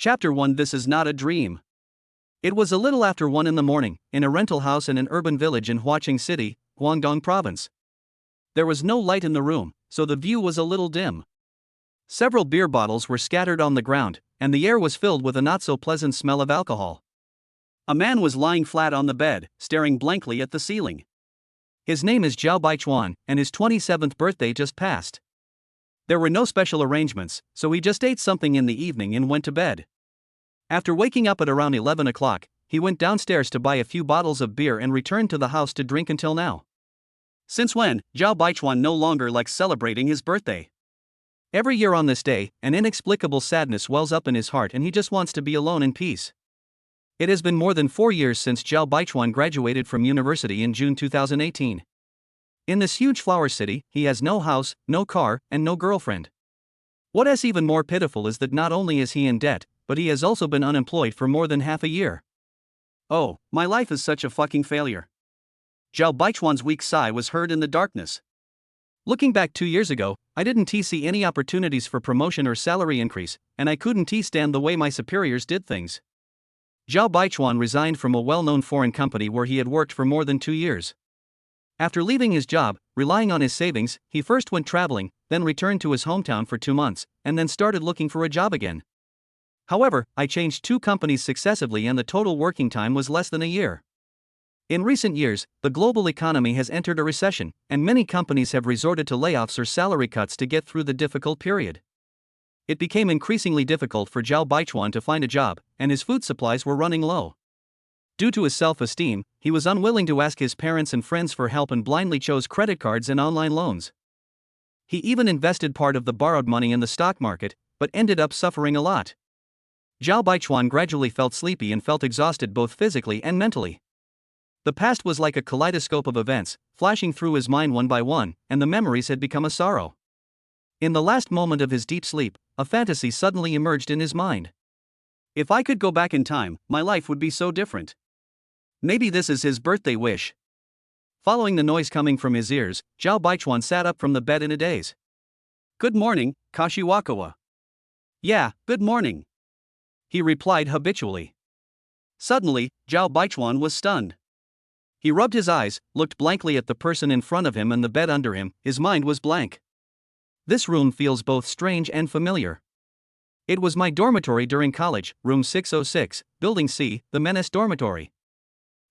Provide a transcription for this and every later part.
Chapter 1 This is not a dream. It was a little after 1 in the morning, in a rental house in an urban village in Huaqing City, Guangdong Province. There was no light in the room, so the view was a little dim. Several beer bottles were scattered on the ground, and the air was filled with a not-so-pleasant smell of alcohol. A man was lying flat on the bed, staring blankly at the ceiling. His name is Zhao Baichuan, and his 27th birthday just passed. There were no special arrangements, so he just ate something in the evening and went to bed. After waking up at around 11 o'clock, he went downstairs to buy a few bottles of beer and returned to the house to drink until now. Since when, Zhao Baichuan no longer likes celebrating his birthday. Every year on this day, an inexplicable sadness wells up in his heart and he just wants to be alone in peace. It has been more than 4 years since Zhao Baichuan graduated from university in June 2018. In this huge flower city, he has no house, no car, and no girlfriend. What is even more pitiful is that not only is he in debt, but he has also been unemployed for more than half a year. Oh, my life is such a fucking failure. Zhao Baichuan's weak sigh was heard in the darkness. Looking back 2 years ago, I didn't see any opportunities for promotion or salary increase, and I couldn't stand the way my superiors did things. Zhao Baichuan resigned from a well-known foreign company where he had worked for more than 2 years. After leaving his job, relying on his savings, he first went traveling, then returned to his hometown for 2 months, and then started looking for a job again. However, I changed 2 companies successively and the total working time was less than a year. In recent years, the global economy has entered a recession, and many companies have resorted to layoffs or salary cuts to get through the difficult period. It became increasingly difficult for Zhao Baichuan to find a job, and his food supplies were running low. Due to his self-esteem, he was unwilling to ask his parents and friends for help and blindly chose credit cards and online loans. He even invested part of the borrowed money in the stock market, but ended up suffering a lot. Zhao Baichuan gradually felt sleepy and felt exhausted both physically and mentally. The past was like a kaleidoscope of events, flashing through his mind one by one, and the memories had become a sorrow. In the last moment of his deep sleep, a fantasy suddenly emerged in his mind. If I could go back in time, my life would be so different. Maybe this is his birthday wish. Following the noise coming from his ears, Zhao Baichuan sat up from the bed in a daze. "Good morning, Kashiwakawa." "Yeah, good morning," he replied habitually. Suddenly, Zhao Baichuan was stunned. He rubbed his eyes, looked blankly at the person in front of him and the bed under him, his mind was blank. This room feels both strange and familiar. It was my dormitory during college, room 606, building C, the men's dormitory.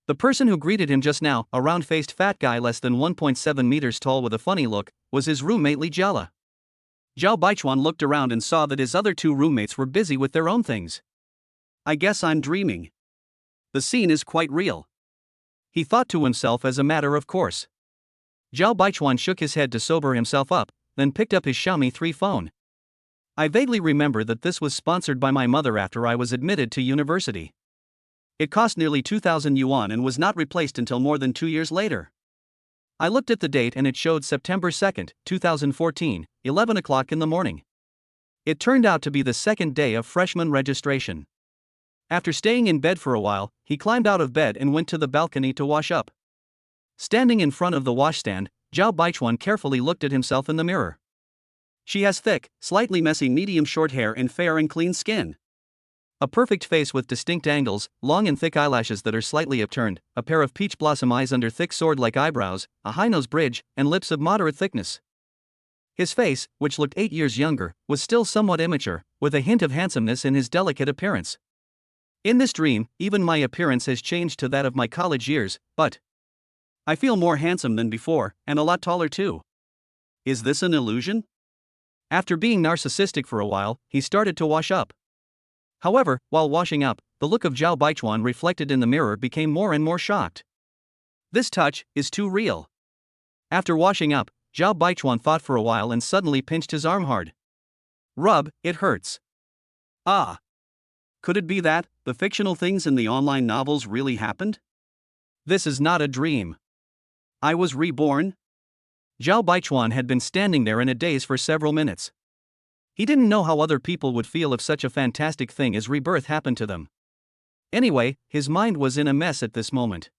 The person who greeted him just now, a round-faced fat guy less than 1.7 meters tall with a funny look, was his roommate Li Jiala. Zhao Baichuan looked around and saw that his other 2 roommates were busy with their own things. I guess I'm dreaming. The scene is quite real, he thought to himself as a matter of course. Zhao Baichuan shook his head to sober himself up, then picked up his Xiaomi 3 phone. I vaguely remember that this was sponsored by my mother after I was admitted to university. It cost nearly 2,000 yuan and was not replaced until more than 2 years later. I looked at the date and it showed September 2, 2014, 11 o'clock in the morning. It turned out to be the second day of freshman registration. After staying in bed for a while, he climbed out of bed and went to the balcony to wash up. Standing in front of the washstand, Zhao Baichuan carefully looked at himself in the mirror. She has thick, slightly messy medium short hair and fair and clean skin. A perfect face with distinct angles, long and thick eyelashes that are slightly upturned, a pair of peach blossom eyes under thick sword-like eyebrows, a high nose bridge, and lips of moderate thickness. His face, which looked 8 years younger, was still somewhat immature, with a hint of handsomeness in his delicate appearance. In this dream, even my appearance has changed to that of my college years, but I feel more handsome than before, and a lot taller too. Is this an illusion? After being narcissistic for a while, he started to wash up. However, while washing up, the look of Zhao Baichuan reflected in the mirror became more and more shocked. This touch is too real. After washing up, Zhao Baichuan thought for a while and suddenly pinched his arm hard. Rub, it hurts. Ah. Could it be that the fictional things in the online novels really happened? This is not a dream. I was reborn? Zhao Baichuan had been standing there in a daze for several minutes. He didn't know how other people would feel if such a fantastic thing as rebirth happened to them. Anyway, his mind was in a mess at this moment.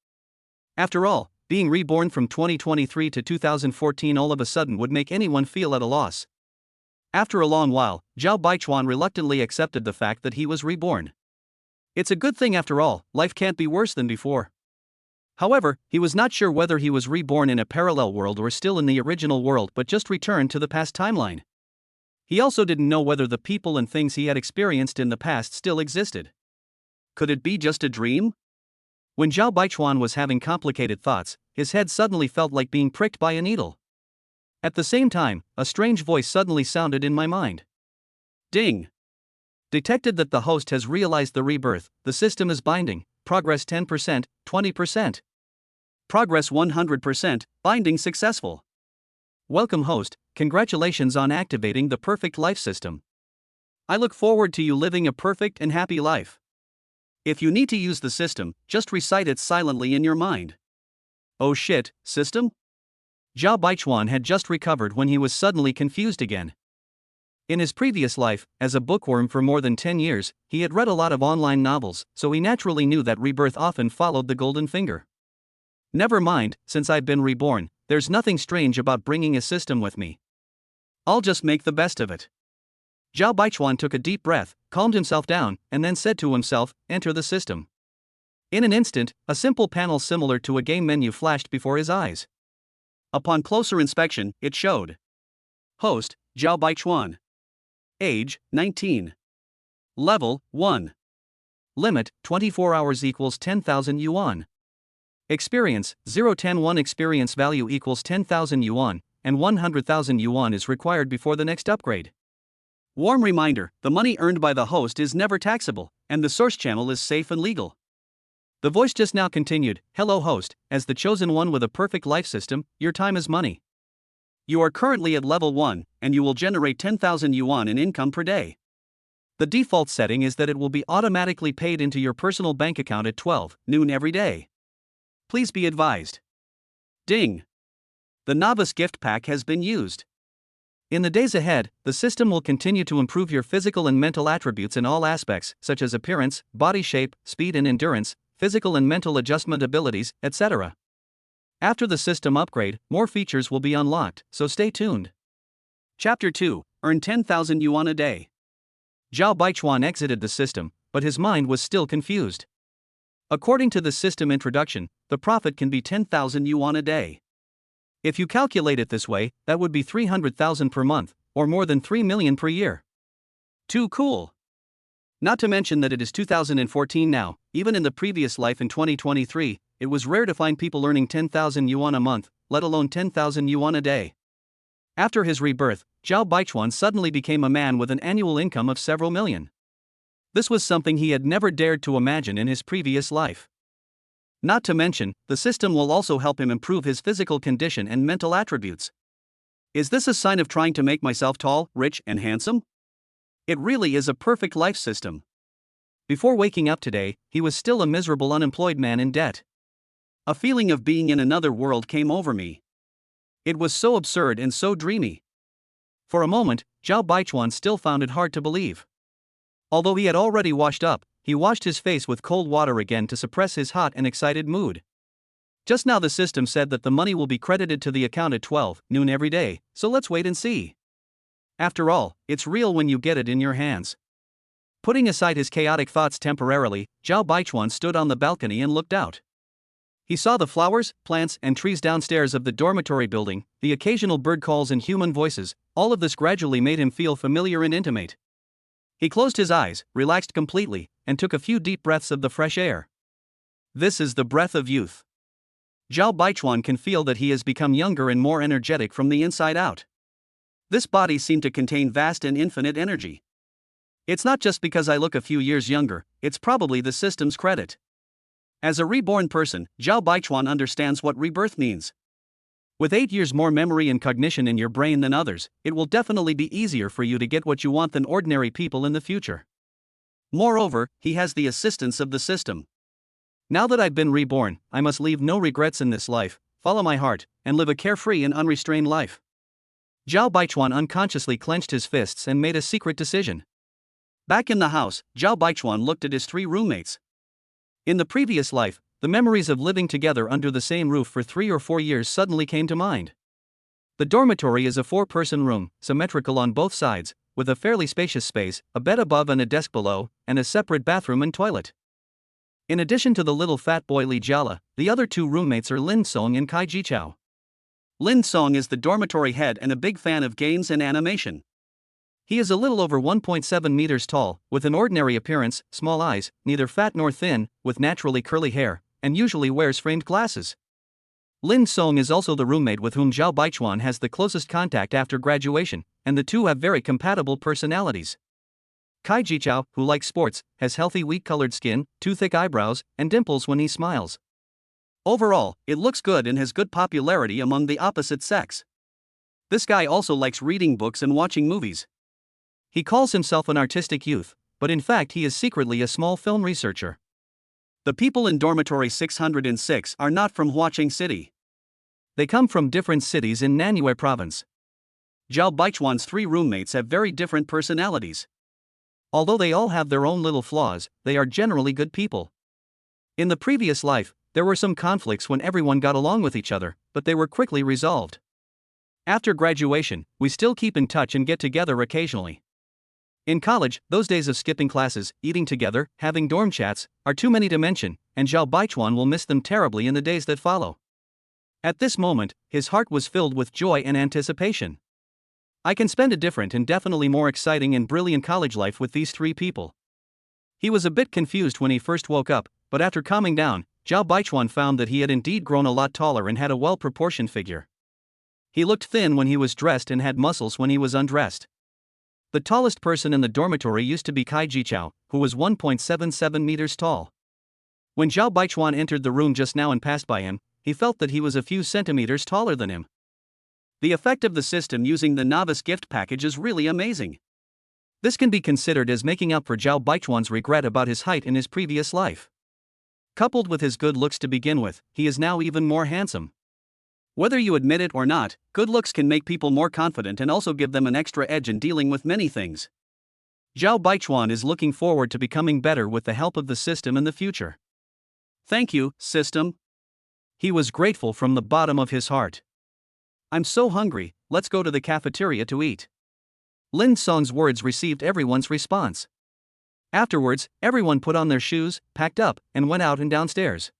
After all, being reborn from 2023 to 2014 all of a sudden would make anyone feel at a loss. After a long while, Zhao Baichuan reluctantly accepted the fact that he was reborn. It's a good thing after all, life can't be worse than before. However, he was not sure whether he was reborn in a parallel world or still in the original world but just returned to the past timeline. He also didn't know whether the people and things he had experienced in the past still existed. Could it be just a dream? When Zhao Baichuan was having complicated thoughts, his head suddenly felt like being pricked by a needle. At the same time, a strange voice suddenly sounded in my mind. Ding! Detected that the host has realized the rebirth, the system is binding, progress 10%, 20%. Progress 100%, binding successful. Welcome host, congratulations on activating the perfect life system. I look forward to you living a perfect and happy life. If you need to use the system, just recite it silently in your mind. Oh shit, system? Zhao Baichuan had just recovered when he was suddenly confused again. In his previous life, as a bookworm for more than 10 years, he had read a lot of online novels, so he naturally knew that rebirth often followed the golden finger. Never mind, since I've been reborn, there's nothing strange about bringing a system with me. I'll just make the best of it. Zhao Baichuan took a deep breath, calmed himself down, and then said to himself, enter the system. In an instant, a simple panel similar to a game menu flashed before his eyes. Upon closer inspection, it showed. Host, Zhao Baichuan. Age, 19. Level, 1. Limit, 24 hours equals 10,000 yuan. Experience, 0-10-1 experience value equals 10,000 yuan, and 100,000 yuan is required before the next upgrade. Warm reminder, the money earned by the host is never taxable, and the source channel is safe and legal. The voice just now continued, hello host, as the chosen one with a perfect life system, your time is money. You are currently at level 1, and you will generate 10,000 yuan in income per day. The default setting is that it will be automatically paid into your personal bank account at 12 noon every day. Please be advised. Ding! The novice gift pack has been used. In the days ahead, the system will continue to improve your physical and mental attributes in all aspects, such as appearance, body shape, speed and endurance, physical and mental adjustment abilities, etc. After the system upgrade, more features will be unlocked, so stay tuned. Chapter 2, Earn 10,000 yuan a day. Zhao Baichuan exited the system, but his mind was still confused. According to the system introduction, the profit can be 10,000 yuan a day. If you calculate it this way, that would be 300,000 per month, or more than 3 million per year. Too cool. Not to mention that it is 2014 now, even in the previous life in 2023, it was rare to find people earning 10,000 yuan a month, let alone 10,000 yuan a day. After his rebirth, Zhao Baichuan suddenly became a man with an annual income of several million. This was something he had never dared to imagine in his previous life. Not to mention, the system will also help him improve his physical condition and mental attributes. Is this a sign of trying to make myself tall, rich, and handsome? It really is a perfect life system. Before waking up today, he was still a miserable unemployed man in debt. A feeling of being in another world came over me. It was so absurd and so dreamy. For a moment, Zhao Baichuan still found it hard to believe. Although he had already washed up, he washed his face with cold water again to suppress his hot and excited mood. Just now the system said that the money will be credited to the account at 12 noon every day, so let's wait and see. After all, it's real when you get it in your hands. Putting aside his chaotic thoughts temporarily, Zhao Baichuan stood on the balcony and looked out. He saw the flowers, plants, and trees downstairs of the dormitory building, the occasional bird calls and human voices. All of this gradually made him feel familiar and intimate. He closed his eyes, relaxed completely, and took a few deep breaths of the fresh air. This is the breath of youth. Zhao Baichuan can feel that he has become younger and more energetic from the inside out. This body seemed to contain vast and infinite energy. It's not just because I look a few years younger, it's probably the system's credit. As a reborn person, Zhao Baichuan understands what rebirth means. With 8 years more memory and cognition in your brain than others, it will definitely be easier for you to get what you want than ordinary people in the future. Moreover, he has the assistance of the system. Now that I've been reborn, I must leave no regrets in this life, follow my heart, and live a carefree and unrestrained life. Zhao Baichuan unconsciously clenched his fists and made a secret decision. Back in the house, Zhao Baichuan looked at his 3 roommates. In the previous life, the memories of living together under the same roof for 3 or 4 years suddenly came to mind. The dormitory is a 4-person room, symmetrical on both sides, with a fairly spacious space, a bed above and a desk below, and a separate bathroom and toilet. In addition to the little fat boy Li Jiala, the other 2 roommates are Lin Song and Kai Jichao. Lin Song is the dormitory head and a big fan of games and animation. He is a little over 1.7 meters tall, with an ordinary appearance, small eyes, neither fat nor thin, with naturally curly hair, and usually wears framed glasses. Lin Song is also the roommate with whom Zhao Baichuan has the closest contact after graduation, and the two have very compatible personalities. Kai Jichao, who likes sports, has healthy wheat-colored skin, 2 thick eyebrows, and dimples when he smiles. Overall, it looks good and has good popularity among the opposite sex. This guy also likes reading books and watching movies. He calls himself an artistic youth, but in fact he is secretly a small film researcher. The people in dormitory 606 are not from Huaqing City. They come from different cities in Nanyue province. Zhao Baichuan's 3 roommates have very different personalities. Although they all have their own little flaws, they are generally good people. In the previous life, there were some conflicts when everyone got along with each other, but they were quickly resolved. After graduation, we still keep in touch and get together occasionally. In college, those days of skipping classes, eating together, having dorm chats, are too many to mention, and Zhao Baichuan will miss them terribly in the days that follow. At this moment, his heart was filled with joy and anticipation. I can spend a different and definitely more exciting and brilliant college life with these 3 people. He was a bit confused when he first woke up, but after calming down, Zhao Baichuan found that he had indeed grown a lot taller and had a well-proportioned figure. He looked thin when he was dressed and had muscles when he was undressed. The tallest person in the dormitory used to be Kai Jichao, who was 1.77 meters tall. When Zhao Baichuan entered the room just now and passed by him, he felt that he was a few centimeters taller than him. The effect of the system using the novice gift package is really amazing. This can be considered as making up for Zhao Baichuan's regret about his height in his previous life. Coupled with his good looks to begin with, he is now even more handsome. Whether you admit it or not, good looks can make people more confident and also give them an extra edge in dealing with many things. Zhao Baichuan is looking forward to becoming better with the help of the system in the future. Thank you, system. He was grateful from the bottom of his heart. I'm so hungry, let's go to the cafeteria to eat. Lin Song's words received everyone's response. Afterwards, everyone put on their shoes, packed up, and went out and downstairs.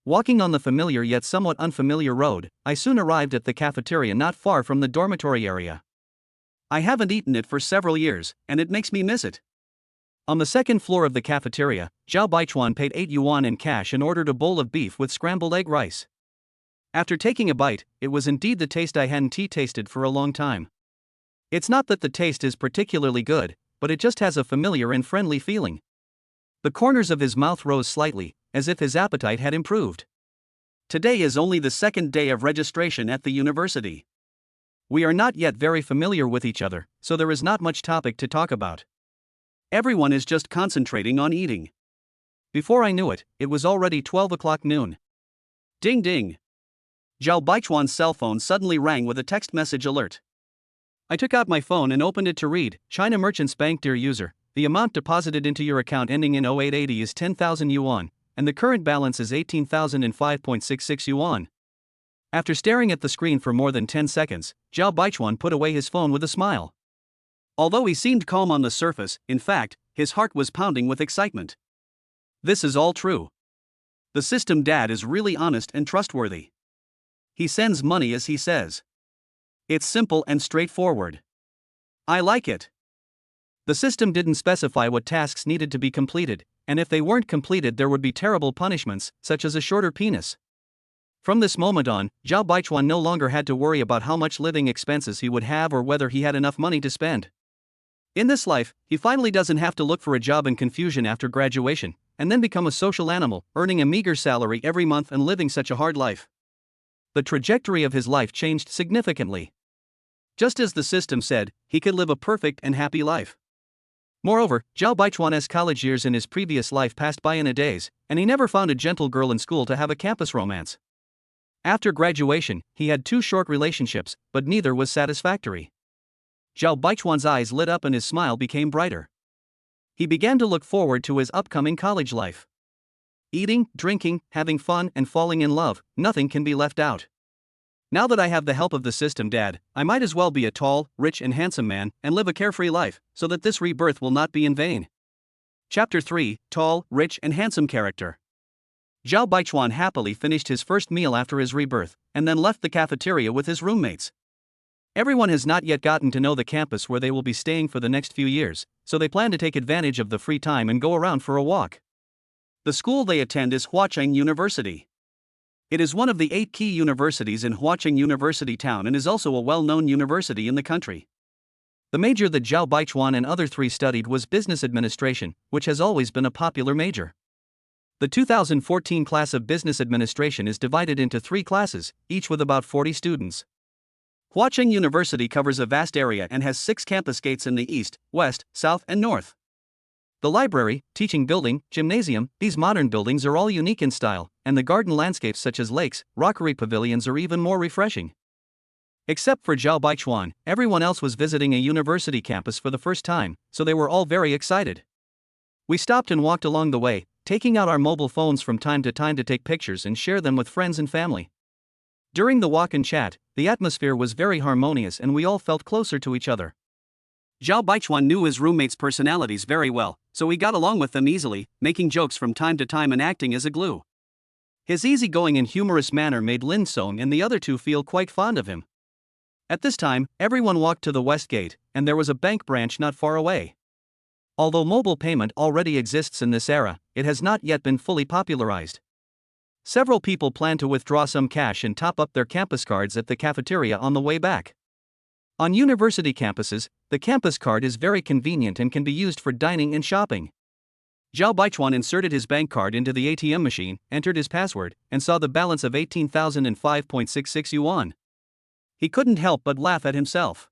Walking on the familiar yet somewhat unfamiliar road, I soon arrived at the cafeteria not far from the dormitory area. I haven't eaten it for several years, and it makes me miss it. On the second floor of the cafeteria, Zhao Baichuan paid 8 yuan in cash and ordered a bowl of beef with scrambled egg rice. After taking a bite, it was indeed the taste I hadn't tasted for a long time. It's not that the taste is particularly good, but it just has a familiar and friendly feeling. The corners of his mouth rose slightly, as if his appetite had improved. Today is only the 2nd day of registration at the university. We are not yet very familiar with each other, so there is not much topic to talk about. Everyone is just concentrating on eating. Before I knew it, it was already 12 o'clock noon. Ding ding. Zhao Baichuan's cell phone suddenly rang with a text message alert. I took out my phone and opened it to read, China Merchants Bank dear user, the amount deposited into your account ending in 0880 is 10,000 yuan, and the current balance is 18,005.66 yuan. After staring at the screen for more than 10 seconds, Zhao Baichuan put away his phone with a smile. Although he seemed calm on the surface, in fact, his heart was pounding with excitement. This is all true. The system dad is really honest and trustworthy. He sends money as he says. It's simple and straightforward. I like it. The system didn't specify what tasks needed to be completed, and if they weren't completed there would be terrible punishments, such as a shorter penis. From this moment on, Zhao Baichuan no longer had to worry about how much living expenses he would have or whether he had enough money to spend. In this life, he finally doesn't have to look for a job in confusion after graduation, and then become a social animal, earning a meager salary every month and living such a hard life. The trajectory of his life changed significantly. Just as the system said, he could live a perfect and happy life. Moreover, Zhao Baichuan's college years in his previous life passed by in a daze, and he never found a gentle girl in school to have a campus romance. After graduation, he had 2 short relationships, but neither was satisfactory. Zhao Baichuan's eyes lit up and his smile became brighter. He began to look forward to his upcoming college life. Eating, drinking, having fun, and falling in love, nothing can be left out. Now that I have the help of the system, Dad, I might as well be a tall, rich, and handsome man and live a carefree life, so that this rebirth will not be in vain. Chapter 3: Tall, Rich, and Handsome Character. Zhao Baichuan happily finished his first meal after his rebirth, and then left the cafeteria with his roommates. Everyone has not yet gotten to know the campus where they will be staying for the next few years, so they plan to take advantage of the free time and go around for a walk. The school they attend is Huacheng University. It is one of the 8 key universities in Huacheng University town and is also a well-known university in the country. The major that Zhao Baichuan and other 3 studied was business administration, which has always been a popular major. The 2014 class of business administration is divided into 3 classes, each with about 40 students. Huacheng University covers a vast area and has 6 campus gates in the east, west, south, and north. The library, teaching building, gymnasium, these modern buildings are all unique in style, and the garden landscapes such as lakes, rockery pavilions are even more refreshing. Except for Zhao Baichuan, everyone else was visiting a university campus for the first time, so they were all very excited. We stopped and walked along the way, taking out our mobile phones from time to take pictures and share them with friends and family. During the walk and chat, the atmosphere was very harmonious and we all felt closer to each other. Zhao Baichuan knew his roommates' personalities very well, so he got along with them easily, making jokes from time to time and acting as a glue. His easygoing and humorous manner made Lin Song and the other 2 feel quite fond of him. At this time, everyone walked to the west gate, and there was a bank branch not far away. Although mobile payment already exists in this era, it has not yet been fully popularized. Several people plan to withdraw some cash and top up their campus cards at the cafeteria on the way back. On university campuses, the campus card is very convenient and can be used for dining and shopping. Zhao Baichuan inserted his bank card into the ATM machine, entered his password, and saw the balance of 18,005.66 yuan. He couldn't help but laugh at himself.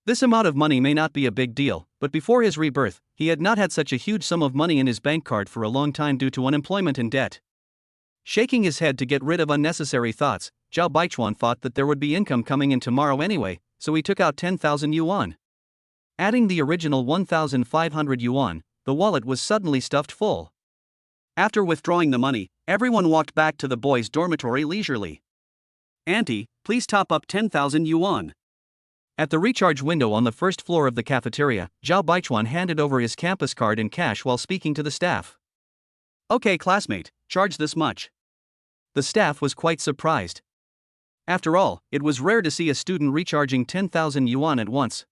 This amount of money may not be a big deal, but before his rebirth, he had not had such a huge sum of money in his bank card for a long time due to unemployment and debt. Shaking his head to get rid of unnecessary thoughts, Zhao Baichuan thought that there would be income coming in tomorrow anyway, so he took out 10,000 yuan. Adding the original 1,500 yuan, the wallet was suddenly stuffed full. After withdrawing the money, everyone walked back to the boys' dormitory leisurely. "Auntie, please top up 10,000 yuan. At the recharge window on the first floor of the cafeteria, Zhao Baichuan handed over his campus card and cash while speaking to the staff. "Okay, classmate, charge this much." The staff was quite surprised. After all, it was rare to see a student recharging 10,000 yuan at once.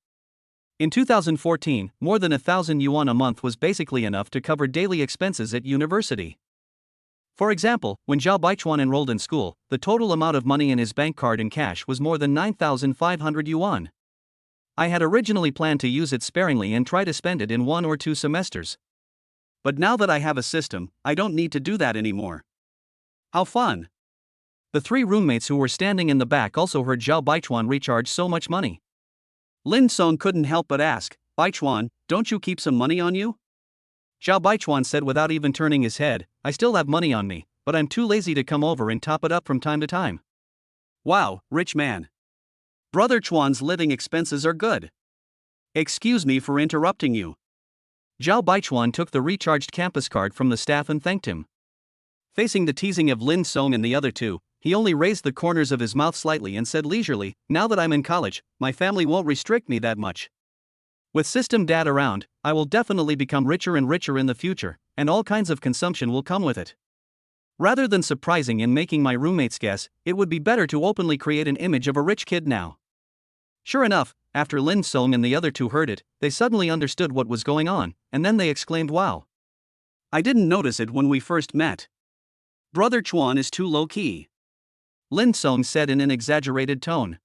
In 2014, more than 1,000 yuan a month was basically enough to cover daily expenses at university. For example, when Zhao Baichuan enrolled in school, the total amount of money in his bank card and cash was more than 9,500 yuan. I had originally planned to use it sparingly and try to spend it in 1 or 2 semesters. But now that I have a system, I don't need to do that anymore. How fun! The 3 roommates who were standing in the back also heard Zhao Baichuan recharge so much money. Lin Song couldn't help but ask, "Baichuan, don't you keep some money on you?" Zhao Baichuan said without even turning his head, "I still have money on me, but I'm too lazy to come over and top it up from time to time." Wow, rich man. Brother Chuan's living expenses are good. Excuse me for interrupting you. Zhao Baichuan took the recharged campus card from the staff and thanked him. Facing the teasing of Lin Song and the other 2, he only raised the corners of his mouth slightly and said leisurely, "Now that I'm in college, my family won't restrict me that much. With System Dad around, I will definitely become richer and richer in the future, and all kinds of consumption will come with it. Rather than surprising and making my roommates guess, it would be better to openly create an image of a rich kid now." Sure enough, after Lin Song and the other 2 heard it, they suddenly understood what was going on, and then they exclaimed, "Wow! I didn't notice it when we first met. Brother Chuan is too low-key," Lin Song said in an exaggerated tone.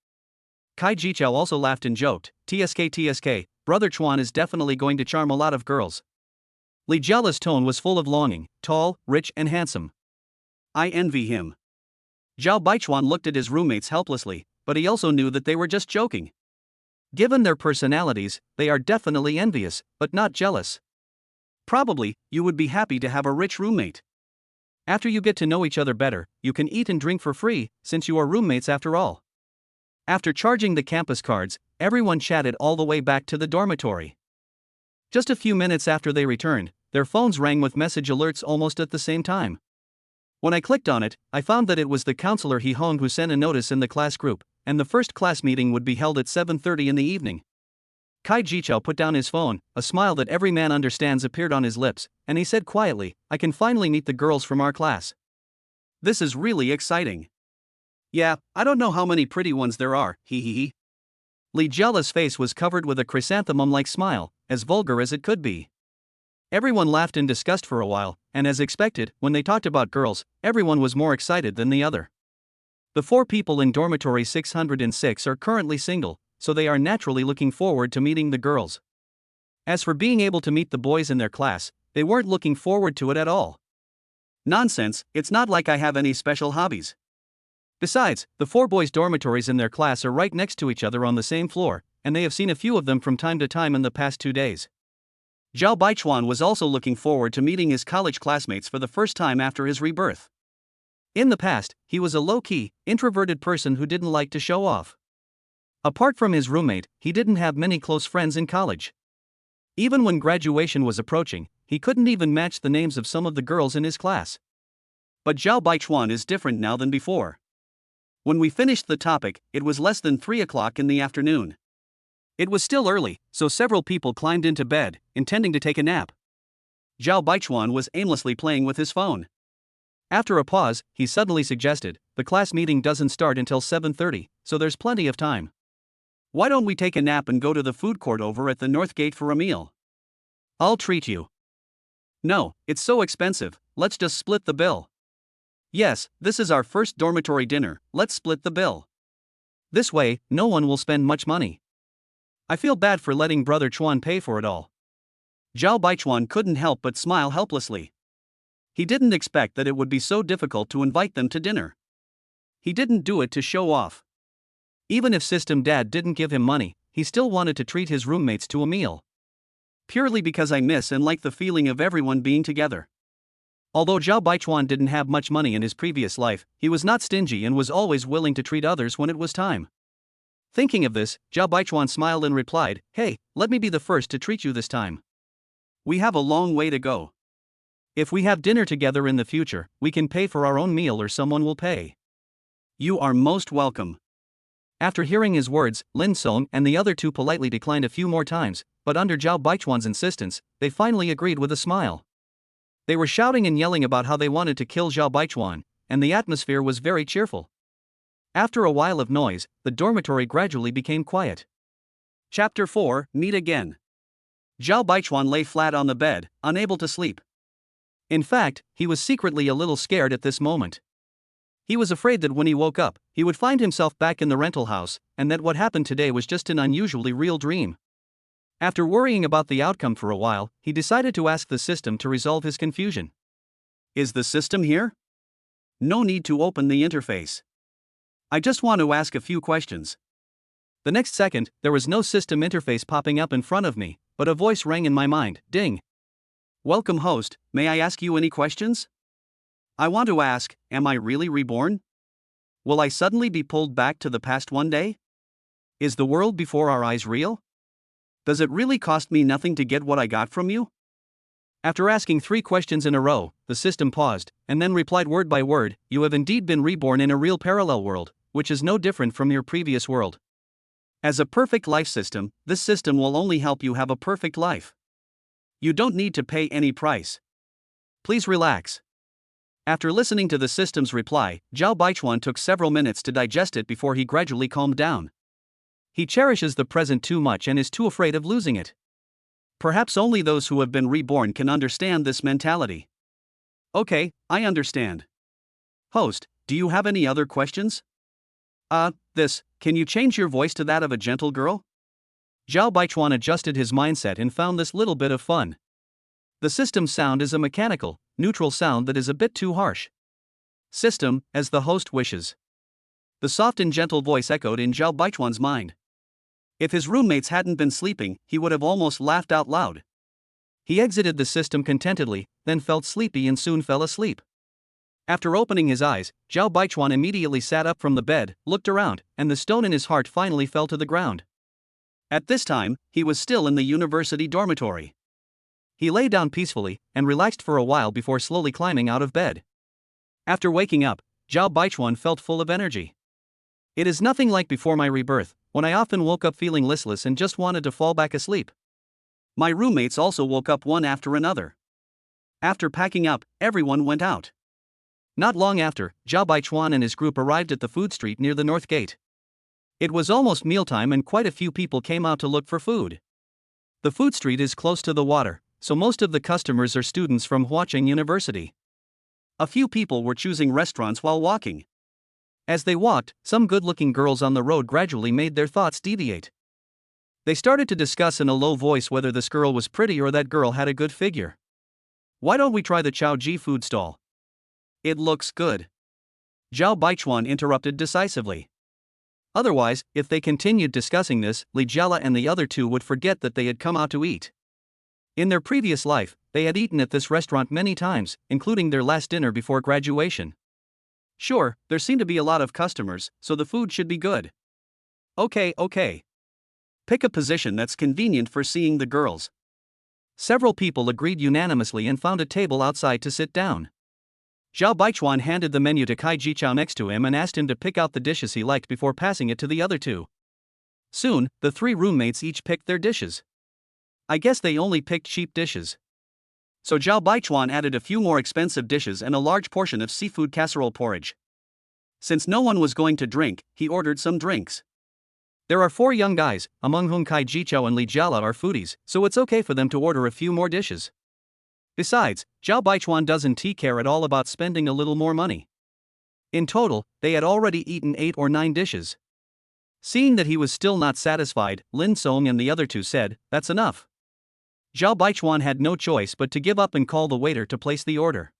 Kai Jichao also laughed and joked, TSK, Brother Chuan is definitely going to charm a lot of girls." Li Jiala's tone was full of longing, tall, rich, and handsome. "I envy him." Zhao Baichuan looked at his roommates helplessly, but he also knew that they were just joking. Given their personalities, they are definitely envious, but not jealous. Probably, you would be happy to have a rich roommate. After you get to know each other better, you can eat and drink for free, since you are roommates after all. After charging the campus cards, everyone chatted all the way back to the dormitory. Just a few minutes after they returned, their phones rang with message alerts almost at the same time. When I clicked on it, I found that it was the counselor He Hong who sent a notice in the class group, and the first class meeting would be held at 7:30 in the evening. Kai Jichao put down his phone, a smile that every man understands appeared on his lips, and he said quietly, "I can finally meet the girls from our class. This is really exciting. Yeah, I don't know how many pretty ones there are, hee hee hee." Li Jiala's face was covered with a chrysanthemum-like smile, as vulgar as it could be. Everyone laughed in disgust for a while, and as expected, when they talked about girls, everyone was more excited than the other. The 4 people in dormitory 606 are currently single, so they are naturally looking forward to meeting the girls. As for being able to meet the boys in their class, they weren't looking forward to it at all. Nonsense, it's not like I have any special hobbies. Besides, the 4 boys' dormitories in their class are right next to each other on the same floor, and they have seen a few of them from time to time in the past 2 days. Zhao Baichuan was also looking forward to meeting his college classmates for the first time after his rebirth. In the past, he was a low-key, introverted person who didn't like to show off. Apart from his roommate, he didn't have many close friends in college. Even when graduation was approaching, he couldn't even match the names of some of the girls in his class. But Zhao Baichuan is different now than before. When we finished the topic, it was less than 3 o'clock in the afternoon. It was still early, so several people climbed into bed, intending to take a nap. Zhao Baichuan was aimlessly playing with his phone. After a pause, he suddenly suggested, "The class meeting doesn't start until 7:30, so there's plenty of time. Why don't we take a nap and go to the food court over at the North Gate for a meal? I'll treat you." "No, it's so expensive, let's just split the bill." "Yes, this is our first dormitory dinner, let's split the bill. This way, no one will spend much money. I feel bad for letting Brother Chuan pay for it all." Zhao Baichuan couldn't help but smile helplessly. He didn't expect that it would be so difficult to invite them to dinner. He didn't do it to show off. Even if System Dad didn't give him money, he still wanted to treat his roommates to a meal. Purely because I miss and like the feeling of everyone being together. Although Zhao Baichuan didn't have much money in his previous life, he was not stingy and was always willing to treat others when it was time. Thinking of this, Zhao Baichuan smiled and replied, "Hey, let me be the first to treat you this time. We have a long way to go. If we have dinner together in the future, we can pay for our own meal or someone will pay." "You are most welcome." After hearing his words, Lin Song and the other 2 politely declined a few more times, but under Zhao Baichuan's insistence, they finally agreed with a smile. They were shouting and yelling about how they wanted to kill Zhao Baichuan, and the atmosphere was very cheerful. After a while of noise, the dormitory gradually became quiet. Chapter 4, Meet Again. Zhao Baichuan lay flat on the bed, unable to sleep. In fact, he was secretly a little scared at this moment. He was afraid that when he woke up, he would find himself back in the rental house, and that what happened today was just an unusually real dream. After worrying about the outcome for a while, he decided to ask the system to resolve his confusion. "Is the system here?" "No need to open the interface. I just want to ask a few questions." The next second, there was no system interface popping up in front of me, but a voice rang in my mind, "Ding. Welcome host, may I ask you any questions? I want to ask, am I really reborn? Will I suddenly be pulled back to the past one day? Is the world before our eyes real? Does it really cost me nothing to get what I got from you?" After asking 3 questions in a row, the system paused, and then replied word by word, "You have indeed been reborn in a real parallel world, which is no different from your previous world. As a perfect life system, this system will only help you have a perfect life. You don't need to pay any price. Please relax." After listening to the system's reply, Zhao Baichuan took several minutes to digest it before he gradually calmed down. He cherishes the present too much and is too afraid of losing it. Perhaps only those who have been reborn can understand this mentality. "Okay, I understand. Host, do you have any other questions?" Can you change your voice to that of a gentle girl?" Zhao Baichuan adjusted his mindset and found this little bit of fun. The system's sound is a mechanical, neutral sound that is a bit too harsh. "System, as the host wishes." The soft and gentle voice echoed in Zhao Baichuan's mind. If his roommates hadn't been sleeping, he would have almost laughed out loud. He exited the system contentedly, then felt sleepy and soon fell asleep. After opening his eyes, Zhao Baichuan immediately sat up from the bed, looked around, and the stone in his heart finally fell to the ground. At this time, he was still in the university dormitory. He lay down peacefully and relaxed for a while before slowly climbing out of bed. After waking up, Zhao Baichuan felt full of energy. It is nothing like before my rebirth, when I often woke up feeling listless and just wanted to fall back asleep. My roommates also woke up one after another. After packing up, everyone went out. Not long after, Zhao Baichuan and his group arrived at the food street near the north gate. It was almost mealtime and quite a few people came out to look for food. The food street is close to the water, so most of the customers are students from Huaqing University. A few people were choosing restaurants while walking. As they walked, some good-looking girls on the road gradually made their thoughts deviate. They started to discuss in a low voice whether this girl was pretty or that girl had a good figure. Why don't we try the Chaoji food stall? It looks good. Zhao Baichuan interrupted decisively. Otherwise, if they continued discussing this, Li Jiala and the other two would forget that they had come out to eat. In their previous life, they had eaten at this restaurant many times, including their last dinner before graduation. Sure, there seemed to be a lot of customers, so the food should be good. Okay. Pick a position that's convenient for seeing the girls. Several people agreed unanimously and found a table outside to sit down. Zhao Baichuan handed the menu to Kai Jichao next to him and asked him to pick out the dishes he liked before passing it to the other two. Soon, the three roommates each picked their dishes. I guess they only picked cheap dishes. So Zhao Baichuan added a few more expensive dishes and a large portion of seafood casserole porridge. Since no one was going to drink, he ordered some drinks. There are 4 young guys, among whom Kai Jichao and Li Jiala are foodies, so it's okay for them to order a few more dishes. Besides, Zhao Baichuan doesn't care at all about spending a little more money. In total, they had already eaten 8 or 9 dishes. Seeing that he was still not satisfied, Lin Song and the other two said, "That's enough." Zhao Baichuan had no choice but to give up and call the waiter to place the order.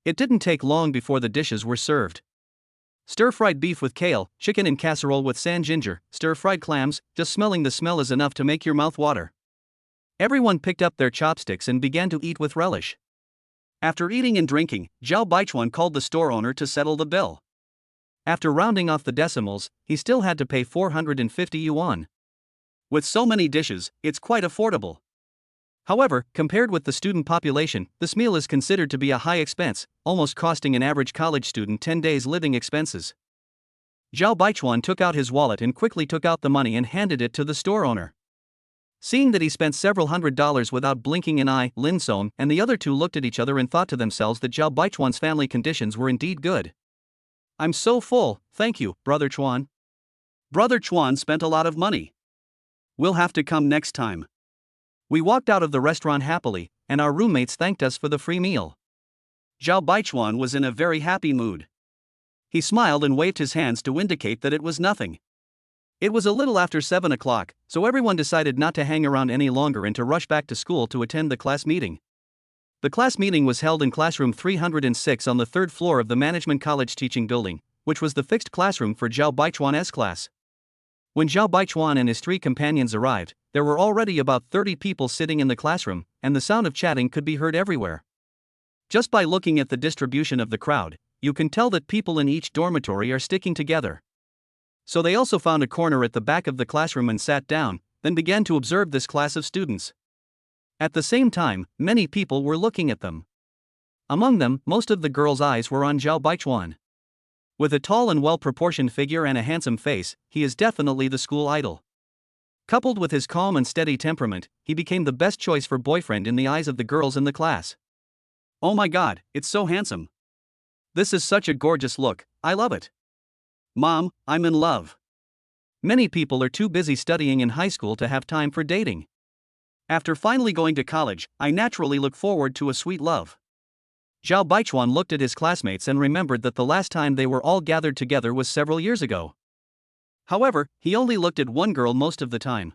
It didn't take long before the dishes were served. Stir-fried beef with kale, chicken in casserole with sand ginger, stir-fried clams, just smelling the smell is enough to make your mouth water. Everyone picked up their chopsticks and began to eat with relish. After eating and drinking, Zhao Baichuan called the store owner to settle the bill. After rounding off the decimals, he still had to pay 450 yuan. With so many dishes, it's quite affordable. However, compared with the student population, this meal is considered to be a high expense, almost costing an average college student 10 days' living expenses. Zhao Baichuan took out his wallet and quickly took out the money and handed it to the store owner. Seeing that he spent several $100s without blinking an eye, Lin Song and the other two looked at each other and thought to themselves that Zhao Baichuan's family conditions were indeed good. "I'm so full, thank you, Brother Chuan." Brother Chuan spent a lot of money. "We'll have to come next time." We walked out of the restaurant happily, and our roommates thanked us for the free meal. Zhao Baichuan was in a very happy mood. He smiled and waved his hands to indicate that it was nothing. It was a little after 7 o'clock, so everyone decided not to hang around any longer and to rush back to school to attend the class meeting. The class meeting was held in classroom 306 on the 3rd floor of the Management College Teaching Building, which was the fixed classroom for Zhao Baichuan's class. When Zhao Baichuan and his 3 companions arrived, there were already about 30 people sitting in the classroom, and the sound of chatting could be heard everywhere. Just by looking at the distribution of the crowd, you can tell that people in each dormitory are sticking together. So they also found a corner at the back of the classroom and sat down, then began to observe this class of students. At the same time, many people were looking at them. Among them, most of the girls' eyes were on Zhao Baichuan. With a tall and well-proportioned figure and a handsome face, he is definitely the school idol. Coupled with his calm and steady temperament, he became the best choice for boyfriend in the eyes of the girls in the class. "Oh my god, it's so handsome. This is such a gorgeous look, I love it. Mom, I'm in love." Many people are too busy studying in high school to have time for dating. After finally going to college, I naturally look forward to a sweet love. Zhao Baichuan looked at his classmates and remembered that the last time they were all gathered together was several years ago. However, he only looked at one girl most of the time.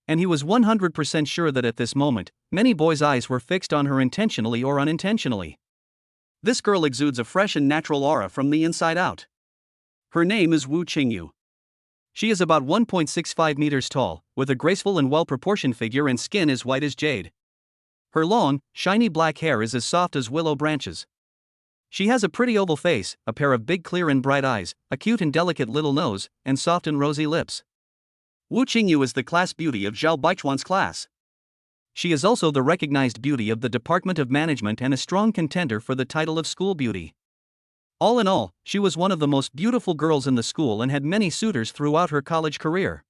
And he was 100% sure that at this moment, many boys' eyes were fixed on her intentionally or unintentionally. This girl exudes a fresh and natural aura from the inside out. Her name is Wu Qingyu. She is about 1.65 meters tall, with a graceful and well-proportioned figure and skin as white as jade. Her long, shiny black hair is as soft as willow branches. She has a pretty oval face, a pair of big clear and bright eyes, a cute and delicate little nose, and soft and rosy lips. Wu Qingyu is the class beauty of Zhao Baichuan's class. She is also the recognized beauty of the Department of Management and a strong contender for the title of school beauty. All in all, she was one of the most beautiful girls in the school and had many suitors throughout her college career.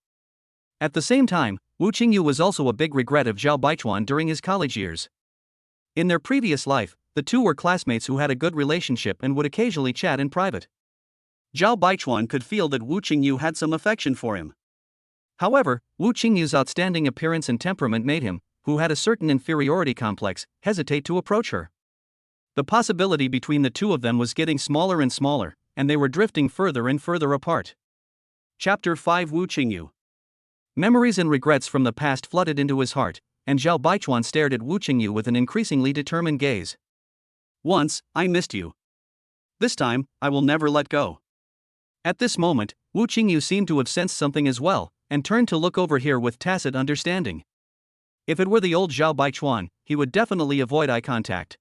At the same time, Wu Qingyu was also a big regret of Zhao Baichuan during his college years. In their previous life, the two were classmates who had a good relationship and would occasionally chat in private. Zhao Baichuan could feel that Wu Qingyu had some affection for him. However, Wu Qingyu's outstanding appearance and temperament made him, who had a certain inferiority complex, hesitate to approach her. The possibility between the two of them was getting smaller and smaller, and they were drifting further and further apart. Chapter 5 Wu Qingyu. Memories and regrets from the past flooded into his heart, and Zhao Baichuan stared at Wu Qingyu with an increasingly determined gaze. Once, I missed you. This time, I will never let go. At this moment, Wu Qingyu seemed to have sensed something as well, and turned to look over here with tacit understanding. If it were the old Zhao Baichuan, he would definitely avoid eye contact.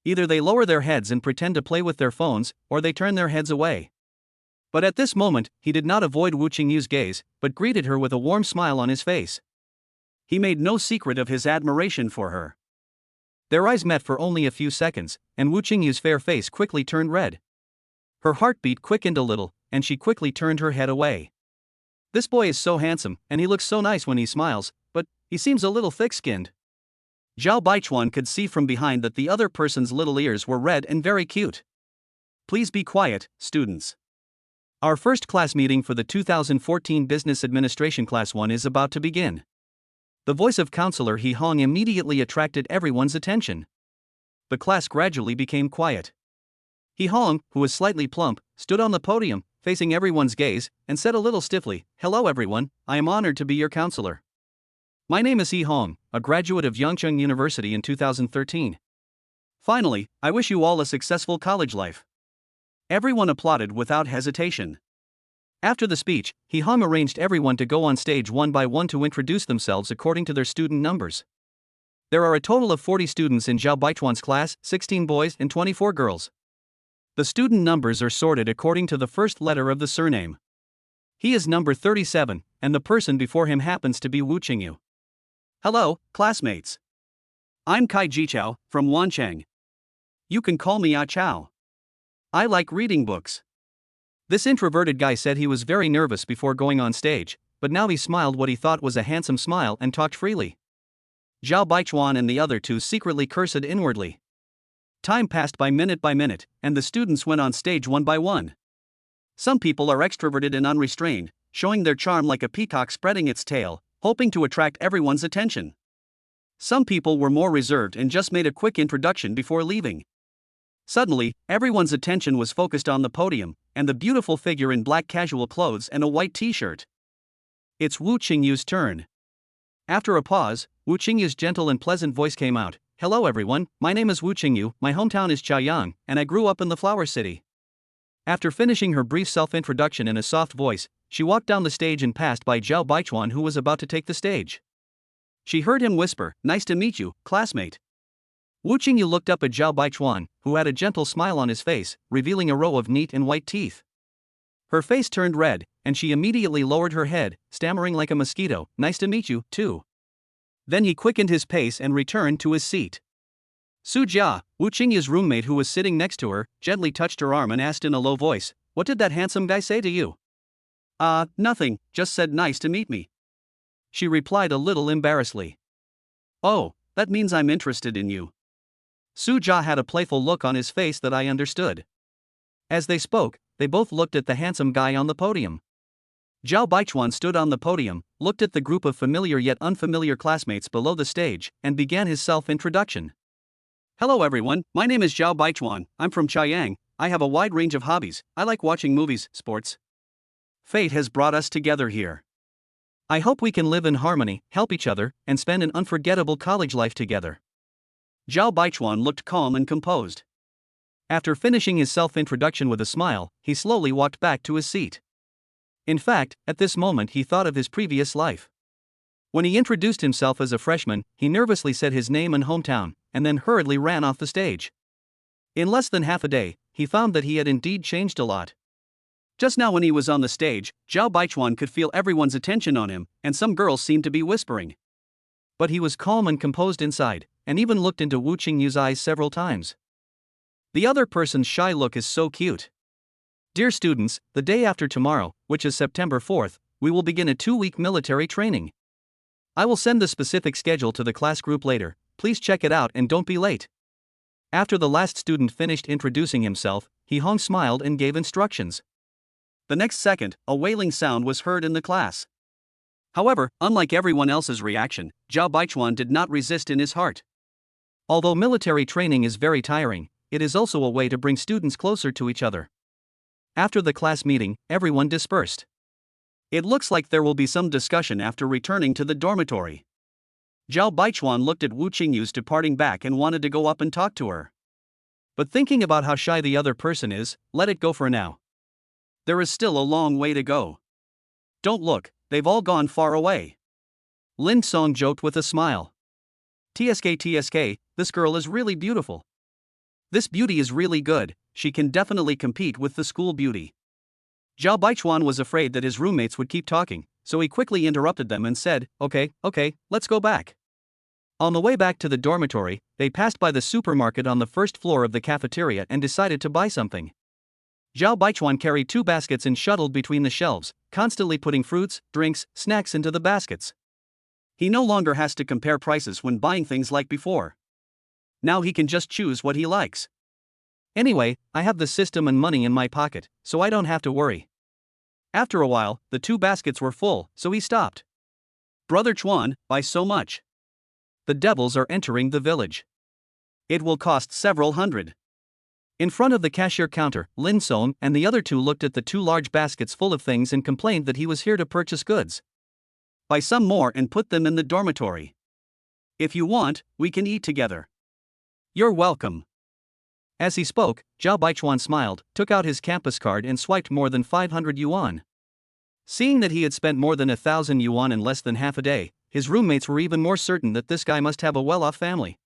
Either they lower their heads and pretend to play with their phones, or they turn their heads away. But at this moment, he did not avoid Wu Qingyu's gaze, but greeted her with a warm smile on his face. He made no secret of his admiration for her. Their eyes met for only a few seconds, and Wu Qingyu's fair face quickly turned red. Her heartbeat quickened a little, and she quickly turned her head away. This boy is so handsome, and he looks so nice when he smiles, but he seems a little thick-skinned. Zhao Baichuan could see from behind that the other person's little ears were red and very cute. Please be quiet, students. Our first class meeting for the 2014 Business Administration Class 1 is about to begin. The voice of Counselor He Hong immediately attracted everyone's attention. The class gradually became quiet. He Hong, who was slightly plump, stood on the podium, facing everyone's gaze, and said a little stiffly, "Hello everyone, I am honored to be your counselor. My name is He Hong, a graduate of Yangcheng University in 2013. Finally, I wish you all a successful college life." Everyone applauded without hesitation. After the speech, He Hong arranged everyone to go on stage one by one to introduce themselves according to their student numbers. There are a total of 40 students in Zhao Baichuan's class, 16 boys and 24 girls. The student numbers are sorted according to the first letter of the surname. He is number 37, and the person before him happens to be Wu Qingyu. Hello, classmates. I'm Kai Jichao, from Wancheng. You can call me Ah Chao. I like reading books. This introverted guy said he was very nervous before going on stage, but now he smiled what he thought was a handsome smile and talked freely. Zhao Baichuan and the other two secretly cursed inwardly. Time passed by minute, and the students went on stage one by one. Some people are extroverted and unrestrained, showing their charm like a peacock spreading its tail, hoping to attract everyone's attention. Some people were more reserved and just made a quick introduction before leaving. Suddenly, everyone's attention was focused on the podium, and the beautiful figure in black casual clothes and a white t-shirt. It's Wu Qingyu's turn. After a pause, Wu Qingyu's gentle and pleasant voice came out. Hello everyone, my name is Wu Qingyu, my hometown is Chaoyang, and I grew up in the Flower City. After finishing her brief self-introduction in a soft voice, she walked down the stage and passed by Zhao Baichuan, who was about to take the stage. She heard him whisper, "Nice to meet you, classmate." Wu Qingyu looked up at Zhao Baichuan, who had a gentle smile on his face, revealing a row of neat and white teeth. Her face turned red, and she immediately lowered her head, stammering like a mosquito, "Nice to meet you, too." Then he quickened his pace and returned to his seat. Su Jia, Wu Qingyu's roommate who was sitting next to her, gently touched her arm and asked in a low voice, "What did that handsome guy say to you?" Nothing, just said nice to meet me." She replied a little embarrassedly. "Oh, that means I'm interested in you." Su Jia had a playful look on his face that I understood. As they spoke, they both looked at the handsome guy on the podium. Zhao Baichuan stood on the podium, looked at the group of familiar yet unfamiliar classmates below the stage, and began his self-introduction. "Hello everyone, my name is Zhao Baichuan, I'm from Chaoyang, I have a wide range of hobbies, I like watching movies, sports. Fate has brought us together here. I hope we can live in harmony, help each other, and spend an unforgettable college life together." Zhao Baichuan looked calm and composed. After finishing his self-introduction with a smile, he slowly walked back to his seat. In fact, at this moment he thought of his previous life. When he introduced himself as a freshman, he nervously said his name and hometown, and then hurriedly ran off the stage. In less than half a day, he found that he had indeed changed a lot. Just now when he was on the stage, Zhao Baichuan could feel everyone's attention on him, and some girls seemed to be whispering. But he was calm and composed inside, and even looked into Wu Qingyu's eyes several times. The other person's shy look is so cute. Dear students, the day after tomorrow, which is September 4th, we will begin a 2-week military training. I will send the specific schedule to the class group later. Please check it out and don't be late. After the last student finished introducing himself, Hong smiled and gave instructions. The next second, a wailing sound was heard in the class. However, unlike everyone else's reaction, Zhao Baichuan did not resist in his heart. Although military training is very tiring, it is also a way to bring students closer to each other. After the class meeting, everyone dispersed. It looks like there will be some discussion after returning to the dormitory. Zhao Baichuan looked at Wu Qingyu's departing back and wanted to go up and talk to her. But thinking about how shy the other person is, let it go for now. There is still a long way to go. Don't look, they've all gone far away. Lin Song joked with a smile. TSK, this girl is really beautiful. This beauty is really good, she can definitely compete with the school beauty. Zhao Baichuan was afraid that his roommates would keep talking, so he quickly interrupted them and said, Okay, let's go back. On the way back to the dormitory, they passed by the supermarket on the first floor of the cafeteria and decided to buy something. Zhao Baichuan carried 2 baskets and shuttled between the shelves, constantly putting fruits, drinks, snacks into the baskets. He no longer has to compare prices when buying things like before. Now he can just choose what he likes. Anyway, I have the system and money in my pocket, so I don't have to worry. After a while, the 2 baskets were full, so he stopped. Brother Chuan, buy so much. The devils are entering the village. It will cost several hundred. In front of the cashier counter, Lin Song and the other 2 looked at the 2 large baskets full of things and complained that he was here to purchase goods. Buy some more and put them in the dormitory. If you want, we can eat together. You're welcome. As he spoke, Zhao Baichuan smiled, took out his campus card and swiped more than 500 yuan. Seeing that he had spent more than 1,000 yuan in less than half a day, his roommates were even more certain that this guy must have a well-off family.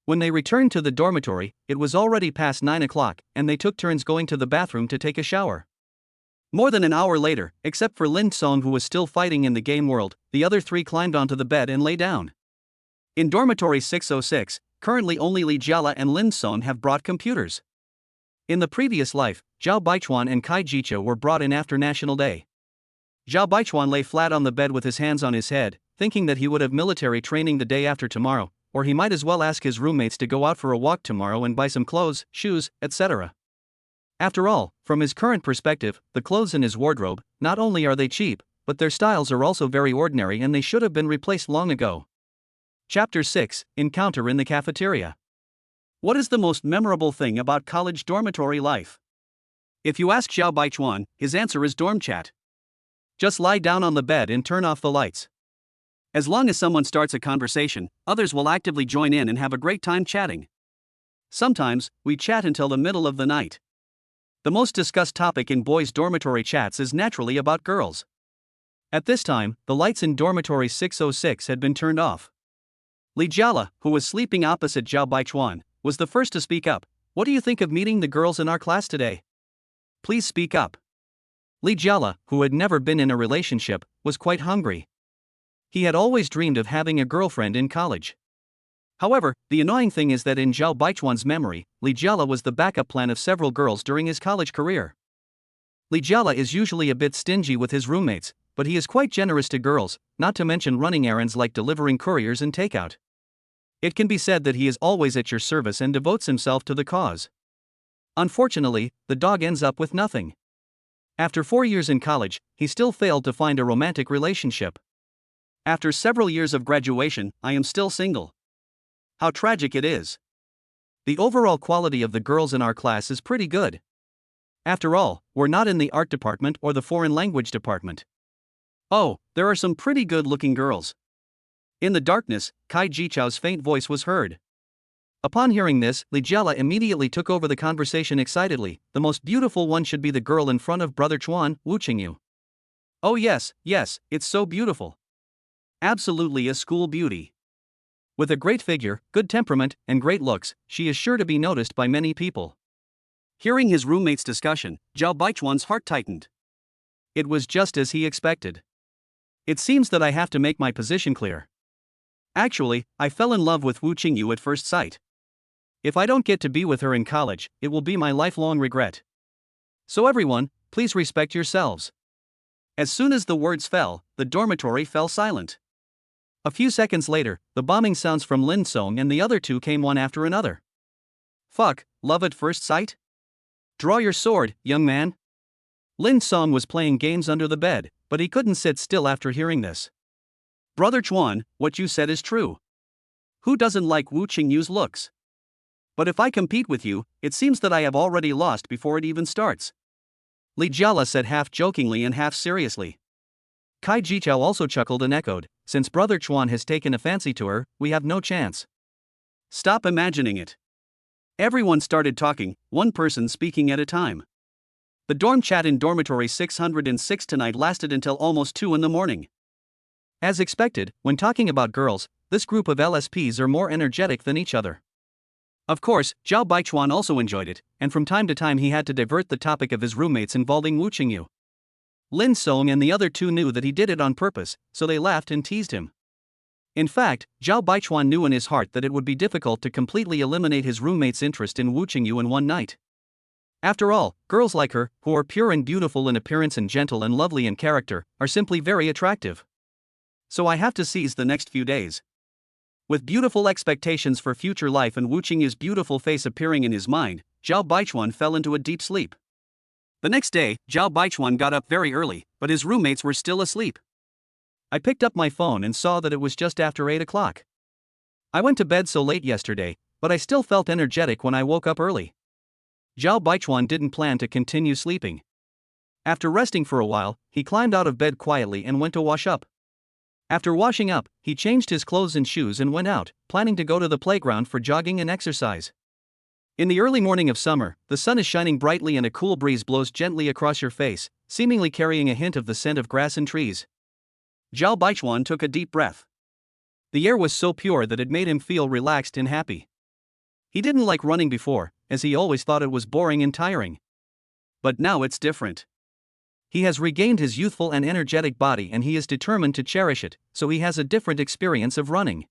When they returned to the dormitory, it was already past 9 o'clock, and they took turns going to the bathroom to take a shower. More than an hour later, except for Lin Song who was still fighting in the game world, the other 3 climbed onto the bed and lay down. In dormitory 606, currently only Li Jiala and Lin Song have brought computers. In the previous life, Zhao Baichuan and Kai Jicha were brought in after National Day. Zhao Baichuan lay flat on the bed with his hands on his head, thinking that he would have military training the day after tomorrow, or he might as well ask his roommates to go out for a walk tomorrow and buy some clothes, shoes, etc. After all, from his current perspective, the clothes in his wardrobe, not only are they cheap, but their styles are also very ordinary and they should have been replaced long ago. Chapter 6, Encounter in the Cafeteria. What is the most memorable thing about college dormitory life? If you ask Zhao Baichuan, his answer is dorm chat. Just lie down on the bed and turn off the lights. As long as someone starts a conversation, others will actively join in and have a great time chatting. Sometimes, we chat until the middle of the night. The most discussed topic in boys' dormitory chats is naturally about girls. At this time, the lights in dormitory 606 had been turned off. Li Jiala, who was sleeping opposite Zhao Baichuan, was the first to speak up. What do you think of meeting the girls in our class today? Please speak up. Li Jiala, who had never been in a relationship, was quite hungry. He had always dreamed of having a girlfriend in college. However, the annoying thing is that in Zhao Baichuan's memory, Li Jiala was the backup plan of several girls during his college career. Li Jiala is usually a bit stingy with his roommates, but he is quite generous to girls, not to mention running errands like delivering couriers and takeout. It can be said that he is always at your service and devotes himself to the cause. Unfortunately, the dog ends up with nothing. After 4 years in college, he still failed to find a romantic relationship. After several years of graduation, I am still single. How tragic it is. The overall quality of the girls in our class is pretty good. After all, we're not in the art department or the foreign language department. Oh, there are some pretty good-looking girls. In the darkness, Kai Jichao's faint voice was heard. Upon hearing this, Li Jiala immediately took over the conversation excitedly. The most beautiful one should be the girl in front of Brother Chuan, Wu Qingyu. Oh yes, it's so beautiful. Absolutely a school beauty. With a great figure, good temperament, and great looks, she is sure to be noticed by many people. Hearing his roommate's discussion, Zhao Baichuan's heart tightened. It was just as he expected. It seems that I have to make my position clear. Actually, I fell in love with Wu Qingyu at first sight. If I don't get to be with her in college, it will be my lifelong regret. So everyone, please respect yourselves. As soon as the words fell, the dormitory fell silent. A few seconds later, the bombing sounds from Lin Song and the other two came one after another. Fuck, love at first sight? Draw your sword, young man. Lin Song was playing games under the bed, but he couldn't sit still after hearing this. Brother Chuan, what you said is true. Who doesn't like Wu Qingyu's looks? But if I compete with you, it seems that I have already lost before it even starts. Li Jiala said half jokingly and half seriously. Kai Jichao also chuckled and echoed, since Brother Chuan has taken a fancy to her, we have no chance. Stop imagining it. Everyone started talking, one person speaking at a time. The dorm chat in dormitory 606 tonight lasted until almost 2 in the morning. As expected, when talking about girls, this group of LSPs are more energetic than each other. Of course, Zhao Baichuan also enjoyed it, and from time to time he had to divert the topic of his roommates involving Wu Qingyu. Lin Song and the other two knew that he did it on purpose, so they laughed and teased him. In fact, Zhao Baichuan knew in his heart that it would be difficult to completely eliminate his roommate's interest in Wu Qingyu in one night. After all, girls like her, who are pure and beautiful in appearance and gentle and lovely in character, are simply very attractive. So I have to seize the next few days. With beautiful expectations for future life and Wu Qingyu's beautiful face appearing in his mind, Zhao Baichuan fell into a deep sleep. The next day, Zhao Baichuan got up very early, but his roommates were still asleep. I picked up my phone and saw that it was just after 8 o'clock. I went to bed so late yesterday, but I still felt energetic when I woke up early. Zhao Baichuan didn't plan to continue sleeping. After resting for a while, he climbed out of bed quietly and went to wash up. After washing up, he changed his clothes and shoes and went out, planning to go to the playground for jogging and exercise. In the early morning of summer, the sun is shining brightly and a cool breeze blows gently across your face, seemingly carrying a hint of the scent of grass and trees. Zhao Baichuan took a deep breath. The air was so pure that it made him feel relaxed and happy. He didn't like running before, as he always thought it was boring and tiring. But now it's different. He has regained his youthful and energetic body and he is determined to cherish it, so he has a different experience of running.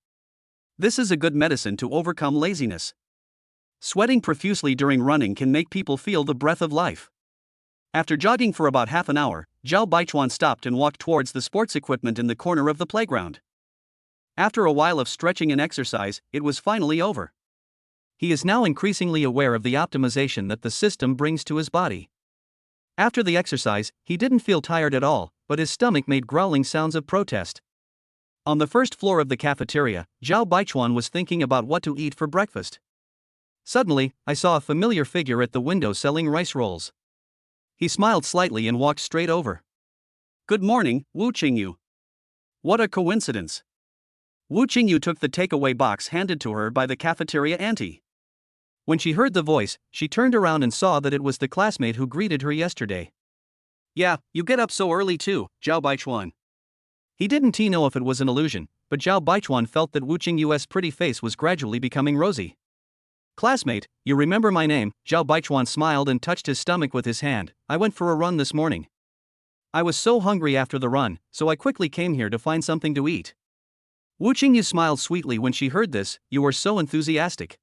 This is a good medicine to overcome laziness. Sweating profusely during running can make people feel the breath of life. After jogging for about half an hour, Zhao Baichuan stopped and walked towards the sports equipment in the corner of the playground. After a while of stretching and exercise, it was finally over. He is now increasingly aware of the optimization that the system brings to his body. After the exercise, he didn't feel tired at all, but his stomach made growling sounds of protest. On the first floor of the cafeteria, Zhao Baichuan was thinking about what to eat for breakfast. Suddenly, I saw a familiar figure at the window selling rice rolls. He smiled slightly and walked straight over. Good morning, Wu Qingyu. What a coincidence. Wu Qingyu took the takeaway box handed to her by the cafeteria auntie. When she heard the voice, she turned around and saw that it was the classmate who greeted her yesterday. Yeah, you get up so early too, Zhao Baichuan. He didn't know if it was an illusion, but Zhao Baichuan felt that Wu Qingyu's pretty face was gradually becoming rosy. Classmate, you remember my name? Zhao Baichuan smiled and touched his stomach with his hand. I went for a run this morning. I was so hungry after the run, so I quickly came here to find something to eat. Wu Qingyu smiled sweetly when she heard this. You are so enthusiastic.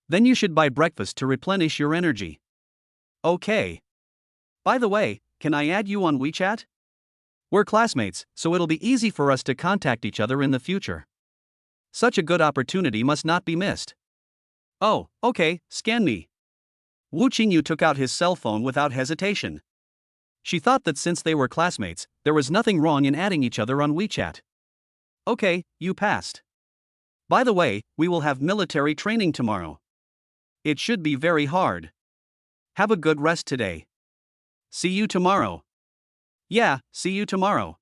Then you should buy breakfast to replenish your energy. Okay. By the way, can I add you on WeChat? We're classmates, so it'll be easy for us to contact each other in the future. Such a good opportunity must not be missed. Oh, okay, scan me. Wu Qingyu took out his cell phone without hesitation. She thought that since they were classmates, there was nothing wrong in adding each other on WeChat. Okay, you passed. By the way, we will have military training tomorrow. It should be very hard. Have a good rest today. See you tomorrow. Yeah, see you tomorrow.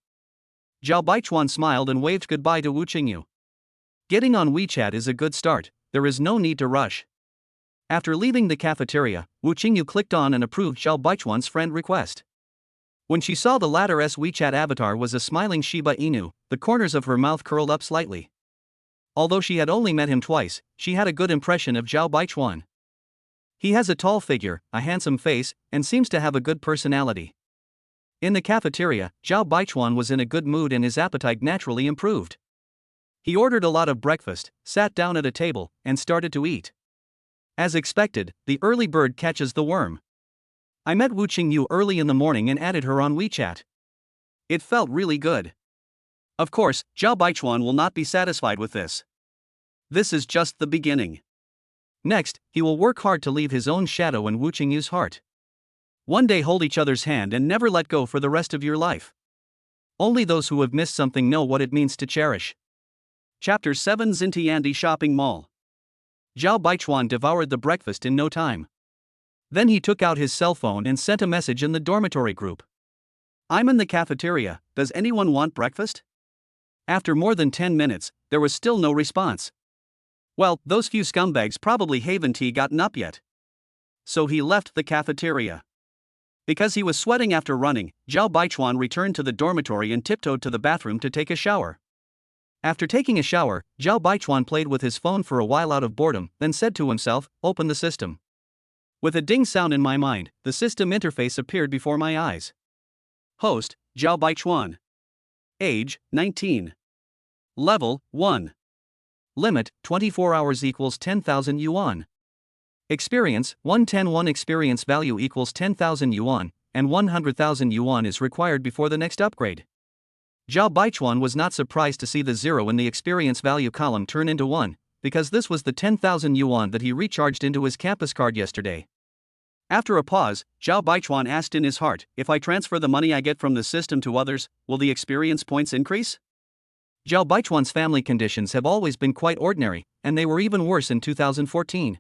Zhao Baichuan smiled and waved goodbye to Wu Qingyu. Getting on WeChat is a good start, there is no need to rush. After leaving the cafeteria, Wu Qingyu clicked on and approved Zhao Baichuan's friend request. When she saw the latter's WeChat avatar was a smiling Shiba Inu, the corners of her mouth curled up slightly. Although she had only met him twice, she had a good impression of Zhao Baichuan. He has a tall figure, a handsome face, and seems to have a good personality. In the cafeteria, Zhao Baichuan was in a good mood and his appetite naturally improved. He ordered a lot of breakfast, sat down at a table, and started to eat. As expected, the early bird catches the worm. I met Wu Qingyu early in the morning and added her on WeChat. It felt really good. Of course, Zhao Baichuan will not be satisfied with this. This is just the beginning. Next, he will work hard to leave his own shadow in Wu Qingyu's heart. One day hold each other's hand and never let go for the rest of your life. Only those who have missed something know what it means to cherish. Chapter 7 Xintiandi Shopping Mall. Zhao Baichuan devoured the breakfast in no time. Then he took out his cell phone and sent a message in the dormitory group. I'm in the cafeteria, does anyone want breakfast? After more than 10 minutes, there was still no response. Well, those few scumbags probably haven't gotten up yet. So he left the cafeteria. Because he was sweating after running, Zhao Baichuan returned to the dormitory and tiptoed to the bathroom to take a shower. After taking a shower, Zhao Baichuan played with his phone for a while out of boredom, then said to himself, "Open the system." With a ding sound in my mind, the system interface appeared before my eyes. Host, Zhao Baichuan. Age, 19. Level, 1. Limit, 24 hours equals 10,000 yuan. Experience, 110 experience value equals 10,000 yuan, and 100,000 yuan is required before the next upgrade. Zhao Baichuan was not surprised to see the 0 in the experience value column turn into 1, because this was the 10,000 yuan that he recharged into his campus card yesterday. After a pause, Zhao Baichuan asked in his heart, if I transfer the money I get from the system to others, will the experience points increase? Zhao Baichuan's family conditions have always been quite ordinary, and they were even worse in 2014.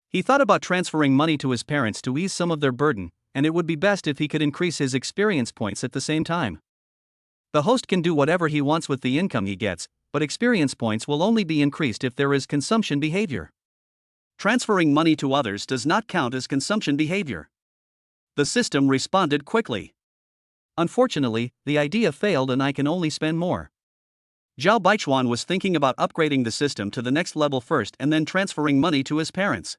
He thought about transferring money to his parents to ease some of their burden, and it would be best if he could increase his experience points at the same time. The host can do whatever he wants with the income he gets, but experience points will only be increased if there is consumption behavior. Transferring money to others does not count as consumption behavior. The system responded quickly. Unfortunately, the idea failed and I can only spend more. Zhao Baichuan was thinking about upgrading the system to the next level first and then transferring money to his parents.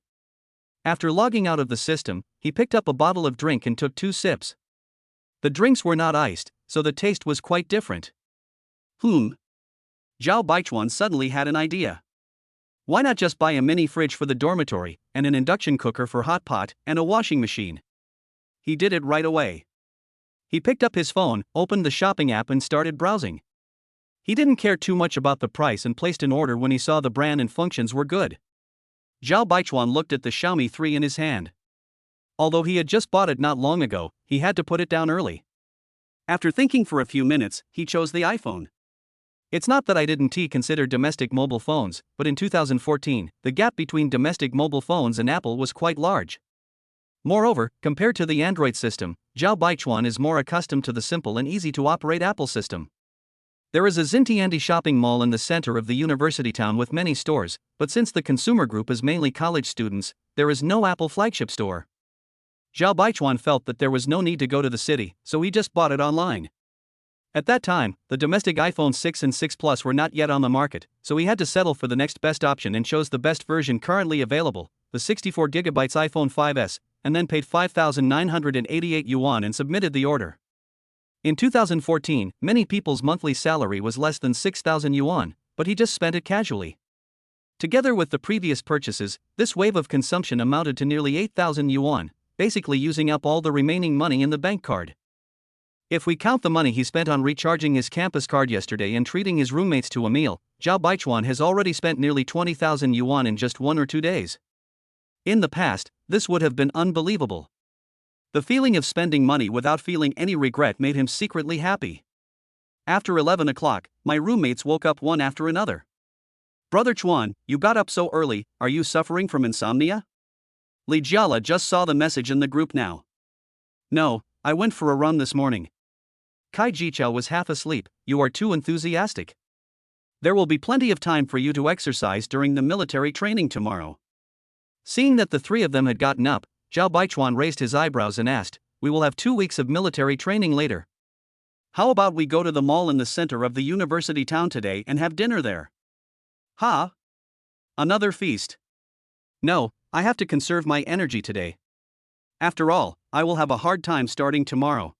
After logging out of the system, he picked up a bottle of drink and took 2 sips. The drinks were not iced, so the taste was quite different. Zhao Baichuan suddenly had an idea. Why not just buy a mini fridge for the dormitory, and an induction cooker for hot pot, and a washing machine? He did it right away. He picked up his phone, opened the shopping app and started browsing. He didn't care too much about the price and placed an order when he saw the brand and functions were good. Zhao Baichuan looked at the Xiaomi 3 in his hand. Although he had just bought it not long ago, he had to put it down early. After thinking for a few minutes, he chose the iPhone. It's not that I didn't consider domestic mobile phones, but in 2014, the gap between domestic mobile phones and Apple was quite large. Moreover, compared to the Android system, Zhao Baichuan is more accustomed to the simple and easy-to-operate Apple system. There is a Xintiandi shopping mall in the center of the university town with many stores, but since the consumer group is mainly college students, there is no Apple flagship store. Zhao Baichuan felt that there was no need to go to the city, so he just bought it online. At that time, the domestic iPhone 6 and 6 Plus were not yet on the market, so he had to settle for the next best option and chose the best version currently available, the 64GB iPhone 5S, and then paid 5,988 yuan and submitted the order. In 2014, many people's monthly salary was less than 6,000 yuan, but he just spent it casually. Together with the previous purchases, this wave of consumption amounted to nearly 8,000 yuan, basically using up all the remaining money in the bank card. If we count the money he spent on recharging his campus card yesterday and treating his roommates to a meal, Zhao Baichuan has already spent nearly 20,000 yuan in just 1 or 2 days. In the past, this would have been unbelievable. The feeling of spending money without feeling any regret made him secretly happy. After 11 o'clock, my roommates woke up one after another. Brother Chuan, you got up so early, are you suffering from insomnia? Li Jiala just saw the message in the group now. No, I went for a run this morning. Kai Jichao was half asleep, you are too enthusiastic. There will be plenty of time for you to exercise during the military training tomorrow. Seeing that the 3 of them had gotten up, Zhao Baichuan raised his eyebrows and asked, we will have 2 weeks of military training later. How about we go to the mall in the center of the university town today and have dinner there? Ha! Another feast. No, I have to conserve my energy today. After all, I will have a hard time starting tomorrow.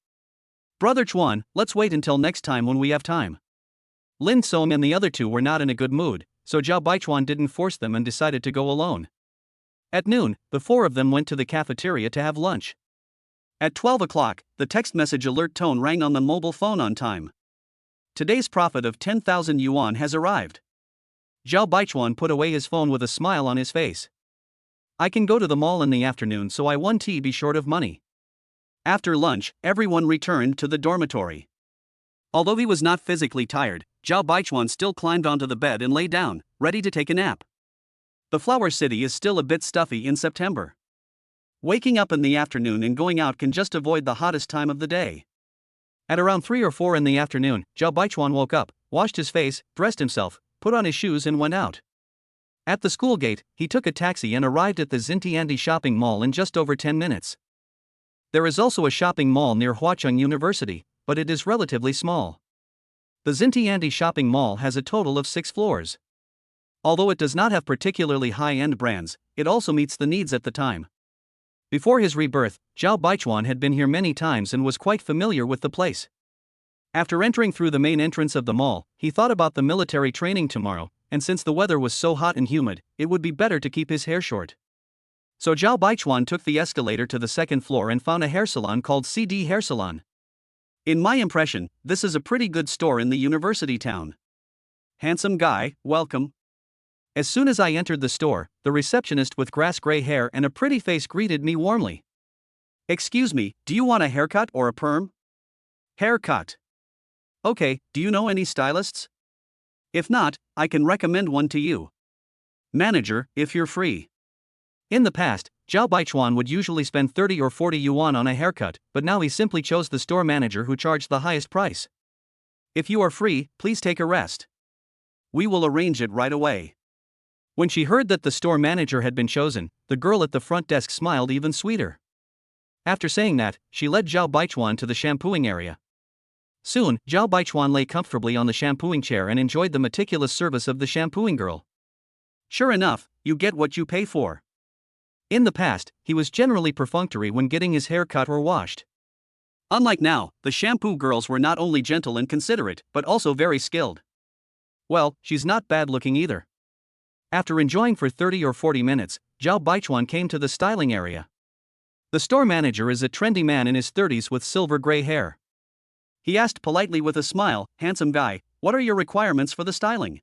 Brother Chuan, let's wait until next time when we have time. Lin Song and the other 2 were not in a good mood, so Zhao Baichuan didn't force them and decided to go alone. At noon, the four of them went to the cafeteria to have lunch. At 12 o'clock, the text message alert tone rang on the mobile phone on time. Today's profit of 10,000 yuan has arrived. Zhao Baichuan put away his phone with a smile on his face. I can go to the mall in the afternoon, so I won't be short of money. After lunch, everyone returned to the dormitory. Although he was not physically tired, Zhao Baichuan still climbed onto the bed and lay down, ready to take a nap. The Flower City is still a bit stuffy in September. Waking up in the afternoon and going out can just avoid the hottest time of the day. At around 3 or 4 in the afternoon, Zhao Baichuan woke up, washed his face, dressed himself, put on his shoes and went out. At the school gate, he took a taxi and arrived at the Xintiandi shopping mall in just over 10 minutes. There is also a shopping mall near Huacheng University, but it is relatively small. The Xintiandi shopping mall has a total of 6 floors. Although it does not have particularly high-end brands, it also meets the needs at the time. Before his rebirth, Zhao Baichuan had been here many times and was quite familiar with the place. After entering through the main entrance of the mall, he thought about the military training tomorrow, and since the weather was so hot and humid, it would be better to keep his hair short. So Zhao Baichuan took the escalator to the second floor and found a hair salon called CD Hair Salon. In my impression, this is a pretty good store in the university town. Handsome guy, welcome. As soon as I entered the store, the receptionist with grass-gray hair and a pretty face greeted me warmly. Excuse me, do you want a haircut or a perm? Haircut. Okay, do you know any stylists? If not, I can recommend one to you. Manager, if you're free. In the past, Zhao Baichuan would usually spend 30 or 40 yuan on a haircut, but now he simply chose the store manager who charged the highest price. If you are free, please take a rest. We will arrange it right away. When she heard that the store manager had been chosen, the girl at the front desk smiled even sweeter. After saying that, she led Zhao Baichuan to the shampooing area. Soon, Zhao Baichuan lay comfortably on the shampooing chair and enjoyed the meticulous service of the shampooing girl. Sure enough, you get what you pay for. In the past, he was generally perfunctory when getting his hair cut or washed. Unlike now, the shampoo girls were not only gentle and considerate, but also very skilled. Well, she's not bad looking either. After enjoying for 30 or 40 minutes, Zhao Baichuan came to the styling area. The store manager is a trendy man in his 30s with silver gray hair. He asked politely with a smile, handsome guy, what are your requirements for the styling?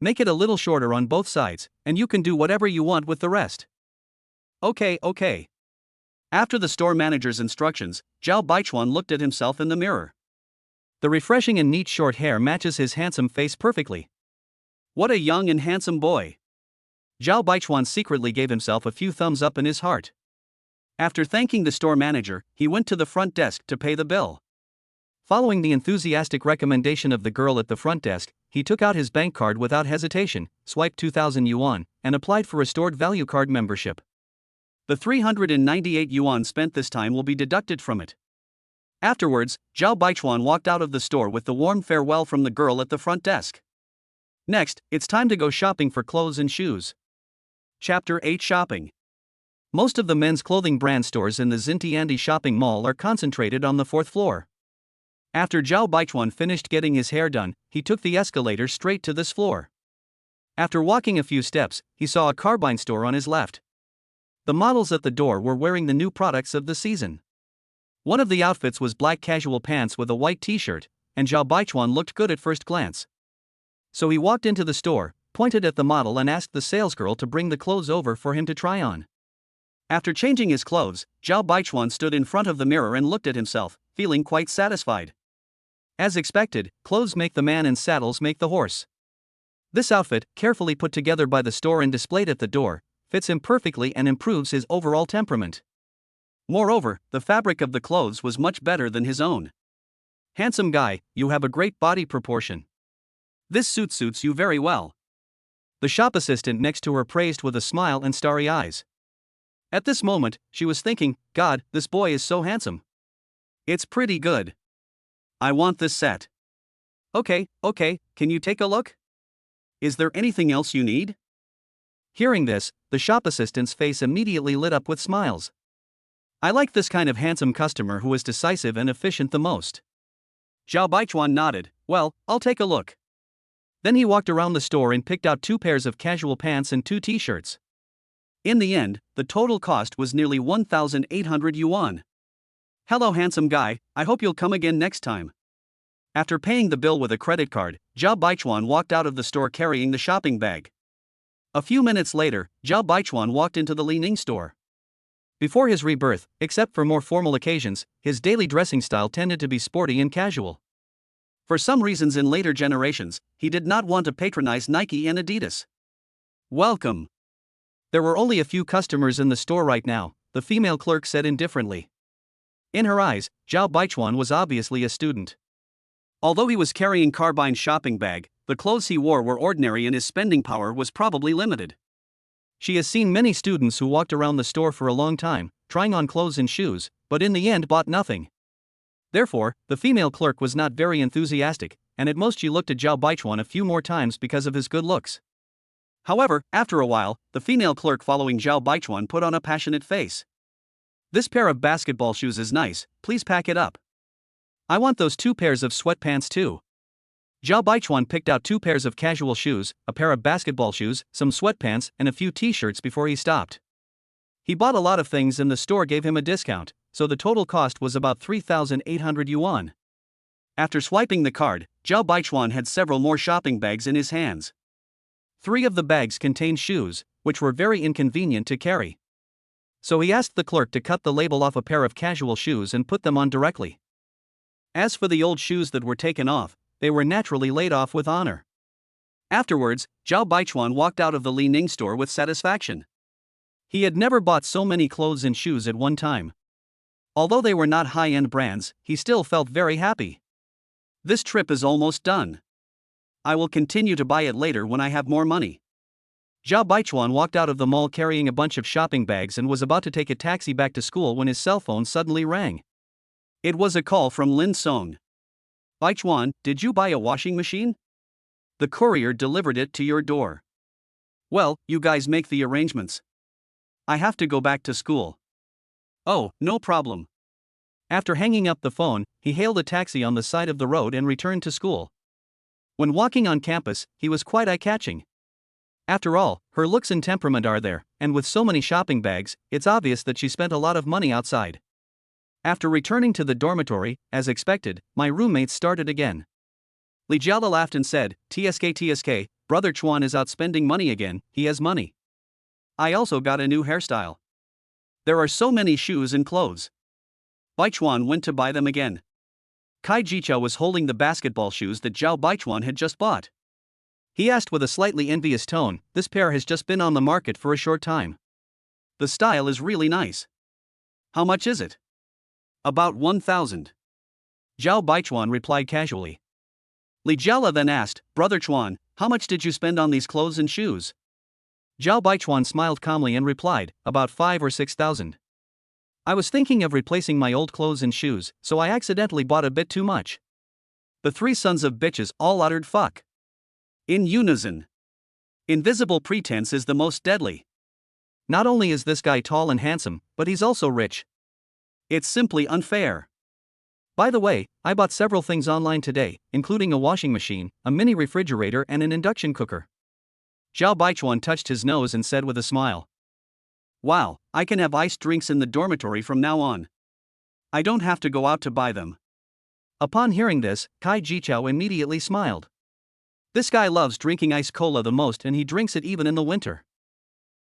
Make it a little shorter on both sides, and you can do whatever you want with the rest. Okay. After the store manager's instructions, Zhao Baichuan looked at himself in the mirror. The refreshing and neat short hair matches his handsome face perfectly. What a young and handsome boy. Zhao Baichuan secretly gave himself a few thumbs up in his heart. After thanking the store manager, he went to the front desk to pay the bill. Following the enthusiastic recommendation of the girl at the front desk, he took out his bank card without hesitation, swiped 2,000 yuan, and applied for a stored value card membership. The 398 yuan spent this time will be deducted from it. Afterwards, Zhao Baichuan walked out of the store with the warm farewell from the girl at the front desk. Next, it's time to go shopping for clothes and shoes. Chapter 8 Shopping. Most of the men's clothing brand stores in the Xintiandi shopping mall are concentrated on the 4th floor. After Zhao Baichuan finished getting his hair done, he took the escalator straight to this floor. After walking a few steps, he saw a carbine store on his left. The models at the door were wearing the new products of the season. One of the outfits was black casual pants with a white t-shirt, and Zhao Baichuan looked good at first glance. So he walked into the store, pointed at the model and asked the salesgirl to bring the clothes over for him to try on. After changing his clothes, Zhao Baichuan stood in front of the mirror and looked at himself, feeling quite satisfied. As expected, clothes make the man and saddles make the horse. This outfit, carefully put together by the store and displayed at the door, fits him perfectly and improves his overall temperament. Moreover, the fabric of the clothes was much better than his own. Handsome guy, you have a great body proportion. This suit suits you very well. The shop assistant next to her praised with a smile and starry eyes. At this moment, she was thinking, God, this boy is so handsome. It's pretty good. I want this set. Okay, can you take a look? Is there anything else you need? Hearing this, the shop assistant's face immediately lit up with smiles. I like this kind of handsome customer who is decisive and efficient the most. Zhao Baichuan nodded, well, I'll take a look. Then he walked around the store and picked out 2 pairs of casual pants and 2 t-shirts. In the end, the total cost was nearly 1,800 yuan. Hello handsome guy, I hope you'll come again next time. After paying the bill with a credit card, Zhao Baichuan walked out of the store carrying the shopping bag. A few minutes later, Zhao Baichuan walked into the Li Ning store. Before his rebirth, except for more formal occasions, his daily dressing style tended to be sporty and casual. For some reasons in later generations, he did not want to patronize Nike and Adidas. Welcome. There were only a few customers in the store right now, the female clerk said indifferently. In her eyes, Zhao Baichuan was obviously a student. Although he was carrying Carbine's shopping bag, the clothes he wore were ordinary and his spending power was probably limited. She has seen many students who walked around the store for a long time, trying on clothes and shoes, but in the end bought nothing. Therefore, the female clerk was not very enthusiastic, and at most she looked at Zhao Baichuan a few more times because of his good looks. However, after a while, the female clerk following Zhao Baichuan put on a passionate face. This pair of basketball shoes is nice, please pack it up. I want those 2 pairs of sweatpants too. Zhao Baichuan picked out 2 pairs of casual shoes, a pair of basketball shoes, some sweatpants, and a few t-shirts before he stopped. He bought a lot of things and the store gave him a discount, so the total cost was about 3,800 yuan. After swiping the card, Zhao Baichuan had several more shopping bags in his hands. 3 of the bags contained shoes, which were very inconvenient to carry. So he asked the clerk to cut the label off a pair of casual shoes and put them on directly. As for the old shoes that were taken off, they were naturally laid off with honor. Afterwards, Zhao Baichuan walked out of the Li Ning store with satisfaction. He had never bought so many clothes and shoes at one time. Although they were not high-end brands, he still felt very happy. This trip is almost done. I will continue to buy it later when I have more money. Zhao Baichuan walked out of the mall carrying a bunch of shopping bags and was about to take a taxi back to school when his cell phone suddenly rang. It was a call from Lin Song. Baichuan, did you buy a washing machine? The courier delivered it to your door. Well, you guys make the arrangements. I have to go back to school. Oh, no problem. After hanging up the phone, he hailed a taxi on the side of the road and returned to school. When walking on campus, he was quite eye-catching. After all, her looks and temperament are there, and with so many shopping bags, it's obvious that she spent a lot of money outside. After returning to the dormitory, as expected, my roommates started again. Li Jiala laughed and said, TSK, brother Chuan is out spending money again, he has money. I also got a new hairstyle. There are so many shoes and clothes. Baichuan went to buy them again. Kai Jiqiao was holding the basketball shoes that Zhao Baichuan had just bought. He asked with a slightly envious tone, this pair has just been on the market for a short time. The style is really nice. How much is it? About 1,000. Zhao Baichuan replied casually. Li Jiala then asked, Brother Chuan, how much did you spend on these clothes and shoes? Zhao Baichuan smiled calmly and replied, about 5 or 6,000. I was thinking of replacing my old clothes and shoes, so I accidentally bought a bit too much. The 3 sons of bitches all uttered fuck. In unison. Invisible pretense is the most deadly. Not only is this guy tall and handsome, but he's also rich. It's simply unfair. By the way, I bought several things online today, including a washing machine, a mini refrigerator and an induction cooker. Zhao Baichuan touched his nose and said with a smile. Wow, I can have iced drinks in the dormitory from now on. I don't have to go out to buy them. Upon hearing this, Kai Jiqiao immediately smiled. This guy loves drinking ice cola the most and he drinks it even in the winter.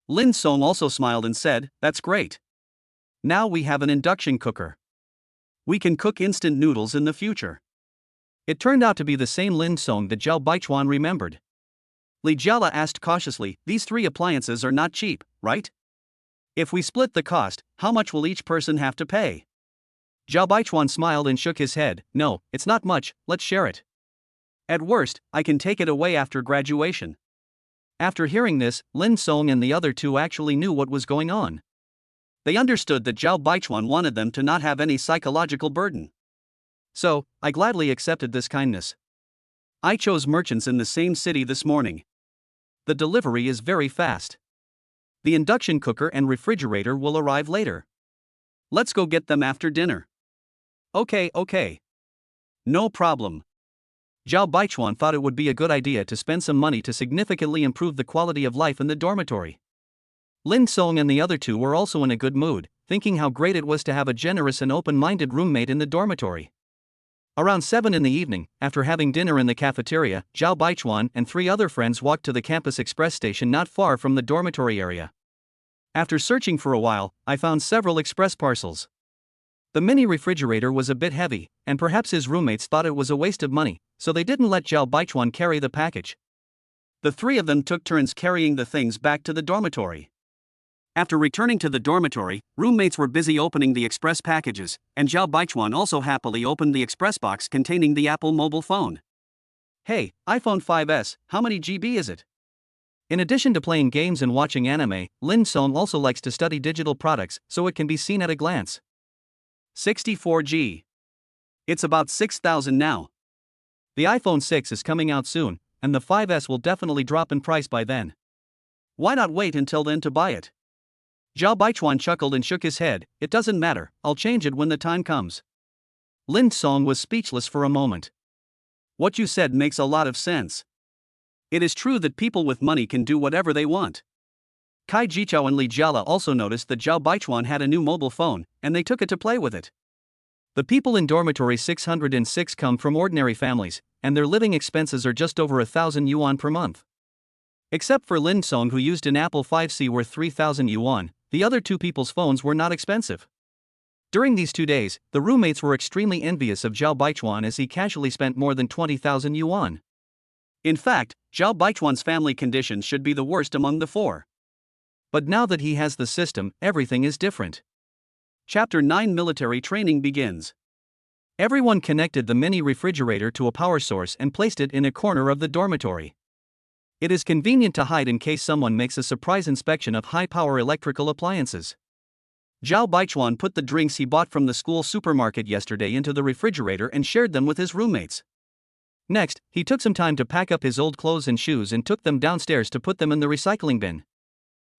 Lin Song also smiled and said, that's great. Now we have an induction cooker. We can cook instant noodles in the future. It turned out to be the same Lin Song that Zhao Baichuan remembered. Li Jiala asked cautiously, these 3 appliances are not cheap, right? If we split the cost, how much will each person have to pay? Zhao Baichuan smiled and shook his head, no, it's not much, let's share it. At worst, I can take it away after graduation. After hearing this, Lin Song and the other 2 actually knew what was going on. They understood that Zhao Baichuan wanted them to not have any psychological burden. So, I gladly accepted this kindness. I chose merchants in the same city this morning. The delivery is very fast. The induction cooker and refrigerator will arrive later. Let's go get them after dinner. Okay. No problem. Zhao Baichuan thought it would be a good idea to spend some money to significantly improve the quality of life in the dormitory. Lin Song and the other two were also in a good mood, thinking how great it was to have a generous and open-minded roommate in the dormitory. Around 7 in the evening, after having dinner in the cafeteria, Zhao Baichuan and 3 other friends walked to the campus express station not far from the dormitory area. After searching for a while, I found several express parcels. The mini refrigerator was a bit heavy, and perhaps his roommates thought it was a waste of money, so they didn't let Zhao Baichuan carry the package. The 3 of them took turns carrying the things back to the dormitory. After returning to the dormitory, roommates were busy opening the express packages, and Zhao Baichuan also happily opened the express box containing the Apple mobile phone. Hey, iPhone 5S, how many GB is it? In addition to playing games and watching anime, Lin Song also likes to study digital products so it can be seen at a glance. 64G. It's about 6,000 now. The iPhone 6 is coming out soon, and the 5S will definitely drop in price by then. Why not wait until then to buy it? Zhao Baichuan chuckled and shook his head. It doesn't matter, I'll change it when the time comes. Lin Song was speechless for a moment. What you said makes a lot of sense. It is true that people with money can do whatever they want. Kai Jichao and Li Jiala also noticed that Zhao Baichuan had a new mobile phone, and they took it to play with it. The people in dormitory 606 come from ordinary families, and their living expenses are just over 1,000 yuan per month. Except for Lin Song, who used an Apple 5C worth 3,000 yuan, the other 2 people's phones were not expensive. During these 2 days, the roommates were extremely envious of Zhao Baichuan as he casually spent more than 20,000 yuan. In fact, Zhao Baichuan's family conditions should be the worst among the 4. But now that he has the system, everything is different. Chapter 9 Military Training begins. Everyone connected the mini refrigerator to a power source and placed it in a corner of the dormitory. It is convenient to hide in case someone makes a surprise inspection of high-power electrical appliances. Zhao Baichuan put the drinks he bought from the school supermarket yesterday into the refrigerator and shared them with his roommates. Next, he took some time to pack up his old clothes and shoes and took them downstairs to put them in the recycling bin.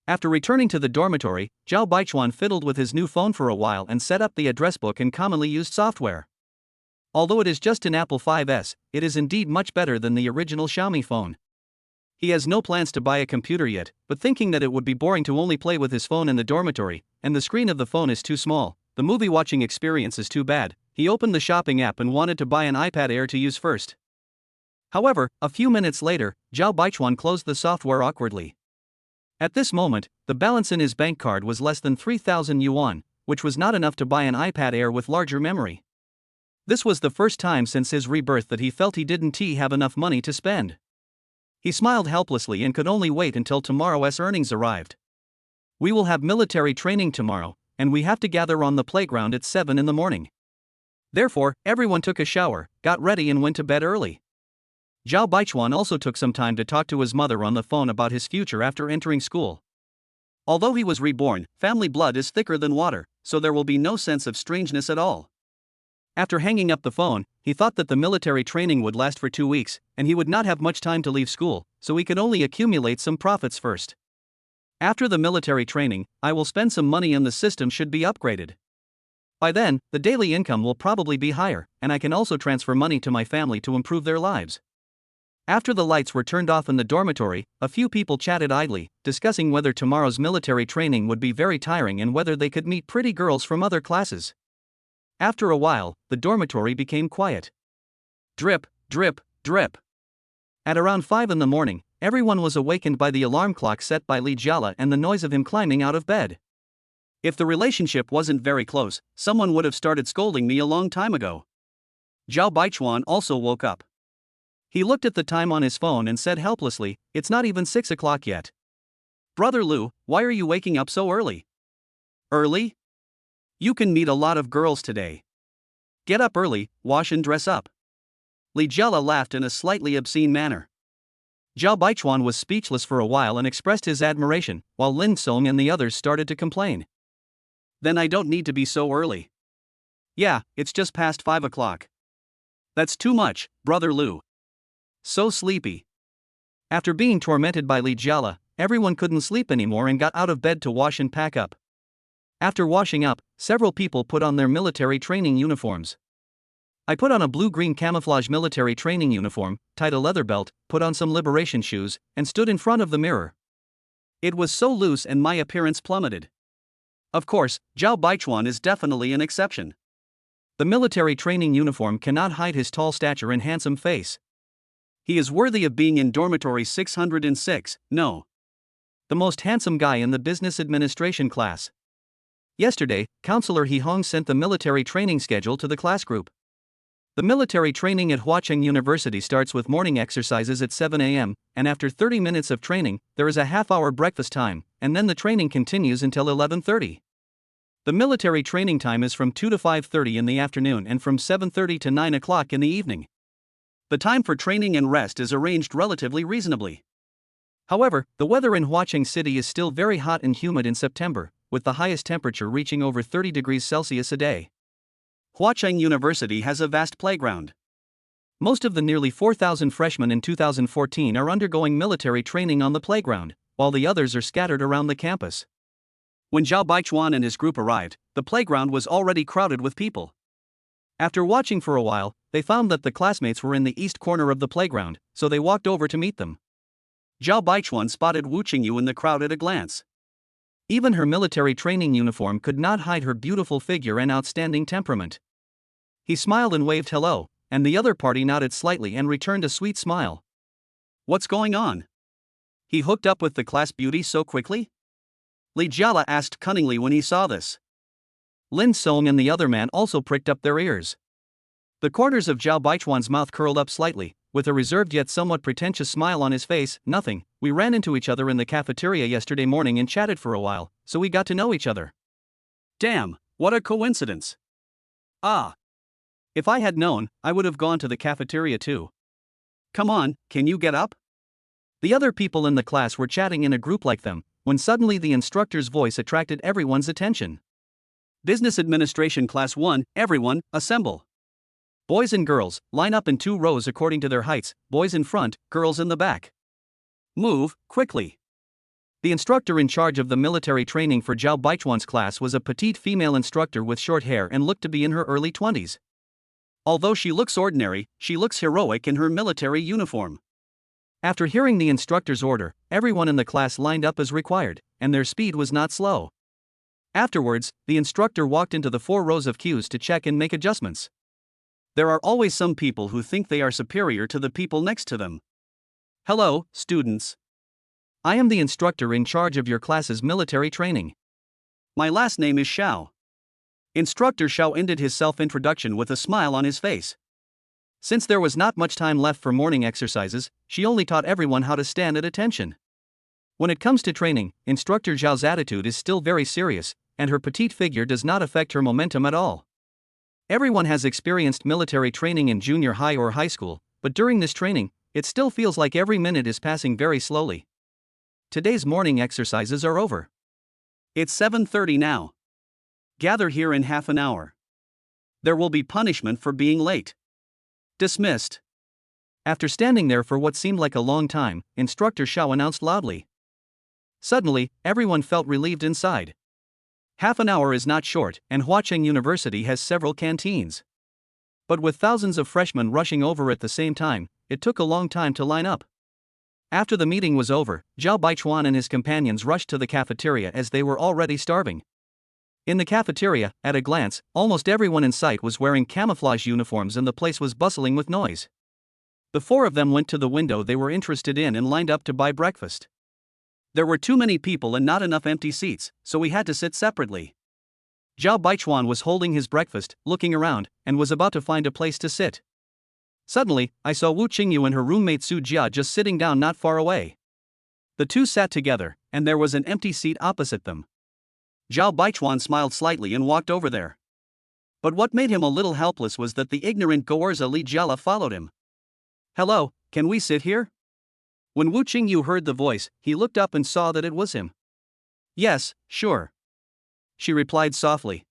After returning to the dormitory, Zhao Baichuan fiddled with his new phone for a while and set up the address book and commonly used software. Although it is just an Apple 5S, it is indeed much better than the original Xiaomi phone. He has no plans to buy a computer yet, but thinking that it would be boring to only play with his phone in the dormitory, and the screen of the phone is too small, the movie watching experience is too bad, he opened the shopping app and wanted to buy an iPad Air to use first. However, a few minutes later, Zhao Baichuan closed the software awkwardly. At this moment, the balance in his bank card was less than 3,000 yuan, which was not enough to buy an iPad Air with larger memory. This was the first time since his rebirth that he felt he didn't have enough money to spend. He smiled helplessly and could only wait until tomorrow's earnings arrived. We will have military training tomorrow, and we have to gather on the playground at 7 in the morning. Therefore, everyone took a shower, got ready and went to bed early. Zhao Baichuan also took some time to talk to his mother on the phone about his future after entering school. Although he was reborn, family blood is thicker than water, so there will be no sense of strangeness at all. After hanging up the phone, he thought that the military training would last for 2 weeks, and he would not have much time to leave school, so he could only accumulate some profits first. After the military training, I will spend some money and the system should be upgraded. By then, the daily income will probably be higher, and I can also transfer money to my family to improve their lives. After the lights were turned off in the dormitory, a few people chatted idly, discussing whether tomorrow's military training would be very tiring and whether they could meet pretty girls from other classes. After a while, the dormitory became quiet. Drip, drip, drip. At around 5 in the morning, everyone was awakened by the alarm clock set by Li Jiala and the noise of him climbing out of bed. If the relationship wasn't very close, someone would have started scolding me a long time ago. Zhao Baichuan also woke up. He looked at the time on his phone and said helplessly, "It's not even 6 o'clock yet." "Brother Lu, why are you waking up so early?" "Early? You can meet a lot of girls today. Get up early, wash and dress up." Li Jiala laughed in a slightly obscene manner. Zhao Baichuan was speechless for a while and expressed his admiration, while Lin Song and the others started to complain. "Then I don't need to be so early." "Yeah, it's just past 5 o'clock. "That's too much, Brother Lu. So sleepy." After being tormented by Li Jiala, everyone couldn't sleep anymore and got out of bed to wash and pack up. After washing up, several people put on their military training uniforms. I put on a blue-green camouflage military training uniform, tied a leather belt, put on some liberation shoes, and stood in front of the mirror. It was so loose and my appearance plummeted. Of course, Zhao Baichuan is definitely an exception. The military training uniform cannot hide his tall stature and handsome face. He is worthy of being in dormitory 606, no. The most handsome guy in the business administration class. Yesterday, Counselor He Hong sent the military training schedule to the class group. The military training at Huacheng University starts with morning exercises at 7 a.m., and after 30 minutes of training, there is a half-hour breakfast time, and then the training continues until 11:30. The military training time is from 2 to 5:30 in the afternoon and from 7:30 to 9 o'clock in the evening. The time for training and rest is arranged relatively reasonably. However, the weather in Huacheng City is still very hot and humid in September, with the highest temperature reaching over 30 degrees Celsius a day. Huacheng University has a vast playground. Most of the nearly 4,000 freshmen in 2014 are undergoing military training on the playground, while the others are scattered around the campus. When Zhao Baichuan and his group arrived, the playground was already crowded with people. After watching for a while, they found that the classmates were in the east corner of the playground, so they walked over to meet them. Zhao Baichuan spotted Wu Qingyu in the crowd at a glance. Even her military training uniform could not hide her beautiful figure and outstanding temperament. He smiled and waved hello, and the other party nodded slightly and returned a sweet smile. What's going on? He hooked up with the class beauty so quickly? Li Jiala asked cunningly when he saw this. Lin Song and the other man also pricked up their ears. The corners of Zhao Baichuan's mouth curled up slightly, with a reserved yet somewhat pretentious smile on his face. Nothing, we ran into each other in the cafeteria yesterday morning and chatted for a while, so we got to know each other. Damn, what a coincidence. Ah. If I had known, I would have gone to the cafeteria too. Come on, can you get up? The other people in the class were chatting in a group like them, when suddenly the instructor's voice attracted everyone's attention. Business Administration Class 1, everyone, assemble. Boys and girls, line up in 2 rows according to their heights, boys in front, girls in the back. Move, quickly. The instructor in charge of the military training for Zhao Baichuan's class was a petite female instructor with short hair and looked to be in her early 20s. Although she looks ordinary, she looks heroic in her military uniform. After hearing the instructor's order, everyone in the class lined up as required, and their speed was not slow. Afterwards, the instructor walked into the 4 rows of queues to check and make adjustments. There are always some people who think they are superior to the people next to them. Hello, students. I am the instructor in charge of your class's military training. My last name is Xiao. Instructor Xiao ended his self-introduction with a smile on his face. Since there was not much time left for morning exercises, she only taught everyone how to stand at attention. When it comes to training, Instructor Zhao's attitude is still very serious, and her petite figure does not affect her momentum at all. Everyone has experienced military training in junior high or high school, but during this training, it still feels like every minute is passing very slowly. Today's morning exercises are over. It's 7:30 now. Gather here in half an hour. There will be punishment for being late. Dismissed. After standing there for what seemed like a long time, Instructor Xiao announced loudly. Suddenly, everyone felt relieved inside. Half an hour is not short, and Huacheng University has several canteens. But with thousands of freshmen rushing over at the same time, it took a long time to line up. After the meeting was over, Zhao Baichuan and his companions rushed to the cafeteria as they were already starving. In the cafeteria, at a glance, almost everyone in sight was wearing camouflage uniforms and the place was bustling with noise. The 4 of them went to the window they were interested in and lined up to buy breakfast. There were too many people and not enough empty seats, so we had to sit separately. Zhao Baichuan was holding his breakfast, looking around, and was about to find a place to sit. Suddenly, I saw Wu Qingyu and her roommate Su Jia just sitting down not far away. The two sat together, and there was an empty seat opposite them. Zhao Baichuan smiled slightly and walked over there. But what made him a little helpless was that the ignorant Goerza Li Jiala followed him. Hello, can we sit here? When Wu Qingyu heard the voice, he looked up and saw that it was him. Yes, sure. She replied softly.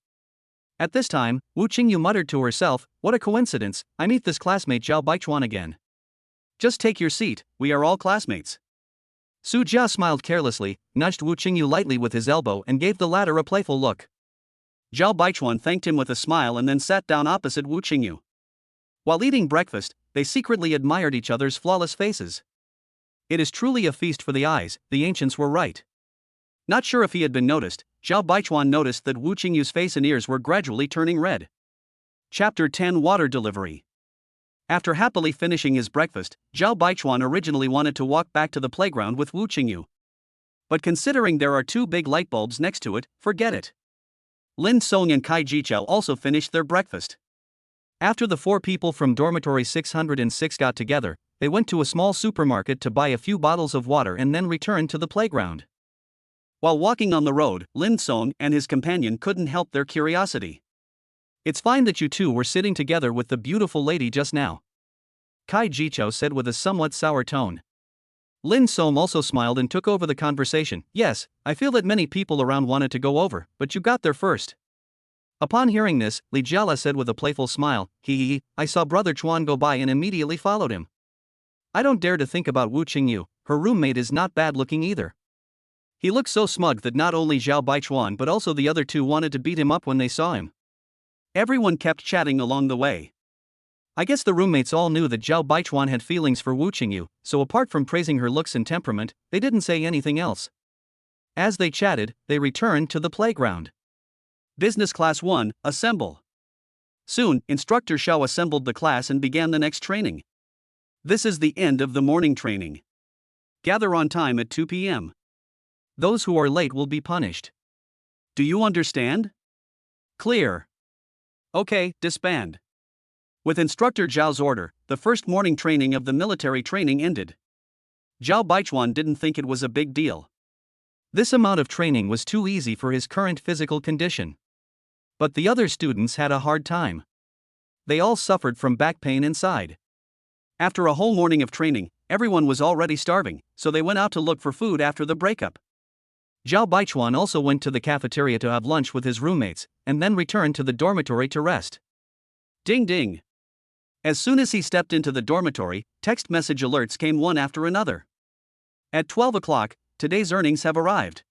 At this time, Wu Qingyu muttered to herself, what a coincidence, I meet this classmate Zhao Baichuan again. Just take your seat, we are all classmates. Su Jia smiled carelessly, nudged Wu Qingyu lightly with his elbow and gave the latter a playful look. Zhao Baichuan thanked him with a smile and then sat down opposite Wu Qingyu. While eating breakfast, they secretly admired each other's flawless faces. It is truly a feast for the eyes, the ancients were right. Not sure if he had been noticed, Zhao Baichuan noticed that Wu Qingyu's face and ears were gradually turning red. Chapter 10 Water Delivery. After happily finishing his breakfast, Zhao Baichuan originally wanted to walk back to the playground with Wu Qingyu. But considering there are 2 big light bulbs next to it, forget it. Lin Song and Kai Jiqiao also finished their breakfast. After the 4 people from dormitory 606 got together, they went to a small supermarket to buy a few bottles of water and then returned to the playground. While walking on the road, Lin Song and his companion couldn't help their curiosity. "It's fine that you two were sitting together with the beautiful lady just now," Kai Jiqiao said with a somewhat sour tone. Lin Song also smiled and took over the conversation. "Yes, I feel that many people around wanted to go over, but you got there first." Upon hearing this, Li Jiala said with a playful smile, "Hee, I saw Brother Chuan go by and immediately followed him. I don't dare to think about Wu Qingyu, her roommate is not bad looking either. He looked so smug that not only Zhao Baichuan but also the other 2 wanted to beat him up when they saw him." Everyone kept chatting along the way. I guess the roommates all knew that Zhao Baichuan had feelings for Wu Qingyu, so apart from praising her looks and temperament, they didn't say anything else. As they chatted, they returned to the playground. Business Class 1, assemble. Soon, Instructor Shao assembled the class and began the next training. "This is the end of the morning training. Gather on time at 2 p.m. Those who are late will be punished. Do you understand? Clear. Okay, disband." With Instructor Zhao's order, the first morning training of the military training ended. Zhao Baichuan didn't think it was a big deal. This amount of training was too easy for his current physical condition. But the other students had a hard time. They all suffered from back pain inside. After a whole morning of training, everyone was already starving, so they went out to look for food after the breakup. Zhao Baichuan also went to the cafeteria to have lunch with his roommates, and then returned to the dormitory to rest. Ding ding. As soon as he stepped into the dormitory, text message alerts came one after another. At 12 o'clock, today's earnings have arrived.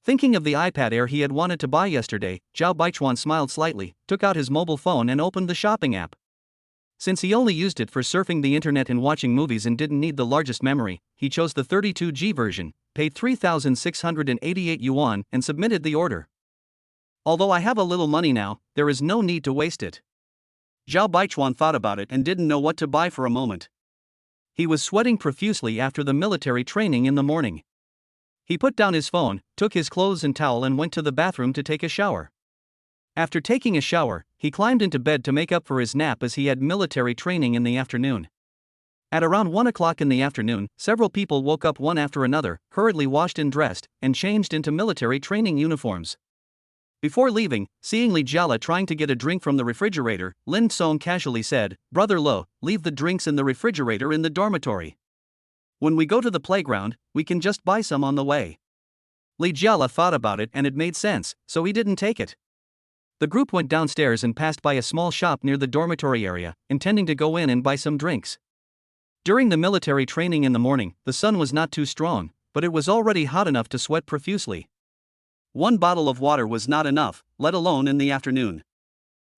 Thinking of the iPad Air he had wanted to buy yesterday, Zhao Baichuan smiled slightly, took out his mobile phone and opened the shopping app. Since he only used it for surfing the internet and watching movies and didn't need the largest memory, he chose the 32G version, paid 3,688 yuan, and submitted the order. "Although I have a little money now, there is no need to waste it." Zhao Baichuan thought about it and didn't know what to buy for a moment. He was sweating profusely after the military training in the morning. He put down his phone, took his clothes and towel and went to the bathroom to take a shower. After taking a shower, he climbed into bed to make up for his nap as he had military training in the afternoon. At around 1 o'clock in the afternoon, several people woke up one after another, hurriedly washed and dressed, and changed into military training uniforms. Before leaving, seeing Li Jiala trying to get a drink from the refrigerator, Lin Song casually said, "Brother Lo, leave the drinks in the refrigerator in the dormitory. When we go to the playground, we can just buy some on the way." Li Jiala thought about it and it made sense, so he didn't take it. The group went downstairs and passed by a small shop near the dormitory area, intending to go in and buy some drinks. During the military training in the morning, the sun was not too strong, but it was already hot enough to sweat profusely. 1 bottle of water was not enough, let alone in the afternoon.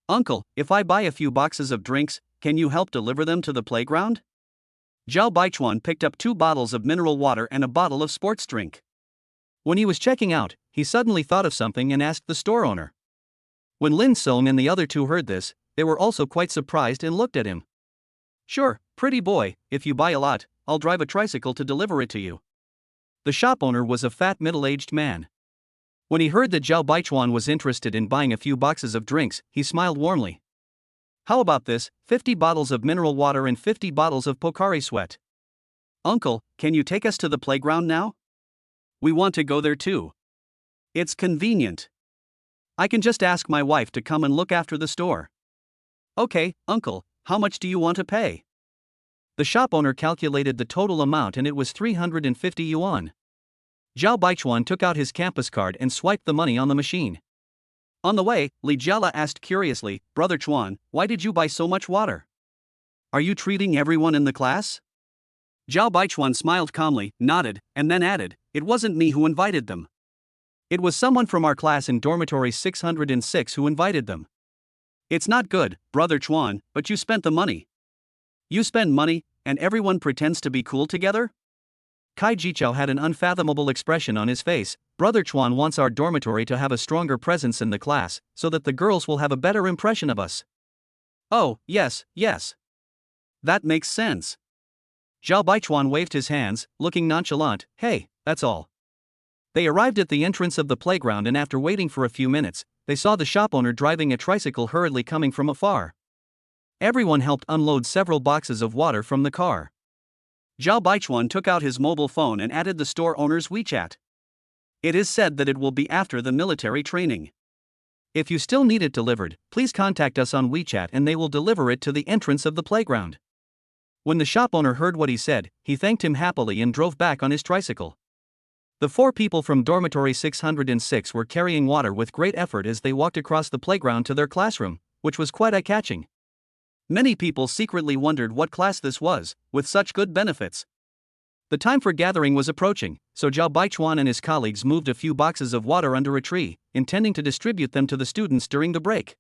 "Uncle, if I buy a few boxes of drinks, can you help deliver them to the playground?" Zhao Baichuan picked up 2 bottles of mineral water and a bottle of sports drink. When he was checking out, he suddenly thought of something and asked the store owner. When Lin Song and the other 2 heard this, they were also quite surprised and looked at him. "Sure, pretty boy, if you buy a lot, I'll drive a tricycle to deliver it to you." The shop owner was a fat middle-aged man. When he heard that Zhao Baichuan was interested in buying a few boxes of drinks, he smiled warmly. "How about this, 50 bottles of mineral water and 50 bottles of Pocari Sweat? Uncle, can you take us to the playground now? We want to go there too. It's convenient. I can just ask my wife to come and look after the store." "Okay, uncle, how much do you want to pay?" The shop owner calculated the total amount and it was 350 yuan. Zhao Baichuan took out his campus card and swiped the money on the machine. On the way, Li Jiala asked curiously, "Brother Chuan, why did you buy so much water? Are you treating everyone in the class?" Zhao Baichuan smiled calmly, nodded, and then added, "It wasn't me who invited them. It was someone from our class in dormitory 606 who invited them." "It's not good, Brother Chuan, but you spent the money. You spend money, and everyone pretends to be cool together?" Kai Jiqiao had an unfathomable expression on his face, Brother Chuan wants our dormitory to have a stronger presence in the class, so that the girls will have a better impression of us. Oh, yes, yes. That makes sense. Zhao Baichuan waved his hands, looking nonchalant. Hey, that's all. They arrived at the entrance of the playground, and after waiting for a few minutes, they saw the shop owner driving a tricycle hurriedly coming from afar. Everyone helped unload several boxes of water from the car. Zhao Baichuan took out his mobile phone and added the store owner's WeChat. It is said that it will be after the military training. If you still need it delivered, please contact us on WeChat and they will deliver it to the entrance of the playground. When the shop owner heard what he said, he thanked him happily and drove back on his tricycle. The 4 people from dormitory 606 were carrying water with great effort as they walked across the playground to their classroom, which was quite eye-catching. Many people secretly wondered what class this was, with such good benefits. The time for gathering was approaching, so Zhao Baichuan and his colleagues moved a few boxes of water under a tree, intending to distribute them to the students during the break.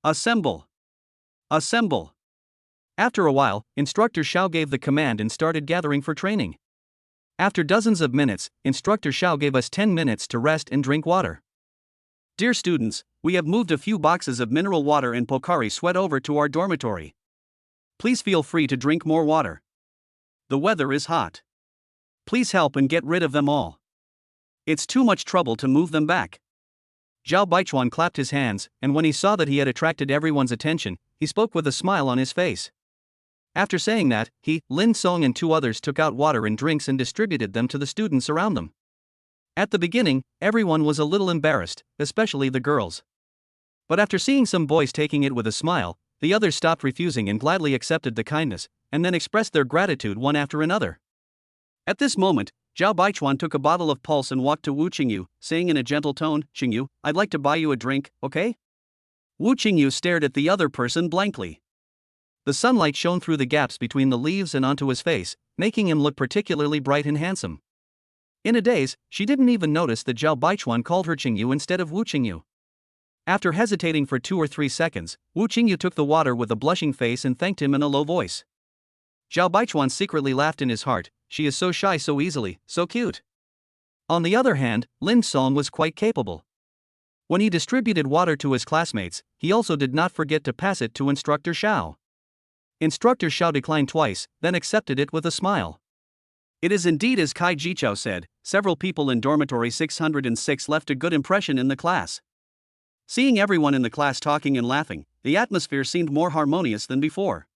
Assemble! Assemble! After a while, Instructor Xiao gave the command and started gathering for training. After dozens of minutes, Instructor Xiao gave us 10 minutes to rest and drink water. Dear students, we have moved a few boxes of mineral water and Pocari Sweat over to our dormitory. Please feel free to drink more water. The weather is hot. Please help and get rid of them all. It's too much trouble to move them back. Zhao Baichuan clapped his hands, and when he saw that he had attracted everyone's attention, he spoke with a smile on his face. After saying that, he, Lin Song and 2 others took out water and drinks and distributed them to the students around them. At the beginning, everyone was a little embarrassed, especially the girls. But after seeing some boys taking it with a smile, the others stopped refusing and gladly accepted the kindness, and then expressed their gratitude one after another. At this moment, Zhao Baichuan took a bottle of pulse and walked to Wu Qingyu, saying in a gentle tone, "Qingyu, I'd like to buy you a drink, okay?" Wu Qingyu stared at the other person blankly. The sunlight shone through the gaps between the leaves and onto his face, making him look particularly bright and handsome. In a daze, she didn't even notice that Zhao Baichuan called her Qingyu instead of Wu Qingyu. After hesitating for 2 or 3 seconds, Wu Qingyu took the water with a blushing face and thanked him in a low voice. Zhao Baichuan secretly laughed in his heart. She is so shy so easily, so cute. On the other hand, Lin Song was quite capable. When he distributed water to his classmates, he also did not forget to pass it to Instructor Xiao. Instructor Xiao declined twice, then accepted it with a smile. It is indeed as Kai Jichao said, several people in dormitory 606 left a good impression in the class. Seeing everyone in the class talking and laughing, the atmosphere seemed more harmonious than before.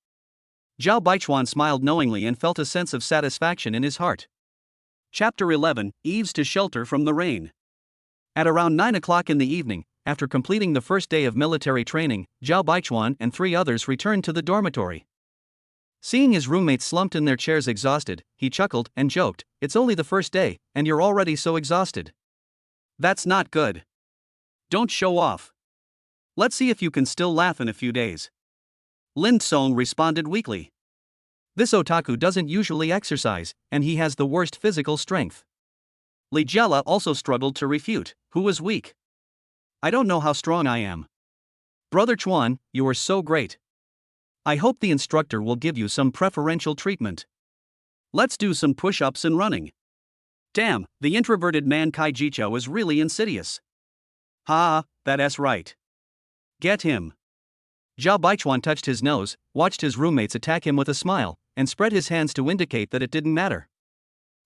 Zhao Baichuan smiled knowingly and felt a sense of satisfaction in his heart. Chapter 11, Eaves to Shelter from the Rain. At around 9 o'clock in the evening, after completing the first day of military training, Zhao Baichuan and 3 others returned to the dormitory. Seeing his roommates slumped in their chairs exhausted, he chuckled and joked, "It's only the first day, and you're already so exhausted. That's not good. Don't show off. Let's see if you can still laugh in a few days." Lin Song responded weakly. This otaku doesn't usually exercise, and he has the worst physical strength. Li Jiala also struggled to refute, "Who was weak? I don't know how strong I am." Brother Chuan, you are so great. I hope the instructor will give you some preferential treatment. Let's do some push-ups and running. Damn, the introverted man Kai Jichao is really insidious. Ha, that's right. Get him. Zhao Baichuan touched his nose, watched his roommates attack him with a smile, and spread his hands to indicate that it didn't matter.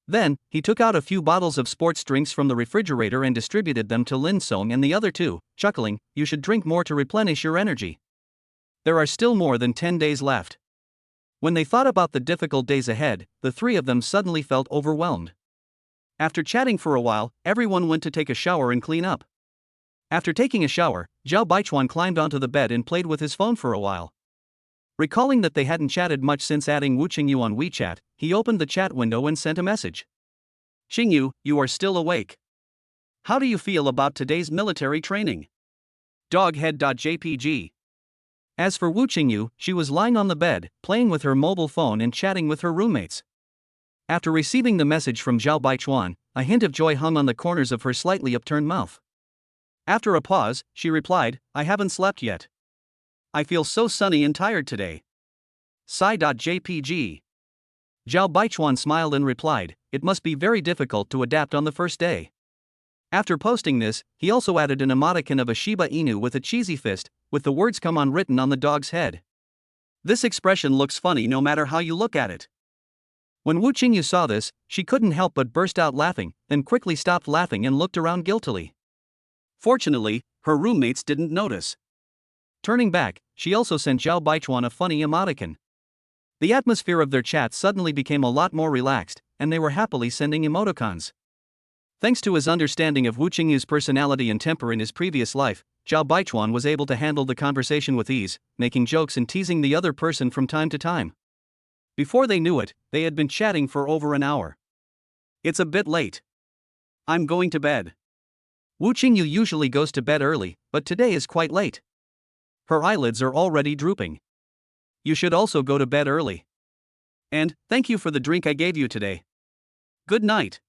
Then, he took out a few bottles of sports drinks from the refrigerator and distributed them to Lin Song and the other 2, chuckling, "You should drink more to replenish your energy. There are still more than 10 days left." When they thought about the difficult days ahead, the 3 of them suddenly felt overwhelmed. After chatting for a while, everyone went to take a shower and clean up. After taking a shower, Zhao Baichuan climbed onto the bed and played with his phone for a while. Recalling that they hadn't chatted much since adding Wu Qingyu on WeChat, he opened the chat window and sent a message. "Qingyu, you are still awake. How do you feel about today's military training? Doghead.jpg." As for Wu Qingyu, she was lying on the bed, playing with her mobile phone and chatting with her roommates. After receiving the message from Zhao Baichuan, a hint of joy hung on the corners of her slightly upturned mouth. After a pause, she replied, "I haven't slept yet. I feel so sunny and tired today. Sigh.jpg." Zhao Baichuan smiled and replied, "It must be very difficult to adapt on the first day. After posting this, he also added an emoticon of a Shiba Inu with a cheesy fist, with the words "come on" written on the dog's head. This expression looks funny no matter how you look at it. When Wu Qingyu saw this, she couldn't help but burst out laughing, then quickly stopped laughing and looked around guiltily. Fortunately, her roommates didn't notice. Turning back, she also sent Zhao Baichuan a funny emoticon. The atmosphere of their chat suddenly became a lot more relaxed, and they were happily sending emoticons. Thanks to his understanding of Wu Qingyu's personality and temper in his previous life, Zhao Baichuan was able to handle the conversation with ease, making jokes and teasing the other person from time to time. Before they knew it, they had been chatting for over an hour. It's a bit late. I'm going to bed. Wu Qingyu usually goes to bed early, but today is quite late. Her eyelids are already drooping. You should also go to bed early. And, thank you for the drink I gave you today. Good night.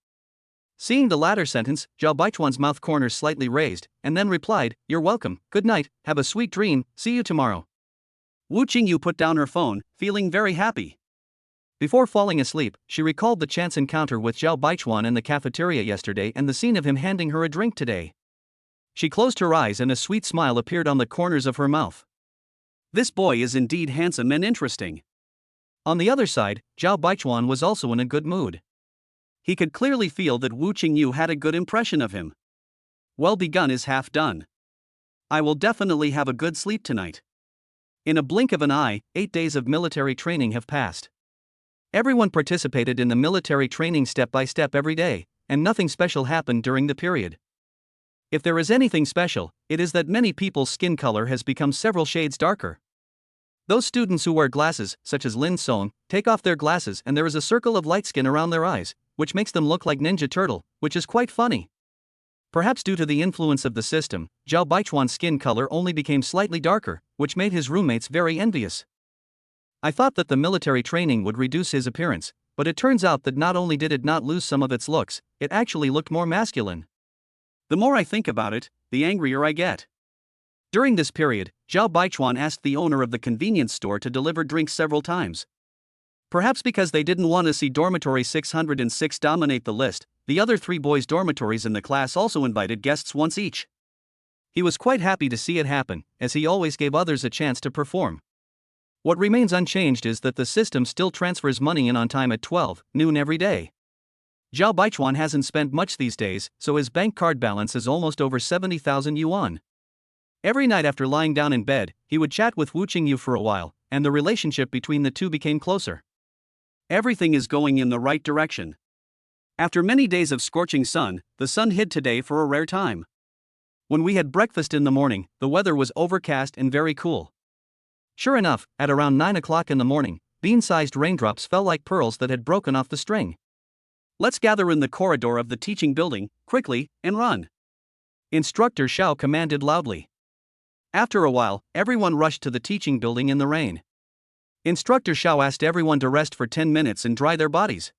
Seeing the latter sentence, Zhao Baichuan's mouth corners slightly raised, and then replied, "You're welcome, good night, have a sweet dream, see you tomorrow." Wu Qingyu put down her phone, feeling very happy. Before falling asleep, she recalled the chance encounter with Zhao Baichuan in the cafeteria yesterday and the scene of him handing her a drink today. She closed her eyes and a sweet smile appeared on the corners of her mouth. This boy is indeed handsome and interesting. On the other side, Zhao Baichuan was also in a good mood. He could clearly feel that Wu Qingyu had a good impression of him. Well begun is half done. I will definitely have a good sleep tonight. In a blink of an eye, 8 days of military training have passed. Everyone participated in the military training step by step every day, and nothing special happened during the period. If there is anything special, it is that many people's skin color has become several shades darker. Those students who wear glasses, such as Lin Song, take off their glasses and there is a circle of light skin around their eyes, which makes them look like Ninja Turtle, which is quite funny. Perhaps due to the influence of the system, Zhao Baichuan's skin color only became slightly darker, which made his roommates very envious. I thought that the military training would reduce his appearance, but it turns out that not only did it not lose some of its looks, it actually looked more masculine. The more I think about it, the angrier I get. During this period, Zhao Baichuan asked the owner of the convenience store to deliver drinks several times. Perhaps because they didn't want to see dormitory 606 dominate the list, the other 3 boys' dormitories in the class also invited guests once each. He was quite happy to see it happen, as he always gave others a chance to perform. What remains unchanged is that the system still transfers money in on time at 12 noon every day. Zhao Baichuan hasn't spent much these days, so his bank card balance is almost over 70,000 yuan. Every night after lying down in bed, he would chat with Wu Qingyu for a while, and the relationship between the two became closer. Everything is going in the right direction. After many days of scorching sun, the sun hid today for a rare time. When we had breakfast in the morning, the weather was overcast and very cool. Sure enough, at around 9 o'clock in the morning, bean-sized raindrops fell like pearls that had broken off the string. Let's gather in the corridor of the teaching building, quickly, and run. Instructor Xiao commanded loudly. After a while, everyone rushed to the teaching building in the rain. Instructor Xiao asked everyone to rest for 10 minutes and dry their bodies.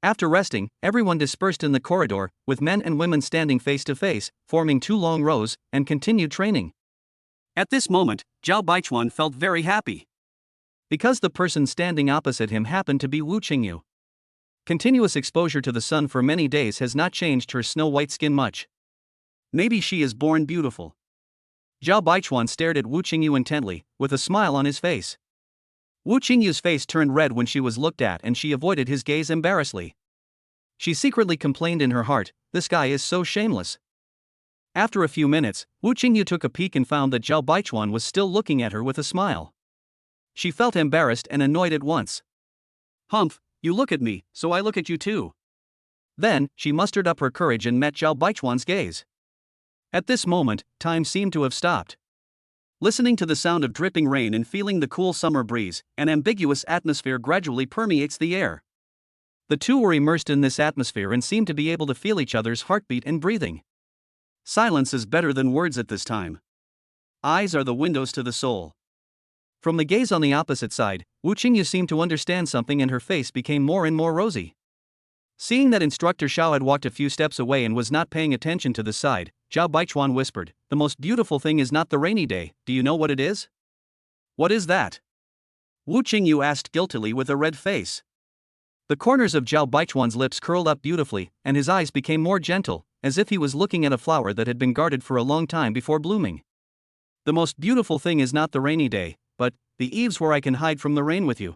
After resting, everyone dispersed in the corridor, with men and women standing face to face, forming 2 long rows, and continued training. At this moment, Zhao Baichuan felt very happy. Because the person standing opposite him happened to be Wu Qingyu. Continuous exposure to the sun for many days has not changed her snow-white skin much. Maybe she is born beautiful. Zhao Baichuan stared at Wu Qingyu intently, with a smile on his face. Wu Qingyu's face turned red when she was looked at and she avoided his gaze embarrassedly. She secretly complained in her heart, "This guy is so shameless." After a few minutes, Wu Qingyu took a peek and found that Zhao Baichuan was still looking at her with a smile. She felt embarrassed and annoyed at once. "Humph, you look at me, so I look at you too." Then, she mustered up her courage and met Zhao Baichuan's gaze. At this moment, time seemed to have stopped. Listening to the sound of dripping rain and feeling the cool summer breeze, an ambiguous atmosphere gradually permeates the air. The two were immersed in this atmosphere and seemed to be able to feel each other's heartbeat and breathing. Silence is better than words at this time. Eyes are the windows to the soul. From the gaze on the opposite side, Wu Qingyu seemed to understand something and her face became more and more rosy. Seeing that Instructor Xiao had walked a few steps away and was not paying attention to the side, Zhao Baichuan whispered, "The most beautiful thing is not the rainy day, do you know what it is?" "What is that?" Wu Qingyu asked guiltily with a red face. The corners of Zhao Baichuan's lips curled up beautifully, and his eyes became more gentle, as if he was looking at a flower that had been guarded for a long time before blooming. The most beautiful thing is not the rainy day, but the eves where I can hide from the rain with you.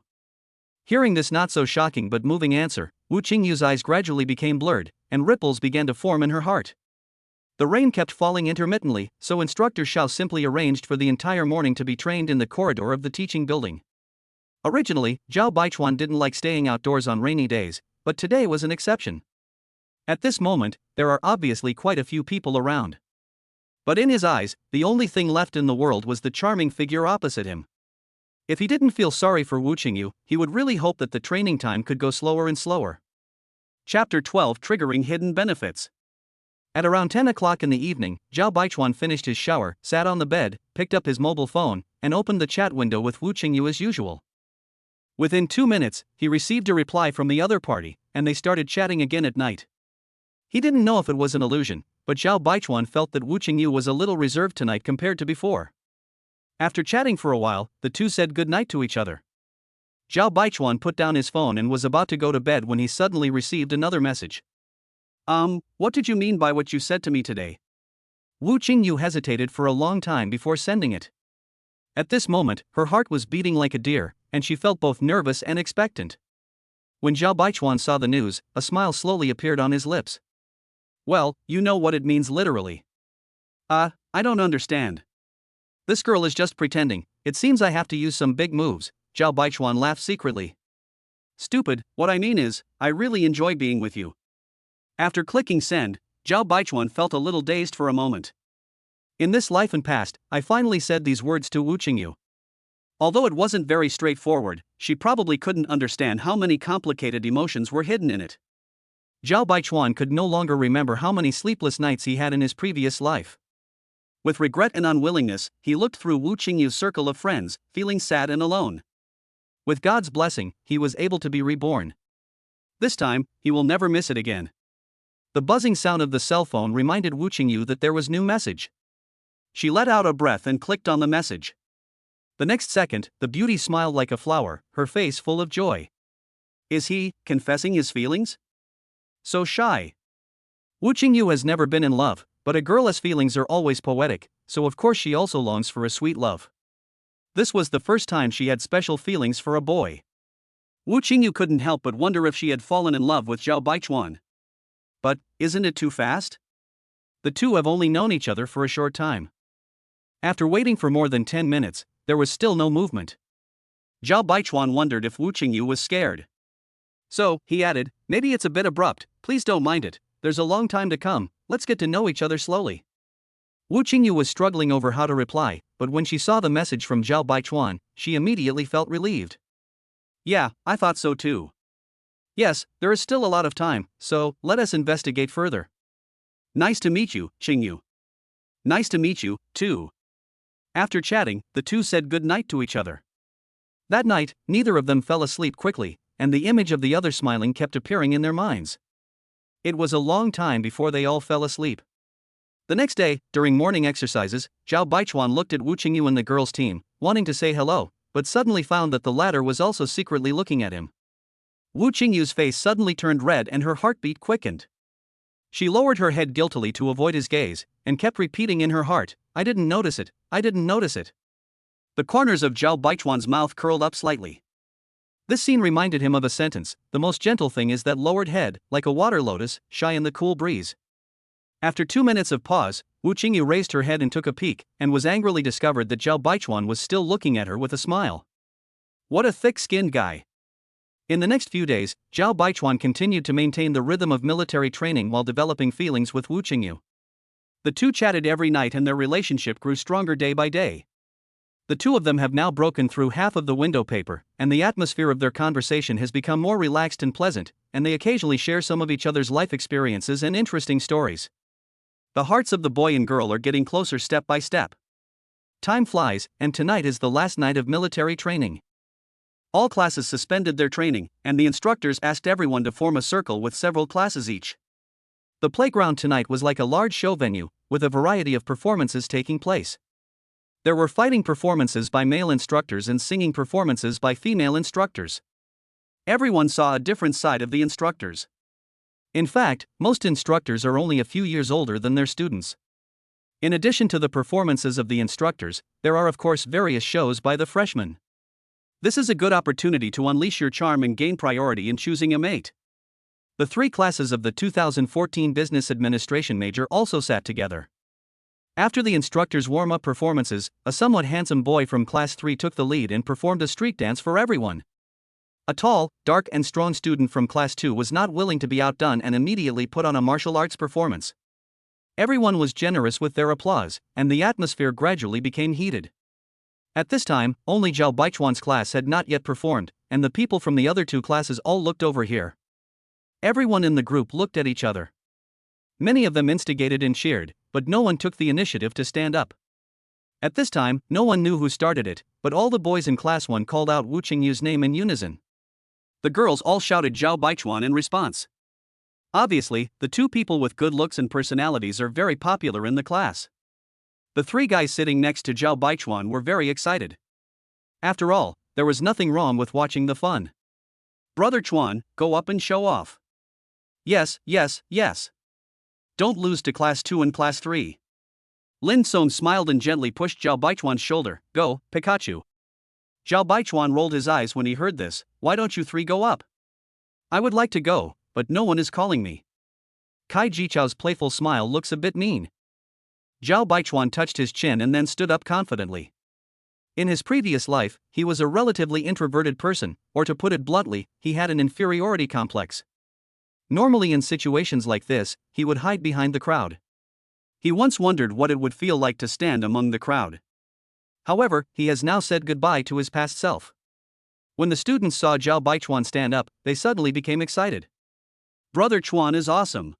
Hearing this not so shocking but moving answer, Wu Qingyu's eyes gradually became blurred, and ripples began to form in her heart. The rain kept falling intermittently, so instructor Xiao simply arranged for the entire morning to be trained in the corridor of the teaching building. Originally, Zhao Baichuan didn't like staying outdoors on rainy days, but today was an exception. At this moment, there are obviously quite a few people around. But in his eyes, the only thing left in the world was the charming figure opposite him. If he didn't feel sorry for Wu Qingyu, he would really hope that the training time could go slower and slower. Chapter 12: Triggering Hidden Benefits. At around 10 o'clock in the evening, Zhao Baichuan finished his shower, sat on the bed, picked up his mobile phone, and opened the chat window with Wu Qingyu as usual. Within 2 minutes, he received a reply from the other party, and they started chatting again at night. He didn't know if it was an illusion, but Zhao Baichuan felt that Wu Qingyu was a little reserved tonight compared to before. After chatting for a while, the two said goodnight to each other. Zhao Baichuan put down his phone and was about to go to bed when he suddenly received another message. What did you mean by what you said to me today? Wu Qingyu hesitated for a long time before sending it. At this moment, her heart was beating like a deer, and she felt both nervous and expectant. When Zhao Baichuan saw the news, a smile slowly appeared on his lips. Well, you know what it means literally. I don't understand. This girl is just pretending. It seems I have to use some big moves. Zhao Baichuan laughed secretly. Stupid, what I mean is, I really enjoy being with you. After clicking send, Zhao Baichuan felt a little dazed for a moment. In this life and past, I finally said these words to Wu Qingyu. Although it wasn't very straightforward, she probably couldn't understand how many complicated emotions were hidden in it. Zhao Baichuan could no longer remember how many sleepless nights he had in his previous life. With regret and unwillingness, he looked through Wu Qingyu's circle of friends, feeling sad and alone. With God's blessing, he was able to be reborn. This time, he will never miss it again. The buzzing sound of the cell phone reminded Wu Qingyu that there was new message. She let out a breath and clicked on the message. The next second, the beauty smiled like a flower, her face full of joy. Is he confessing his feelings? So shy. Wu Qingyu has never been in love, but a girl's feelings are always poetic, so of course she also longs for a sweet love. This was the first time she had special feelings for a boy. Wu Qingyu couldn't help but wonder if she had fallen in love with Zhao Baichuan. But, isn't it too fast? The two have only known each other for a short time. After waiting for more than 10 minutes, there was still no movement. Zhao Baichuan wondered if Wu Qingyu was scared. So, he added, maybe it's a bit abrupt, please don't mind it, there's a long time to come, let's get to know each other slowly. Wu Qingyu was struggling over how to reply, but when she saw the message from Zhao Baichuan, she immediately felt relieved. Yeah, I thought so too. Yes, there is still a lot of time, so let us investigate further. Nice to meet you, Qingyu. Nice to meet you, too. After chatting, the two said good night to each other. That night, neither of them fell asleep quickly, and the image of the other smiling kept appearing in their minds. It was a long time before they all fell asleep. The next day, during morning exercises, Zhao Baichuan looked at Wu Qingyu and the girls' team, wanting to say hello, but suddenly found that the latter was also secretly looking at him. Wu Qingyu's face suddenly turned red and her heartbeat quickened. She lowered her head guiltily to avoid his gaze, and kept repeating in her heart, I didn't notice it, I didn't notice it. The corners of Zhao Baichuan's mouth curled up slightly. This scene reminded him of a sentence, the most gentle thing is that lowered head, like a water lotus, shy in the cool breeze. After 2 minutes of pause, Wu Qingyu raised her head and took a peek, and was angrily discovered that Zhao Baichuan was still looking at her with a smile. What a thick-skinned guy. In the next few days, Zhao Baichuan continued to maintain the rhythm of military training while developing feelings with Wu Qingyu. The two chatted every night and their relationship grew stronger day by day. The two of them have now broken through half of the window paper, and the atmosphere of their conversation has become more relaxed and pleasant, and they occasionally share some of each other's life experiences and interesting stories. The hearts of the boy and girl are getting closer step by step. Time flies, and tonight is the last night of military training. All classes suspended their training, and the instructors asked everyone to form a circle with several classes each. The playground tonight was like a large show venue, with a variety of performances taking place. There were fighting performances by male instructors and singing performances by female instructors. Everyone saw a different side of the instructors. In fact, most instructors are only a few years older than their students. In addition to the performances of the instructors, there are of course various shows by the freshmen. This is a good opportunity to unleash your charm and gain priority in choosing a mate. The three classes of the 2014 Business Administration major also sat together. After the instructors' warm-up performances, a somewhat handsome boy from Class 3 took the lead and performed a street dance for everyone. A tall, dark and strong student from Class 2 was not willing to be outdone and immediately put on a martial arts performance. Everyone was generous with their applause, and the atmosphere gradually became heated. At this time, only Zhao Baichuan's class had not yet performed, and the people from the other two classes all looked over here. Everyone in the group looked at each other. Many of them instigated and cheered, but no one took the initiative to stand up. At this time, no one knew who started it, but all the boys in Class 1 called out Wu Qingyu's name in unison. The girls all shouted Zhao Baichuan in response. Obviously, the two people with good looks and personalities are very popular in the class. The three guys sitting next to Zhao Baichuan were very excited. After all, there was nothing wrong with watching the fun. Brother Chuan, go up and show off. Yes, yes, yes. Don't lose to Class 2 and Class 3. Lin Song smiled and gently pushed Zhao Baichuan's shoulder. Go, Pikachu. Zhao Baichuan rolled his eyes when he heard this. Why don't you three go up? I would like to go, but no one is calling me. Kai Jichao's playful smile looks a bit mean. Zhao Baichuan touched his chin and then stood up confidently. In his previous life, he was a relatively introverted person, or to put it bluntly, he had an inferiority complex. Normally in situations like this, he would hide behind the crowd. He once wondered what it would feel like to stand among the crowd. However, he has now said goodbye to his past self. When the students saw Zhao Baichuan stand up, they suddenly became excited. Brother Chuan is awesome.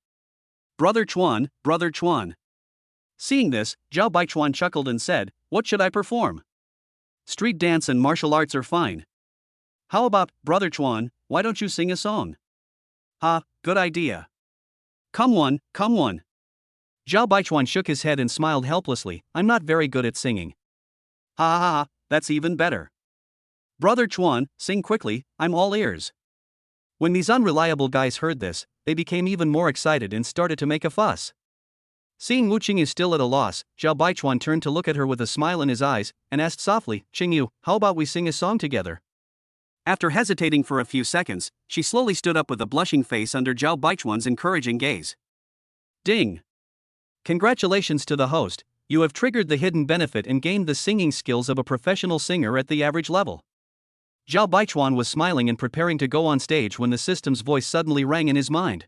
Brother Chuan, Brother Chuan. Seeing this, Zhao Baichuan chuckled and said, what should I perform? Street dance and martial arts are fine. How about, Brother Chuan, why don't you sing a song? Ha, good idea. Come one, come one. Zhao Baichuan shook his head and smiled helplessly. I'm not very good at singing. Ha ha ha, that's even better. Brother Chuan, sing quickly, I'm all ears. When these unreliable guys heard this, they became even more excited and started to make a fuss. Seeing Wu Qingyu still at a loss, Zhao Baichuan turned to look at her with a smile in his eyes, and asked softly, Qingyu, how about we sing a song together? After hesitating for a few seconds, she slowly stood up with a blushing face under Zhao Baichuan's encouraging gaze. Ding! Congratulations to the host, you have triggered the hidden benefit and gained the singing skills of a professional singer at the average level. Zhao Baichuan was smiling and preparing to go on stage when the system's voice suddenly rang in his mind.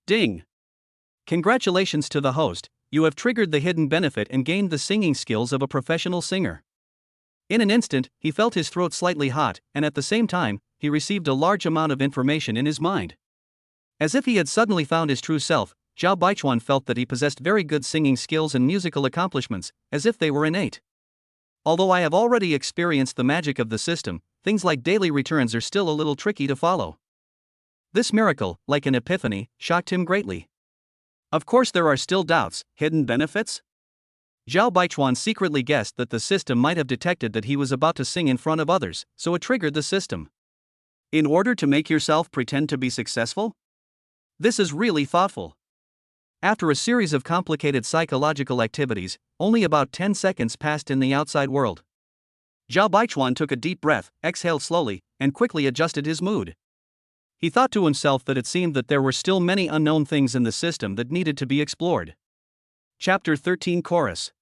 Ding! Congratulations to the host, you have triggered the hidden benefit and gained the singing skills of a professional singer. In an instant, he felt his throat slightly hot, and at the same time, he received a large amount of information in his mind. As if he had suddenly found his true self, Zhao Baichuan felt that he possessed very good singing skills and musical accomplishments, as if they were innate. Although I have already experienced the magic of the system, things like daily returns are still a little tricky to follow. This miracle, like an epiphany, shocked him greatly. Of course there are still doubts, hidden benefits? Zhao Baichuan secretly guessed that the system might have detected that he was about to sing in front of others, so it triggered the system. In order to make yourself pretend to be successful? This is really thoughtful. After a series of complicated psychological activities, only about 10 seconds passed in the outside world. Zhao Baichuan took a deep breath, exhaled slowly, and quickly adjusted his mood. He thought to himself that it seemed that there were still many unknown things in the system that needed to be explored. Chapter 13 Chorus.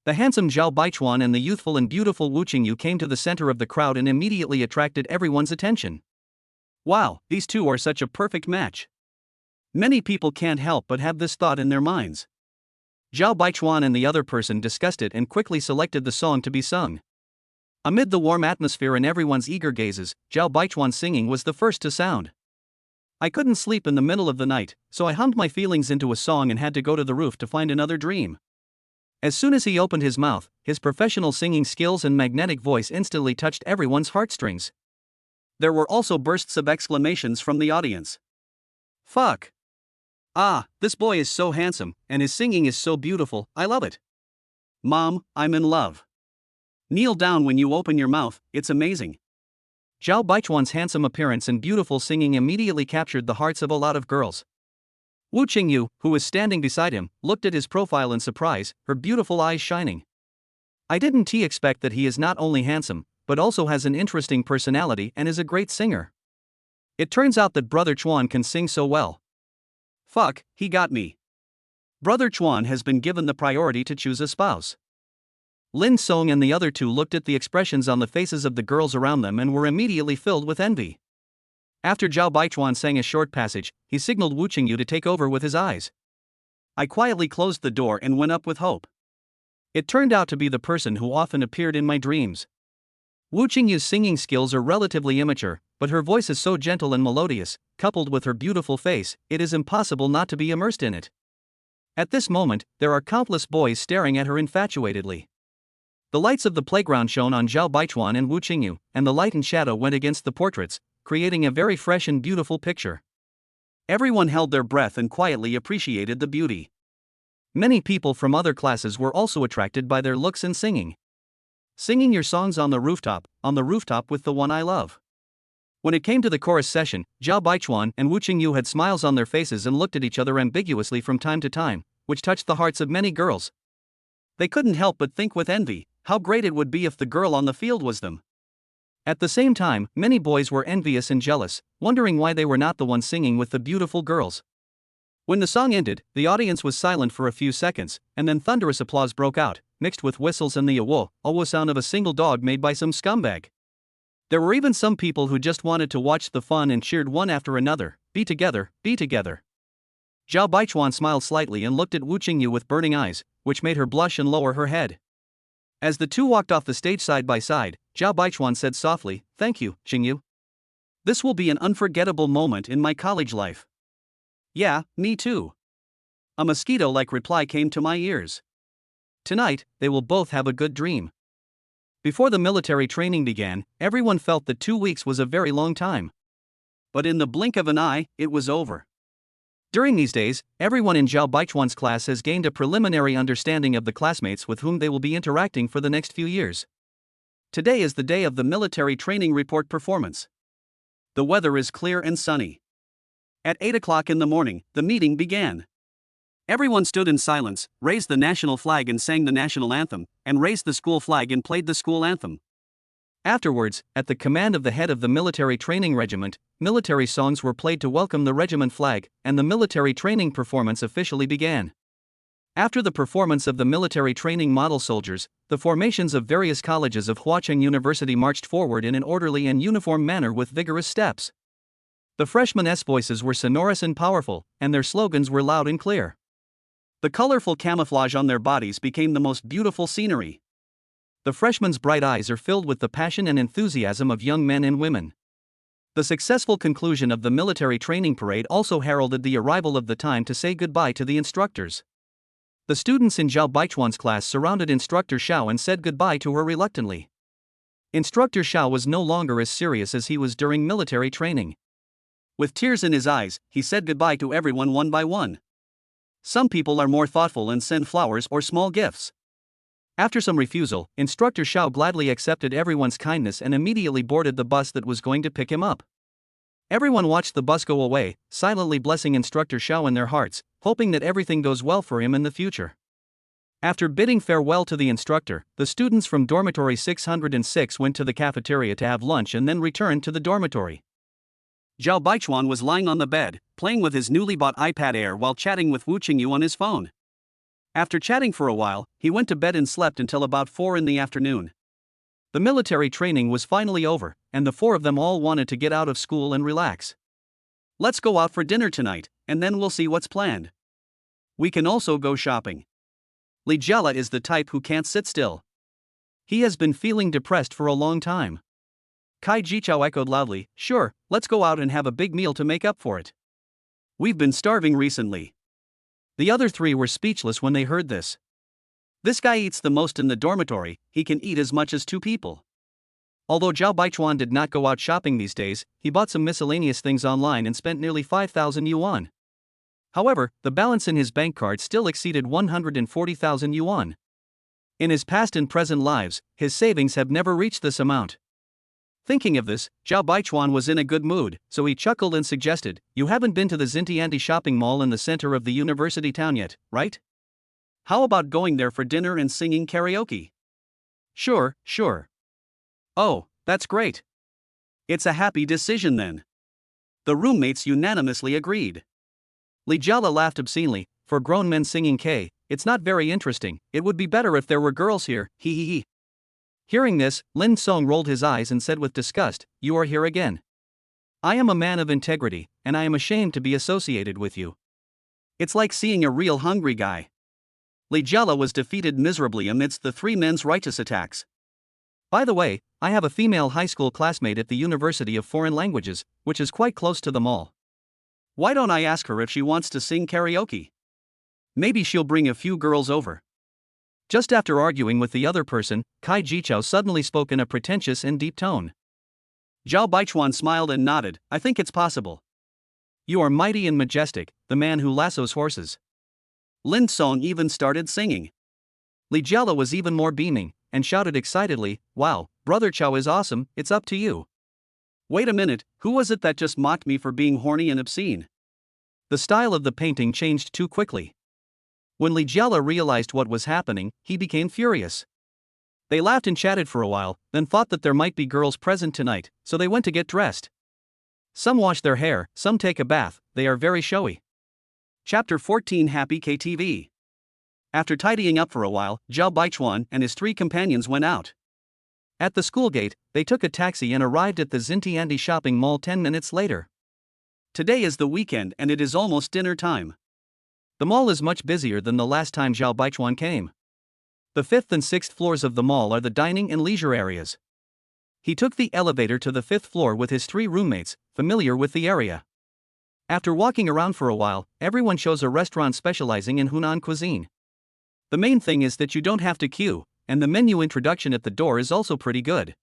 The handsome Zhao Baichuan and the youthful and beautiful Wu Qingyu came to the center of the crowd and immediately attracted everyone's attention. Wow, these two are such a perfect match. Many people can't help but have this thought in their minds. Zhao Baichuan and the other person discussed it and quickly selected the song to be sung. Amid the warm atmosphere and everyone's eager gazes, Zhao Baichuan's singing was the first to sound. I couldn't sleep in the middle of the night, so I hummed my feelings into a song and had to go to the roof to find another dream. As soon as he opened his mouth, his professional singing skills and magnetic voice instantly touched everyone's heartstrings. There were also bursts of exclamations from the audience. Fuck! Ah, this boy is so handsome, and his singing is so beautiful, I love it. Mom, I'm in love. Kneel down when you open your mouth, it's amazing. Zhao Baichuan's handsome appearance and beautiful singing immediately captured the hearts of a lot of girls. Wu Qingyu, who was standing beside him, looked at his profile in surprise, her beautiful eyes shining. I didn't expect that he is not only handsome, but also has an interesting personality and is a great singer. It turns out that Brother Chuan can sing so well. Fuck, he got me. Brother Chuan has been given the priority to choose a spouse. Lin Song and the other two looked at the expressions on the faces of the girls around them and were immediately filled with envy. After Zhao Baichuan sang a short passage, he signaled Wu Qingyu to take over with his eyes. I quietly closed the door and went up with hope. It turned out to be the person who often appeared in my dreams. Wu Qingyu's singing skills are relatively immature, but her voice is so gentle and melodious, coupled with her beautiful face, it is impossible not to be immersed in it. At this moment, there are countless boys staring at her infatuatedly. The lights of the playground shone on Zhao Baichuan and Wu Qingyu, and the light and shadow went against the portraits, creating a very fresh and beautiful picture. Everyone held their breath and quietly appreciated the beauty. Many people from other classes were also attracted by their looks and singing. Singing your songs on the rooftop with the one I love. When it came to the chorus session, Zhao Baichuan and Wu Qingyu had smiles on their faces and looked at each other ambiguously from time to time, which touched the hearts of many girls. They couldn't help but think with envy how great it would be if the girl on the field was them. At the same time, many boys were envious and jealous, wondering why they were not the ones singing with the beautiful girls. When the song ended, the audience was silent for a few seconds, and then thunderous applause broke out, mixed with whistles and the awo sound of a single dog made by some scumbag. There were even some people who just wanted to watch the fun and cheered one after another, be together, be together. Zhao Baichuan smiled slightly and looked at Wu Qingyu with burning eyes, which made her blush and lower her head. As the two walked off the stage side by side, Zhao Baichuan said softly, "Thank you, Qingyu. This will be an unforgettable moment in my college life." "Yeah, me too." A mosquito-like reply came to my ears. Tonight, they will both have a good dream. Before the military training began, everyone felt that 2 weeks was a very long time. But in the blink of an eye, it was over. During these days, everyone in Zhao Baichuan's class has gained a preliminary understanding of the classmates with whom they will be interacting for the next few years. Today is the day of the military training report performance. The weather is clear and sunny. At 8 o'clock in the morning, the meeting began. Everyone stood in silence, raised the national flag and sang the national anthem, and raised the school flag and played the school anthem. Afterwards, at the command of the head of the military training regiment, military songs were played to welcome the regiment flag, and the military training performance officially began. After the performance of the military training model soldiers, the formations of various colleges of Huacheng University marched forward in an orderly and uniform manner with vigorous steps. The freshmen' voices were sonorous and powerful, and their slogans were loud and clear. The colorful camouflage on their bodies became the most beautiful scenery. The freshmen' bright eyes are filled with the passion and enthusiasm of young men and women. The successful conclusion of the military training parade also heralded the arrival of the time to say goodbye to the instructors. The students in Zhao Baichuan's class surrounded Instructor Xiao and said goodbye to her reluctantly. Instructor Xiao was no longer as serious as he was during military training. With tears in his eyes, he said goodbye to everyone one by one. Some people are more thoughtful and send flowers or small gifts. After some refusal, Instructor Xiao gladly accepted everyone's kindness and immediately boarded the bus that was going to pick him up. Everyone watched the bus go away, silently blessing Instructor Xiao in their hearts, hoping that everything goes well for him in the future. After bidding farewell to the instructor, the students from dormitory 606 went to the cafeteria to have lunch and then returned to the dormitory. Zhao Baichuan was lying on the bed, playing with his newly bought iPad Air while chatting with Wu Qingyu on his phone. After chatting for a while, he went to bed and slept until about 4 in the afternoon. The military training was finally over, and the four of them all wanted to get out of school and relax. Let's go out for dinner tonight, and then we'll see what's planned. We can also go shopping. Li Jiala is the type who can't sit still. He has been feeling depressed for a long time. Kai Jichao echoed loudly, "Sure, let's go out and have a big meal to make up for it. We've been starving recently." The other three were speechless when they heard this. This guy eats the most in the dormitory, he can eat as much as 2 people. Although Zhao Baichuan did not go out shopping these days, he bought some miscellaneous things online and spent nearly 5,000 yuan. However, the balance in his bank card still exceeded 140,000 yuan. In his past and present lives, his savings have never reached this amount. Thinking of this, Zhao Baichuan was in a good mood, so he chuckled and suggested, "You haven't been to the Xintiandi shopping mall in the center of the university town yet, right? How about going there for dinner and singing karaoke?" Sure, sure. Oh, that's great. It's a happy decision then. The roommates unanimously agreed. Li Jiala laughed obscenely. "For grown men singing K, it's not very interesting. It would be better if there were girls here, hee hee hee." Hearing this, Lin Song rolled his eyes and said with disgust, "You are here again. I am a man of integrity, and I am ashamed to be associated with you." It's like seeing a real hungry guy. Li Jiala was defeated miserably amidst the three men's righteous attacks. "By the way, I have a female high school classmate at the University of Foreign Languages, which is quite close to the mall. Why don't I ask her if she wants to sing karaoke? Maybe she'll bring a few girls over." Just after arguing with the other person, Kai Jichao suddenly spoke in a pretentious and deep tone. Zhao Baichuan smiled and nodded. "I think it's possible." "You are mighty and majestic, the man who lassos horses." Lin Song even started singing. Li Jiala was even more beaming, and shouted excitedly, "Wow, Brother Chao is awesome, it's up to you." Wait a minute, who was it that just mocked me for being horny and obscene? The style of the painting changed too quickly. When Li Jiala realized what was happening, he became furious. They laughed and chatted for a while, then thought that there might be girls present tonight, so they went to get dressed. Some wash their hair, some take a bath, they are very showy. Chapter 14 Happy KTV. After tidying up for a while, Zhao Baichuan and his three companions went out. At the school gate, they took a taxi and arrived at the Xintiandi shopping mall 10 minutes later. Today is the weekend and it is almost dinner time. The mall is much busier than the last time Zhao Baichuan came. The 5th and 6th floors of the mall are the dining and leisure areas. He took the elevator to the 5th floor with his three roommates, familiar with the area. After walking around for a while, everyone chose a restaurant specializing in Hunan cuisine. The main thing is that you don't have to queue, and the menu introduction at the door is also pretty good.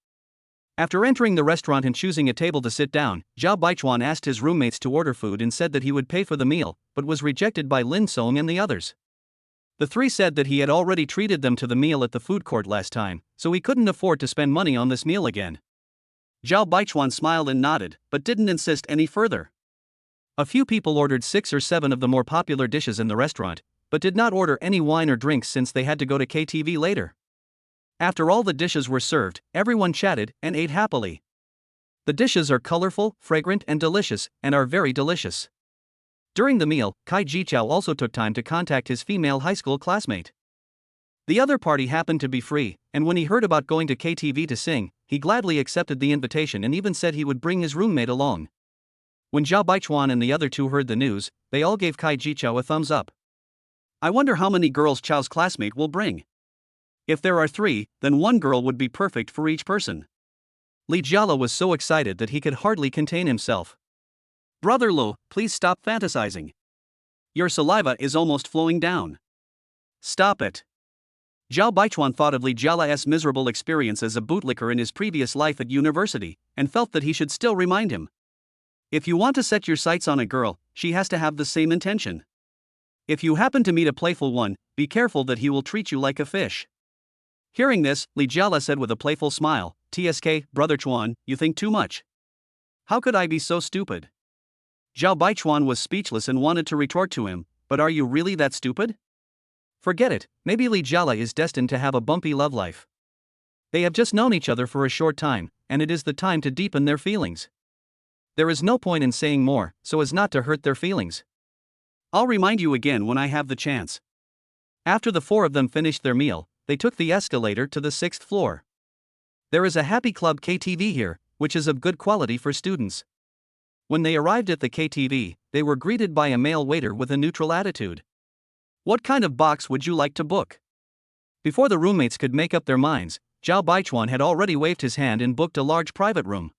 After entering the restaurant and choosing a table to sit down, Zhao Baichuan asked his roommates to order food and said that he would pay for the meal, but was rejected by Lin Song and the others. The three said that he had already treated them to the meal at the food court last time, so he couldn't afford to spend money on this meal again. Zhao Baichuan smiled and nodded, but didn't insist any further. A few people ordered 6 or 7 of the more popular dishes in the restaurant, but did not order any wine or drinks since they had to go to KTV later. After all the dishes were served, everyone chatted and ate happily. The dishes are colorful, fragrant, and delicious, and are very delicious. During the meal, Kai Jichao also took time to contact his female high school classmate. The other party happened to be free, and when he heard about going to KTV to sing, he gladly accepted the invitation and even said he would bring his roommate along. When Zhao Baichuan and the other two heard the news, they all gave Kai Jichao a thumbs up. I wonder how many girls Chao's classmate will bring. If there are 3, then 1 girl would be perfect for each person. Li Jiala was so excited that he could hardly contain himself. Brother Lo, please stop fantasizing. Your saliva is almost flowing down. Stop it. Zhao Baichuan thought of Li Jiala's miserable experience as a bootlicker in his previous life at university, and felt that he should still remind him. If you want to set your sights on a girl, she has to have the same intention. If you happen to meet a playful one, be careful that he will treat you like a fish. Hearing this, Li Jiala said with a playful smile, "TSK, Brother Chuan, you think too much. How could I be so stupid?" Zhao Baichuan was speechless and wanted to retort to him, "But are you really that stupid?" Forget it, maybe Li Jiala is destined to have a bumpy love life. They have just known each other for a short time, and it is the time to deepen their feelings. There is no point in saying more, so as not to hurt their feelings. I'll remind you again when I have the chance. After the 4 of them finished their meal, they took the escalator to the 6th floor. There is a Happy Club KTV here, which is of good quality for students. When they arrived at the KTV, they were greeted by a male waiter with a neutral attitude. "What kind of box would you like to book?" Before the roommates could make up their minds, Zhao Baichuan had already waved his hand and booked a large private room.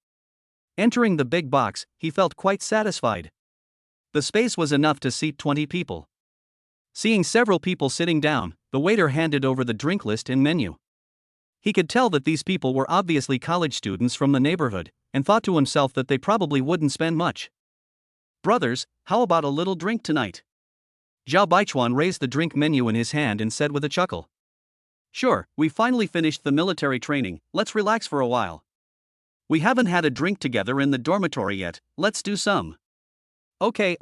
Entering the big box, he felt quite satisfied. The space was enough to seat 20 people. Seeing several people sitting down, the waiter handed over the drink list and menu. He could tell that these people were obviously college students from the neighborhood, and thought to himself that they probably wouldn't spend much. "Brothers, how about a little drink tonight?" Zhao Baichuan raised the drink menu in his hand and said with a chuckle. "Sure, we finally finished the military training, let's relax for a while." We haven't had a drink together in the dormitory yet, let's do some. Okay.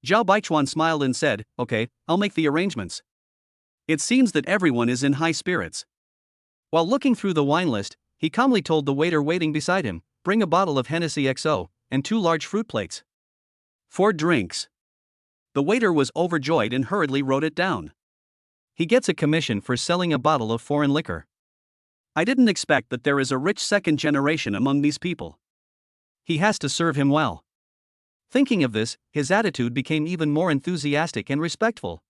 Zhao Baichuan smiled and said, okay, I'll make the arrangements. It seems that everyone is in high spirits. While looking through the wine list, he calmly told the waiter waiting beside him, bring a bottle of Hennessy XO, and 2 large fruit plates. 4 drinks. The waiter was overjoyed and hurriedly wrote it down. He gets a commission for selling a bottle of foreign liquor. I didn't expect that there is a rich second generation among these people. He has to serve him well. Thinking of this, his attitude became even more enthusiastic and respectful.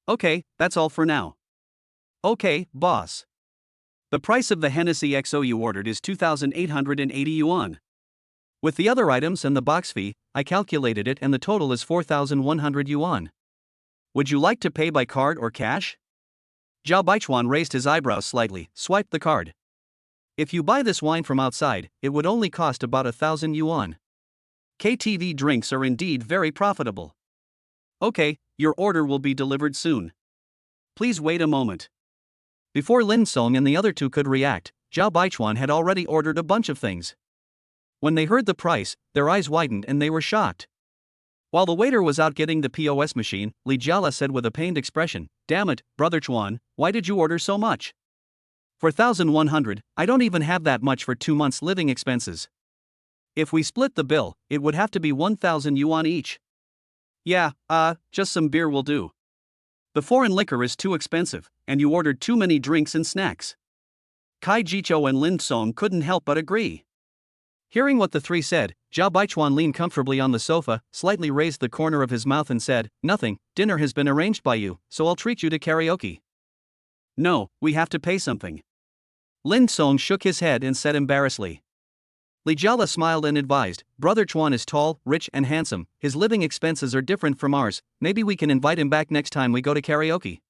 Okay, that's all for now. Okay, boss. The price of the Hennessy XO you ordered is 2,880 yuan. With the other items and the box fee, I calculated it and the total is 4,100 yuan. Would you like to pay by card or cash? Zhao Baichuan raised his eyebrows slightly, swiped the card. If you buy this wine from outside, it would only cost about 1,000 yuan. KTV drinks are indeed very profitable. Okay, your order will be delivered soon. Please wait a moment. Before Lin Song and the other 2 could react, Zhao Baichuan had already ordered a bunch of things. When they heard the price, their eyes widened and they were shocked. While the waiter was out getting the POS machine, Li Jiala said with a pained expression, damn it, Brother Chuan, why did you order so much? For 1,100, I don't even have that much for 2 months' living expenses. If we split the bill, it would have to be 1,000 yuan each. Yeah, just some beer will do. The foreign liquor is too expensive, and you ordered too many drinks and snacks. Kai Jichou and Lin Song couldn't help but agree. Hearing what the 3 said, Zhao Baichuan leaned comfortably on the sofa, slightly raised the corner of his mouth and said, nothing, dinner has been arranged by you, so I'll treat you to karaoke. No, we have to pay something. Lin Song shook his head and said embarrassedly. Li Jiala smiled and advised, Brother Chuan is tall, rich and handsome, his living expenses are different from ours, maybe we can invite him back next time we go to karaoke.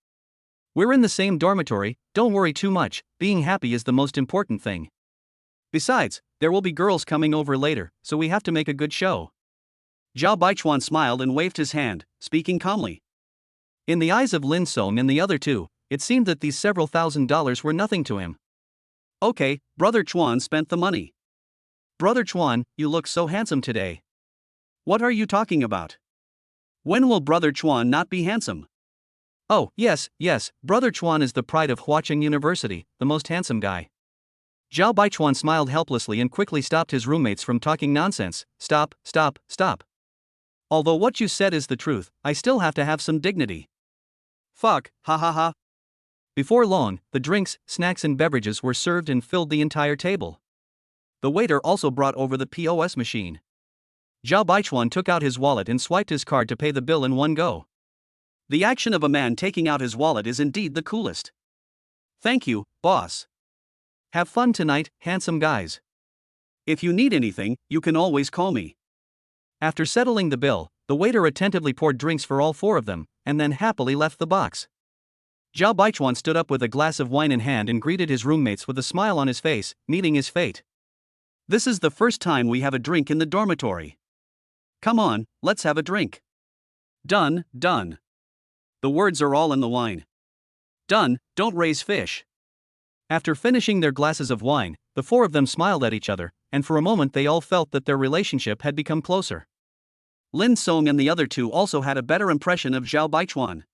We're in the same dormitory, don't worry too much, being happy is the most important thing. Besides, there will be girls coming over later, so we have to make a good show. Zhao Baichuan smiled and waved his hand, speaking calmly. In the eyes of Lin Song and the other 2, it seemed that these several $1,000s were nothing to him. Okay, Brother Chuan spent the money. Brother Chuan, you look so handsome today. What are you talking about? When will Brother Chuan not be handsome? Oh, yes, Brother Chuan is the pride of Huacheng University, the most handsome guy. Zhao Baichuan smiled helplessly and quickly stopped his roommates from talking nonsense. Stop. Although what you said is the truth, I still have to have some dignity. Fuck, ha. Before long, the drinks, snacks and beverages were served and filled the entire table. The waiter also brought over the POS machine. Zhao Baichuan took out his wallet and swiped his card to pay the bill in one go. The action of a man taking out his wallet is indeed the coolest. Thank you, boss. Have fun tonight, handsome guys. If you need anything, you can always call me. After settling the bill, the waiter attentively poured drinks for all 4 of them, and then happily left the box. Zhao Baichuan stood up with a glass of wine in hand and greeted his roommates with a smile on his face, meeting his fate. This is the first time we have a drink in the dormitory. Come on, let's have a drink. Done. The words are all in the wine. Done, don't raise fish. After finishing their glasses of wine, the 4 of them smiled at each other, and for a moment they all felt that their relationship had become closer. Lin Song and the other 2 also had a better impression of Zhao Baichuan.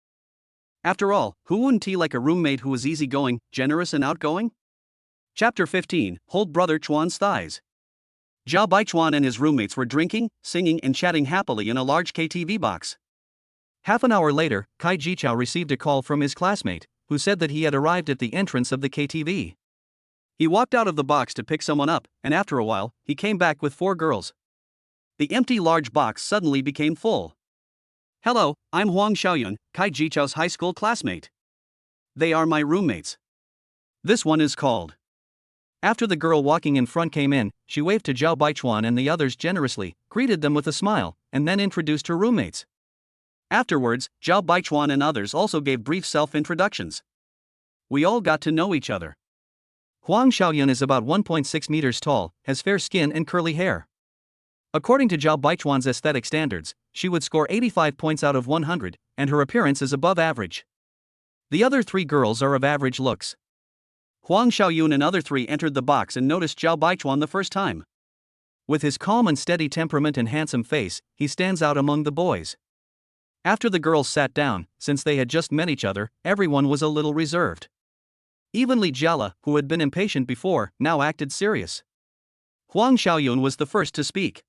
After all, who wouldn't he like a roommate who was easygoing, generous and outgoing? Chapter 15, Hold Brother Chuan's Thighs. Zhao Baichuan and his roommates were drinking, singing and chatting happily in a large KTV box. Half an hour later, Kai Jichou received a call from his classmate, who said that he had arrived at the entrance of the KTV. He walked out of the box to pick someone up, and after a while, he came back with 4 girls. The empty large box suddenly became full. Hello, I'm Huang Xiaoyun, Kai Jichou's high school classmate. They are my roommates. This one is called. After the girl walking in front came in, she waved to Zhao Baichuan and the others generously, greeted them with a smile, and then introduced her roommates. Afterwards, Zhao Baichuan and others also gave brief self-introductions. We all got to know each other. Huang Xiaoyun is about 1.6 meters tall, has fair skin and curly hair. According to Zhao Baichuan's aesthetic standards, she would score 85 points out of 100, and her appearance is above average. The other 3 girls are of average looks. Huang Xiaoyun and other three entered the box and noticed Zhao Baichuan the first time. With his calm and steady temperament and handsome face, he stands out among the boys. After the girls sat down, since they had just met each other, everyone was a little reserved. Even Li Jiala, who had been impatient before, now acted serious. Huang Xiaoyun was the first to speak.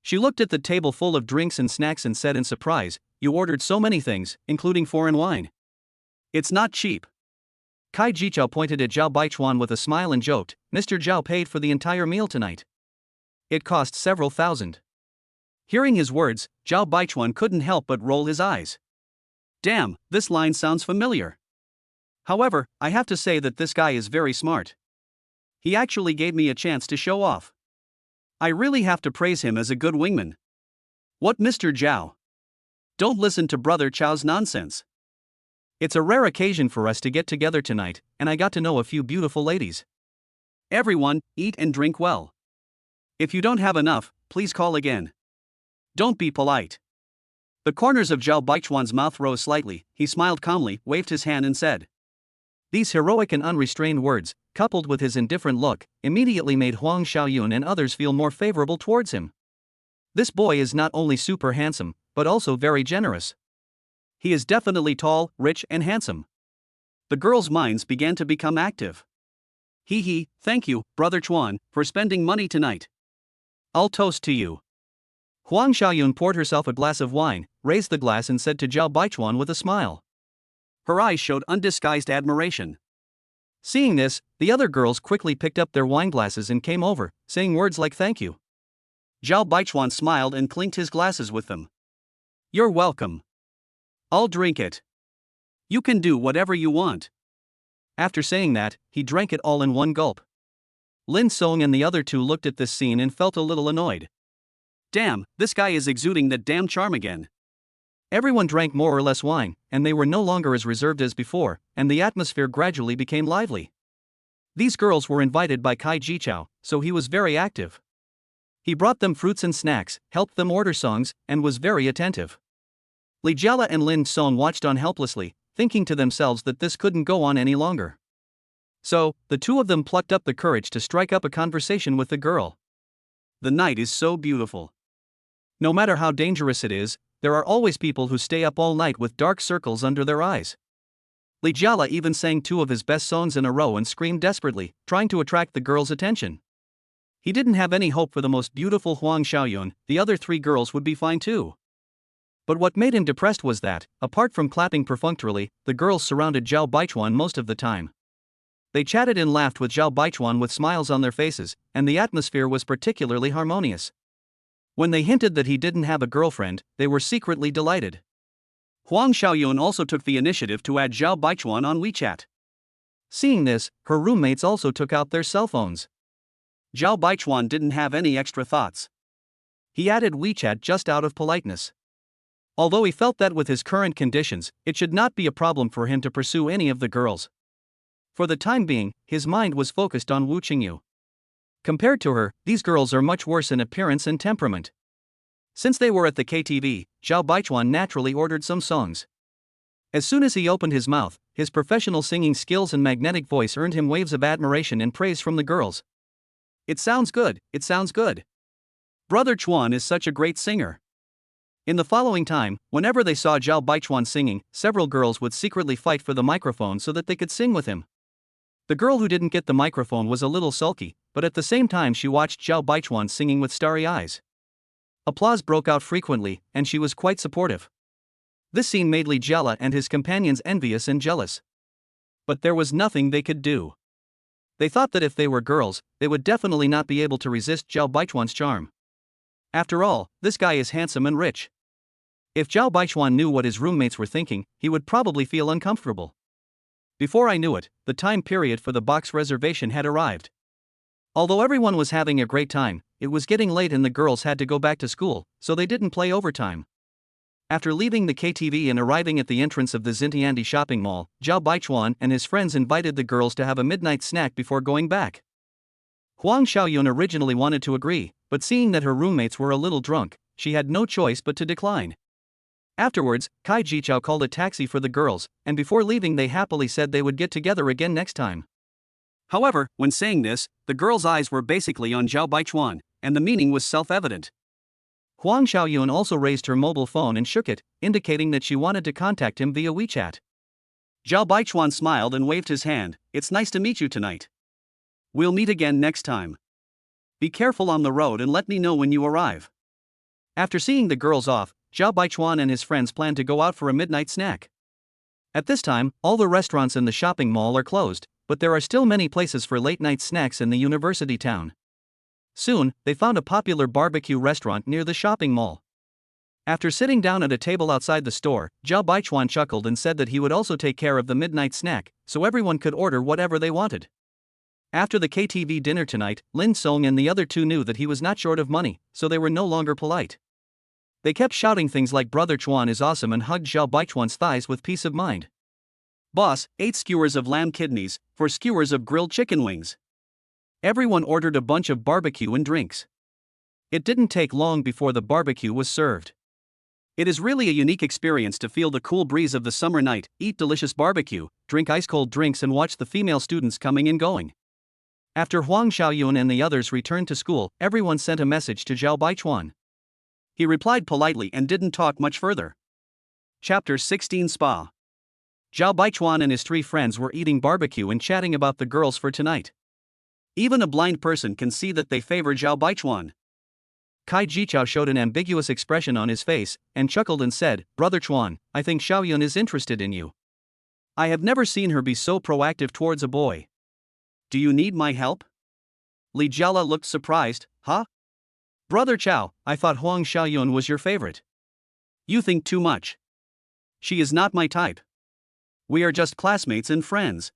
She looked at the table full of drinks and snacks and said in surprise, "You ordered so many things, including foreign wine. It's not cheap." Kai Jichao pointed at Zhao Baichuan with a smile and joked, "Mr. Zhao paid for the entire meal tonight. It cost several thousand." Hearing his words, Zhao Baichuan couldn't help but roll his eyes. Damn, this line sounds familiar. However, I have to say that this guy is very smart. He actually gave me a chance to show off. I really have to praise him as a good wingman. What, Mr. Zhao? Don't listen to Brother Chao's nonsense. It's a rare occasion for us to get together tonight, and I got to know a few beautiful ladies. Everyone, eat and drink well. If you don't have enough, please call again. Don't be polite. The corners of Zhao Baichuan's mouth rose slightly. He smiled calmly, waved his hand and said. These heroic and unrestrained words, coupled with his indifferent look, immediately made Huang Xiaoyun and others feel more favorable towards him. This boy is not only super handsome, but also very generous. He is definitely tall, rich and handsome. The girls' minds began to become active. Hee, thank you, Brother Chuan, for spending money tonight. I'll toast to you. Huang Xiaoyun poured herself a glass of wine, raised the glass and said to Zhao Baichuan with a smile. Her eyes showed undisguised admiration. Seeing this, the other girls quickly picked up their wine glasses and came over, saying words like thank you. Zhao Baichuan smiled and clinked his glasses with them. You're welcome. I'll drink it. You can do whatever you want. After saying that, he drank it all in one gulp. Lin Song and the other two looked at this scene and felt a little annoyed. Damn, this guy is exuding that damn charm again. Everyone drank more or less wine, and they were no longer as reserved as before, and the atmosphere gradually became lively. These girls were invited by Kai Jichao, so he was very active. He brought them fruits and snacks, helped them order songs, and was very attentive. Li Jiala and Lin Song watched on helplessly, thinking to themselves that this couldn't go on any longer. So, the two of them plucked up the courage to strike up a conversation with the girl. The night is so beautiful. No matter how dangerous it is, there are always people who stay up all night with dark circles under their eyes. Li Jiala even sang two of his best songs in a row and screamed desperately, trying to attract the girl's attention. He didn't have any hope for the most beautiful Huang Xiaoyun, the other three girls would be fine too. But what made him depressed was that, apart from clapping perfunctorily, the girls surrounded Zhao Baichuan most of the time. They chatted and laughed with Zhao Baichuan with smiles on their faces, and the atmosphere was particularly harmonious. When they hinted that he didn't have a girlfriend, they were secretly delighted. Huang Xiaoyun also took the initiative to add Zhao Baichuan on WeChat. Seeing this, her roommates also took out their cell phones. Zhao Baichuan didn't have any extra thoughts. He added WeChat just out of politeness. Although he felt that with his current conditions, it should not be a problem for him to pursue any of the girls. For the time being, his mind was focused on Wu Qingyu. Compared to her, these girls are much worse in appearance and temperament. Since they were at the KTV, Zhao Baichuan naturally ordered some songs. As soon as he opened his mouth, his professional singing skills and magnetic voice earned him waves of admiration and praise from the girls. It sounds good, it sounds good. Brother Chuan is such a great singer. In the following time, whenever they saw Zhao Baichuan singing, several girls would secretly fight for the microphone so that they could sing with him. The girl who didn't get the microphone was a little sulky, but at the same time she watched Zhao Baichuan singing with starry eyes. Applause broke out frequently, and she was quite supportive. This scene made Li Jiala and his companions envious and jealous. But there was nothing they could do. They thought that if they were girls, they would definitely not be able to resist Zhao Baichuan's charm. After all, this guy is handsome and rich. If Zhao Baichuan knew what his roommates were thinking, he would probably feel uncomfortable. Before I knew it, the time period for the box reservation had arrived. Although everyone was having a great time, it was getting late and the girls had to go back to school, so they didn't play overtime. After leaving the KTV and arriving at the entrance of the Xintiandi shopping mall, Zhao Baichuan and his friends invited the girls to have a midnight snack before going back. Huang Xiaoyun originally wanted to agree, but seeing that her roommates were a little drunk, she had no choice but to decline. Afterwards, Kai Jichao called a taxi for the girls, and before leaving they happily said they would get together again next time. However, when saying this, the girl's eyes were basically on Zhao Baichuan, and the meaning was self-evident. Huang Xiaoyun also raised her mobile phone and shook it, indicating that she wanted to contact him via WeChat. Zhao Baichuan smiled and waved his hand. It's nice to meet you tonight. We'll meet again next time. Be careful on the road and let me know when you arrive. After seeing the girls off, Zhao Baichuan and his friends planned to go out for a midnight snack. At this time, all the restaurants in the shopping mall are closed, but there are still many places for late-night snacks in the university town. Soon, they found a popular barbecue restaurant near the shopping mall. After sitting down at a table outside the store, Zhao Baichuan chuckled and said that he would also take care of the midnight snack, so everyone could order whatever they wanted. After the KTV dinner tonight, Lin Song and the other two knew that he was not short of money, so they were no longer polite. They kept shouting things like "Brother Chuan is awesome" and hugged Zhao Baichuan's thighs with peace of mind. Boss, 8 skewers of lamb kidneys, 4 skewers of grilled chicken wings. Everyone ordered a bunch of barbecue and drinks. It didn't take long before the barbecue was served. It is really a unique experience to feel the cool breeze of the summer night, eat delicious barbecue, drink ice-cold drinks and watch the female students coming and going. After Huang Xiaoyun and the others returned to school, everyone sent a message to Zhao Baichuan. He replied politely and didn't talk much further. Chapter 16 Spa. Zhao Baichuan and his 3 friends were eating barbecue and chatting about the girls for tonight. Even a blind person can see that they favor Zhao Baichuan. Kai Jichao showed an ambiguous expression on his face, and chuckled and said, "Brother Chuan, I think Xiaoyun is interested in you. I have never seen her be so proactive towards a boy. Do you need my help?" Li Jiala looked surprised. "Huh? Brother Chao, I thought Huang Xiaoyun was your favorite." "You think too much. She is not my type. We are just classmates and friends."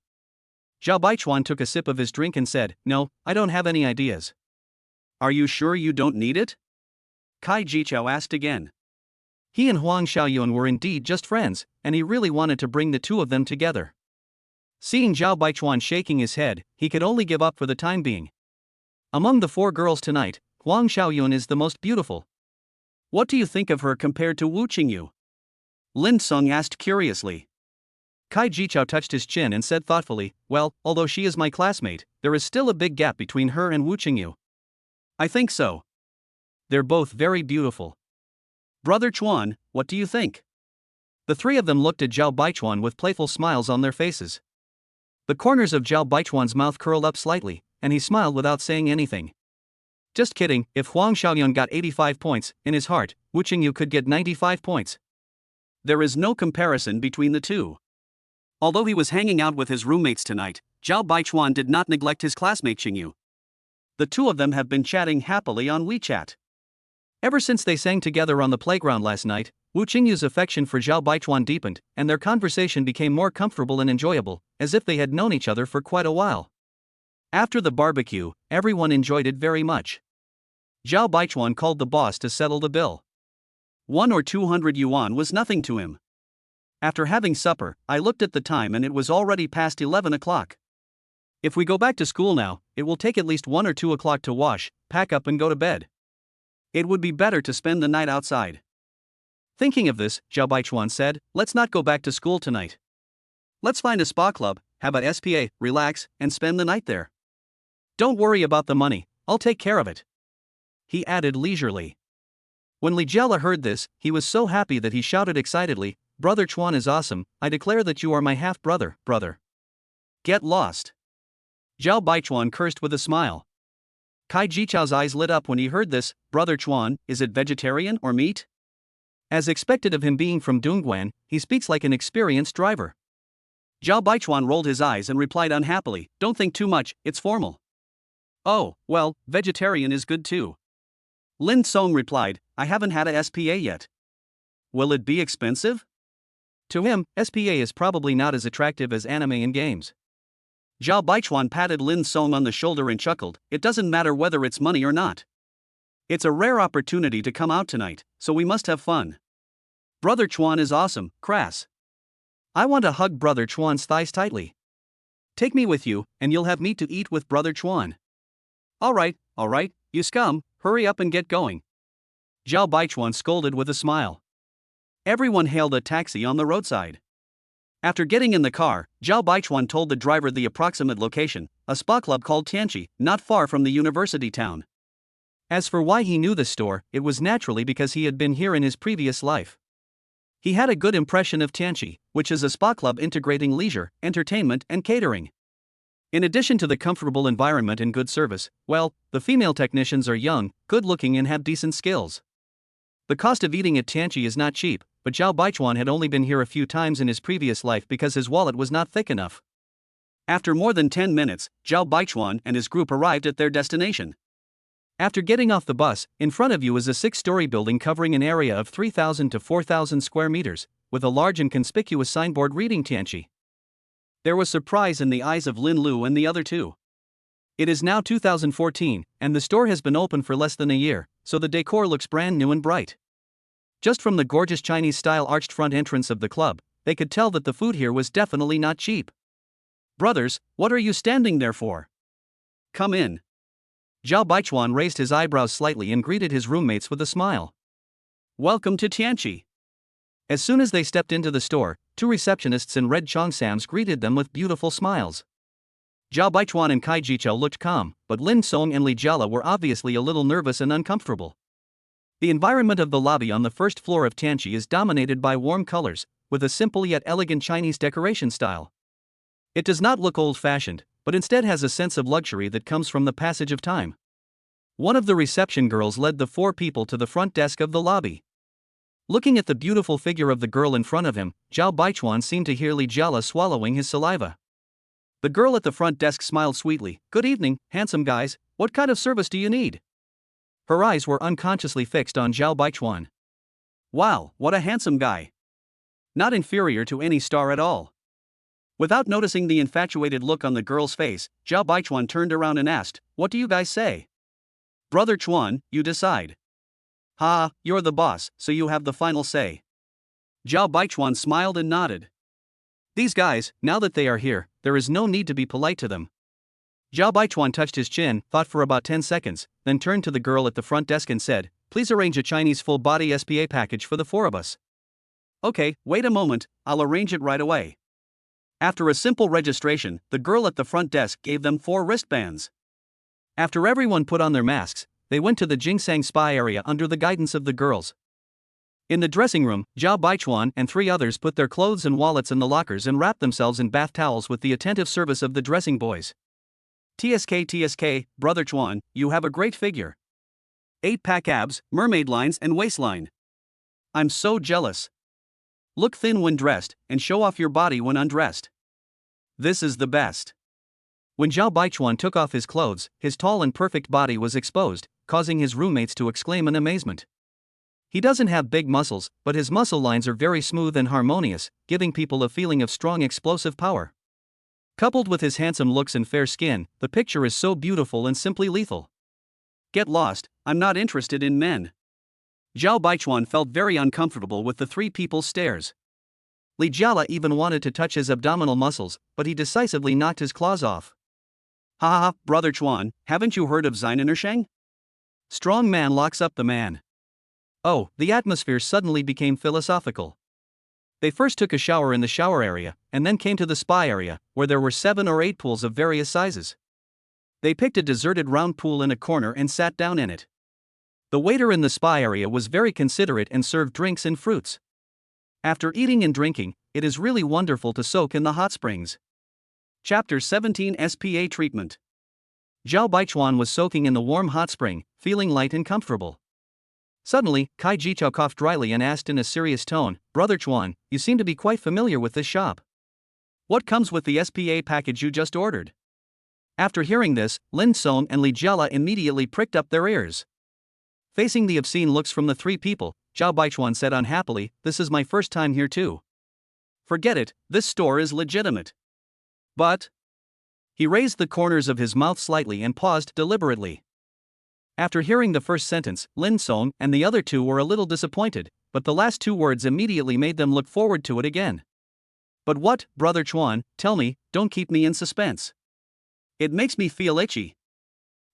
Zhao Baichuan took a sip of his drink and said, "No, I don't have any ideas." "Are you sure you don't need it?" Kai Jichao asked again. He and Huang Xiaoyun were indeed just friends, and he really wanted to bring the two of them together. Seeing Zhao Baichuan shaking his head, he could only give up for the time being. Among the 4 girls tonight, Huang Xiaoyun is the most beautiful. "What do you think of her compared to Wu Qingyu?" Lin Song asked curiously. Kai Jichao touched his chin and said thoughtfully, "Well, although she is my classmate, there is still a big gap between her and Wu Qingyu." "I think so. They're both very beautiful." "Brother Chuan, what do you think?" The 3 of them looked at Zhao Baichuan with playful smiles on their faces. The corners of Zhao Baichuan's mouth curled up slightly, and he smiled without saying anything. Just kidding, if Huang Xiaoyun got 85 points, in his heart, Wu Qingyu could get 95 points. There is no comparison between the two. Although he was hanging out with his roommates tonight, Zhao Baichuan did not neglect his classmate Qingyu. The 2 of them have been chatting happily on WeChat. Ever since they sang together on the playground last night, Wu Qingyu's affection for Zhao Baichuan deepened, and their conversation became more comfortable and enjoyable, as if they had known each other for quite a while. After the barbecue, everyone enjoyed it very much. Zhao Baichuan called the boss to settle the bill. 1 or 200 yuan was nothing to him. After having supper, I looked at the time and it was already past 11 o'clock. If we go back to school now, it will take at least 1 or 2 o'clock to wash, pack up and go to bed. It would be better to spend the night outside. Thinking of this, Zhao Baichuan said, "Let's not go back to school tonight. Let's find a spa club, have an SPA, relax, and spend the night there. Don't worry about the money, I'll take care of it," he added leisurely. When Li Jiala heard this, he was so happy that he shouted excitedly, "Brother Chuan is awesome, I declare that you are my half-brother, brother. Get lost." Zhao Baichuan cursed with a smile. Kai Jichao's eyes lit up when he heard this. "Brother Chuan, is it vegetarian or meat?" As expected of him being from Dongguan, he speaks like an experienced driver. Zhao Baichuan rolled his eyes and replied unhappily, "Don't think too much, it's formal." "Oh, well, vegetarian is good too." Lin Song replied, "I haven't had a SPA yet." "Will it be expensive?" To him, SPA is probably not as attractive as anime and games. Zhao Baichuan patted Lin Song on the shoulder and chuckled, "It doesn't matter whether it's money or not. It's a rare opportunity to come out tonight, so we must have fun. Brother Chuan is awesome, crass. I want to hug Brother Chuan's thighs tightly. Take me with you, and you'll have meat to eat with Brother Chuan." All right, you scum, hurry up and get going." Zhao Baichuan scolded with a smile. Everyone hailed a taxi on the roadside. After getting in the car, Zhao Baichuan told the driver the approximate location, a spa club called Tianqi, not far from the university town. As for why he knew the store, it was naturally because he had been here in his previous life. He had a good impression of Tianqi, which is a spa club integrating leisure, entertainment, and catering. In addition to the comfortable environment and good service, well, the female technicians are young, good-looking and have decent skills. The cost of eating at Tianqi is not cheap, but Zhao Baichuan had only been here a few times in his previous life because his wallet was not thick enough. After more than 10 minutes, Zhao Baichuan and his group arrived at their destination. After getting off the bus, in front of you is a 6-story building covering an area of 3,000 to 4,000 square meters, with a large and conspicuous signboard reading Tianqi. There was surprise in the eyes of Lin Lu and the other two. It is now 2014, and the store has been open for less than a year, so the decor looks brand new and bright. Just from the gorgeous Chinese-style arched front entrance of the club, they could tell that the food here was definitely not cheap. "Brothers, what are you standing there for? Come in." Zhao Baichuan raised his eyebrows slightly and greeted his roommates with a smile. "Welcome to Tianqi." As soon as they stepped into the store, 2 receptionists in red cheongsams greeted them with beautiful smiles. Zhao Baichuan and Kai Jiqiao looked calm, but Lin Song and Li Jiala were obviously a little nervous and uncomfortable. The environment of the lobby on the first floor of Tianqi is dominated by warm colors, with a simple yet elegant Chinese decoration style. It does not look old-fashioned, but instead has a sense of luxury that comes from the passage of time. One of the reception girls led the 4 people to the front desk of the lobby. Looking at the beautiful figure of the girl in front of him, Zhao Baichuan seemed to hear Li Jiala swallowing his saliva. The girl at the front desk smiled sweetly. "Good evening, handsome guys, what kind of service do you need?" Her eyes were unconsciously fixed on Zhao Baichuan. "Wow, what a handsome guy. Not inferior to any star at all." Without noticing the infatuated look on the girl's face, Zhao Baichuan turned around and asked, "What do you guys say?" "Brother Chuan, you decide." "Ha, you're the boss, so you have the final say." Zhao Baichuan smiled and nodded. "These guys, now that they are here, there is no need to be polite to them." Zhao Baichuan touched his chin, thought for about 10 seconds, then turned to the girl at the front desk and said, "Please arrange a Chinese full-body SPA package for the 4 of us." "Okay, wait a moment, I'll arrange it right away." After a simple registration, the girl at the front desk gave them 4 wristbands. After everyone put on their masks, they went to the Jingsang spa area under the guidance of the girls. In the dressing room, Zhao Baichuan and 3 others put their clothes and wallets in the lockers and wrapped themselves in bath towels with the attentive service of the dressing boys. TSK, Brother Chuan, you have a great figure. 8-pack abs, mermaid lines and waistline. I'm so jealous. Look thin when dressed, and show off your body when undressed. This is the best." When Zhao Baichuan took off his clothes, his tall and perfect body was exposed, causing his roommates to exclaim in amazement. He doesn't have big muscles, but his muscle lines are very smooth and harmonious, giving people a feeling of strong explosive power. Coupled with his handsome looks and fair skin, the picture is so beautiful and simply lethal. "Get lost, I'm not interested in men." Zhao Baichuan felt very uncomfortable with the 3 people's stares. Li Jiala even wanted to touch his abdominal muscles, but he decisively knocked his claws off. "Ha ha ha, Brother Chuan, haven't you heard of Zainenersheng? Strong man locks up the man." Oh, the atmosphere suddenly became philosophical. They first took a shower in the shower area, and then came to the spa area, where there were 7 or 8 pools of various sizes. They picked a deserted round pool in a corner and sat down in it. The waiter in the spa area was very considerate and served drinks and fruits. After eating and drinking, it is really wonderful to soak in the hot springs. Chapter 17 SPA Treatment. Zhao Baichuan was soaking in the warm hot spring, feeling light and comfortable. Suddenly, Kai Jiqiao coughed dryly and asked in a serious tone, "Brother Chuan, you seem to be quite familiar with this shop. What comes with the SPA package you just ordered?" After hearing this, Lin Song and Li Jiala immediately pricked up their ears. Facing the obscene looks from the 3 people, Zhao Baichuan said unhappily, "This is my first time here too." "Forget it, this store is legitimate." "But..." He raised the corners of his mouth slightly and paused deliberately. After hearing the first sentence, Lin Song and the other 2 were a little disappointed, but the last 2 words immediately made them look forward to it again. "But what, Brother Chuan, tell me, don't keep me in suspense. It makes me feel itchy."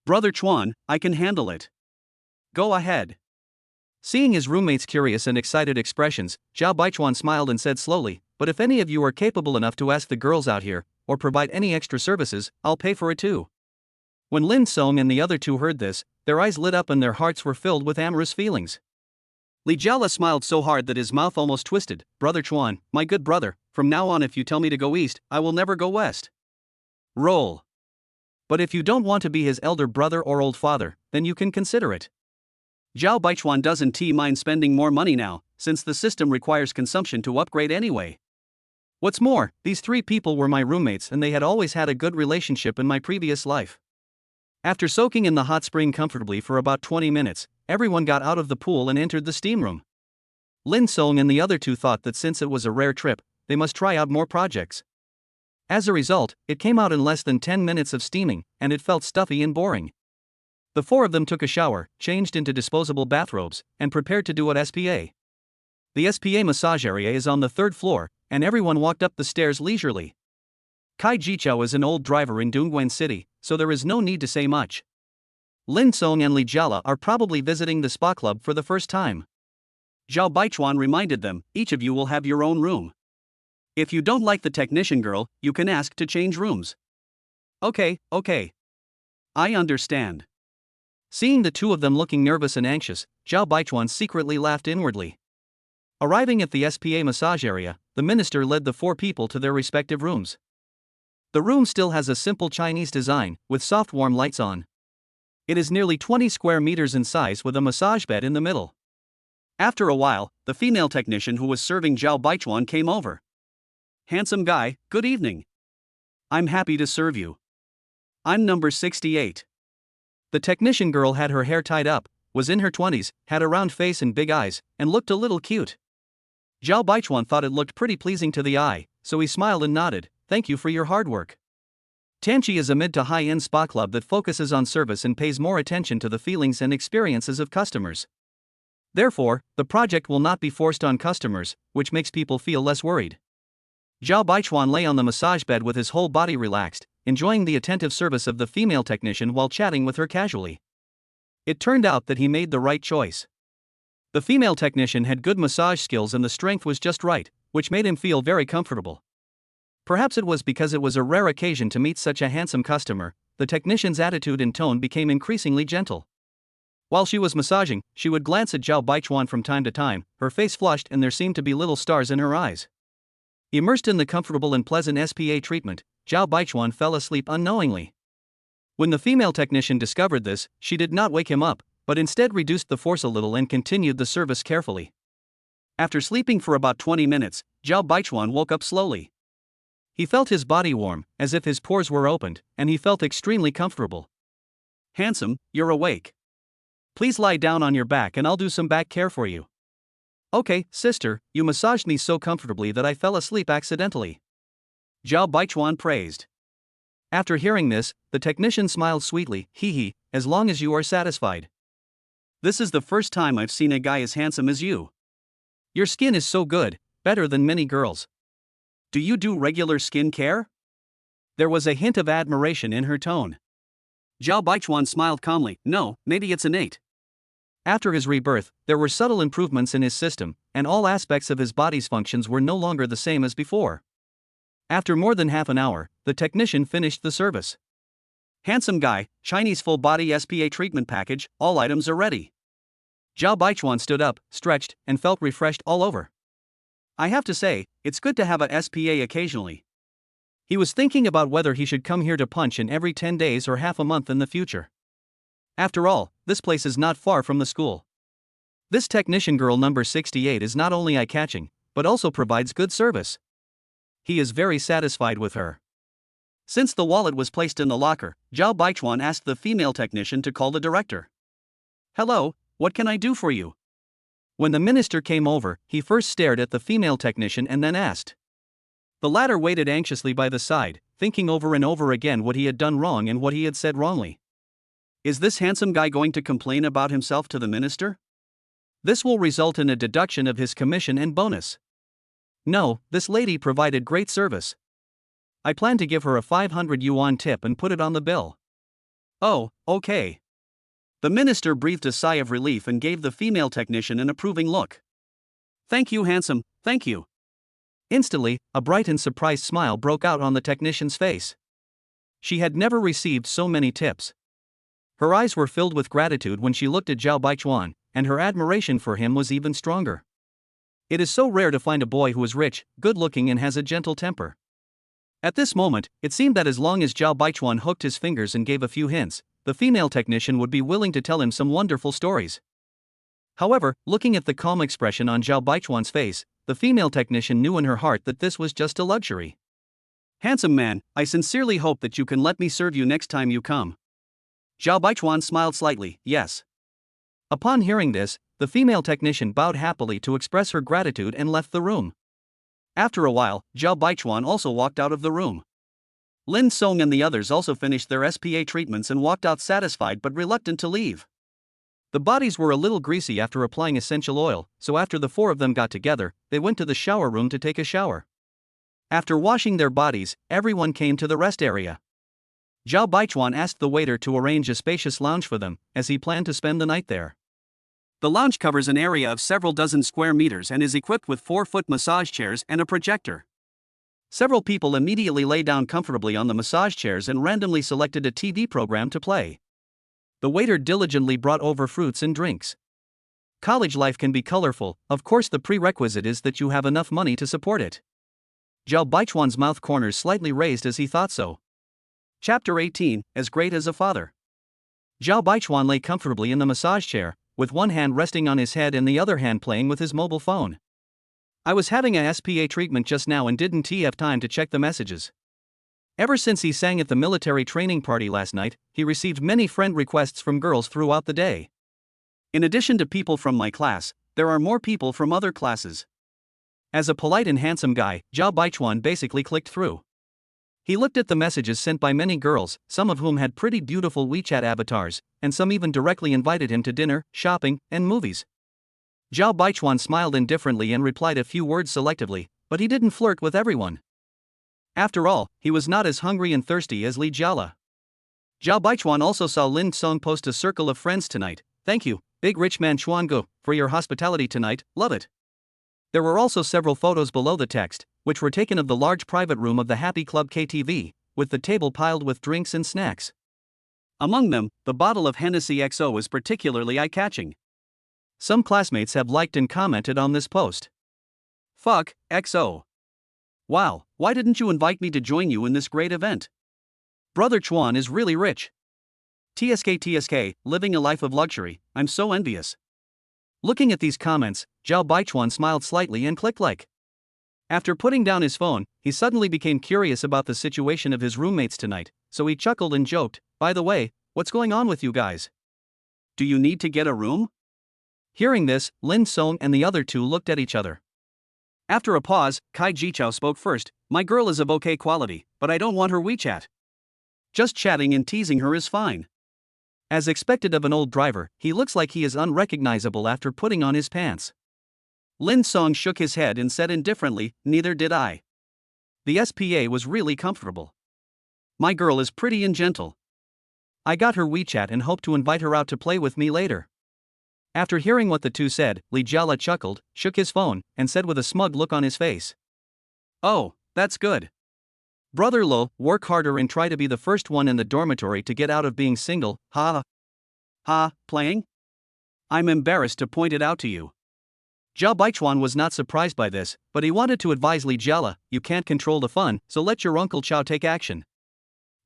"Brother Chuan, I can handle it. Go ahead." Seeing his roommates' curious and excited expressions, Zhao Baichuan smiled and said slowly, but if any of you are capable enough to ask the girls out here, or provide any extra services, I'll pay for it too. When Lin Song and the other two heard this, their eyes lit up and their hearts were filled with amorous feelings. Li Jiala smiled so hard that his mouth almost twisted. Brother Chuan, my good brother, from now on if you tell me to go east, I will never go west. Roll. But if you don't want to be his elder brother or old father, then you can consider it. Zhao Baichuan doesn't mind spending more money now, since the system requires consumption to upgrade anyway. What's more, these three people were my roommates and they had always had a good relationship in my previous life. After soaking in the hot spring comfortably for about 20 minutes, everyone got out of the pool and entered the steam room. Lin Song and the other two thought that since it was a rare trip, they must try out more projects. As a result, it came out in less than 10 minutes of steaming, and it felt stuffy and boring. The four of them took a shower, changed into disposable bathrobes, and prepared to do at SPA. The SPA massage area is on the 3rd floor, and everyone walked up the stairs leisurely. Kai Jichao is an old driver in Dongguan City, so there is no need to say much. Lin Song and Li Jiala are probably visiting the spa club for the first time. Zhao Baichuan reminded them, each of you will have your own room. If you don't like the technician girl, you can ask to change rooms. Okay. I understand. Seeing the two of them looking nervous and anxious, Zhao Baichuan secretly laughed inwardly. Arriving at the SPA massage area, the minister led the four people to their respective rooms. The room still has a simple Chinese design, with soft warm lights on. It is nearly 20 square meters in size with a massage bed in the middle. After a while, the female technician who was serving Zhao Baichuan came over. Handsome guy, good evening. I'm happy to serve you. I'm number 68. The technician girl had her hair tied up, was in her 20s, had a round face and big eyes, and looked a little cute. Zhao Baichuan thought it looked pretty pleasing to the eye, so he smiled and nodded, thank you for your hard work. Tanchi is a mid to high-end spa club that focuses on service and pays more attention to the feelings and experiences of customers. Therefore, the project will not be forced on customers, which makes people feel less worried. Zhao Baichuan lay on the massage bed with his whole body relaxed, enjoying the attentive service of the female technician while chatting with her casually. It turned out that he made the right choice. The female technician had good massage skills and the strength was just right, which made him feel very comfortable. Perhaps it was because it was a rare occasion to meet such a handsome customer, the technician's attitude and tone became increasingly gentle. While she was massaging, she would glance at Zhao Baichuan from time to time, her face flushed and there seemed to be little stars in her eyes. Immersed in the comfortable and pleasant SPA treatment, Zhao Baichuan fell asleep unknowingly. When the female technician discovered this, she did not wake him up, but instead reduced the force a little and continued the service carefully. After sleeping for about 20 minutes, Zhao Baichuan woke up slowly. He felt his body warm, as if his pores were opened, and he felt extremely comfortable. Handsome, you're awake. Please lie down on your back and I'll do some back care for you. Okay, sister, you massaged me so comfortably that I fell asleep accidentally. Zhao Baichuan praised. After hearing this, the technician smiled sweetly, hee, as long as you are satisfied. This is the first time I've seen a guy as handsome as you. Your skin is so good, better than many girls. Do you do regular skin care? There was a hint of admiration in her tone. Zhao Baichuan smiled calmly, no, maybe it's innate. After his rebirth, there were subtle improvements in his system, and all aspects of his body's functions were no longer the same as before. After more than half an hour, the technician finished the service. Handsome guy, Chinese full body SPA treatment package, all items are ready. Zhao Baichuan stood up, stretched, and felt refreshed all over. I have to say, it's good to have a SPA occasionally. He was thinking about whether he should come here to punch in every 10 days or half a month in the future. After all, this place is not far from the school. This technician girl number 68 is not only eye-catching, but also provides good service. He is very satisfied with her. Since the wallet was placed in the locker, Zhao Baichuan asked the female technician to call the director. Hello, what can I do for you? When the minister came over, he first stared at the female technician and then asked. The latter waited anxiously by the side, thinking over and over again what he had done wrong and what he had said wrongly. Is this handsome guy going to complain about himself to the minister? This will result in a deduction of his commission and bonus. No, this lady provided great service. I plan to give her a 500 yuan tip and put it on the bill. Oh, okay. The minister breathed a sigh of relief and gave the female technician an approving look. Thank you, handsome, thank you. Instantly, a bright and surprised smile broke out on the technician's face. She had never received so many tips. Her eyes were filled with gratitude when she looked at Zhao Baichuan, and her admiration for him was even stronger. It is so rare to find a boy who is rich, good-looking and has a gentle temper. At this moment, it seemed that as long as Zhao Baichuan hooked his fingers and gave a few hints, the female technician would be willing to tell him some wonderful stories. However, looking at the calm expression on Zhao Baichuan's face, the female technician knew in her heart that this was just a luxury. Handsome man, I sincerely hope that you can let me serve you next time you come. Zhao Baichuan smiled slightly, yes. Upon hearing this, the female technician bowed happily to express her gratitude and left the room. After a while, Zhao Baichuan also walked out of the room. Lin Song and the others also finished their SPA treatments and walked out satisfied but reluctant to leave. The bodies were a little greasy after applying essential oil, so after the four of them got together, they went to the shower room to take a shower. After washing their bodies, everyone came to the rest area. Zhao Baichuan asked the waiter to arrange a spacious lounge for them, as he planned to spend the night there. The lounge covers an area of several dozen square meters and is equipped with 4-foot massage chairs and a projector. Several people immediately lay down comfortably on the massage chairs and randomly selected a TV program to play. The waiter diligently brought over fruits and drinks. College life can be colorful, of course the prerequisite is that you have enough money to support it. Zhao Baichuan's mouth corners slightly raised as he thought so. Chapter 18, As Great as a Father. Zhao Baichuan lay comfortably in the massage chair, with one hand resting on his head and the other hand playing with his mobile phone. I was having a SPA treatment just now and didn't have time to check the messages. Ever since he sang at the military training party last night, he received many friend requests from girls throughout the day. In addition to people from my class, there are more people from other classes. As a polite and handsome guy, Zhao Baichuan basically clicked through. He looked at the messages sent by many girls, some of whom had pretty beautiful WeChat avatars, and some even directly invited him to dinner, shopping, and movies. Zhao Baichuan smiled indifferently and replied a few words selectively, but he didn't flirt with everyone. After all, he was not as hungry and thirsty as Li Jiala. Zhao Baichuan also saw Lin Song post a circle of friends tonight. Thank you, big rich man Chuango, for your hospitality tonight, love it. There were also several photos below the text, which were taken of the large private room of the Happy Club KTV, with the table piled with drinks and snacks. Among them, the bottle of Hennessy XO is particularly eye-catching. Some classmates have liked and commented on this post. Fuck, XO. Wow, why didn't you invite me to join you in this great event? Brother Chuan is really rich. TSK, living a life of luxury, I'm so envious. Looking at these comments, Zhao Baichuan smiled slightly and clicked like. After putting down his phone, he suddenly became curious about the situation of his roommates tonight, so he chuckled and joked, by the way, what's going on with you guys? Do you need to get a room? Hearing this, Lin Song and the other two looked at each other. After a pause, Kai Jichao spoke first. My girl is of okay quality, but I don't want her WeChat. Just chatting and teasing her is fine. As expected of an old driver, he looks like he is unrecognizable after putting on his pants. Lin Song shook his head and said indifferently, neither did I. The SPA was really comfortable. My girl is pretty and gentle. I got her WeChat and hope to invite her out to play with me later. After hearing what the two said, Li Jiala chuckled, shook his phone, and said with a smug look on his face. Oh, that's good. Brother Lo, work harder and try to be the first one in the dormitory to get out of being single, ha. Playing? I'm embarrassed to point it out to you. Zhao Baichuan was not surprised by this, but he wanted to advise Li Jiala, you can't control the fun, so let your Uncle Chao take action.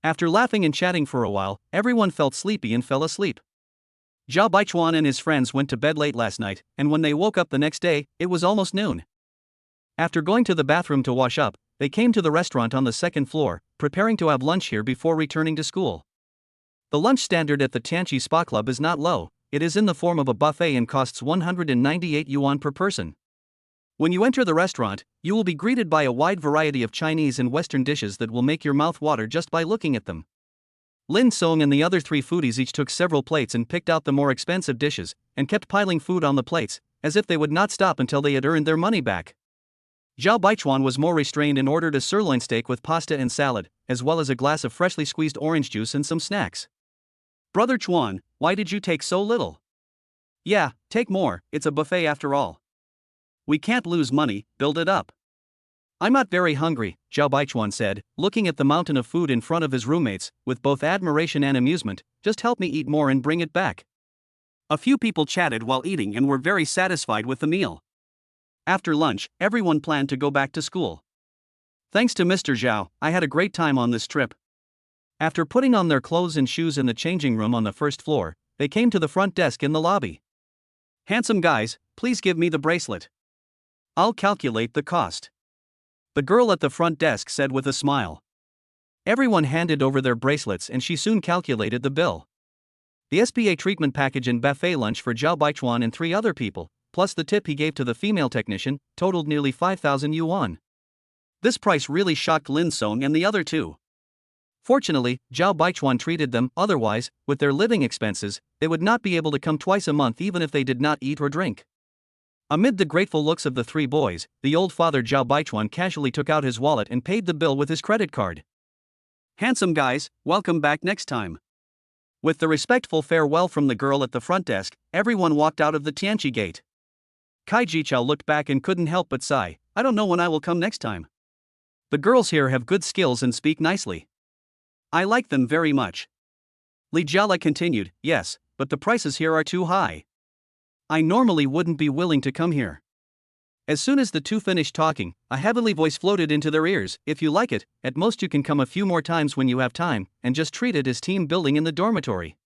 After laughing and chatting for a while, everyone felt sleepy and fell asleep. Zhao Baichuan and his friends went to bed late last night, and when they woke up the next day, it was almost noon. After going to the bathroom to wash up, they came to the restaurant on the second floor, preparing to have lunch here before returning to school. The lunch standard at the Tianqi Spa Club is not low, it is in the form of a buffet and costs 198 yuan per person. When you enter the restaurant, you will be greeted by a wide variety of Chinese and Western dishes that will make your mouth water just by looking at them. Lin Song and the other three foodies each took several plates and picked out the more expensive dishes, and kept piling food on the plates, as if they would not stop until they had earned their money back. Zhao Baichuan was more restrained and ordered a sirloin steak with pasta and salad, as well as a glass of freshly squeezed orange juice and some snacks. Brother Chuan, why did you take so little? Yeah, take more, it's a buffet after all. We can't lose money, build it up. I'm not very hungry, Zhao Baichuan said, looking at the mountain of food in front of his roommates, with both admiration and amusement. Just help me eat more and bring it back. A few people chatted while eating and were very satisfied with the meal. After lunch, everyone planned to go back to school. Thanks to Mr. Zhao, I had a great time on this trip. After putting on their clothes and shoes in the changing room on the first floor, they came to the front desk in the lobby. Handsome guys, please give me the bracelet. I'll calculate the cost. The girl at the front desk said with a smile. Everyone handed over their bracelets and she soon calculated the bill. The SPA treatment package and buffet lunch for Zhao Baichuan and 3 other people, plus the tip he gave to the female technician, totaled nearly 5,000 yuan. This price really shocked Lin Song and the other 2. Fortunately, Zhao Baichuan treated them, otherwise, with their living expenses, they would not be able to come twice a month even if they did not eat or drink. Amid the grateful looks of the 3 boys, the old father Zhao Baichuan casually took out his wallet and paid the bill with his credit card. Handsome guys, welcome back next time. With the respectful farewell from the girl at the front desk, everyone walked out of the Tianqi gate. Kai Jichao looked back and couldn't help but sigh. I don't know when I will come next time. The girls here have good skills and speak nicely. I like them very much. Li Jiala continued, yes, but the prices here are too high. I normally wouldn't be willing to come here. As soon as the 2 finished talking, a heavenly voice floated into their ears. If you like it, at most you can come a few more times when you have time, and just treat it as team building in the dormitory.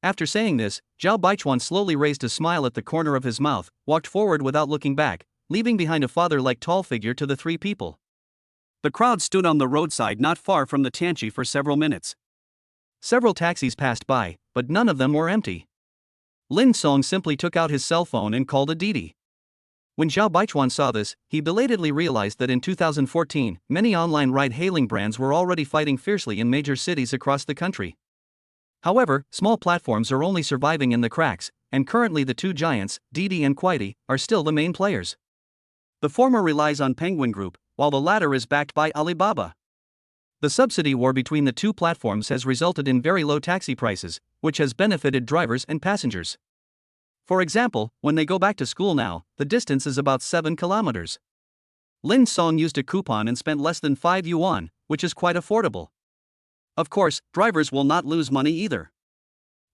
After saying this, Zhao Baichuan slowly raised a smile at the corner of his mouth, walked forward without looking back, leaving behind a father-like tall figure to the 3 people. The crowd stood on the roadside not far from the Tianqi for several minutes. Several taxis passed by, but none of them were empty. Lin Song simply took out his cell phone and called a Didi. When Zhao Baichuan saw this, he belatedly realized that in 2014, many online ride-hailing brands were already fighting fiercely in major cities across the country. However, small platforms are only surviving in the cracks, and currently the 2 giants, Didi and Kuaidi, are still the main players. The former relies on Penguin Group, while the latter is backed by Alibaba. The subsidy war between the 2 platforms has resulted in very low taxi prices, which has benefited drivers and passengers. For example, when they go back to school now, the distance is about 7 kilometers. Lin Song used a coupon and spent less than 5 yuan, which is quite affordable. Of course, drivers will not lose money either.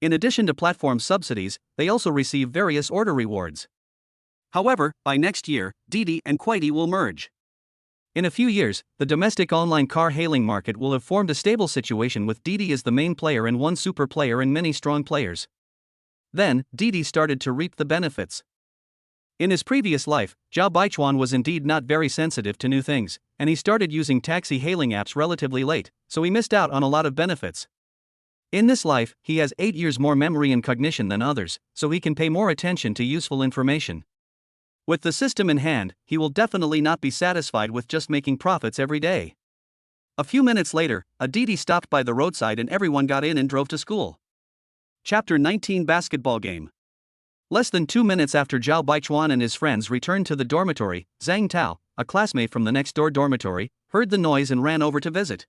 In addition to platform subsidies, they also receive various order rewards. However, by next year, Didi and Kuaidi will merge. In a few years, the domestic online car hailing market will have formed a stable situation with Didi as the main player and 1 super player and many strong players. Then, Didi started to reap the benefits. In his previous life, Zhao Baichuan was indeed not very sensitive to new things, and he started using taxi hailing apps relatively late, so he missed out on a lot of benefits. In this life, he has 8 years more memory and cognition than others, so he can pay more attention to useful information. With the system in hand, he will definitely not be satisfied with just making profits every day. A few minutes later, a Didi stopped by the roadside and everyone got in and drove to school. Chapter 19 Basketball Game. Less than 2 minutes after Zhao Baichuan and his friends returned to the dormitory, Zhang Tao, a classmate from the next-door dormitory, heard the noise and ran over to visit.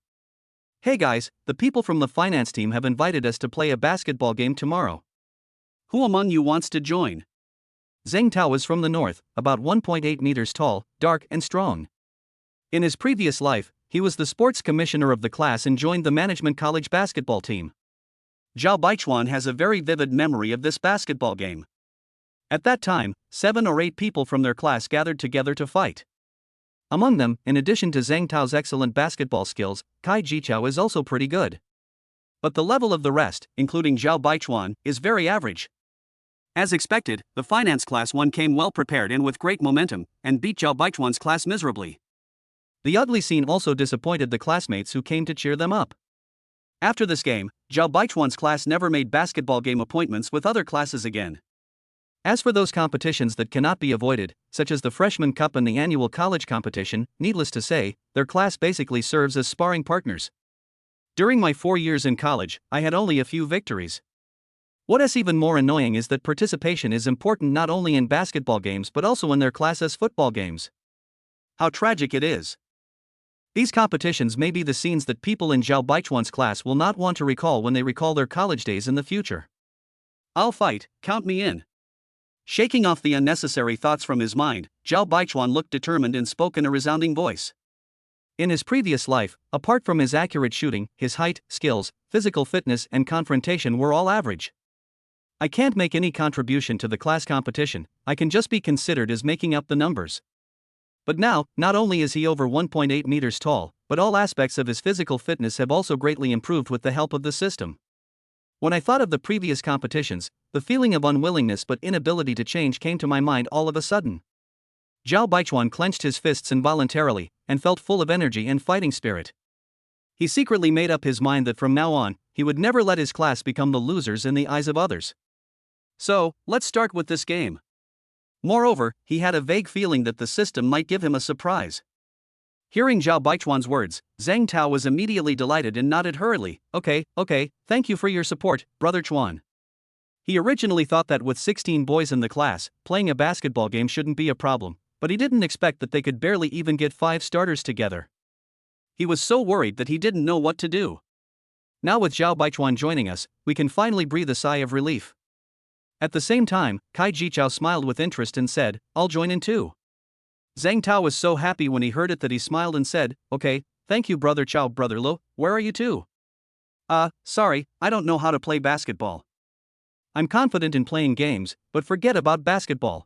Hey guys, the people from the finance team have invited us to play a basketball game tomorrow. Who among you wants to join? Zhang Tao is from the north, about 1.8 meters tall, dark and strong. In his previous life, he was the sports commissioner of the class and joined the management college basketball team. Zhao Baichuan has a very vivid memory of this basketball game. At that time, 7 or 8 people from their class gathered together to fight. Among them, in addition to Zhang Tao's excellent basketball skills, Kai Jichao is also pretty good. But the level of the rest, including Zhao Baichuan, is very average. As expected, the finance class 1 came well prepared and with great momentum, and beat Zhao Baichuan's class miserably. The ugly scene also disappointed the classmates who came to cheer them up. After this game, Zhao Baichuan's class never made basketball game appointments with other classes again. As for those competitions that cannot be avoided, such as the Freshman Cup and the annual college competition, needless to say, their class basically serves as sparring partners. During my 4 years in college, I had only a few victories. What is even more annoying is that participation is important not only in basketball games but also in their class's football games. How tragic it is. These competitions may be the scenes that people in Zhao Baichuan's class will not want to recall when they recall their college days in the future. I'll fight, count me in. Shaking off the unnecessary thoughts from his mind, Zhao Baichuan looked determined and spoke in a resounding voice. In his previous life, apart from his accurate shooting, his height, skills, physical fitness, and confrontation were all average. I can't make any contribution to the class competition, I can just be considered as making up the numbers. But now, not only is he over 1.8 meters tall, but all aspects of his physical fitness have also greatly improved with the help of the system. When I thought of the previous competitions, the feeling of unwillingness but inability to change came to my mind all of a sudden. Zhao Baichuan clenched his fists involuntarily, and felt full of energy and fighting spirit. He secretly made up his mind that from now on, he would never let his class become the losers in the eyes of others. So, let's start with this game. Moreover, he had a vague feeling that the system might give him a surprise. Hearing Zhao Baichuan's words, Zhang Tao was immediately delighted and nodded hurriedly. Okay, thank you for your support, Brother Chuan. He originally thought that with 16 boys in the class, playing a basketball game shouldn't be a problem, but he didn't expect that they could barely even get 5 starters together. He was so worried that he didn't know what to do. Now with Zhao Baichuan joining us, we can finally breathe a sigh of relief. At the same time, Kai Jichao smiled with interest and said, I'll join in too. Zhang Tao was so happy when he heard it that he smiled and said, Okay, thank you Brother Chao. Brother Lo, where are you too? Sorry, I don't know how to play basketball. I'm confident in playing games, but forget about basketball.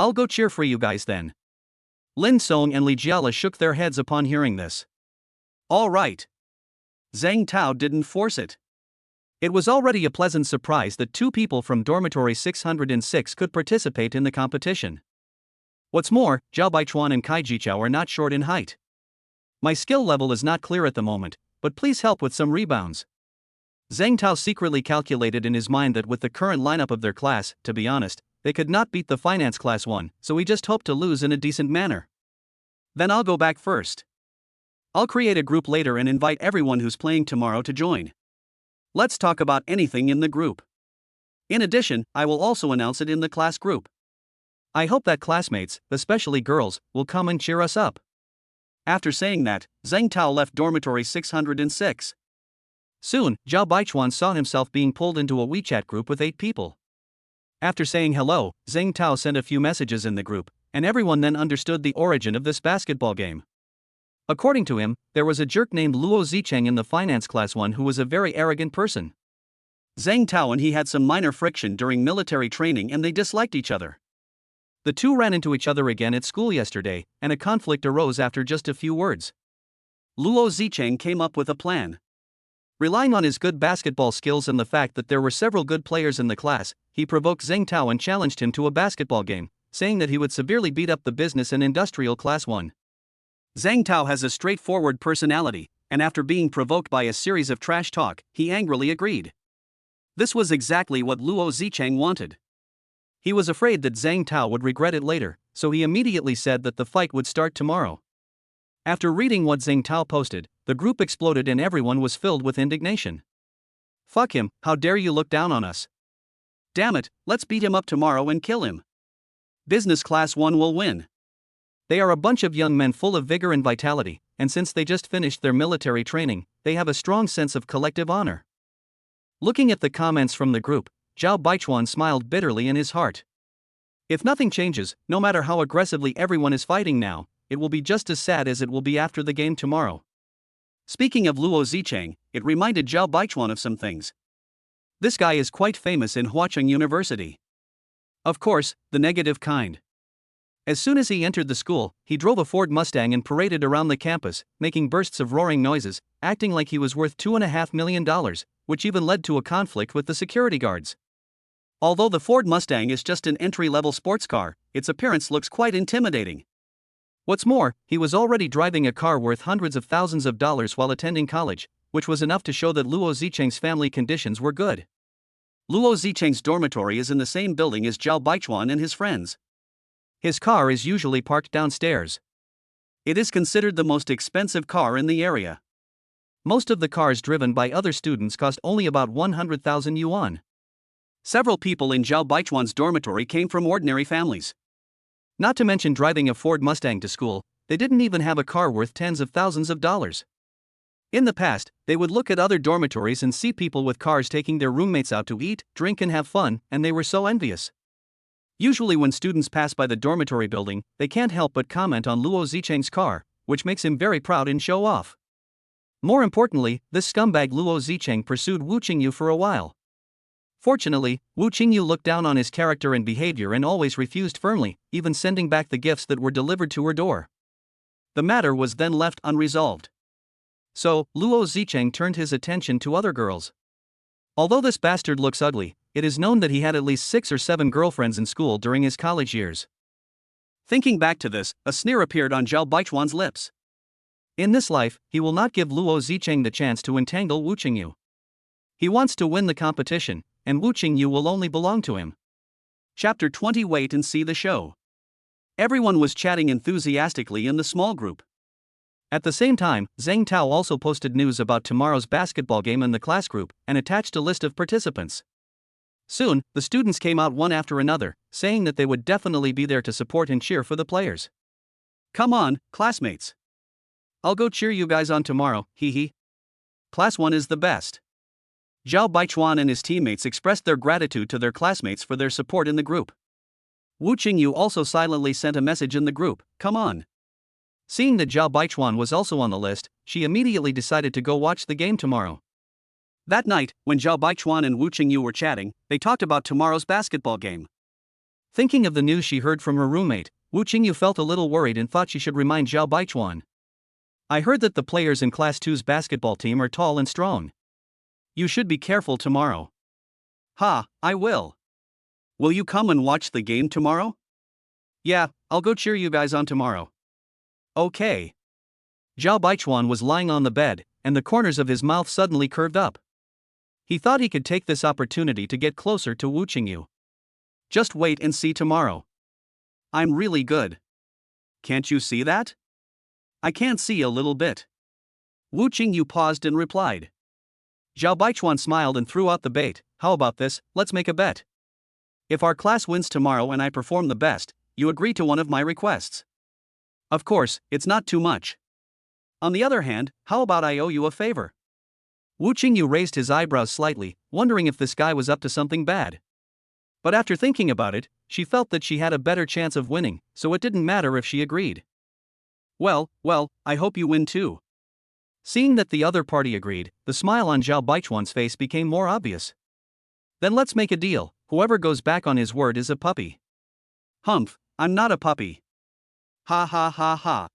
I'll go cheer for you guys then. Lin Song and Li Jiala shook their heads upon hearing this. All right. Zhang Tao didn't force it. It was already a pleasant surprise that 2 people from dormitory 606 could participate in the competition. What's more, Zhao Baichuan and Kai Jichao are not short in height. My skill level is not clear at the moment, but please help with some rebounds. Zhang Tao secretly calculated in his mind that with the current lineup of their class, to be honest, they could not beat the finance class 1, so he just hoped to lose in a decent manner. Then I'll go back first. I'll create a group later and invite everyone who's playing tomorrow to join. Let's talk about anything in the group. In addition, I will also announce it in the class group. I hope that classmates, especially girls, will come and cheer us up. After saying that, Zhang Tao left dormitory 606. Soon, Zhao Baichuan saw himself being pulled into a WeChat group with 8 people. After saying hello, Zhang Tao sent a few messages in the group, and everyone then understood the origin of this basketball game. According to him, there was a jerk named Luo Zicheng in the finance class 1 who was a very arrogant person. Zhang Tao and he had some minor friction during military training and they disliked each other. The two ran into each other again at school yesterday, and a conflict arose after just a few words. Luo Zicheng came up with a plan. Relying on his good basketball skills and the fact that there were several good players in the class, he provoked Zhang Tao and challenged him to a basketball game, saying that he would severely beat up the business and industrial class 1. Zhang Tao has a straightforward personality, and after being provoked by a series of trash talk, he angrily agreed. This was exactly what Luo Zicheng wanted. He was afraid that Zhang Tao would regret it later, so he immediately said that the fight would start tomorrow. After reading what Zhang Tao posted, the group exploded and everyone was filled with indignation. Fuck him, how dare you look down on us? Damn it, let's beat him up tomorrow and kill him. Business class 1 will win. They are a bunch of young men full of vigor and vitality, and since they just finished their military training, they have a strong sense of collective honor. Looking at the comments from the group, Zhao Baichuan smiled bitterly in his heart. If nothing changes, no matter how aggressively everyone is fighting now, it will be just as sad as it will be after the game tomorrow. Speaking of Luo Zicheng, it reminded Zhao Baichuan of some things. This guy is quite famous in Huacheng University. Of course, the negative kind. As soon as he entered the school, he drove a Ford Mustang and paraded around the campus, making bursts of roaring noises, acting like he was worth $2.5 million, which even led to a conflict with the security guards. Although the Ford Mustang is just an entry-level sports car, its appearance looks quite intimidating. What's more, he was already driving a car worth hundreds of thousands of dollars while attending college, which was enough to show that Luo Zicheng's family conditions were good. Luo Zicheng's dormitory is in the same building as Zhao Baichuan and his friends. His car is usually parked downstairs. It is considered the most expensive car in the area. Most of the cars driven by other students cost only about 100,000 yuan. Several people in Zhao Baichuan's dormitory came from ordinary families. Not to mention driving a Ford Mustang to school, they didn't even have a car worth tens of thousands of dollars. In the past, they would look at other dormitories and see people with cars taking their roommates out to eat, drink and have fun, and they were so envious. Usually when students pass by the dormitory building, they can't help but comment on Luo Zicheng's car, which makes him very proud and show off. More importantly, this scumbag Luo Zicheng pursued Wu Qingyu for a while. Fortunately, Wu Qingyu looked down on his character and behavior and always refused firmly, even sending back the gifts that were delivered to her door. The matter was then left unresolved. So, Luo Zicheng turned his attention to other girls. Although this bastard looks ugly, it is known that he had at least 6 or 7 girlfriends in school during his college years. Thinking back to this, a sneer appeared on Zhao Baichuan's lips. In this life, he will not give Luo Zicheng the chance to entangle Wu Qingyu. He wants to win the competition, and Wu Qingyu will only belong to him. Chapter 20. Wait and see the show. Everyone was chatting enthusiastically in the small group. At the same time, Zhang Tao also posted news about tomorrow's basketball game in the class group and attached a list of participants. Soon, the students came out one after another, saying that they would definitely be there to support and cheer for the players. Come on, classmates. I'll go cheer you guys on tomorrow, hee hee. Class 1 is the best. Zhao Baichuan and his teammates expressed their gratitude to their classmates for their support in the group. Wu Qingyu also silently sent a message in the group, come on. Seeing that Zhao Baichuan was also on the list, she immediately decided to go watch the game tomorrow. That night, when Zhao Baichuan and Wu Qingyu were chatting, they talked about tomorrow's basketball game. Thinking of the news she heard from her roommate, Wu Qingyu felt a little worried and thought she should remind Zhao Baichuan. I heard that the players in Class 2's basketball team are tall and strong. You should be careful tomorrow. Ha, I will. Will you come and watch the game tomorrow? Yeah, I'll go cheer you guys on tomorrow. Okay. Zhao Baichuan was lying on the bed, and the corners of his mouth suddenly curved up. He thought he could take this opportunity to get closer to Wu Qingyu. Just wait and see tomorrow. I'm really good. Can't you see that? I can't see a little bit. Wu Qingyu paused and replied. Zhao Baichuan smiled and threw out the bait. How about this, let's make a bet. If our class wins tomorrow and I perform the best, you agree to one of my requests. Of course, it's not too much. On the other hand, how about I owe you a favor? Wu Qingyu raised his eyebrows slightly, wondering if this guy was up to something bad. But after thinking about it, she felt that she had a better chance of winning, so it didn't matter if she agreed. Well, I hope you win too. Seeing that the other party agreed, the smile on Zhao Baichuan's face became more obvious. Then let's make a deal, whoever goes back on his word is a puppy. Humph, I'm not a puppy. Ha ha ha ha.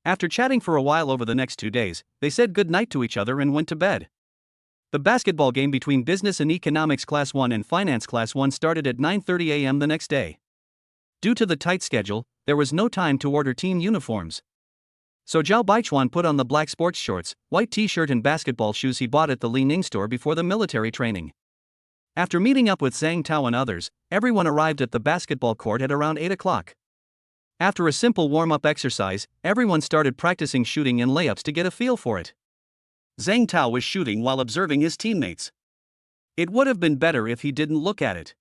After chatting for a while over the next 2 days, they said good night to each other and went to bed. The basketball game between Business and Economics Class 1 and Finance Class 1 started at 9:30 a.m. the next day. Due to the tight schedule, there was no time to order team uniforms. So Zhao Baichuan put on the black sports shorts, white t-shirt and basketball shoes he bought at the Li Ning store before the military training. After meeting up with Zhang Tao and others, everyone arrived at the basketball court at around 8 o'clock. After a simple warm-up exercise, everyone started practicing shooting and layups to get a feel for it. Zhang Tao was shooting while observing his teammates. It would have been better if he didn't look at it.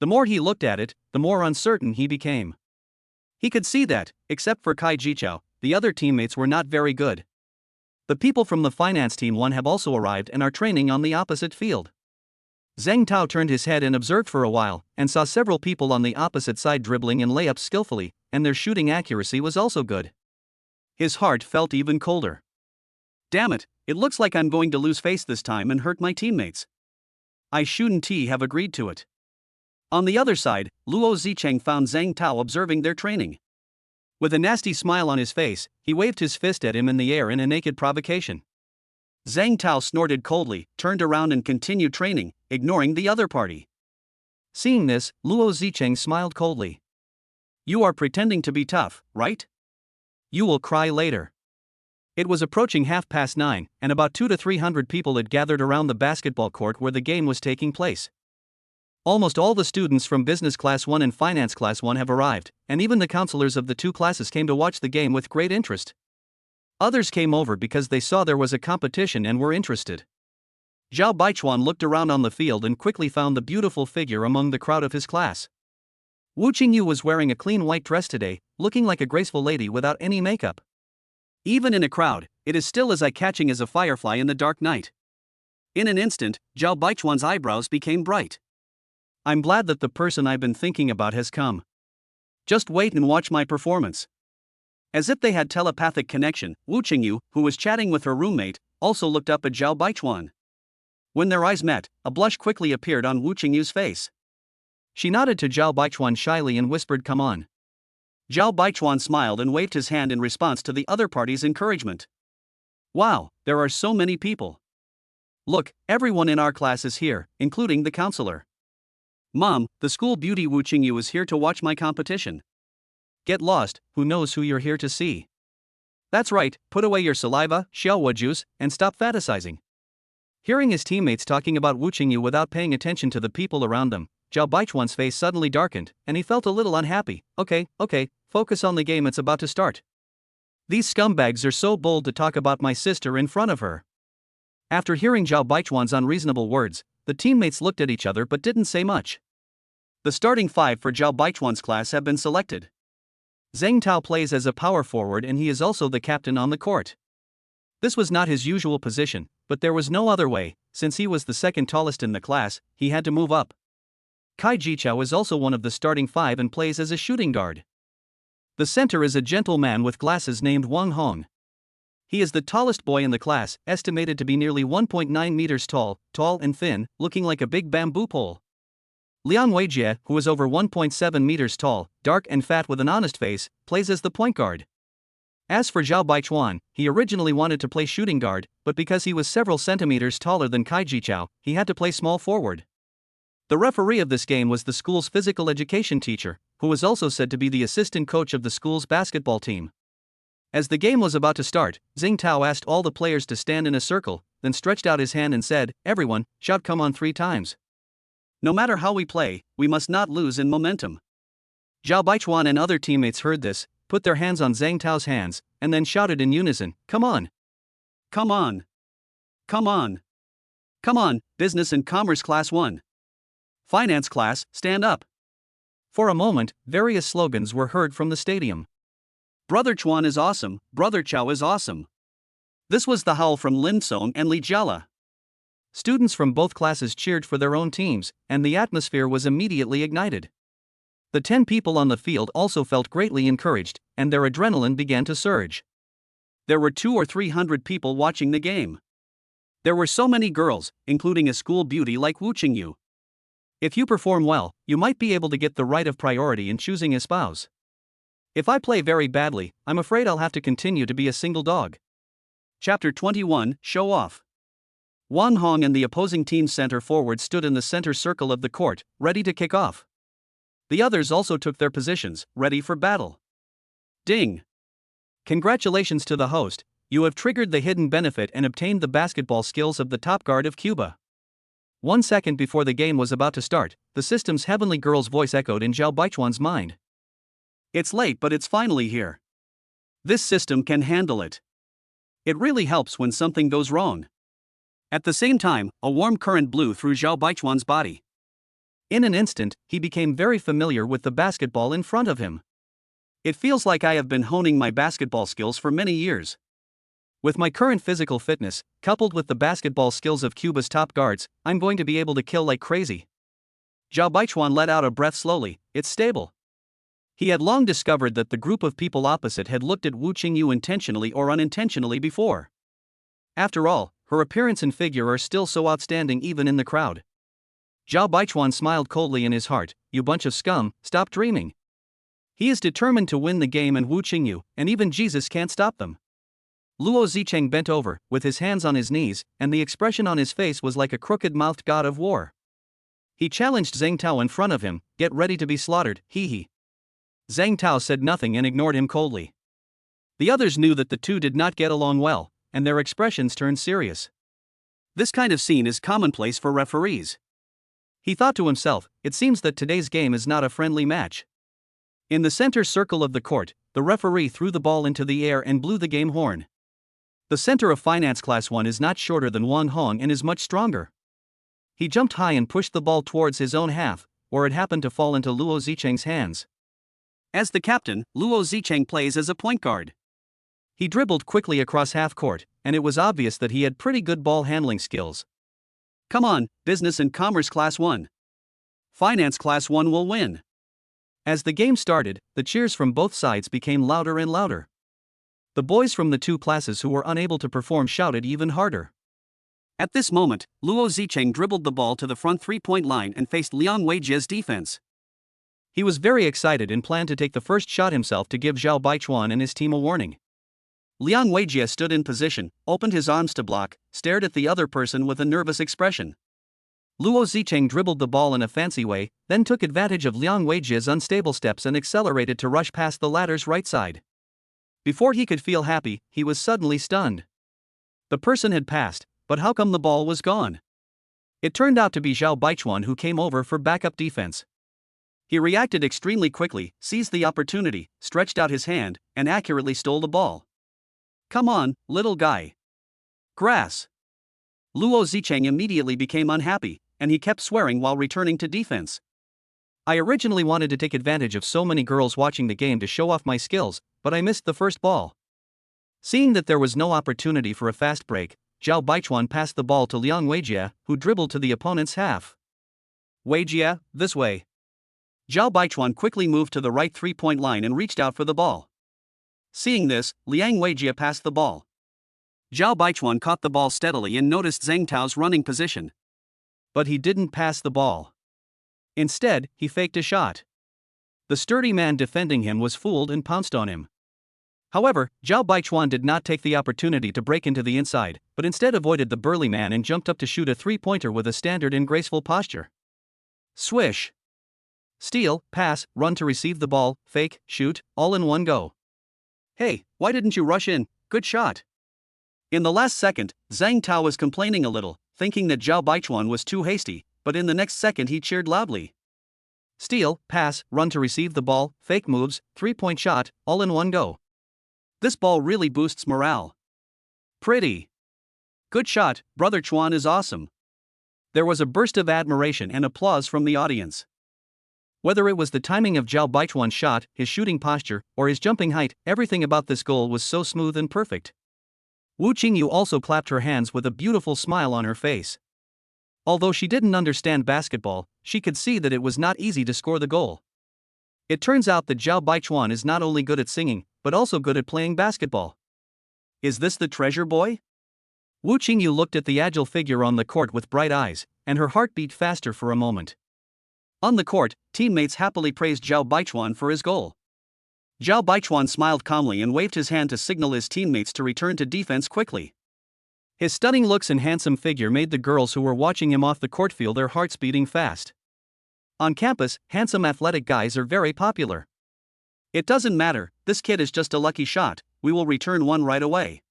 The more he looked at it, the more uncertain he became. He could see that, except for Kai Jichao, the other teammates were not very good. The people from the finance team 1 have also arrived and are training on the opposite field. Zhang Tao turned his head and observed for a while, and saw several people on the opposite side dribbling and layups skillfully, and their shooting accuracy was also good. His heart felt even colder. Damn it, it looks like I'm going to lose face this time and hurt my teammates. I shouldn't have agreed to it. On the other side, Luo Zicheng found Zhang Tao observing their training. With a nasty smile on his face, he waved his fist at him in the air in a naked provocation. Zhang Tao snorted coldly, turned around and continued training, ignoring the other party. Seeing this, Luo Zicheng smiled coldly. You are pretending to be tough, right? You will cry later. It was approaching 9:30, and about 200 to 300 people had gathered around the basketball court where the game was taking place. Almost all the students from Business Class 1 and Finance Class 1 have arrived, and even the counselors of the 2 classes came to watch the game with great interest. Others came over because they saw there was a competition and were interested. Zhao Baichuan looked around on the field and quickly found the beautiful figure among the crowd of his class. Wu Qingyu was wearing a clean white dress today, looking like a graceful lady without any makeup. Even in a crowd, it is still as eye-catching as a firefly in the dark night. In an instant, Zhao Baichuan's eyebrows became bright. I'm glad that the person I've been thinking about has come. Just wait and watch my performance. As if they had telepathic connection, Wu Qingyu, who was chatting with her roommate, also looked up at Zhao Baichuan. When their eyes met, a blush quickly appeared on Wu Qingyu's face. She nodded to Zhao Baichuan shyly and whispered, "Come on." Zhao Baichuan smiled and waved his hand in response to the other party's encouragement. Wow, there are so many people. Look, everyone in our class is here, including the counselor. Mom, the school beauty Wu Qingyu is here to watch my competition. Get lost, who knows who you're here to see. That's right, put away your saliva, xiaohua juice, and stop fantasizing. Hearing his teammates talking about Wu Qingyu without paying attention to the people around them, Zhao Baichuan's face suddenly darkened, and he felt a little unhappy. Okay, focus on the game, it's about to start. These scumbags are so bold to talk about my sister in front of her. After hearing Zhao Baichuan's unreasonable words, the teammates looked at each other but didn't say much. The starting five for Zhao Baichuan's class have been selected. Zheng Tao plays as a power forward and he is also the captain on the court. This was not his usual position, but there was no other way. Since he was the second tallest in the class, he had to move up. Kai Jichao is also one of the starting five and plays as a shooting guard. The center is a gentleman with glasses named Wang Hong. He is the tallest boy in the class, estimated to be nearly 1.9 meters tall and thin, looking like a big bamboo pole. Liang Weijie, who is over 1.7 meters tall, dark and fat with an honest face, plays as the point guard. As for Zhao Baichuan, he originally wanted to play shooting guard, but because he was several centimeters taller than Kai Jichao, he had to play small forward. The referee of this game was the school's physical education teacher, who was also said to be the assistant coach of the school's basketball team. As the game was about to start, Zheng Tao asked all the players to stand in a circle, then stretched out his hand and said, "Everyone, shout 'come on' 3 times. No matter how we play, we must not lose in momentum." Zhao Baichuan and other teammates heard this, put their hands on Zheng Tao's hands, and then shouted in unison, "Come on! Come on! Come on! Come on, Business and Commerce Class 1! Finance Class, stand up!" For a moment, various slogans were heard from the stadium. "Brother Chuan is awesome, Brother Chao is awesome." This was the howl from Lin Song and Li Jiala. Students from both classes cheered for their own teams, and the atmosphere was immediately ignited. The 10 people on the field also felt greatly encouraged, and their adrenaline began to surge. There were 200 or 300 people watching the game. There were so many girls, including a school beauty like Wu Qingyu. If you perform well, you might be able to get the right of priority in choosing a spouse. If I play very badly, I'm afraid I'll have to continue to be a single dog. Chapter 21, Show Off. Wan Hong and the opposing team's center forward stood in the center circle of the court, ready to kick off. The others also took their positions, ready for battle. Ding! Congratulations to the host, you have triggered the hidden benefit and obtained the basketball skills of the top guard of Cuba. 1 second before the game was about to start, the system's heavenly girl's voice echoed in Zhao Baichuan's mind. It's late, but it's finally here. This system can handle it. It really helps when something goes wrong. At the same time, a warm current blew through Zhao Baichuan's body. In an instant, he became very familiar with the basketball in front of him. It feels like I have been honing my basketball skills for many years. With my current physical fitness, coupled with the basketball skills of Cuba's top guards, I'm going to be able to kill like crazy. Zhao Baichuan let out a breath slowly. It's stable. He had long discovered that the group of people opposite had looked at Wu Qingyu intentionally or unintentionally before. After all, her appearance and figure are still so outstanding even in the crowd. Zhao Baichuan smiled coldly in his heart. You bunch of scum, stop dreaming. He is determined to win the game, and Wu Qingyu, and even Jesus can't stop them. Luo Zicheng bent over, with his hands on his knees, and the expression on his face was like a crooked-mouthed god of war. He challenged Zheng Tao in front of him. Get ready to be slaughtered, hee. Zheng Tao said nothing and ignored him coldly. The others knew that the two did not get along well, and their expressions turned serious. This kind of scene is commonplace for referees. He thought to himself, it seems that today's game is not a friendly match. In the center circle of the court, the referee threw the ball into the air and blew the game horn. The center of Finance Class 1 is not shorter than Wang Hong and is much stronger. He jumped high and pushed the ball towards his own half, where it happened to fall into Luo Zicheng's hands. As the captain, Luo Zicheng plays as a point guard. He dribbled quickly across half court, and it was obvious that he had pretty good ball handling skills. Come on, Business and Commerce Class 1. Finance Class 1 will win. As the game started, the cheers from both sides became louder and louder. The boys from the two classes who were unable to perform shouted even harder. At this moment, Luo Zicheng dribbled the ball to the front three-point line and faced Liang Weijie's defense. He was very excited and planned to take the first shot himself to give Zhao Baichuan and his team a warning. Liang Weijie stood in position, opened his arms to block, stared at the other person with a nervous expression. Luo Zicheng dribbled the ball in a fancy way, then took advantage of Liang Weijie's unstable steps and accelerated to rush past the latter's right side. Before he could feel happy, he was suddenly stunned. The person had passed, but how come the ball was gone? It turned out to be Zhao Baichuan who came over for backup defense. He reacted extremely quickly, seized the opportunity, stretched out his hand, and accurately stole the ball. Come on, little guy. Grass. Luo Zicheng immediately became unhappy, and he kept swearing while returning to defense. I originally wanted to take advantage of so many girls watching the game to show off my skills, but I missed the first ball. Seeing that there was no opportunity for a fast break, Zhao Baichuan passed the ball to Liang Weijie, who dribbled to the opponent's half. Weijie, this way. Zhao Baichuan quickly moved to the right three-point line and reached out for the ball. Seeing this, Liang Weijie passed the ball. Zhao Baichuan caught the ball steadily and noticed Zheng Tao's running position. But he didn't pass the ball. Instead, he faked a shot. The sturdy man defending him was fooled and pounced on him. However, Zhao Baichuan did not take the opportunity to break into the inside, but instead avoided the burly man and jumped up to shoot a three-pointer with a standard and graceful posture. Swish. Steal, pass, run to receive the ball, fake, shoot, all in one go. Hey, why didn't you rush in? Good shot. In the last second, Zheng Tao was complaining a little, thinking that Zhao Baichuan was too hasty, but in the next second he cheered loudly. Steal, pass, run to receive the ball, fake moves, three-point shot, all in one go. This ball really boosts morale. Pretty. Good shot, Brother Chuan is awesome. There was a burst of admiration and applause from the audience. Whether it was the timing of Zhao Baichuan's shot, his shooting posture, or his jumping height, everything about this goal was so smooth and perfect. Wu Qingyu also clapped her hands with a beautiful smile on her face. Although she didn't understand basketball, she could see that it was not easy to score the goal. It turns out that Zhao Baichuan is not only good at singing, but also good at playing basketball. Is this the treasure boy? Wu Qingyu looked at the agile figure on the court with bright eyes, and her heart beat faster for a moment. On the court, teammates happily praised Zhao Baichuan for his goal. Zhao Baichuan smiled calmly and waved his hand to signal his teammates to return to defense quickly. His stunning looks and handsome figure made the girls who were watching him off the court feel their hearts beating fast. On campus, handsome athletic guys are very popular. It doesn't matter, this kid is just a lucky shot, we will return one right away.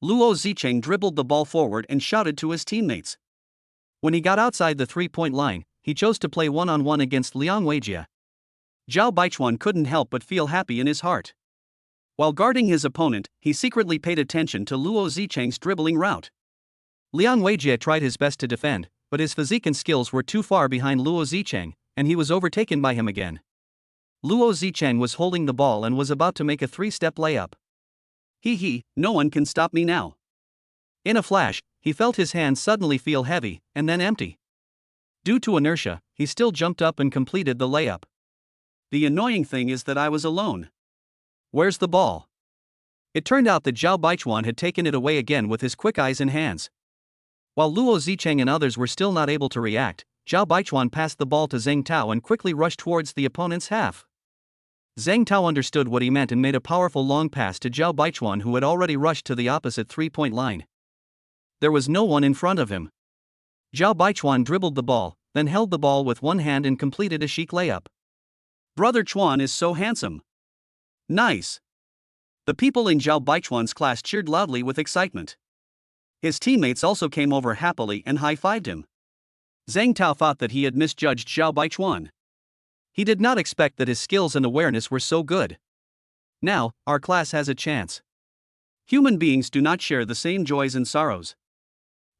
Luo Zicheng dribbled the ball forward and shouted to his teammates. When he got outside the three-point line, he chose to play one-on-one against Liang Weijie. Zhao Baichuan couldn't help but feel happy in his heart. While guarding his opponent, he secretly paid attention to Luo Zicheng's dribbling route. Liang Weijie tried his best to defend, but his physique and skills were too far behind Luo Zicheng, and he was overtaken by him again. Luo Zicheng was holding the ball and was about to make a three-step layup. No one can stop me now. In a flash, he felt his hands suddenly feel heavy, and then empty. Due to inertia, he still jumped up and completed the layup. The annoying thing is that I was alone. Where's the ball? It turned out that Zhao Baichuan had taken it away again with his quick eyes and hands. While Luo Zicheng and others were still not able to react, Zhao Baichuan passed the ball to Zheng Tao and quickly rushed towards the opponent's half. Zheng Tao understood what he meant and made a powerful long pass to Zhao Baichuan, who had already rushed to the opposite three-point line. There was no one in front of him. Zhao Baichuan dribbled the ball, then held the ball with one hand and completed a chic layup. Brother Chuan is so handsome. Nice. The people in Zhao Baichuan's class cheered loudly with excitement. His teammates also came over happily and high-fived him. Zheng Tao thought that he had misjudged Zhao Baichuan. He did not expect that his skills and awareness were so good. Now, our class has a chance. Human beings do not share the same joys and sorrows.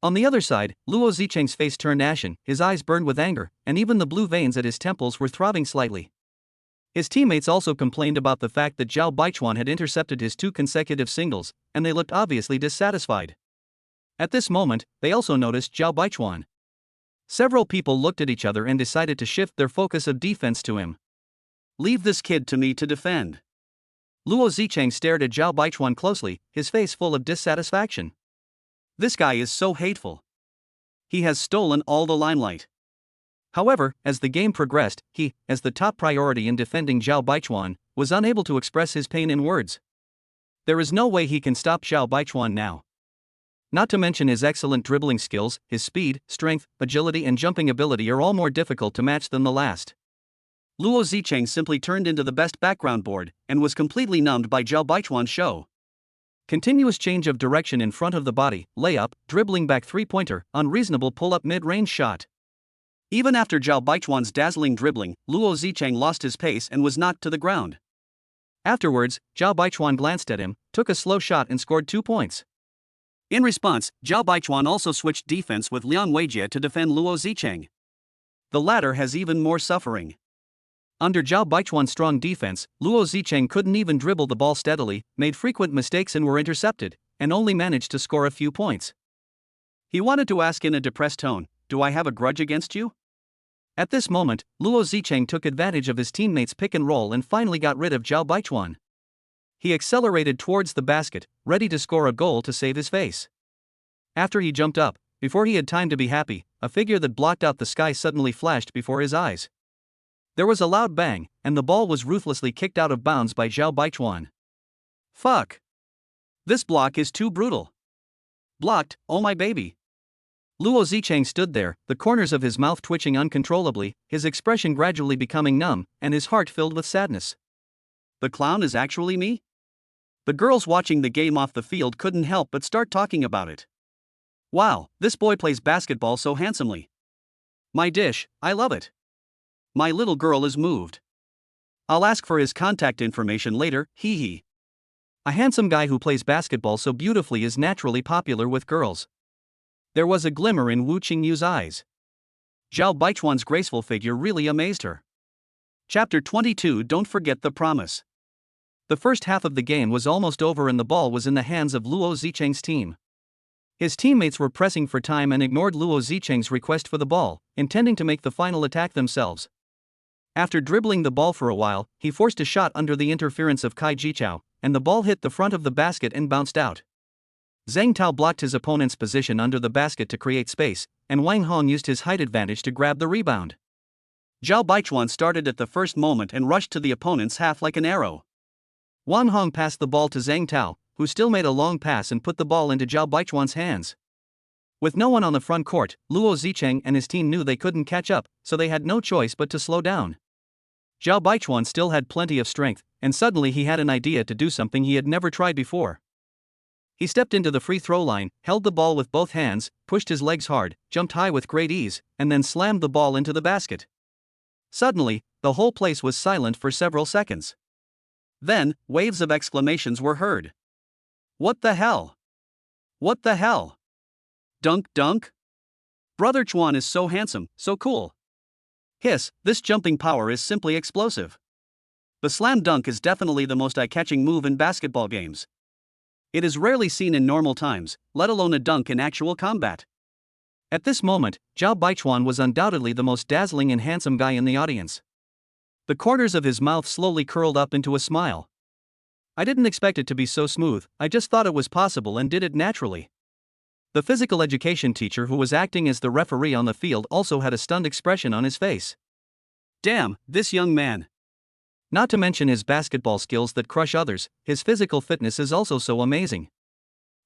On the other side, Luo Zicheng's face turned ashen, his eyes burned with anger, and even the blue veins at his temples were throbbing slightly. His teammates also complained about the fact that Zhao Baichuan had intercepted his 2 consecutive singles, and they looked obviously dissatisfied. At this moment, they also noticed Zhao Baichuan. Several people looked at each other and decided to shift their focus of defense to him. Leave this kid to me to defend. Luo Zicheng stared at Zhao Baichuan closely, his face full of dissatisfaction. This guy is so hateful. He has stolen all the limelight. However, as the game progressed, he, as the top priority in defending Zhao Baichuan, was unable to express his pain in words. There is no way he can stop Zhao Baichuan now. Not to mention his excellent dribbling skills, his speed, strength, agility and jumping ability are all more difficult to match than the last. Luo Zicheng simply turned into the best background board, and was completely numbed by Zhao Baichuan's show. Continuous change of direction in front of the body, layup, dribbling back three-pointer, unreasonable pull-up mid-range shot. Even after Zhao Baichuan's dazzling dribbling, Luo Zicheng lost his pace and was knocked to the ground. Afterwards, Zhao Baichuan glanced at him, took a slow shot and scored 2 points. In response, Zhao Baichuan also switched defense with Liang Weijie to defend Luo Zicheng. The latter has even more suffering. Under Zhao Baichuan's strong defense, Luo Zicheng couldn't even dribble the ball steadily, made frequent mistakes and were intercepted, and only managed to score a few points. He wanted to ask in a depressed tone, "Do I have a grudge against you?" At this moment, Luo Zicheng took advantage of his teammates' pick and roll and finally got rid of Zhao Baichuan. He accelerated towards the basket, ready to score a goal to save his face. After he jumped up, before he had time to be happy, a figure that blocked out the sky suddenly flashed before his eyes. There was a loud bang, and the ball was ruthlessly kicked out of bounds by Zhao Baichuan. Fuck! This block is too brutal. Blocked, oh my baby. Luo Zicheng stood there, the corners of his mouth twitching uncontrollably, his expression gradually becoming numb, and his heart filled with sadness. The clown is actually me? The girls watching the game off the field couldn't help but start talking about it. Wow, this boy plays basketball so handsomely. My dish, I love it. My little girl is moved. I'll ask for his contact information later, hee hee. A handsome guy who plays basketball so beautifully is naturally popular with girls. There was a glimmer in Wu Qingyu's eyes. Zhao Baichuan's graceful figure really amazed her. Chapter 22. Don't forget the promise. The first half of the game was almost over and the ball was in the hands of Luo Zicheng's team. His teammates were pressing for time and ignored Luo Zicheng's request for the ball, intending to make the final attack themselves. After dribbling the ball for a while, he forced a shot under the interference of Kai Jichao, and the ball hit the front of the basket and bounced out. Zhang Tao blocked his opponent's position under the basket to create space, and Wang Hong used his height advantage to grab the rebound. Zhao Baichuan started at the first moment and rushed to the opponent's half like an arrow. Wang Hong passed the ball to Zhang Tao, who still made a long pass and put the ball into Zhao Baichuan's hands. With no one on the front court, Luo Zicheng and his team knew they couldn't catch up, so they had no choice but to slow down. Zhao Baichuan still had plenty of strength, and suddenly he had an idea to do something he had never tried before. He stepped into the free throw line, held the ball with both hands, pushed his legs hard, jumped high with great ease, and then slammed the ball into the basket. Suddenly, the whole place was silent for several seconds. Then, waves of exclamations were heard. "What the hell? What the hell? Dunk, dunk? Brother Chuan is so handsome, so cool. Hiss, this jumping power is simply explosive. The slam dunk is definitely the most eye-catching move in basketball games. It is rarely seen in normal times, let alone a dunk in actual combat." At this moment, Zhao Baichuan was undoubtedly the most dazzling and handsome guy in the audience. The corners of his mouth slowly curled up into a smile. "I didn't expect it to be so smooth, I just thought it was possible and did it naturally." The physical education teacher who was acting as the referee on the field also had a stunned expression on his face. Damn, this young man. Not to mention his basketball skills that crush others, his physical fitness is also so amazing.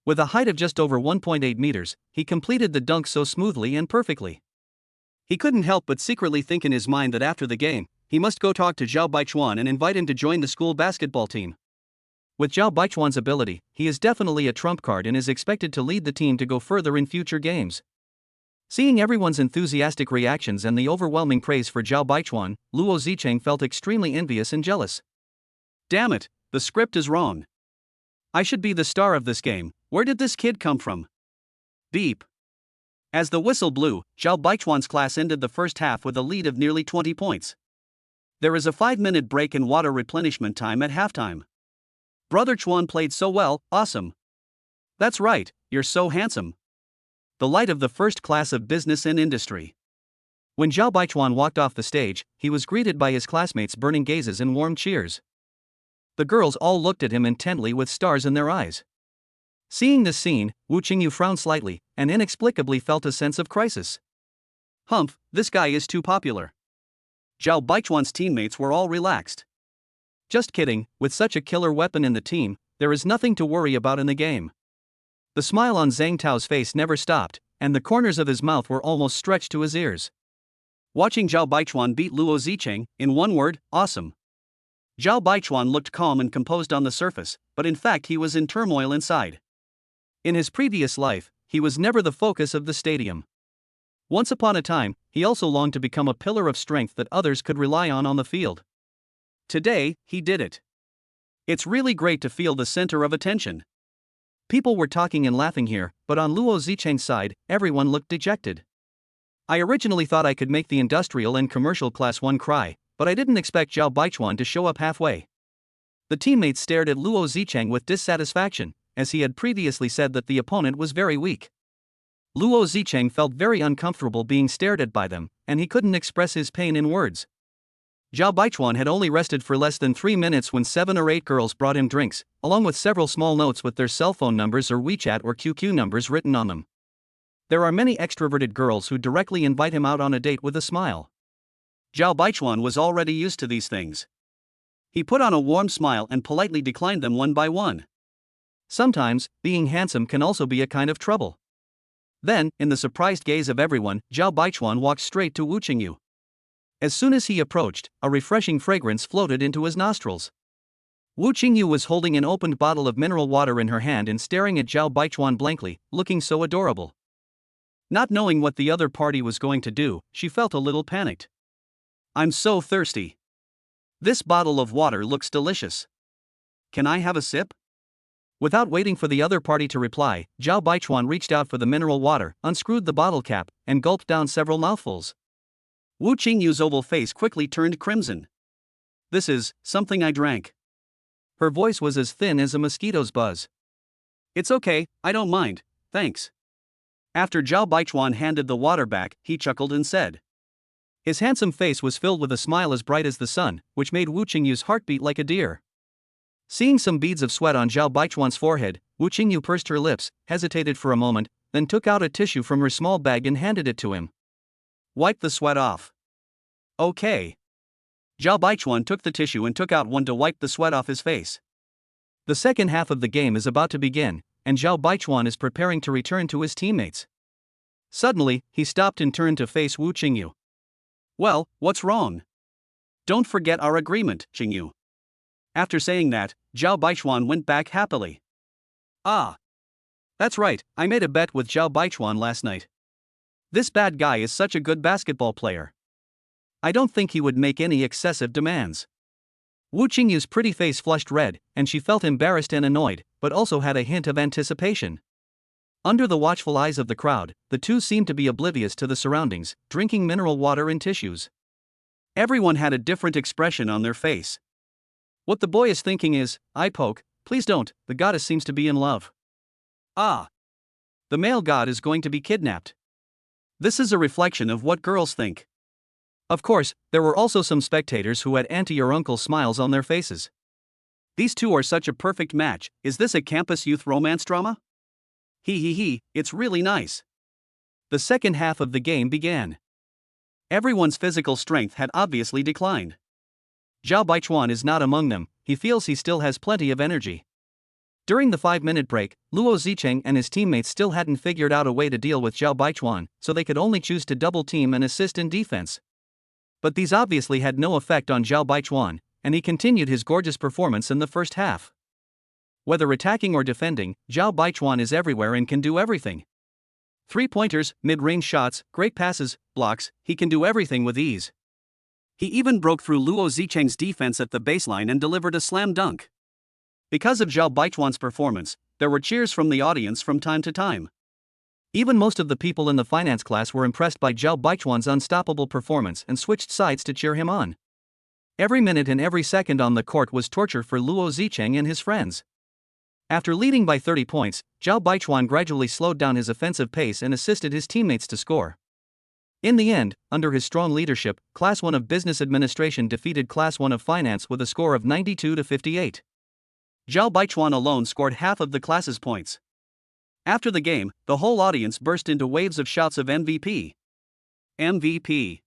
With a height of just over 1.8 meters, he completed the dunk so smoothly and perfectly. He couldn't help but secretly think in his mind that after the game, he must go talk to Zhao Baichuan and invite him to join the school basketball team. With Zhao Baichuan's ability, he is definitely a trump card and is expected to lead the team to go further in future games. Seeing everyone's enthusiastic reactions and the overwhelming praise for Zhao Baichuan, Luo Zicheng felt extremely envious and jealous. Damn it, the script is wrong. I should be the star of this game. Where did this kid come from? Beep. As the whistle blew, Zhao Baichuan's class ended the first half with a lead of nearly 20 points. There is a 5-minute break and water replenishment time at halftime. Brother Chuan played so well, awesome. That's right, you're so handsome. The light of the first class of business and industry. When Zhao Baichuan walked off the stage, he was greeted by his classmates' burning gazes and warm cheers. The girls all looked at him intently with stars in their eyes. Seeing this scene, Wu Qingyu frowned slightly, and inexplicably felt a sense of crisis. Humph, this guy is too popular. Zhao Baichuan's teammates were all relaxed. Just kidding, with such a killer weapon in the team, there is nothing to worry about in the game. The smile on Zhang Tao's face never stopped, and the corners of his mouth were almost stretched to his ears. Watching Zhao Baichuan beat Luo Zicheng, in one word, awesome. Zhao Baichuan looked calm and composed on the surface, but in fact he was in turmoil inside. In his previous life, he was never the focus of the stadium. Once upon a time, he also longed to become a pillar of strength that others could rely on the field. Today, he did it. It's really great to feel the center of attention. People were talking and laughing here, but on Luo Zicheng's side, everyone looked dejected. I originally thought I could make the industrial and commercial class 1 cry, but I didn't expect Zhao Baichuan to show up halfway. The teammates stared at Luo Zicheng with dissatisfaction, as he had previously said that the opponent was very weak. Luo Zicheng felt very uncomfortable being stared at by them, and he couldn't express his pain in words. Zhao Baichuan had only rested for less than 3 minutes when 7 or 8 girls brought him drinks, along with several small notes with their cell phone numbers or WeChat or QQ numbers written on them. There are many extroverted girls who directly invite him out on a date with a smile. Zhao Baichuan was already used to these things. He put on a warm smile and politely declined them one by one. Sometimes, being handsome can also be a kind of trouble. Then, in the surprised gaze of everyone, Zhao Baichuan walked straight to Wu Qingyu. As soon as he approached, a refreshing fragrance floated into his nostrils. Wu Qingyu was holding an opened bottle of mineral water in her hand and staring at Zhao Baichuan blankly, looking so adorable. Not knowing what the other party was going to do, she felt a little panicked. I'm so thirsty. This bottle of water looks delicious. Can I have a sip? Without waiting for the other party to reply, Zhao Baichuan reached out for the mineral water, unscrewed the bottle cap, and gulped down several mouthfuls. Wu Qingyu's oval face quickly turned crimson. This is something I drank. Her voice was as thin as a mosquito's buzz. It's okay, I don't mind, thanks. After Zhao Baichuan handed the water back, he chuckled and said. His handsome face was filled with a smile as bright as the sun, which made Wu Qingyu's heart beat like a deer. Seeing some beads of sweat on Zhao Baichuan's forehead, Wu Qingyu pursed her lips, hesitated for a moment, then took out a tissue from her small bag and handed it to him. Wipe the sweat off. Okay. Zhao Baichuan took the tissue and took out one to wipe the sweat off his face. The second half of the game is about to begin, and Zhao Baichuan is preparing to return to his teammates. Suddenly, he stopped and turned to face Wu Qingyu. Well, what's wrong? Don't forget our agreement, Qingyu. After saying that, Zhao Baichuan went back happily. Ah. That's right, I made a bet with Zhao Baichuan last night. This bad guy is such a good basketball player. I don't think he would make any excessive demands. Wu Qingyu's pretty face flushed red, and she felt embarrassed and annoyed, but also had a hint of anticipation. Under the watchful eyes of the crowd, the two seemed to be oblivious to the surroundings, drinking mineral water in tissues. Everyone had a different expression on their face. What the boy is thinking is, I poke, please don't, the goddess seems to be in love. Ah. The male god is going to be kidnapped. This is a reflection of what girls think. Of course, there were also some spectators who had auntie or uncle smiles on their faces. These two are such a perfect match, is this a campus youth romance drama? He, it's really nice. The second half of the game began. Everyone's physical strength had obviously declined. Zhao Baichuan is not among them, he feels he still has plenty of energy. During the 5-minute break, Luo Zicheng and his teammates still hadn't figured out a way to deal with Zhao Baichuan, so they could only choose to double team and assist in defense. But these obviously had no effect on Zhao Baichuan, and he continued his gorgeous performance in the first half. Whether attacking or defending, Zhao Baichuan is everywhere and can do everything. 3-pointers, mid-range shots, great passes, blocks, he can do everything with ease. He even broke through Luo Zicheng's defense at the baseline and delivered a slam dunk. Because of Zhao Baichuan's performance, there were cheers from the audience from time to time. Even most of the people in the finance class were impressed by Zhao Baichuan's unstoppable performance and switched sides to cheer him on. Every minute and every second on the court was torture for Luo Zicheng and his friends. After leading by 30 points, Zhao Baichuan gradually slowed down his offensive pace and assisted his teammates to score. In the end, under his strong leadership, Class 1 of Business Administration defeated Class 1 of Finance with a score of 92 to 58. Zhao Baichuan alone scored half of the class's points. After the game, the whole audience burst into waves of shouts of MVP. MVP.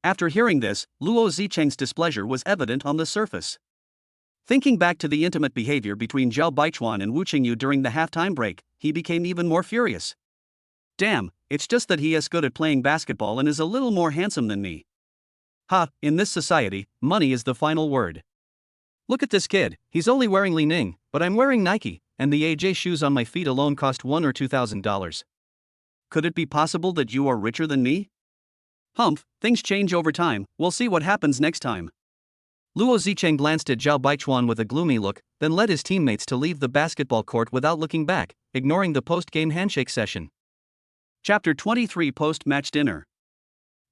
After hearing this, Luo Zicheng's displeasure was evident on the surface. Thinking back to the intimate behavior between Zhao Baichuan and Wu Qingyu during the halftime break, he became even more furious. Damn, it's just that he is good at playing basketball and is a little more handsome than me. Ha, in this society, money is the final word. Look at this kid, he's only wearing Li Ning, but I'm wearing Nike, and the AJ shoes on my feet alone cost $1,000 or $2,000. Could it be possible that you are richer than me? Humph, things change over time, we'll see what happens next time. Luo Zicheng glanced at Zhao Baichuan with a gloomy look, then led his teammates to leave the basketball court without looking back, ignoring the post-game handshake session. Chapter 23 Post-Match Dinner.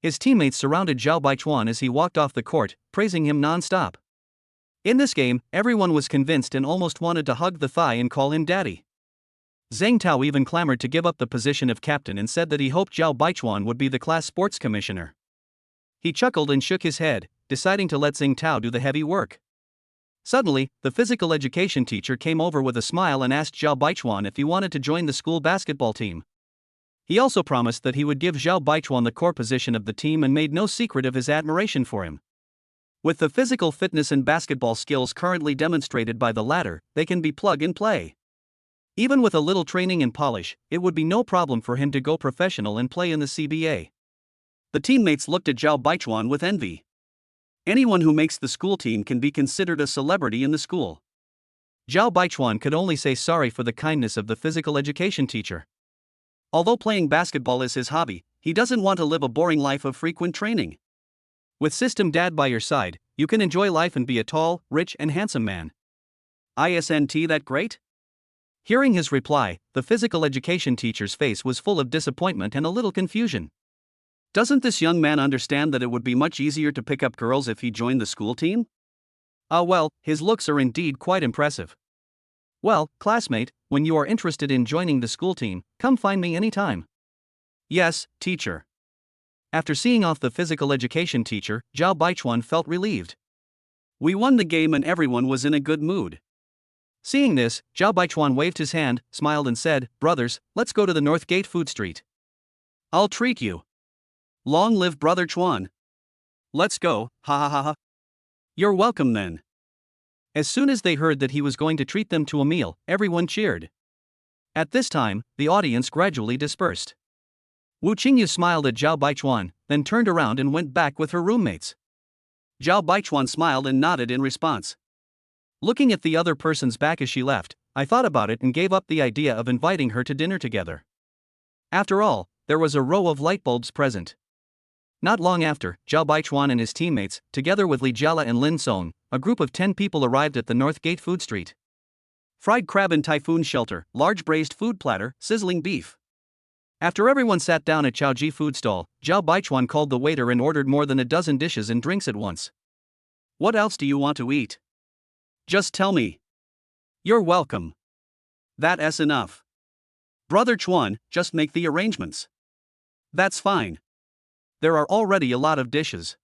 His teammates surrounded Zhao Baichuan as he walked off the court, praising him non-stop. In this game, everyone was convinced and almost wanted to hug the thigh and call him daddy. Zhang Tao even clamored to give up the position of captain and said that he hoped Zhao Baichuan would be the class sports commissioner. He chuckled and shook his head, deciding to let Zhang Tao do the heavy work. Suddenly, the physical education teacher came over with a smile and asked Zhao Baichuan if he wanted to join the school basketball team. He also promised that he would give Zhao Baichuan the core position of the team and made no secret of his admiration for him. With the physical fitness and basketball skills currently demonstrated by the latter, they can be plug and play. Even with a little training and polish, it would be no problem for him to go professional and play in the CBA. The teammates looked at Zhao Baichuan with envy. Anyone who makes the school team can be considered a celebrity in the school. Zhao Baichuan could only say sorry for the kindness of the physical education teacher. Although playing basketball is his hobby, he doesn't want to live a boring life of frequent training. With System Dad by your side, you can enjoy life and be a tall, rich, and handsome man. Isn't that great? Hearing his reply, the physical education teacher's face was full of disappointment and a little confusion. Doesn't this young man understand that it would be much easier to pick up girls if he joined the school team? Well, his looks are indeed quite impressive. Well, classmate, when you are interested in joining the school team, come find me anytime. Yes, teacher. After seeing off the physical education teacher, Zhao Baichuan felt relieved. We won the game and everyone was in a good mood. Seeing this, Zhao Baichuan waved his hand, smiled and said, "Brothers, let's go to the North Gate Food Street. I'll treat you. Long live Brother Chuan. Let's go, ha ha ha ha." You're welcome then. As soon as they heard that he was going to treat them to a meal, everyone cheered. At this time, the audience gradually dispersed. Wu Qingyu smiled at Zhao Baichuan, then turned around and went back with her roommates. Zhao Baichuan smiled and nodded in response. Looking at the other person's back as she left, I thought about it and gave up the idea of inviting her to dinner together. After all, there was a row of light bulbs present. Not long after, Zhao Baichuan and his teammates, together with Li Jiala and Lin Song, a group of 10 people arrived at the North Gate Food Street. Fried crab and typhoon shelter, large braised food platter, sizzling beef. After everyone sat down at Chaoji food stall, Zhao Baichuan called the waiter and ordered more than a dozen dishes and drinks at once. What else do you want to eat? Just tell me. You're welcome. That's enough. Brother Chuan, just make the arrangements. That's fine. There are already a lot of dishes.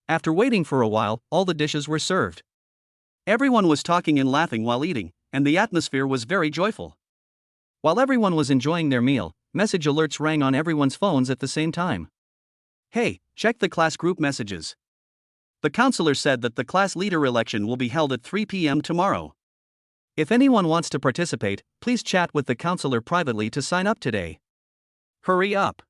After waiting for a while, all the dishes were served. Everyone was talking and laughing while eating, and the atmosphere was very joyful. While everyone was enjoying their meal, message alerts rang on everyone's phones at the same time. Hey, check the class group messages. The counselor said that the class leader election will be held at 3 p.m. tomorrow. If anyone wants to participate, please chat with the counselor privately to sign up today. Hurry up.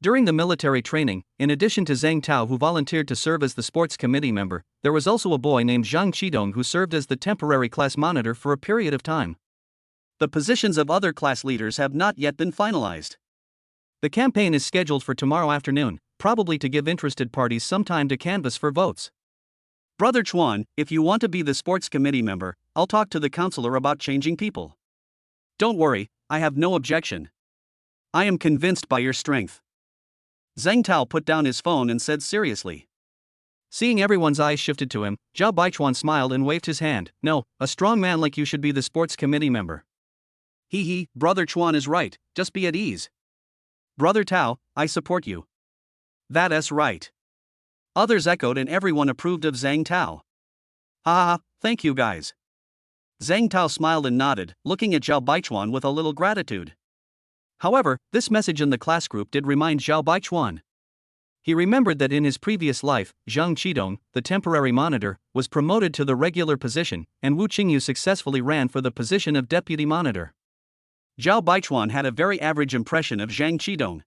During the military training, in addition to Zhang Tao who volunteered to serve as the sports committee member, there was also a boy named Zhang Qidong who served as the temporary class monitor for a period of time. The positions of other class leaders have not yet been finalized. The campaign is scheduled for tomorrow afternoon, probably to give interested parties some time to canvass for votes. Brother Chuan, if you want to be the sports committee member, I'll talk to the counselor about changing people. Don't worry, I have no objection. I am convinced by your strength. Zhang Tao put down his phone and said seriously. Seeing everyone's eyes shifted to him, Zhao Baichuan smiled and waved his hand. No, a strong man like you should be the sports committee member. Brother Chuan is right, just be at ease. Brother Tao, I support you. That's right. Others echoed and everyone approved of Zhang Tao. Ah, thank you guys. Zhang Tao smiled and nodded, looking at Zhao Baichuan with a little gratitude. However, this message in the class group did remind Zhao Baichuan. He remembered that in his previous life, Zhang Qidong, the temporary monitor, was promoted to the regular position, and Wu Qingyu successfully ran for the position of deputy monitor. Zhao Baichuan had a very average impression of Zhang Qidong.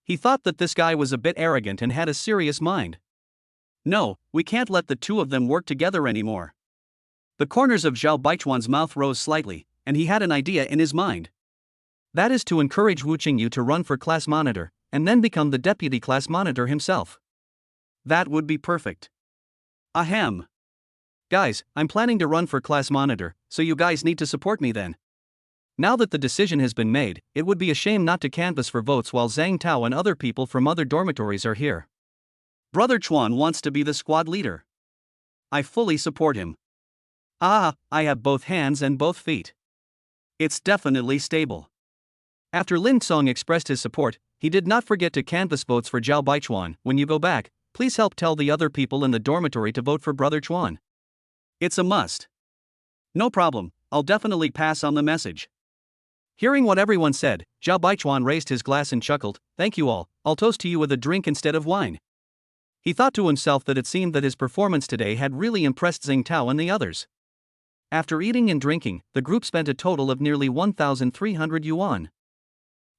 He thought that this guy was a bit arrogant and had a serious mind. No, we can't let the two of them work together anymore. The corners of Zhao Baichuan's mouth rose slightly, and he had an idea in his mind. That is to encourage Wu Qingyu to run for class monitor, and then become the deputy class monitor himself. That would be perfect. Ahem. Guys, I'm planning to run for class monitor, so you guys need to support me then. Now that the decision has been made, it would be a shame not to canvass for votes while Zhang Tao and other people from other dormitories are here. Brother Chuan wants to be the squad leader. I fully support him. Ah, I have both hands and both feet. It's definitely stable. After Lin Song expressed his support, he did not forget to canvass votes for Zhao Baichuan. When you go back, please help tell the other people in the dormitory to vote for Brother Chuan. It's a must. No problem, I'll definitely pass on the message. Hearing what everyone said, Zhao Baichuan raised his glass and chuckled, "Thank you all, I'll toast to you with a drink instead of wine." He thought to himself that it seemed that his performance today had really impressed Zhang Tao and the others. After eating and drinking, the group spent a total of nearly 1,300 yuan.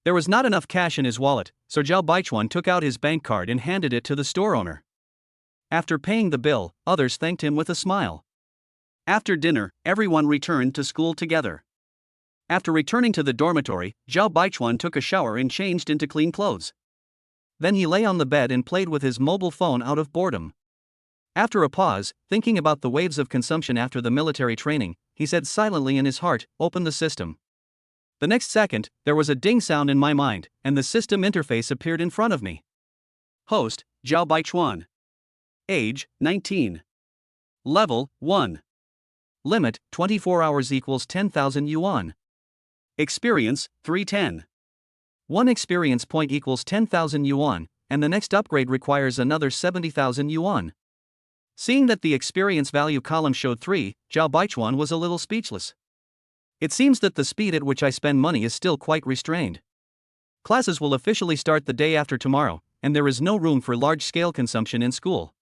There was not enough cash in his wallet, so Zhao Baichuan took out his bank card and handed it to the store owner. After paying the bill, others thanked him with a smile. After dinner, everyone returned to school together. After returning to the dormitory, Zhao Baichuan took a shower and changed into clean clothes. Then he lay on the bed and played with his mobile phone out of boredom. After a pause, thinking about the waves of consumption after the military training, he said silently in his heart, "Open the system." The next second, there was a ding sound in my mind, and the system interface appeared in front of me. Host, Zhao Baichuan. Age, 19. Level, 1. Limit, 24 hours equals 10,000 yuan. Experience, 310. 1 experience point equals 10,000 yuan, and the next upgrade requires another 70,000 yuan. Seeing that the experience value column showed 3, Zhao Baichuan was a little speechless. It seems that the speed at which I spend money is still quite restrained. Classes will officially start the day after tomorrow, and there is no room for large-scale consumption in school.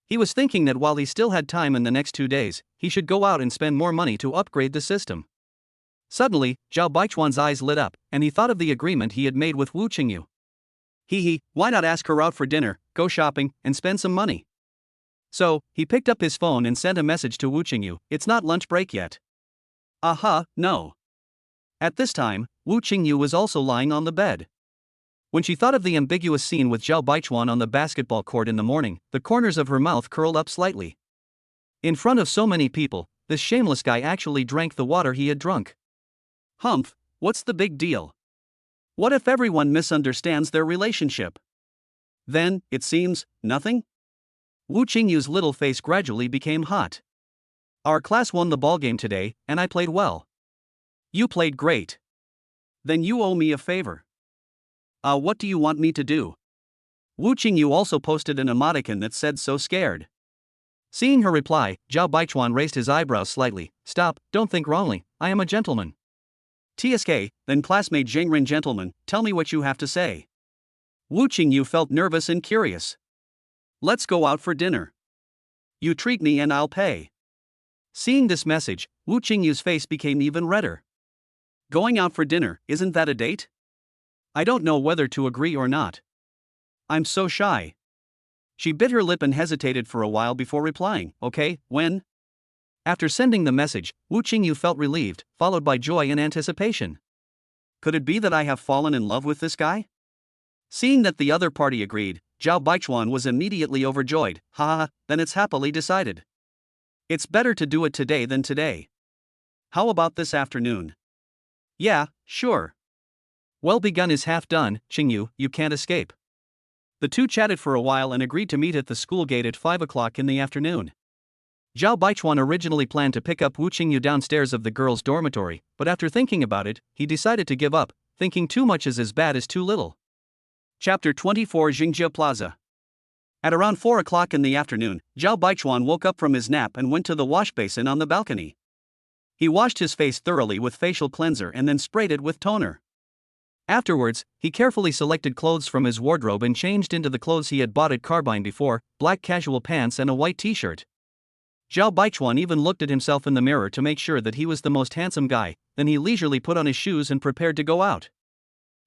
He was thinking that while he still had time in the next 2 days, he should go out and spend more money to upgrade the system. Suddenly, Zhao Baichuan's eyes lit up, and he thought of the agreement he had made with Wu Qingyu. Why not ask her out for dinner, go shopping, and spend some money? So, he picked up his phone and sent a message to Wu Qingyu, "It's not lunch break yet." No. At this time, Wu Qingyu was also lying on the bed. When she thought of the ambiguous scene with Zhao Baichuan on the basketball court in the morning, the corners of her mouth curled up slightly. In front of so many people, this shameless guy actually drank the water he had drunk. Humph, what's the big deal? What if everyone misunderstands their relationship? Then, it seems, nothing? Wu Qingyu's little face gradually became hot. Our class won the ballgame today, and I played well. You played great. Then you owe me a favor. What do you want me to do? Wu Qingyu also posted an emoticon that said "so scared." Seeing her reply, Zhao Baichuan raised his eyebrows slightly. "Stop, don't think wrongly, I am a gentleman." "TSK, then classmate Zhengren gentleman, tell me what you have to say." Wu Qingyu felt nervous and curious. "Let's go out for dinner. You treat me and I'll pay." Seeing this message, Wu Qingyu's face became even redder. Going out for dinner, isn't that a date? I don't know whether to agree or not. I'm so shy. She bit her lip and hesitated for a while before replying, "Okay, when?" After sending the message, Wu Qingyu felt relieved, followed by joy and anticipation. Could it be that I have fallen in love with this guy? Seeing that the other party agreed, Zhao Baichuan was immediately overjoyed. Then it's happily decided. It's better to do it today than today. How about this afternoon? Yeah, sure. Well begun is half done, Qingyu, you can't escape. The two chatted for a while and agreed to meet at the school gate at 5 o'clock in the afternoon. Zhao Baichuan originally planned to pick up Wu Qingyu downstairs of the girls' dormitory, but after thinking about it, he decided to give up, thinking too much is as bad as too little. Chapter 24 Jingjia Plaza. At around 4 o'clock in the afternoon, Zhao Baichuan woke up from his nap and went to the wash basin on the balcony. He washed his face thoroughly with facial cleanser and then sprayed it with toner. Afterwards, he carefully selected clothes from his wardrobe and changed into the clothes he had bought at Carbine before, black casual pants and a white t-shirt. Zhao Baichuan even looked at himself in the mirror to make sure that he was the most handsome guy, then he leisurely put on his shoes and prepared to go out.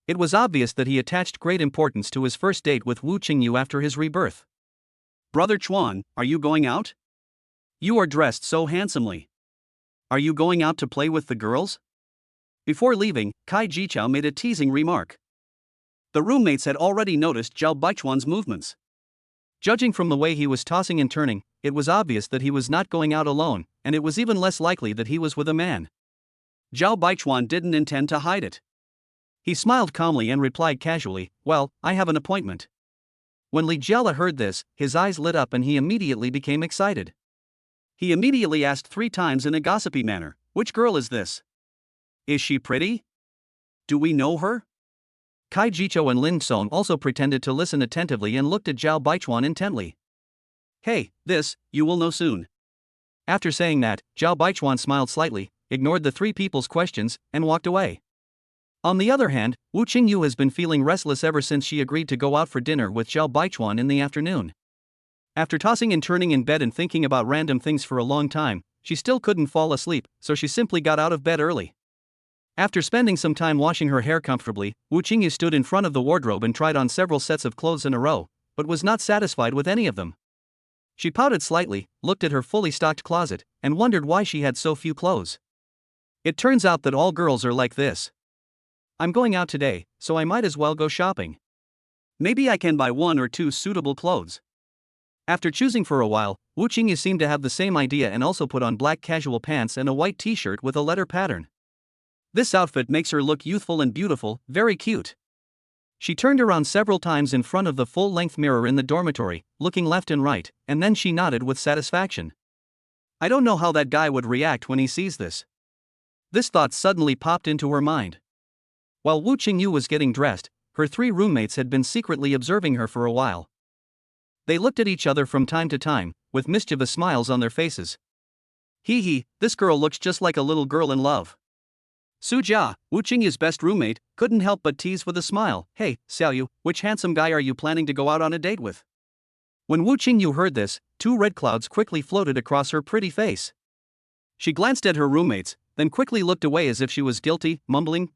It was obvious that he attached great importance to his first date with Wu Qingyu after his rebirth. "Brother Chuan, are you going out? You are dressed so handsomely. Are you going out to play with the girls?" Before leaving, Kai Jichao made a teasing remark. The roommates had already noticed Zhao Baichuan's movements. Judging from the way he was tossing and turning, it was obvious that he was not going out alone, and it was even less likely that he was with a man. Zhao Baichuan didn't intend to hide it. He smiled calmly and replied casually, "Well, I have an appointment." When Li Jiala heard this, his eyes lit up and he immediately became excited. He immediately asked 3 times in a gossipy manner, "Which girl is this? Is she pretty? Do we know her?" Kai Jichou and Lin Song also pretended to listen attentively and looked at Zhao Baichuan intently. "Hey, this, you will know soon." After saying that, Zhao Baichuan smiled slightly, ignored the 3 people's questions, and walked away. On the other hand, Wu Qingyu has been feeling restless ever since she agreed to go out for dinner with Zhao Baichuan in the afternoon. After tossing and turning in bed and thinking about random things for a long time, she still couldn't fall asleep, so she simply got out of bed early. After spending some time washing her hair comfortably, Wu Qingyu stood in front of the wardrobe and tried on several sets of clothes in a row, but was not satisfied with any of them. She pouted slightly, looked at her fully stocked closet, and wondered why she had so few clothes. It turns out that all girls are like this. "I'm going out today, so I might as well go shopping. Maybe I can buy 1 or 2 suitable clothes." After choosing for a while, Wu Qingyu seemed to have the same idea and also put on black casual pants and a white t-shirt with a letter pattern. This outfit makes her look youthful and beautiful, very cute. She turned around several times in front of the full-length mirror in the dormitory, looking left and right, and then she nodded with satisfaction. "I don't know how that guy would react when he sees this." This thought suddenly popped into her mind. While Wu Qingyu was getting dressed, her 3 roommates had been secretly observing her for a while. They looked at each other from time to time, with mischievous smiles on their faces. "Hee, this girl looks just like a little girl in love." Su Jia, Wu Qingyu's best roommate, couldn't help but tease with a smile, "Hey, Xiaoyu, which handsome guy are you planning to go out on a date with?" When Wu Qingyu heard this, 2 red clouds quickly floated across her pretty face. She glanced at her roommates, then quickly looked away as if she was guilty, mumbling,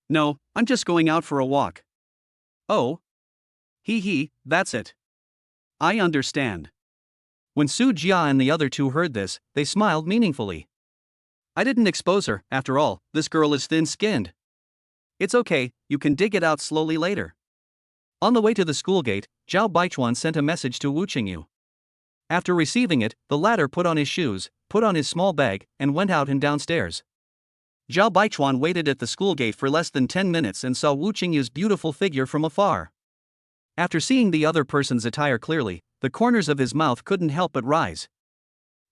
No, I'm just going out for a walk." "Oh? Hee, that's it. I understand." When Su Jia and the other 2 heard this, they smiled meaningfully. "I didn't expose her, after all, this girl is thin-skinned. It's okay, you can dig it out slowly later." On the way to the school gate, Zhao Baichuan sent a message to Wu Qingyu. After receiving it, the latter put on his shoes, put on his small bag, and went out and downstairs. Zhao Baichuan waited at the school gate for less than 10 minutes and saw Wu Qingyu's beautiful figure from afar. After seeing the other person's attire clearly, the corners of his mouth couldn't help but rise.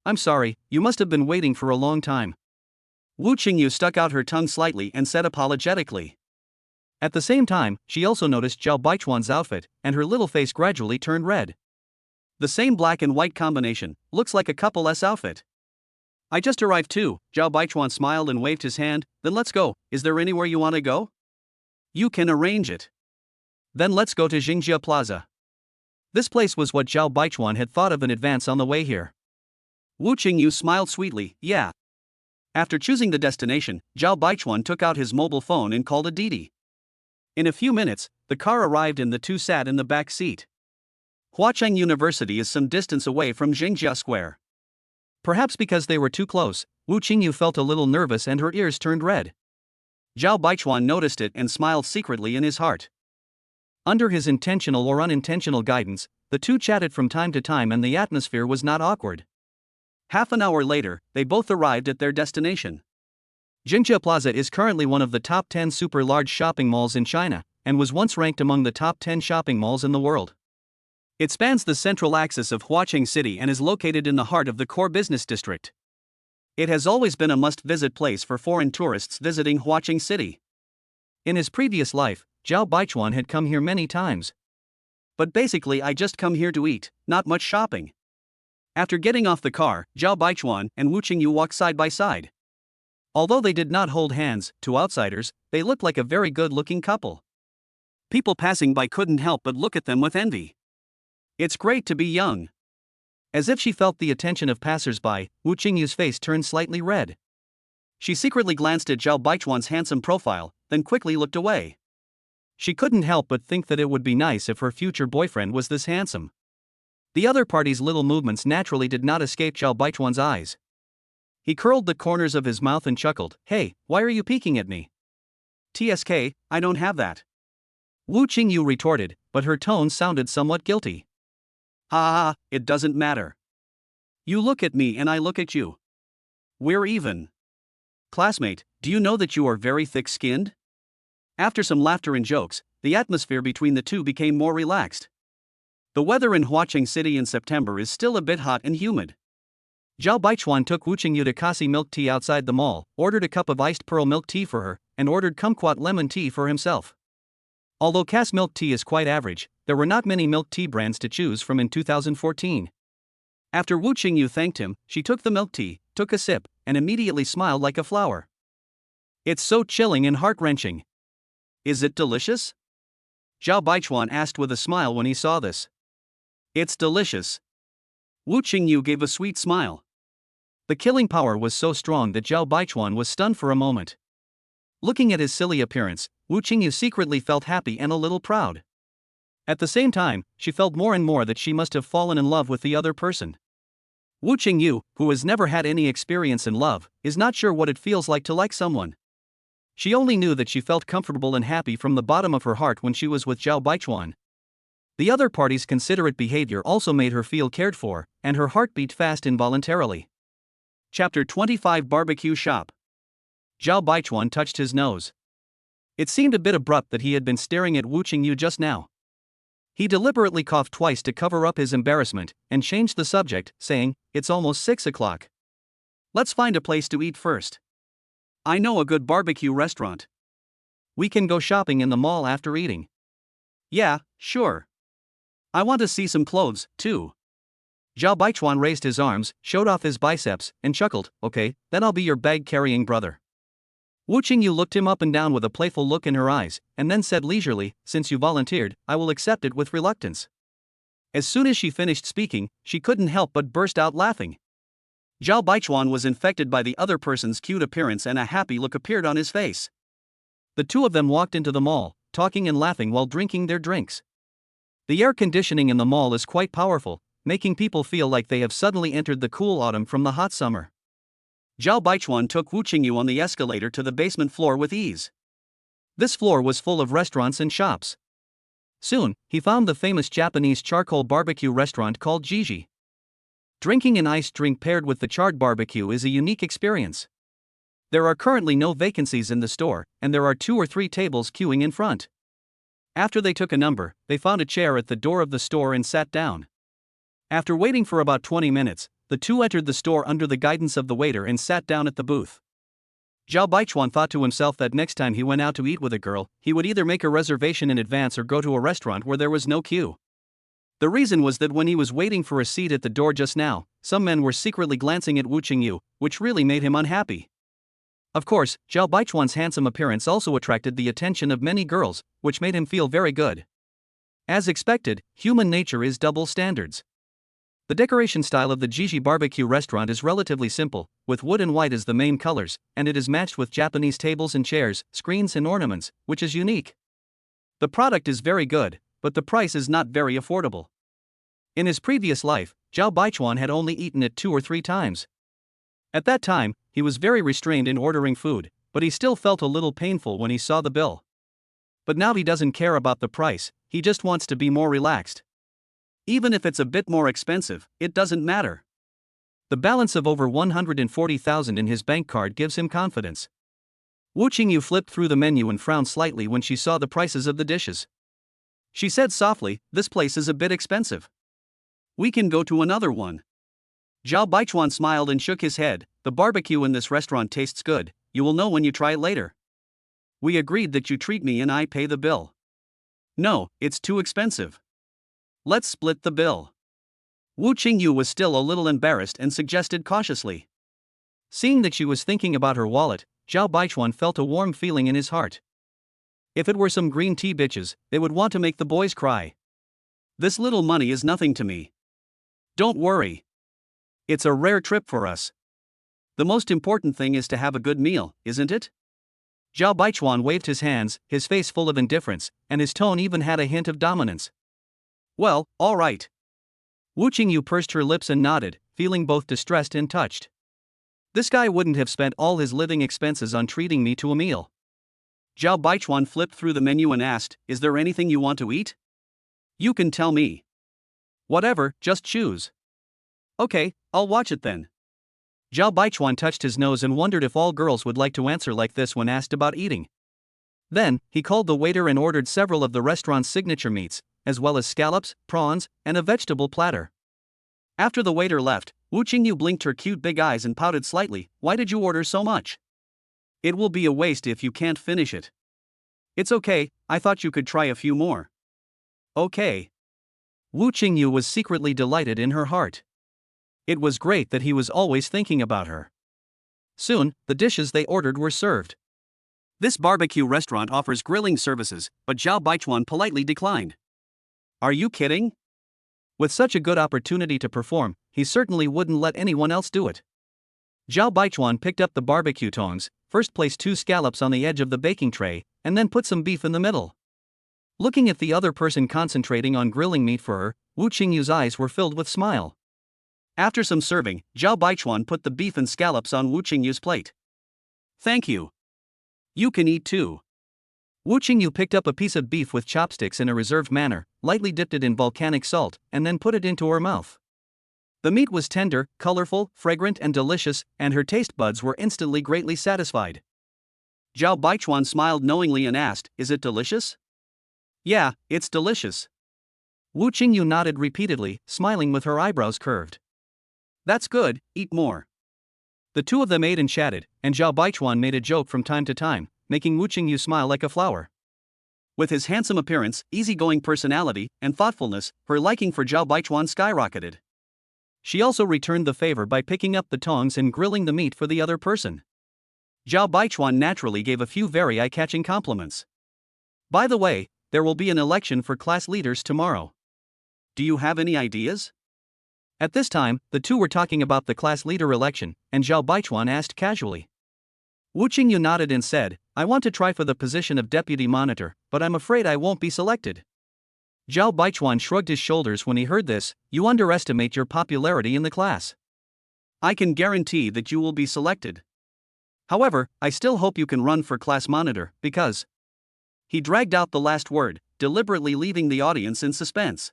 "I'm sorry, you must have been waiting for a long time." Wu Qingyu stuck out her tongue slightly and said apologetically. At the same time, she also noticed Zhao Baichuan's outfit, and her little face gradually turned red. The same black and white combination, looks like a couple S outfit. "I just arrived too," Zhao Baichuan smiled and waved his hand, "Then let's go, is there anywhere you want to go?" "You can arrange it." "Then let's go to Jingjia Plaza." This place was what Zhao Baichuan had thought of in advance on the way here. Wu Qingyu smiled sweetly, "Yeah." After choosing the destination, Zhao Baichuan took out his mobile phone and called a Didi. In a few minutes, the car arrived and the 2 sat in the back seat. Huacheng University is some distance away from Jingjia Square. Perhaps because they were too close, Wu Qingyu felt a little nervous and her ears turned red. Zhao Baichuan noticed it and smiled secretly in his heart. Under his intentional or unintentional guidance, the 2 chatted from time to time and the atmosphere was not awkward. Half an hour later, they both arrived at their destination. Jingjia Plaza is currently one of the top 10 super large shopping malls in China, and was once ranked among the top 10 shopping malls in the world. It spans the central axis of Huacheng City and is located in the heart of the core business district. It has always been a must-visit place for foreign tourists visiting Huacheng City. In his previous life, Zhao Baichuan had come here many times. But basically I just come here to eat, not much shopping. After getting off the car, Zhao Baichuan and Wu Qingyu walked side by side. Although they did not hold hands, to outsiders, they looked like a very good-looking couple. People passing by couldn't help but look at them with envy. It's great to be young. As if she felt the attention of passers-by, Wu Qingyu's face turned slightly red. She secretly glanced at Zhao Baichuan's handsome profile, then quickly looked away. She couldn't help but think that it would be nice if her future boyfriend was this handsome. The other party's little movements naturally did not escape Zhao Baichuan's eyes. He curled the corners of his mouth and chuckled, "Hey, why are you peeking at me?" "TSK, I don't have that," Wu Qingyu retorted, but her tone sounded somewhat guilty. "Ha ha, it doesn't matter. You look at me and I look at you. We're even. Classmate, do you know that you are very thick-skinned?" After some laughter and jokes, the atmosphere between the two became more relaxed. The weather in Huaqing City in September is still a bit hot and humid. Zhao Baichuan took Wu Qingyu to Kasi milk tea outside the mall, ordered a cup of iced pearl milk tea for her, and ordered kumquat lemon tea for himself. Although Kas milk tea is quite average, there were not many milk tea brands to choose from in 2014. After Wu Qingyu thanked him, she took the milk tea, took a sip, and immediately smiled like a flower. "It's so chilling and heart-wrenching. Is it delicious?" Zhao Baichuan asked with a smile when he saw this. "It's delicious." Wu Qingyu gave a sweet smile. The killing power was so strong that Zhao Baichuan was stunned for a moment. Looking at his silly appearance, Wu Qingyu secretly felt happy and a little proud. At the same time, she felt more and more that she must have fallen in love with the other person. Wu Qingyu, who has never had any experience in love, is not sure what it feels like to like someone. She only knew that she felt comfortable and happy from the bottom of her heart when she was with Zhao Baichuan. The other party's considerate behavior also made her feel cared for, and her heart beat fast involuntarily. Chapter 25 Barbecue Shop. Zhao Baichuan touched his nose. It seemed a bit abrupt that he had been staring at Wu Qingyu just now. He deliberately coughed twice to cover up his embarrassment, and changed the subject, saying, "It's almost 6 o'clock. Let's find a place to eat first. I know a good barbecue restaurant. We can go shopping in the mall after eating." "Yeah, sure. I want to see some clothes, too." Zhao Baichuan raised his arms, showed off his biceps, and chuckled, "Okay, then I'll be your bag-carrying brother." Wu Qingyu looked him up and down with a playful look in her eyes, and then said leisurely, "Since you volunteered, I will accept it with reluctance." As soon as she finished speaking, she couldn't help but burst out laughing. Zhao Baichuan was infected by the other person's cute appearance and a happy look appeared on his face. The two of them walked into the mall, talking and laughing while drinking their drinks. The air conditioning in the mall is quite powerful, making people feel like they have suddenly entered the cool autumn from the hot summer. Zhao Baichuan took Wu Qingyu on the escalator to the basement floor with ease. This floor was full of restaurants and shops. Soon, he found the famous Japanese charcoal barbecue restaurant called Jiji. Drinking an iced drink paired with the charred barbecue is a unique experience. There are currently no vacancies in the store, and there are 2 or 3 tables queuing in front. After they took a number, they found a chair at the door of the store and sat down. After waiting for about 20 minutes, the two entered the store under the guidance of the waiter and sat down at the booth. Zhao Baichuan thought to himself that next time he went out to eat with a girl, he would either make a reservation in advance or go to a restaurant where there was no queue. The reason was that when he was waiting for a seat at the door just now, some men were secretly glancing at Wu Qingyu, which really made him unhappy. Of course, Zhao Baichuan's handsome appearance also attracted the attention of many girls, which made him feel very good. As expected, human nature is double standards. The decoration style of the Jiji barbecue restaurant is relatively simple, with wood and white as the main colors, and it is matched with Japanese tables and chairs, screens and ornaments, which is unique. The product is very good, but the price is not very affordable. In his previous life, Zhao Baichuan had only eaten it 2 or 3 times. At that time, he was very restrained in ordering food, but he still felt a little painful when he saw the bill. But now he doesn't care about the price, he just wants to be more relaxed. Even if it's a bit more expensive, it doesn't matter. The balance of over 140,000 in his bank card gives him confidence. Wu Qingyu flipped through the menu and frowned slightly when she saw the prices of the dishes. She said softly, "This place is a bit expensive. We can go to another one." Zhao Baichuan smiled and shook his head. "The barbecue in this restaurant tastes good, you will know when you try it later." We agreed that you treat me and I pay the bill. No, it's too expensive. Let's split the bill. Wu Qingyu was still a little embarrassed and suggested cautiously. Seeing that she was thinking about her wallet, Zhao Baichuan felt a warm feeling in his heart. If it were some green tea bitches, they would want to make the boys cry. This little money is nothing to me. Don't worry. It's a rare trip for us. The most important thing is to have a good meal, isn't it? Zhao Baichuan waved his hands, his face full of indifference, and his tone even had a hint of dominance. Well, all right. Wu Qingyu pursed her lips and nodded, feeling both distressed and touched. This guy wouldn't have spent all his living expenses on treating me to a meal. Zhao Baichuan flipped through the menu and asked, "Is there anything you want to eat?" "You can tell me." "Whatever, just choose." "Okay, I'll watch it then." Zhao Baichuan touched his nose and wondered if all girls would like to answer like this when asked about eating. Then, he called the waiter and ordered several of the restaurant's signature meats, as well as scallops, prawns, and a vegetable platter. After the waiter left, Wu Qingyu blinked her cute big eyes and pouted slightly. "Why did you order so much?" "It will be a waste if you can't finish it." "It's okay, I thought you could try a few more." "Okay." Wu Qingyu was secretly delighted in her heart. It was great that he was always thinking about her. Soon, the dishes they ordered were served. This barbecue restaurant offers grilling services, but Zhao Baichuan politely declined. "Are you kidding?" With such a good opportunity to perform, he certainly wouldn't let anyone else do it. Zhao Baichuan picked up the barbecue tongs, first placed 2 scallops on the edge of the baking tray, and then put some beef in the middle. Looking at the other person concentrating on grilling meat for her, Wu Qingyu's eyes were filled with smile. After some serving, Zhao Baichuan put the beef and scallops on Wu Qingyu's plate. "Thank you. You can eat too." Wu Qingyu picked up a piece of beef with chopsticks in a reserved manner, lightly dipped it in volcanic salt, and then put it into her mouth. The meat was tender, colorful, fragrant, and delicious, and her taste buds were instantly greatly satisfied. Zhao Baichuan smiled knowingly and asked, "Is it delicious?" "Yeah, it's delicious." Wu Qingyu nodded repeatedly, smiling with her eyebrows curved. "That's good, eat more." The two of them ate and chatted, and Zhao Baichuan made a joke from time to time, making Wu Qingyu smile like a flower. With his handsome appearance, easygoing personality, and thoughtfulness, her liking for Zhao Baichuan skyrocketed. She also returned the favor by picking up the tongs and grilling the meat for the other person. Zhao Baichuan naturally gave a few very eye-catching compliments. "By the way, there will be an election for class leaders tomorrow. Do you have any ideas?" At this time, the two were talking about the class leader election, and Zhao Baichuan asked casually. Wu Qingyu nodded and said, "I want to try for the position of deputy monitor, but I'm afraid I won't be selected." Zhao Baichuan shrugged his shoulders when he heard this. "You underestimate your popularity in the class. I can guarantee that you will be selected. However, I still hope you can run for class monitor, because..." He dragged out the last word, deliberately leaving the audience in suspense.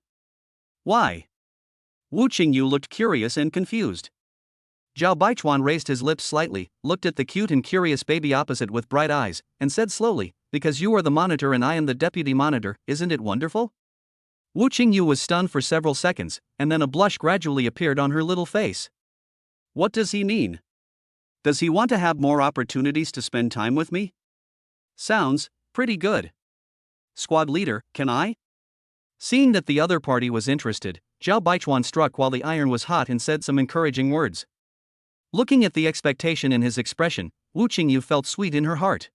"Why?" Wu Qingyu looked curious and confused. Zhao Baichuan raised his lips slightly, looked at the cute and curious baby opposite with bright eyes, and said slowly, "Because you are the monitor and I am the deputy monitor, isn't it wonderful?" Wu Qingyu was stunned for several seconds, and then a blush gradually appeared on her little face. What does he mean? Does he want to have more opportunities to spend time with me? Sounds pretty good. Squad leader, can I? Seeing that the other party was interested, Zhao Baichuan struck while the iron was hot and said some encouraging words. Looking at the expectation in his expression, Wu Qingyu felt sweet in her heart.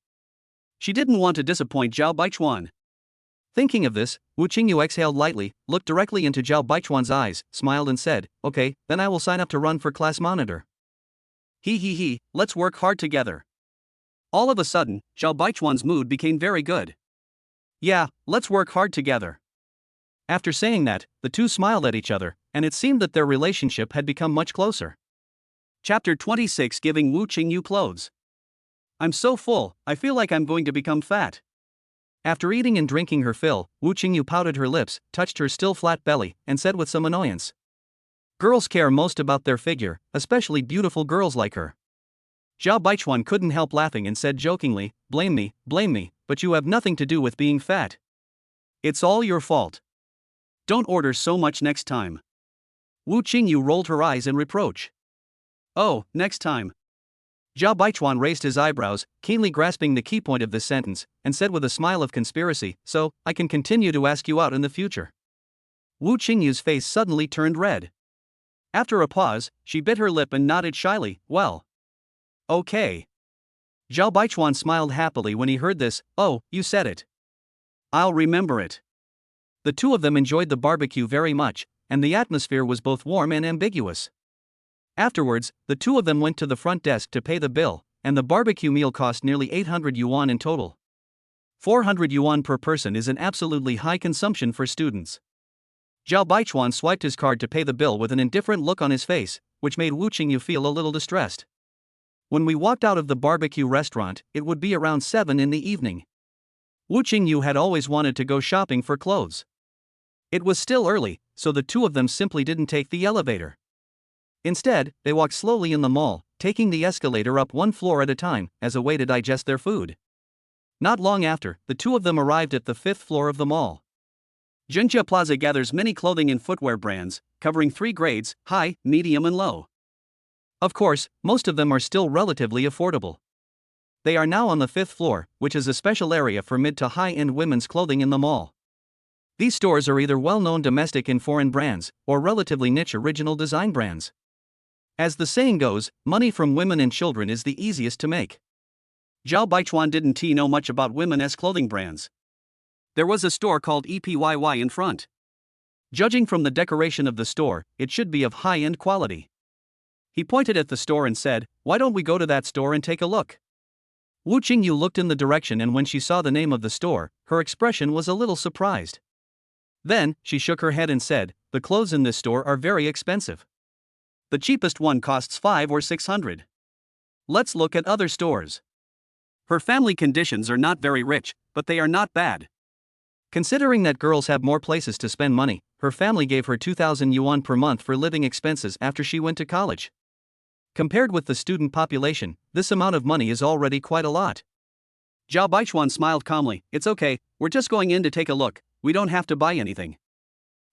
She didn't want to disappoint Zhao Baichuan. Thinking of this, Wu Qingyu exhaled lightly, looked directly into Zhao Baichuan's eyes, smiled and said, "Okay, then I will sign up to run for class monitor." He, let's work hard together. All of a sudden, Zhao Baichuan's mood became very good. "Yeah, let's work hard together." After saying that, the two smiled at each other, and it seemed that their relationship had become much closer. Chapter 26, Giving Wu Qingyu Clothes. I'm so full, I feel like I'm going to become fat. After eating and drinking her fill, Wu Qingyu pouted her lips, touched her still flat belly, and said with some annoyance, "Girls care most about their figure, especially beautiful girls like her." Zhao Baichuan couldn't help laughing and said jokingly, blame me, but you have nothing to do with being fat. It's all your fault. Don't order so much next time." Wu Qingyu rolled her eyes in reproach. "Oh, next time. Zhao Baichuan raised his eyebrows, keenly grasping the key point of this sentence, and said with a smile of conspiracy, "So, I can continue to ask you out in the future." Wu Qingyu's face suddenly turned red. After a pause, she bit her lip and nodded shyly, "Well. Okay." Zhao Baichuan smiled happily when he heard this. "Oh, you said it. I'll remember it." The two of them enjoyed the barbecue very much, and the atmosphere was both warm and ambiguous. Afterwards, the two of them went to the front desk to pay the bill, and the barbecue meal cost nearly 800 yuan in total. 400 yuan per person is an absolutely high consumption for students. Zhao Baichuan swiped his card to pay the bill with an indifferent look on his face, which made Wu Qingyu feel a little distressed. When we walked out of the barbecue restaurant, it would be around 7 in the evening. Wu Qingyu had always wanted to go shopping for clothes. It was still early, so the two of them simply didn't take the elevator. Instead, they walked slowly in the mall, taking the escalator up one floor at a time, as a way to digest their food. Not long after, the two of them arrived at the 5th floor of the mall. Zhenjie Plaza gathers many clothing and footwear brands, covering 3 grades, high, medium and low. Of course, most of them are still relatively affordable. They are now on the 5th floor, which is a special area for mid to high-end women's clothing in the mall. These stores are either well-known domestic and foreign brands, or relatively niche original design brands. As the saying goes, money from women and children is the easiest to make. Zhao Baichuan didn't know much about women as clothing brands. There was a store called EPYY in front. Judging from the decoration of the store, it should be of high-end quality. He pointed at the store and said, "Why don't we go to that store and take a look?" Wu Qingyu looked in the direction, and when she saw the name of the store, her expression was a little surprised. Then, she shook her head and said, "The clothes in this store are very expensive. The cheapest one costs 5 or 600. Let's look at other stores." Her family conditions are not very rich, but they are not bad. Considering that girls have more places to spend money, her family gave her 2,000 yuan per month for living expenses after she went to college. Compared with the student population, this amount of money is already quite a lot. Zhao Baichuan smiled calmly, "It's okay, we're just going in to take a look, we don't have to buy anything."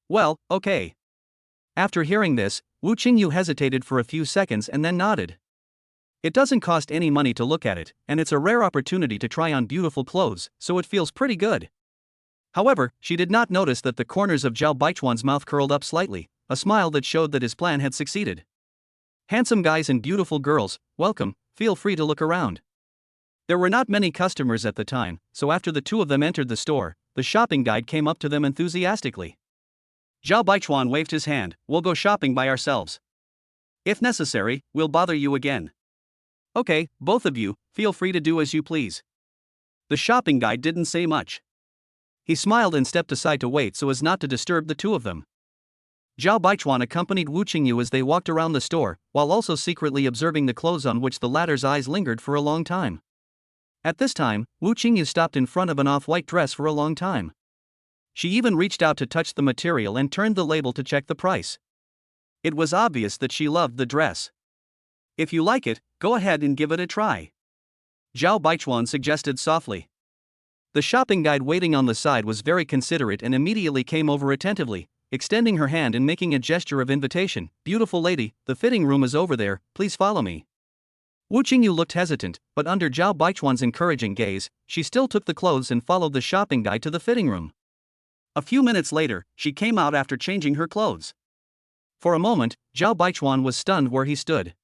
"Well, okay." After hearing this, Wu Qingyu hesitated for a few seconds and then nodded. It doesn't cost any money to look at it, and it's a rare opportunity to try on beautiful clothes, so it feels pretty good. However, she did not notice that the corners of Zhao Baichuan's mouth curled up slightly, a smile that showed that his plan had succeeded. "Handsome guys and beautiful girls, welcome, feel free to look around." There were not many customers at the time, so after the two of them entered the store, the shopping guide came up to them enthusiastically. Zhao Baichuan waved his hand, "We'll go shopping by ourselves. If necessary, we'll bother you again." "Okay, both of you, feel free to do as you please." The shopping guide didn't say much. He smiled and stepped aside to wait so as not to disturb the two of them. Zhao Baichuan accompanied Wu Qingyu as they walked around the store, while also secretly observing the clothes on which the latter's eyes lingered for a long time. At this time, Wu Qingyu stopped in front of an off-white dress for a long time. She even reached out to touch the material and turned the label to check the price. It was obvious that she loved the dress. "If you like it, go ahead and give it a try," Zhao Baichuan suggested softly. The shopping guide waiting on the side was very considerate and immediately came over attentively, extending her hand and making a gesture of invitation. "Beautiful lady, the fitting room is over there, please follow me." Wu Qingyu looked hesitant, but under Zhao Baichuan's encouraging gaze, she still took the clothes and followed the shopping guide to the fitting room. A few minutes later, she came out after changing her clothes. For a moment, Zhao Baichuan was stunned where he stood.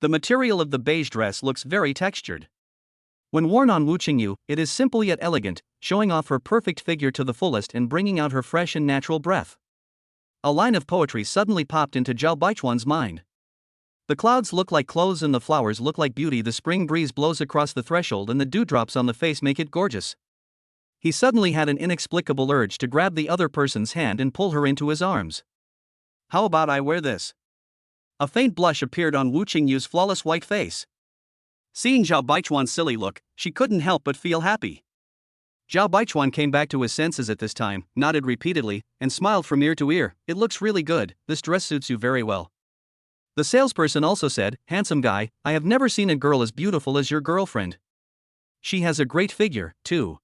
The material of the beige dress looks very textured. When worn on Wu Qingyu, it is simple yet elegant, showing off her perfect figure to the fullest and bringing out her fresh and natural breath. A line of poetry suddenly popped into Zhao Baichuan's mind. The clouds look like clothes and the flowers look like beauty. The spring breeze blows across the threshold and the dewdrops on the face make it gorgeous. He suddenly had an inexplicable urge to grab the other person's hand and pull her into his arms. "How about I wear this?" A faint blush appeared on Wu Qingyu's flawless white face. Seeing Zhao Baichuan's silly look, she couldn't help but feel happy. Zhao Baichuan came back to his senses at this time, nodded repeatedly, and smiled from ear to ear. "It looks really good, this dress suits you very well." The salesperson also said, "Handsome guy, I have never seen a girl as beautiful as your girlfriend. She has a great figure, too.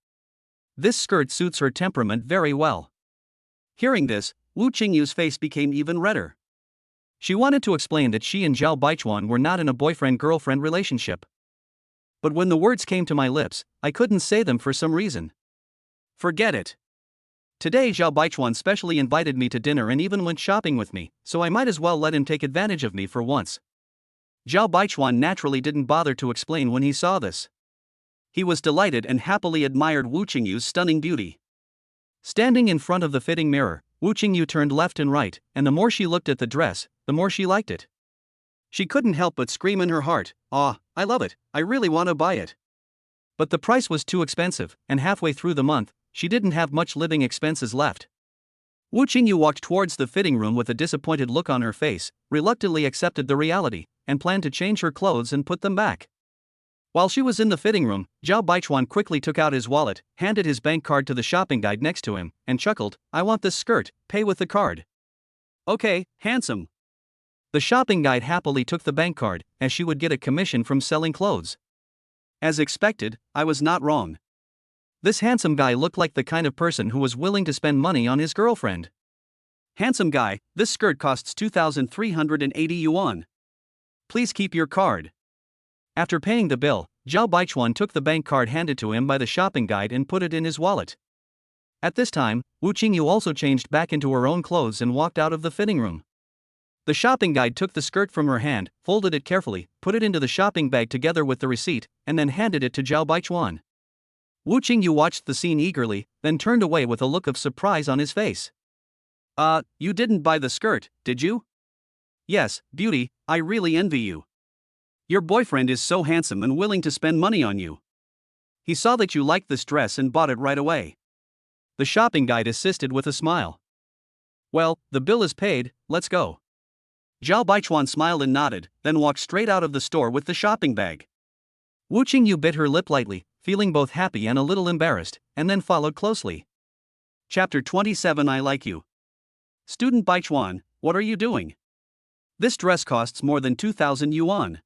This skirt suits her temperament very well." Hearing this, Wu Qingyu's face became even redder. She wanted to explain that she and Zhao Baichuan were not in a boyfriend-girlfriend relationship. But when the words came to my lips, I couldn't say them for some reason. Forget it. Today Zhao Baichuan specially invited me to dinner and even went shopping with me, so I might as well let him take advantage of me for once. Zhao Baichuan naturally didn't bother to explain when he saw this. He was delighted and happily admired Wu Qingyu's stunning beauty. Standing in front of the fitting mirror, Wu Qingyu turned left and right, and the more she looked at the dress, the more she liked it. She couldn't help but scream in her heart, "Ah, I love it, I really want to buy it." But the price was too expensive, and halfway through the month, she didn't have much living expenses left. Wu Qingyu walked towards the fitting room with a disappointed look on her face, reluctantly accepted the reality, and planned to change her clothes and put them back. While she was in the fitting room, Zhao Baichuan quickly took out his wallet, handed his bank card to the shopping guide next to him, and chuckled, "I want this skirt, pay with the card." "Okay, handsome." The shopping guide happily took the bank card, as she would get a commission from selling clothes. As expected, I was not wrong. This handsome guy looked like the kind of person who was willing to spend money on his girlfriend. "Handsome guy, this skirt costs 2,380 yuan. Please keep your card." After paying the bill, Zhao Baichuan took the bank card handed to him by the shopping guide and put it in his wallet. At this time, Wu Qingyu also changed back into her own clothes and walked out of the fitting room. The shopping guide took the skirt from her hand, folded it carefully, put it into the shopping bag together with the receipt, and then handed it to Zhao Baichuan. Wu Qingyu watched the scene eagerly, then turned away with a look of surprise on his face. You didn't buy the skirt, did you?" "Yes, beauty, I really envy you. Your boyfriend is so handsome and willing to spend money on you. He saw that you liked this dress and bought it right away." The shopping guide assisted with a smile. "Well, the bill is paid, let's go." Zhao Baichuan smiled and nodded, then walked straight out of the store with the shopping bag. Wu Qingyu bit her lip lightly, feeling both happy and a little embarrassed, and then followed closely. Chapter 27. I like you. "Student Baichuan, what are you doing? This dress costs more than 2,000 yuan.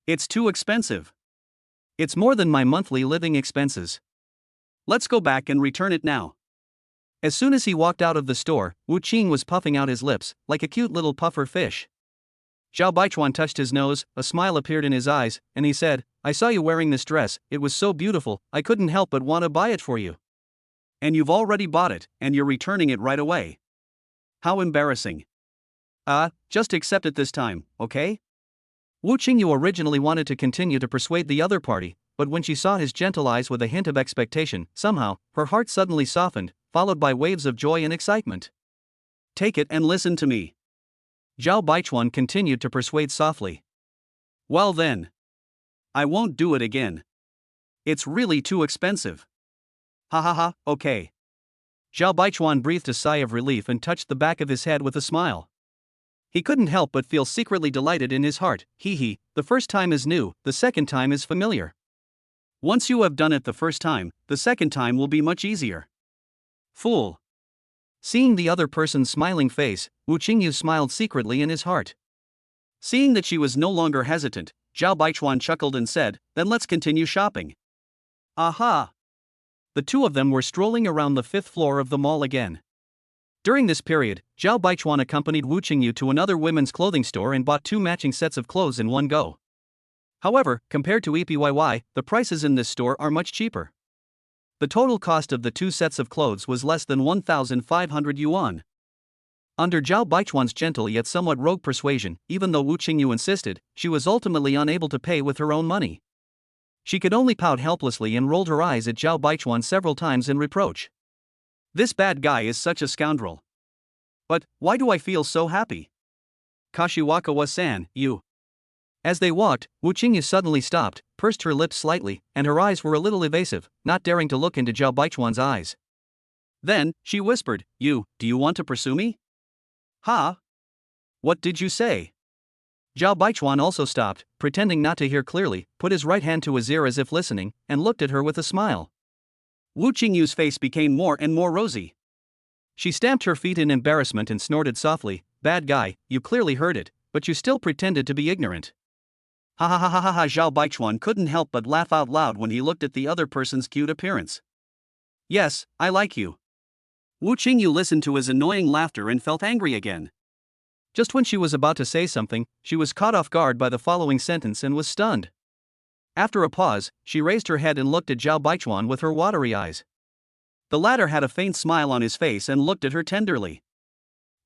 It's too expensive. It's more than my monthly living expenses. Let's go back and return it now." As soon as he walked out of the store, Wu Qing was puffing out his lips, like a cute little puffer fish. Zhao Baichuan touched his nose, a smile appeared in his eyes, and he said, "I saw you wearing this dress, it was so beautiful, I couldn't help but want to buy it for you. And you've already bought it, and you're returning it right away. How embarrassing." Just accept it this time, okay?" Wu Qingyu originally wanted to continue to persuade the other party, but when she saw his gentle eyes with a hint of expectation, somehow, her heart suddenly softened, followed by waves of joy and excitement. "Take it and listen to me." Zhao Baichuan continued to persuade softly. "Well then. I won't do it again. It's really too expensive." "Ha ha ha, okay." Zhao Baichuan breathed a sigh of relief and touched the back of his head with a smile. He couldn't help but feel secretly delighted in his heart. The first time is new, the second time is familiar. Once you have done it the first time, the second time will be much easier. Fool. Seeing the other person's smiling face, Wu Qingyu smiled secretly in his heart. Seeing that she was no longer hesitant, Zhao Baichuan chuckled and said, "Then let's continue shopping." Aha! The two of them were strolling around the 5th floor of the mall again. During this period, Zhao Baichuan accompanied Wu Qingyu to another women's clothing store and bought 2 matching sets of clothes in one go. However, compared to EPYY, the prices in this store are much cheaper. The total cost of the 2 sets of clothes was less than 1,500 yuan. Under Zhao Baichuan's gentle yet somewhat rogue persuasion, even though Wu Qingyu insisted, she was ultimately unable to pay with her own money. She could only pout helplessly and rolled her eyes at Zhao Baichuan several times in reproach. "This bad guy is such a scoundrel. But why do I feel so happy? Kashiwakawa-san, you." As they walked, Wu Qingyu suddenly stopped, pursed her lips slightly, and her eyes were a little evasive, not daring to look into Zhao Baichuan's eyes. Then, she whispered, do you want to pursue me?" "Ha? What did you say?" Zhao Baichuan also stopped, pretending not to hear clearly, put his right hand to his ear as if listening, and looked at her with a smile. Wu Qingyu's face became more and more rosy. She stamped her feet in embarrassment and snorted softly, "Bad guy, you clearly heard it, but you still pretended to be ignorant." Ha ha ha ha ha ha. Zhao Baichuan couldn't help but laugh out loud when he looked at the other person's cute appearance. "Yes, I like you." Wu Qingyu listened to his annoying laughter and felt angry again. Just when she was about to say something, she was caught off guard by the following sentence and was stunned. After a pause, she raised her head and looked at Zhao Baichuan with her watery eyes. The latter had a faint smile on his face and looked at her tenderly.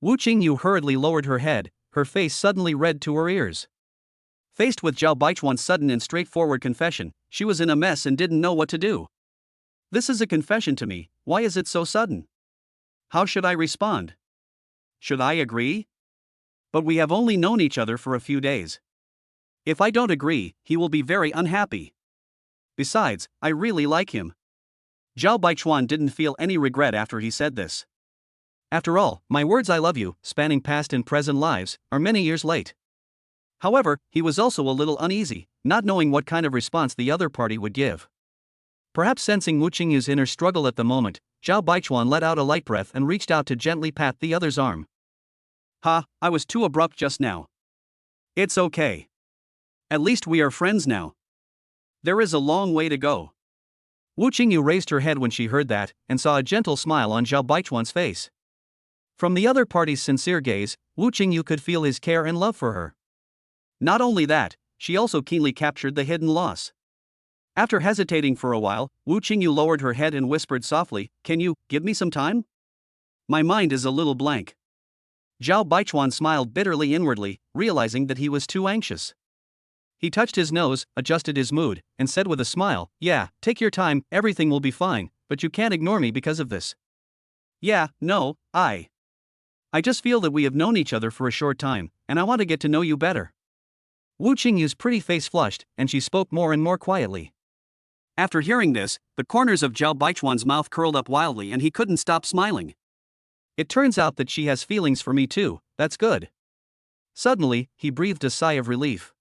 Wu Qingyu hurriedly lowered her head, her face suddenly red to her ears. Faced with Zhao Baichuan's sudden and straightforward confession, she was in a mess and didn't know what to do. This is a confession to me, why is it so sudden? How should I respond? Should I agree? But we have only known each other for a few days. If I don't agree, he will be very unhappy. Besides, I really like him. Zhao Baichuan didn't feel any regret after he said this. After all, my words I love you, spanning past and present lives, are many years late. However, he was also a little uneasy, not knowing what kind of response the other party would give. Perhaps sensing Wu Qingyu's inner struggle at the moment, Zhao Baichuan let out a light breath and reached out to gently pat the other's arm. Ha, I was too abrupt just now. It's okay. At least we are friends now. There is a long way to go. Wu Qingyu raised her head when she heard that, and saw a gentle smile on Zhao Baichuan's face. From the other party's sincere gaze, Wu Qingyu could feel his care and love for her. Not only that, she also keenly captured the hidden loss. After hesitating for a while, Wu Qingyu lowered her head and whispered softly, "Can you give me some time? My mind is a little blank." Zhao Baichuan smiled bitterly inwardly, realizing that he was too anxious. He touched his nose, adjusted his mood, and said with a smile, "Yeah, take your time, everything will be fine, but you can't ignore me because of this." "Yeah, no, I just feel that we have known each other for a short time, and I want to get to know you better." Wu Qingyu's pretty face flushed, and she spoke more and more quietly. After hearing this, the corners of Zhao Baichuan's mouth curled up wildly and he couldn't stop smiling. "It turns out that she has feelings for me too, that's good." Suddenly, he breathed a sigh of relief.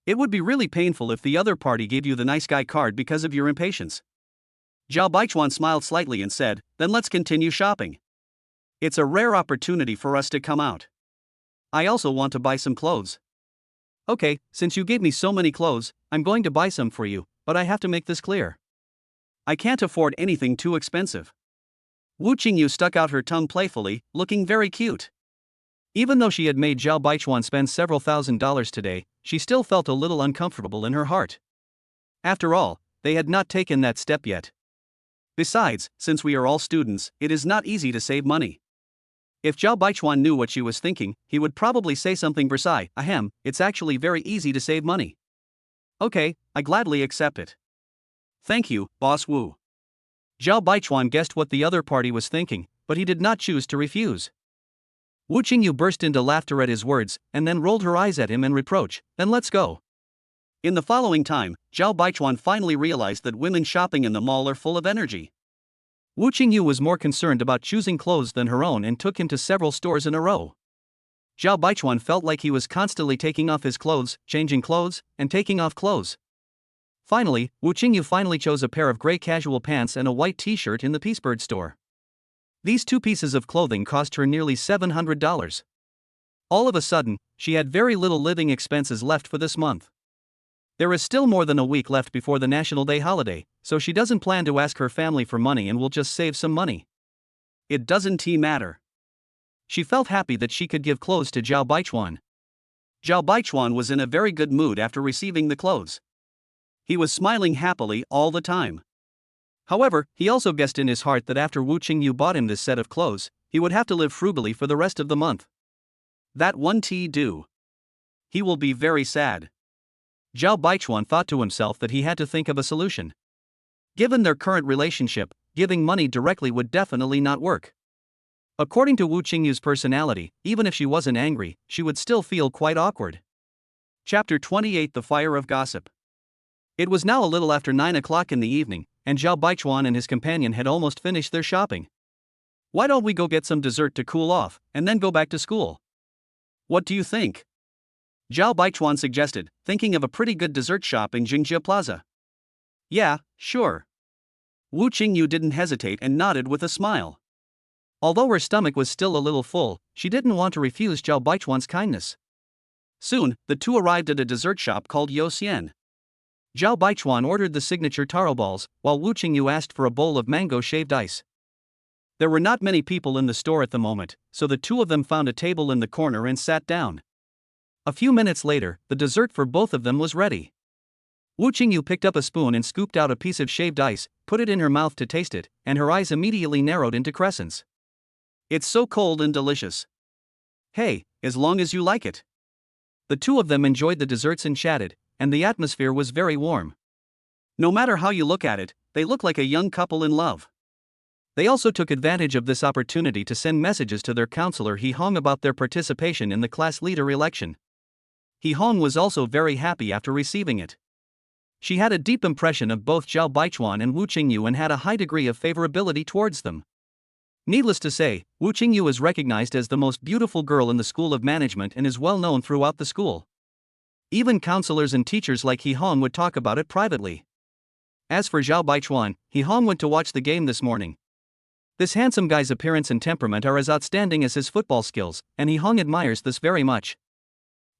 "It would be really painful if the other party gave you the nice guy card because of your impatience." Zhao Baichuan smiled slightly and said, "Then let's continue shopping. It's a rare opportunity for us to come out. I also want to buy some clothes." "Okay, since you gave me so many clothes, I'm going to buy some for you, but I have to make this clear. I can't afford anything too expensive." Wu Qingyu stuck out her tongue playfully, looking very cute. Even though she had made Zhao Baichuan spend several $1,000s today, she still felt a little uncomfortable in her heart. After all, they had not taken that step yet. Besides, since we are all students, it is not easy to save money. If Zhao Baichuan knew what she was thinking, he would probably say something precise. "Ahem, it's actually very easy to save money." "Okay, I gladly accept it." "Thank you, Boss Wu." Zhao Baichuan guessed what the other party was thinking, but he did not choose to refuse. Wu Qingyu burst into laughter at his words, and then rolled her eyes at him in reproach. "Then let's go." In the following time, Zhao Baichuan finally realized that women shopping in the mall are full of energy. Wu Qingyu was more concerned about choosing clothes than her own and took him to several stores in a row. Zhao Baichuan felt like he was constantly taking off his clothes, changing clothes, and taking off clothes. Finally, Wu Qingyu chose a pair of gray casual pants and a white t-shirt in the Peacebird store. These two pieces of clothing cost her nearly $700. All of a sudden, she had very little living expenses left for this month. There is still more than a week left before the National Day holiday, so she doesn't plan to ask her family for money and will just save some money. It doesn't matter. She felt happy that she could give clothes to Zhao Baichuan. Zhao Baichuan was in a very good mood after receiving the clothes. He was smiling happily all the time. However, he also guessed in his heart that after Wu Qingyu bought him this set of clothes, he would have to live frugally for the rest of the month. That won't do. He will be very sad. Zhao Baichuan thought to himself that he had to think of a solution. Given their current relationship, giving money directly would definitely not work. According to Wu Qingyu's personality, even if she wasn't angry, she would still feel quite awkward. Chapter 28: The Fire of Gossip. It was now a little after 9 o'clock in the evening, and Zhao Baichuan and his companion had almost finished their shopping. "Why don't we go get some dessert to cool off, and then go back to school? What do you think?" Zhao Baichuan suggested, thinking of a pretty good dessert shop in Jingjia Plaza. "Yeah, sure." Wu Qingyu didn't hesitate and nodded with a smile. Although her stomach was still a little full, she didn't want to refuse Zhao Baichuan's kindness. Soon, the two arrived at a dessert shop called Yo Xian. Zhao Baichuan ordered the signature taro balls, while Wu Qingyu asked for a bowl of mango shaved ice. There were not many people in the store at the moment, so the two of them found a table in the corner and sat down. A few minutes later, the dessert for both of them was ready. Wu Qingyu picked up a spoon and scooped out a piece of shaved ice, put it in her mouth to taste it, and her eyes immediately narrowed into crescents. It's so cold and delicious. Hey, as long as you like it. The two of them enjoyed the desserts and chatted, and the atmosphere was very warm. No matter how you look at it, they look like a young couple in love. They also took advantage of this opportunity to send messages to their counselor He Hong about their participation in the class leader election. He Hong was also very happy after receiving it. She had a deep impression of both Zhao Baichuan and Wu Qingyu and had a high degree of favorability towards them. Needless to say, Wu Qingyu is recognized as the most beautiful girl in the School of Management and is well known throughout the school. Even counselors and teachers like He Hong would talk about it privately. As for Zhao Baichuan, He Hong went to watch the game this morning. This handsome guy's appearance and temperament are as outstanding as his football skills, and He Hong admires this very much.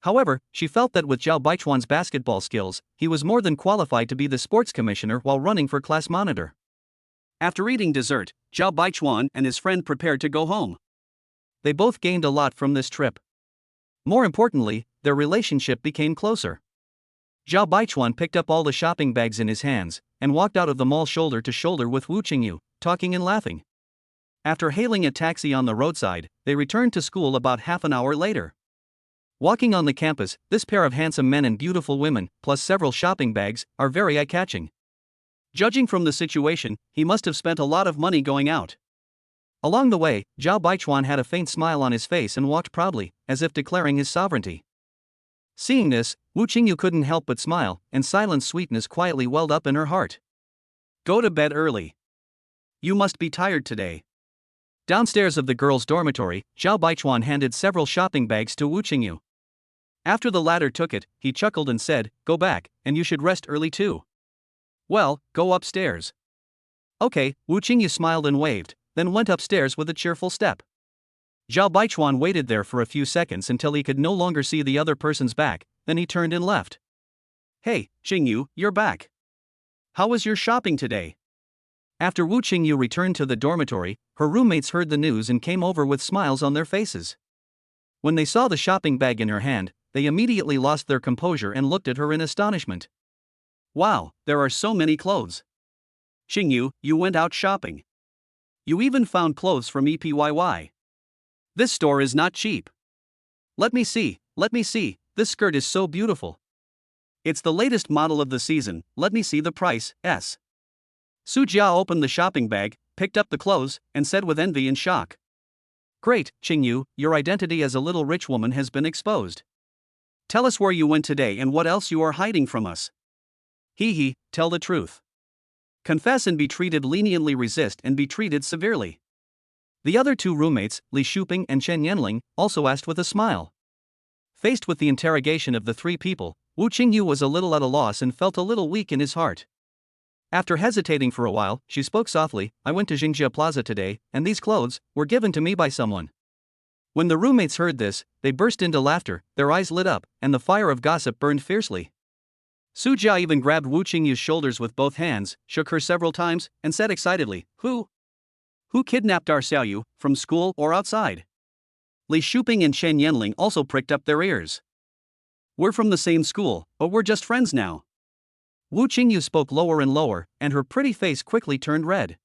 However, she felt that with Zhao Baichuan's basketball skills, he was more than qualified to be the sports commissioner while running for class monitor. After eating dessert, Zhao Baichuan and his friend prepared to go home. They both gained a lot from this trip. More importantly, their relationship became closer. Zhao Baichuan picked up all the shopping bags in his hands and walked out of the mall shoulder to shoulder with Wu Qingyu, talking and laughing. After hailing a taxi on the roadside, they returned to school about half an hour later. Walking on the campus, this pair of handsome men and beautiful women, plus several shopping bags, are very eye-catching. Judging from the situation, he must have spent a lot of money going out. Along the way, Zhao Baichuan had a faint smile on his face and walked proudly, as if declaring his sovereignty. Seeing this, Wu Qingyu couldn't help but smile, and silent sweetness quietly welled up in her heart. Go to bed early. You must be tired today. Downstairs of the girls' dormitory, Zhao Baichuan handed several shopping bags to Wu Qingyu. After the latter took it, he chuckled and said, "Go back, and you should rest early too." "Well, go upstairs." "Okay," Wu Qingyu smiled and waved, then went upstairs with a cheerful step. Zhao Baichuan waited there for a few seconds until he could no longer see the other person's back, then he turned and left. "Hey, Qingyu, you're back. How was your shopping today?" After Wu Qingyu returned to the dormitory, her roommates heard the news and came over with smiles on their faces. When they saw the shopping bag in her hand, they immediately lost their composure and looked at her in astonishment. "Wow, there are so many clothes. Qingyu, you went out shopping. You even found clothes from EPYY. This store is not cheap. Let me see, this skirt is so beautiful. It's the latest model of the season, let me see the price, S." Su Jia opened the shopping bag, picked up the clothes, and said with envy and shock, "Great, Qingyu, your identity as a little rich woman has been exposed. Tell us where you went today and what else you are hiding from us. Hee, tell the truth. Confess and be treated leniently, resist and be treated severely." The other two roommates, Li Shuping and Chen Yanling, also asked with a smile. Faced with the interrogation of the three people, Wu Qingyu was a little at a loss and felt a little weak in his heart. After hesitating for a while, she spoke softly, "I went to Jingjia Plaza today, and these clothes were given to me by someone." When the roommates heard this, they burst into laughter, their eyes lit up, and the fire of gossip burned fiercely. Su Jia even grabbed Wu Qingyu's shoulders with both hands, shook her several times, and said excitedly, Who kidnapped our Xiaoyu, from school or outside?" Li Shuping and Chen Yanling also pricked up their ears. "We're from the same school, but we're just friends now." Wu Qingyu spoke lower and lower, and her pretty face quickly turned red.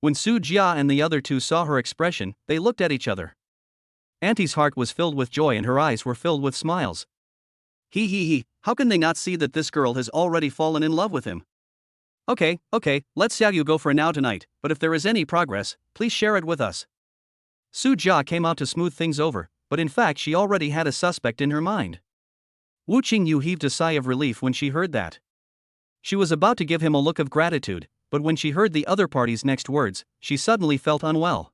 When Su Jia and the other two saw her expression, they looked at each other. Auntie's heart was filled with joy and her eyes were filled with smiles. He, how can they not see that this girl has already fallen in love with him? Okay, let Xiaoyu go for now tonight, but if there is any progress, please share it with us. Su Jia came out to smooth things over, but in fact she already had a suspect in her mind. Wu Qingyu heaved a sigh of relief when she heard that. She was about to give him a look of gratitude, but when she heard the other party's next words, she suddenly felt unwell.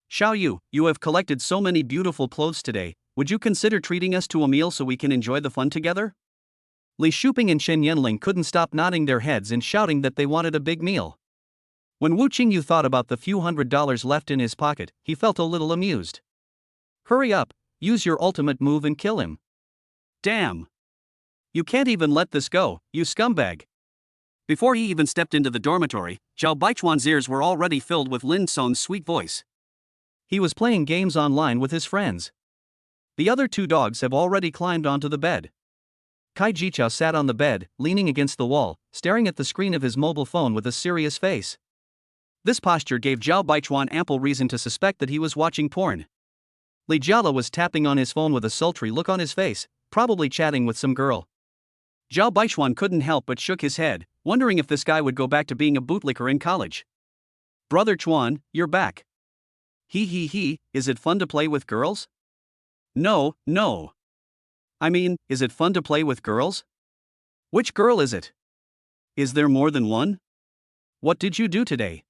Xiaoyu, you have collected so many beautiful clothes today, would you consider treating us to a meal so we can enjoy the fun together? Li Shuping and Chen Yanling couldn't stop nodding their heads and shouting that they wanted a big meal. When Wu Qingyu thought about the few $100s left in his pocket, he felt a little amused. Hurry up, use your ultimate move and kill him. Damn! You can't even let this go, you scumbag. Before he even stepped into the dormitory, Zhao Baichuan's ears were already filled with Lin Song's sweet voice. He was playing games online with his friends. The other two dogs have already climbed onto the bed. Kai Jichao sat on the bed, leaning against the wall, staring at the screen of his mobile phone with a serious face. This posture gave Zhao Baichuan ample reason to suspect that he was watching porn. Li Jiala was tapping on his phone with a sultry look on his face, probably chatting with some girl. Zhao Baichuan couldn't help but shook his head, wondering if this guy would go back to being a bootlicker in college. "Brother Chuan, you're back. He, is it fun to play with girls?" No. I mean, is it fun to play with girls? Which girl is it? Is there more than one? What did you do today?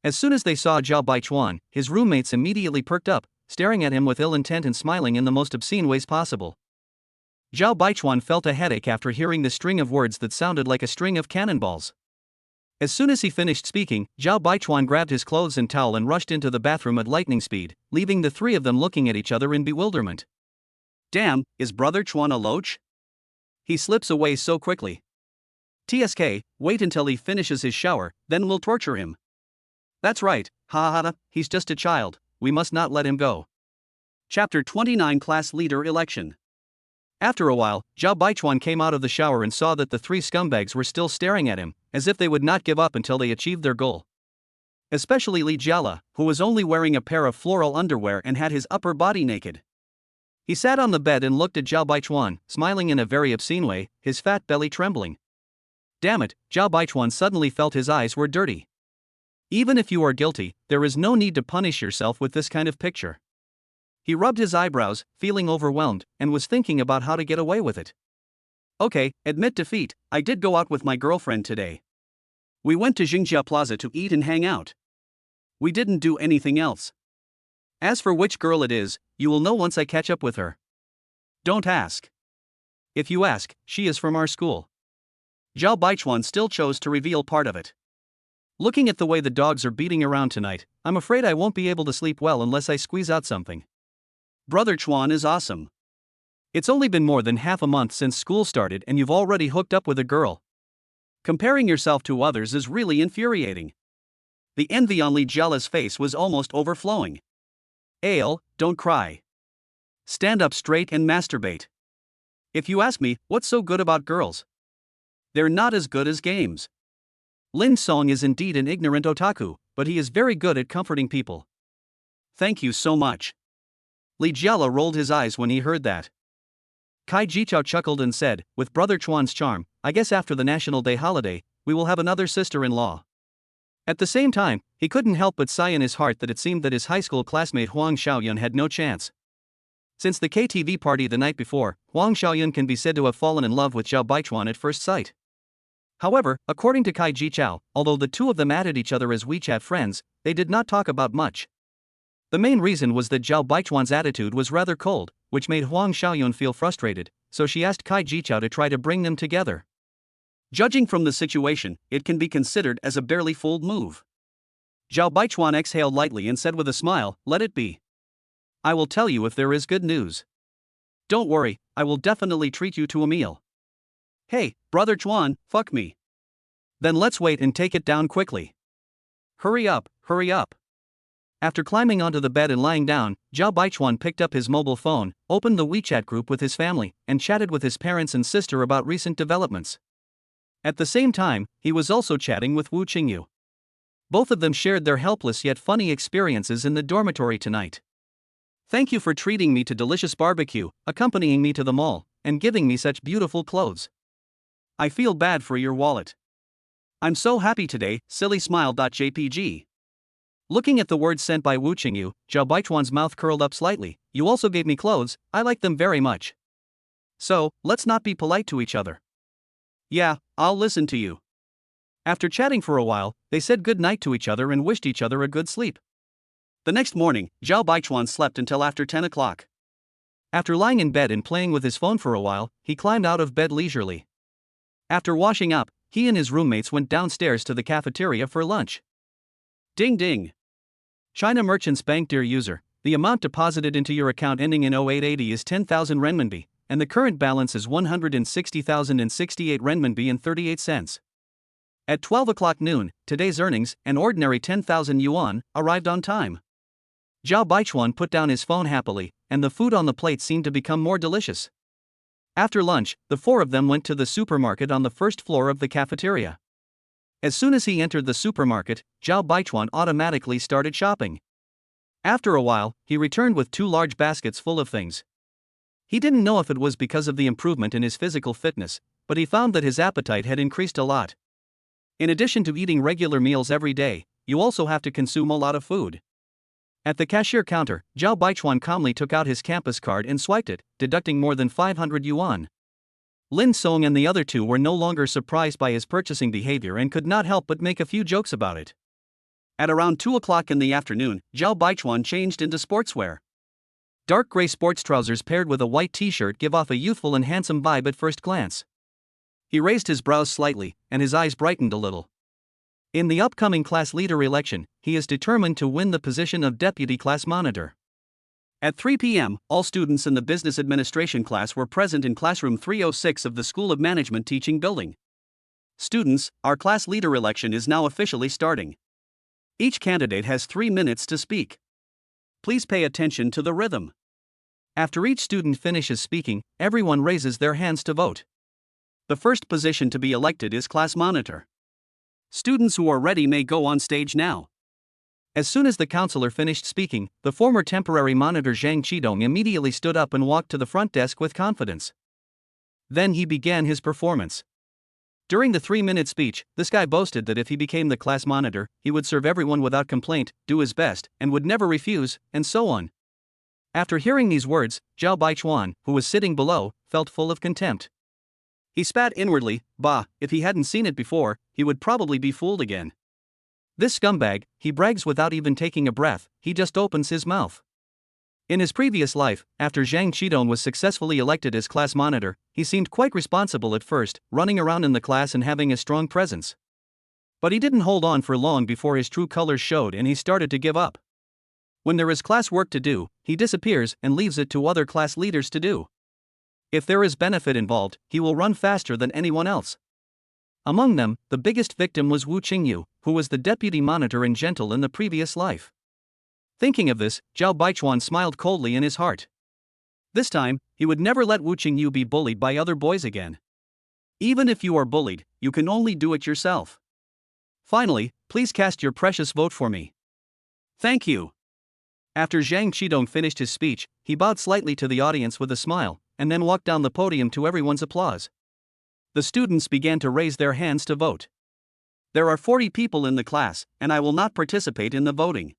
As soon as they saw Zhao Baichuan, his roommates immediately perked up, staring at him with ill intent and smiling in the most obscene ways possible. Zhao Baichuan felt a headache after hearing the string of words that sounded like a string of cannonballs. As soon as he finished speaking, Zhao Baichuan grabbed his clothes and towel and rushed into the bathroom at lightning speed, leaving the three of them looking at each other in bewilderment. Damn, is Brother Chuan a loach? He slips away so quickly. TSK, wait until he finishes his shower, then we'll torture him. That's right, he's just a child, we must not let him go. Chapter 29 Class Leader Election. After a while, Zhao Baichuan came out of the shower and saw that the three scumbags were still staring at him, as if they would not give up until they achieved their goal. Especially Li Jiala, who was only wearing a pair of floral underwear and had his upper body naked. He sat on the bed and looked at Zhao Baichuan, smiling in a very obscene way, his fat belly trembling. Damn it, Zhao Baichuan suddenly felt his eyes were dirty. Even if you are guilty, there is no need to punish yourself with this kind of picture. He rubbed his eyebrows, feeling overwhelmed, and was thinking about how to get away with it. Okay, admit defeat, I did go out with my girlfriend today. We went to Jingjia Plaza to eat and hang out. We didn't do anything else. As for which girl it is, you will know once I catch up with her. Don't ask. If you ask, she is from our school. Zhao Baichuan still chose to reveal part of it. Looking at the way the dogs are beating around tonight, I'm afraid I won't be able to sleep well unless I squeeze out something. Brother Chuan is awesome. It's only been more than half a month since school started and you've already hooked up with a girl. Comparing yourself to others is really infuriating. The envy on Li Jiala's face was almost overflowing. Ale, don't cry. Stand up straight and masturbate. If you ask me, what's so good about girls? They're not as good as games. Lin Song is indeed an ignorant otaku, but he is very good at comforting people. Thank you so much. Li Jiala rolled his eyes when he heard that. Kai Jichao chuckled and said, with Brother Chuan's charm, I guess after the National Day holiday, we will have another sister-in-law. At the same time, he couldn't help but sigh in his heart that it seemed that his high school classmate Huang Xiaoyun had no chance. Since the KTV party the night before, Huang Xiaoyun can be said to have fallen in love with Zhao Baichuan at first sight. However, according to Kai Jichao, although the two of them added each other as WeChat friends, they did not talk about much. The main reason was that Zhao Baichuan's attitude was rather cold, which made Huang Xiaoyun feel frustrated, so she asked Kai Jichao to try to bring them together. Judging from the situation, it can be considered as a barely fooled move. Zhao Baichuan exhaled lightly and said with a smile, let it be. I will tell you if there is good news. Don't worry, I will definitely treat you to a meal. Hey, Brother Chuan, fuck me. Then let's wait and take it down quickly. Hurry up. After climbing onto the bed and lying down, Zhao Baichuan picked up his mobile phone, opened the WeChat group with his family, and chatted with his parents and sister about recent developments. At the same time, he was also chatting with Wu Qingyu. Both of them shared their helpless yet funny experiences in the dormitory tonight. Thank you for treating me to delicious barbecue, accompanying me to the mall, and giving me such beautiful clothes. I feel bad for your wallet. I'm so happy today, silly smile.jpg. Looking at the words sent by Wu Qingyu, Zhao Baichuan's mouth curled up slightly. You also gave me clothes, I like them very much. So, let's not be polite to each other. Yeah, I'll listen to you. After chatting for a while, they said good night to each other and wished each other a good sleep. The next morning, Zhao Baichuan slept until after 10 o'clock. After lying in bed and playing with his phone for a while, he climbed out of bed leisurely. After washing up, he and his roommates went downstairs to the cafeteria for lunch. Ding ding. China Merchants Bank. Dear user, the amount deposited into your account ending in 0880 is 10,000 renminbi, and the current balance is 160,068 renminbi and 38 cents. At 12 o'clock noon, today's earnings, an ordinary 10,000 yuan, arrived on time. Zhao Baichuan put down his phone happily, and the food on the plate seemed to become more delicious. After lunch, the four of them went to the supermarket on the first floor of the cafeteria. As soon as he entered the supermarket, Zhao Baichuan automatically started shopping. After a while, he returned with 2 large baskets full of things. He didn't know if it was because of the improvement in his physical fitness, but he found that his appetite had increased a lot. In addition to eating regular meals every day, you also have to consume a lot of food. At the cashier counter, Zhao Baichuan calmly took out his campus card and swiped it, deducting more than 500 yuan. Lin Song and the other two were no longer surprised by his purchasing behavior and could not help but make a few jokes about it. At around 2 o'clock in the afternoon, Zhao Baichuan changed into sportswear. Dark gray sports trousers paired with a white t-shirt give off a youthful and handsome vibe at first glance. He raised his brows slightly, and his eyes brightened a little. In the upcoming class leader election, he is determined to win the position of deputy class monitor. At 3 p.m., all students in the business administration class were present in classroom 306 of the School of Management Teaching Building. Students, our class leader election is now officially starting. Each candidate has 3 minutes to speak. Please pay attention to the rhythm. After each student finishes speaking, everyone raises their hands to vote. The first position to be elected is class monitor. Students who are ready may go on stage now. As soon as the counselor finished speaking, the former temporary monitor Zhang Qidong immediately stood up and walked to the front desk with confidence. Then he began his performance. During the 3-minute speech, this guy boasted that if he became the class monitor, he would serve everyone without complaint, do his best, and would never refuse, and so on. After hearing these words, Zhao Baichuan, who was sitting below, felt full of contempt. He spat inwardly. Bah, if he hadn't seen it before, he would probably be fooled again. This scumbag, he brags without even taking a breath, he just opens his mouth. In his previous life, after Zhang Qidong was successfully elected as class monitor, he seemed quite responsible at first, running around in the class and having a strong presence. But he didn't hold on for long before his true colors showed and he started to give up. When there is class work to do, he disappears and leaves it to other class leaders to do. If there is benefit involved, he will run faster than anyone else. Among them, the biggest victim was Wu Qingyu, who was the deputy monitor and gentle in the previous life. Thinking of this, Zhao Baichuan smiled coldly in his heart. This time, he would never let Wu Qingyu be bullied by other boys again. Even if you are bullied, you can only do it yourself. Finally, please cast your precious vote for me. Thank you. After Zhang Qidong finished his speech, he bowed slightly to the audience with a smile, and then walked down the podium to everyone's applause. The students began to raise their hands to vote. There are 40 people in the class, and I will not participate in the voting.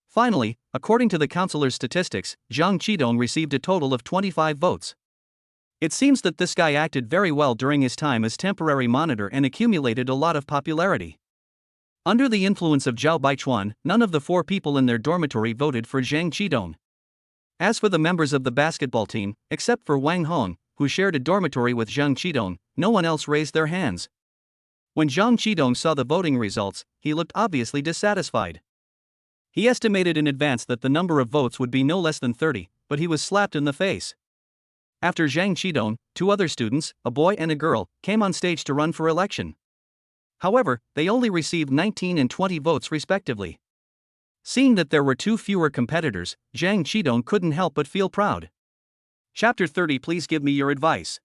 Finally, according to the counselor's statistics, Zhang Qidong received a total of 25 votes. It seems that this guy acted very well during his time as temporary monitor and accumulated a lot of popularity. Under the influence of Zhao Baichuan, none of the 4 people in their dormitory voted for Zhang Qidong. As for the members of the basketball team, except for Wang Hong, who shared a dormitory with Zhang Qidong, no one else raised their hands. When Zhang Qidong saw the voting results, he looked obviously dissatisfied. He estimated in advance that the number of votes would be no less than 30, but he was slapped in the face. After Zhang Qidong, 2 other students, a boy and a girl, came on stage to run for election. However, they only received 19 and 20 votes respectively. Seeing that there were 2 fewer competitors, Zhang Qidong couldn't help but feel proud. Chapter 30. Please give me your advice.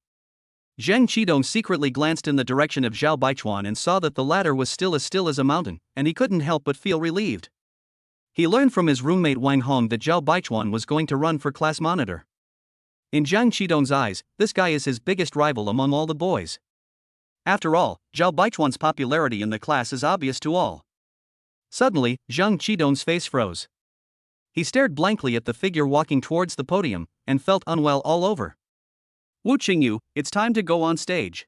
Zhang Qidong secretly glanced in the direction of Zhao Baichuan and saw that the latter was still as a mountain, and he couldn't help but feel relieved. He learned from his roommate Wang Hong that Zhao Baichuan was going to run for class monitor. In Zhang Qidong's eyes, this guy is his biggest rival among all the boys. After all, Zhao Baichuan's popularity in the class is obvious to all. Suddenly, Zhang Qidong's face froze. He stared blankly at the figure walking towards the podium, and felt unwell all over. Wu Qingyu, it's time to go on stage.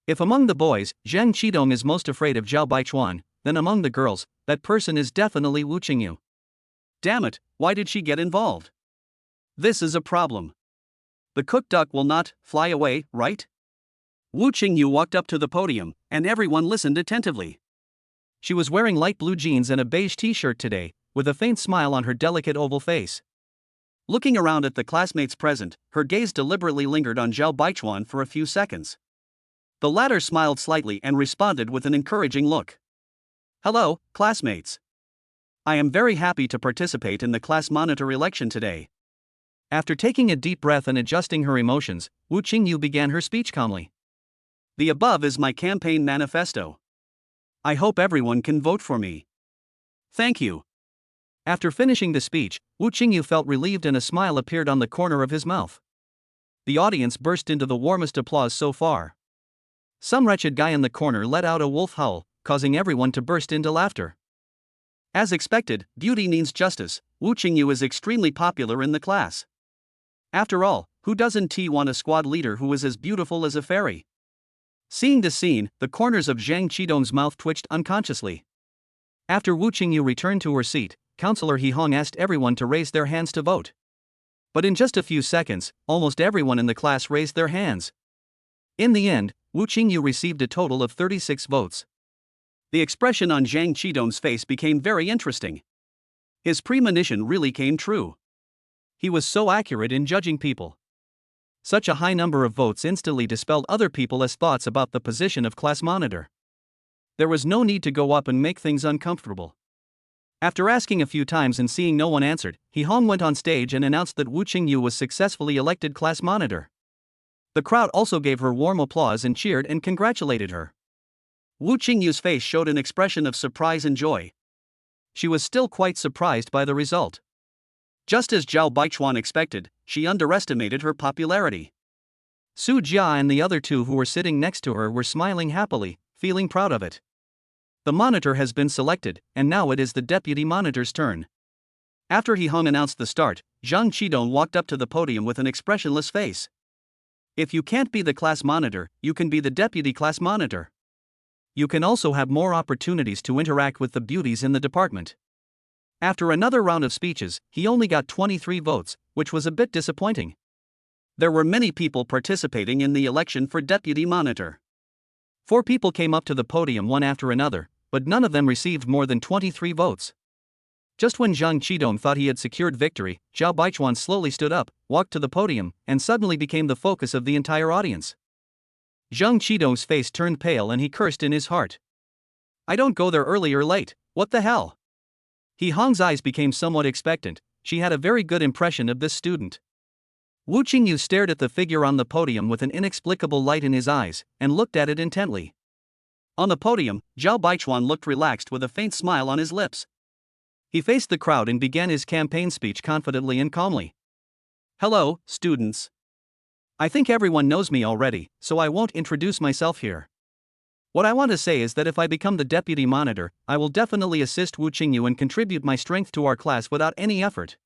If among the boys, Zhang Qidong is most afraid of Zhao Baichuan, then among the girls, that person is definitely Wu Qingyu. Damn it, why did she get involved? This is a problem. The cooked duck will not fly away, right? Wu Qingyu walked up to the podium, and everyone listened attentively. She was wearing light blue jeans and a beige t-shirt today, with a faint smile on her delicate oval face. Looking around at the classmates present, her gaze deliberately lingered on Zhao Baichuan for a few seconds. The latter smiled slightly and responded with an encouraging look. "Hello, classmates. I am very happy to participate in the class monitor election today." After taking a deep breath and adjusting her emotions, Wu Qingyu began her speech calmly. "The above is my campaign manifesto. I hope everyone can vote for me. Thank you." After finishing the speech, Wu Qingyu felt relieved and a smile appeared on the corner of his mouth. The audience burst into the warmest applause so far. Some wretched guy in the corner let out a wolf howl, causing everyone to burst into laughter. As expected, beauty needs justice. Wu Qingyu is extremely popular in the class. After all, who doesn't want a squad leader who is as beautiful as a fairy? Seeing this scene, the corners of Zhang Qidong's mouth twitched unconsciously. After Wu Qingyu returned to her seat, Counselor He Hong asked everyone to raise their hands to vote. But in just a few seconds, almost everyone in the class raised their hands. In the end, Wu Qingyu received a total of 36 votes. The expression on Zhang Qidong's face became very interesting. His premonition really came true. He was so accurate in judging people. Such a high number of votes instantly dispelled other people's thoughts about the position of class monitor. There was no need to go up and make things uncomfortable. After asking a few times and seeing no one answered, He Hong went on stage and announced that Wu Qingyu was successfully elected class monitor. The crowd also gave her warm applause and cheered and congratulated her. Wu Qingyu's face showed an expression of surprise and joy. She was still quite surprised by the result. Just as Zhao Baichuan expected, she underestimated her popularity. Su Jia and the other two who were sitting next to her were smiling happily, feeling proud of it. The monitor has been selected, and now it is the deputy monitor's turn. After He Hong announced the start, Zhang Qidong walked up to the podium with an expressionless face. If you can't be the class monitor, you can be the deputy class monitor. You can also have more opportunities to interact with the beauties in the department. After another round of speeches, he only got 23 votes, which was a bit disappointing. There were many people participating in the election for deputy monitor. 4 people came up to the podium one after another, but none of them received more than 23 votes. Just when Zhang Qidong thought he had secured victory, Zhao Baichuan slowly stood up, walked to the podium, and suddenly became the focus of the entire audience. Zhang Qidong's face turned pale and he cursed in his heart. "I don't go there early or late, what the hell?" He Hong's eyes became somewhat expectant. She had a very good impression of this student. Wu Qingyu stared at the figure on the podium with an inexplicable light in his eyes, and looked at it intently. On the podium, Zhao Baichuan looked relaxed with a faint smile on his lips. He faced the crowd and began his campaign speech confidently and calmly. "Hello, students. I think everyone knows me already, so I won't introduce myself here. What I want to say is that if I become the deputy monitor, I will definitely assist Wu Qingyu and contribute my strength to our class without any effort."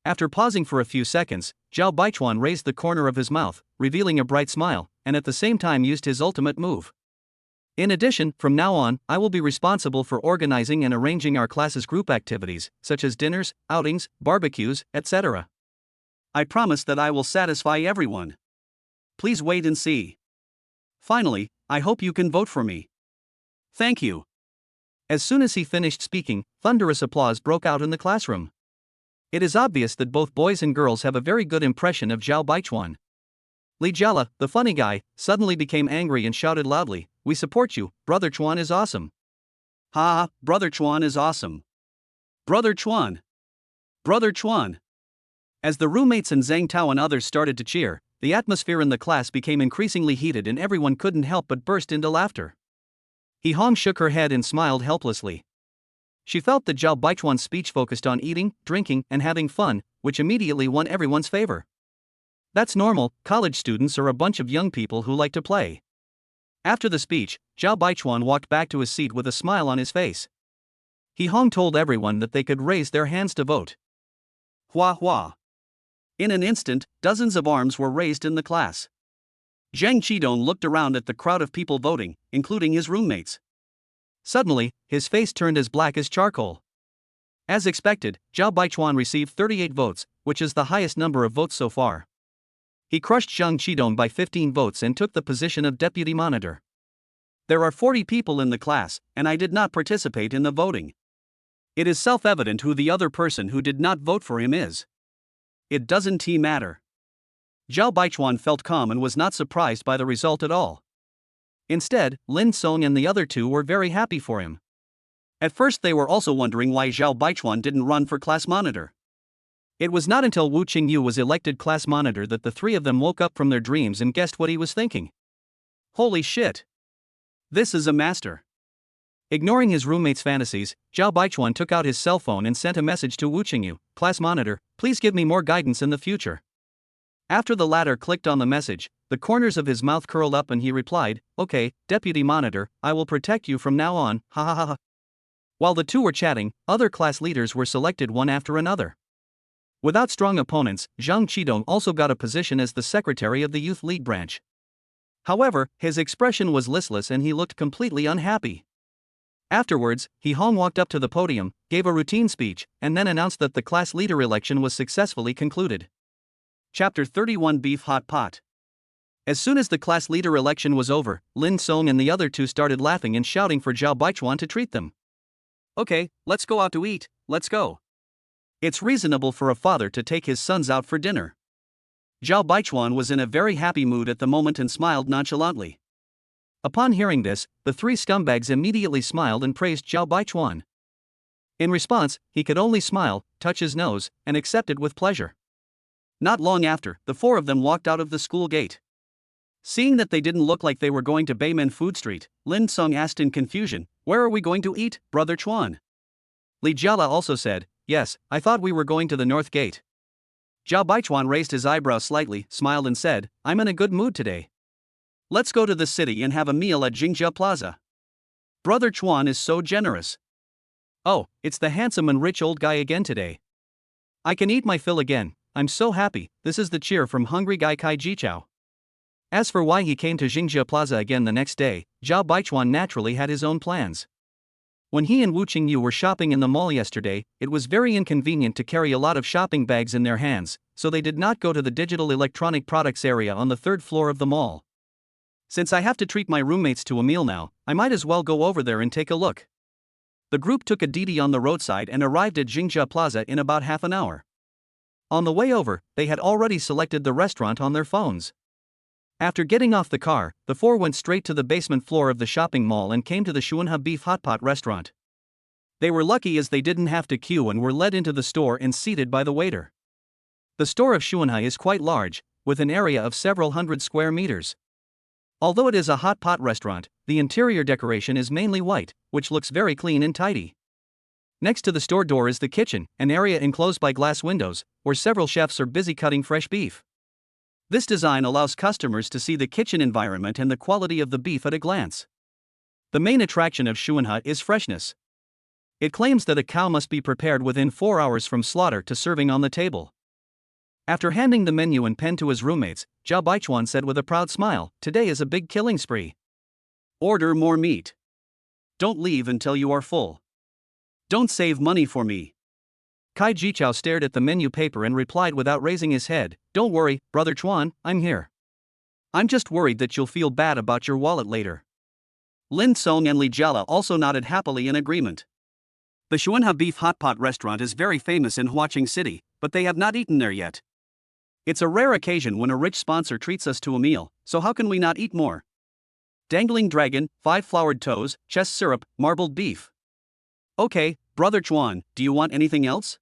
After pausing for a few seconds, Zhao Baichuan raised the corner of his mouth, revealing a bright smile, and at the same time used his ultimate move. "In addition, from now on, I will be responsible for organizing and arranging our class's group activities, such as dinners, outings, barbecues, etc. I promise that I will satisfy everyone. Please wait and see. Finally, I hope you can vote for me. Thank you." As soon as he finished speaking, thunderous applause broke out in the classroom. It is obvious that both boys and girls have a very good impression of Zhao Baichuan. Li Jiala, the funny guy, suddenly became angry and shouted loudly, "We support you, Brother Chuan is awesome." "Ha, Brother Chuan is awesome. Brother Chuan. Brother Chuan." As the roommates and Zhang Tao and others started to cheer, the atmosphere in the class became increasingly heated and everyone couldn't help but burst into laughter. He Hong shook her head and smiled helplessly. She felt that Zhao Baichuan's speech focused on eating, drinking, and having fun, which immediately won everyone's favor. That's normal, college students are a bunch of young people who like to play. After the speech, Zhao Baichuan walked back to his seat with a smile on his face. He Hong told everyone that they could raise their hands to vote. Hua hua. In an instant, dozens of arms were raised in the class. Zhang Qidong looked around at the crowd of people voting, including his roommates. Suddenly, his face turned as black as charcoal. As expected, Zhao Baichuan received 38 votes, which is the highest number of votes so far. He crushed Zhang Qidong by 15 votes and took the position of deputy monitor. There are 40 people in the class, and I did not participate in the voting. It is self-evident who the other person who did not vote for him is. It doesn't matter. Zhao Baichuan felt calm and was not surprised by the result at all. Instead, Lin Song and the other two were very happy for him. At first they were also wondering why Zhao Baichuan didn't run for class monitor. It was not until Wu Qingyu was elected class monitor that the three of them woke up from their dreams and guessed what he was thinking. Holy shit! This is a master. Ignoring his roommate's fantasies, Zhao Baichuan took out his cell phone and sent a message to Wu Qingyu, "Class monitor, please give me more guidance in the future." After the latter clicked on the message, the corners of his mouth curled up and he replied, "Okay, deputy monitor, I will protect you from now on, ha ha ha ha." While the two were chatting, other class leaders were selected one after another. Without strong opponents, Zhang Qidong also got a position as the secretary of the youth league branch. However, his expression was listless and he looked completely unhappy. Afterwards, He Hong walked up to the podium, gave a routine speech, and then announced that the class leader election was successfully concluded. Chapter 31 Beef Hot Pot. As soon as the class leader election was over, Lin Song and the other two started laughing and shouting for Zhao Baichuan to treat them. "Okay, let's go out to eat, let's go." It's reasonable for a father to take his sons out for dinner. Zhao Baichuan was in a very happy mood at the moment and smiled nonchalantly. Upon hearing this, the three scumbags immediately smiled and praised Zhao Baichuan. In response, he could only smile, touch his nose, and accept it with pleasure. Not long after, the four of them walked out of the school gate. Seeing that they didn't look like they were going to Beimen Food Street, Lin Song asked in confusion, "Where are we going to eat, Brother Chuan?" Li Jiala also said, "Yes, I thought we were going to the North Gate." Zhao Baichuan raised his eyebrows slightly, smiled and said, "I'm in a good mood today. Let's go to the city and have a meal at Jingjia Plaza. Brother Chuan is so generous. Oh, it's the handsome and rich old guy again today. I can eat my fill again, I'm so happy." This is the cheer from hungry guy Kai Jichao. As for why he came to Jingjia Plaza again the next day, Zhao Baichuan naturally had his own plans. When he and Wu Qingyu were shopping in the mall yesterday, it was very inconvenient to carry a lot of shopping bags in their hands, so they did not go to the digital electronic products area on the third floor of the mall. Since I have to treat my roommates to a meal now, I might as well go over there and take a look. The group took a Didi on the roadside and arrived at Jingjia Plaza in about half an hour. On the way over, they had already selected the restaurant on their phones. After getting off the car, the four went straight to the basement floor of the shopping mall and came to the Xuanhe Beef Hot Pot restaurant. They were lucky as they didn't have to queue and were led into the store and seated by the waiter. The store of Xuanhe is quite large, with an area of several hundred square meters. Although it is a hot pot restaurant, the interior decoration is mainly white, which looks very clean and tidy. Next to the store door is the kitchen, an area enclosed by glass windows, where several chefs are busy cutting fresh beef. This design allows customers to see the kitchen environment and the quality of the beef at a glance. The main attraction of Xuanhe is freshness. It claims that a cow must be prepared within 4 hours from slaughter to serving on the table. After handing the menu and pen to his roommates, Zhao Baichuan said with a proud smile, "Today is a big killing spree. Order more meat. Don't leave until you are full. Don't save money for me." Kai Jichao stared at the menu paper and replied without raising his head, "Don't worry, Brother Chuan, I'm here. I'm just worried that you'll feel bad about your wallet later." Lin Song and Li Jiala also nodded happily in agreement. The Xuanhe Beef Hot Pot restaurant is very famous in Huaqing City, but they have not eaten there yet. It's a rare occasion when a rich sponsor treats us to a meal, so how can we not eat more? Dangling dragon, 5 floured toes, chest syrup, marbled beef. Okay, Brother Chuan, do you want anything else?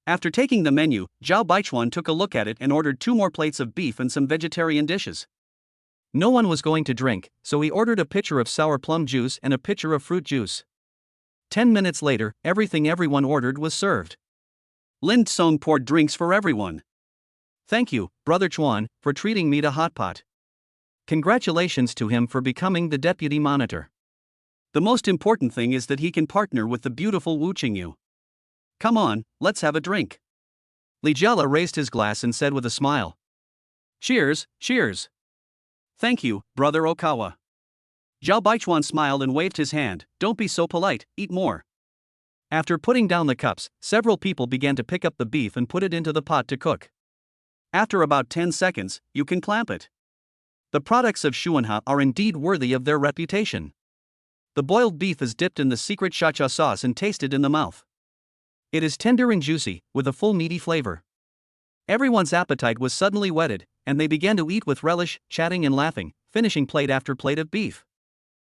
After taking the menu, Zhao Baichuan took a look at it and ordered 2 more plates of beef and some vegetarian dishes. No one was going to drink, so he ordered a pitcher of sour plum juice and a pitcher of fruit juice. 10 minutes later, everything everyone ordered was served. Lin Song poured drinks for everyone. "Thank you, Brother Chuan, for treating me to hot pot." Congratulations to him for becoming the deputy monitor. The most important thing is that he can partner with the beautiful Wu Qingyu. Come on, let's have a drink. Li Jiala raised his glass and said with a smile, "Cheers, cheers." "Thank you, Brother Okawa." Zhao Baichuan smiled and waved his hand, "Don't be so polite, eat more." After putting down the cups, several people began to pick up the beef and put it into the pot to cook. After about 10 seconds, you can clamp it. The products of Xuanhe are indeed worthy of their reputation. The boiled beef is dipped in the secret shacha sauce and tasted in the mouth. It is tender and juicy, with a full meaty flavor. Everyone's appetite was suddenly whetted, and they began to eat with relish, chatting and laughing, finishing plate after plate of beef.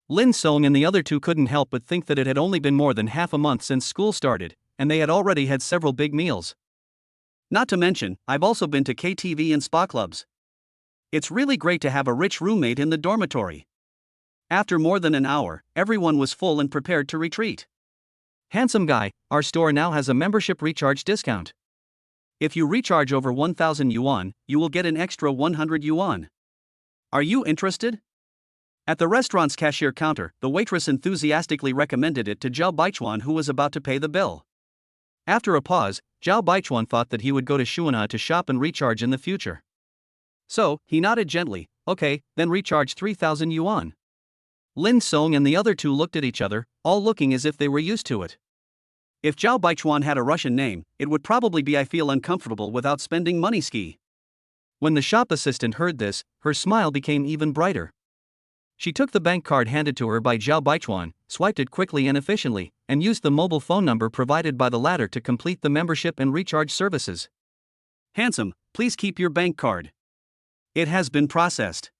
Lin Song and the other two couldn't help but think that it had only been more than half a month since school started, and they had already had several big meals. Not to mention, I've also been to KTV and spa clubs. It's really great to have a rich roommate in the dormitory. After more than an hour, everyone was full and prepared to retreat. Handsome guy, our store now has a membership recharge discount. If you recharge over 1,000 yuan, you will get an extra 100 yuan. Are you interested? At the restaurant's cashier counter, the waitress enthusiastically recommended it to Zhao Baichuan, who was about to pay the bill. After a pause, Zhao Baichuan thought that he would go to Shuana to shop and recharge in the future. So, he nodded gently, okay, then recharge 3,000 yuan. Lin Song and the other two looked at each other, all looking as if they were used to it. If Zhao Baichuan had a Russian name, it would probably be I feel uncomfortable without spending money ski. When the shop assistant heard this, her smile became even brighter. She took the bank card handed to her by Zhao Baichuan, swiped it quickly and efficiently, and used the mobile phone number provided by the latter to complete the membership and recharge services. Handsome, please keep your bank card. It has been processed.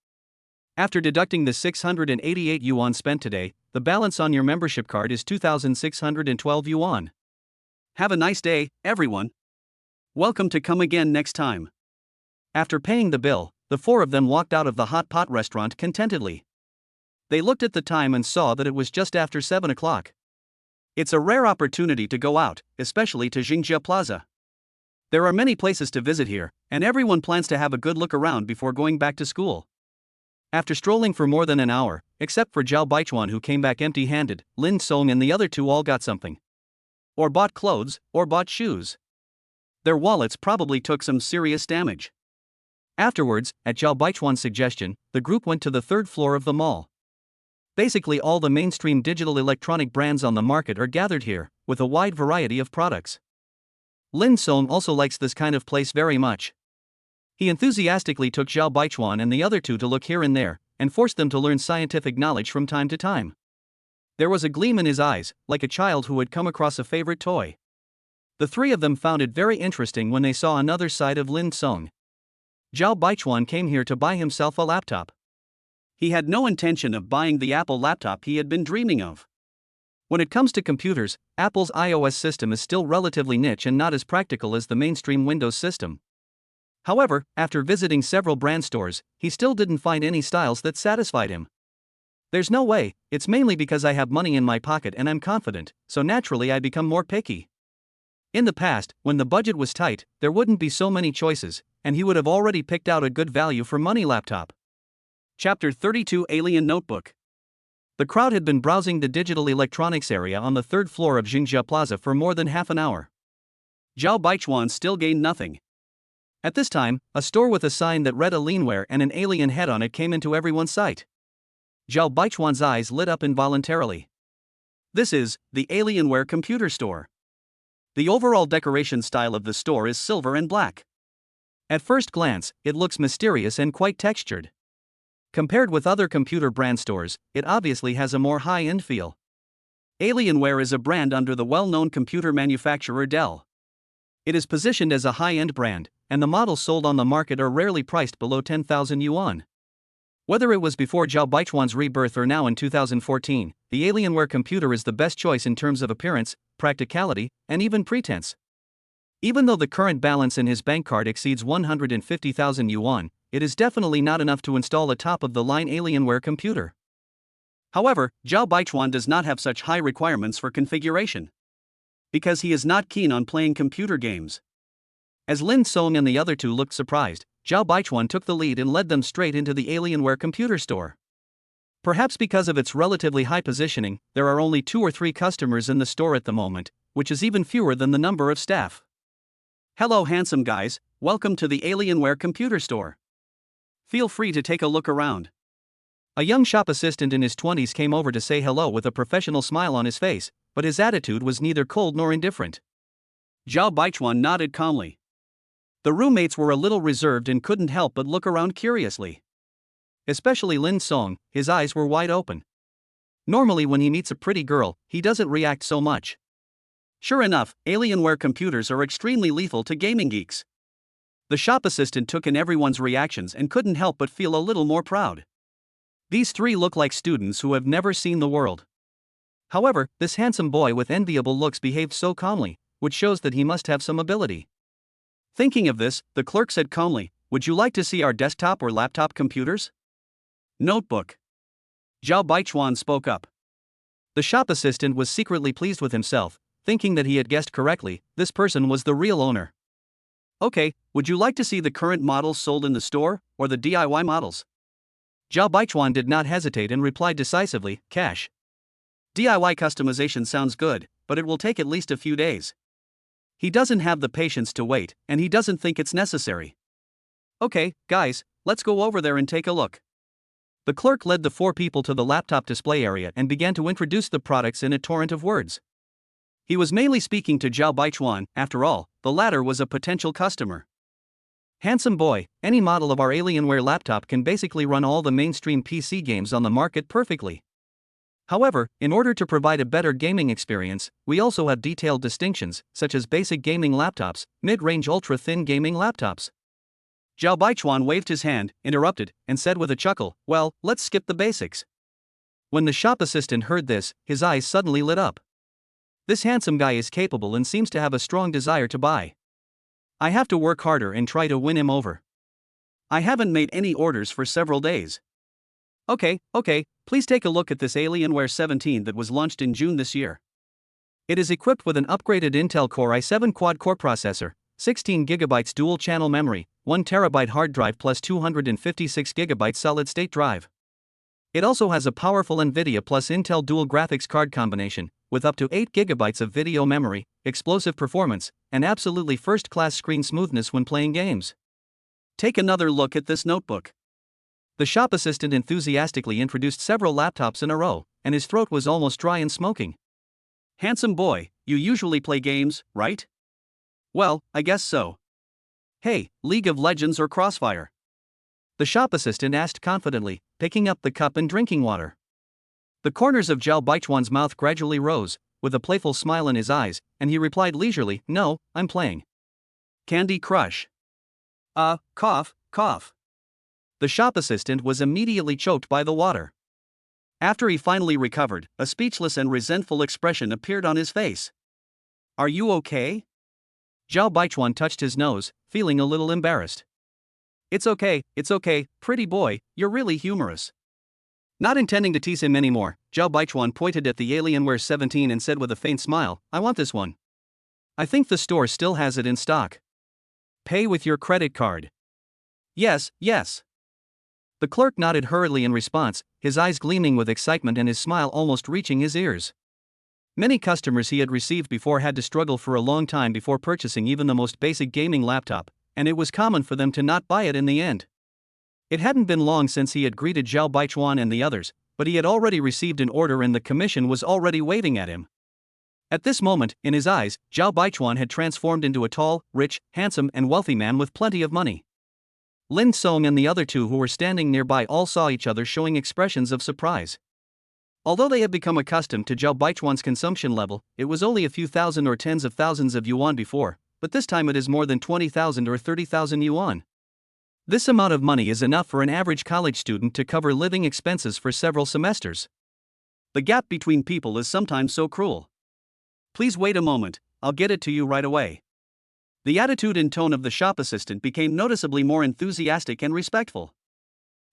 After deducting the 688 yuan spent today, the balance on your membership card is 2,612 yuan. Have a nice day, everyone. Welcome to come again next time. After paying the bill, the four of them walked out of the hot pot restaurant contentedly. They looked at the time and saw that it was just after 7 o'clock. It's a rare opportunity to go out, especially to Jingjia Plaza. There are many places to visit here, and everyone plans to have a good look around before going back to school. After strolling for more than an hour, except for Zhao Baichuan who came back empty-handed, Lin Song and the other two all got something. Or bought clothes, or bought shoes. Their wallets probably took some serious damage. Afterwards, at Zhao Baichuan's suggestion, the group went to the third floor of the mall. Basically all the mainstream digital electronic brands on the market are gathered here, with a wide variety of products. Lin Song also likes this kind of place very much. He enthusiastically took Zhao Baichuan and the other two to look here and there, and forced them to learn scientific knowledge from time to time. There was a gleam in his eyes, like a child who had come across a favorite toy. The three of them found it very interesting when they saw another side of Lin Song. Zhao Baichuan came here to buy himself a laptop. He had no intention of buying the Apple laptop he had been dreaming of. When it comes to computers, Apple's iOS system is still relatively niche and not as practical as the mainstream Windows system. However, after visiting several brand stores, he still didn't find any styles that satisfied him. There's no way, it's mainly because I have money in my pocket and I'm confident, so naturally I become more picky. In the past, when the budget was tight, there wouldn't be so many choices, and he would have already picked out a good value for money laptop. Chapter 32 Alien Notebook. The crowd had been browsing the digital electronics area on the third floor of Jingjia Plaza for more than half an hour. Zhao Baichuan still gained nothing. At this time, a store with a sign that read Alienware and an alien head on it came into everyone's sight. Zhao Baichuan's eyes lit up involuntarily. This is the Alienware computer store. The overall decoration style of the store is silver and black. At first glance, it looks mysterious and quite textured. Compared with other computer brand stores, it obviously has a more high-end feel. Alienware is a brand under the well-known computer manufacturer Dell. It is positioned as a high-end brand, and the models sold on the market are rarely priced below 10,000 yuan. Whether it was before Zhao Baichuan's Rebirth or now in 2014, the Alienware computer is the best choice in terms of appearance, practicality, and even pretense. Even though the current balance in his bank card exceeds 150,000 yuan, it is definitely not enough to install a top-of-the-line Alienware computer. However, Zhao Baichuan does not have such high requirements for configuration. Because he is not keen on playing computer games. As Lin Song and the other two looked surprised, Zhao Baichuan took the lead and led them straight into the Alienware computer store. Perhaps because of its relatively high positioning, there are only 2 or 3 customers in the store at the moment, which is even fewer than the number of staff. Hello handsome guys, welcome to the Alienware computer store. Feel free to take a look around. A young shop assistant in his 20s came over to say hello with a professional smile on his face, but his attitude was neither cold nor indifferent. Zhao Baichuan nodded calmly. The roommates were a little reserved and couldn't help but look around curiously. Especially Lin Song, his eyes were wide open. Normally when he meets a pretty girl, he doesn't react so much. Sure enough, Alienware computers are extremely lethal to gaming geeks. The shop assistant took in everyone's reactions and couldn't help but feel a little more proud. These three look like students who have never seen the world. However, this handsome boy with enviable looks behaved so calmly, which shows that he must have some ability. Thinking of this, the clerk said calmly, "Would you like to see our desktop or laptop computers?" Notebook. Zhao Baichuan spoke up. The shop assistant was secretly pleased with himself, thinking that he had guessed correctly, this person was the real owner. "Okay, would you like to see the current models sold in the store, or the DIY models?" Zhao Baichuan did not hesitate and replied decisively, "Cash. DIY customization sounds good, but it will take at least a few days." He doesn't have the patience to wait, and he doesn't think it's necessary. "Okay, guys, let's go over there and take a look." The clerk led the four people to the laptop display area and began to introduce the products in a torrent of words. He was mainly speaking to Zhao Baichuan, after all, the latter was a potential customer. "Handsome boy, any model of our Alienware laptop can basically run all the mainstream PC games on the market perfectly. However, in order to provide a better gaming experience, we also have detailed distinctions, such as basic gaming laptops, mid-range ultra-thin gaming laptops." Zhao Baichuan waved his hand, interrupted, and said with a chuckle, "Well, let's skip the basics." When the shop assistant heard this, his eyes suddenly lit up. This handsome guy is capable and seems to have a strong desire to buy. I have to work harder and try to win him over. I haven't made any orders for several days. Okay, please take a look at this Alienware 17 that was launched in June this year. It is equipped with an upgraded Intel Core i7 quad-core processor, 16GB dual-channel memory, 1TB hard drive plus 256GB solid-state drive. It also has a powerful NVIDIA plus Intel dual graphics card combination, with up to 8GB of video memory, explosive performance, and absolutely first-class screen smoothness when playing games. Take another look at this notebook. The shop assistant enthusiastically introduced several laptops in a row, and his throat was almost dry and smoking. "Handsome boy, you usually play games, right?" "Well, I guess so." "Hey, League of Legends or Crossfire?" The shop assistant asked confidently, picking up the cup and drinking water. The corners of Zhao Baichuan's mouth gradually rose, with a playful smile in his eyes, and he replied leisurely, "No, I'm playing Candy Crush." Cough. The shop assistant was immediately choked by the water. After he finally recovered, a speechless and resentful expression appeared on his face. "Are you okay?" Zhao Baichuan touched his nose, feeling a little embarrassed. It's okay, pretty boy, you're really humorous." Not intending to tease him anymore, Zhao Baichuan pointed at the Alienware 17 and said with a faint smile, "I want this one. I think the store still has it in stock. Pay with your credit card." Yes. The clerk nodded hurriedly in response, his eyes gleaming with excitement and his smile almost reaching his ears. Many customers he had received before had to struggle for a long time before purchasing even the most basic gaming laptop, and it was common for them to not buy it in the end. It hadn't been long since he had greeted Zhao Baichuan and the others, but he had already received an order and the commission was already waving at him. At this moment, in his eyes, Zhao Baichuan had transformed into a tall, rich, handsome and wealthy man with plenty of money. Lin Song and the other two who were standing nearby all saw each other showing expressions of surprise. Although they had become accustomed to Zhao Baichuan's consumption level, it was only a few thousand or tens of thousands of yuan before, but this time it is more than 20,000 or 30,000 yuan. This amount of money is enough for an average college student to cover living expenses for several semesters. The gap between people is sometimes so cruel. Please wait a moment, I'll get it to you right away. The attitude and tone of the shop assistant became noticeably more enthusiastic and respectful.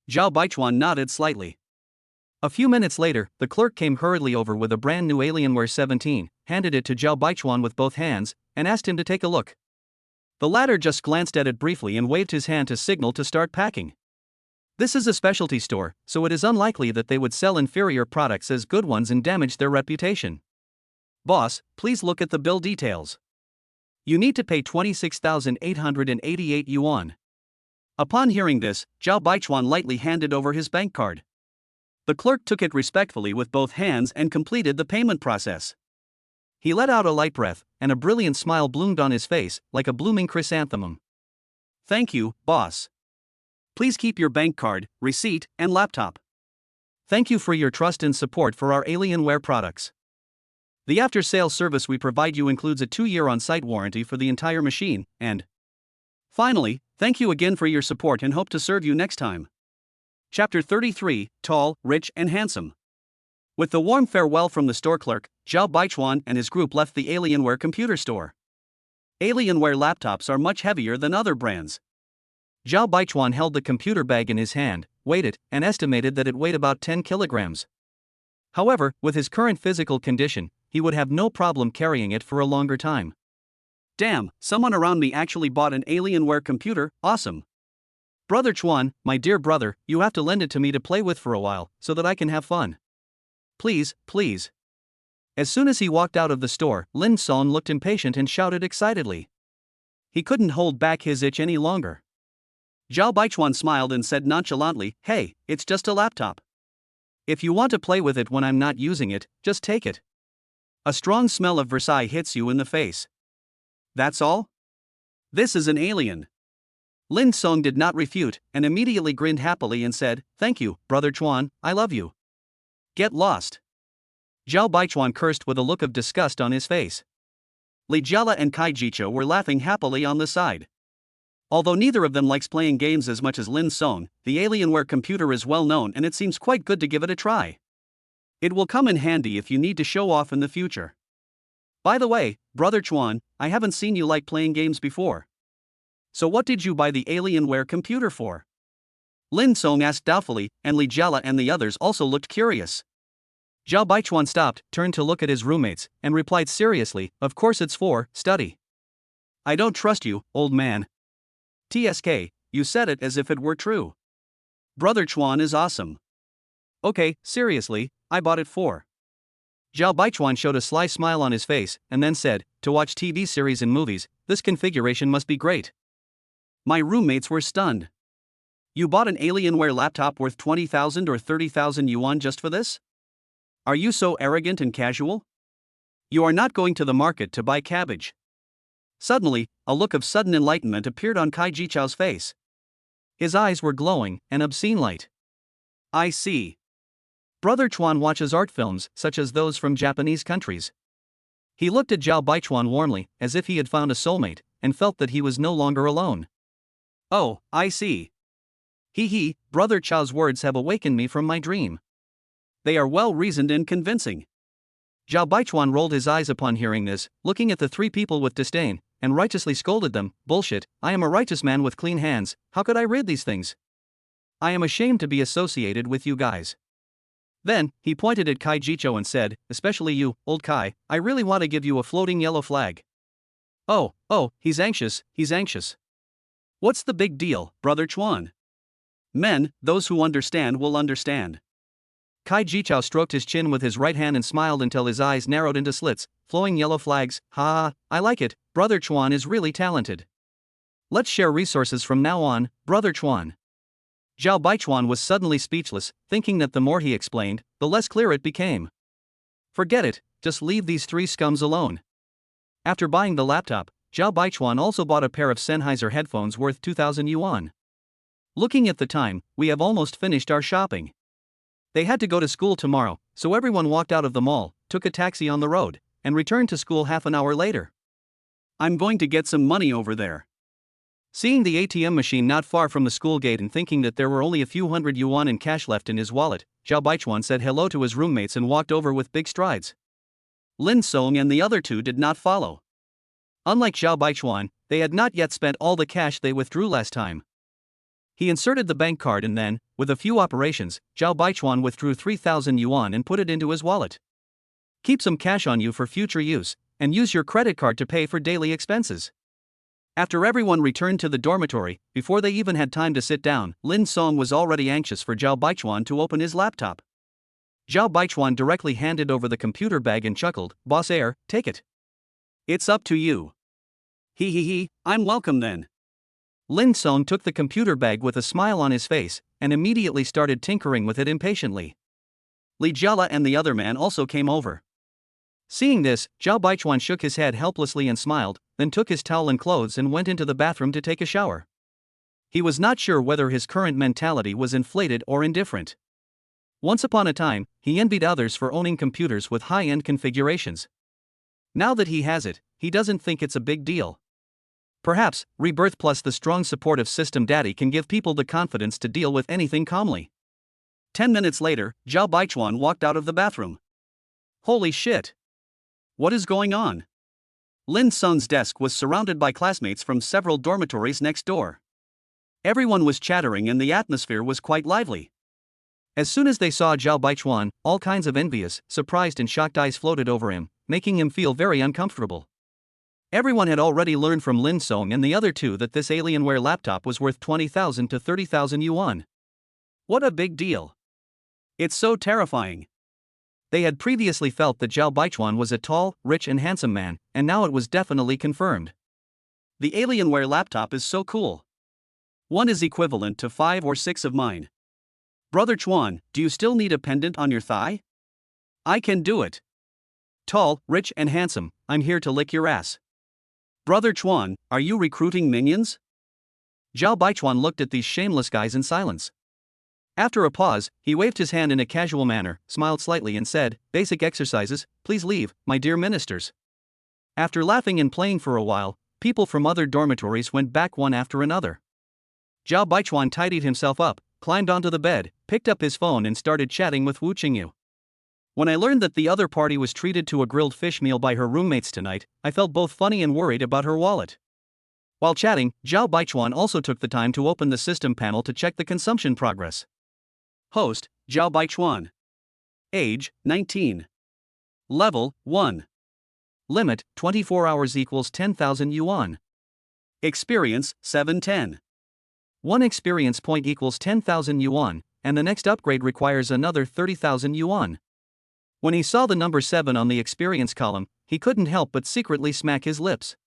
Zhao Baichuan nodded slightly. A few minutes later, the clerk came hurriedly over with a brand new Alienware 17, handed it to Zhao Baichuan with both hands, and asked him to take a look. The latter just glanced at it briefly and waved his hand to signal to start packing. This is a specialty store, so it is unlikely that they would sell inferior products as good ones and damage their reputation. "Boss, please look at the bill details. You need to pay 26,888 yuan. Upon hearing this, Zhao Baichuan lightly handed over his bank card. The clerk took it respectfully with both hands and completed the payment process. He let out a light breath, and a brilliant smile bloomed on his face, like a blooming chrysanthemum. "Thank you, boss. Please keep your bank card, receipt, and laptop. Thank you for your trust and support for our Alienware products. The after-sales service we provide you includes a 2-year on-site warranty for the entire machine, and finally, thank you again for your support and hope to serve you next time." Chapter 33, Tall, Rich and Handsome. With the warm farewell from the store clerk, Zhao Baichuan and his group left the Alienware computer store. Alienware laptops are much heavier than other brands. Zhao Baichuan held the computer bag in his hand, weighed it, and estimated that it weighed about 10 kilograms. However, with his current physical condition, he would have no problem carrying it for a longer time. Damn, someone around me actually bought an Alienware computer, awesome. Brother Chuan, my dear brother, you have to lend it to me to play with for a while, so that I can have fun. Please, please. As soon as he walked out of the store, Lin Song looked impatient and shouted excitedly. He couldn't hold back his itch any longer. Zhao Baichuan smiled and said nonchalantly, "Hey, it's just a laptop. If you want to play with it when I'm not using it, just take it." A strong smell of Versailles hits you in the face. That's all? This is an alien. Lin Song did not refute, and immediately grinned happily and said, "Thank you, Brother Chuan, I love you." Get lost. Zhao Baichuan cursed with a look of disgust on his face. Li Jiala and Kai Jicho were laughing happily on the side. Although neither of them likes playing games as much as Lin Song, the Alienware computer is well known and it seems quite good to give it a try. It will come in handy if you need to show off in the future. By the way, Brother Chuan, I haven't seen you like playing games before. So what did you buy the Alienware computer for? Lin Song asked doubtfully, and Li Jiala and the others also looked curious. Zhao Baichuan stopped, turned to look at his roommates, and replied seriously, "Of course it's for study." "I don't trust you, old man." "TSK, you said it as if it were true." "Brother Chuan is awesome." "Okay, seriously, I bought it for." Zhao Baichuan showed a sly smile on his face, and then said, "To watch TV series and movies, this configuration must be great." My roommates were stunned. "You bought an Alienware laptop worth 20,000 or 30,000 yuan just for this? Are you so arrogant and casual? You are not going to the market to buy cabbage." Suddenly, a look of sudden enlightenment appeared on Kai Jichao's face. His eyes were glowing, an obscene light. "I see. Brother Chuan watches art films, such as those from Japanese countries." He looked at Zhao Baichuan warmly, as if he had found a soulmate, and felt that he was no longer alone. "Oh, I see. He, Brother Chao's words have awakened me from my dream. They are well reasoned and convincing." Zhao Baichuan rolled his eyes upon hearing this, looking at the three people with disdain, and righteously scolded them. "Bullshit, I am a righteous man with clean hands, how could I read these things? I am ashamed to be associated with you guys." Then, he pointed at Kai Jicho and said, "Especially you, old Kai, I really want to give you a floating yellow flag." Oh, he's anxious. What's the big deal, Brother Chuan? Men, those who understand will understand. Kai Jichao stroked his chin with his right hand and smiled until his eyes narrowed into slits. "Flowing yellow flags, I like it, Brother Chuan is really talented. Let's share resources from now on, Brother Chuan." Zhao Baichuan was suddenly speechless, thinking that the more he explained, the less clear it became. Forget it, just leave these three scums alone. After buying the laptop, Zhao Baichuan also bought a pair of Sennheiser headphones worth 2,000 yuan. Looking at the time, we have almost finished our shopping. They had to go to school tomorrow, so everyone walked out of the mall, took a taxi on the road, and returned to school half an hour later. "I'm going to get some money over there." Seeing the ATM machine not far from the school gate and thinking that there were only a few hundred yuan in cash left in his wallet, Zhao Baichuan said hello to his roommates and walked over with big strides. Lin Song and the other two did not follow. Unlike Zhao Baichuan, they had not yet spent all the cash they withdrew last time. He inserted the bank card and then, with a few operations, Zhao Baichuan withdrew 3,000 yuan and put it into his wallet. Keep some cash on you for future use, and use your credit card to pay for daily expenses. After everyone returned to the dormitory, before they even had time to sit down, Lin Song was already anxious for Zhao Baichuan to open his laptop. Zhao Baichuan directly handed over the computer bag and chuckled, "Boss Air, take it." "It's up to you." I'm welcome then." Lin Song took the computer bag with a smile on his face, and immediately started tinkering with it impatiently. Li Jiala and the other man also came over. Seeing this, Zhao Baichuan shook his head helplessly and smiled, then took his towel and clothes and went into the bathroom to take a shower. He was not sure whether his current mentality was inflated or indifferent. Once upon a time, he envied others for owning computers with high-end configurations. Now that he has it, he doesn't think it's a big deal. Perhaps, Rebirth plus the strong support of System Daddy can give people the confidence to deal with anything calmly. 10 minutes later, Zhao Baichuan walked out of the bathroom. Holy shit! What is going on? Lin Song's desk was surrounded by classmates from several dormitories next door. Everyone was chattering and the atmosphere was quite lively. As soon as they saw Zhao Baichuan, all kinds of envious, surprised and shocked eyes floated over him, making him feel very uncomfortable. Everyone had already learned from Lin Song and the other two that this Alienware laptop was worth 20,000 to 30,000 yuan. What a big deal! It's so terrifying. They had previously felt that Zhao Baichuan was a tall, rich and handsome man, and now it was definitely confirmed. The Alienware laptop is so cool. One is equivalent to 5 or 6 of mine. Brother Chuan, do you still need a pendant on your thigh? I can do it. Tall, rich and handsome, I'm here to lick your ass. Brother Chuan, are you recruiting minions? Zhao Baichuan looked at these shameless guys in silence. After a pause, he waved his hand in a casual manner, smiled slightly and said, "Basic exercises, please leave, my dear ministers." After laughing and playing for a while, people from other dormitories went back one after another. Zhao Baichuan tidied himself up, climbed onto the bed, picked up his phone and started chatting with Wu Qingyu. When I learned that the other party was treated to a grilled fish meal by her roommates tonight, I felt both funny and worried about her wallet. While chatting, Zhao Baichuan also took the time to open the system panel to check the consumption progress. Host, Zhao Baichuan. Age, 19. Level, 1. Limit, 24 hours equals 10,000 yuan. Experience, 710. 1 experience point equals 10,000 yuan, and the next upgrade requires another 30,000 yuan. When he saw the number 7 on the experience column, he couldn't help but secretly smack his lips.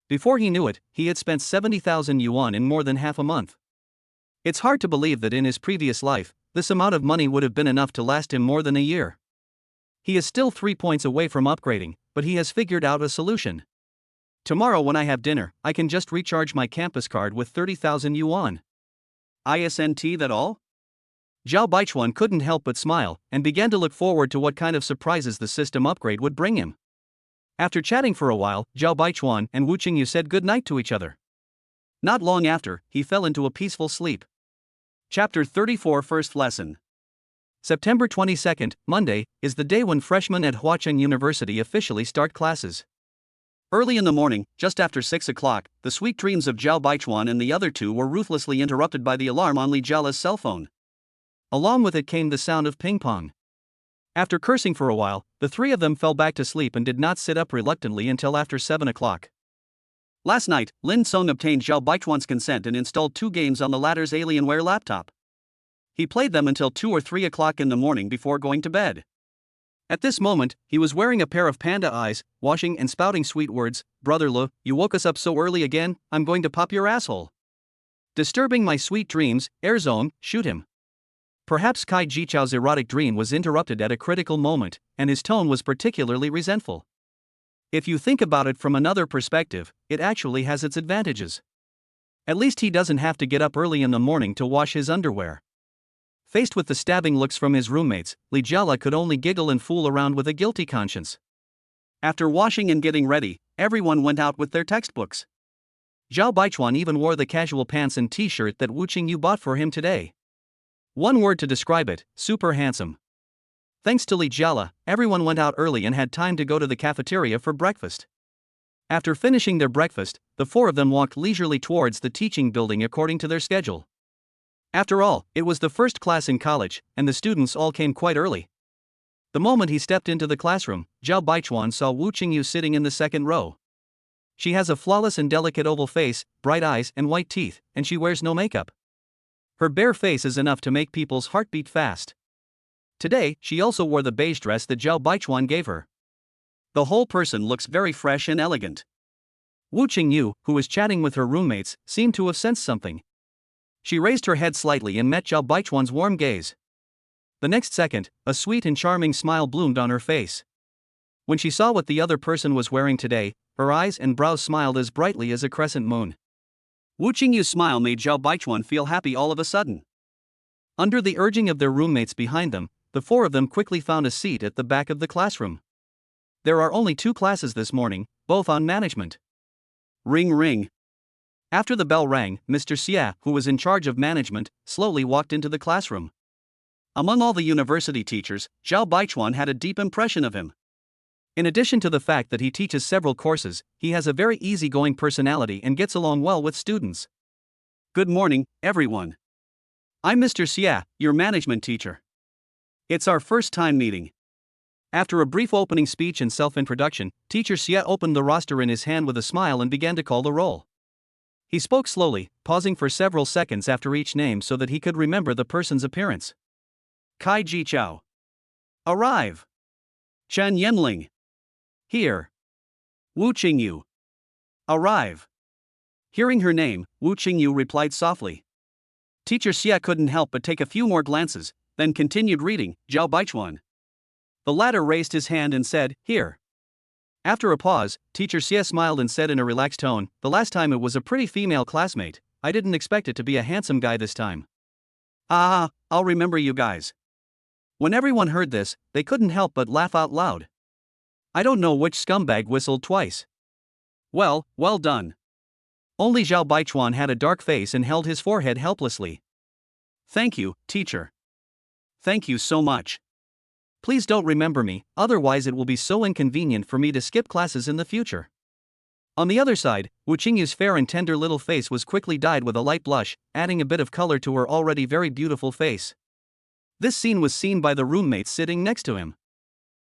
Before he knew it, he had spent 70,000 yuan in more than half a month. It's hard to believe that in his previous life, this amount of money would have been enough to last him more than a year. He is still 3 points away from upgrading, but he has figured out a solution. Tomorrow when I have dinner, I can just recharge my campus card with 30,000 yuan. Isn't that all? Zhao Baichuan couldn't help but smile, and began to look forward to what kind of surprises the system upgrade would bring him. After chatting for a while, Zhao Baichuan and Wu Qingyu said goodnight to each other. Not long after, he fell into a peaceful sleep. Chapter 34 First Lesson. September 22nd, Monday, is the day when freshmen at Huacheng University officially start classes. Early in the morning, just after 6 o'clock, the sweet dreams of Zhao Baichuan and the other two were ruthlessly interrupted by the alarm on Li Jiala's cell phone. Along with it came the sound of ping-pong. After cursing for a while, the three of them fell back to sleep and did not sit up reluctantly until after 7 o'clock. Last night, Lin Song obtained Zhao Baichuan's consent and installed 2 games on the latter's Alienware laptop. He played them until 2 or 3 o'clock in the morning before going to bed. At this moment, he was wearing a pair of panda eyes, washing and spouting sweet words. "Brother Lu, you woke us up so early again, I'm going to pop your asshole. Disturbing my sweet dreams, Airzone, shoot him." Perhaps Kai Jichao's erotic dream was interrupted at a critical moment, and his tone was particularly resentful. If you think about it from another perspective, it actually has its advantages. At least he doesn't have to get up early in the morning to wash his underwear. Faced with the stabbing looks from his roommates, Li Jiala could only giggle and fool around with a guilty conscience. After washing and getting ready, everyone went out with their textbooks. Zhao Baichuan even wore the casual pants and t-shirt that Wu Qingyu bought for him today. One word to describe it: super handsome. Thanks to Li Jiala, everyone went out early and had time to go to the cafeteria for breakfast. After finishing their breakfast, the 4 of them walked leisurely towards the teaching building according to their schedule. After all, it was the first class in college, and the students all came quite early. The moment he stepped into the classroom, Zhao Baichuan saw Wu Qingyu sitting in the second row. She has a flawless and delicate oval face, bright eyes and white teeth, and she wears no makeup. Her bare face is enough to make people's heart beat fast. Today, she also wore the beige dress that Zhao Baichuan gave her. The whole person looks very fresh and elegant. Wu Qingyu, who was chatting with her roommates, seemed to have sensed something. She raised her head slightly and met Zhao Baichuan's warm gaze. The next second, a sweet and charming smile bloomed on her face. When she saw what the other person was wearing today, her eyes and brows smiled as brightly as a crescent moon. Wu Qingyu's smile made Zhao Baichuan feel happy all of a sudden. Under the urging of their roommates behind them, the 4 of them quickly found a seat at the back of the classroom. There are only 2 classes this morning, both on management. Ring ring. After the bell rang, Mr. Xia, who was in charge of management, slowly walked into the classroom. Among all the university teachers, Zhao Baichuan had a deep impression of him. In addition to the fact that he teaches several courses, he has a very easygoing personality and gets along well with students. Good morning, everyone. I'm Mr. Xia, your management teacher. It's our first time meeting. After a brief opening speech and self-introduction, Teacher Xia opened the roster in his hand with a smile and began to call the roll. He spoke slowly, pausing for several seconds after each name so that he could remember the person's appearance. Kai Ji Chao. Arrive. Chen Yenling. Here. Wu Qingyu. Arrive. Hearing her name, Wu Qingyu replied softly. Teacher Xia couldn't help but take a few more glances, then continued reading, Zhao Baichuan. The latter raised his hand and said, Here. After a pause, Teacher Xia smiled and said in a relaxed tone, The last time it was a pretty female classmate, I didn't expect it to be a handsome guy this time. Ah, I'll remember you guys. When everyone heard this, they couldn't help but laugh out loud. I don't know which scumbag whistled twice. Well done. Only Zhao Baichuan had a dark face and held his forehead helplessly. Thank you, teacher. Thank you so much. Please don't remember me, otherwise it will be so inconvenient for me to skip classes in the future. On the other side, Wu Qingyu's fair and tender little face was quickly dyed with a light blush, adding a bit of color to her already very beautiful face. This scene was seen by the roommates sitting next to him.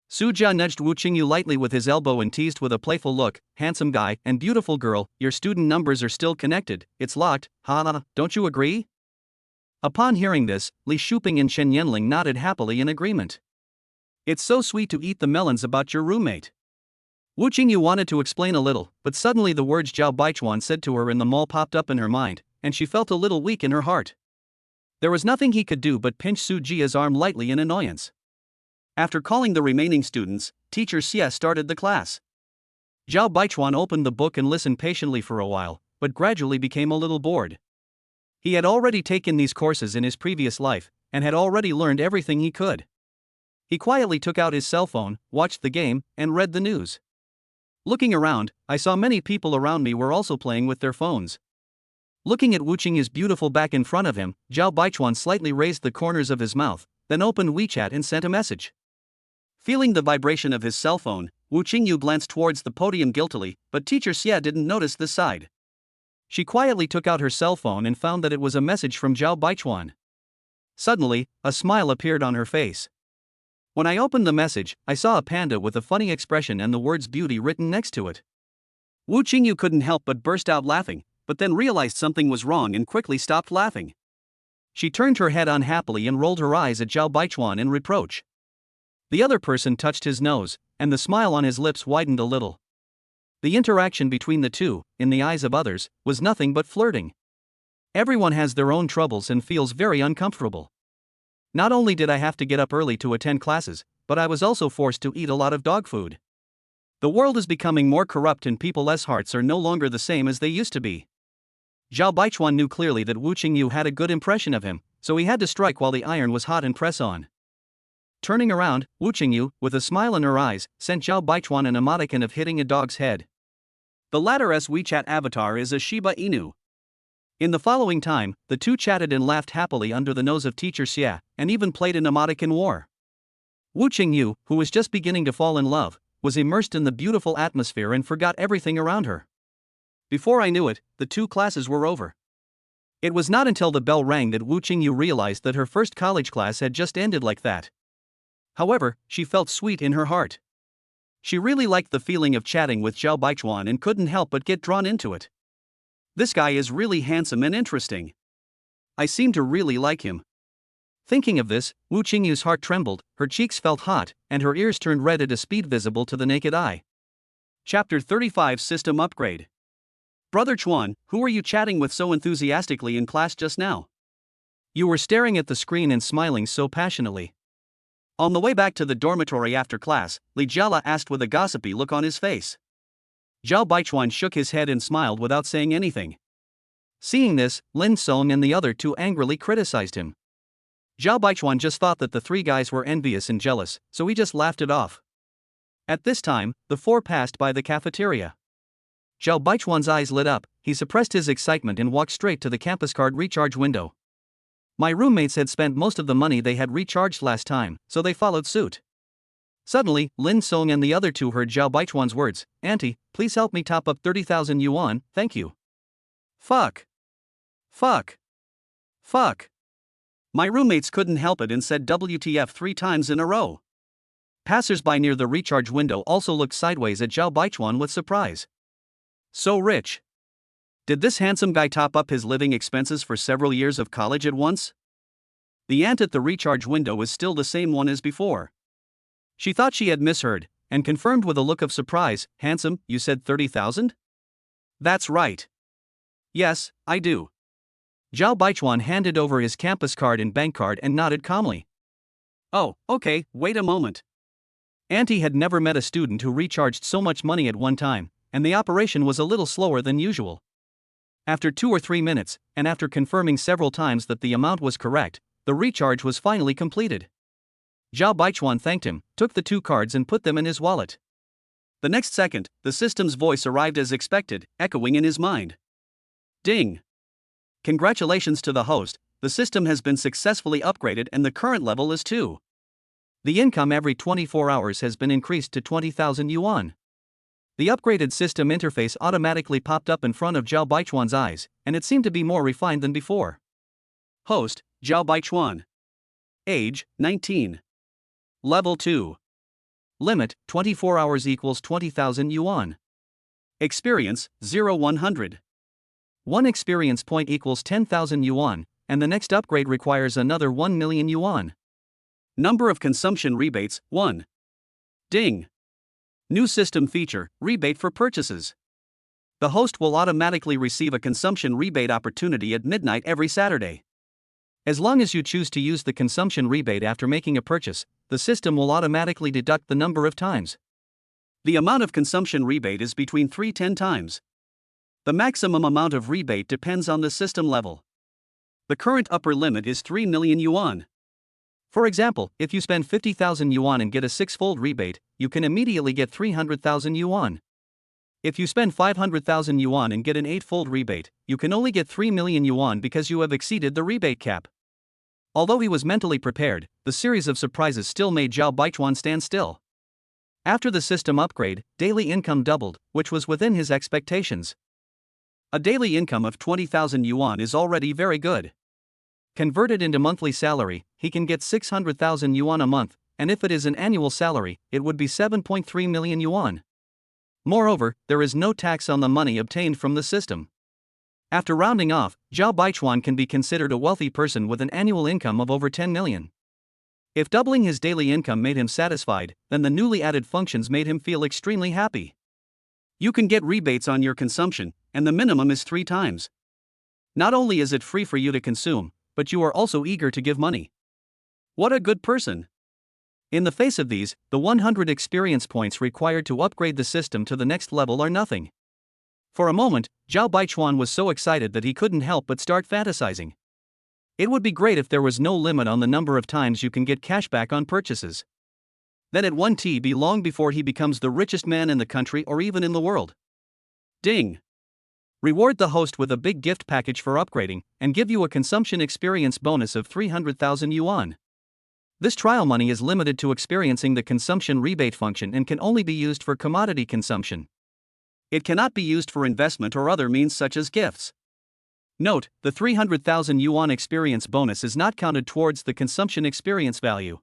Su Jia nudged Wu Qingyu lightly with his elbow and teased with a playful look, Handsome guy and beautiful girl, your student numbers are still connected, it's locked, don't you agree? Upon hearing this, Li Shuping and Chen Yenling nodded happily in agreement. It's so sweet to eat the melons about your roommate. Wu Qingyu wanted to explain a little, but suddenly the words Zhao Baichuan said to her in the mall popped up in her mind, and she felt a little weak in her heart. There was nothing he could do but pinch Su Jia's arm lightly in annoyance. After calling the remaining students, Teacher Xia started the class. Zhao Baichuan opened the book and listened patiently for a while, but gradually became a little bored. He had already taken these courses in his previous life, and had already learned everything he could. He quietly took out his cell phone, watched the game, and read the news. Looking around, I saw many people around me were also playing with their phones. Looking at Wu Qing's beautiful back in front of him, Zhao Baichuan slightly raised the corners of his mouth, then opened WeChat and sent a message. Feeling the vibration of his cell phone, Wu Qingyu glanced towards the podium guiltily, but Teacher Xia didn't notice this side. She quietly took out her cell phone and found that it was a message from Zhao Baichuan. Suddenly, a smile appeared on her face. When I opened the message, I saw a panda with a funny expression and the words beauty written next to it. Wu Qingyu couldn't help but burst out laughing, but then realized something was wrong and quickly stopped laughing. She turned her head unhappily and rolled her eyes at Zhao Baichuan in reproach. The other person touched his nose, and the smile on his lips widened a little. The interaction between the two, in the eyes of others, was nothing but flirting. Everyone has their own troubles and feels very uncomfortable. Not only did I have to get up early to attend classes, but I was also forced to eat a lot of dog food. The world is becoming more corrupt and people's hearts are no longer the same as they used to be. Zhao Baichuan knew clearly that Wu Qingyu had a good impression of him, so he had to strike while the iron was hot and press on. Turning around, Wu Qingyu, with a smile in her eyes, sent Zhao Baichuan an emoticon of hitting a dog's head. The latter's WeChat avatar is a Shiba Inu. In the following time, the two chatted and laughed happily under the nose of Teacher Xia, and even played an emoticon war. Wu Qingyu, who was just beginning to fall in love, was immersed in the beautiful atmosphere and forgot everything around her. Before I knew it, the 2 classes were over. It was not until the bell rang that Wu Qingyu realized that her first college class had just ended like that. However, she felt sweet in her heart. She really liked the feeling of chatting with Zhao Baichuan and couldn't help but get drawn into it. This guy is really handsome and interesting. I seem to really like him. Thinking of this, Wu Qingyu's heart trembled, her cheeks felt hot, and her ears turned red at a speed visible to the naked eye. Chapter 35 System Upgrade. Brother Chuan, who were you chatting with so enthusiastically in class just now? You were staring at the screen and smiling so passionately. On the way back to the dormitory after class, Li Jiala asked with a gossipy look on his face. Zhao Baichuan shook his head and smiled without saying anything. Seeing this, Lin Song and the other 2 angrily criticized him. Zhao Baichuan just thought that the 3 guys were envious and jealous, so he just laughed it off. At this time, the 4 passed by the cafeteria. Zhao Baichuan's eyes lit up, he suppressed his excitement and walked straight to the campus card recharge window. My roommates had spent most of the money they had recharged last time, so they followed suit. Suddenly, Lin Song and the other two heard Zhao Baichuan's words, "Auntie, please help me top up 30,000 yuan, thank you." Fuck. Fuck. Fuck. My roommates couldn't help it and said WTF 3 times in a row. Passers-by near the recharge window also looked sideways at Zhao Baichuan with surprise. So rich. Did this handsome guy top up his living expenses for several years of college at once? The aunt at the recharge window was still the same one as before. She thought she had misheard, and confirmed with a look of surprise, "Handsome, you said 30,000? That's right. Yes, I do." Zhao Baichuan handed over his campus card and bank card and nodded calmly. "Oh, okay, wait a moment." Auntie had never met a student who recharged so much money at one time, and the operation was a little slower than usual. After 2 or 3 minutes, and after confirming several times that the amount was correct, the recharge was finally completed. Zhao Baichuan thanked him, took the 2 cards and put them in his wallet. The next second, the system's voice arrived as expected, echoing in his mind. Ding! Congratulations to the host, the system has been successfully upgraded and the current level is 2. The income every 24 hours has been increased to 20,000 yuan. The upgraded system interface automatically popped up in front of Zhao Baichuan's eyes, and it seemed to be more refined than before. Host, Zhao Baichuan. Age, 19. Level 2. Limit, 24 hours equals 20,000 yuan. Experience, 0-100. 1 experience point equals 10,000 yuan, and the next upgrade requires another 1 million yuan. Number of consumption rebates, 1. Ding! New system feature, rebate for purchases. The host will automatically receive a consumption rebate opportunity at midnight every Saturday. As long as you choose to use the consumption rebate after making a purchase, the system will automatically deduct the number of times. The amount of consumption rebate is between 3-10 times. The maximum amount of rebate depends on the system level. The current upper limit is 3 million yuan. For example, if you spend 50,000 yuan and get a 6-fold rebate, you can immediately get 300,000 yuan. If you spend 500,000 yuan and get an 8-fold rebate, you can only get 3 million yuan because you have exceeded the rebate cap. Although he was mentally prepared, the series of surprises still made Zhao Baichuan stand still. After the system upgrade, daily income doubled, which was within his expectations. A daily income of 20,000 yuan is already very good. Converted into monthly salary, he can get 600,000 yuan a month, and if it is an annual salary, it would be 7.3 million yuan. Moreover, there is no tax on the money obtained from the system. After rounding off, Zhao Baichuan can be considered a wealthy person with an annual income of over 10 million. If doubling his daily income made him satisfied, then the newly added functions made him feel extremely happy. You can get rebates on your consumption, and the minimum is 3 times. Not only is it free for you to consume, but you are also eager to give money. What a good person! In the face of these, the 100 experience points required to upgrade the system to the next level are nothing. For a moment, Zhao Baichuan was so excited that he couldn't help but start fantasizing. It would be great if there was no limit on the number of times you can get cashback on purchases. Then it won't be long before he becomes the richest man in the country or even in the world. Ding! Reward the host with a big gift package for upgrading, and give you a consumption experience bonus of 300,000 yuan. This trial money is limited to experiencing the consumption rebate function and can only be used for commodity consumption. It cannot be used for investment or other means such as gifts. Note, the 300,000 yuan experience bonus is not counted towards the consumption experience value.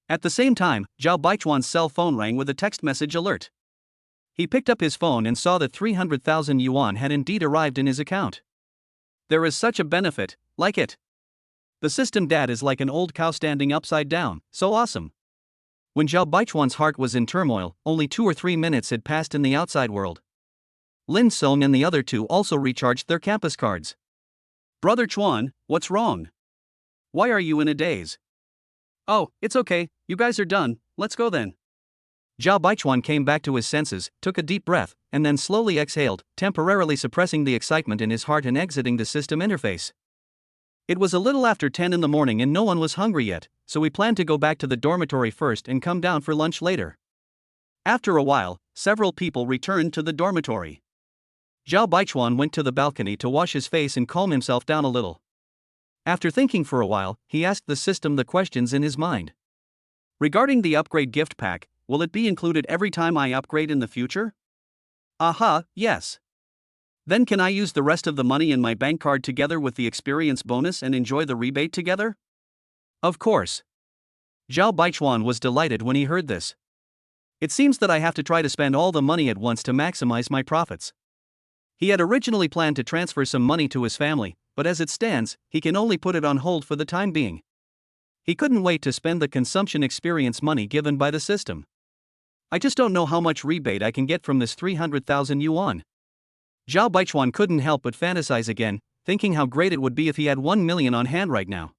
At the same time, Zhao Baichuan's cell phone rang with a text message alert. He picked up his phone and saw that 300,000 yuan had indeed arrived in his account. There is such a benefit, like it. The system dad is like an old cow standing upside down, so awesome. When Zhao Baichuan's heart was in turmoil, only 2 or 3 minutes had passed in the outside world. Lin Song and the other two also recharged their campus cards. Brother Chuan, what's wrong? Why are you in a daze? Oh, it's okay, you guys are done, let's go then. Zhao Baichuan came back to his senses, took a deep breath, and then slowly exhaled, temporarily suppressing the excitement in his heart and exiting the system interface. It was a little after 10 in the morning and no one was hungry yet, so we planned to go back to the dormitory first and come down for lunch later. After a while, several people returned to the dormitory. Zhao Baichuan went to the balcony to wash his face and calm himself down a little. After thinking for a while, he asked the system the questions in his mind. Regarding the upgrade gift pack, will it be included every time I upgrade in the future? Aha, yes. Then can I use the rest of the money in my bank card together with the experience bonus and enjoy the rebate together? Of course. Zhao Baichuan was delighted when he heard this. It seems that I have to try to spend all the money at once to maximize my profits. He had originally planned to transfer some money to his family, but as it stands, he can only put it on hold for the time being. He couldn't wait to spend the consumption experience money given by the system. I just don't know how much rebate I can get from this 300,000 yuan. Zhao Baichuan couldn't help but fantasize again, thinking how great it would be if he had 1 million on hand right now.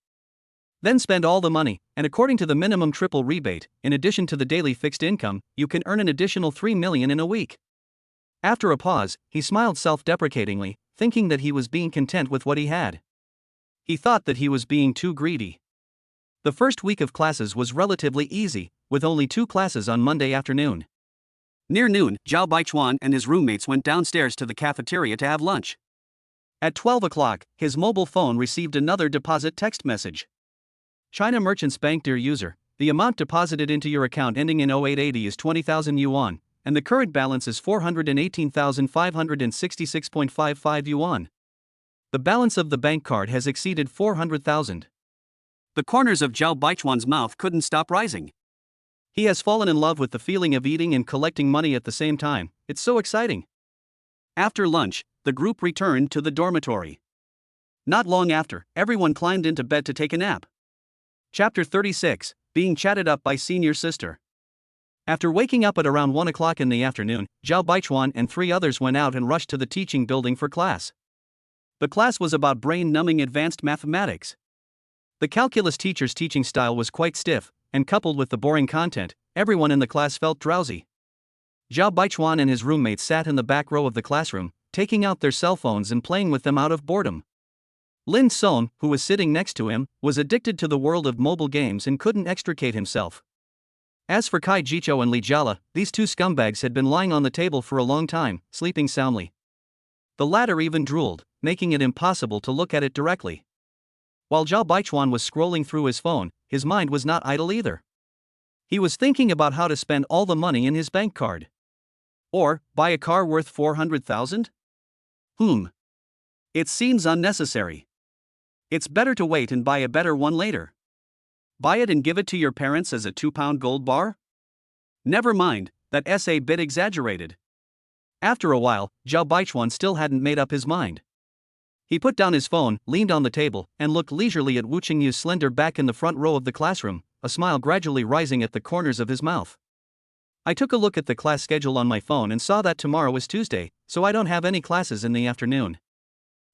Then spend all the money, and according to the minimum triple rebate, in addition to the daily fixed income, you can earn an additional 3 million in a week. After a pause, he smiled self-deprecatingly, thinking that he was being content with what he had. He thought that he was being too greedy. The first week of classes was relatively easy, with only 2 classes on Monday afternoon. Near noon, Zhao Baichuan and his roommates went downstairs to the cafeteria to have lunch. At 12 o'clock, his mobile phone received another deposit text message. China Merchants Bank. Dear user, the amount deposited into your account ending in 0880 is 20,000 yuan, and the current balance is 418,566.55 yuan. The balance of the bank card has exceeded 400,000. The corners of Zhao Baichuan's mouth couldn't stop rising. He has fallen in love with the feeling of eating and collecting money at the same time. It's so exciting. After lunch, the group returned to the dormitory. Not long after, everyone climbed into bed to take a nap. Chapter 36, Being Chatted Up by Senior Sister. After waking up at around 1 o'clock in the afternoon, Zhao Baichuan and 3 others went out and rushed to the teaching building for class. The class was about brain-numbing advanced mathematics. The calculus teacher's teaching style was quite stiff, and coupled with the boring content, everyone in the class felt drowsy. Zhao Baichuan and his roommates sat in the back row of the classroom, taking out their cell phones and playing with them out of boredom. Lin Song, who was sitting next to him, was addicted to the world of mobile games and couldn't extricate himself. As for Kai Jichou and Li Jiala, these 2 scumbags had been lying on the table for a long time, sleeping soundly. The latter even drooled, making it impossible to look at it directly. While Zhao Baichuan was scrolling through his phone, his mind was not idle either. He was thinking about how to spend all the money in his bank card. Or, buy a car worth 400,000? It seems unnecessary. It's better to wait and buy a better one later. Buy it and give it to your parents as a 2-pound gold bar? Never mind, that's a bit exaggerated. After a while, Zhao Baichuan still hadn't made up his mind. He put down his phone, leaned on the table, and looked leisurely at Wu Qingyu's slender back in the front row of the classroom, a smile gradually rising at the corners of his mouth. I took a look at the class schedule on my phone and saw that tomorrow is Tuesday, so I don't have any classes in the afternoon.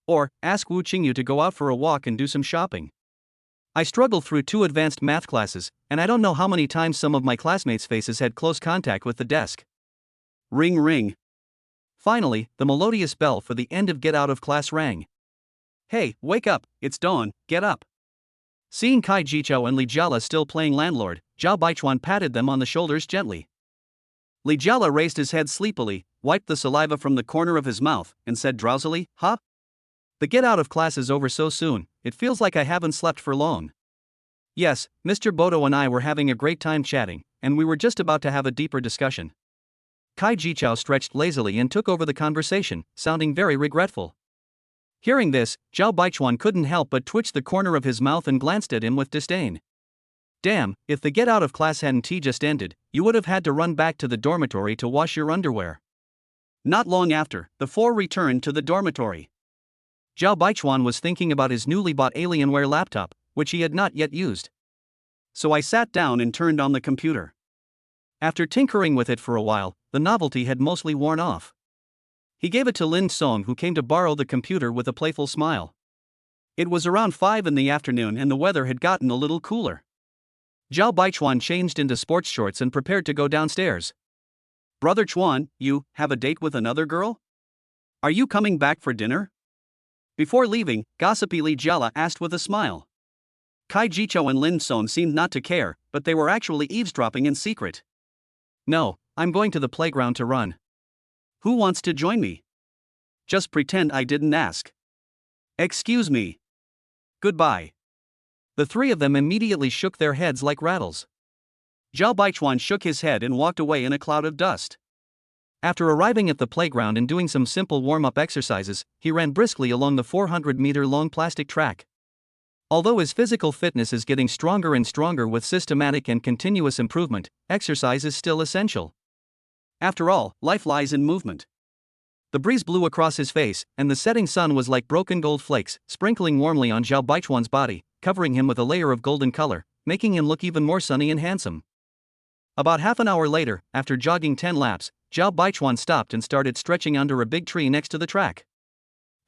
Or, ask Wu Qingyu to go out for a walk and do some shopping. I struggled through 2 advanced math classes, and I don't know how many times some of my classmates' faces had close contact with the desk. Ring ring. Finally, the melodious bell for the end of get out of class rang. Hey, wake up, it's dawn, get up. Seeing Kai Jichou and Li Jiala still playing landlord, Zhao Baichuan patted them on the shoulders gently. Li Jiala raised his head sleepily, wiped the saliva from the corner of his mouth, and said drowsily, "Huh? The get out of class is over so soon, it feels like I haven't slept for long." Yes, Mr. Bodo and I were having a great time chatting, and we were just about to have a deeper discussion. Kai Jichou stretched lazily and took over the conversation, sounding very regretful. Hearing this, Zhao Baichuan couldn't help but twitch the corner of his mouth and glanced at him with disdain. Damn, if the get out of class hadn't just ended, you would have had to run back to the dormitory to wash your underwear. Not long after, the 4 returned to the dormitory. Zhao Baichuan was thinking about his newly bought Alienware laptop, which he had not yet used. So I sat down and turned on the computer. After tinkering with it for a while, the novelty had mostly worn off. He gave it to Lin Song, who came to borrow the computer with a playful smile. It was around 5 in the afternoon and the weather had gotten a little cooler. Zhao Baichuan changed into sports shorts and prepared to go downstairs. "Brother Chuan, you have a date with another girl? Are you coming back for dinner?" Before leaving, gossipy Li Jiala asked with a smile. Kai Jichou and Lin Song seemed not to care, but they were actually eavesdropping in secret. "No, I'm going to the playground to run. Who wants to join me?" "Just pretend I didn't ask." "Excuse me." Goodbye. The three of them immediately shook their heads like rattles. Zhao Baichuan shook his head and walked away in a cloud of dust. After arriving at the playground and doing some simple warm-up exercises, he ran briskly along the 400-meter-long plastic track. Although his physical fitness is getting stronger and stronger with systematic and continuous improvement, exercise is still essential. After all, life lies in movement. The breeze blew across his face, and the setting sun was like broken gold flakes, sprinkling warmly on Zhao Baichuan's body, covering him with a layer of golden color, making him look even more sunny and handsome. About half an hour later, after jogging 10 laps, Zhao Baichuan stopped and started stretching under a big tree next to the track.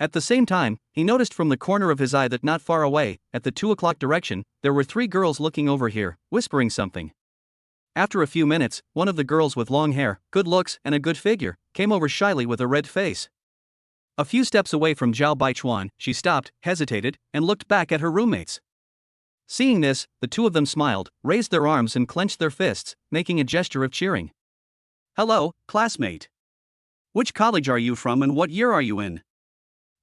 At the same time, he noticed from the corner of his eye that not far away, at the 2 o'clock direction, there were 3 girls looking over here, whispering something. After a few minutes, one of the girls with long hair, good looks, and a good figure, came over shyly with a red face. A few steps away from Zhao Baichuan, she stopped, hesitated, and looked back at her roommates. Seeing this, the two of them smiled, raised their arms and clenched their fists, making a gesture of cheering. "Hello, classmate. Which college are you from and what year are you in?"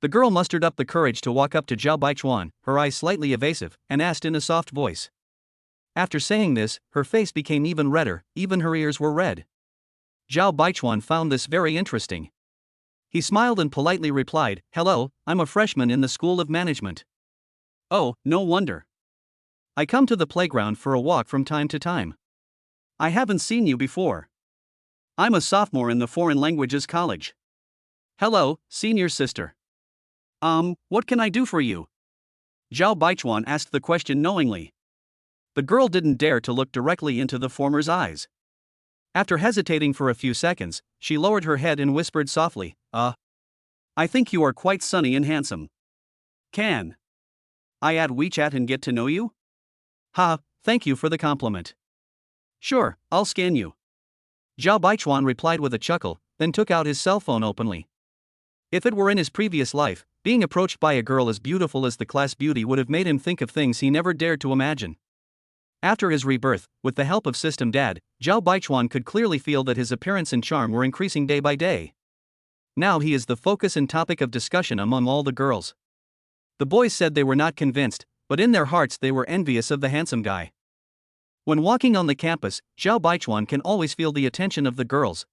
The girl mustered up the courage to walk up to Zhao Baichuan, her eyes slightly evasive, and asked in a soft voice. After saying this, her face became even redder, even her ears were red. Zhao Baichuan found this very interesting. He smiled and politely replied, "Hello, I'm a freshman in the School of Management." "Oh, no wonder. I come to the playground for a walk from time to time. I haven't seen you before. I'm a sophomore in the Foreign Languages College." "Hello, senior sister. What can I do for you?" Zhao Baichuan asked the question knowingly. The girl didn't dare to look directly into the former's eyes. After hesitating for a few seconds, she lowered her head and whispered softly, I think you are quite sunny and handsome. Can I add WeChat and get to know you?" "Ha, thank you for the compliment. Sure, I'll scan you." Zhao Baichuan replied with a chuckle, then took out his cell phone openly. If it were in his previous life, being approached by a girl as beautiful as the class beauty would have made him think of things he never dared to imagine. After his rebirth, with the help of System Dad, Zhao Baichuan could clearly feel that his appearance and charm were increasing day by day. Now he is the focus and topic of discussion among all the girls. The boys said they were not convinced, but in their hearts they were envious of the handsome guy. When walking on the campus, Zhao Baichuan can always feel the attention of the girls.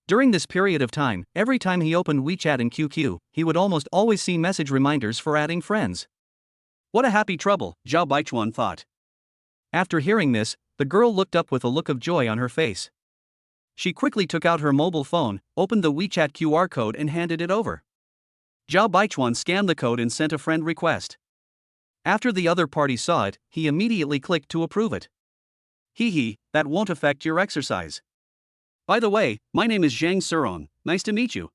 During this period of time, every time he opened WeChat and QQ, he would almost always see message reminders for adding friends. What a happy trouble, Zhao Baichuan thought. After hearing this, the girl looked up with a look of joy on her face. She quickly took out her mobile phone, opened the WeChat QR code and handed it over. Zhao Baichuan scanned the code and sent a friend request. After the other party saw it, he immediately clicked to approve it. Hee, that won't affect your exercise. By the way, my name is Zhang Surong, nice to meet you.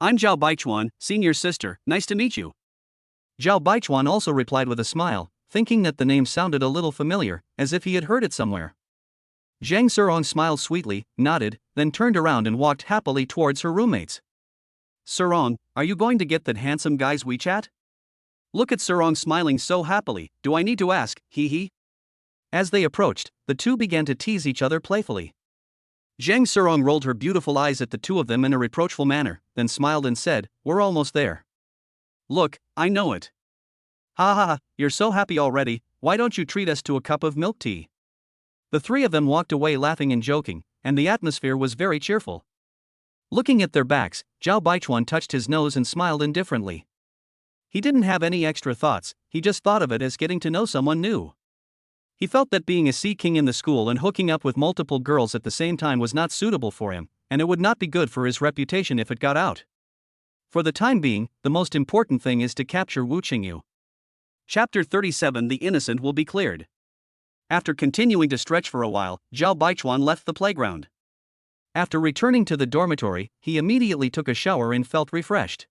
I'm Zhao Baichuan, senior sister, nice to meet you. Zhao Baichuan also replied with a smile, thinking that the name sounded a little familiar, as if he had heard it somewhere. Zhang Surong smiled sweetly, nodded, then turned around and walked happily towards her roommates. "Surong, are you going to get that handsome guy's WeChat? Look at Surong smiling so happily, do I need to ask, hee?" As they approached, the two began to tease each other playfully. Zhang Surong rolled her beautiful eyes at the two of them in a reproachful manner, then smiled and said, "We're almost there." "Look, I know it. Ha, you're so happy already, why don't you treat us to a cup of milk tea?" The three of them walked away laughing and joking, and the atmosphere was very cheerful. Looking at their backs, Zhao Baichuan touched his nose and smiled indifferently. He didn't have any extra thoughts, he just thought of it as getting to know someone new. He felt that being a sea king in the school and hooking up with multiple girls at the same time was not suitable for him, and it would not be good for his reputation if it got out. For the time being, the most important thing is to capture Wu Qingyu. Chapter 37 The Innocent Will Be Cleared. After continuing to stretch for a while, Zhao Baichuan left the playground. After returning to the dormitory, he immediately took a shower and felt refreshed.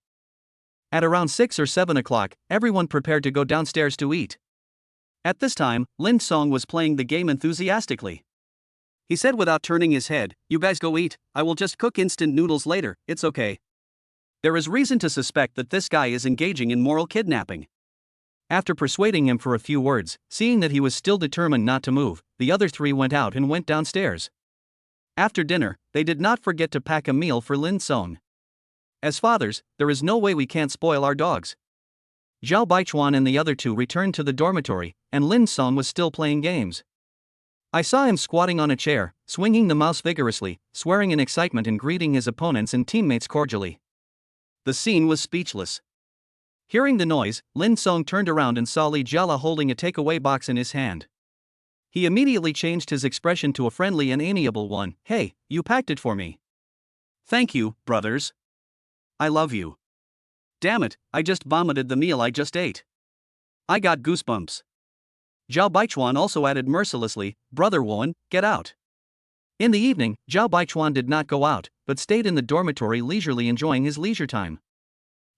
At around 6 or 7 o'clock, everyone prepared to go downstairs to eat. At this time, Lin Song was playing the game enthusiastically. He said without turning his head, "You guys go eat, I will just cook instant noodles later, it's okay." There is reason to suspect that this guy is engaging in moral kidnapping. After persuading him for a few words, seeing that he was still determined not to move, the other three went out and went downstairs. After dinner, they did not forget to pack a meal for Lin Song. As fathers, there is no way we can't spoil our dogs. Zhao Baichuan and the other two returned to the dormitory, and Lin Song was still playing games. I saw him squatting on a chair, swinging the mouse vigorously, swearing in excitement and greeting his opponents and teammates cordially. The scene was speechless. Hearing the noise, Lin Song turned around and saw Li Jiala holding a takeaway box in his hand. He immediately changed his expression to a friendly and amiable one. "Hey, you packed it for me." "Thank you, brothers. I love you. Damn it, I just vomited the meal I just ate. I got goosebumps." Zhao Baichuan also added mercilessly, "Brother Wan, get out." In the evening, Zhao Baichuan did not go out, but stayed in the dormitory leisurely enjoying his leisure time.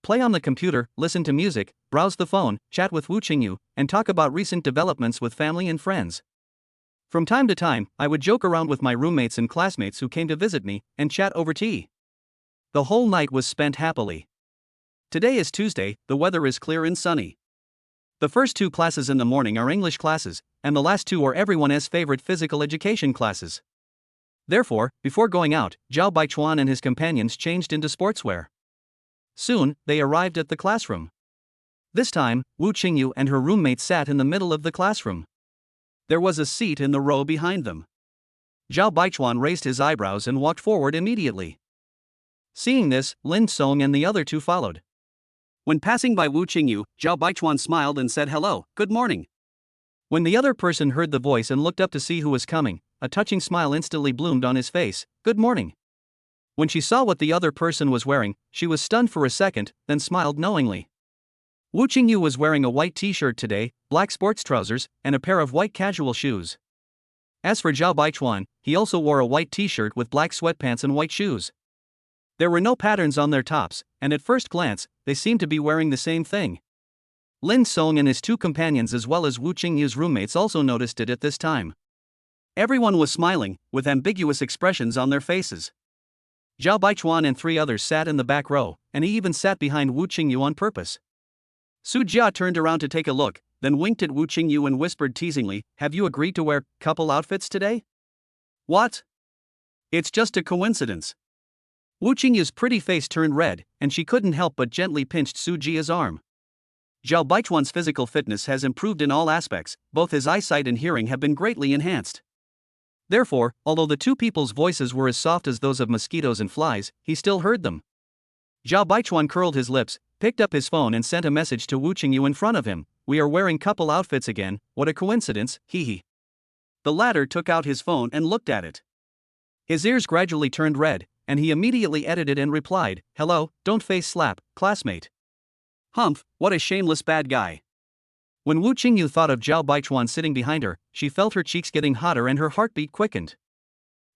Play on the computer, listen to music, browse the phone, chat with Wu Qingyu, and talk about recent developments with family and friends. From time to time, I would joke around with my roommates and classmates who came to visit me, and chat over tea. The whole night was spent happily. Today is Tuesday, the weather is clear and sunny. The first two classes in the morning are English classes, and the last two are everyone's favorite physical education classes. Therefore, before going out, Zhao Baichuan and his companions changed into sportswear. Soon, they arrived at the classroom. This time, Wu Qingyu and her roommate sat in the middle of the classroom. There was a seat in the row behind them. Zhao Baichuan raised his eyebrows and walked forward immediately. Seeing this, Lin Song and the other two followed. When passing by Wu Qingyu, Zhao Baichuan smiled and said hello, "Good morning." When the other person heard the voice and looked up to see who was coming, a touching smile instantly bloomed on his face. "Good morning." When she saw what the other person was wearing, she was stunned for a second, then smiled knowingly. Wu Qingyu was wearing a white t-shirt today, black sports trousers, and a pair of white casual shoes. As for Zhao Baichuan, he also wore a white t-shirt with black sweatpants and white shoes. There were no patterns on their tops, and at first glance, they seemed to be wearing the same thing. Lin Song and his two companions as well as Wu Qingyu's roommates also noticed it at this time. Everyone was smiling, with ambiguous expressions on their faces. Zhao Baichuan and three others sat in the back row, and he even sat behind Wu Qingyu on purpose. Su Jia turned around to take a look, then winked at Wu Qingyu and whispered teasingly, "Have you agreed to wear couple outfits today?" "What? It's just a coincidence." Wu Qingyu's pretty face turned red, and she couldn't help but gently pinched Su Jia's arm. Zhao Baichuan's physical fitness has improved in all aspects, both his eyesight and hearing have been greatly enhanced. Therefore, although the two people's voices were as soft as those of mosquitoes and flies, he still heard them. Zhao Baichuan curled his lips, picked up his phone and sent a message to Wu Qingyu in front of him. "We are wearing couple outfits again, what a coincidence, hee." The latter took out his phone and looked at it. His ears gradually turned red, and he immediately edited and replied, "Hello, don't face slap, classmate." Humph, what a shameless bad guy. When Wu Qingyu thought of Zhao Baichuan sitting behind her, she felt her cheeks getting hotter and her heartbeat quickened.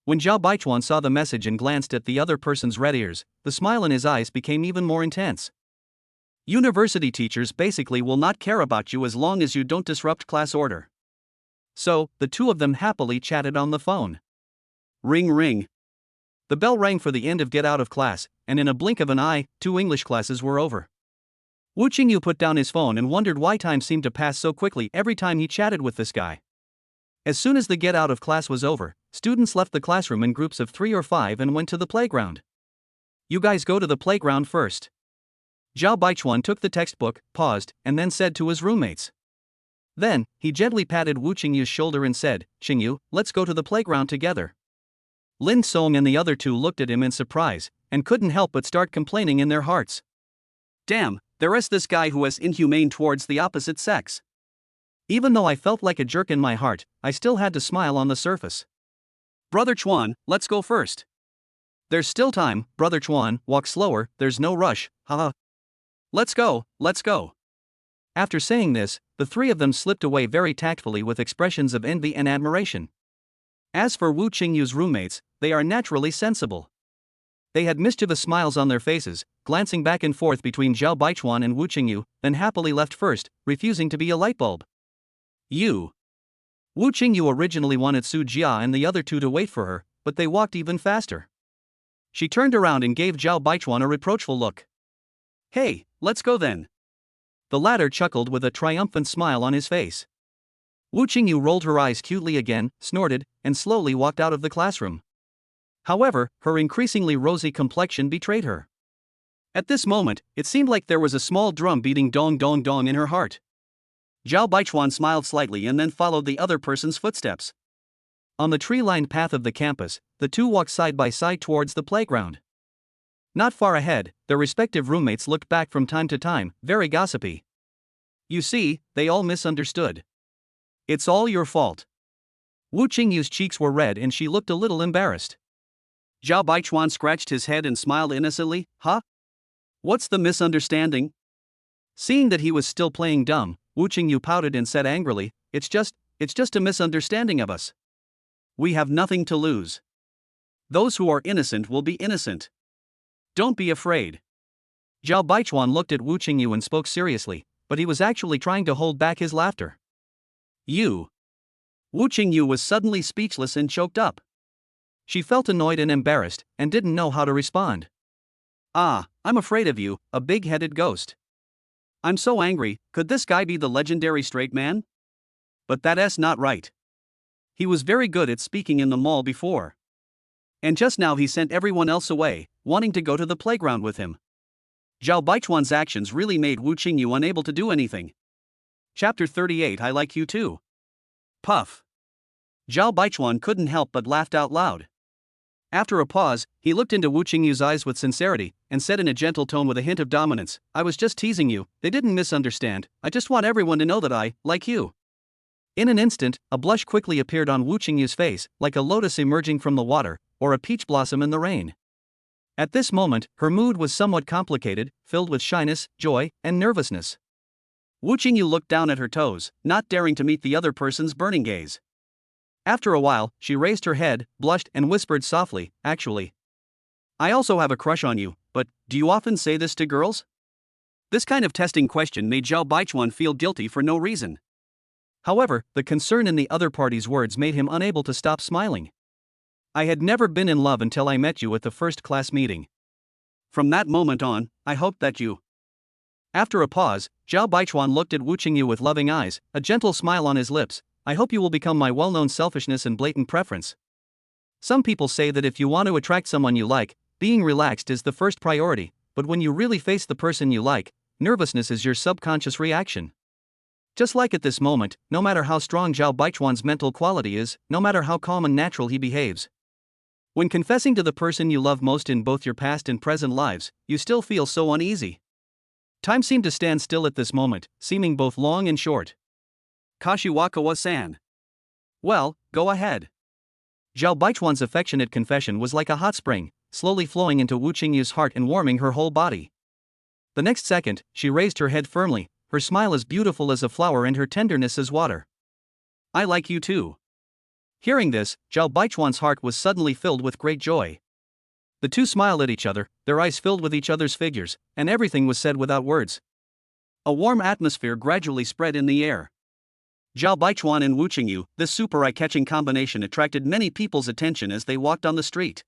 When Zhao Baichuan saw the message and glanced at the other person's red ears, the smile in his eyes became even more intense. University teachers basically will not care about you as long as you don't disrupt class order. So, the two of them happily chatted on the phone. Ring ring. The bell rang for the end of get out of class, and in a blink of an eye, 2 English classes were over. Wu Qingyu put down his phone and wondered why time seemed to pass so quickly every time he chatted with this guy. As soon as the get out of class was over, students left the classroom in groups of 3 or 5 and went to the playground. "You guys go to the playground first." Zhao Baichuan took the textbook, paused, and then said to his roommates. Then, he gently patted Wu Qingyu's shoulder and said, "Qingyu, let's go to the playground together." Lin Song and the other two looked at him in surprise, and couldn't help but start complaining in their hearts. "Damn, there is this guy who is inhumane towards the opposite sex." Even though I felt like a jerk in my heart, I still had to smile on the surface. "Brother Chuan, let's go first." "There's still time, Brother Chuan, walk slower, there's no rush, haha." Let's go, let's go." After saying this, the three of them slipped away very tactfully with expressions of envy and admiration. As for Wu Qingyu's roommates, they are naturally sensible. They had mischievous smiles on their faces, glancing back and forth between Zhao Baichuan and Wu Qingyu, then happily left first, refusing to be a light bulb. Wu Qingyu originally wanted Su Jia and the other two to wait for her, but they walked even faster. She turned around and gave Zhao Baichuan a reproachful look. "Hey, let's go then." The latter chuckled with a triumphant smile on his face. Wu Qingyu rolled her eyes cutely again, snorted, and slowly walked out of the classroom. However, her increasingly rosy complexion betrayed her. At this moment, it seemed like there was a small drum beating dong dong dong in her heart. Zhao Baichuan smiled slightly and then followed the other person's footsteps. On the tree-lined path of the campus, the two walked side by side towards the playground. Not far ahead, their respective roommates looked back from time to time, very gossipy. You see, they all misunderstood. It's all your fault. Wu Qingyu's cheeks were red and she looked a little embarrassed. Zhao Baichuan scratched his head and smiled innocently. Huh? What's the misunderstanding? Seeing that he was still playing dumb, Wu Qingyu pouted and said angrily, It's just a misunderstanding of us. We have nothing to lose. Those who are innocent will be innocent. Don't be afraid. Zhao Baichuan looked at Wu Qingyu and spoke seriously, but he was actually trying to hold back his laughter. You. Wu Qingyu was suddenly speechless and choked up. She felt annoyed and embarrassed, and didn't know how to respond. Ah, I'm afraid of you, a big-headed ghost. I'm so angry, could this guy be the legendary straight man? But that's not right. He was very good at speaking in the mall before. And just now he sent everyone else away, wanting to go to the playground with him. Zhao Baichuan's actions really made Wu Qingyu unable to do anything. Chapter 38 I like you too. Puff. Zhao Baichuan couldn't help but laughed out loud. After a pause, he looked into Wu Qingyu's eyes with sincerity, and said in a gentle tone with a hint of dominance, I was just teasing you, they didn't misunderstand, I just want everyone to know that I like you. In an instant, a blush quickly appeared on Wu Qingyu's face, like a lotus emerging from the water, or a peach blossom in the rain. At this moment, her mood was somewhat complicated, filled with shyness, joy, and nervousness. Wu Qingyu looked down at her toes, not daring to meet the other person's burning gaze. After a while, she raised her head, blushed and whispered softly, Actually, I also have a crush on you, but do you often say this to girls? This kind of testing question made Zhao Baichuan feel guilty for no reason. However, the concern in the other party's words made him unable to stop smiling. I had never been in love until I met you at the first class meeting. From that moment on, I hoped that you. After a pause, Zhao Baichuan looked at Wu Qingyu with loving eyes, a gentle smile on his lips. I hope you will become my well-known selfishness and blatant preference. Some people say that if you want to attract someone you like, being relaxed is the first priority, but when you really face the person you like, nervousness is your subconscious reaction. Just like at this moment, no matter how strong Zhao Baichuan's mental quality is, no matter how calm and natural he behaves. When confessing to the person you love most in both your past and present lives, you still feel so uneasy. Time seemed to stand still at this moment, seeming both long and short. Kashiwakawa-san. Well, go ahead. Zhao Baichuan's affectionate confession was like a hot spring, slowly flowing into Wu Qingyu's heart and warming her whole body. The next second, she raised her head firmly, her smile as beautiful as a flower and her tenderness as water. I like you too. Hearing this, Zhao Baichuan's heart was suddenly filled with great joy. The two smiled at each other, their eyes filled with each other's figures, and everything was said without words. A warm atmosphere gradually spread in the air. Zhao Baichuan and Wu Qingyu, this super eye-catching combination attracted many people's attention as they walked on the street.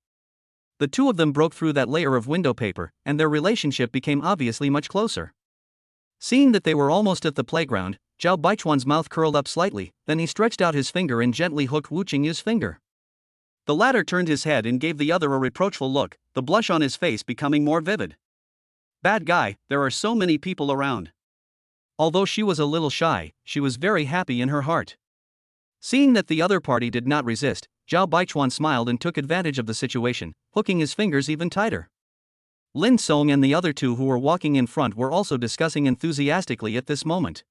The two of them broke through that layer of window paper, and their relationship became obviously much closer. Seeing that they were almost at the playground, Zhao Baichuan's mouth curled up slightly, then he stretched out his finger and gently hooked Wu Qingyu's finger. The latter turned his head and gave the other a reproachful look, the blush on his face becoming more vivid. Bad guy, there are so many people around. Although she was a little shy, she was very happy in her heart. Seeing that the other party did not resist, Zhao Baichuan smiled and took advantage of the situation, hooking his fingers even tighter. Lin Song and the other two who were walking in front were also discussing enthusiastically at this moment.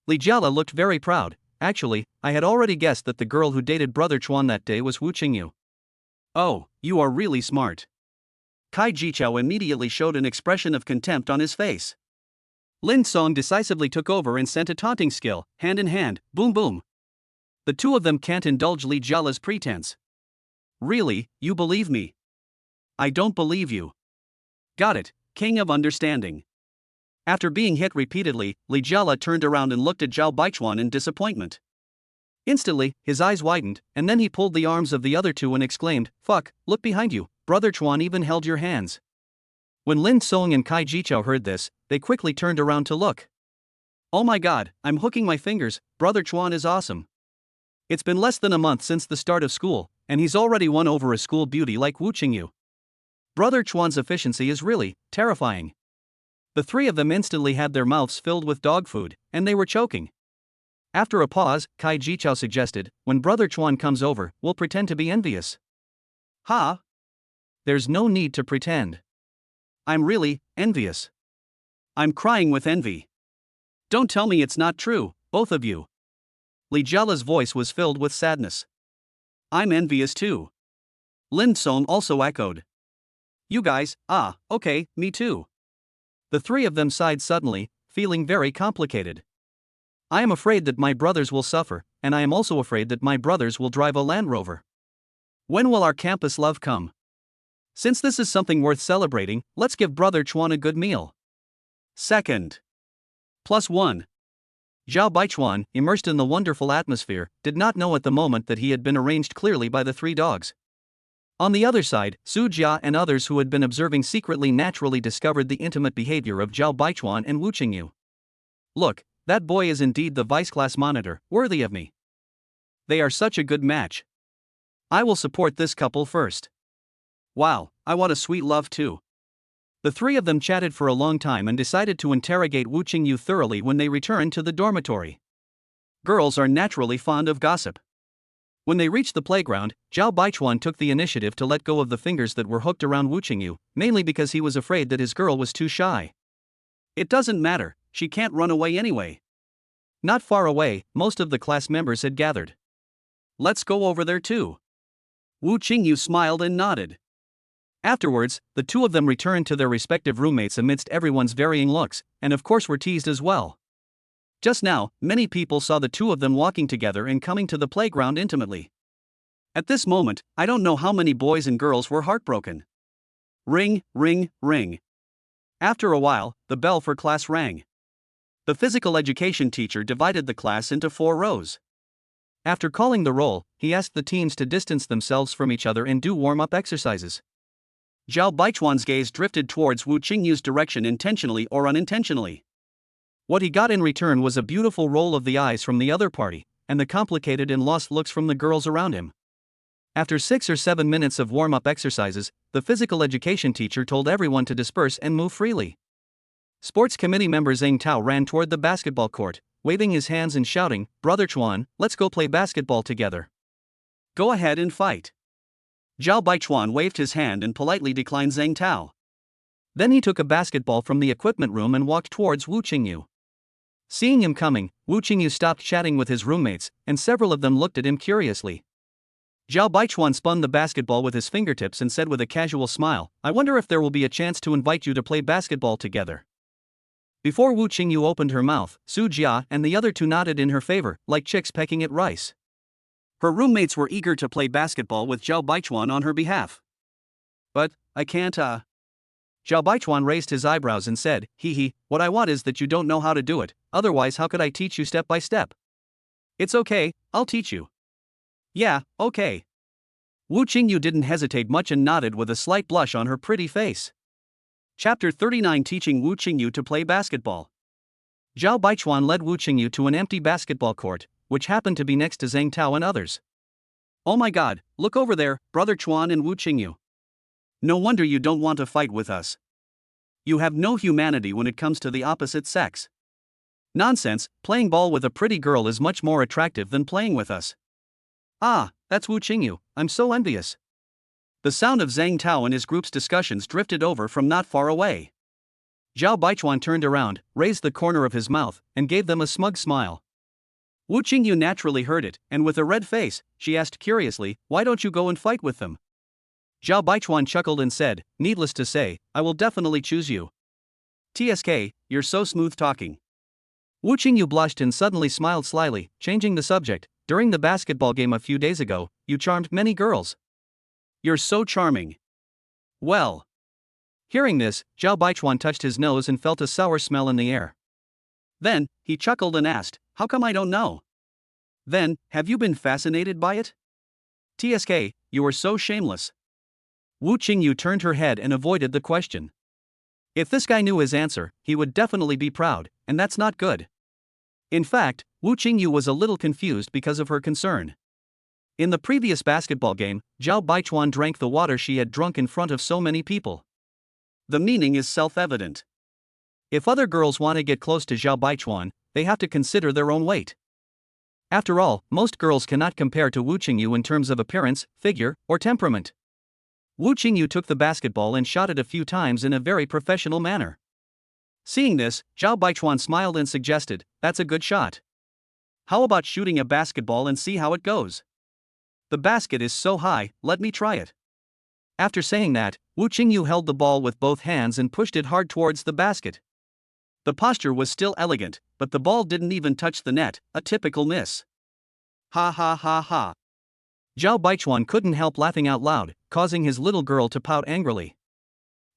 Li Jiala looked very proud. Actually, I had already guessed that the girl who dated Brother Chuan that day was Wu Qingyu. Oh, you are really smart. Kai Jichao immediately showed an expression of contempt on his face. Lin Song decisively took over and sent a taunting skill, hand in hand, boom boom. The two of them can't indulge Li Jiala's pretense. Really, you believe me? I don't believe you. Got it, king of understanding. After being hit repeatedly, Li Jiala turned around and looked at Zhao Baichuan in disappointment. Instantly, his eyes widened, and then he pulled the arms of the other two and exclaimed, Fuck, look behind you, Brother Chuan even held your hands. When Lin Song and Kai Jichao heard this, they quickly turned around to look. Oh my god, I'm hooking my fingers, Brother Chuan is awesome. It's been less than a month since the start of school, and he's already won over a school beauty like Wu Qingyu. Brother Chuan's efficiency is really terrifying. The three of them instantly had their mouths filled with dog food, and they were choking. After a pause, Kai Jichao suggested, when Brother Chuan comes over, we'll pretend to be envious. Ha! There's no need to pretend. I'm really envious. I'm crying with envy. Don't tell me it's not true, both of you. Li Jiala's voice was filled with sadness. I'm envious too. Lin Song also echoed. You guys, okay, me too. The three of them sighed suddenly, feeling very complicated. I am afraid that my brothers will suffer, and I am also afraid that my brothers will drive a Land Rover. When will our campus love come? Since this is something worth celebrating, let's give Brother Chuan a good meal. Second. +1. Zhao Baichuan, immersed in the wonderful atmosphere, did not know at the moment that he had been arranged clearly by the three dogs. On the other side, Su Jia and others who had been observing secretly naturally discovered the intimate behavior of Zhao Baichuan and Wu Qingyu. Look, that boy is indeed the vice-class monitor, worthy of me. They are such a good match. I will support this couple first. Wow, I want a sweet love too. The three of them chatted for a long time and decided to interrogate Wu Qingyu thoroughly when they returned to the dormitory. Girls are naturally fond of gossip. When they reached the playground, Zhao Baichuan took the initiative to let go of the fingers that were hooked around Wu Qingyu, mainly because he was afraid that his girl was too shy. It doesn't matter, she can't run away anyway. Not far away, most of the class members had gathered. Let's go over there too. Wu Qingyu smiled and nodded. Afterwards, the two of them returned to their respective roommates amidst everyone's varying looks, and of course were teased as well. Just now, many people saw the two of them walking together and coming to the playground intimately. At this moment, I don't know how many boys and girls were heartbroken. Ring, ring, ring. After a while, the bell for class rang. The physical education teacher divided the class into 4 rows. After calling the roll, he asked the teams to distance themselves from each other and do warm-up exercises. Zhao Baichuan's gaze drifted towards Wu Qingyu's direction intentionally or unintentionally. What he got in return was a beautiful roll of the eyes from the other party, and the complicated and lost looks from the girls around him. After 6 or 7 minutes of warm-up exercises, the physical education teacher told everyone to disperse and move freely. Sports committee member Zhang Tao ran toward the basketball court, waving his hands and shouting, "Brother Chuan, let's go play basketball together. Go ahead and fight." Zhao Baichuan waved his hand and politely declined Zhang Tao. Then he took a basketball from the equipment room and walked towards Wu Qingyu. Seeing him coming, Wu Qingyu stopped chatting with his roommates, and several of them looked at him curiously. Zhao Baichuan spun the basketball with his fingertips and said with a casual smile, "I wonder if there will be a chance to invite you to play basketball together." Before Wu Qingyu opened her mouth, Su Jia and the other two nodded in her favor, like chicks pecking at rice. Her roommates were eager to play basketball with Zhao Baichuan on her behalf. "But, I can't, Zhao Baichuan raised his eyebrows and said, what I want is that you don't know how to do it, otherwise how could I teach you step by step? It's okay, I'll teach you." "Yeah, okay." Wu Qingyu didn't hesitate much and nodded with a slight blush on her pretty face. Chapter 39, Teaching Wu Qingyu to Play Basketball. Zhao Baichuan led Wu Qingyu to an empty basketball court, which happened to be next to Zhang Tao and others. "Oh my god, look over there, Brother Chuan and Wu Qingyu. No wonder you don't want to fight with us. You have no humanity when it comes to the opposite sex. Nonsense, playing ball with a pretty girl is much more attractive than playing with us." "Ah, that's Wu Qingyu, I'm so envious." The sound of Zhang Tao and his group's discussions drifted over from not far away. Zhao Baichuan turned around, raised the corner of his mouth, and gave them a smug smile. Wu Qingyu naturally heard it, and with a red face, she asked curiously, "Why don't you go and fight with them?" Zhao Baichuan chuckled and said, "Needless to say, I will definitely choose you. TSK, you're so smooth talking." Wu Qingyu blushed and suddenly smiled slyly, changing the subject. "During the basketball game a few days ago, you charmed many girls. You're so charming." "Well." Hearing this, Zhao Baichuan touched his nose and felt a sour smell in the air. Then, he chuckled and asked, "How come I don't know?" "Then, have you been fascinated by it? TSK, you are so shameless." Wu Qingyu turned her head and avoided the question. If this guy knew his answer, he would definitely be proud, and that's not good. In fact, Wu Qingyu was a little confused because of her concern. In the previous basketball game, Zhao Baichuan drank the water she had drunk in front of so many people. The meaning is self-evident. If other girls want to get close to Zhao Baichuan, they have to consider their own weight. After all, most girls cannot compare to Wu Qingyu in terms of appearance, figure, or temperament. Wu Qingyu took the basketball and shot it a few times in a very professional manner. Seeing this, Zhao Baichuan smiled and suggested, "That's a good shot. How about shooting a basketball and see how it goes? The basket is so high, let me try it." After saying that, Wu Qingyu held the ball with both hands and pushed it hard towards the basket. The posture was still elegant, but the ball didn't even touch the net, a typical miss. Ha ha ha ha. Zhao Baichuan couldn't help laughing out loud, causing his little girl to pout angrily.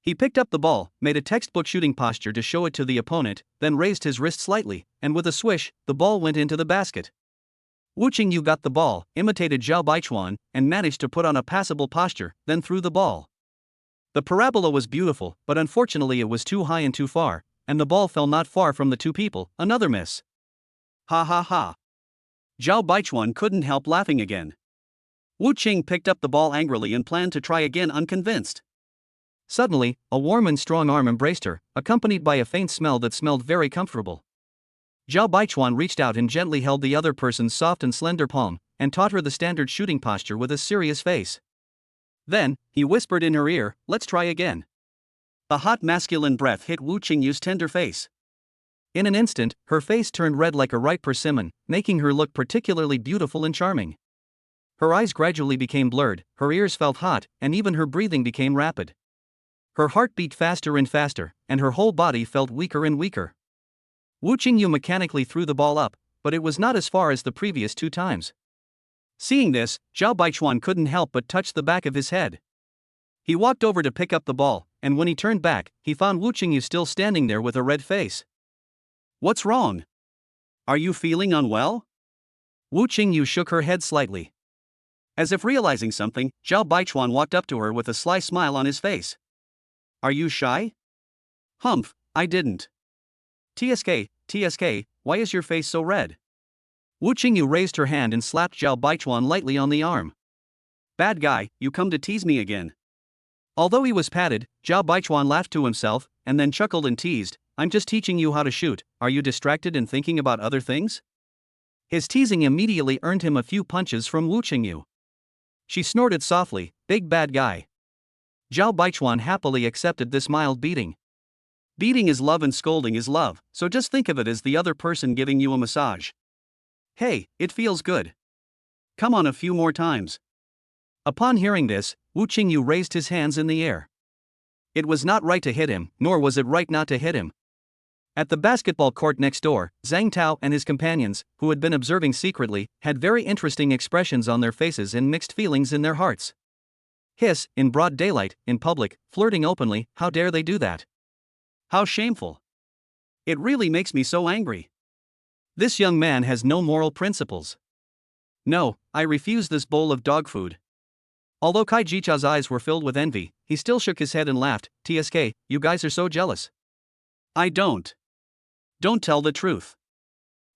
He picked up the ball, made a textbook shooting posture to show it to the opponent, then raised his wrist slightly, and with a swish, the ball went into the basket. Wu Qingyu got the ball, imitated Zhao Baichuan, and managed to put on a passable posture, then threw the ball. The parabola was beautiful, but unfortunately it was too high and too far, and the ball fell not far from the two people, another miss. Ha ha ha. Zhao Baichuan couldn't help laughing again. Wu Qing picked up the ball angrily and planned to try again unconvinced. Suddenly, a warm and strong arm embraced her, accompanied by a faint smell that smelled very comfortable. Zhao Baichuan reached out and gently held the other person's soft and slender palm, and taught her the standard shooting posture with a serious face. Then, he whispered in her ear, "Let's try again." A hot masculine breath hit Wu Qingyu's tender face. In an instant, her face turned red like a ripe persimmon, making her look particularly beautiful and charming. Her eyes gradually became blurred, her ears felt hot, and even her breathing became rapid. Her heart beat faster and faster, and her whole body felt weaker and weaker. Wu Qingyu mechanically threw the ball up, but it was not as far as the previous two times. Seeing this, Zhao Baichuan couldn't help but touch the back of his head. He walked over to pick up the ball, and when he turned back, he found Wu Qingyu still standing there with a red face. "What's wrong? Are you feeling unwell?" Wu Qingyu shook her head slightly. As if realizing something, Zhao Baichuan walked up to her with a sly smile on his face. "Are you shy?" "Humph, I didn't." TSK, why is your face so red?" Wu Qingyu raised her hand and slapped Zhao Baichuan lightly on the arm. "Bad guy, you come to tease me again." Although he was patted, Zhao Baichuan laughed to himself, and then chuckled and teased, "I'm just teaching you how to shoot, are you distracted and thinking about other things?" His teasing immediately earned him a few punches from Wu Qingyu. She snorted softly, "Big bad guy." Zhao Baichuan happily accepted this mild beating. Beating is love and scolding is love, so just think of it as the other person giving you a massage. "Hey, it feels good. Come on a few more times." Upon hearing this, Wu Qingyu raised his hands in the air. It was not right to hit him, nor was it right not to hit him. At the basketball court next door, Zhang Tao and his companions, who had been observing secretly, had very interesting expressions on their faces and mixed feelings in their hearts. Hiss, in broad daylight, in public, flirting openly, how dare they do that? How shameful. It really makes me so angry. This young man has no moral principles. No, I refuse this bowl of dog food. Although Kai Jichao's eyes were filled with envy, he still shook his head and laughed. "TSK, you guys are so jealous." "I don't. Don't tell the truth."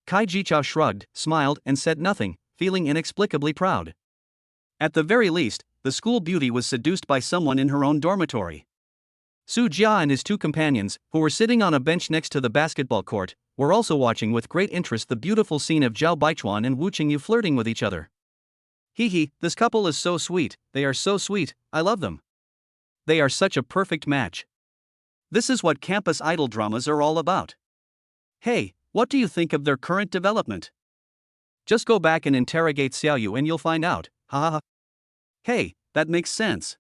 Kai Jichao shrugged, smiled, and said nothing, feeling inexplicably proud. At the very least, the school beauty was seduced by someone in her own dormitory. Su Jia and his two companions, who were sitting on a bench next to the basketball court, were also watching with great interest the beautiful scene of Zhao Baichuan and Wu Qingyu flirting with each other. "Hee, this couple is so sweet, they are so sweet, I love them. They are such a perfect match. This is what campus idol dramas are all about. Hey, what do you think of their current development? Just go back and interrogate Xiaoyu and you'll find out, ha ha ha. Hey, that makes sense."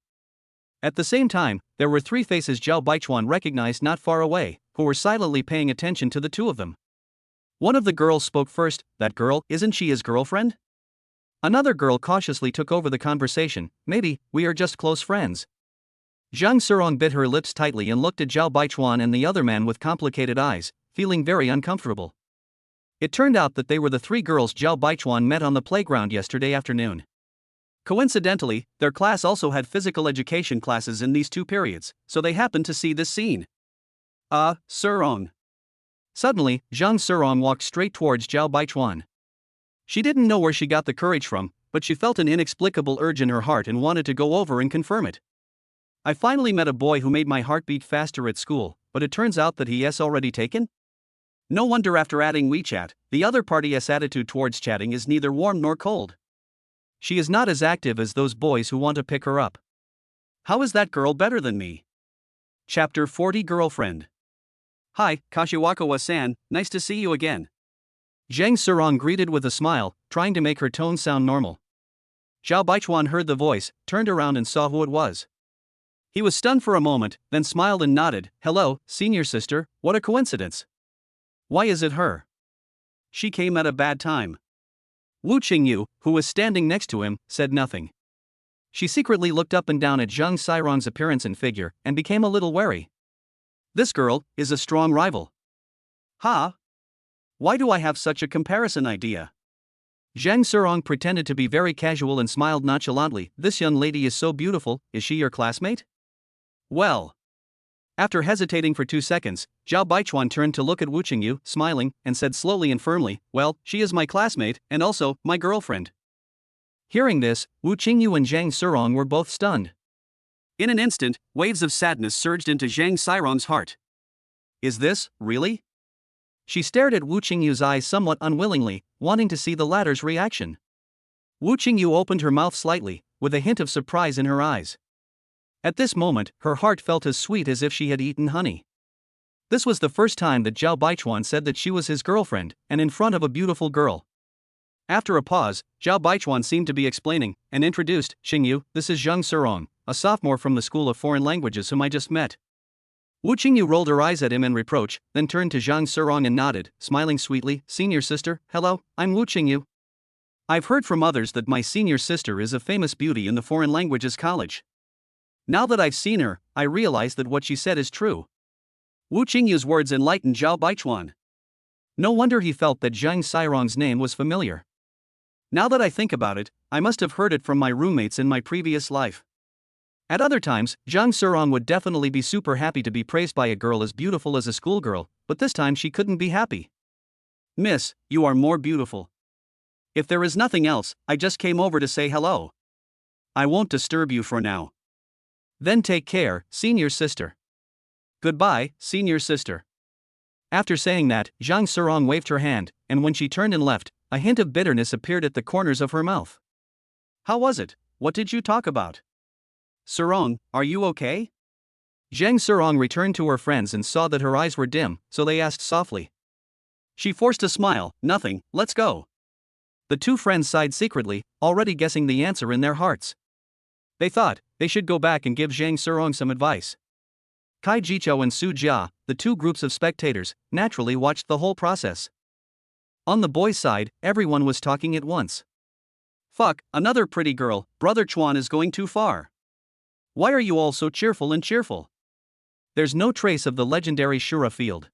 At the same time, there were three faces Zhao Baichuan recognized not far away, who were silently paying attention to the two of them. One of the girls spoke first. "That girl, isn't she his girlfriend?" Another girl cautiously took over the conversation. "Maybe, we are just close friends." Zhang Surong bit her lips tightly and looked at Zhao Baichuan and the other man with complicated eyes, feeling very uncomfortable. It turned out that they were the three girls Zhao Baichuan met on the playground yesterday afternoon. Coincidentally, their class also had physical education classes in these two periods, so they happened to see this scene. Surong." Suddenly, Zhang Surong walked straight towards Zhao Baichuan. She didn't know where she got the courage from, but she felt an inexplicable urge in her heart and wanted to go over and confirm it. I finally met a boy who made my heart beat faster at school, but it turns out that he is already taken? No wonder after adding WeChat, the other party's attitude towards chatting is neither warm nor cold. She is not as active as those boys who want to pick her up. How is that girl better than me? Chapter 40 Girlfriend. Hi, Kashiwakawa-san, nice to see you again. Zhang Surong greeted with a smile, trying to make her tone sound normal. Zhao Baichuan heard the voice, turned around and saw who it was. He was stunned for a moment, then smiled and nodded. Hello, senior sister, what a coincidence. Why is it her? She came at a bad time. Wu Qingyu, who was standing next to him, said nothing. She secretly looked up and down at Zhang Sirong's appearance and figure, and became a little wary. This girl is a strong rival. Ha! Why do I have such a comparison idea? Zhang Surong pretended to be very casual and smiled nonchalantly. This young lady is so beautiful, is she your classmate? Well. After hesitating for 2 seconds, Zhao Baichuan turned to look at Wu Qingyu, smiling, and said slowly and firmly, well, she is my classmate, and also, my girlfriend. Hearing this, Wu Qingyu and Zhang Surong were both stunned. In an instant, waves of sadness surged into Zhang Sirong's heart. Is this, really? She stared at Wu Qingyu's eyes somewhat unwillingly, wanting to see the latter's reaction. Wu Qingyu opened her mouth slightly, with a hint of surprise in her eyes. At this moment, her heart felt as sweet as if she had eaten honey. This was the first time that Zhao Baichuan said that she was his girlfriend, and in front of a beautiful girl. After a pause, Zhao Baichuan seemed to be explaining, and introduced, Qingyu, this is Zhang Surong, a sophomore from the School of Foreign Languages whom I just met. Wu Qingyu rolled her eyes at him in reproach, then turned to Zhang Surong and nodded, smiling sweetly, senior sister, hello, I'm Wu Qingyu. I've heard from others that my senior sister is a famous beauty in the Foreign Languages College. Now that I've seen her, I realize that what she said is true. Wu Qingyu's words enlightened Zhao Baichuan. No wonder he felt that Zhang Sirong's name was familiar. Now that I think about it, I must have heard it from my roommates in my previous life. At other times, Zhang Surong would definitely be super happy to be praised by a girl as beautiful as a schoolgirl, but this time she couldn't be happy. Miss, you are more beautiful. If there is nothing else, I just came over to say hello. I won't disturb you for now. Then take care, senior sister. Goodbye, senior sister. After saying that, Zhang Surong waved her hand, and when she turned and left, a hint of bitterness appeared at the corners of her mouth. How was it? What did you talk about? Surong, are you okay? Zhang Surong returned to her friends and saw that her eyes were dim, so they asked softly. She forced a smile, nothing, let's go. The two friends sighed secretly, already guessing the answer in their hearts. They thought they should go back and give Zhang Surong some advice. Kai Jichou and Su Jia, the two groups of spectators, naturally watched the whole process. On the boys' side, everyone was talking at once. Fuck, another pretty girl, Brother Chuan is going too far. Why are you all so cheerful and cheerful? There's no trace of the legendary Shura field.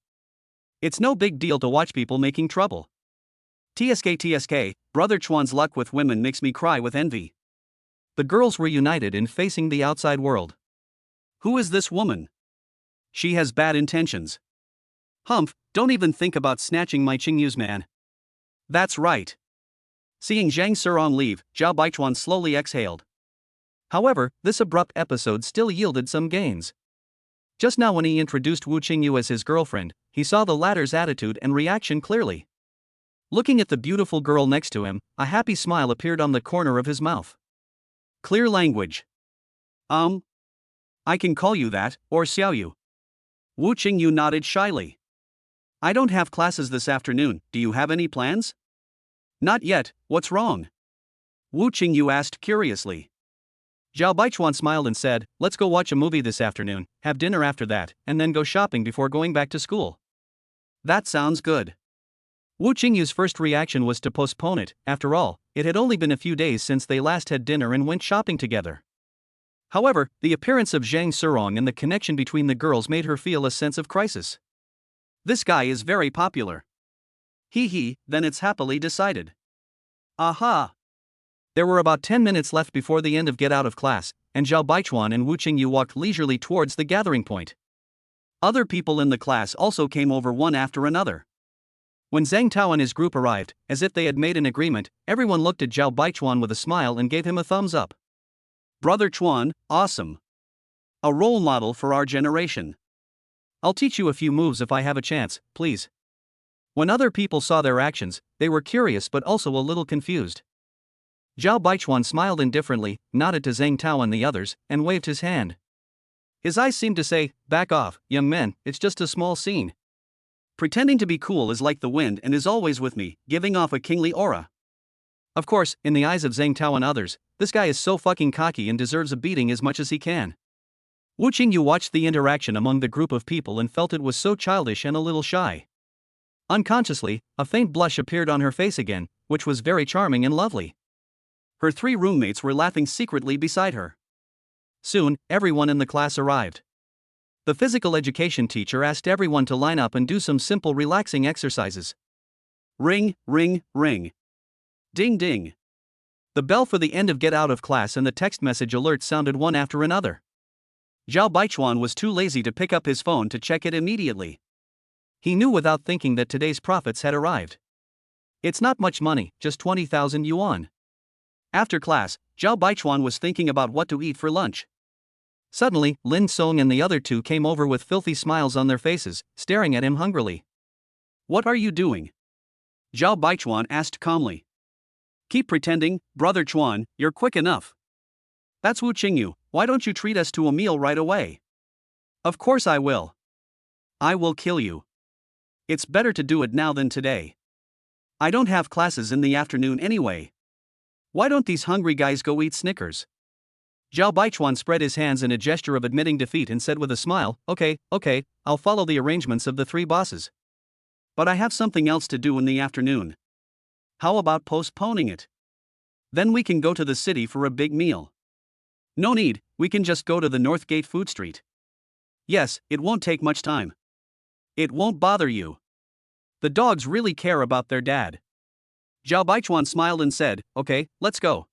It's no big deal to watch people making trouble. TSK, Brother Chuan's luck with women makes me cry with envy. The girls were united in facing the outside world. Who is this woman? She has bad intentions. Humph, don't even think about snatching my Qingyu's man. That's right. Seeing Zhang Surong leave, Zhao Baichuan slowly exhaled. However, this abrupt episode still yielded some gains. Just now when he introduced Wu Qingyu as his girlfriend, he saw the latter's attitude and reaction clearly. Looking at the beautiful girl next to him, a happy smile appeared on the corner of his mouth. Clear language. I can call you that, or Xiaoyu. Wu Qingyu nodded shyly. I don't have classes this afternoon, do you have any plans? Not yet, what's wrong? Wu Qingyu asked curiously. Zhao Baichuan smiled and said, let's go watch a movie this afternoon, have dinner after that, and then go shopping before going back to school. That sounds good. Wu Qingyu's first reaction was to postpone it. After all, it had only been a few days since they last had dinner and went shopping together. However, the appearance of Zhang Surong and the connection between the girls made her feel a sense of crisis. This guy is very popular. Then it's happily decided. Aha! There were about 10 minutes left before the end of Get Out of Class, and Zhao Baichuan and Wu Qingyu walked leisurely towards the gathering point. Other people in the class also came over one after another. When Zhang Tao and his group arrived, as if they had made an agreement, everyone looked at Zhao Baichuan with a smile and gave him a thumbs up. Brother Chuan, awesome. A role model for our generation. I'll teach you a few moves if I have a chance, please. When other people saw their actions, they were curious but also a little confused. Zhao Baichuan smiled indifferently, nodded to Zhang Tao and the others, and waved his hand. His eyes seemed to say, "Back off, young men, it's just a small scene." Pretending to be cool is like the wind and is always with me, giving off a kingly aura. Of course, in the eyes of Zhang Tao and others, this guy is so fucking cocky and deserves a beating as much as he can. Wu Qingyu watched the interaction among the group of people and felt it was so childish and a little shy. Unconsciously, a faint blush appeared on her face again, which was very charming and lovely. Her 3 roommates were laughing secretly beside her. Soon, everyone in the class arrived. The physical education teacher asked everyone to line up and do some simple relaxing exercises. Ring, ring, ring. Ding ding. The bell for the end of get out of class and the text message alert sounded one after another. Zhao Baichuan was too lazy to pick up his phone to check it immediately. He knew without thinking that today's profits had arrived. It's not much money, just 20,000 yuan. After class, Zhao Baichuan was thinking about what to eat for lunch. Suddenly, Lin Song and the other two came over with filthy smiles on their faces, staring at him hungrily. What are you doing? Zhao Baichuan asked calmly. Keep pretending, Brother Chuan, you're quick enough. That's Wu Qingyu, why don't you treat us to a meal right away? Of course I will. I will kill you. It's better to do it now than today. I don't have classes in the afternoon anyway. Why don't these hungry guys go eat Snickers? Zhao Baichuan spread his hands in a gesture of admitting defeat and said with a smile, okay, I'll follow the arrangements of the 3 bosses. But I have something else to do in the afternoon. How about postponing it? Then we can go to the city for a big meal. No need, we can just go to the North Gate Food Street. Yes, it won't take much time. It won't bother you. The dogs really care about their dad. Zhao Baichuan smiled and said, okay, let's go.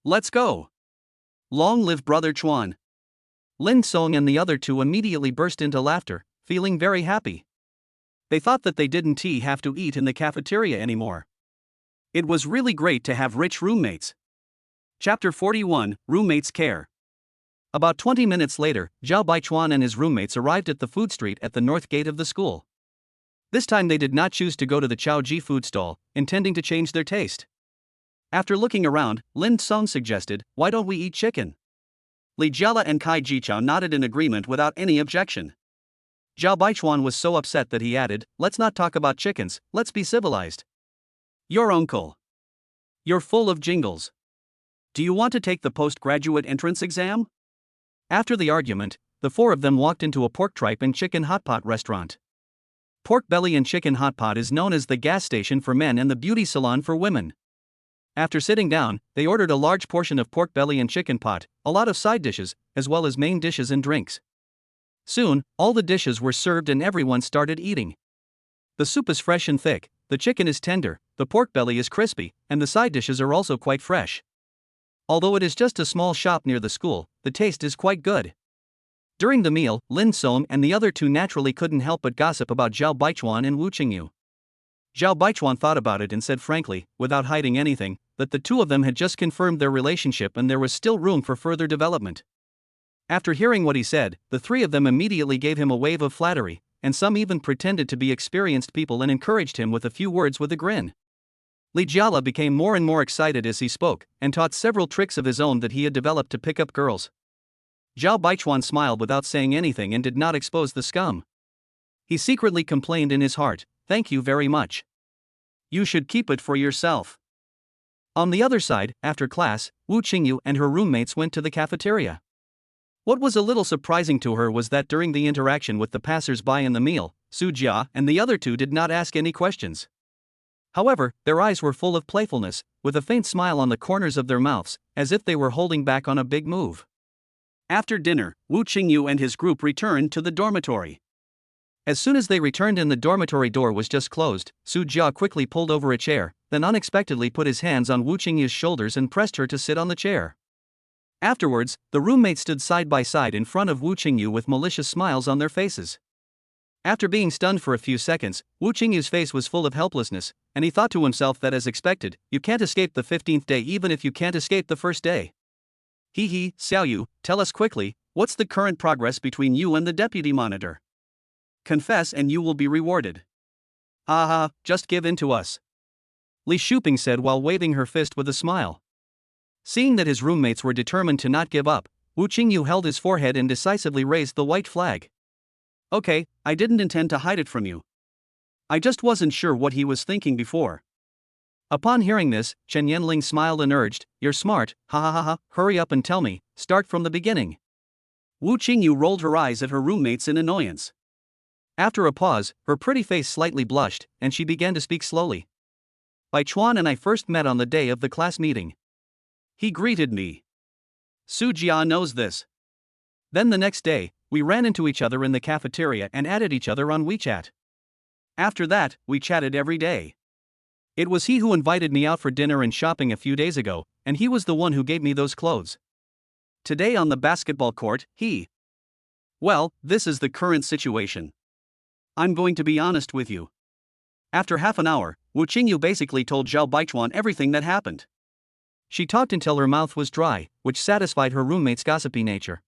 Let's go. Long live Brother Chuan. Lin Song and the other two immediately burst into laughter, feeling very happy. They thought that they didn't have to eat in the cafeteria anymore. It was really great to have rich roommates. Chapter 41, Roommates Care. About 20 minutes later, Zhao Baichuan and his roommates arrived at the food street at the north gate of the school. This time they did not choose to go to the Chaoji food stall, intending to change their taste. After looking around, Lin Song suggested, why don't we eat chicken? Li Jiala and Kai Jichao nodded in agreement without any objection. Zhao Baichuan was so upset that he added, let's not talk about chickens, let's be civilized. Your uncle. You're full of jingles. Do you want to take the postgraduate entrance exam? After the argument, the 4 of them walked into a pork tripe and chicken hot pot restaurant. Pork belly and chicken hot pot is known as the gas station for men and the beauty salon for women. After sitting down, they ordered a large portion of pork belly and chicken pot, a lot of side dishes, as well as main dishes and drinks. Soon, all the dishes were served and everyone started eating. The soup is fresh and thick, the chicken is tender, the pork belly is crispy, and the side dishes are also quite fresh. Although it is just a small shop near the school, the taste is quite good. During the meal, Lin Song and the other two naturally couldn't help but gossip about Zhao Baichuan and Wu Qingyu. Zhao Baichuan thought about it and said frankly, without hiding anything, that the 2 of them had just confirmed their relationship and there was still room for further development. After hearing what he said, the 3 of them immediately gave him a wave of flattery, and some even pretended to be experienced people and encouraged him with a few words with a grin. Li Jiala became more and more excited as he spoke, and taught several tricks of his own that he had developed to pick up girls. Zhao Baichuan smiled without saying anything and did not expose the scum. He secretly complained in his heart, thank you very much. You should keep it for yourself. On the other side, after class, Wu Qingyu and her roommates went to the cafeteria. What was a little surprising to her was that during the interaction with the passers-by in the meal, Su Jia and the other two did not ask any questions. However, their eyes were full of playfulness, with a faint smile on the corners of their mouths, as if they were holding back on a big move. After dinner, Wu Qingyu and his group returned to the dormitory. As soon as they returned and the dormitory door was just closed, Su Jia quickly pulled over a chair, then unexpectedly put his hands on Wu Qingyu's shoulders and pressed her to sit on the chair. Afterwards, the roommates stood side by side in front of Wu Qingyu with malicious smiles on their faces. After being stunned for a few seconds, Wu Qingyu's face was full of helplessness, and he thought to himself that as expected, you can't escape the 15th day even if you can't escape the first day. Hee, Xiaoyu, tell us quickly, what's the current progress between you and the deputy monitor? Confess and you will be rewarded. Haha, just give in to us. Li Shuping said while waving her fist with a smile. Seeing that his roommates were determined to not give up, Wu Qingyu held his forehead and decisively raised the white flag. Okay, I didn't intend to hide it from you. I just wasn't sure what he was thinking before. Upon hearing this, Chen Yanling smiled and urged, you're smart, ha, hurry up and tell me, start from the beginning. Wu Qingyu rolled her eyes at her roommates in annoyance. After a pause, her pretty face slightly blushed, and she began to speak slowly. Bai Chuan and I first met on the day of the class meeting. He greeted me. Su Jia knows this. Then the next day, we ran into each other in the cafeteria and added each other on WeChat. After that, we chatted every day. It was he who invited me out for dinner and shopping a few days ago, and he was the one who gave me those clothes. Today on the basketball court, Well, this is the current situation. I'm going to be honest with you. After half an hour, Wu Qingyu basically told Zhao Baichuan everything that happened. She talked until her mouth was dry, which satisfied her roommate's gossipy nature.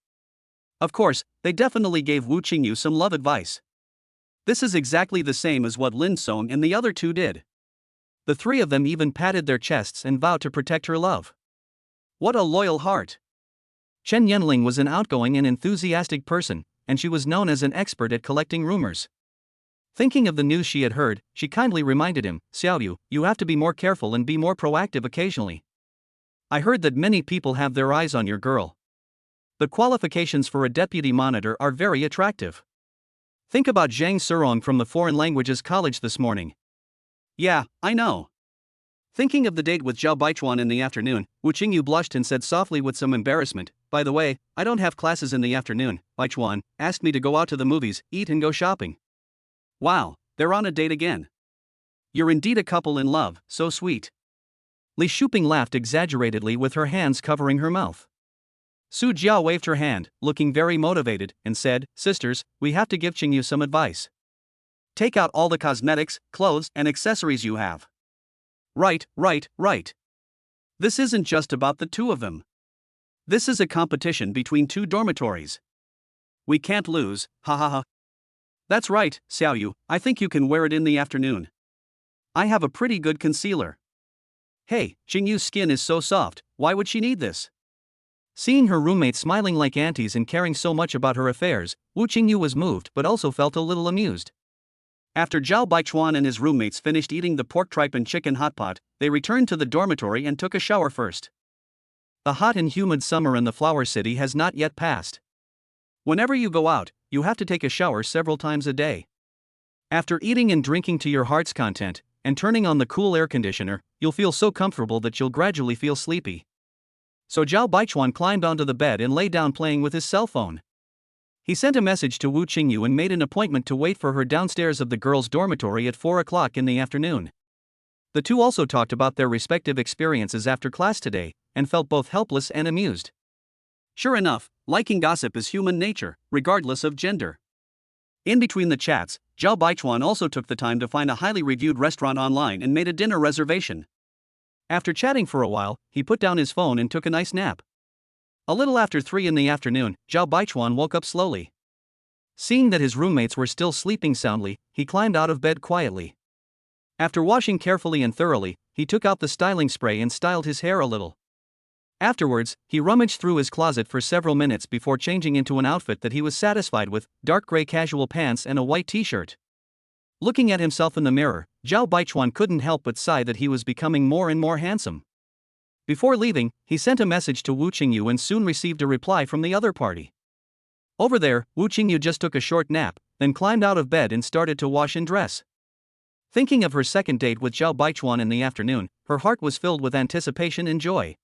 Of course, they definitely gave Wu Qingyu some love advice. This is exactly the same as what Lin Song and the other two did. The three of them even patted their chests and vowed to protect her love. What a loyal heart! Chen Yanling was an outgoing and enthusiastic person, and she was known as an expert at collecting rumors. Thinking of the news she had heard, she kindly reminded him, Xiaoyu, you have to be more careful and be more proactive occasionally. I heard that many people have their eyes on your girl. The qualifications for a deputy monitor are very attractive. Think about Zhang Surong from the Foreign Languages College this morning. Yeah, I know. Thinking of the date with Zhao Baichuan in the afternoon, Wu Qingyu blushed and said softly with some embarrassment, by the way, I don't have classes in the afternoon. Baichuan asked me to go out to the movies, eat and go shopping. Wow, they're on a date again. You're indeed a couple in love, so sweet. Li Shuping laughed exaggeratedly with her hands covering her mouth. Su Jia waved her hand, looking very motivated, and said, sisters, we have to give Qingyu some advice. Take out all the cosmetics, clothes, and accessories you have. Right. This isn't just about the two of them. This is a competition between two dormitories. We can't lose, ha. That's right, Xiaoyu, I think you can wear it in the afternoon. I have a pretty good concealer. Hey, Qingyu's skin is so soft, why would she need this? Seeing her roommate smiling like aunties and caring so much about her affairs, Wu Qingyu was moved but also felt a little amused. After Zhao Baichuan and his roommates finished eating the pork tripe and chicken hot pot, they returned to the dormitory and took a shower first. The hot and humid summer in the Flower City has not yet passed. Whenever you go out, you have to take a shower several times a day. After eating and drinking to your heart's content, and turning on the cool air conditioner, you'll feel so comfortable that you'll gradually feel sleepy. So Zhao Baichuan climbed onto the bed and lay down playing with his cell phone. He sent a message to Wu Qingyu and made an appointment to wait for her downstairs of the girls' dormitory at 4 o'clock in the afternoon. The two also talked about their respective experiences after class today, and felt both helpless and amused. Sure enough, liking gossip is human nature, regardless of gender. In between the chats, Zhao Baichuan also took the time to find a highly reviewed restaurant online and made a dinner reservation. After chatting for a while, he put down his phone and took a nice nap. A little after 3 in the afternoon, Zhao Baichuan woke up slowly. Seeing that his roommates were still sleeping soundly, he climbed out of bed quietly. After washing carefully and thoroughly, he took out the styling spray and styled his hair a little. Afterwards, he rummaged through his closet for several minutes before changing into an outfit that he was satisfied with, dark gray casual pants and a white t-shirt. Looking at himself in the mirror, Zhao Baichuan couldn't help but sigh that he was becoming more and more handsome. Before leaving, he sent a message to Wu Qingyu and soon received a reply from the other party. Over there, Wu Qingyu just took a short nap, then climbed out of bed and started to wash and dress. Thinking of her second date with Zhao Baichuan in the afternoon, her heart was filled with anticipation and joy.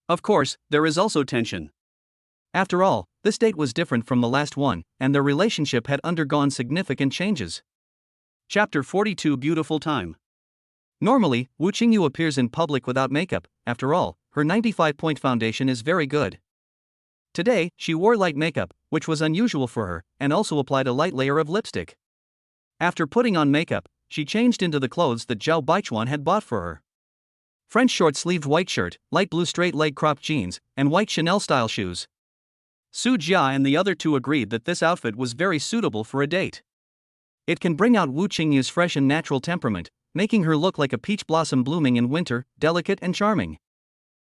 Of course, there is also tension. After all, this date was different from the last one, and their relationship had undergone significant changes. Chapter 42 Beautiful Time. Normally, Wu Qingyu appears in public without makeup. After all, her 95-point foundation is very good. Today, she wore light makeup, which was unusual for her, and also applied a light layer of lipstick. After putting on makeup, she changed into the clothes that Zhao Baichuan had bought for her. French short-sleeved white shirt, light blue straight-leg cropped jeans, and white Chanel-style shoes. Su Jia and the other two agreed that this outfit was very suitable for a date. It can bring out Wu Qingyu's fresh and natural temperament, making her look like a peach blossom blooming in winter, delicate and charming.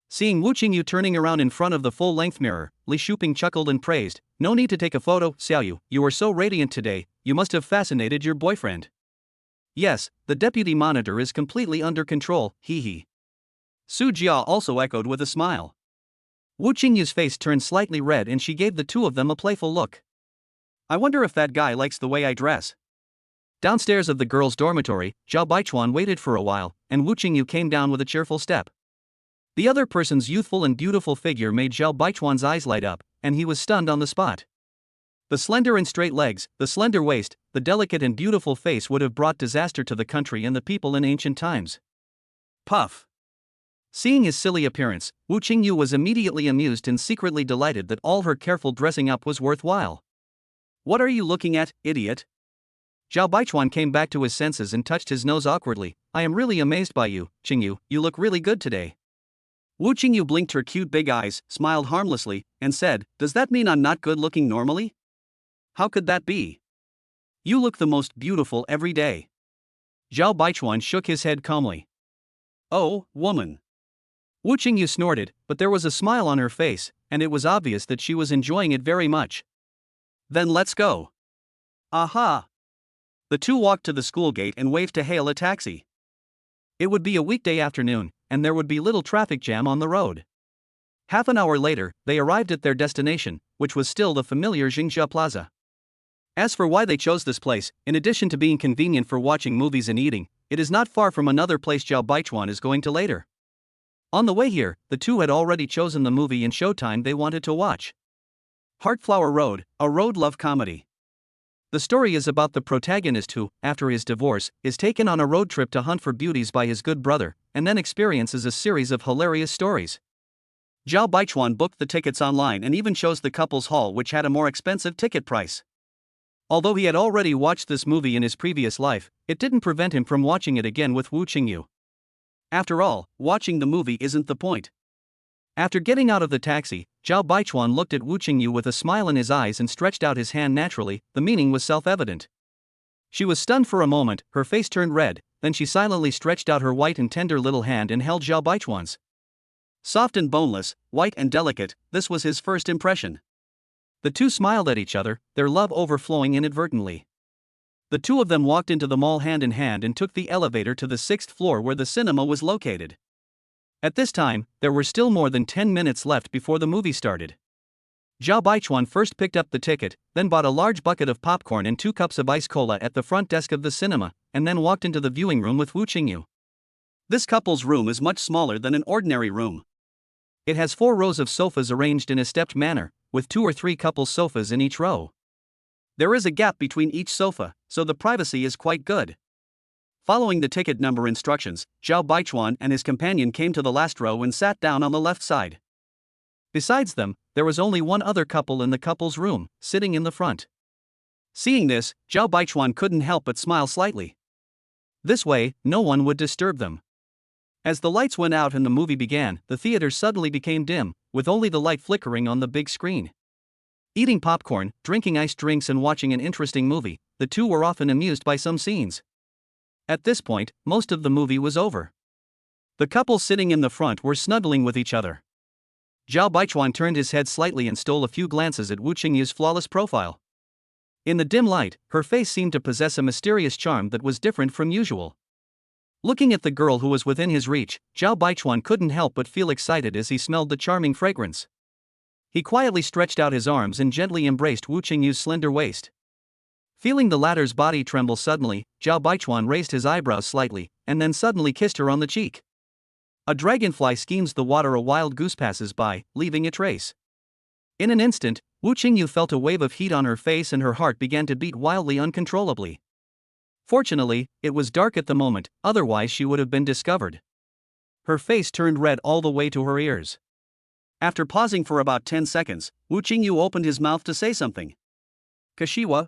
Seeing Wu Qingyu turning around in front of the full-length mirror, Li Shuping chuckled and praised, "No need to take a photo, Xiaoyu, you are so radiant today, you must have fascinated your boyfriend." "Yes, the deputy monitor is completely under control, hee." Su Jia also echoed with a smile. Wu Qingyu's face turned slightly red and she gave the two of them a playful look. "I wonder if that guy likes the way I dress." Downstairs of the girls' dormitory, Zhao Baichuan waited for a while, and Wu Qingyu came down with a cheerful step. The other person's youthful and beautiful figure made Zhao Baichuan's eyes light up, and he was stunned on the spot. The slender and straight legs, the slender waist, the delicate and beautiful face would have brought disaster to the country and the people in ancient times. Puff. Seeing his silly appearance, Wu Qingyu was immediately amused and secretly delighted that all her careful dressing up was worthwhile. "What are you looking at, idiot?" Zhao Baichuan came back to his senses and touched his nose awkwardly. "I am really amazed by you, Qingyu, you look really good today." Wu Qingyu blinked her cute big eyes, smiled harmlessly, and said, "Does that mean I'm not good looking normally? How could that be? You look the most beautiful every day." Zhao Baichuan shook his head calmly. "Oh, woman." Wu Qingyu snorted, but there was a smile on her face, and it was obvious that she was enjoying it very much. "Then let's go." "Aha!" The two walked to the school gate and waved to hail a taxi. It would be a weekday afternoon, and there would be little traffic jam on the road. Half an hour later, they arrived at their destination, which was still the familiar Jingjia Plaza. As for why they chose this place, in addition to being convenient for watching movies and eating, it is not far from another place Zhao Baichuan is going to later. On the way here, the two had already chosen the movie and showtime they wanted to watch. Heartflower Road, a road love comedy. The story is about the protagonist who, after his divorce, is taken on a road trip to hunt for beauties by his good brother, and then experiences a series of hilarious stories. Zhao Baichuan booked the tickets online and even chose the couple's hall, which had a more expensive ticket price. Although he had already watched this movie in his previous life, it didn't prevent him from watching it again with Wu Qingyu. After all, watching the movie isn't the point. After getting out of the taxi, Zhao Baichuan looked at Wu Qingyu with a smile in his eyes and stretched out his hand naturally. The meaning was self-evident. She was stunned for a moment, her face turned red, then she silently stretched out her white and tender little hand and held Zhao Baichuan's. Soft and boneless, white and delicate, this was his first impression. The two smiled at each other, their love overflowing inadvertently. The two of them walked into the mall hand in hand and took the elevator to the 6th floor where the cinema was located. At this time, there were still more than 10 minutes left before the movie started. Zhao Baichuan first picked up the ticket, then bought a large bucket of popcorn and 2 cups of ice cola at the front desk of the cinema, and then walked into the viewing room with Wu Qingyu. This couple's room is much smaller than an ordinary room. It has 4 rows of sofas arranged in a stepped manner, with 2 or 3 couples' sofas in each row. There is a gap between each sofa, so the privacy is quite good. Following the ticket number instructions, Zhao Baichuan and his companion came to the last row and sat down on the left side. Besides them, there was only one other couple in the couple's room, sitting in the front. Seeing this, Zhao Baichuan couldn't help but smile slightly. This way, no one would disturb them. As the lights went out and the movie began, the theater suddenly became dim, with only the light flickering on the big screen. Eating popcorn, drinking iced drinks and watching an interesting movie, the two were often amused by some scenes. At this point, most of the movie was over. The couple sitting in the front were snuggling with each other. Zhao Baichuan turned his head slightly and stole a few glances at Wu Qingyu's flawless profile. In the dim light, her face seemed to possess a mysterious charm that was different from usual. Looking at the girl who was within his reach, Zhao Baichuan couldn't help but feel excited as he smelled the charming fragrance. He quietly stretched out his arms and gently embraced Wu Qingyu's slender waist. Feeling the latter's body tremble suddenly, Zhao Baichuan raised his eyebrows slightly, and then suddenly kissed her on the cheek. A dragonfly schemes the water, a wild goose passes by, leaving a trace. In an instant, Wu Qingyu felt a wave of heat on her face and her heart began to beat wildly uncontrollably. Fortunately, it was dark at the moment, otherwise she would have been discovered. Her face turned red all the way to her ears. After pausing for about 10 seconds, Wu Qingyu opened his mouth to say something. Kashiwa,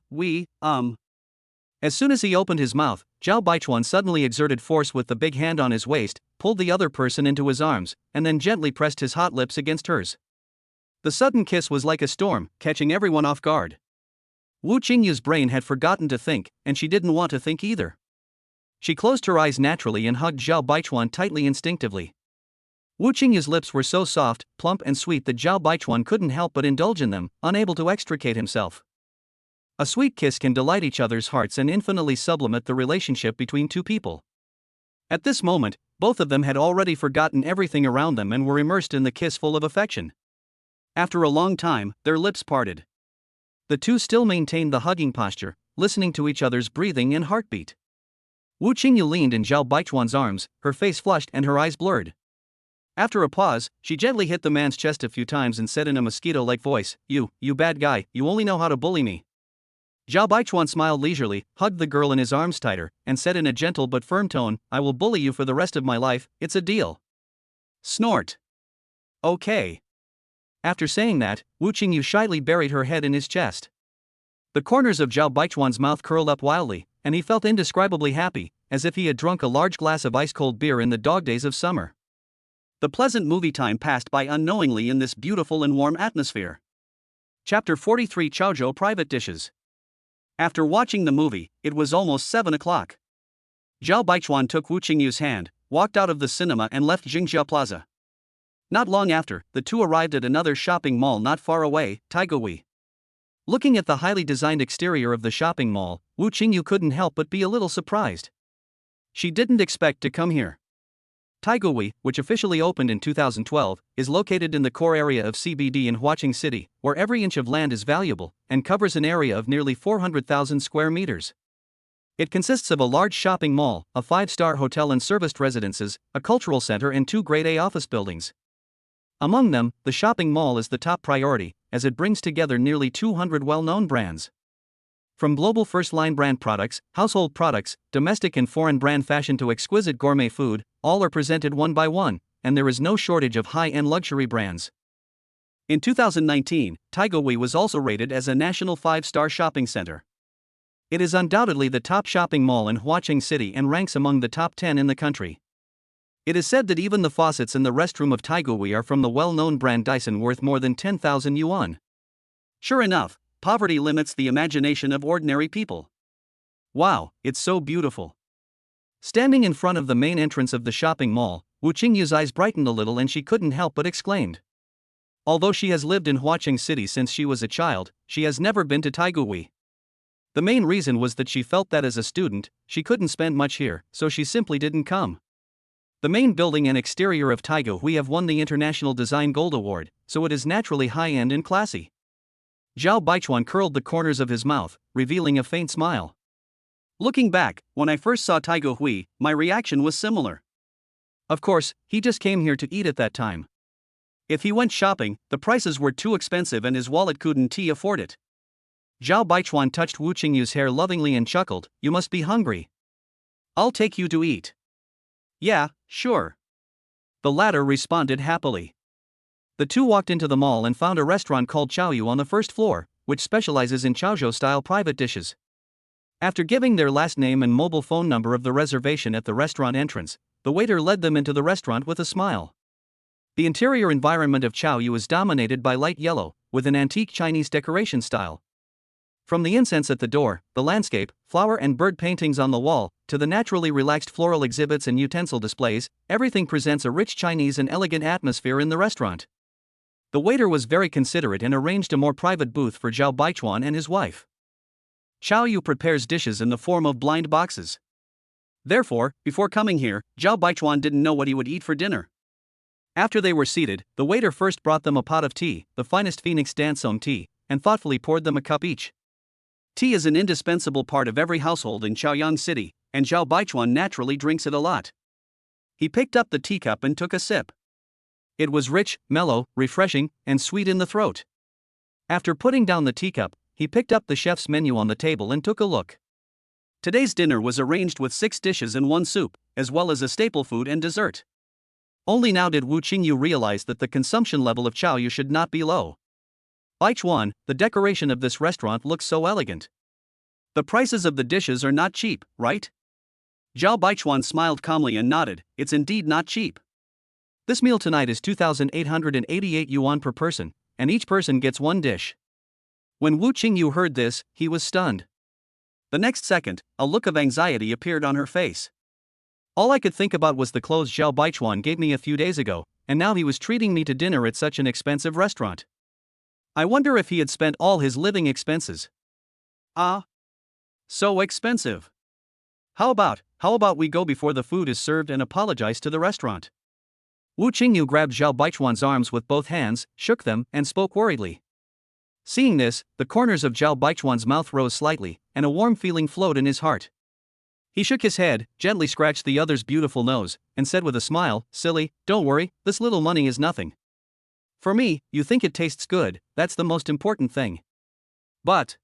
As soon as he opened his mouth, Zhao Baichuan suddenly exerted force with the big hand on his waist, pulled the other person into his arms, and then gently pressed his hot lips against hers. The sudden kiss was like a storm, catching everyone off guard. Wu Qingyu's brain had forgotten to think, and she didn't want to think either. She closed her eyes naturally and hugged Zhao Baichuan tightly instinctively. Wu Qingyu's lips were so soft, plump and sweet that Zhao Baichuan couldn't help but indulge in them, unable to extricate himself. A sweet kiss can delight each other's hearts and infinitely sublimate the relationship between two people. At this moment, both of them had already forgotten everything around them and were immersed in the kiss full of affection. After a long time, their lips parted. The two still maintained the hugging posture, listening to each other's breathing and heartbeat. Wu Qingyu leaned in Zhao Baichuan's arms, her face flushed and her eyes blurred. After a pause, she gently hit the man's chest a few times and said in a mosquito-like voice, You bad guy, you only know how to bully me." Zhao Baichuan smiled leisurely, hugged the girl in his arms tighter, and said in a gentle but firm tone, "I will bully you for the rest of my life, it's a deal." Snort. Okay. After saying that, Wu Qingyu shyly buried her head in his chest. The corners of Zhao Baichuan's mouth curled up wildly, and he felt indescribably happy, as if he had drunk a large glass of ice-cold beer in the dog days of summer. The pleasant movie time passed by unknowingly in this beautiful and warm atmosphere. Chapter 43: Chaozhou Private Dishes. After watching the movie, it was almost 7 o'clock. Zhao Baichuan took Wu Qingyu's hand, walked out of the cinema and left Jingjia Plaza. Not long after, the two arrived at another shopping mall not far away, Taigui. Looking at the highly designed exterior of the shopping mall, Wu Qingyu couldn't help but be a little surprised. She didn't expect to come here. Taigui, which officially opened in 2012, is located in the core area of CBD in Huaqing City, where every inch of land is valuable, and covers an area of nearly 400,000 square meters. It consists of a large shopping mall, a 5-star hotel and serviced residences, a cultural center and 2 Grade A office buildings. Among them, the shopping mall is the top priority, as it brings together nearly 200 well-known brands. From global first-line brand products, household products, domestic and foreign brand fashion to exquisite gourmet food, all are presented one by one, and there is no shortage of high-end luxury brands. In 2019, Taigui was also rated as a national 5-star shopping center. It is undoubtedly the top shopping mall in Huaqing City and ranks among the top 10 in the country. It is said that even the faucets in the restroom of Taigui are from the well-known brand Dyson, worth more than 10,000 yuan. Sure enough, poverty limits the imagination of ordinary people. Wow, it's so beautiful. Standing in front of the main entrance of the shopping mall, Wu Qingyu's eyes brightened a little and she couldn't help but exclaimed. Although she has lived in Huaqing City since she was a child, she has never been to Taigui. The main reason was that she felt that as a student, she couldn't spend much here, so she simply didn't come. The main building and exterior of Taigui have won the International Design Gold Award, so it is naturally high-end and classy. Zhao Baichuan curled the corners of his mouth, revealing a faint smile. Looking back, when I first saw Taigui, my reaction was similar. Of course, he just came here to eat at that time. If he went shopping, the prices were too expensive and his wallet couldn't afford it. Zhao Baichuan touched Wu Qingyu's hair lovingly and chuckled, "You must be hungry. I'll take you to eat." "Yeah, sure." The latter responded happily. The two walked into the mall and found a restaurant called Chaoyu on the first floor, which specializes in Chaozhou-style private dishes. After giving their last name and mobile phone number of the reservation at the restaurant entrance, the waiter led them into the restaurant with a smile. The interior environment of Chaoyu is dominated by light yellow, with an antique Chinese decoration style. From the incense at the door, the landscape, flower and bird paintings on the wall, to the naturally relaxed floral exhibits and utensil displays, everything presents a rich Chinese and elegant atmosphere in the restaurant. The waiter was very considerate and arranged a more private booth for Zhao Baichuan and his wife. Chaoyu prepares dishes in the form of blind boxes. Therefore, before coming here, Zhao Baichuan didn't know what he would eat for dinner. After they were seated, the waiter first brought them a pot of tea, the finest Phoenix Dansome tea, and thoughtfully poured them a cup each. Tea is an indispensable part of every household in Chaoyang City, and Zhao Baichuan naturally drinks it a lot. He picked up the teacup and took a sip. It was rich, mellow, refreshing, and sweet in the throat. After putting down the teacup, he picked up the chef's menu on the table and took a look. Today's dinner was arranged with 6 dishes and 1 soup, as well as a staple food and dessert. Only now did Wu Qingyu realize that the consumption level of Chaoyu should not be low. Baichuan, the decoration of this restaurant looks so elegant. The prices of the dishes are not cheap, right? Zhao Baichuan smiled calmly and nodded. It's indeed not cheap. This meal tonight is 2,888 yuan per person, and each person gets one dish. When Wu Qingyu heard this, he was stunned. The next second, a look of anxiety appeared on her face. All I could think about was the clothes Zhao Baichuan gave me a few days ago, and now he was treating me to dinner at such an expensive restaurant. I wonder if he had spent all his living expenses. Ah. So expensive. How about we go before the food is served and apologize to the restaurant? Wu Qingyu grabbed Zhao Baichuan's arms with both hands, shook them, and spoke worriedly. Seeing this, the corners of Zhao Baichuan's mouth rose slightly, and a warm feeling flowed in his heart. He shook his head, gently scratched the other's beautiful nose, and said with a smile, "Silly, don't worry, this little money is nothing. For me, you think it tastes good, that's the most important thing. But..."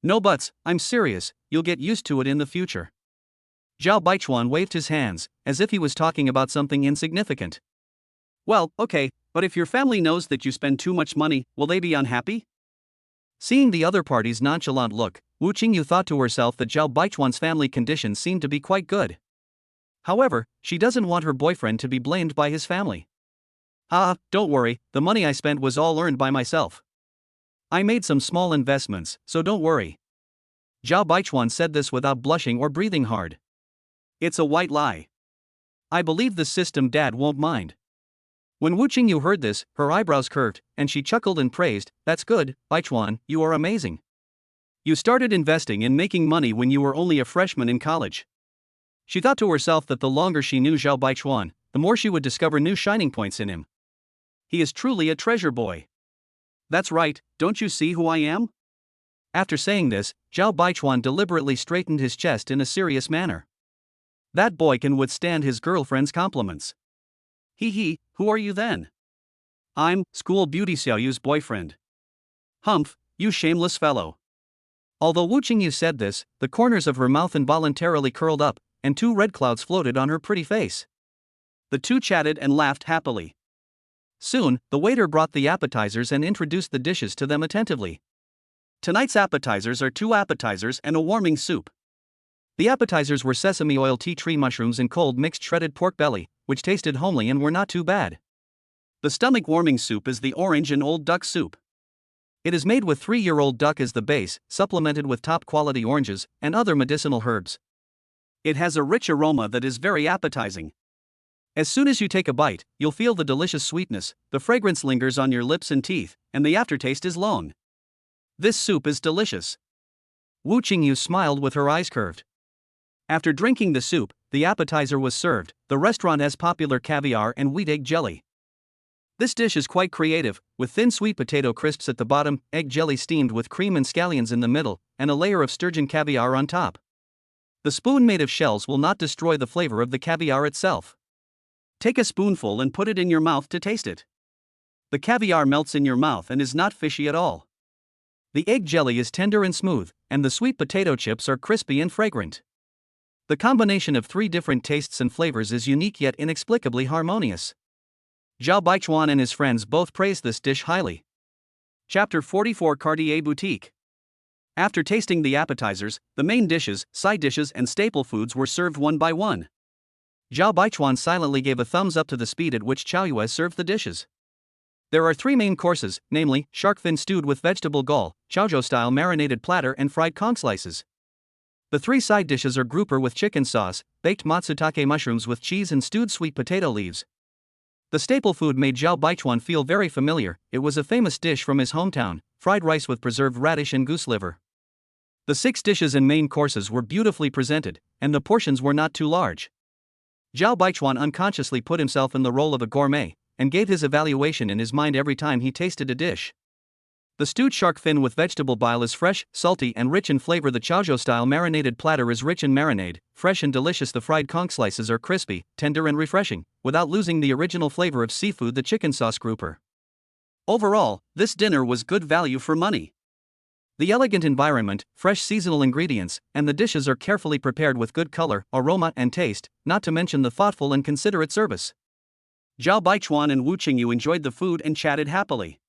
"No buts, I'm serious, you'll get used to it in the future." Zhao Baichuan waved his hands, as if he was talking about something insignificant. "Well, okay, but if your family knows that you spend too much money, will they be unhappy?" Seeing the other party's nonchalant look, Wu Qingyu thought to herself that Zhao Baichuan's family conditions seemed to be quite good. However, she doesn't want her boyfriend to be blamed by his family. Don't worry, the money I spent was all earned by myself. I made some small investments, so don't worry." Zhao Baichuan said this without blushing or breathing hard. It's a white lie. I believe the system Dad won't mind. When Wu Qingyu heard this, her eyebrows curved, and she chuckled and praised, "That's good, Baichuan, you are amazing. You started investing and making money when you were only a freshman in college." She thought to herself that the longer she knew Zhao Baichuan, the more she would discover new shining points in him. He is truly a treasure boy. "That's right, don't you see who I am?" After saying this, Zhao Baichuan deliberately straightened his chest in a serious manner. That boy can withstand his girlfriend's compliments. He, who are you then?" "I'm school beauty Xiaoyu's boyfriend." "Humph, you shameless fellow." Although Wu Qingyu said this, the corners of her mouth involuntarily curled up, and two red clouds floated on her pretty face. The two chatted and laughed happily. Soon, the waiter brought the appetizers and introduced the dishes to them attentively. Tonight's appetizers are 2 appetizers and a warming soup. The appetizers were sesame oil tea tree mushrooms and cold mixed shredded pork belly, which tasted homely and were not too bad. The stomach-warming soup is the orange and old duck soup. It is made with 3-year-old duck as the base, supplemented with top-quality oranges and other medicinal herbs. It has a rich aroma that is very appetizing. As soon as you take a bite, you'll feel the delicious sweetness, the fragrance lingers on your lips and teeth, and the aftertaste is long. This soup is delicious. Wu Qingyu smiled with her eyes curved. After drinking the soup, the appetizer was served. The restaurant has popular caviar and wheat egg jelly. This dish is quite creative, with thin sweet potato crisps at the bottom, egg jelly steamed with cream and scallions in the middle, and a layer of sturgeon caviar on top. The spoon made of shells will not destroy the flavor of the caviar itself. Take a spoonful and put it in your mouth to taste it. The caviar melts in your mouth and is not fishy at all. The egg jelly is tender and smooth, and the sweet potato chips are crispy and fragrant. The combination of 3 different tastes and flavors is unique yet inexplicably harmonious. Zhao Baichuan and his friends both praised this dish highly. Chapter 44 Cartier Boutique. After tasting the appetizers, the main dishes, side dishes and staple foods were served one by one. Zhao Baichuan silently gave a thumbs up to the speed at which Qiaoyue served the dishes. There are 3 main courses, namely, shark fin stewed with vegetable gall, Chaozhou-style marinated platter and fried conch slices. The 3 side dishes are grouper with chicken sauce, baked matsutake mushrooms with cheese and stewed sweet potato leaves. The staple food made Zhao Baichuan feel very familiar. It was a famous dish from his hometown, fried rice with preserved radish and goose liver. The 6 dishes and main courses were beautifully presented, and the portions were not too large. Zhao Baichuan unconsciously put himself in the role of a gourmet, and gave his evaluation in his mind every time he tasted a dish. The stewed shark fin with vegetable bile is fresh, salty and rich in flavor. The Chaozhou-style marinated platter is rich in marinade, fresh and delicious. The fried conch slices are crispy, tender and refreshing, without losing the original flavor of seafood. The chicken sauce grouper. Overall, this dinner was good value for money. The elegant environment, fresh seasonal ingredients, and the dishes are carefully prepared with good color, aroma and taste, not to mention the thoughtful and considerate service. Zhao Baichuan and Wu Qingyu enjoyed the food and chatted happily.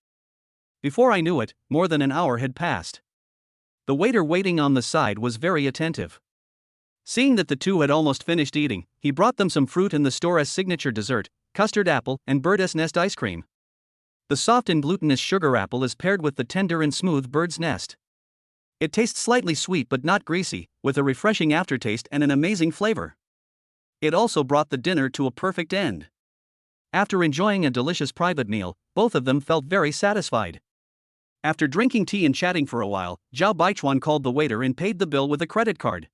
Before I knew it, more than an hour had passed. The waiter waiting on the side was very attentive. Seeing that the two had almost finished eating, he brought them some fruit in the store as signature dessert, custard apple and bird's nest ice cream. The soft and glutinous sugar apple is paired with the tender and smooth bird's nest. It tastes slightly sweet but not greasy, with a refreshing aftertaste and an amazing flavor. It also brought the dinner to a perfect end. After enjoying a delicious private meal, both of them felt very satisfied. After drinking tea and chatting for a while, Zhao Baichuan called the waiter and paid the bill with a credit card.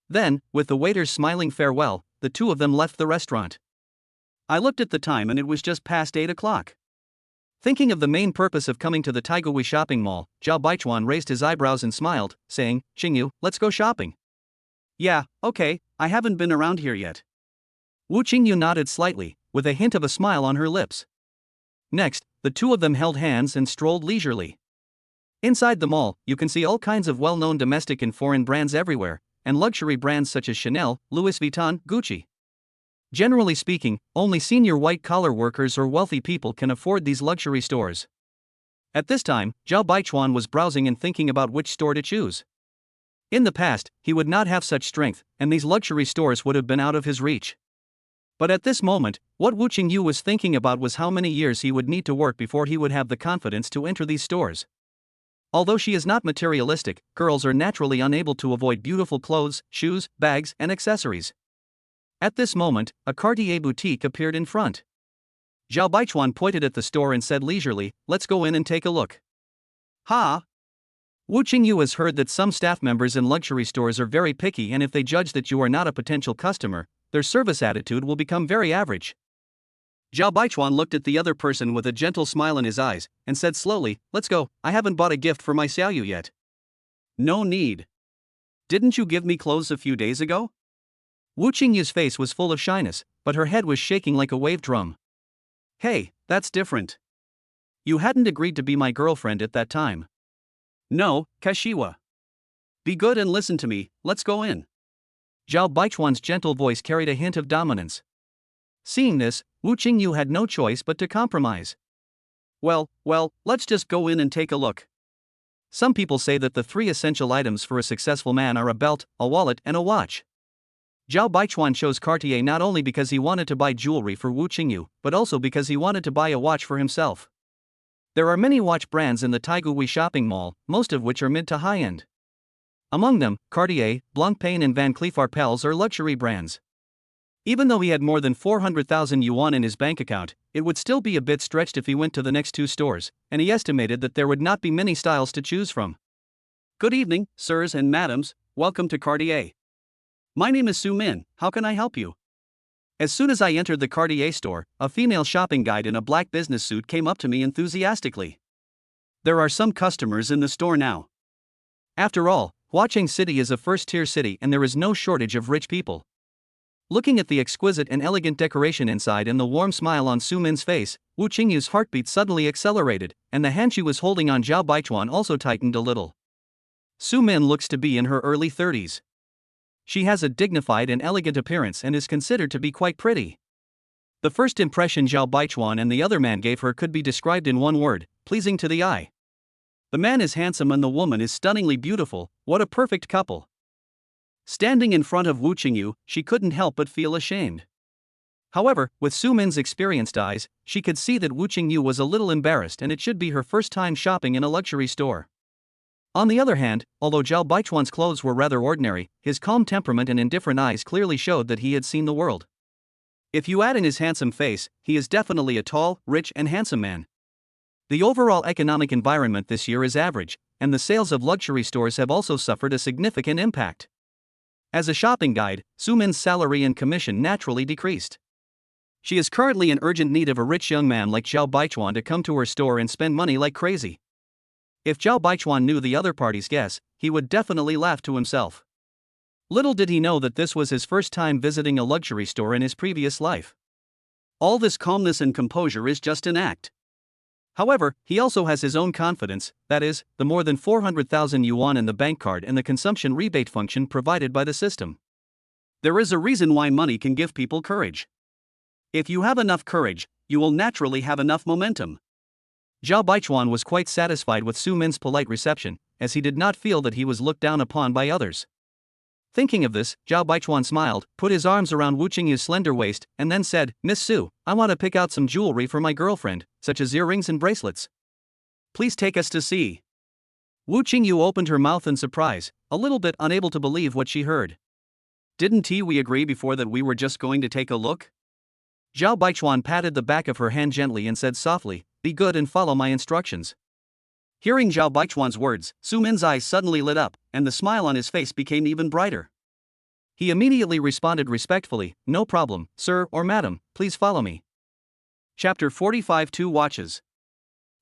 Then, with the waiter's smiling farewell, the two of them left the restaurant. I looked at the time and it was just past 8 o'clock. Thinking of the main purpose of coming to the Taigui shopping mall, Zhao Baichuan raised his eyebrows and smiled, saying, "Qingyu, let's go shopping." "Yeah, okay, I haven't been around here yet." Wu Qingyu nodded slightly, with a hint of a smile on her lips. Next, the two of them held hands and strolled leisurely. Inside the mall, you can see all kinds of well-known domestic and foreign brands everywhere, and luxury brands such as Chanel, Louis Vuitton, Gucci. Generally speaking, only senior white-collar workers or wealthy people can afford these luxury stores. At this time, Zhao Baichuan was browsing and thinking about which store to choose. In the past, he would not have such strength, and these luxury stores would have been out of his reach. But at this moment, what Wu Qingyu was thinking about was how many years he would need to work before he would have the confidence to enter these stores. Although she is not materialistic, girls are naturally unable to avoid beautiful clothes, shoes, bags, and accessories. At this moment, a Cartier boutique appeared in front. Zhao Baichuan pointed at the store and said leisurely, "Let's go in and take a look." "Ha!" Wu Qingyu has heard that some staff members in luxury stores are very picky, and if they judge that you are not a potential customer, their service attitude will become very average. Zhao Baichuan looked at the other person with a gentle smile in his eyes, and said slowly, "Let's go, I haven't bought a gift for my Xiaoyu yet." "No need. Didn't you give me clothes a few days ago?" Wu Qingyu's face was full of shyness, but her head was shaking like a wave drum. "Hey, that's different. You hadn't agreed to be my girlfriend at that time." "No, Kashiwa. Be good and listen to me, let's go in." Zhao Baichuan's gentle voice carried a hint of dominance. Seeing this, Wu Qingyu had no choice but to compromise. Well, let's just go in and take a look." Some people say that the 3 essential items for a successful man are a belt, a wallet, and a watch. Zhao Baichuan chose Cartier not only because he wanted to buy jewelry for Wu Qingyu, but also because he wanted to buy a watch for himself. There are many watch brands in the Taigui shopping mall, most of which are mid to high-end. Among them, Cartier, Blancpain and Van Cleef Arpels are luxury brands. Even though he had more than 400,000 yuan in his bank account, it would still be a bit stretched if he went to the next 2 stores, and he estimated that there would not be many styles to choose from. "Good evening, sirs and madams, welcome to Cartier. My name is Su Min, how can I help you?" As soon as I entered the Cartier store, a female shopping guide in a black business suit came up to me enthusiastically. There are some customers in the store now. After all, Huaqing City is a first-tier city and there is no shortage of rich people. Looking at the exquisite and elegant decoration inside and the warm smile on Su Min's face, Wu Qingyu's heartbeat suddenly accelerated, and the hand she was holding on Zhao Baichuan also tightened a little. Su Min looks to be in her early 30s. She has a dignified and elegant appearance and is considered to be quite pretty. The first impression Zhao Baichuan and the other man gave her could be described in one word: pleasing to the eye. The man is handsome and the woman is stunningly beautiful. What a perfect couple. Standing in front of Wu Qingyu, she couldn't help but feel ashamed. However, with Su Min's experienced eyes, she could see that Wu Qingyu was a little embarrassed and it should be her first time shopping in a luxury store. On the other hand, although Zhao Baichuan's clothes were rather ordinary, his calm temperament and indifferent eyes clearly showed that he had seen the world. If you add in his handsome face, he is definitely a tall, rich and handsome man. The overall economic environment this year is average, and the sales of luxury stores have also suffered a significant impact. As a shopping guide, Su Min's salary and commission naturally decreased. She is currently in urgent need of a rich young man like Zhao Baichuan to come to her store and spend money like crazy. If Zhao Baichuan knew the other party's guess, he would definitely laugh to himself. Little did he know that this was his first time visiting a luxury store in his previous life. All this calmness and composure is just an act. However, he also has his own confidence, that is, the more than 400,000 yuan in the bank card and the consumption rebate function provided by the system. There is a reason why money can give people courage. If you have enough courage, you will naturally have enough momentum. Zhao Baichuan was quite satisfied with Su Min's polite reception, as he did not feel that he was looked down upon by others. Thinking of this, Zhao Baichuan smiled, put his arms around Wu Qingyu's slender waist, and then said, "Miss Su, I want to pick out some jewelry for my girlfriend, such as earrings and bracelets. Please take us to see." Wu Qingyu opened her mouth in surprise, a little bit unable to believe what she heard. "Didn't we agree before that we were just going to take a look?" Zhao Baichuan patted the back of her hand gently and said softly, "Be good and follow my instructions." Hearing Zhao Baichuan's words, Su Min's eyes suddenly lit up, and the smile on his face became even brighter. He immediately responded respectfully, "No problem, sir or madam, please follow me." Chapter 45 Two Watches.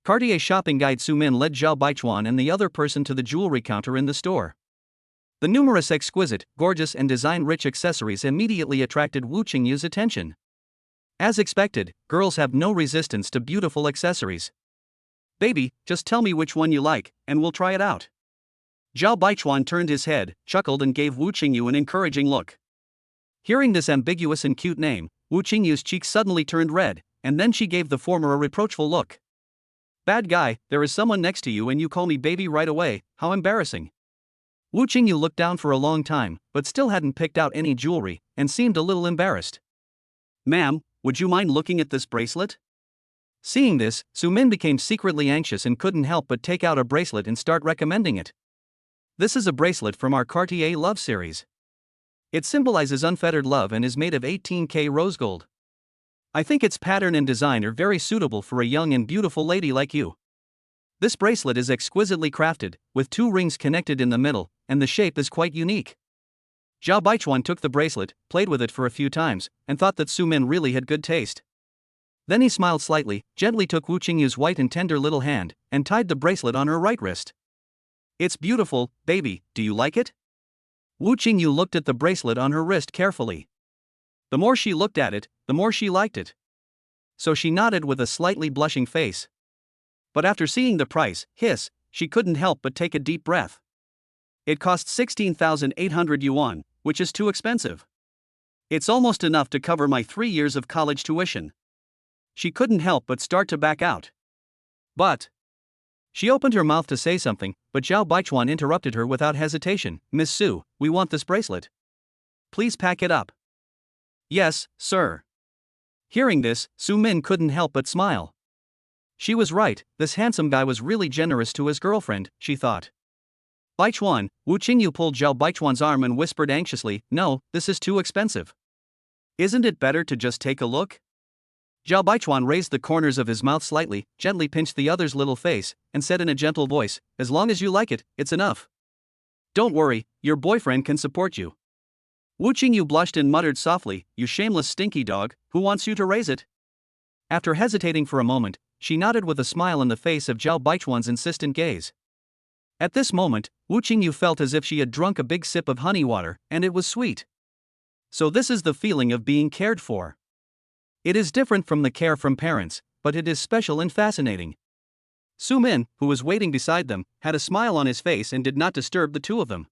Cartier shopping guide Su Min led Zhao Baichuan and the other person to the jewelry counter in the store. The numerous exquisite, gorgeous and design-rich accessories immediately attracted Wu Qingyu's attention. As expected, girls have no resistance to beautiful accessories. "Baby, just tell me which one you like, and we'll try it out." Zhao Baichuan turned his head, chuckled and gave Wu Qingyu an encouraging look. Hearing this ambiguous and cute name, Wu Qingyu's cheeks suddenly turned red, and then she gave the former a reproachful look. "Bad guy, there is someone next to you and you call me baby right away, how embarrassing." Wu Qingyu looked down for a long time, but still hadn't picked out any jewelry, and seemed a little embarrassed. "Ma'am, would you mind looking at this bracelet?" Seeing this, Su Min became secretly anxious and couldn't help but take out a bracelet and start recommending it. "This is a bracelet from our Cartier Love series. It symbolizes unfettered love and is made of 18K rose gold. I think its pattern and design are very suitable for a young and beautiful lady like you. This bracelet is exquisitely crafted, with 2 rings connected in the middle, and the shape is quite unique." Zhao Baichuan took the bracelet, played with it for a few times, and thought that Su Min really had good taste. Then he smiled slightly, gently took Wu Qingyu's white and tender little hand, and tied the bracelet on her right wrist. "It's beautiful, baby, do you like it?" Wu Qingyu looked at the bracelet on her wrist carefully. The more she looked at it, the more she liked it. So she nodded with a slightly blushing face. But after seeing the price, she couldn't help but take a deep breath. It cost 16,800 yuan, which is too expensive. It's almost enough to cover my 3 years of college tuition. She couldn't help but start to back out. But she opened her mouth to say something, but Zhao Baichuan interrupted her without hesitation. "Miss Su, we want this bracelet. Please pack it up." "Yes, sir." Hearing this, Su Min couldn't help but smile. She was right, this handsome guy was really generous to his girlfriend, she thought. "Baichuan," Wu Qingyu pulled Zhao Baichuan's arm and whispered anxiously, "No, this is too expensive. Isn't it better to just take a look?" Zhao Baichuan raised the corners of his mouth slightly, gently pinched the other's little face, and said in a gentle voice, "As long as you like it, it's enough. Don't worry, your boyfriend can support you." Wu Qingyu blushed and muttered softly, "You shameless stinky dog, who wants you to raise it?" After hesitating for a moment, she nodded with a smile in the face of Zhao Baichuan's insistent gaze. At this moment, Wu Qingyu felt as if she had drunk a big sip of honey water, and it was sweet. So this is the feeling of being cared for. It is different from the care from parents, but it is special and fascinating. Su Min, who was waiting beside them, had a smile on his face and did not disturb the two of them.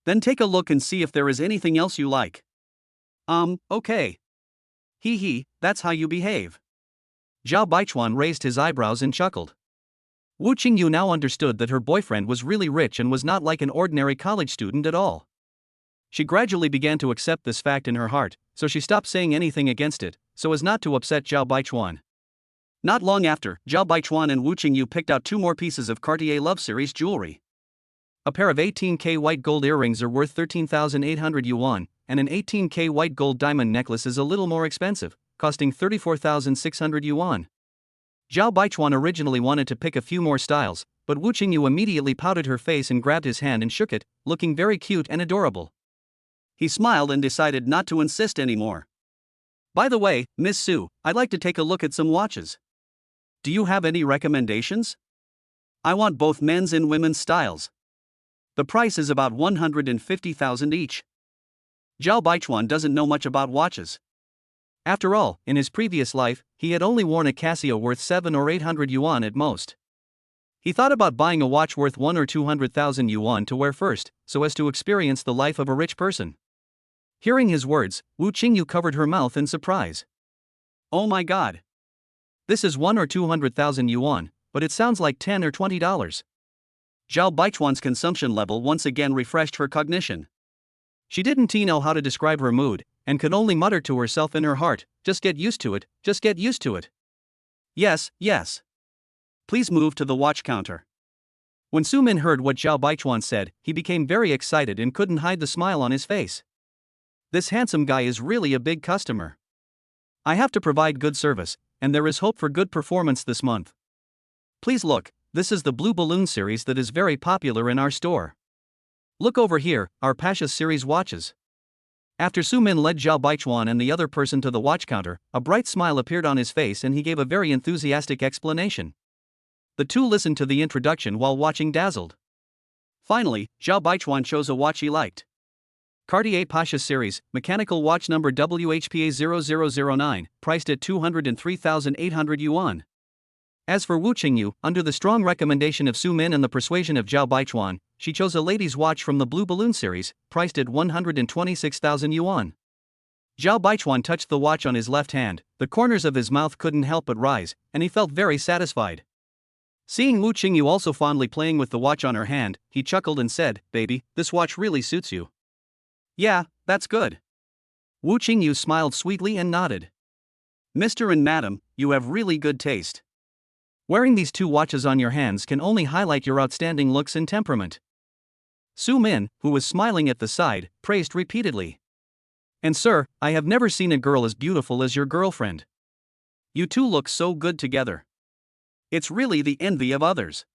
"Then take a look and see if there is anything else you like." Okay. Hee, that's how you behave." Zhao Baichuan raised his eyebrows and chuckled. Wu Qingyu now understood that her boyfriend was really rich and was not like an ordinary college student at all. She gradually began to accept this fact in her heart, so she stopped saying anything against it, so as not to upset Zhao Baichuan. Not long after, Zhao Baichuan and Wu Qingyu picked out 2 more pieces of Cartier Love Series jewelry. A pair of 18K white gold earrings are worth 13,800 yuan, and an 18K white gold diamond necklace is a little more expensive, costing 34,600 yuan. Zhao Baichuan originally wanted to pick a few more styles, but Wu Qingyu immediately pouted her face and grabbed his hand and shook it, looking very cute and adorable. He smiled and decided not to insist anymore. "By the way, Miss Su, I'd like to take a look at some watches. Do you have any recommendations? I want both men's and women's styles. The price is about 150,000 each." Zhao Baichuan doesn't know much about watches. After all, in his previous life, he had only worn a Casio worth 700 or 800 yuan at most. He thought about buying a watch worth 100,000 or 200,000 yuan to wear first, so as to experience the life of a rich person. Hearing his words, Wu Qingyu covered her mouth in surprise. "Oh my god. This is 100,000 or 200,000 yuan, but it sounds like $10 or $20. Zhao Baichuan's consumption level once again refreshed her cognition. She didn't know how to describe her mood, and could only mutter to herself in her heart, just get used to it, just get used to it. Yes, yes. Please move to the watch counter. When Su Min heard what Zhao Baichuan said, he became very excited and couldn't hide the smile on his face. This handsome guy is really a big customer. I have to provide good service, and there is hope for good performance this month. Please look, this is the Blue Balloon series that is very popular in our store. Look over here, our Pasha series watches. After Su Min led Zhao Baichuan and the other person to the watch counter, a bright smile appeared on his face and he gave a very enthusiastic explanation. The two listened to the introduction while watching dazzled. Finally, Zhao Baichuan chose a watch he liked. Cartier Pasha series, mechanical watch number WHPA 0009, priced at 203,800 yuan. As for Wu Qingyu, under the strong recommendation of Su Min and the persuasion of Zhao Baichuan, she chose a lady's watch from the Blue Balloon series, priced at 126,000 yuan. Zhao Baichuan touched the watch on his left hand, the corners of his mouth couldn't help but rise, and he felt very satisfied. Seeing Wu Qingyu also fondly playing with the watch on her hand, he chuckled and said, "Baby, this watch really suits you." "Yeah, that's good." Wu Qingyu smiled sweetly and nodded. "Mr. and Madam, you have really good taste. Wearing these two watches on your hands can only highlight your outstanding looks and temperament." Su Min, who was smiling at the side, praised repeatedly. "And sir, I have never seen a girl as beautiful as your girlfriend. You two look so good together. It's really the envy of others."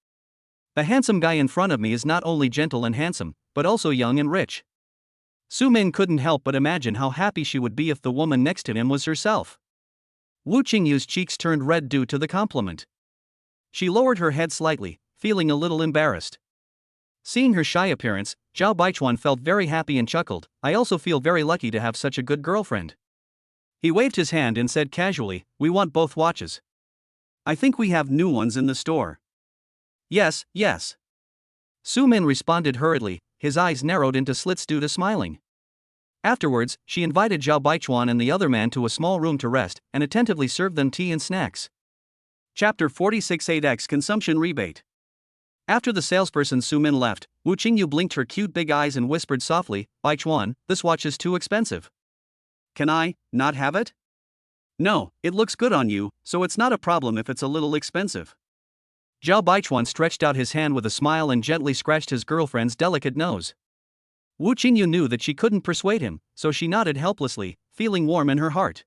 The handsome guy in front of me is not only gentle and handsome, but also young and rich. Su Min couldn't help but imagine how happy she would be if the woman next to him was herself. Wu Qingyu's cheeks turned red due to the compliment. She lowered her head slightly, feeling a little embarrassed. Seeing her shy appearance, Zhao Baichuan felt very happy and chuckled, "I also feel very lucky to have such a good girlfriend." He waved his hand and said casually, "We want both watches. I think we have new ones in the store." "Yes, yes." Su Min responded hurriedly, his eyes narrowed into slits due to smiling. Afterwards, she invited Zhao Baichuan and the other man to a small room to rest, and attentively served them tea and snacks. Chapter 46 8x Consumption Rebate. After the salesperson Su Min left, Wu Qingyu blinked her cute big eyes and whispered softly, "Baichuan, this watch is too expensive." "Can I not have it?" "No, it looks good on you, so it's not a problem if it's a little expensive." Zhao Baichuan stretched out his hand with a smile and gently scratched his girlfriend's delicate nose. Wu Qingyu knew that she couldn't persuade him, so she nodded helplessly, feeling warm in her heart.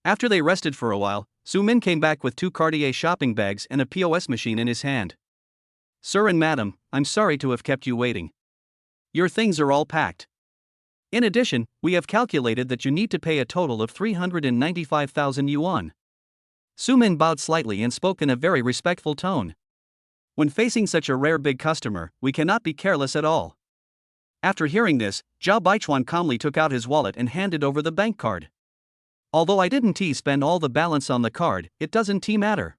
After they rested for a while, Su Min came back with 2 Cartier shopping bags and a POS machine in his hand. "Sir and Madam, I'm sorry to have kept you waiting. Your things are all packed. In addition, we have calculated that you need to pay a total of 395,000 yuan. Su Min bowed slightly and spoke in a very respectful tone. When facing such a rare big customer, we cannot be careless at all. After hearing this, Zhao Baichuan calmly took out his wallet and handed over the bank card. Although I didn't spend all the balance on the card, it doesn't matter.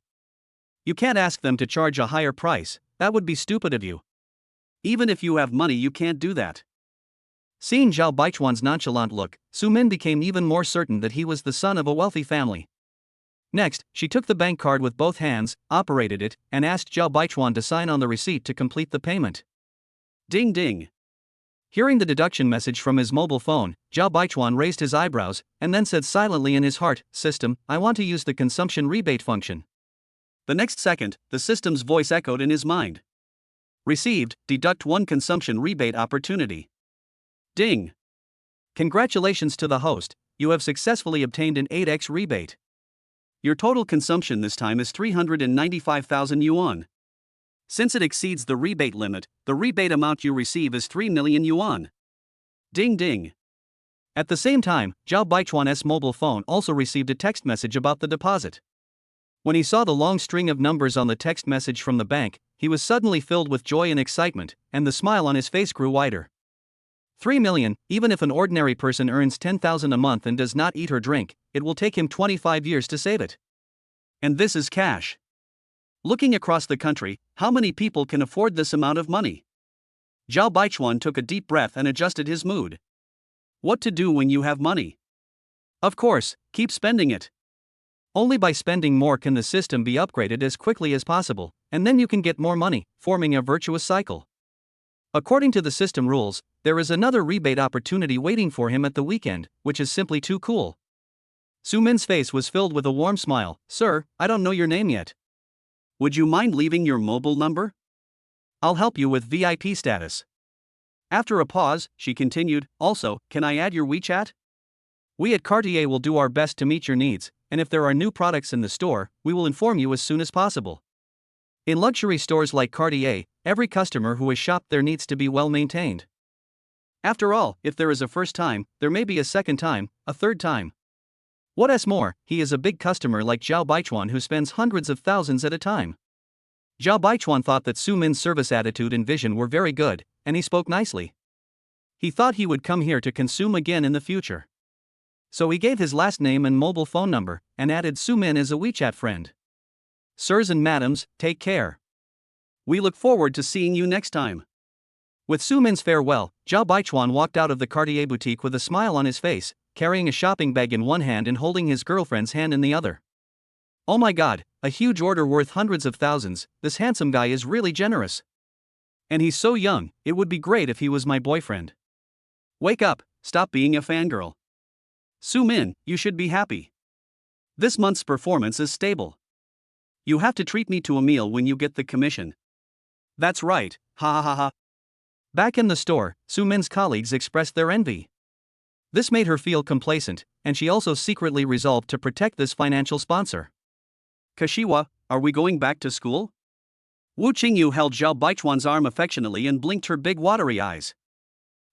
You can't ask them to charge a higher price, that would be stupid of you. Even if you have money, you can't do that." Seeing Zhao Baichuan's nonchalant look, Su Min became even more certain that he was the son of a wealthy family. Next, she took the bank card with both hands, operated it, and asked Zhao Baichuan to sign on the receipt to complete the payment. Ding ding. Hearing the deduction message from his mobile phone, Zhao Baichuan raised his eyebrows, and then said silently in his heart, "System, I want to use the consumption rebate function." The next second, the system's voice echoed in his mind. "Received, deduct 1 consumption rebate opportunity." Ding. Congratulations to the host, you have successfully obtained an 8x rebate. Your total consumption this time is 395,000 yuan. Since it exceeds the rebate limit, the rebate amount you receive is 3 million yuan. Ding ding. At the same time, Zhao Baichuan's mobile phone also received a text message about the deposit. When he saw the long string of numbers on the text message from the bank, he was suddenly filled with joy and excitement, and the smile on his face grew wider. 3 million, even if an ordinary person earns 10,000 a month and does not eat or drink, it will take him 25 years to save it. And this is cash. Looking across the country, how many people can afford this amount of money? Zhao Baichuan took a deep breath and adjusted his mood. What to do when you have money? Of course, keep spending it. Only by spending more can the system be upgraded as quickly as possible, and then you can get more money, forming a virtuous cycle. According to the system rules, there is another rebate opportunity waiting for him at the weekend, which is simply too cool. Sumin's face was filled with a warm smile. Sir, I don't know your name yet. Would you mind leaving your mobile number? I'll help you with VIP status. After a pause, she continued, also, can I add your WeChat? We at Cartier will do our best to meet your needs, and if there are new products in the store, we will inform you as soon as possible. In luxury stores like Cartier, every customer who has shopped there needs to be well maintained. After all, if there is a first time, there may be a second time, a third time. What's more, he is a big customer like Zhao Baichuan who spends hundreds of thousands at a time. Zhao Baichuan thought that Su Min's service attitude and vision were very good, and he spoke nicely. He thought he would come here to consume again in the future. So he gave his last name and mobile phone number, and added Su Min as a WeChat friend. Sirs and madams, take care. We look forward to seeing you next time. With Su Min's farewell, Zhao Baichuan walked out of the Cartier boutique with a smile on his face, carrying a shopping bag in one hand and holding his girlfriend's hand in the other. Oh my god, a huge order worth hundreds of thousands, this handsome guy is really generous. And he's so young, it would be great if he was my boyfriend. Wake up, stop being a fangirl. Su Min, you should be happy. This month's performance is stable. You have to treat me to a meal when you get the commission. That's right, ha ha ha ha. Back in the store, Su Min's colleagues expressed their envy. This made her feel complacent, and she also secretly resolved to protect this financial sponsor. Kashiwa, are we going back to school? Wu Qingyu held Zhao Baichuan's arm affectionately and blinked her big watery eyes.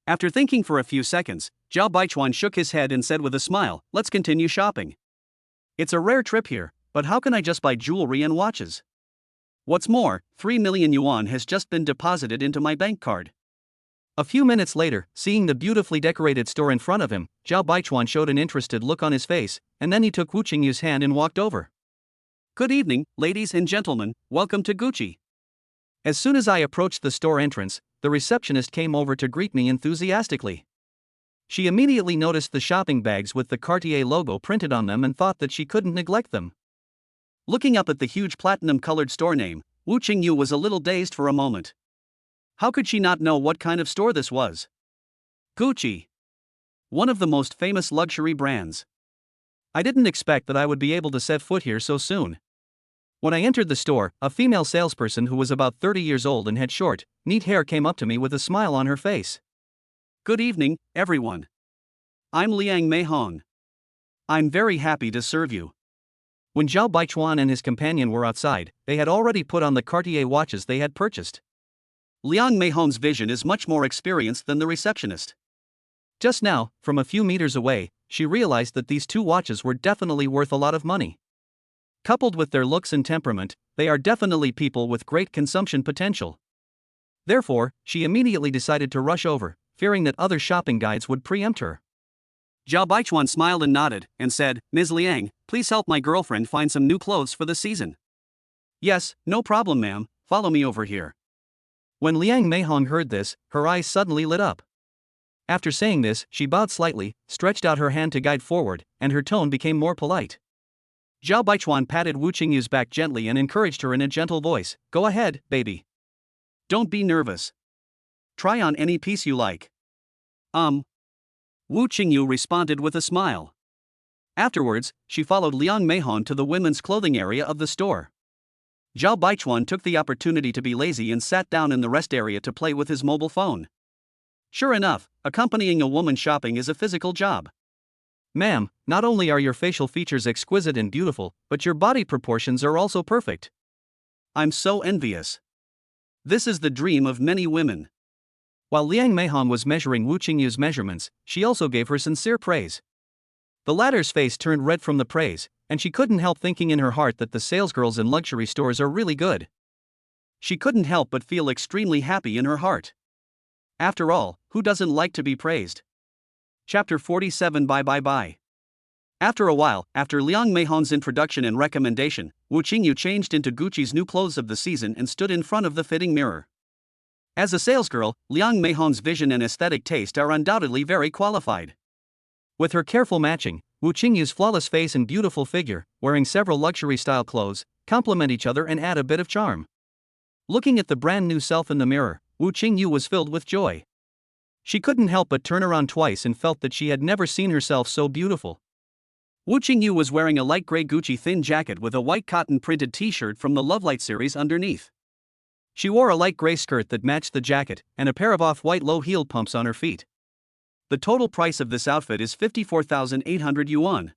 After thinking for a few seconds, Zhao Baichuan shook his head and said with a smile, let's continue shopping. It's a rare trip here, but how can I just buy jewelry and watches? What's more, 3 million yuan has just been deposited into my bank card. A few minutes later, seeing the beautifully decorated store in front of him, Zhao Baichuan showed an interested look on his face, and then he took Wu Qingyu's hand and walked over. Good evening, ladies and gentlemen, welcome to Gucci. As soon as I approached the store entrance, the receptionist came over to greet me enthusiastically. She immediately noticed the shopping bags with the Cartier logo printed on them and thought that she couldn't neglect them. Looking up at the huge platinum-colored store name, Wu Qingyu was a little dazed for a moment. How could she not know what kind of store this was? Gucci. One of the most famous luxury brands. I didn't expect that I would be able to set foot here so soon. When I entered the store, a female salesperson who was about 30 years old and had short, neat hair came up to me with a smile on her face. Good evening, everyone. I'm Liang Meihong. I'm very happy to serve you. When Zhao Baichuan and his companion were outside, they had already put on the Cartier watches they had purchased. Liang Meihong's vision is much more experienced than the receptionist. Just now, from a few meters away, she realized that these two watches were definitely worth a lot of money. Coupled with their looks and temperament, they are definitely people with great consumption potential. Therefore, she immediately decided to rush over, fearing that other shopping guides would preempt her. Zhao Baichuan smiled and nodded, and said, Ms. Liang, please help my girlfriend find some new clothes for the season. Yes, no problem ma'am, follow me over here. When Liang Meihong heard this, her eyes suddenly lit up. After saying this, she bowed slightly, stretched out her hand to guide forward, and her tone became more polite. Zhao Baichuan patted Wu Qingyu's back gently and encouraged her in a gentle voice, Go ahead, baby. Don't be nervous. Try on any piece you like. Wu Qingyu responded with a smile. Afterwards, she followed Liang Meihong to the women's clothing area of the store. Zhao Baichuan took the opportunity to be lazy and sat down in the rest area to play with his mobile phone. Sure enough, accompanying a woman shopping is a physical job. Ma'am, not only are your facial features exquisite and beautiful, but your body proportions are also perfect. I'm so envious. This is the dream of many women. While Liang Meihong was measuring Wu Qingyu's measurements, she also gave her sincere praise. The latter's face turned red from the praise, and she couldn't help thinking in her heart that the salesgirls in luxury stores are really good. She couldn't help but feel extremely happy in her heart. After all, who doesn't like to be praised? Chapter 47 Bye. After a while, after Liang Meihong's introduction and recommendation, Wu Qingyu changed into Gucci's new clothes of the season and stood in front of the fitting mirror. As a salesgirl, Liang Meihong's vision and aesthetic taste are undoubtedly very qualified. With her careful matching, Wu Wu Qingyu's flawless face and beautiful figure, wearing several luxury-style clothes, complement each other and add a bit of charm. Looking at the brand new self in the mirror, Wu Qingyu was filled with joy. She couldn't help but turn around twice and felt that she had never seen herself so beautiful. Wu Qingyu was wearing a light gray Gucci thin jacket with a white cotton printed t-shirt from the Lovelight series underneath. She wore a light gray skirt that matched the jacket, and a pair of off-white low-heeled pumps on her feet. The total price of this outfit is 54,800 yuan.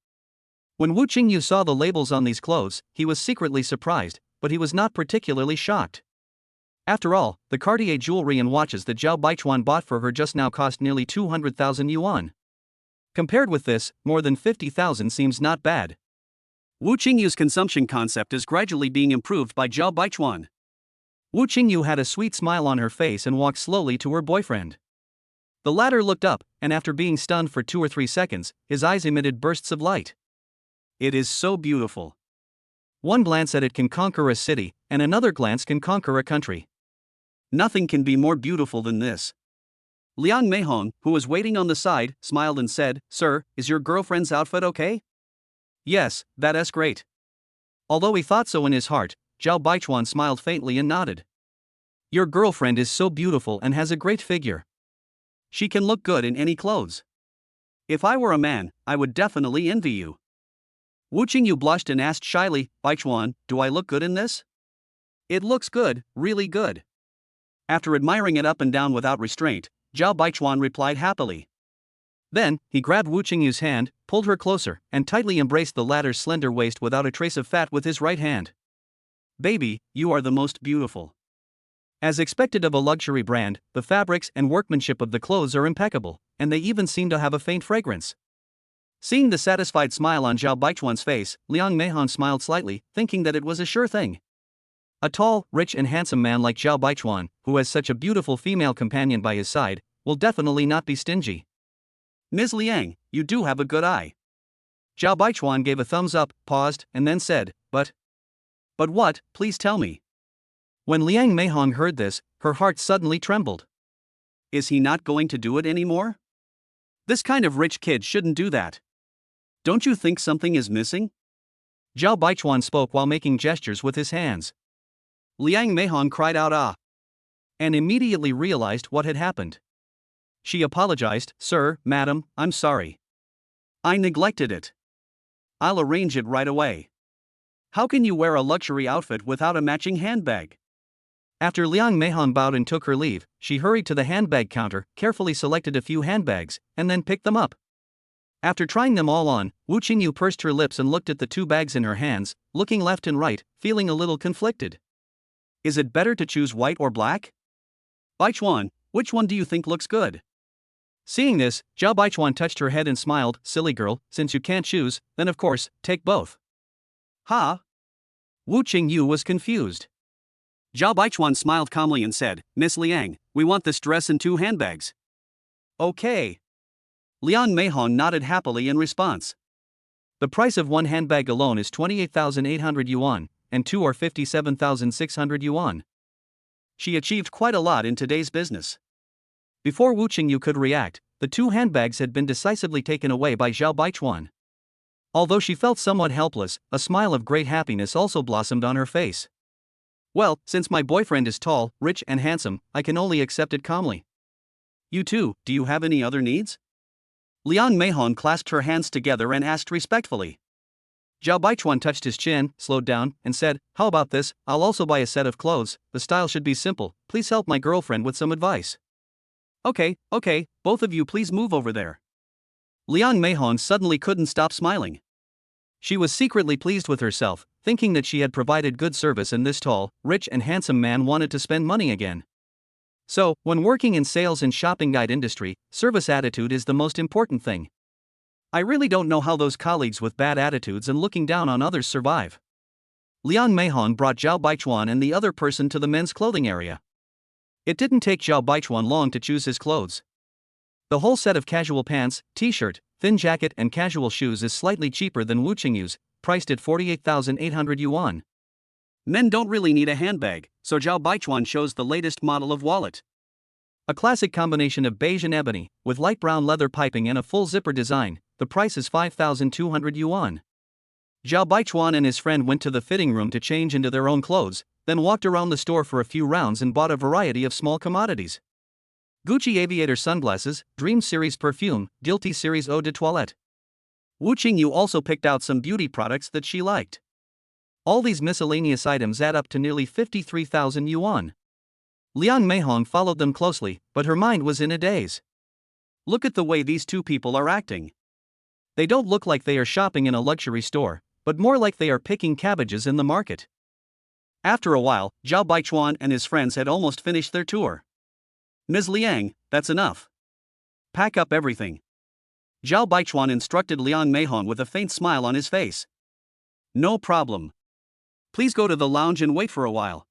When Wu Qingyu saw the labels on these clothes, he was secretly surprised, but he was not particularly shocked. After all, the Cartier jewelry and watches that Zhao Baichuan bought for her just now cost nearly 200,000 yuan. Compared with this, more than 50,000 seems not bad. Wu Qingyu's consumption concept is gradually being improved by Zhao Baichuan. Wu Qingyu had a sweet smile on her face and walked slowly to her boyfriend. The latter looked up, and after being stunned for 2 or 3 seconds, his eyes emitted bursts of light. It is so beautiful. One glance at it can conquer a city, and another glance can conquer a country. Nothing can be more beautiful than this. Liang Meihong, who was waiting on the side, smiled and said, "Sir, is your girlfriend's outfit okay?" "Yes, that's great." Although he thought so in his heart, Zhao Baichuan smiled faintly and nodded. "Your girlfriend is so beautiful and has a great figure. She can look good in any clothes. If I were a man, I would definitely envy you." Wu Qingyu blushed and asked shyly, "Baichuan, do I look good in this?" "It looks good, really good." After admiring it up and down without restraint, Zhao Baichuan replied happily. Then, he grabbed Wu Qingyu's hand, pulled her closer, and tightly embraced the latter's slender waist without a trace of fat with his right hand. "Baby, you are the most beautiful." As expected of a luxury brand, the fabrics and workmanship of the clothes are impeccable, and they even seem to have a faint fragrance. Seeing the satisfied smile on Zhao Baichuan's face, Liang Meihan smiled slightly, thinking that it was a sure thing. A tall, rich and handsome man like Zhao Baichuan, who has such a beautiful female companion by his side, will definitely not be stingy. "Ms. Liang, you do have a good eye." Zhao Baichuan gave a thumbs up, paused, and then said, But what, please tell me." When Liang Meihong heard this, her heart suddenly trembled. Is he not going to do it anymore? This kind of rich kid shouldn't do that. Don't you think something is missing? Zhao Baichuan spoke while making gestures with his hands. Liang Meihong cried out "Ah!" and immediately realized what had happened. She apologized, "Sir, madam, I'm sorry. I neglected it. I'll arrange it right away." "How can you wear a luxury outfit without a matching handbag?" After Liang Meihong bowed and took her leave, she hurried to the handbag counter, carefully selected a few handbags, and then picked them up. After trying them all on, Wu Qingyu pursed her lips and looked at the 2 bags in her hands, looking left and right, feeling a little conflicted. Is it better to choose white or black? Baichuan, which one do you think looks good? Seeing this, Zhao Baichuan touched her head and smiled, "Silly girl, since you can't choose, then of course, take both." "Ha?" Wu Qingyu was confused. Zhao Baichuan smiled calmly and said, "Miss Liang, we want this dress and 2 handbags." "Okay." Liang Meihong nodded happily in response. The price of 1 handbag alone is 28,800 yuan, and 2 are 57,600 yuan. She achieved quite a lot in today's business. Before Wu Qingyu could react, the 2 handbags had been decisively taken away by Zhao Baichuan. Although she felt somewhat helpless, a smile of great happiness also blossomed on her face. "Well, since my boyfriend is tall, rich and handsome, I can only accept it calmly. You too, do you have any other needs?" Liang Meihong clasped her hands together and asked respectfully. Zhao Baichuan touched his chin, slowed down, and said, "How about this? I'll also buy a set of clothes. The style should be simple. Please help my girlfriend with some advice." Okay, both of you please move over there." Liang Meihong suddenly couldn't stop smiling. She was secretly pleased with herself, thinking that she had provided good service and this tall, rich and handsome man wanted to spend money again. So, when working in sales and shopping guide industry, service attitude is the most important thing. I really don't know how those colleagues with bad attitudes and looking down on others survive. Liang Meihong brought Zhao Baichuan and the other person to the men's clothing area. It didn't take Zhao Baichuan long to choose his clothes. The whole set of casual pants, t-shirt, thin jacket and casual shoes is slightly cheaper than Wu Qingyu's, priced at 48,800 yuan. Men don't really need a handbag, so Zhao Baichuan chose the latest model of wallet. A classic combination of beige and ebony, with light brown leather piping and a full zipper design. The price is 5,200 yuan. Zhao Baichuan and his friend went to the fitting room to change into their own clothes, then walked around the store for a few rounds and bought a variety of small commodities. Gucci aviator sunglasses, Dream Series perfume, Guilty Series eau de toilette. Wu Qingyu also picked out some beauty products that she liked. All these miscellaneous items add up to nearly 53,000 yuan. Liang Meihong followed them closely, but her mind was in a daze. Look at the way these two people are acting. They don't look like they are shopping in a luxury store, but more like they are picking cabbages in the market. After a while, Zhao Baichuan and his friends had almost finished their tour. Ms. Liang, that's enough. Pack up everything. Zhao Baichuan instructed Liang Meihong with a faint smile on his face. No problem. Please go to the lounge and wait for a while.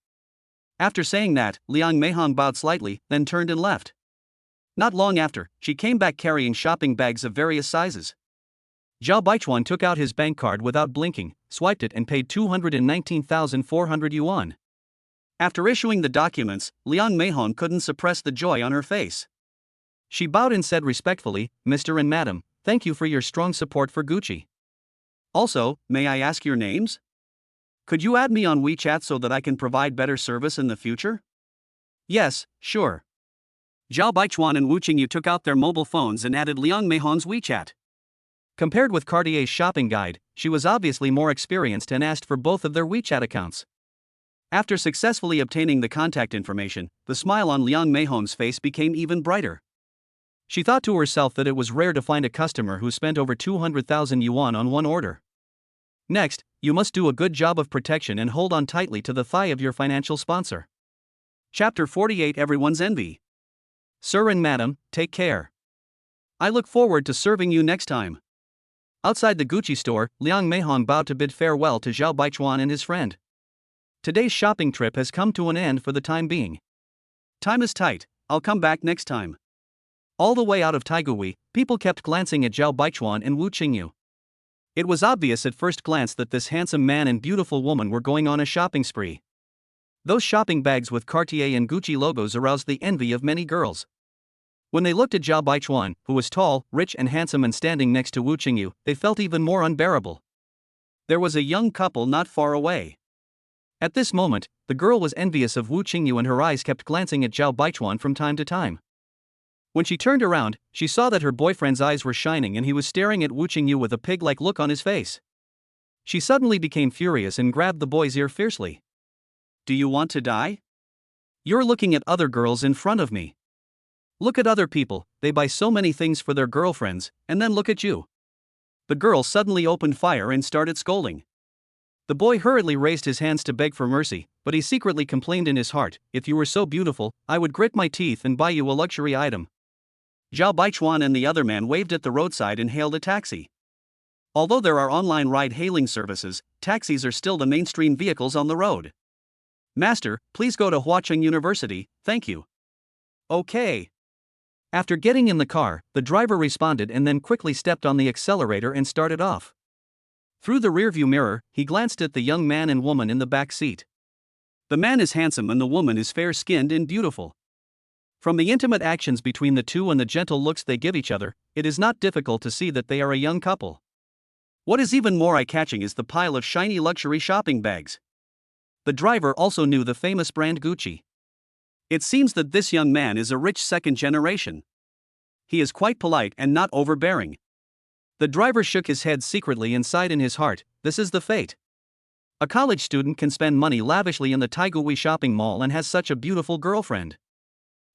After saying that, Liang Meihong bowed slightly, then turned and left. Not long after, she came back carrying shopping bags of various sizes. Zhao Baichuan took out his bank card without blinking, swiped it and paid 219,400 yuan. After issuing the documents, Liang Meihong couldn't suppress the joy on her face. She bowed and said respectfully, Mr. and Madam, thank you for your strong support for Gucci. Also, may I ask your names? Could you add me on WeChat so that I can provide better service in the future? Yes, sure. Zhao Baichuan and Wu Qingyu took out their mobile phones and added Liang Meihong's WeChat. Compared with Cartier's shopping guide, she was obviously more experienced and asked for both of their WeChat accounts. After successfully obtaining the contact information, the smile on Liang Meihong's face became even brighter. She thought to herself that it was rare to find a customer who spent over 200,000 yuan on one order. Next, you must do a good job of protection and hold on tightly to the thigh of your financial sponsor. Chapter 48 Everyone's Envy. Sir and Madam, take care. I look forward to serving you next time. Outside the Gucci store, Liang Meihong bowed to bid farewell to Zhao Baichuan and his friend. Today's shopping trip has come to an end for the time being. Time is tight, I'll come back next time. All the way out of Taigui, people kept glancing at Zhao Baichuan and Wu Qingyu. It was obvious at first glance that this handsome man and beautiful woman were going on a shopping spree. Those shopping bags with Cartier and Gucci logos aroused the envy of many girls. When they looked at Zhao Baichuan, who was tall, rich and handsome and standing next to Wu Qingyu, they felt even more unbearable. There was a young couple not far away. At this moment, the girl was envious of Wu Qingyu and her eyes kept glancing at Zhao Baichuan from time to time. When she turned around, she saw that her boyfriend's eyes were shining and he was staring at Wu Qingyu with a pig-like look on his face. She suddenly became furious and grabbed the boy's ear fiercely. Do you want to die? You're looking at other girls in front of me. Look at other people, they buy so many things for their girlfriends, and then look at you. The girl suddenly opened fire and started scolding. The boy hurriedly raised his hands to beg for mercy, but he secretly complained in his heart, if you were so beautiful, I would grit my teeth and buy you a luxury item. Zhao Baichuan and the other man waved at the roadside and hailed a taxi. Although there are online ride-hailing services, taxis are still the mainstream vehicles on the road. Master, please go to Huacheng University, thank you. Okay. After getting in the car, the driver responded and then quickly stepped on the accelerator and started off. Through the rearview mirror, he glanced at the young man and woman in the back seat. The man is handsome and the woman is fair-skinned and beautiful. From the intimate actions between the two and the gentle looks they give each other, it is not difficult to see that they are a young couple. What is even more eye-catching is the pile of shiny luxury shopping bags. The driver also knew the famous brand Gucci. It seems that this young man is a rich second generation. He is quite polite and not overbearing. The driver shook his head secretly and sighed in his heart, this is the fate. A college student can spend money lavishly in the Taigui shopping mall and has such a beautiful girlfriend.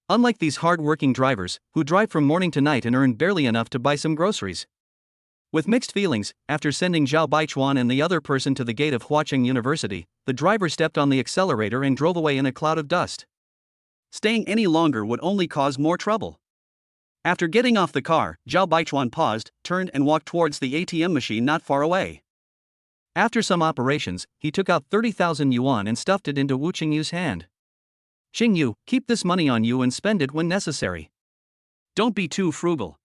Unlike these hard-working drivers, who drive from morning to night and earn barely enough to buy some groceries. With mixed feelings, after sending Zhao Baichuan and the other person to the gate of Huacheng University, the driver stepped on the accelerator and drove away in a cloud of dust. Staying any longer would only cause more trouble. After getting off the car, Zhao Baichuan paused, turned and walked towards the ATM machine not far away. After some operations, he took out 30,000 yuan and stuffed it into Wu Qingyu's hand. Qingyu, keep this money on you and spend it when necessary. Don't be too frugal.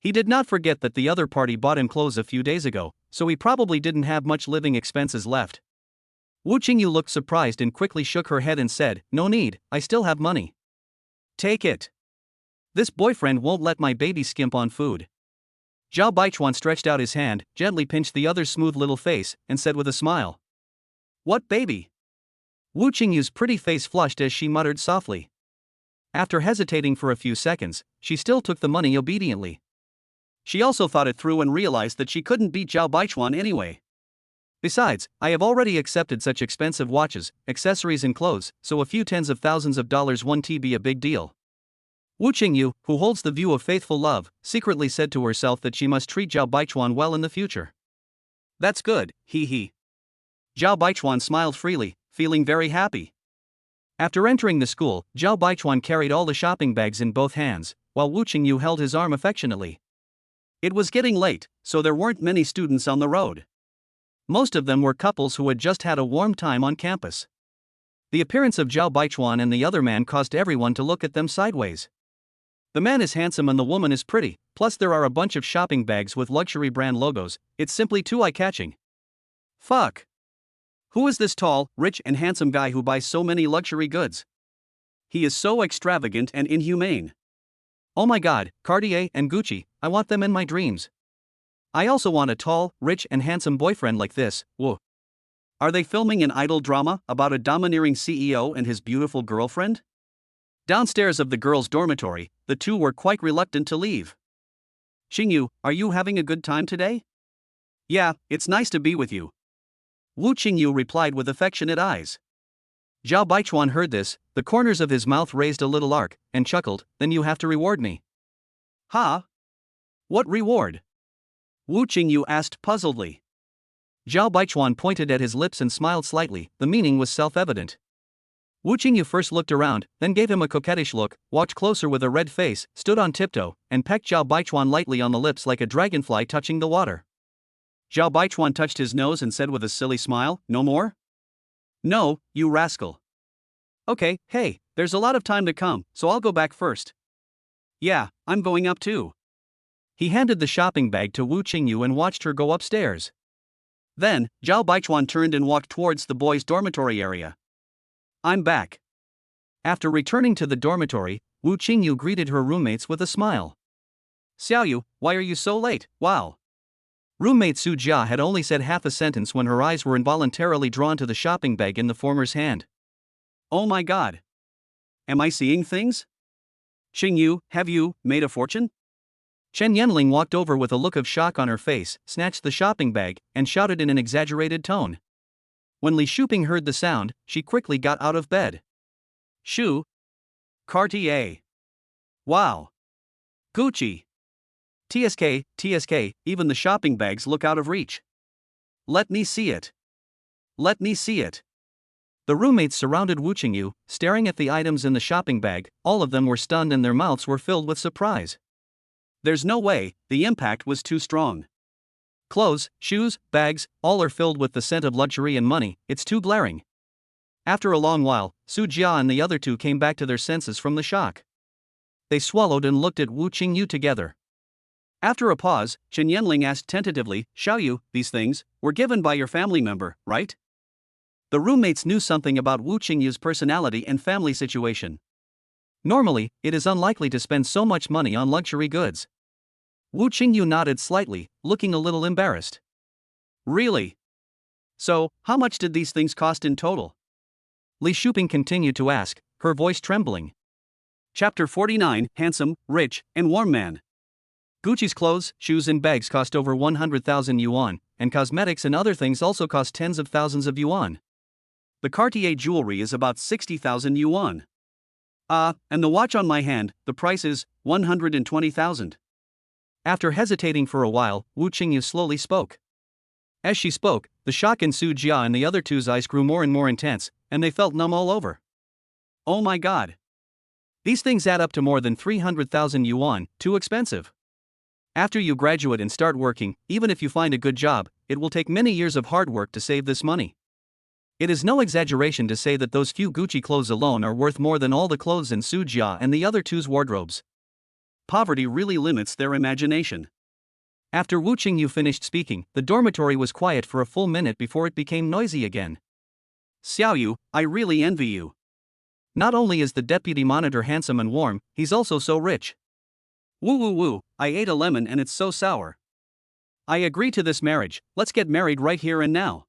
He did not forget that the other party bought him clothes a few days ago, so he probably didn't have much living expenses left. Wu Qingyu looked surprised and quickly shook her head and said, no need, I still have money. Take it. This boyfriend won't let my baby skimp on food. Zhao Baichuan stretched out his hand, gently pinched the other's smooth little face, and said with a smile. What baby? Wu Qingyu's pretty face flushed as she muttered softly. After hesitating for a few seconds, she still took the money obediently. She also thought it through and realized that she couldn't beat Zhao Baichuan anyway. Besides, I have already accepted such expensive watches, accessories and clothes, so a few tens of thousands of dollars won't be a big deal. Wu Qingyu, who holds the view of faithful love, secretly said to herself that she must treat Zhao Baichuan well in the future. That's good, he. Zhao Baichuan smiled freely, feeling very happy. After entering the school, Zhao Baichuan carried all the shopping bags in both hands, while Wu Qingyu held his arm affectionately. It was getting late, so there weren't many students on the road. Most of them were couples who had just had a warm time on campus. The appearance of Zhao Baichuan and the other man caused everyone to look at them sideways. The man is handsome and the woman is pretty, plus there are a bunch of shopping bags with luxury brand logos. It's simply too eye-catching. Fuck. Who is this tall, rich and handsome guy who buys so many luxury goods? He is so extravagant and inhumane. Oh my god, Cartier and Gucci, I want them in my dreams. I also want a tall, rich and handsome boyfriend like this. Whoa. Are they filming an idol drama about a domineering CEO and his beautiful girlfriend? Downstairs of the girls' dormitory, the two were quite reluctant to leave. Qingyu, are you having a good time today? Yeah, it's nice to be with you. Wu Qingyu replied with affectionate eyes. Zhao Baichuan heard this, the corners of his mouth raised a little arc, and chuckled, then you have to reward me. Ha? What reward? Wu Qingyu asked puzzledly. Zhao Baichuan pointed at his lips and smiled slightly, the meaning was self-evident. Wu Qingyu first looked around, then gave him a coquettish look, walked closer with a red face, stood on tiptoe, and pecked Zhao Baichuan lightly on the lips like a dragonfly touching the water. Zhao Baichuan touched his nose and said with a silly smile, no more? No, you rascal. Okay, hey, there's a lot of time to come, so I'll go back first. Yeah, I'm going up too. He handed the shopping bag to Wu Qingyu and watched her go upstairs. Then, Zhao Baichuan turned and walked towards the boys' dormitory area. I'm back. After returning to the dormitory, Wu Qingyu greeted her roommates with a smile. Xiaoyu, why are you so late? Wow. Roommate Su Jia had only said half a sentence when her eyes were involuntarily drawn to the shopping bag in the former's hand. Oh my god. Am I seeing things? Qingyu, have you made a fortune? Chen Yanling walked over with a look of shock on her face, snatched the shopping bag, and shouted in an exaggerated tone. When Li Shuping heard the sound, she quickly got out of bed. Shu. Cartier. Wow. Gucci. TSK, even the shopping bags look out of reach. Let me see it. Let me see it. The roommates surrounded Wu Qingyu, staring at the items in the shopping bag. All of them were stunned and their mouths were filled with surprise. There's no way, the impact was too strong. Clothes, shoes, bags, all are filled with the scent of luxury and money, it's too glaring. After a long while, Su Jia and the other two came back to their senses from the shock. They swallowed and looked at Wu Qingyu together. After a pause, Chen Yanling asked tentatively, Xiaoyu, these things were given by your family member, right? The roommates knew something about Wu Qingyu's personality and family situation. Normally, it is unlikely to spend so much money on luxury goods. Wu Qingyu nodded slightly, looking a little embarrassed. Really? So, how much did these things cost in total? Li Shuping continued to ask, her voice trembling. Chapter 49, Handsome, Rich, and Warm Man. Gucci's clothes, shoes and bags cost over 100,000 yuan, and cosmetics and other things also cost tens of thousands of yuan. The Cartier jewelry is about 60,000 yuan. And the watch on my hand, the price is 120,000. After hesitating for a while, Wu Qingyu slowly spoke. As she spoke, the shock in Su Jia and the other two's eyes grew more and more intense, and they felt numb all over. Oh my god. These things add up to more than 300,000 yuan, too expensive. After you graduate and start working, even if you find a good job, it will take many years of hard work to save this money. It is no exaggeration to say that those few Gucci clothes alone are worth more than all the clothes in Su Jia and the other two's wardrobes. Poverty really limits their imagination. After Wu Qingyu finished speaking, the dormitory was quiet for a full minute before it became noisy again. Xiaoyu, I really envy you. Not only is the deputy monitor handsome and warm, he's also so rich. Woo woo woo, I ate a lemon and it's so sour. I agree to this marriage, let's get married right here and now.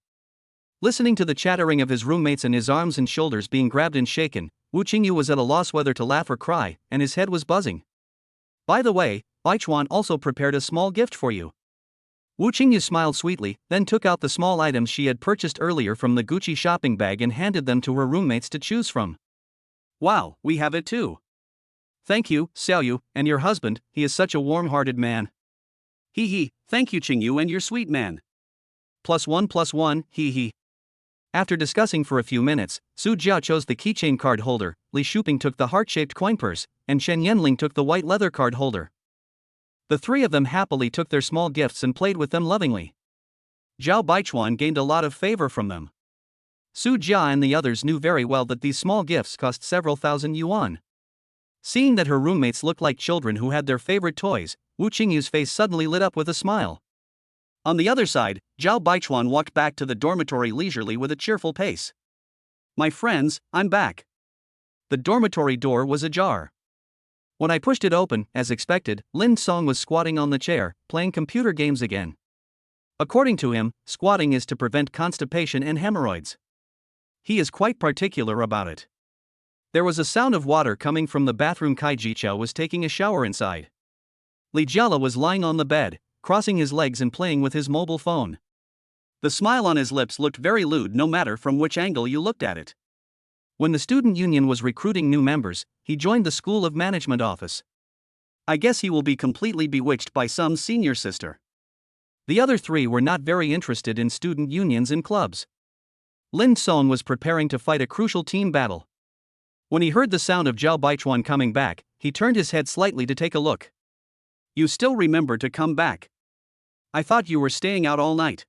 Listening to the chattering of his roommates and his arms and shoulders being grabbed and shaken, Wu Qingyu was at a loss whether to laugh or cry, and his head was buzzing. By the way, Baichuan also prepared a small gift for you. Wu Qingyu smiled sweetly, then took out the small items she had purchased earlier from the Gucci shopping bag and handed them to her roommates to choose from. Wow, we have it too. Thank you, Xiaoyu, and your husband, he is such a warm-hearted man. Hee hee, thank you Qingyu and your sweet man. +1 hee hee. After discussing for a few minutes, Su Jia chose the keychain card holder, Li Shuping took the heart-shaped coin purse, and Shen Yanling took the white leather card holder. The three of them happily took their small gifts and played with them lovingly. Zhao Baichuan gained a lot of favor from them. Su Jia and the others knew very well that these small gifts cost several thousand yuan. Seeing that her roommates looked like children who had their favorite toys, Wu Qingyu's face suddenly lit up with a smile. On the other side, Zhao Baichuan walked back to the dormitory leisurely with a cheerful pace. My friends, I'm back. The dormitory door was ajar. When I pushed it open, as expected, Lin Song was squatting on the chair, playing computer games again. According to him, squatting is to prevent constipation and hemorrhoids. He is quite particular about it. There was a sound of water coming from the bathroom. Kai Jiqiao was taking a shower inside. Li Jiala was lying on the bed, crossing his legs and playing with his mobile phone. The smile on his lips looked very lewd no matter from which angle you looked at it. When the student union was recruiting new members, he joined the School of Management office. I guess he will be completely bewitched by some senior sister. The other three were not very interested in student unions and clubs. Lin Song was preparing to fight a crucial team battle. When he heard the sound of Zhao Baichuan coming back, he turned his head slightly to take a look. You still remember to come back? I thought you were staying out all night.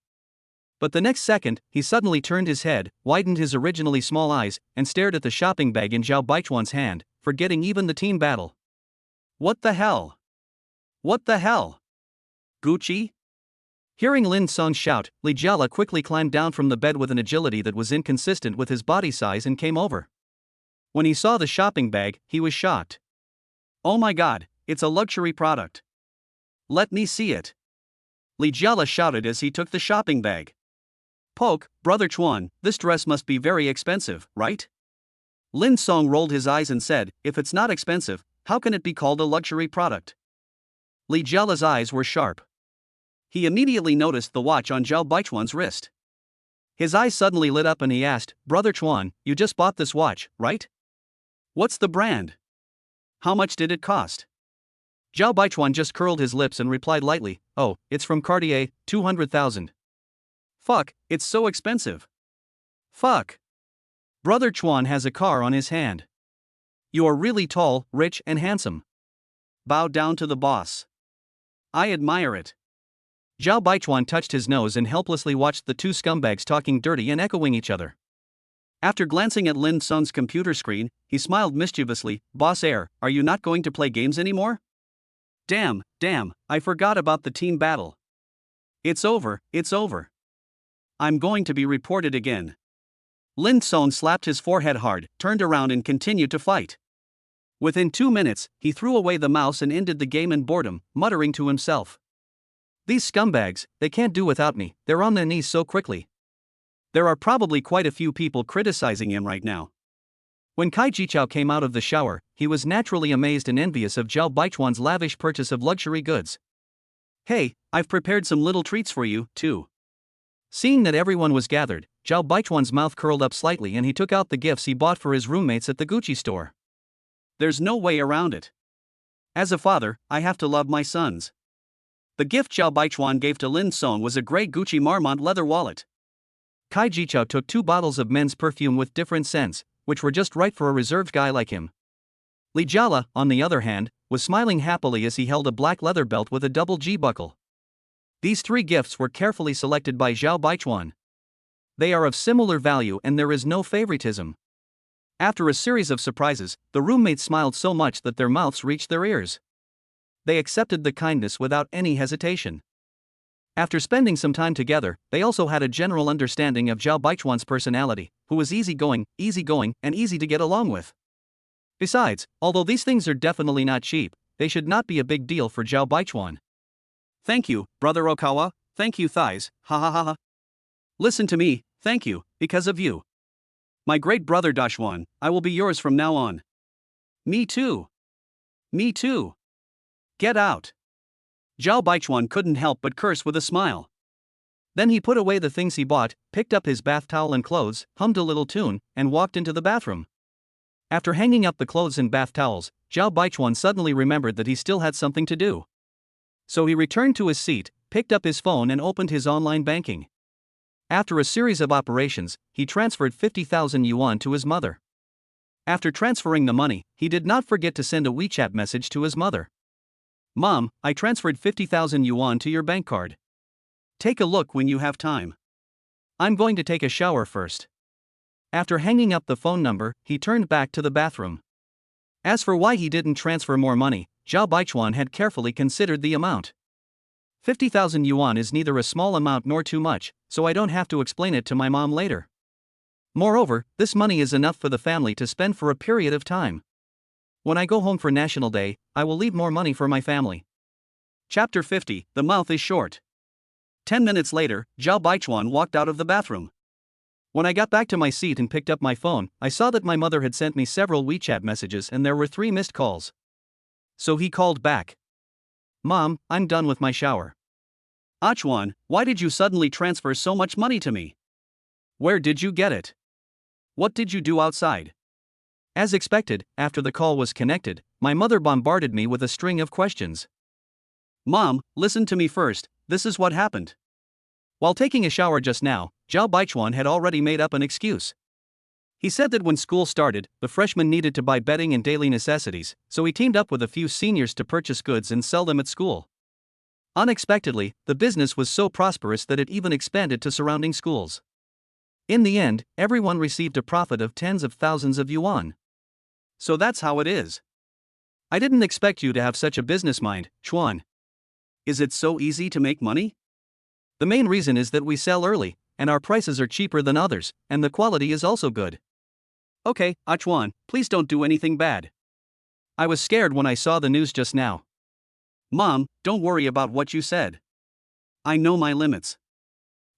But the next second, he suddenly turned his head, widened his originally small eyes, and stared at the shopping bag in Zhao Baichuan's hand, forgetting even the team battle. What the hell? What the hell? Gucci? Hearing Lin Song shout, Li Jiala quickly climbed down from the bed with an agility that was inconsistent with his body size and came over. When he saw the shopping bag, he was shocked. Oh my god, it's a luxury product. Let me see it. Li Jiala shouted as he took the shopping bag. Poke, Brother Chuan, this dress must be very expensive, right? Lin Song rolled his eyes and said, if it's not expensive, how can it be called a luxury product? Li Jiala's eyes were sharp. He immediately noticed the watch on Zhao Baichuan's wrist. His eyes suddenly lit up and he asked, Brother Chuan, you just bought this watch, right? What's the brand? How much did it cost? Zhao Baichuan just curled his lips and replied lightly, oh, it's from Cartier, 200,000. Fuck, it's so expensive. Fuck. Brother Chuan has a car on his hand. You are really tall, rich and handsome. Bow down to the boss. I admire it. Zhao Baichuan touched his nose and helplessly watched the two scumbags talking dirty and echoing each other. After glancing at Lin Sung's computer screen, he smiled mischievously, Boss Air, are you not going to play games anymore? Damn, I forgot about the team battle. It's over. I'm going to be reported again. Lin Song slapped his forehead hard, turned around and continued to fight. Within 2 minutes, he threw away the mouse and ended the game in boredom, muttering to himself. These scumbags, they can't do without me, they're on their knees so quickly. There are probably quite a few people criticizing him right now. When Kai Jiqiao came out of the shower, he was naturally amazed and envious of Zhao Baichuan's lavish purchase of luxury goods. Hey, I've prepared some little treats for you, too. Seeing that everyone was gathered, Zhao Baichuan's mouth curled up slightly and he took out the gifts he bought for his roommates at the Gucci store. There's no way around it. As a father, I have to love my sons. The gift Zhao Baichuan gave to Lin Song was a grey Gucci Marmont leather wallet. Kai Jiqiao took 2 bottles of men's perfume with different scents, which were just right for a reserved guy like him. Li Jiala, on the other hand, was smiling happily as he held a black leather belt with a double G buckle. These 3 gifts were carefully selected by Zhao Baichuan. They are of similar value and there is no favoritism. After a series of surprises, the roommates smiled so much that their mouths reached their ears. They accepted the kindness without any hesitation. After spending some time together, they also had a general understanding of Zhao Baichuan's personality, who was easygoing, and easy to get along with. Besides, although these things are definitely not cheap, they should not be a big deal for Zhao Baichuan. Thank you, Brother Okawa, thank you thighs, ha ha ha ha. Listen to me, thank you, because of you. My great brother Dashwan, I will be yours from now on. Me too. Me too. Get out. Zhao Baichuan couldn't help but curse with a smile. Then he put away the things he bought, picked up his bath towel and clothes, hummed a little tune, and walked into the bathroom. After hanging up the clothes and bath towels, Zhao Baichuan suddenly remembered that he still had something to do. So he returned to his seat, picked up his phone and opened his online banking. After a series of operations, he transferred 50,000 yuan to his mother. After transferring the money, he did not forget to send a WeChat message to his mother. Mom, I transferred 50,000 yuan to your bank card. Take a look when you have time. I'm going to take a shower first. After hanging up the phone number, he turned back to the bathroom. As for why he didn't transfer more money, Zhao Baichuan had carefully considered the amount. 50,000 yuan is neither a small amount nor too much, so I don't have to explain it to my mom later. Moreover, this money is enough for the family to spend for a period of time. When I go home for National Day, I will leave more money for my family. Chapter 50, The Mouth is Short. 10 minutes later, Zhao Baichuan walked out of the bathroom. When I got back to my seat and picked up my phone, I saw that my mother had sent me several WeChat messages and there were 3 missed calls. So he called back. Mom, I'm done with my shower. Achuan, why did you suddenly transfer so much money to me? Where did you get it? What did you do outside? As expected, after the call was connected, my mother bombarded me with a string of questions. Mom, listen to me first, this is what happened. While taking a shower just now, Zhao Baichuan had already made up an excuse. He said that when school started, the freshmen needed to buy bedding and daily necessities, so he teamed up with a few seniors to purchase goods and sell them at school. Unexpectedly, the business was so prosperous that it even expanded to surrounding schools. In the end, everyone received a profit of tens of thousands of yuan. So that's how it is. I didn't expect you to have such a business mind, Chuan. Is it so easy to make money? The main reason is that we sell early, and our prices are cheaper than others, and the quality is also good. Okay, Achuan, please don't do anything bad. I was scared when I saw the news just now. Mom, don't worry about what you said. I know my limits.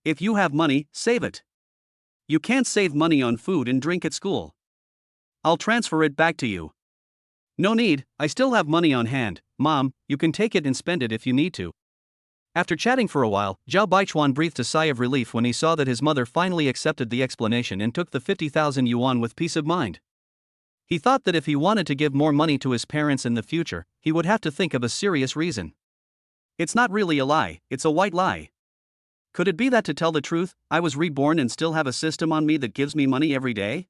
If you have money, save it. You can't save money on food and drink at school. I'll transfer it back to you. No need, I still have money on hand, Mom, you can take it and spend it if you need to. After chatting for a while, Zhao Baichuan breathed a sigh of relief when he saw that his mother finally accepted the explanation and took the 50,000 yuan with peace of mind. He thought that if he wanted to give more money to his parents in the future, he would have to think of a serious reason. It's not really a lie, it's a white lie. Could it be that to tell the truth, I was reborn and still have a system on me that gives me money every day?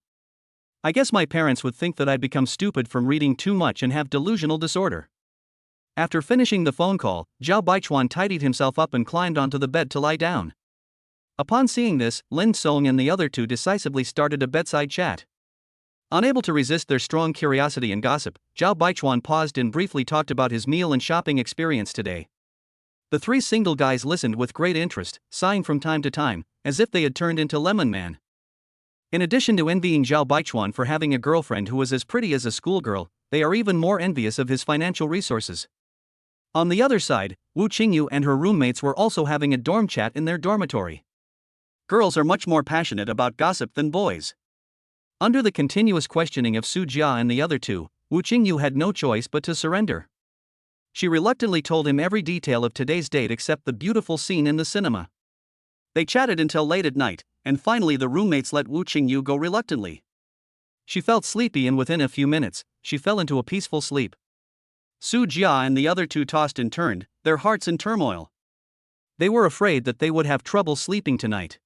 I guess my parents would think that I'd become stupid from reading too much and have delusional disorder. After finishing the phone call, Zhao Baichuan tidied himself up and climbed onto the bed to lie down. Upon seeing this, Lin Song and the other two decisively started a bedside chat. Unable to resist their strong curiosity and gossip, Zhao Baichuan paused and briefly talked about his meal and shopping experience today. The 3 single guys listened with great interest, sighing from time to time, as if they had turned into Lemon Man. In addition to envying Zhao Baichuan for having a girlfriend who was as pretty as a schoolgirl, they are even more envious of his financial resources. On the other side, Wu Qingyu and her roommates were also having a dorm chat in their dormitory. Girls are much more passionate about gossip than boys. Under the continuous questioning of Su Jia and the other two, Wu Qingyu had no choice but to surrender. She reluctantly told him every detail of today's date except the beautiful scene in the cinema. They chatted until late at night, and finally the roommates let Wu Qingyu go reluctantly. She felt sleepy and within a few minutes, she fell into a peaceful sleep. Su Jia and the other two tossed and turned, their hearts in turmoil. They were afraid that they would have trouble sleeping tonight.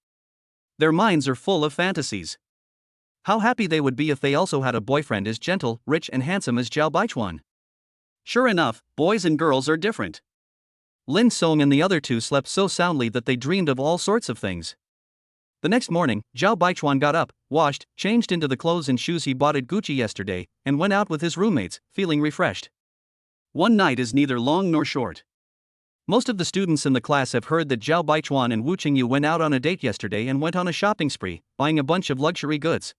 Their minds are full of fantasies. How happy they would be if they also had a boyfriend as gentle, rich and handsome as Zhao Baichuan. Sure enough, boys and girls are different. Lin Song and the other two slept so soundly that they dreamed of all sorts of things. The next morning, Zhao Baichuan got up, washed, changed into the clothes and shoes he bought at Gucci yesterday, and went out with his roommates, feeling refreshed. One night is neither long nor short. Most of the students in the class have heard that Zhao Baichuan and Wu Qingyu went out on a date yesterday and went on a shopping spree, buying a bunch of luxury goods.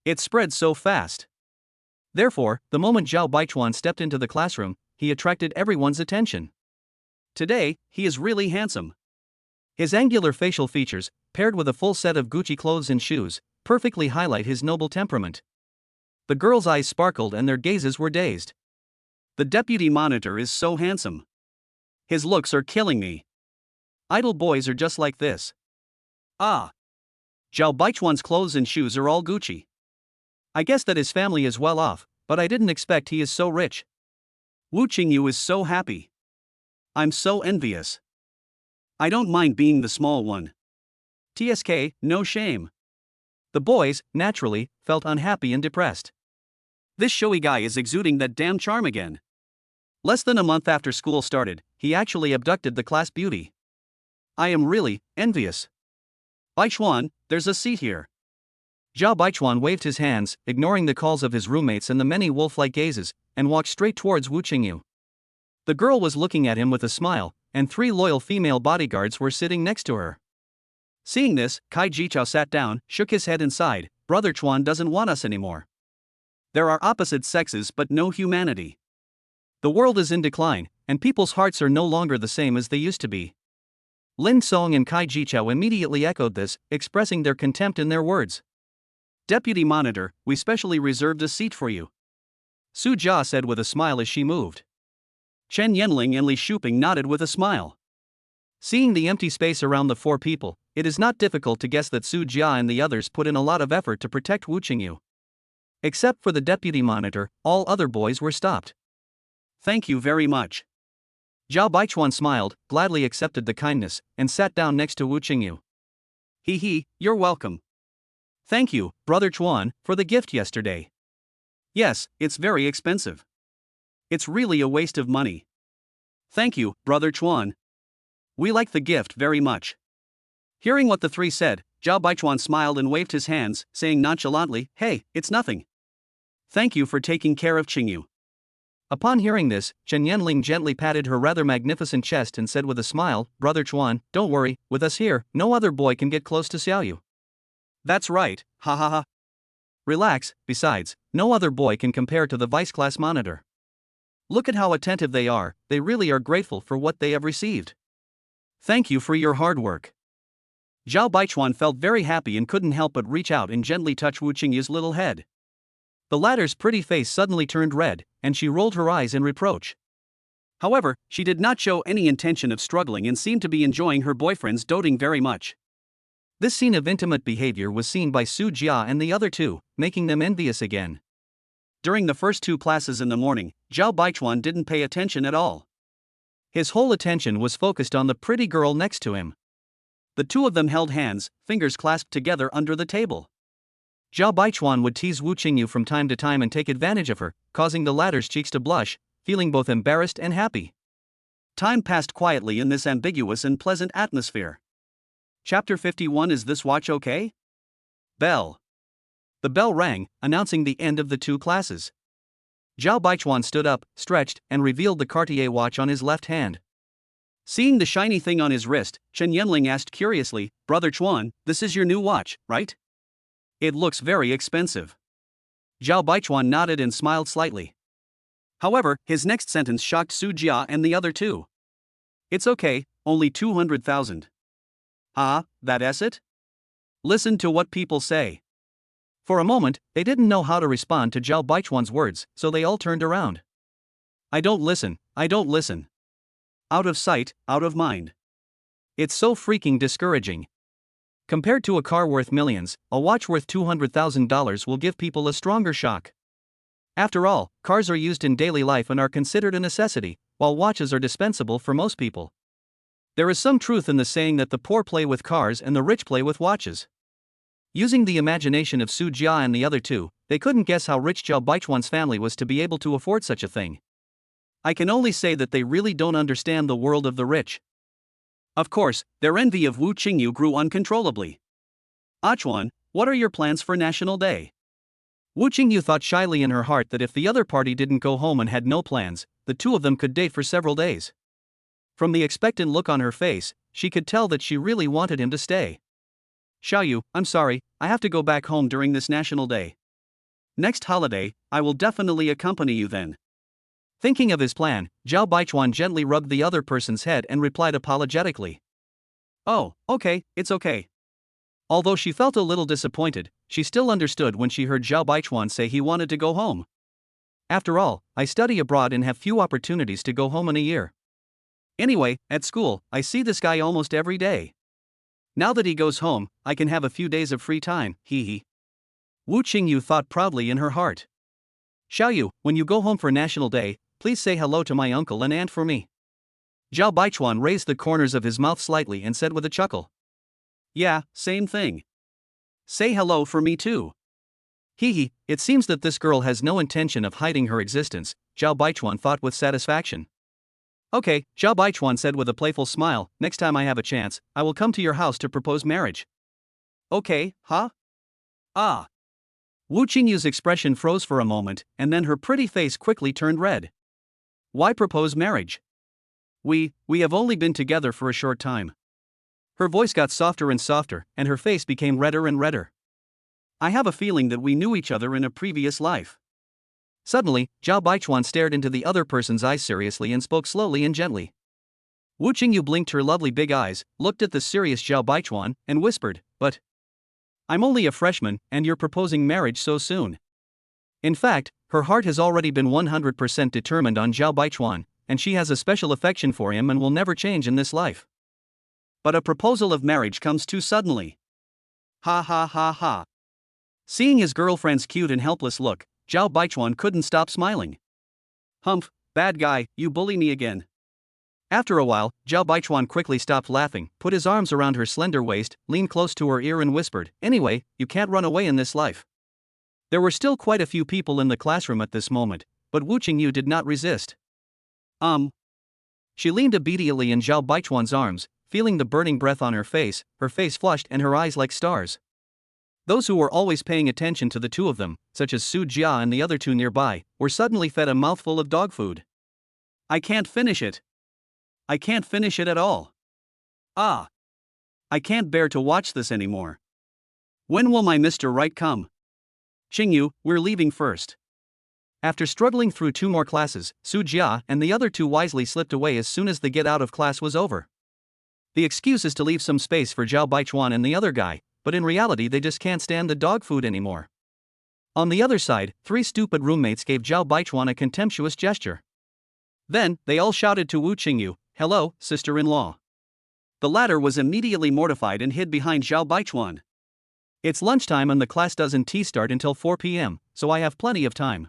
It spread so fast. Therefore, the moment Zhao Baichuan stepped into the classroom, he attracted everyone's attention. Today, he is really handsome. His angular facial features, paired with a full set of Gucci clothes and shoes, perfectly highlight his noble temperament. The girls' eyes sparkled and their gazes were dazed. The deputy monitor is so handsome. His looks are killing me. Idol boys are just like this. Ah. Zhao Baichuan's clothes and shoes are all Gucci. I guess that his family is well off, but I didn't expect he is so rich. Wu Qingyu is so happy. I'm so envious. I don't mind being the small one. TSK, no shame. The boys, naturally, felt unhappy and depressed. This showy guy is exuding that damn charm again. Less than a month after school started, he actually abducted the class beauty. I am really envious. Baichuan, there's a seat here. Zhao Baichuan waved his hands, ignoring the calls of his roommates and the many wolf-like gazes, and walked straight towards Wu Qingyu. The girl was looking at him with a smile, and 3 loyal female bodyguards were sitting next to her. Seeing this, Kai Jichao sat down, shook his head and sighed. Brother Chuan doesn't want us anymore. There are opposite sexes but no humanity. The world is in decline, and people's hearts are no longer the same as they used to be. Lin Song and Kai Jichao immediately echoed this, expressing their contempt in their words. Deputy Monitor, we specially reserved a seat for you. Su Jia said with a smile as she moved. Chen Yanling and Li Shuping nodded with a smile. Seeing the empty space around the 4 people, it is not difficult to guess that Su Jia and the others put in a lot of effort to protect Wu Qingyu. Except for the deputy monitor, all other boys were stopped. Thank you very much. Zhao Baichuan smiled, gladly accepted the kindness, and sat down next to Wu Qingyu. He, you're welcome. Thank you, Brother Chuan, for the gift yesterday. Yes, it's very expensive. It's really a waste of money. Thank you, Brother Chuan. We like the gift very much. Hearing what the 3 said, Zhao Baichuan smiled and waved his hands, saying nonchalantly, hey, it's nothing. Thank you for taking care of Qingyu. Upon hearing this, Chen Yanling gently patted her rather magnificent chest and said with a smile, Brother Chuan, don't worry, with us here, no other boy can get close to Xiaoyu. That's right, ha ha ha. Relax, besides, no other boy can compare to the vice class monitor. Look at how attentive they really are grateful for what they have received. Thank you for your hard work. Zhao Baichuan felt very happy and couldn't help but reach out and gently touch Wu Qingyu's little head. The latter's pretty face suddenly turned red, and she rolled her eyes in reproach. However, she did not show any intention of struggling and seemed to be enjoying her boyfriend's doting very much. This scene of intimate behavior was seen by Su Jia and the other 2, making them envious again. During the first 2 classes in the morning, Zhao Baichuan didn't pay attention at all. His whole attention was focused on the pretty girl next to him. The 2 of them held hands, fingers clasped together under the table. Zhao Baichuan would tease Wu Qingyu from time to time and take advantage of her, causing the latter's cheeks to blush, feeling both embarrassed and happy. Time passed quietly in this ambiguous and pleasant atmosphere. Chapter 51. Is this watch okay? Bell. The bell rang, announcing the end of the 2 classes. Zhao Baichuan stood up, stretched, and revealed the Cartier watch on his left hand. Seeing the shiny thing on his wrist, Chen Yanling asked curiously, Brother Chuan, this is your new watch, right? It looks very expensive. Zhao Baichuan nodded and smiled slightly. However, his next sentence shocked Su Jia and the other 2. It's okay, only 200,000. Ah, that's it? Listen to what people say. For a moment, they didn't know how to respond to Zhao Baichuan's words, so they all turned around. I don't listen. Out of sight, out of mind. It's so freaking discouraging. Compared to a car worth millions, a watch worth $200,000 will give people a stronger shock. After all, cars are used in daily life and are considered a necessity, while watches are dispensable for most people. There is some truth in the saying that the poor play with cars and the rich play with watches. Using the imagination of Su Jia and the other 2, they couldn't guess how rich Zhao Baichuan's family was to be able to afford such a thing. I can only say that they really don't understand the world of the rich. Of course, their envy of Wu Qingyu grew uncontrollably. Chuan, what are your plans for National Day? Wu Qingyu thought shyly in her heart that if the other party didn't go home and had no plans, the 2 of them could date for several days. From the expectant look on her face, she could tell that she really wanted him to stay. Xiaoyu, I'm sorry, I have to go back home during this National Day. Next holiday, I will definitely accompany you then. Thinking of his plan, Zhao Baichuan gently rubbed the other person's head and replied apologetically. Oh, okay, it's okay. Although she felt a little disappointed, she still understood when she heard Zhao Baichuan say he wanted to go home. After all, I study abroad and have few opportunities to go home in a year. Anyway, at school, I see this guy almost every day. Now that he goes home, I can have a few days of free time, hee hee. Wu Qingyu thought proudly in her heart. Xiaoyu, when you go home for National Day, please say hello to my uncle and aunt for me. Zhao Baichuan raised the corners of his mouth slightly and said with a chuckle. Yeah, same thing. Say hello for me too. Hee hee, it seems that this girl has no intention of hiding her existence, Zhao Baichuan thought with satisfaction. Okay, Zhao Baichuan said with a playful smile, next time I have a chance, I will come to your house to propose marriage. Okay, huh? Ah. Wu Qingyu's expression froze for a moment, and then her pretty face quickly turned red. Why propose marriage? We have only been together for a short time. Her voice got softer and softer, and her face became redder and redder. I have a feeling that we knew each other in a previous life. Suddenly, Zhao Baichuan stared into the other person's eyes seriously and spoke slowly and gently. Wu Qingyu blinked her lovely big eyes, looked at the serious Zhao Baichuan, and whispered, but I'm only a freshman, and you're proposing marriage so soon. In fact, her heart has already been 100% determined on Zhao Baichuan, and she has a special affection for him and will never change in this life. But a proposal of marriage comes too suddenly. Ha ha ha ha. Seeing his girlfriend's cute and helpless look, Zhao Baichuan couldn't stop smiling. Humph, bad guy, you bully me again. After a while, Zhao Baichuan quickly stopped laughing, put his arms around her slender waist, leaned close to her ear and whispered, anyway, you can't run away in this life. There were still quite a few people in the classroom at this moment, but Wu Qingyu did not resist. She leaned obediently in Zhao Baichuan's arms, feeling the burning breath on her face flushed and her eyes like stars. Those who were always paying attention to the two of them, such as Su Jia and the other two nearby, were suddenly fed a mouthful of dog food. I can't finish it. I can't finish it at all. Ah. I can't bear to watch this anymore. When will my Mr. Right come? Qingyu, we're leaving first. After struggling through 2 more classes, Su Jia and the other 2 wisely slipped away as soon as the get out of class was over. The excuse is to leave some space for Zhao Baichuan and the other guy, but in reality they just can't stand the dog food anymore. On the other side, 3 stupid roommates gave Zhao Baichuan a contemptuous gesture. Then, they all shouted to Wu Qingyu, hello, sister-in-law. The latter was immediately mortified and hid behind Zhao Baichuan. It's lunchtime and the class doesn't start until 4 p.m., so I have plenty of time.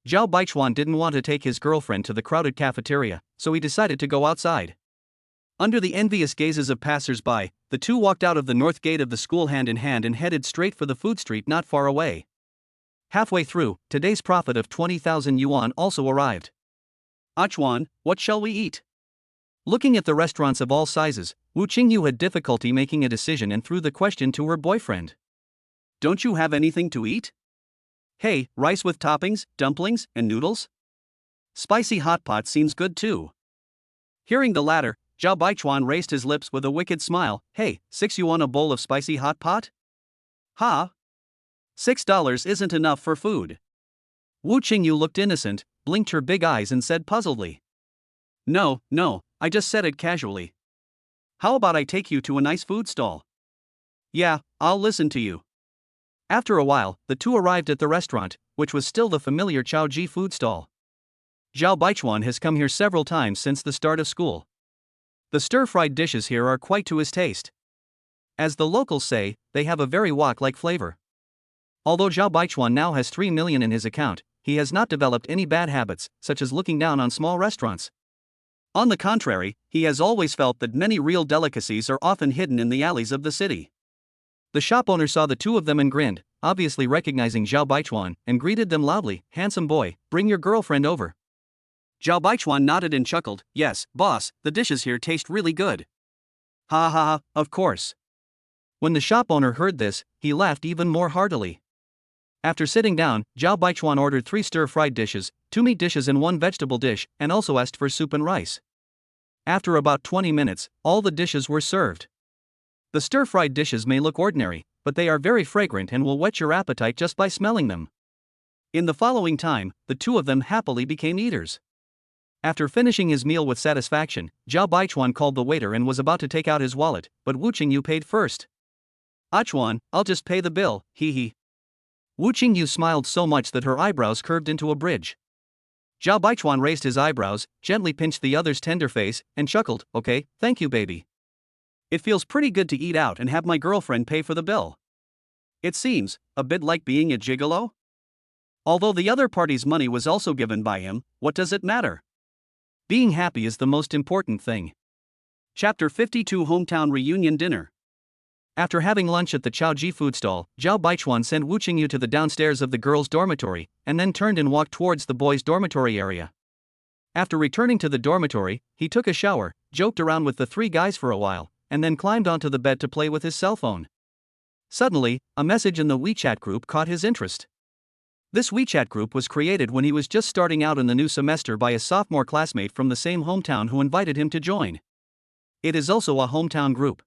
Zhao Baichuan didn't want to take his girlfriend to the crowded cafeteria, so he decided to go outside. Under the envious gazes of passers-by, the two walked out of the north gate of the school hand in hand and headed straight for the food street not far away. Halfway through, today's profit of 20,000 yuan also arrived. Achuan, what shall we eat? Looking at the restaurants of all sizes, Wu Qingyu had difficulty making a decision and threw the question to her boyfriend. Don't you have anything to eat? Hey, rice with toppings, dumplings, and noodles? Spicy hot pot seems good too. Hearing the latter, Zhao Baichuan raised his lips with a wicked smile. Hey, 6 yuan a bowl of spicy hot pot? Ha! $6 isn't enough for food. Wu Qingyu looked innocent, blinked her big eyes and said puzzledly. No, I just said it casually. How about I take you to a nice food stall? Yeah, I'll listen to you. After a while, the two arrived at the restaurant, which was still the familiar Chaoji food stall. Zhao Baichuan has come here several times since the start of school. The stir-fried dishes here are quite to his taste. As the locals say, they have a very wok-like flavor. Although Zhao Baichuan now has 3 million in his account, he has not developed any bad habits, such as looking down on small restaurants. On the contrary, he has always felt that many real delicacies are often hidden in the alleys of the city. The shop owner saw the two of them and grinned, obviously recognizing Zhao Baichuan, and greeted them loudly, "Handsome boy, bring your girlfriend over." Zhao Baichuan nodded and chuckled, "Yes, boss, the dishes here taste really good." Ha ha ha, of course. When the shop owner heard this, he laughed even more heartily. After sitting down, Zhao Baichuan ordered 3 stir-fried dishes, 2 meat dishes and 1 vegetable dish, and also asked for soup and rice. After about 20 minutes, all the dishes were served. The stir-fried dishes may look ordinary, but they are very fragrant and will whet your appetite just by smelling them. In the following time, the two of them happily became eaters. After finishing his meal with satisfaction, Zhao Baichuan called the waiter and was about to take out his wallet, but Wu Qingyu paid first. "Chuan, I'll just pay the bill, hee hee." Wu Qingyu smiled so much that her eyebrows curved into a bridge. Zhao Baichuan raised his eyebrows, gently pinched the other's tender face, and chuckled, "Okay, thank you, baby. It feels pretty good to eat out and have my girlfriend pay for the bill. It seems a bit like being a gigolo." Although the other party's money was also given by him, what does it matter? Being happy is the most important thing. Chapter 52 Hometown Reunion Dinner. After having lunch at the Chaoji food stall, Zhao Baichuan sent Wu Qingyu to the downstairs of the girls' dormitory, and then turned and walked towards the boys' dormitory area. After returning to the dormitory, he took a shower, joked around with the three guys for a while, and then climbed onto the bed to play with his cell phone. Suddenly, a message in the WeChat group caught his interest. This WeChat group was created when he was just starting out in the new semester by a sophomore classmate from the same hometown who invited him to join. It is also a hometown group.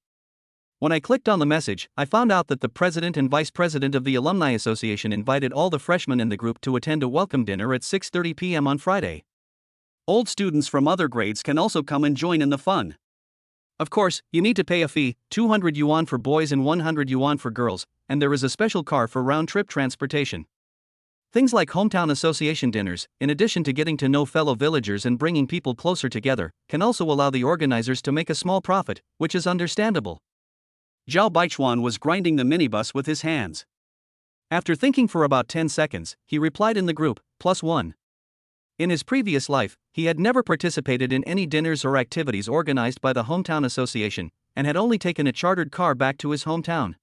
When I clicked on the message, I found out that the president and vice president of the Alumni Association invited all the freshmen in the group to attend a welcome dinner at 6:30 p.m. on Friday. Old students from other grades can also come and join in the fun. Of course, you need to pay a fee, 200 yuan for boys and 100 yuan for girls, and there is a special car for round-trip transportation. Things like hometown association dinners, in addition to getting to know fellow villagers and bringing people closer together, can also allow the organizers to make a small profit, which is understandable. Zhao Baichuan was grinding the minibus with his hands. After thinking for about 10 seconds, he replied in the group, +1. In his previous life, he had never participated in any dinners or activities organized by the Hometown Association, and had only taken a chartered car back to his hometown.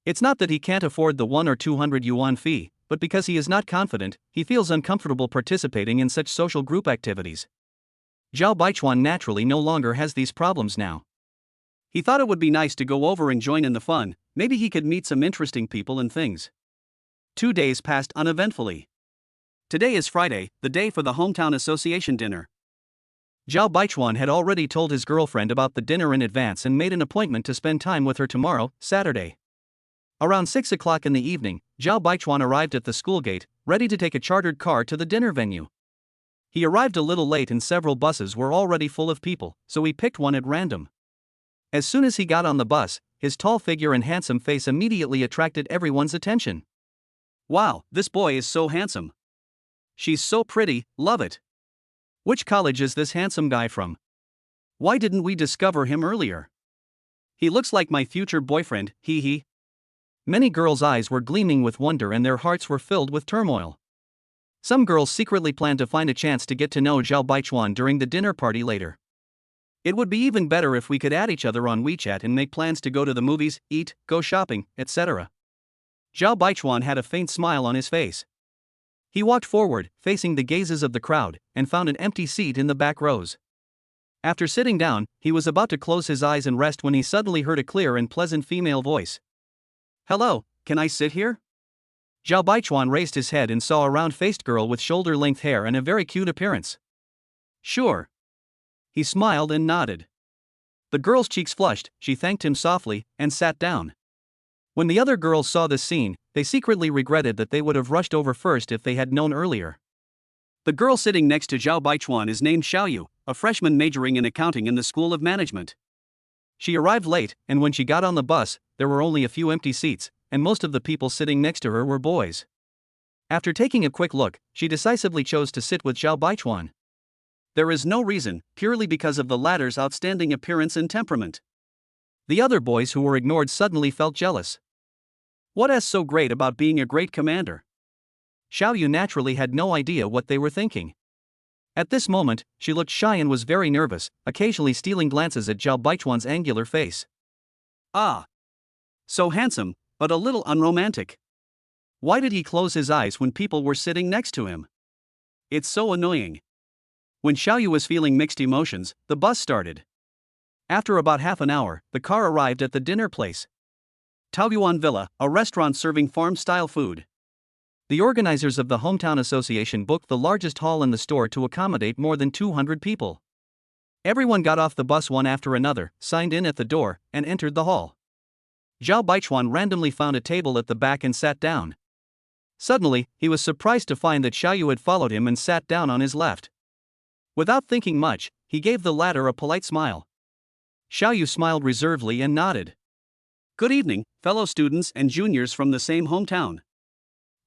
It's not that he can't afford the 1 or 200 yuan fee, but because he is not confident, he feels uncomfortable participating in such social group activities. Zhao Baichuan naturally no longer has these problems now. He thought it would be nice to go over and join in the fun, maybe he could meet some interesting people and things. 2 days passed uneventfully. Today is Friday, the day for the Hometown Association dinner. Zhao Baichuan had already told his girlfriend about the dinner in advance and made an appointment to spend time with her tomorrow, Saturday. Around 6 o'clock in the evening, Zhao Baichuan arrived at the school gate, ready to take a chartered car to the dinner venue. He arrived a little late and several buses were already full of people, so he picked one at random. As soon as he got on the bus, his tall figure and handsome face immediately attracted everyone's attention. "Wow, this boy is so handsome. She's so pretty, love it. Which college is this handsome guy from? Why didn't we discover him earlier? He looks like my future boyfriend, hee hee." Many girls' eyes were gleaming with wonder and their hearts were filled with turmoil. Some girls secretly planned to find a chance to get to know Zhao Baichuan during the dinner party later. It would be even better if we could add each other on WeChat and make plans to go to the movies, eat, go shopping, etc. Zhao Baichuan had a faint smile on his face. He walked forward, facing the gazes of the crowd, and found an empty seat in the back rows. After sitting down, he was about to close his eyes and rest when he suddenly heard a clear and pleasant female voice. "Hello, can I sit here?" Zhao Baichuan raised his head and saw a round-faced girl with shoulder-length hair and a very cute appearance. "Sure." He smiled and nodded. The girl's cheeks flushed, she thanked him softly, and sat down. When the other girls saw this scene, they secretly regretted that they would have rushed over first if they had known earlier. The girl sitting next to Zhao Baichuan is named Xiaoyu, a freshman majoring in accounting in the School of Management. She arrived late, and when she got on the bus, there were only a few empty seats, and most of the people sitting next to her were boys. After taking a quick look, she decisively chose to sit with Zhao Baichuan. There is no reason, purely because of the latter's outstanding appearance and temperament. The other boys who were ignored suddenly felt jealous. What's so great about being a great commander? Xiaoyu naturally had no idea what they were thinking. At this moment, she looked shy and was very nervous, occasionally stealing glances at Zhao Baichuan's angular face. Ah! So handsome, but a little unromantic. Why did he close his eyes when people were sitting next to him? It's so annoying. When Xiaoyu was feeling mixed emotions, the bus started. After about half an hour, the car arrived at the dinner place. Taoyuan Villa, a restaurant serving farm-style food. The organizers of the Hometown Association booked the largest hall in the store to accommodate more than 200 people. Everyone got off the bus one after another, signed in at the door, and entered the hall. Zhao Baichuan randomly found a table at the back and sat down. Suddenly, he was surprised to find that Xiaoyu had followed him and sat down on his left. Without thinking much, he gave the latter a polite smile. Xiaoyu smiled reservedly and nodded. Good evening, fellow students and juniors from the same hometown.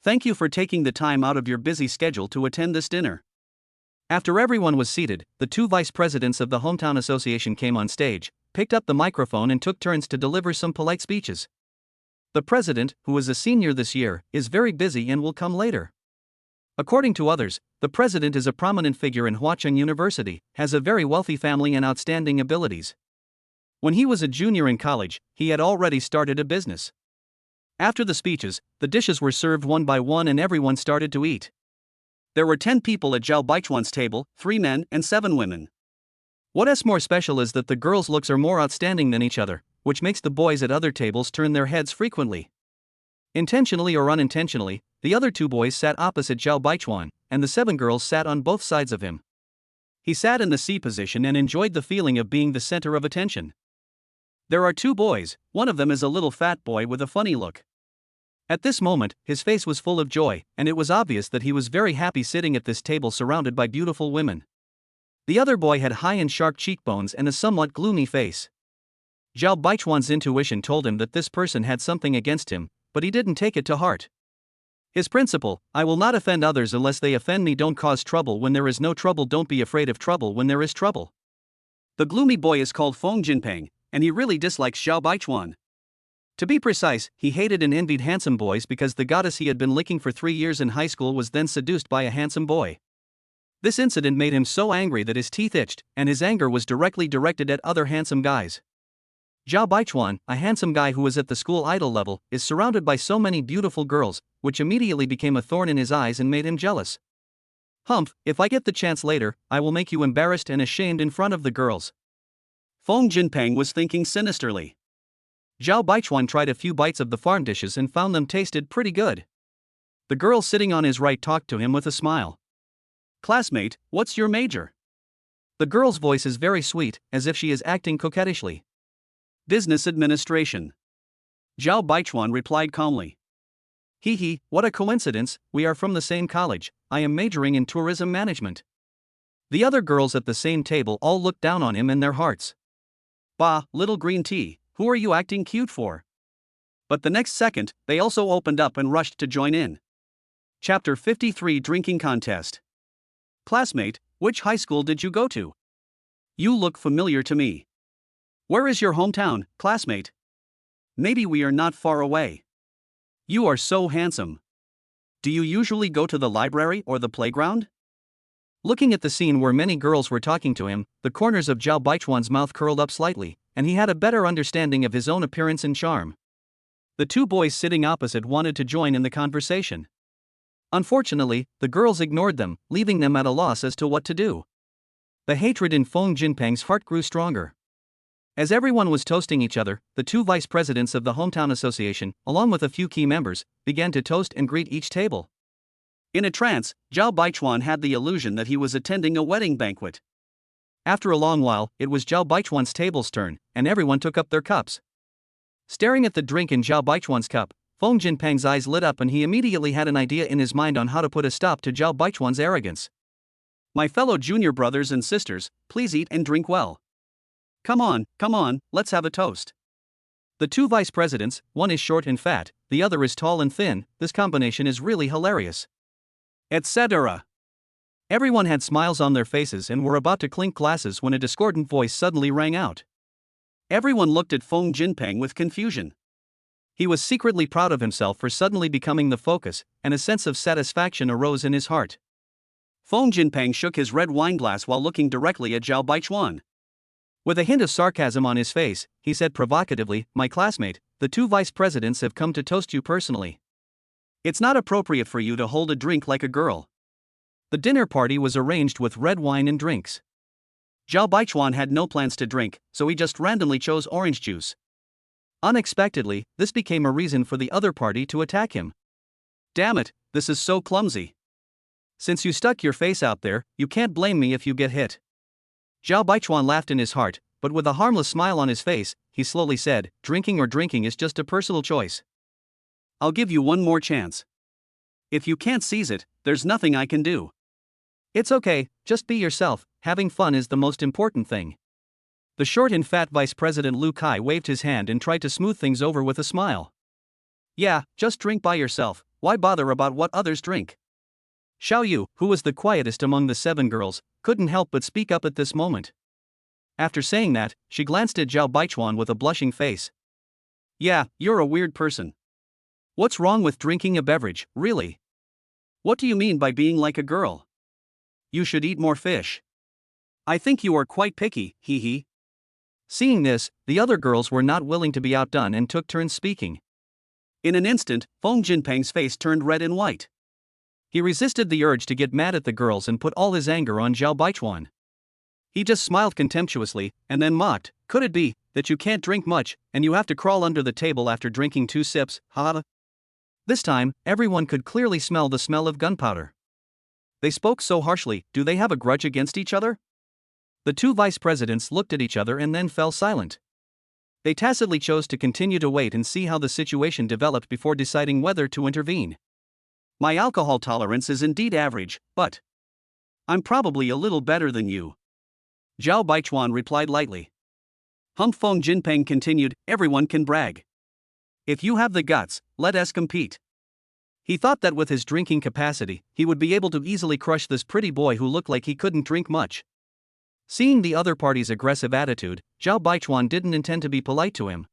Thank you for taking the time out of your busy schedule to attend this dinner. After everyone was seated, the two vice presidents of the hometown association came on stage, picked up the microphone and took turns to deliver some polite speeches. The president, who is a senior this year, is very busy and will come later. According to others, the president is a prominent figure in Huacheng University, has a very wealthy family and outstanding abilities. When he was a junior in college, he had already started a business. After the speeches, the dishes were served one by one and everyone started to eat. There were 10 people at Zhao Baichuan's table, 3 men and 7 women. What's more special is that the girls' looks are more outstanding than each other, which makes the boys at other tables turn their heads frequently. Intentionally or unintentionally, the other 2 boys sat opposite Zhao Baichuan, and the 7 girls sat on both sides of him. He sat in the C position and enjoyed the feeling of being the center of attention. There are 2 boys, one of them is a little fat boy with a funny look. At this moment, his face was full of joy, and it was obvious that he was very happy sitting at this table surrounded by beautiful women. The other boy had high and sharp cheekbones and a somewhat gloomy face. Zhao Baichuan's intuition told him that this person had something against him, but he didn't take it to heart. His principle, I will not offend others unless they offend me, don't cause trouble when there is no trouble, don't be afraid of trouble when there is trouble. The gloomy boy is called Feng Jinpeng, and he really dislikes Zhao Baichuan. To be precise, he hated and envied handsome boys because the goddess he had been licking for 3 years in high school was then seduced by a handsome boy. This incident made him so angry that his teeth itched, and his anger was directly directed at other handsome guys. Zhao Baichuan, a handsome guy who was at the school idol level, is surrounded by so many beautiful girls, which immediately became a thorn in his eyes and made him jealous. Humph, if I get the chance later, I will make you embarrassed and ashamed in front of the girls. Feng Jinpeng was thinking sinisterly. Zhao Baichuan tried a few bites of the farm dishes and found them tasted pretty good. The girl sitting on his right talked to him with a smile. Classmate, what's your major? The girl's voice is very sweet, as if she is acting coquettishly. Business administration. Zhao Baichuan replied calmly. Hee, what a coincidence, we are from the same college, I am majoring in tourism management. The other girls at the same table all looked down on him in their hearts. Bah, little green tea, who are you acting cute for? But the next second, they also opened up and rushed to join in. Chapter 53 Drinking Contest. Classmate, which high school did you go to? You look familiar to me. Where is your hometown, classmate? Maybe we are not far away. You are so handsome. Do you usually go to the library or the playground? Looking at the scene where many girls were talking to him, the corners of Zhao Baichuan's mouth curled up slightly, and he had a better understanding of his own appearance and charm. The 2 boys sitting opposite wanted to join in the conversation. Unfortunately, the girls ignored them, leaving them at a loss as to what to do. The hatred in Feng Jinpeng's heart grew stronger. As everyone was toasting each other, the 2 vice presidents of the hometown association, along with a few key members, began to toast and greet each table. In a trance, Zhao Baichuan had the illusion that he was attending a wedding banquet. After a long while, it was Zhao Baichuan's table's turn, and everyone took up their cups. Staring at the drink in Zhao Baichuan's cup, Feng Jinpeng's eyes lit up and he immediately had an idea in his mind on how to put a stop to Zhao Baichuan's arrogance. My fellow junior brothers and sisters, please eat and drink well. Come on, let's have a toast. The 2 vice presidents, one is short and fat, the other is tall and thin, this combination is really hilarious. Etc. Everyone had smiles on their faces and were about to clink glasses when a discordant voice suddenly rang out. Everyone looked at Feng Jinpeng with confusion. He was secretly proud of himself for suddenly becoming the focus, and a sense of satisfaction arose in his heart. Feng Jinpeng shook his red wine glass while looking directly at Zhao Baichuan. With a hint of sarcasm on his face, he said provocatively, My classmate, the 2 vice presidents have come to toast you personally. It's not appropriate for you to hold a drink like a girl. The dinner party was arranged with red wine and drinks. Zhao Baichuan had no plans to drink, so he just randomly chose orange juice. Unexpectedly, this became a reason for the other party to attack him. Damn it, this is so clumsy. Since you stuck your face out there, you can't blame me if you get hit. Zhao Baichuan laughed in his heart, but with a harmless smile on his face, he slowly said, Drinking or drinking is just a personal choice. I'll give you one more chance. If you can't seize it, there's nothing I can do. It's okay, just be yourself, having fun is the most important thing. The short and fat Vice President Lu Kai waved his hand and tried to smooth things over with a smile. Yeah, just drink by yourself, why bother about what others drink? Xiao Yu, who was the quietest among the 7 girls, couldn't help but speak up at this moment. After saying that, she glanced at Zhao Baichuan with a blushing face. Yeah, you're a weird person. What's wrong with drinking a beverage, really? What do you mean by being like a girl? You should eat more fish. I think you are quite picky, hee hee. Seeing this, the other girls were not willing to be outdone and took turns speaking. In an instant, Feng Jinpeng's face turned red and white. He resisted the urge to get mad at the girls and put all his anger on Zhao Baichuan. He just smiled contemptuously, and then mocked, could it be that you can't drink much, and you have to crawl under the table after drinking 2 sips, ha? This time, everyone could clearly smell the smell of gunpowder. They spoke so harshly, do they have a grudge against each other? The 2 vice presidents looked at each other and then fell silent. They tacitly chose to continue to wait and see how the situation developed before deciding whether to intervene. My alcohol tolerance is indeed average, but I'm probably a little better than you. Zhao Baichuan replied lightly. Feng Jinpeng continued, everyone can brag. If you have the guts, let us compete. He thought that with his drinking capacity, he would be able to easily crush this pretty boy who looked like he couldn't drink much. Seeing the other party's aggressive attitude, Zhao Baichuan didn't intend to be polite to him.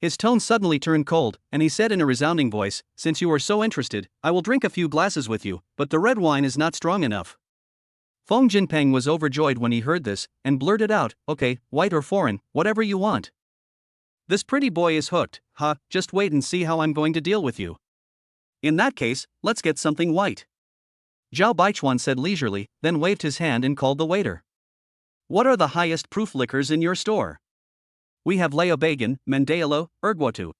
His tone suddenly turned cold, and he said in a resounding voice, since you are so interested, I will drink a few glasses with you, but the red wine is not strong enough. Feng Jinpeng was overjoyed when he heard this, and blurted out, okay, white or foreign, whatever you want. This pretty boy is hooked, just wait and see how I'm going to deal with you. In that case, let's get something white. Zhao Baichuan said leisurely, then waved his hand and called the waiter. What are the highest proof liquors in your store? We have Leobagan, Mendealo, Erguatu.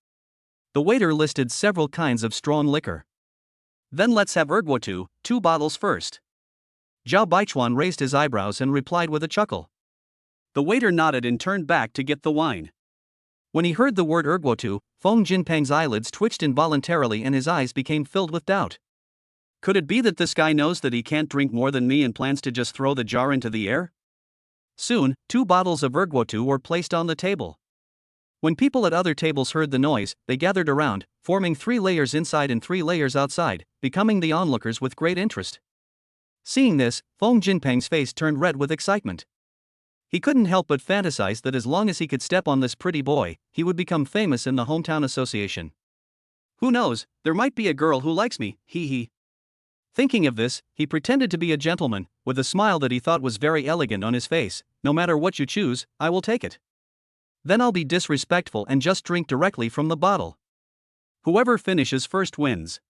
The waiter listed several kinds of strong liquor. Then let's have Erguatu, 2 bottles first. Zhao Baichuan raised his eyebrows and replied with a chuckle. The waiter nodded and turned back to get the wine. When he heard the word Erguatu, Feng Jinpeng's eyelids twitched involuntarily and his eyes became filled with doubt. Could it be that this guy knows that he can't drink more than me and plans to just throw the jar into the air? Soon, 2 bottles of Erguatu were placed on the table. When people at other tables heard the noise, they gathered around, forming 3 layers inside and 3 layers outside, becoming the onlookers with great interest. Seeing this, Feng Jinpeng's face turned red with excitement. He couldn't help but fantasize that as long as he could step on this pretty boy, he would become famous in the hometown association. Who knows, there might be a girl who likes me, hee hee. Thinking of this, he pretended to be a gentleman, with a smile that he thought was very elegant on his face. No matter what you choose, I will take it. Then I'll be disrespectful and just drink directly from the bottle. Whoever finishes first wins.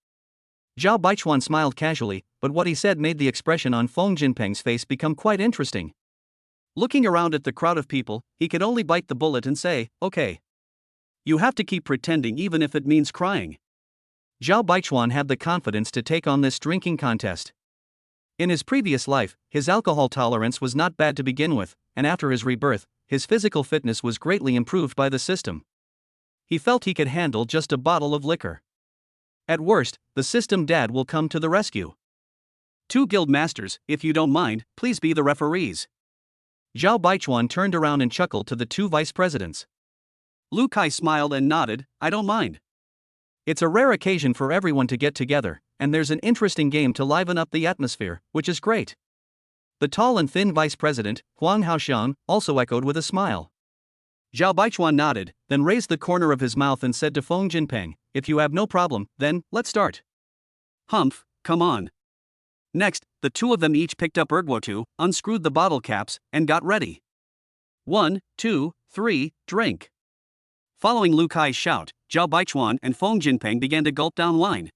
Zhao Baichuan smiled casually, but what he said made the expression on Feng Jinpeng's face become quite interesting. Looking around at the crowd of people, he could only bite the bullet and say, okay. You have to keep pretending even if it means crying. Zhao Baichuan had the confidence to take on this drinking contest. In his previous life, his alcohol tolerance was not bad to begin with, and after his rebirth, his physical fitness was greatly improved by the system. He felt he could handle just a bottle of liquor. At worst, the system dad will come to the rescue. 2 guild masters, if you don't mind, please be the referees. Zhao Baichuan turned around and chuckled to the 2 vice presidents. Lu Kai smiled and nodded, I don't mind. It's a rare occasion for everyone to get together, and there's an interesting game to liven up the atmosphere, which is great. The tall and thin vice president, Huang Haoxiang, also echoed with a smile. Zhao Baichuan nodded, then raised the corner of his mouth and said to Feng Jinpeng, if you have no problem, then, let's start. Come on. Next, the 2 of them each picked up Erguatu, unscrewed the bottle caps, and got ready. 1, 2, 3, drink. Following Lu Kai's shout, Zhao Baichuan and Feng Jinpeng began to gulp down wine.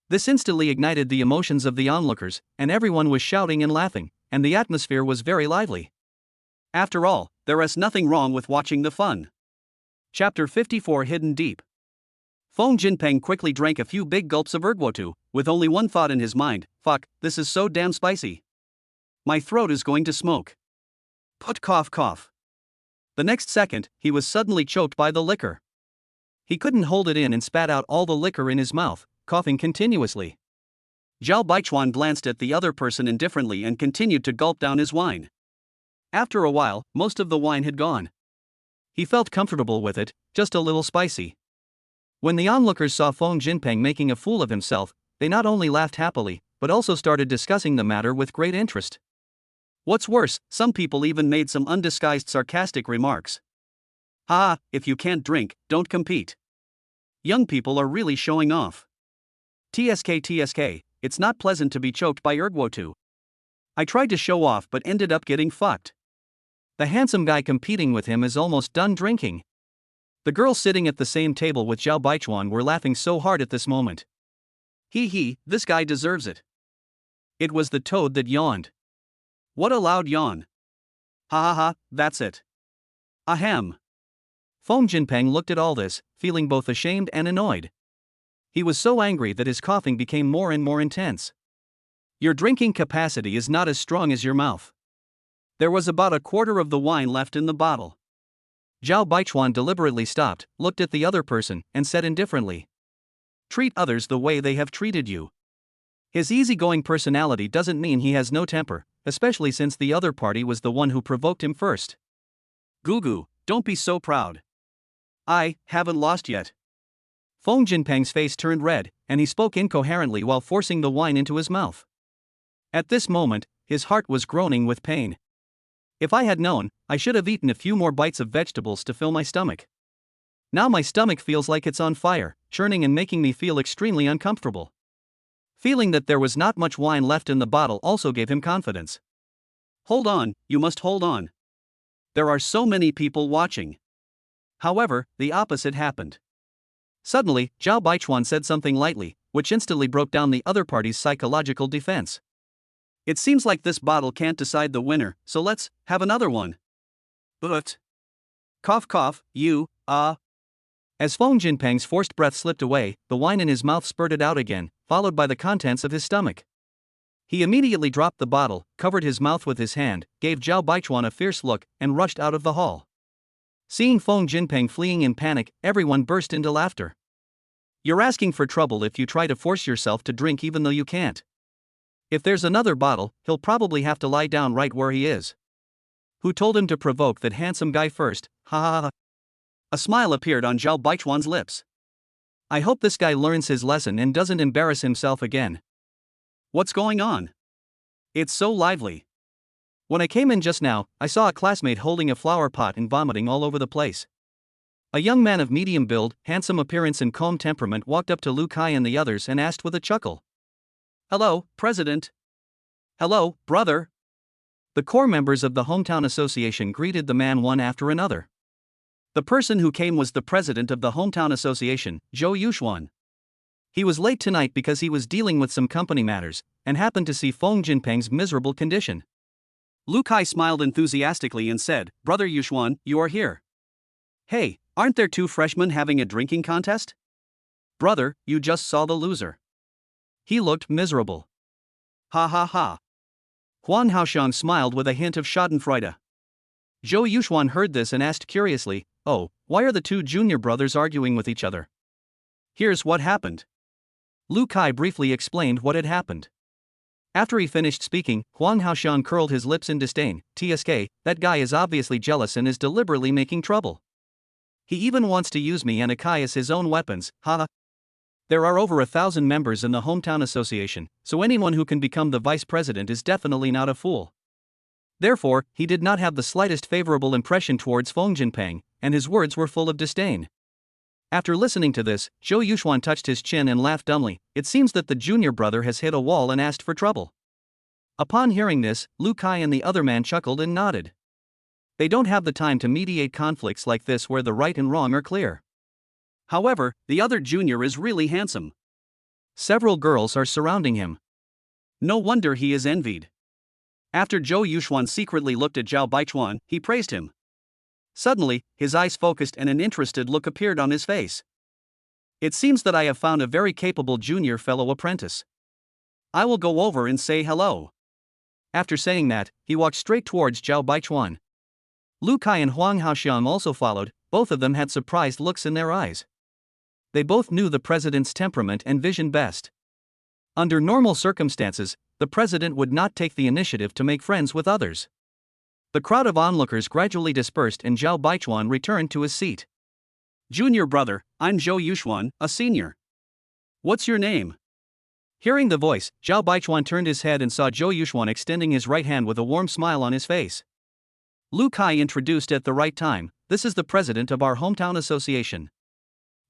This instantly ignited the emotions of the onlookers, and everyone was shouting and laughing, and the atmosphere was very lively. After all, there is nothing wrong with watching the fun. Chapter 54 Hidden Deep. Feng Jinpeng quickly drank a few big gulps of Erguatu, with only one thought in his mind, fuck, this is so damn spicy. My throat is going to smoke. Put cough cough. The next second, he was suddenly choked by the liquor. He couldn't hold it in and spat out all the liquor in his mouth, coughing continuously. Zhao Baichuan glanced at the other person indifferently and continued to gulp down his wine. After a while, most of the wine had gone. He felt comfortable with it, just a little spicy. When the onlookers saw Feng Jinpeng making a fool of himself, they not only laughed happily, but also started discussing the matter with great interest. What's worse, some people even made some undisguised sarcastic remarks. "Ha, if you can't drink, don't compete. Young people are really showing off. TSK, it's not pleasant to be choked by Erguotu. I tried to show off but ended up getting fucked. The handsome guy competing with him is almost done drinking." The girls sitting at the same table with Zhao Baichuan were laughing so hard at this moment. He, this guy deserves it. It was the toad that yawned. What a loud yawn. Ha, that's it. Ahem. Feng Jinpeng looked at all this, feeling both ashamed and annoyed. He was so angry that his coughing became more and more intense. Your drinking capacity is not as strong as your mouth. There was about a quarter of the wine left in the bottle. Zhao Baichuan deliberately stopped, looked at the other person, and said indifferently, "Treat others the way they have treated you." His easygoing personality doesn't mean he has no temper, especially since the other party was the one who provoked him first. Gugu, don't be so proud. I haven't lost yet. Feng Jinpeng's face turned red, and he spoke incoherently while forcing the wine into his mouth. At this moment, his heart was groaning with pain. If I had known, I should have eaten a few more bites of vegetables to fill my stomach. Now my stomach feels like it's on fire, churning and making me feel extremely uncomfortable. Feeling that there was not much wine left in the bottle also gave him confidence. Hold on, you must hold on. There are so many people watching. However, the opposite happened. Suddenly, Zhao Baichuan said something lightly, which instantly broke down the other party's psychological defense. It seems like this bottle can't decide the winner, so let's have another one. But. Cough, you, As Feng Jinpeng's forced breath slipped away, the wine in his mouth spurted out again, followed by the contents of his stomach. He immediately dropped the bottle, covered his mouth with his hand, gave Zhao Baichuan a fierce look, and rushed out of the hall. Seeing Feng Jinpeng fleeing in panic, everyone burst into laughter. You're asking for trouble if you try to force yourself to drink even though you can't. If there's another bottle, he'll probably have to lie down right where he is. Who told him to provoke that handsome guy first? Ha. A smile appeared on Zhao Baichuan's lips. I hope this guy learns his lesson and doesn't embarrass himself again. What's going on? It's so lively. When I came in just now, I saw a classmate holding a flower pot and vomiting all over the place. A young man of medium build, handsome appearance and calm temperament walked up to Lu Kai and the others and asked with a chuckle. Hello, President. Hello, brother. The core members of the Hometown Association greeted the man one after another. The person who came was the president of the Hometown Association, Zhou Yuxuan. He was late tonight because he was dealing with some company matters, and happened to see Feng Jinpeng's miserable condition. Lu Kai smiled enthusiastically and said, Brother Yuxuan, you are here. Hey, aren't there two freshmen having a drinking contest? Brother, you just saw the loser. He looked miserable. Ha. Huang Haoxiang smiled with a hint of schadenfreude. Zhou Yuxuan heard this and asked curiously, oh, why are the two junior brothers arguing with each other? Here's what happened. Lu Kai briefly explained what had happened. After he finished speaking, Huang Haoxiang curled his lips in disdain. TSK, that guy is obviously jealous and is deliberately making trouble. He even wants to use me and Akai as his own weapons, ha. There are over 1,000 members in the Hometown Association, so anyone who can become the vice president is definitely not a fool. Therefore, he did not have the slightest favorable impression towards Feng Jinpeng, and his words were full of disdain. After listening to this, Zhou Yuxuan touched his chin and laughed dumbly. It seems that the junior brother has hit a wall and asked for trouble. Upon hearing this, Lu Kai and the other man chuckled and nodded. They don't have the time to mediate conflicts like this where the right and wrong are clear. However, the other junior is really handsome. Several girls are surrounding him. No wonder he is envied. After Zhou Yuxuan secretly looked at Zhao Baichuan, he praised him. Suddenly, his eyes focused and an interested look appeared on his face. It seems that I have found a very capable junior fellow apprentice. I will go over and say hello. After saying that, he walked straight towards Zhao Baichuan. Lu Kai and Huang Haoxiang also followed. Both of them had surprised looks in their eyes. They both knew the president's temperament and vision best. Under normal circumstances, the president would not take the initiative to make friends with others. The crowd of onlookers gradually dispersed and Zhao Baichuan returned to his seat. Junior brother, I'm Zhou Yuxuan, a senior. What's your name? Hearing the voice, Zhao Baichuan turned his head and saw Zhou Yuxuan extending his right hand with a warm smile on his face. Lu Kai introduced at the right time, this is the president of our hometown association.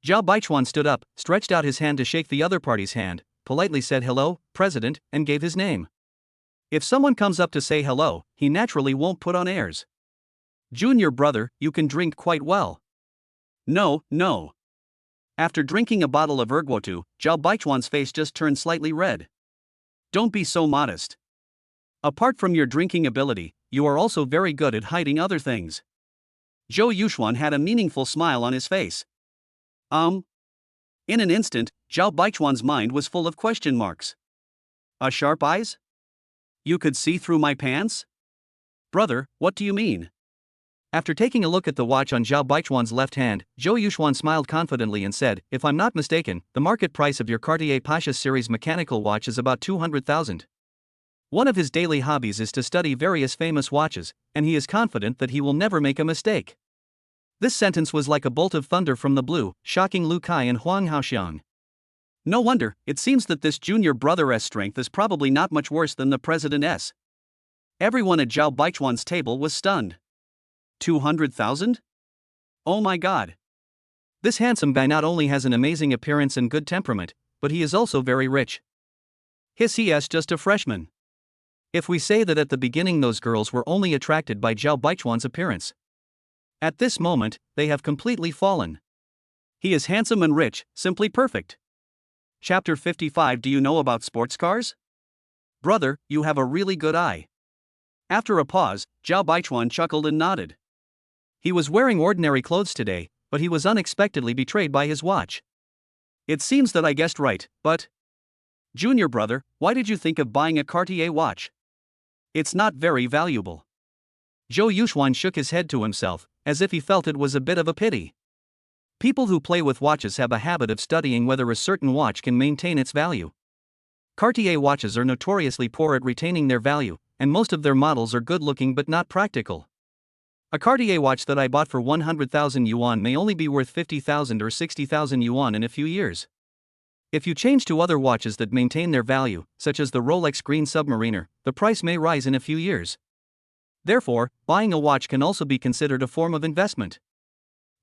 Zhao Baichuan stood up, stretched out his hand to shake the other party's hand, politely said hello, president, and gave his name. If someone comes up to say hello, he naturally won't put on airs. Junior brother, you can drink quite well. No. After drinking a bottle of erguotu, Zhao Baichuan's face just turned slightly red. Don't be so modest. Apart from your drinking ability, you are also very good at hiding other things. Zhou Yuxuan had a meaningful smile on his face. In an instant, Zhao Baichuan's mind was full of question marks. Sharp eyes? You could see through my pants? Brother, what do you mean? After taking a look at the watch on Zhao Baichuan's left hand, Zhou Yuxuan smiled confidently and said, if I'm not mistaken, the market price of your Cartier Pasha series mechanical watch is about 200,000. One of his daily hobbies is to study various famous watches, and he is confident that he will never make a mistake. This sentence was like a bolt of thunder from the blue, shocking Lu Kai and Huang Haoxiang. No wonder, it seems that this junior brother's strength is probably not much worse than the president's. Everyone at Zhao Baichuan's table was stunned. 200,000? Oh my god. This handsome guy not only has an amazing appearance and good temperament, but he is also very rich. He is just a freshman. If we say that at the beginning those girls were only attracted by Zhao Baichuan's appearance, at this moment, they have completely fallen. He is handsome and rich, simply perfect. Chapter 55. Do you know about sports cars? Brother, you have a really good eye. After a pause, Zhao Baichuan chuckled and nodded. He was wearing ordinary clothes today, but he was unexpectedly betrayed by his watch. It seems that I guessed right, but... Junior brother, why did you think of buying a Cartier watch? It's not very valuable. Zhou Yuxuan shook his head to himself, as if he felt it was a bit of a pity. People who play with watches have a habit of studying whether a certain watch can maintain its value. Cartier watches are notoriously poor at retaining their value, and most of their models are good-looking but not practical. A Cartier watch that I bought for 100,000 yuan may only be worth 50,000 or 60,000 yuan in a few years. If you change to other watches that maintain their value, such as the Rolex Green Submariner, the price may rise in a few years. Therefore, buying a watch can also be considered a form of investment.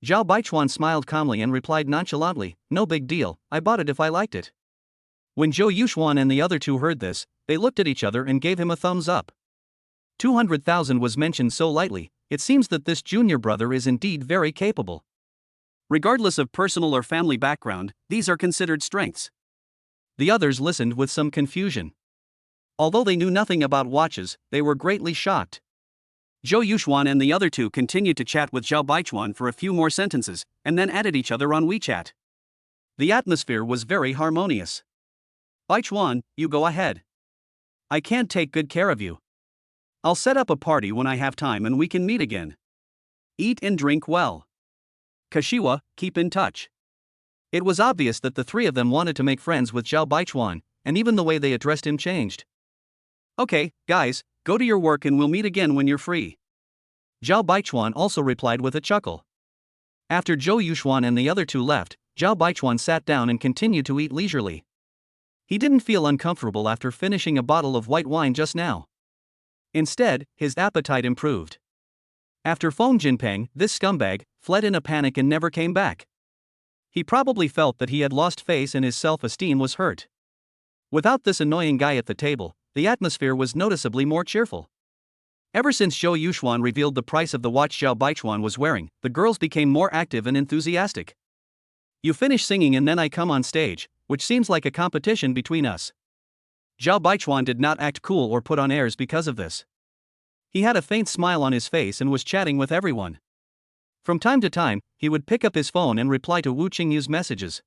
Zhao Baichuan smiled calmly and replied nonchalantly, no big deal, I bought it if I liked it. When Zhou Yuxuan and the other two heard this, they looked at each other and gave him a thumbs up. 200,000 was mentioned so lightly, it seems that this junior brother is indeed very capable. Regardless of personal or family background, these are considered strengths. The others listened with some confusion. Although they knew nothing about watches, they were greatly shocked. Zhou Yuxuan and the other two continued to chat with Zhao Baichuan for a few more sentences, and then added each other on WeChat. The atmosphere was very harmonious. Baichuan, you go ahead. I can't take good care of you. I'll set up a party when I have time and we can meet again. Eat and drink well. Kashiwa, keep in touch. It was obvious that the three of them wanted to make friends with Zhao Baichuan, and even the way they addressed him changed. Okay, guys, go to your work and we'll meet again when you're free. Zhao Baichuan also replied with a chuckle. After Zhou Yuxuan and the other two left, Zhao Baichuan sat down and continued to eat leisurely. He didn't feel uncomfortable after finishing a bottle of white wine just now. Instead, his appetite improved. After Feng Jinpeng, this scumbag fled in a panic and never came back. He probably felt that he had lost face and his self-esteem was hurt. Without this annoying guy at the table, the atmosphere was noticeably more cheerful. Ever since Zhou Yuxuan revealed the price of the watch Zhao Baichuan was wearing, the girls became more active and enthusiastic. You finish singing and then I come on stage, which seems like a competition between us. Zhao Baichuan did not act cool or put on airs because of this. He had a faint smile on his face and was chatting with everyone. From time to time, he would pick up his phone and reply to Wu Qingyu's messages.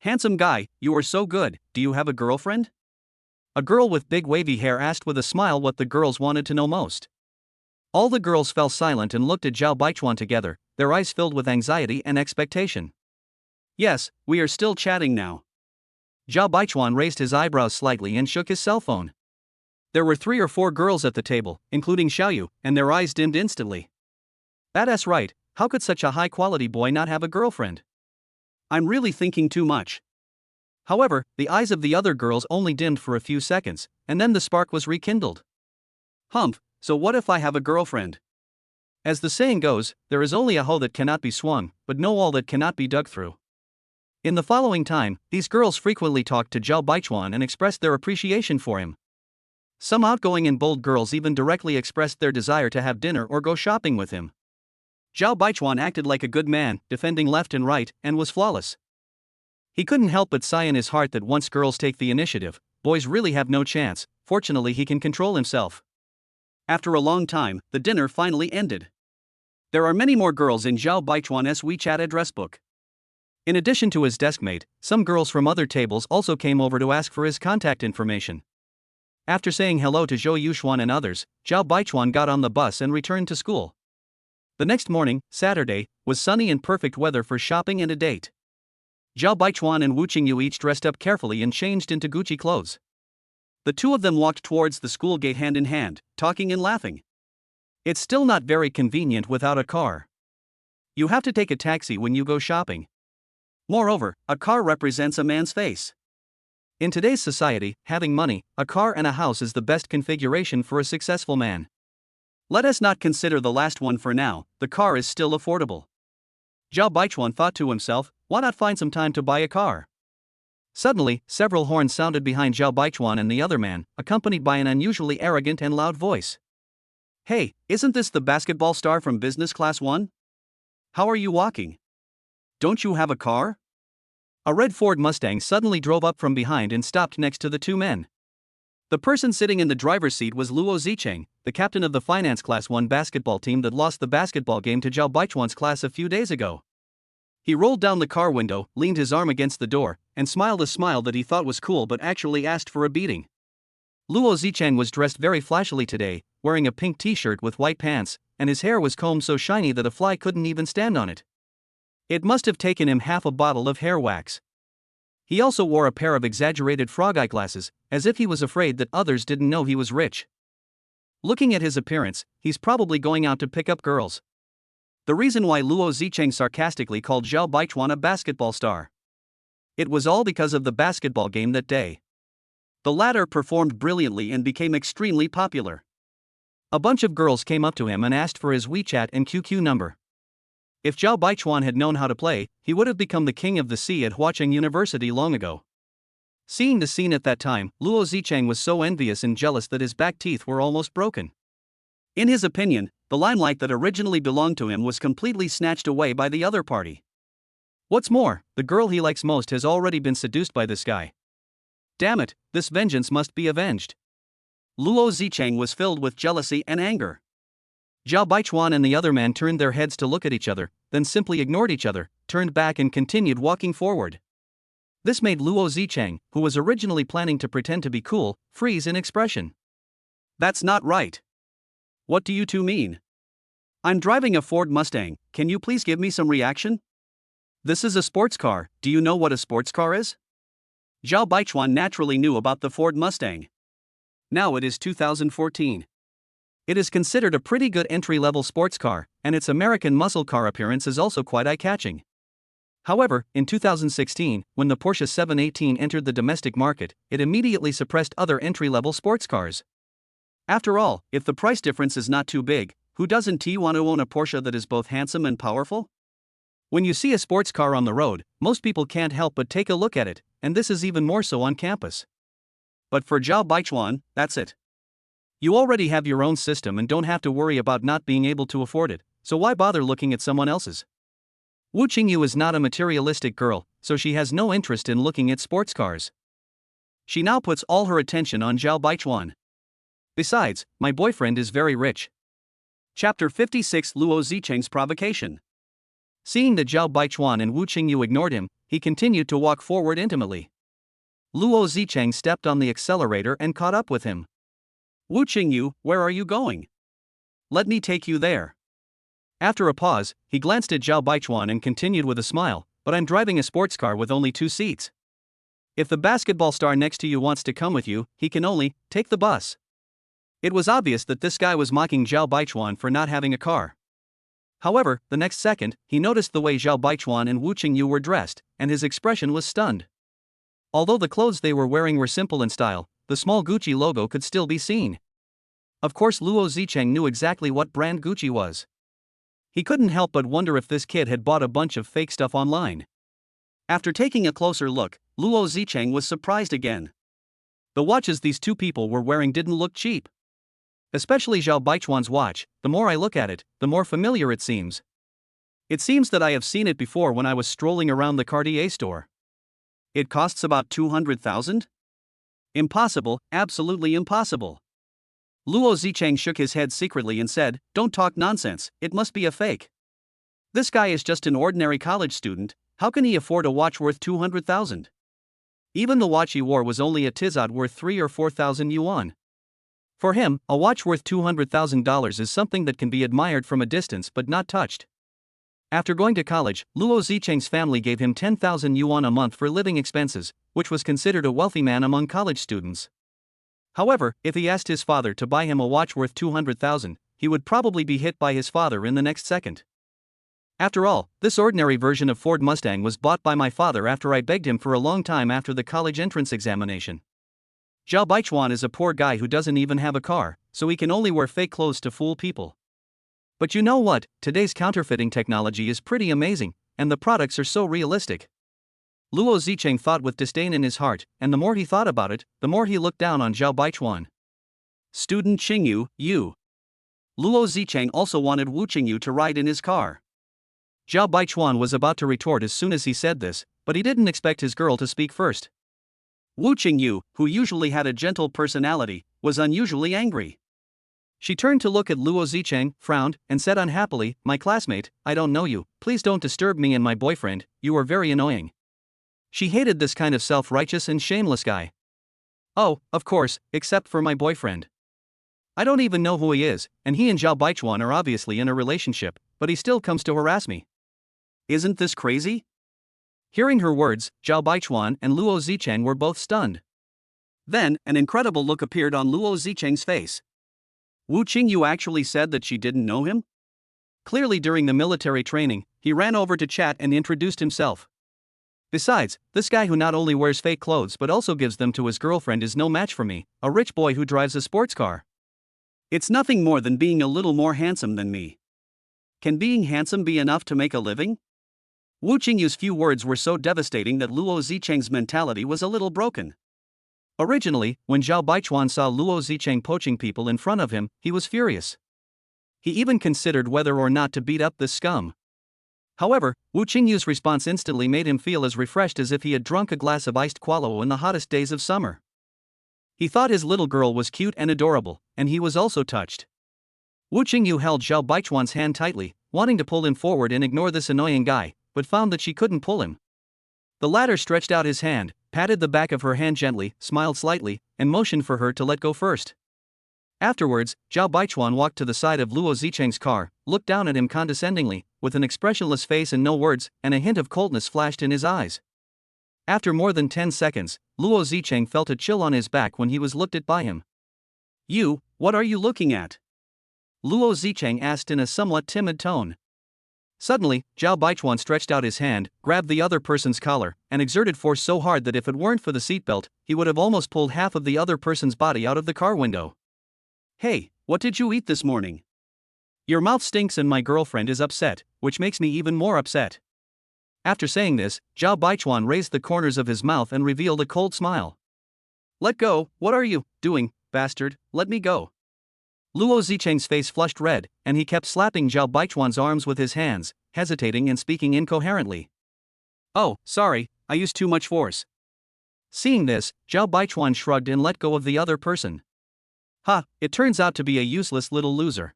Handsome guy, you are so good, do you have a girlfriend? A girl with big wavy hair asked with a smile what the girls wanted to know most. All the girls fell silent and looked at Zhao Baichuan together, their eyes filled with anxiety and expectation. Yes, we are still chatting now. Zhao Baichuan raised his eyebrows slightly and shook his cell phone. There were 3 or 4 girls at the table, including Xiaoyu, and their eyes dimmed instantly. That's right, how could such a high-quality boy not have a girlfriend? I'm really thinking too much. However, the eyes of the other girls only dimmed for a few seconds, and then the spark was rekindled. Humph, so what if I have a girlfriend? As the saying goes, there is only a hoe that cannot be swung, but no wall that cannot be dug through. In the following time, these girls frequently talked to Zhao Baichuan and expressed their appreciation for him. Some outgoing and bold girls even directly expressed their desire to have dinner or go shopping with him. Zhao Baichuan acted like a good man, defending left and right, and was flawless. He couldn't help but sigh in his heart that once girls take the initiative, boys really have no chance. Fortunately, he can control himself. After a long time, the dinner finally ended. There are many more girls in Zhao Baichuan's WeChat address book. In addition to his deskmate, some girls from other tables also came over to ask for his contact information. After saying hello to Zhou Yuxuan and others, Zhao Baichuan got on the bus and returned to school. The next morning, Saturday, was sunny and perfect weather for shopping and a date. Zhao Baichuan and Wu Qingyu each dressed up carefully and changed into Gucci clothes. The two of them walked towards the school gate hand in hand, talking and laughing. It's still not very convenient without a car. You have to take a taxi when you go shopping. Moreover, a car represents a man's face. In today's society, having money, a car and a house is the best configuration for a successful man. Let us not consider the last one for now, the car is still affordable. Zhao Baichuan thought to himself, why not find some time to buy a car? Suddenly, several horns sounded behind Zhao Baichuan and the other man, accompanied by an unusually arrogant and loud voice. Hey, isn't this the basketball star from Business Class 1? How are you walking? Don't you have a car? A red Ford Mustang suddenly drove up from behind and stopped next to the two men. The person sitting in the driver's seat was Luo Zicheng, the captain of the Finance Class 1 basketball team that lost the basketball game to Zhao Baichuan's class a few days ago. He rolled down the car window, leaned his arm against the door, and smiled a smile that he thought was cool but actually asked for a beating. Luo Zicheng was dressed very flashily today, wearing a pink t-shirt with white pants, and his hair was combed so shiny that a fly couldn't even stand on it. It must have taken him half a bottle of hair wax. He also wore a pair of exaggerated frog eye glasses, as if he was afraid that others didn't know he was rich. Looking at his appearance, he's probably going out to pick up girls. The reason why Luo Zicheng sarcastically called Zhao Baichuan a basketball star. It was all because of the basketball game that day. The latter performed brilliantly and became extremely popular. A bunch of girls came up to him and asked for his WeChat and QQ number. If Zhao Baichuan had known how to play, he would have become the king of the sea at Huacheng University long ago. Seeing the scene at that time, Luo Zicheng was so envious and jealous that his back teeth were almost broken. In his opinion, the limelight that originally belonged to him was completely snatched away by the other party. What's more, the girl he likes most has already been seduced by this guy. Damn it, this vengeance must be avenged. Luo Zicheng was filled with jealousy and anger. Zhao Baichuan and the other man turned their heads to look at each other, then simply ignored each other, turned back and continued walking forward. This made Luo Zicheng, who was originally planning to pretend to be cool, freeze in expression. That's not right. What do you two mean? I'm driving a Ford Mustang, can you please give me some reaction? This is a sports car, do you know what a sports car is? Zhao Baichuan naturally knew about the Ford Mustang. Now it is 2014. It is considered a pretty good entry-level sports car, and its American muscle car appearance is also quite eye-catching. However, in 2016, when the Porsche 718 entered the domestic market, it immediately suppressed other entry-level sports cars. After all, if the price difference is not too big, who doesn't want to own a Porsche that is both handsome and powerful? When you see a sports car on the road, most people can't help but take a look at it, and this is even more so on campus. But for Zhao Baichuan, that's it. You already have your own system and don't have to worry about not being able to afford it, so why bother looking at someone else's? Wu Qingyu is not a materialistic girl, so she has no interest in looking at sports cars. She now puts all her attention on Zhao Baichuan. Besides, my boyfriend is very rich. Chapter 56 Luo Zicheng's Provocation. Seeing that Zhao Baichuan and Wu Qingyu ignored him, he continued to walk forward intimately. Luo Zicheng stepped on the accelerator and caught up with him. Wu Qingyu, where are you going? Let me take you there. After a pause, he glanced at Zhao Baichuan and continued with a smile, but I'm driving a sports car with only 2 seats. If the basketball star next to you wants to come with you, he can only take the bus. It was obvious that this guy was mocking Zhao Baichuan for not having a car. However, the next second, he noticed the way Zhao Baichuan and Wu Qingyu were dressed, and his expression was stunned. Although the clothes they were wearing were simple in style, the small Gucci logo could still be seen. Of course, Luo Zicheng knew exactly what brand Gucci was. He couldn't help but wonder if this kid had bought a bunch of fake stuff online. After taking a closer look, Luo Zicheng was surprised again. The watches these two people were wearing didn't look cheap. Especially Zhao Baichuan's watch. The more I look at it, the more familiar it seems. It seems that I have seen it before when I was strolling around the Cartier store. It costs about 200,000? Impossible, absolutely impossible. Luo Zicheng shook his head secretly and said, "Don't talk nonsense, it must be a fake. This guy is just an ordinary college student, how can he afford a watch worth 200,000? Even the watch he wore was only a tizot worth 3 or 4,000 yuan. For him, a watch worth $200,000 is something that can be admired from a distance but not touched." After going to college, Luo Zicheng's family gave him 10,000 yuan a month for living expenses, which was considered a wealthy man among college students. However, if he asked his father to buy him a watch worth 200,000, he would probably be hit by his father in the next second. After all, this ordinary version of Ford Mustang was bought by my father after I begged him for a long time after the college entrance examination. Zhao Baichuan is a poor guy who doesn't even have a car, so he can only wear fake clothes to fool people. But you know what, today's counterfeiting technology is pretty amazing, and the products are so realistic. Luo Zicheng thought with disdain in his heart, and the more he thought about it, the more he looked down on Zhao Baichuan. Student Qingyu, you. Luo Zicheng also wanted Wu Qingyu to ride in his car. Zhao Baichuan was about to retort as soon as he said this, but he didn't expect his girl to speak first. Wu Qingyu, who usually had a gentle personality, was unusually angry. She turned to look at Luo Zicheng, frowned, and said unhappily, "My classmate, I don't know you, please don't disturb me and my boyfriend, you are very annoying." She hated this kind of self-righteous and shameless guy. "Oh, of course, except for my boyfriend. I don't even know who he is, and he and Zhao Baichuan are obviously in a relationship, but he still comes to harass me. Isn't this crazy?" Hearing her words, Zhao Baichuan and Luo Zicheng were both stunned. Then, an incredible look appeared on Luo Zicheng's face. Wu Qingyu actually said that she didn't know him? Clearly during the military training, he ran over to chat and introduced himself. Besides, this guy who not only wears fake clothes but also gives them to his girlfriend is no match for me, a rich boy who drives a sports car. It's nothing more than being a little more handsome than me. Can being handsome be enough to make a living? Wu Qingyu's few words were so devastating that Luo Zicheng's mentality was a little broken. Originally, when Zhao Baichuan saw Luo Zicheng poaching people in front of him, he was furious. He even considered whether or not to beat up this scum. However, Wu Qingyu's response instantly made him feel as refreshed as if he had drunk a glass of iced Kualo in the hottest days of summer. He thought his little girl was cute and adorable, and he was also touched. Wu Qingyu held Zhao Baichuan's hand tightly, wanting to pull him forward and ignore this annoying guy, but found that she couldn't pull him. The latter stretched out his hand, patted the back of her hand gently, smiled slightly, and motioned for her to let go first. Afterwards, Zhao Baichuan walked to the side of Luo Zicheng's car, looked down at him condescendingly, with an expressionless face and no words, and a hint of coldness flashed in his eyes. After more than 10 seconds, Luo Zicheng felt a chill on his back when he was looked at by him. "You, what are you looking at?" Luo Zicheng asked in a somewhat timid tone. Suddenly, Zhao Baichuan stretched out his hand, grabbed the other person's collar, and exerted force so hard that if it weren't for the seatbelt, he would have almost pulled half of the other person's body out of the car window. "Hey, what did you eat this morning? Your mouth stinks and my girlfriend is upset, which makes me even more upset." After saying this, Zhao Baichuan raised the corners of his mouth and revealed a cold smile. "Let go, what are you doing, bastard, let me go." Luo Zicheng's face flushed red, and he kept slapping Zhao Baichuan's arms with his hands, hesitating and speaking incoherently. "Oh, sorry, I used too much force." Seeing this, Zhao Baichuan shrugged and let go of the other person. "Ha, it turns out to be a useless little loser."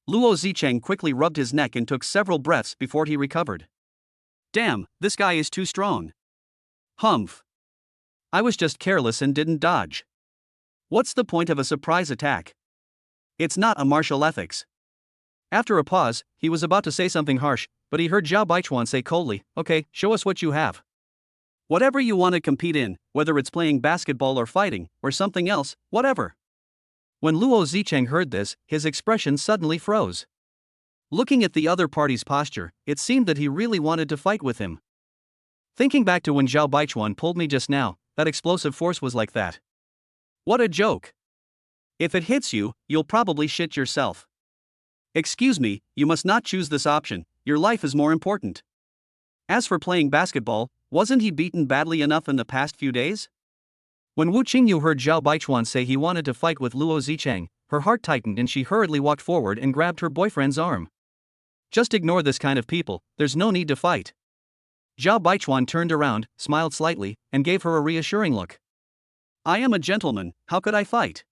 Luo Zicheng quickly rubbed his neck and took several breaths before he recovered. "Damn, this guy is too strong. Humph. I was just careless and didn't dodge. What's the point of a surprise attack? It's not a martial ethics." After a pause, he was about to say something harsh, but he heard Zhao Baichuan say coldly, "Okay, show us what you have." Whatever you want to compete in, whether it's playing basketball or fighting, or something else, whatever. When Luo Zicheng heard this, his expression suddenly froze. Looking at the other party's posture, it seemed that he really wanted to fight with him. Thinking back to when Zhao Baichuan pulled me just now, that explosive force was like that. What a joke. If it hits you, you'll probably shit yourself. Excuse me, you must not choose this option, your life is more important. As for playing basketball, wasn't he beaten badly enough in the past few days? When Wu Qingyu heard Zhao Baichuan say he wanted to fight with Luo Zicheng, her heart tightened and she hurriedly walked forward and grabbed her boyfriend's arm. Just ignore this kind of people, there's no need to fight. Zhao Baichuan turned around, smiled slightly, and gave her a reassuring look. I am a gentleman, how could I fight?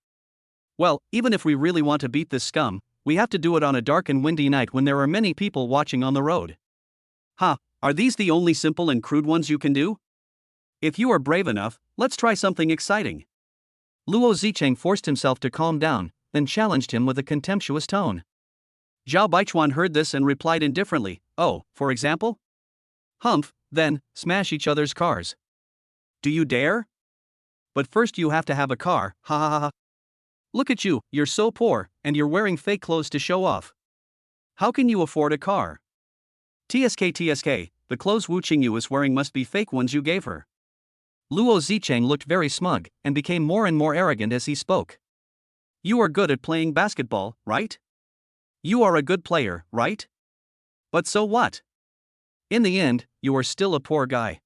Well, even if we really want to beat this scum, we have to do it on a dark and windy night when there are many people watching on the road. Ha, are these the only simple and crude ones you can do? If you are brave enough, let's try something exciting. Luo Zicheng forced himself to calm down, then challenged him with a contemptuous tone. Zhao Baichuan heard this and replied indifferently, oh, for example? Humph, then, smash each other's cars. Do you dare? But first you have to have a car, ha ha ha ha. Look at you, you're so poor, and you're wearing fake clothes to show off. How can you afford a car? TSK, the clothes Wu Qingyu is wearing must be fake ones you gave her. Luo Zicheng looked very smug, and became more and more arrogant as he spoke. You are good at playing basketball, right? You are a good player, right? But so what? In the end, you are still a poor guy.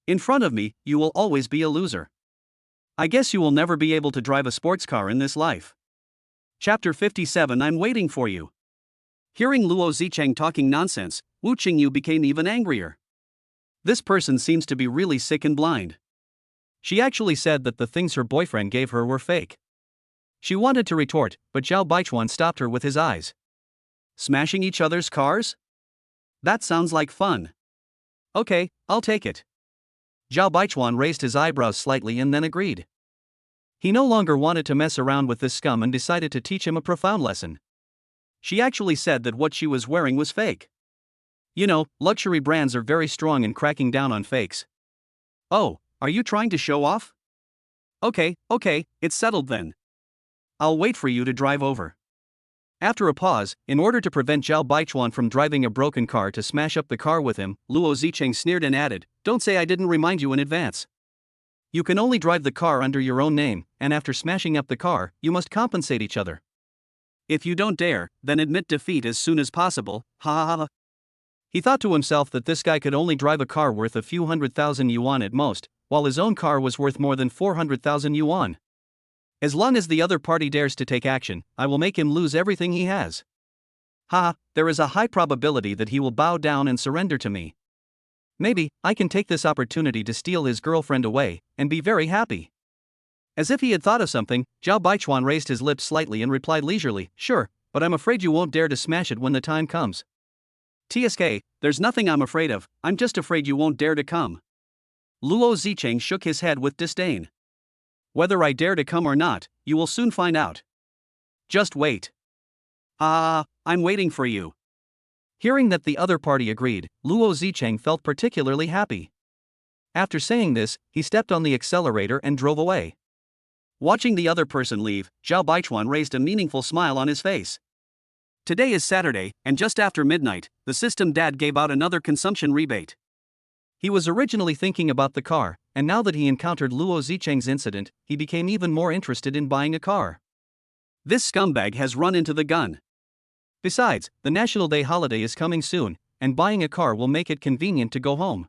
In front of me, you will always be a loser. I guess you will never be able to drive a sports car in this life. Chapter 57 I'm waiting for you. Hearing Luo Zicheng talking nonsense, Wu Qingyu became even angrier. This person seems to be really sick and blind. She actually said that the things her boyfriend gave her were fake. She wanted to retort, but Zhao Baichuan stopped her with his eyes. Smashing each other's cars? That sounds like fun. Okay, I'll take it. Zhao Baichuan raised his eyebrows slightly and then agreed. He no longer wanted to mess around with this scum and decided to teach him a profound lesson. She actually said that what she was wearing was fake. You know, luxury brands are very strong in cracking down on fakes. Oh, are you trying to show off? Okay, it's settled then. I'll wait for you to drive over. After a pause, in order to prevent Zhao Baichuan from driving a broken car to smash up the car with him, Luo Zicheng sneered and added, "Don't say I didn't remind you in advance. You can only drive the car under your own name, and after smashing up the car, you must compensate each other. If you don't dare, then admit defeat as soon as possible, ha ha ha." He thought to himself that this guy could only drive a car worth a few 100,000 yuan at most, while his own car was worth more than 400,000 yuan. As long as the other party dares to take action, I will make him lose everything he has. Ha, there is a high probability that he will bow down and surrender to me. Maybe I can take this opportunity to steal his girlfriend away, and be very happy. As if he had thought of something, Zhao Baichuan raised his lips slightly and replied leisurely, "Sure, but I'm afraid you won't dare to smash it when the time comes." TSK, there's nothing I'm afraid of, I'm just afraid you won't dare to come. Luo Zicheng shook his head with disdain. Whether I dare to come or not, you will soon find out. Just wait. I'm waiting for you. Hearing that the other party agreed, Luo Zicheng felt particularly happy. After saying this, he stepped on the accelerator and drove away. Watching the other person leave, Zhao Baichuan raised a meaningful smile on his face. Today is Saturday, and just after midnight, the system dad gave out another consumption rebate. He was originally thinking about the car, and now that he encountered Luo Zicheng's incident, he became even more interested in buying a car. This scumbag has run into the gun. Besides, the National Day holiday is coming soon, and buying a car will make it convenient to go home.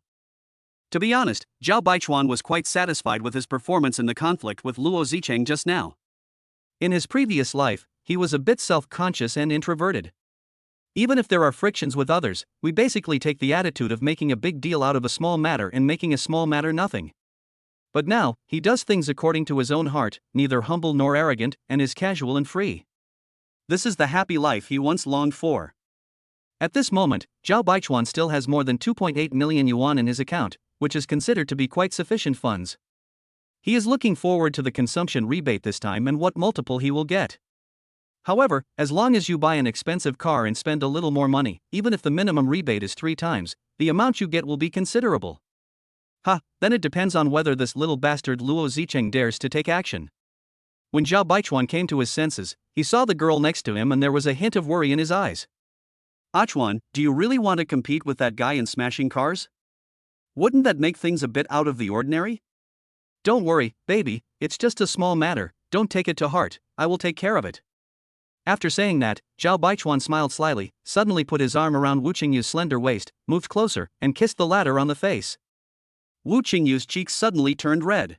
To be honest, Zhao Baichuan was quite satisfied with his performance in the conflict with Luo Zicheng just now. In his previous life, he was a bit self-conscious and introverted. Even if there are frictions with others, we basically take the attitude of making a big deal out of a small matter and making a small matter nothing. But now, he does things according to his own heart, neither humble nor arrogant, and is casual and free. This is the happy life he once longed for. At this moment, Zhao Baichuan still has more than 2.8 million yuan in his account, which is considered to be quite sufficient funds. He is looking forward to the consumption rebate this time and what multiple he will get. However, as long as you buy an expensive car and spend a little more money, even if the minimum rebate is 3 times, the amount you get will be considerable. Ha, then it depends on whether this little bastard Luo Zicheng dares to take action. When Zhao Baichuan came to his senses, he saw the girl next to him and there was a hint of worry in his eyes. Achuan, do you really want to compete with that guy in smashing cars? Wouldn't that make things a bit out of the ordinary? Don't worry, baby, it's just a small matter, don't take it to heart, I will take care of it. After saying that, Zhao Baichuan smiled slyly, suddenly put his arm around Wu Qingyu's slender waist, moved closer, and kissed the latter on the face. Wu Qingyu's cheeks suddenly turned red.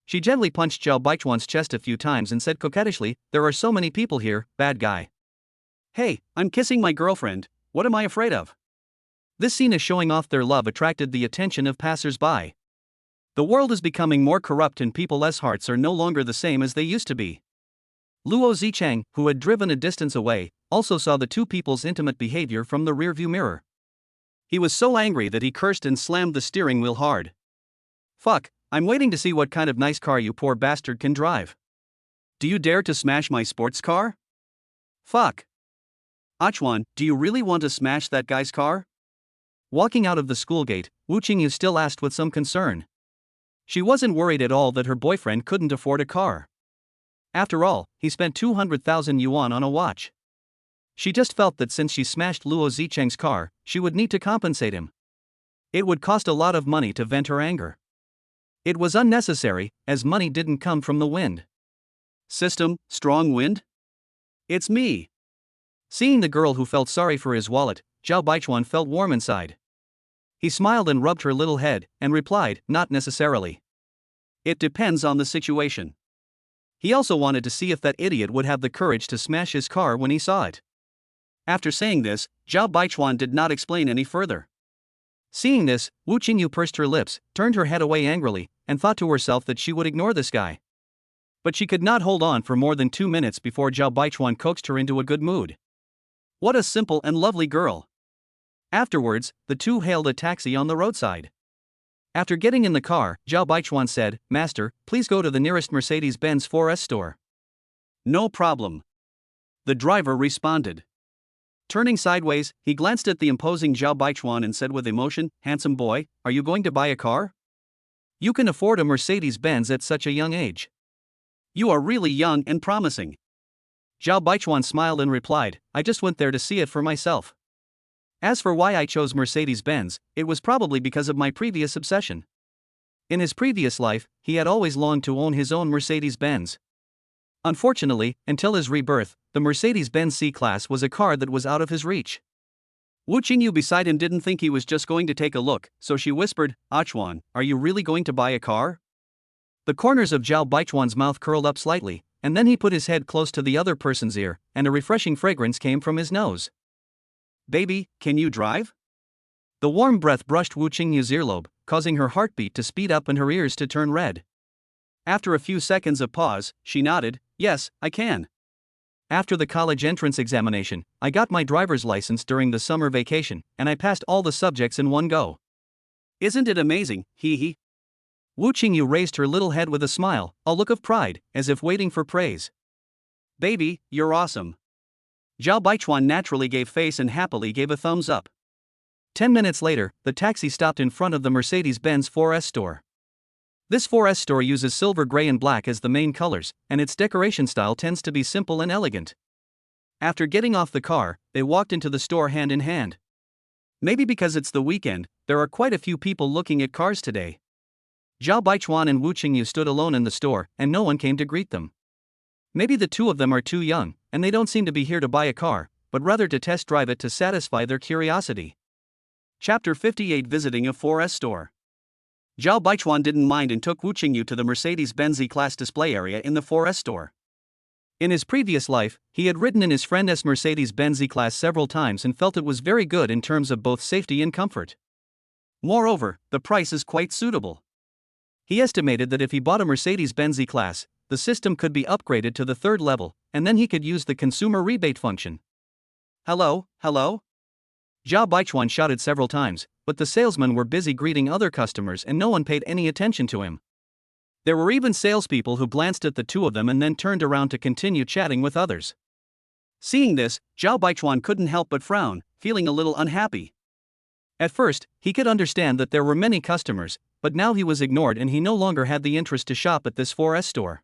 She gently punched Zhao Baichuan's chest a few times and said coquettishly, "There are so many people here, bad guy." Hey, I'm kissing my girlfriend, what am I afraid of? This scene of showing off their love attracted the attention of passers-by. The world is becoming more corrupt and people's hearts are no longer the same as they used to be. Luo Zicheng, who had driven a distance away, also saw the two people's intimate behavior from the rearview mirror. He was so angry that he cursed and slammed the steering wheel hard. Fuck, I'm waiting to see what kind of nice car you poor bastard can drive. Do you dare to smash my sports car? Fuck. Achuan, do you really want to smash that guy's car? Walking out of the school gate, Wu Qingyu still asked with some concern. She wasn't worried at all that her boyfriend couldn't afford a car. After all, he spent 200,000 yuan on a watch. She just felt that since she smashed Luo Zicheng's car, she would need to compensate him. It would cost a lot of money to vent her anger. It was unnecessary, as money didn't come from the wind. System, strong wind? It's me. Seeing the girl who felt sorry for his wallet, Zhao Baichuan felt warm inside. He smiled and rubbed her little head, and replied, "Not necessarily. It depends on the situation." He also wanted to see if that idiot would have the courage to smash his car when he saw it. After saying this, Zhao Baichuan did not explain any further. Seeing this, Wu Qingyu pursed her lips, turned her head away angrily, and thought to herself that she would ignore this guy. But she could not hold on for more than 2 minutes before Zhao Baichuan coaxed her into a good mood. What a simple and lovely girl. Afterwards, the two hailed a taxi on the roadside. After getting in the car, Zhao Baichuan said, "Master, please go to the nearest Mercedes-Benz 4S store." No problem. The driver responded. Turning sideways, he glanced at the imposing Zhao Baichuan and said with emotion, "Handsome boy, are you going to buy a car? You can afford a Mercedes-Benz at such a young age. You are really young and promising." Zhao Baichuan smiled and replied, "I just went there to see it for myself. As for why I chose Mercedes-Benz, it was probably because of my previous obsession. In his previous life, he had always longed to own his own Mercedes-Benz. Unfortunately, until his rebirth, the Mercedes-Benz C-Class was a car that was out of his reach." Wu Qingyu beside him didn't think he was just going to take a look, so she whispered, "Achuan, are you really going to buy a car?" The corners of Zhao Baichuan's mouth curled up slightly, and then he put his head close to the other person's ear, and a refreshing fragrance came from his nose. "Baby, can you drive?" The warm breath brushed Wu Qingyu's earlobe, causing her heartbeat to speed up and her ears to turn red. After a few seconds of pause, she nodded, "Yes, I can. After the college entrance examination, I got my driver's license during the summer vacation, and I passed all the subjects in one go." "Isn't it amazing, hee hee?" Wu Qingyu raised her little head with a smile, a look of pride, as if waiting for praise. "Baby, you're awesome." Zhao Baichuan naturally gave face and happily gave a thumbs up. 10 minutes later, the taxi stopped in front of the Mercedes-Benz 4S store. This 4S store uses silver gray and black as the main colors, and its decoration style tends to be simple and elegant. After getting off the car, they walked into the store hand in hand. Maybe because it's the weekend, there are quite a few people looking at cars today. Zhao Baichuan and Wu Qingyu stood alone in the store, and no one came to greet them. Maybe the two of them are too young, and they don't seem to be here to buy a car, but rather to test drive it to satisfy their curiosity. Chapter 58 Visiting a 4S store. Zhao Baichuan didn't mind and took Wu Qingyu to the Mercedes-Benz E-Class display area in the 4S store. In his previous life, he had ridden in his friend's Mercedes-Benz E-Class several times and felt it was very good in terms of both safety and comfort. Moreover, the price is quite suitable. He estimated that if he bought a Mercedes-Benz E-Class, the system could be upgraded to the 3rd level, and then he could use the consumer rebate function. "Hello, hello?" Zhao Baichuan shouted several times, but the salesmen were busy greeting other customers and no one paid any attention to him. There were even salespeople who glanced at the two of them and then turned around to continue chatting with others. Seeing this, Zhao Baichuan couldn't help but frown, feeling a little unhappy. At first, he could understand that there were many customers, but now he was ignored and he no longer had the interest to shop at this 4S store.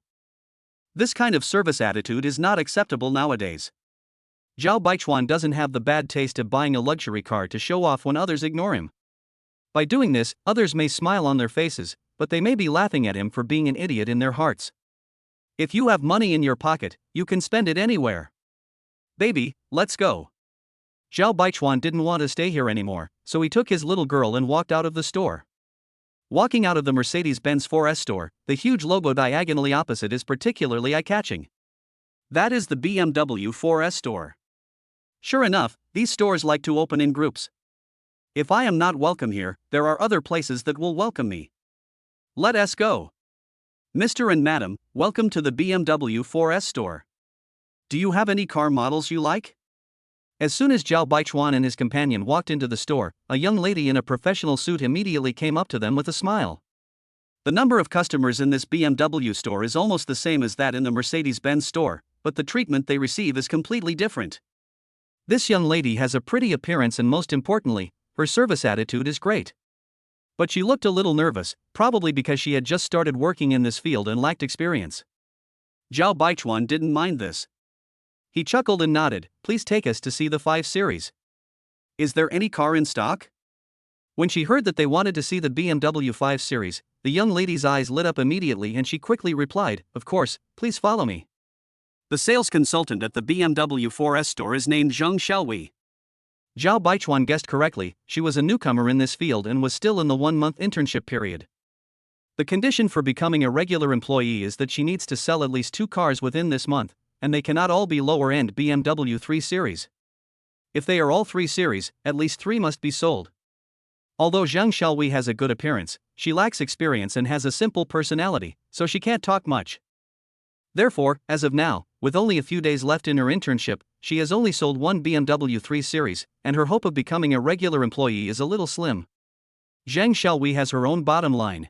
This kind of service attitude is not acceptable nowadays. Zhao Baichuan doesn't have the bad taste of buying a luxury car to show off when others ignore him. By doing this, others may smile on their faces, but they may be laughing at him for being an idiot in their hearts. If you have money in your pocket, you can spend it anywhere. Baby, let's go. Zhao Baichuan didn't want to stay here anymore, so he took his little girl and walked out of the store. Walking out of the Mercedes-Benz 4S store, the huge logo diagonally opposite is particularly eye-catching. That is the BMW 4S store. Sure enough, these stores like to open in groups. If I am not welcome here, there are other places that will welcome me. Let us go. Mr. and Madam, welcome to the BMW 4S store. Do you have any car models you like? As soon as Zhao Baichuan and his companion walked into the store, a young lady in a professional suit immediately came up to them with a smile. The number of customers in this BMW store is almost the same as that in the Mercedes-Benz store, but the treatment they receive is completely different. This young lady has a pretty appearance and most importantly, her service attitude is great. But she looked a little nervous, probably because she had just started working in this field and lacked experience. Zhao Baichuan didn't mind this. He chuckled and nodded, please take us to see the 5 Series. Is there any car in stock? When she heard that they wanted to see the BMW 5 Series, the young lady's eyes lit up immediately and she quickly replied, of course, please follow me. The sales consultant at the BMW 4S store is named Zheng Xiaowei. Zhao Baichuan guessed correctly, she was a newcomer in this field and was still in the 1-month internship period. The condition for becoming a regular employee is that she needs to sell at least 2 cars within this month, and they cannot all be lower-end BMW 3 Series. If they are all 3 Series, at least 3 must be sold. Although Zheng Xiaowei has a good appearance, she lacks experience and has a simple personality, so she can't talk much. Therefore, as of now, with only a few days left in her internship, she has only sold 1 BMW 3 Series, and her hope of becoming a regular employee is a little slim. Zheng Xiaowei has her own bottom line.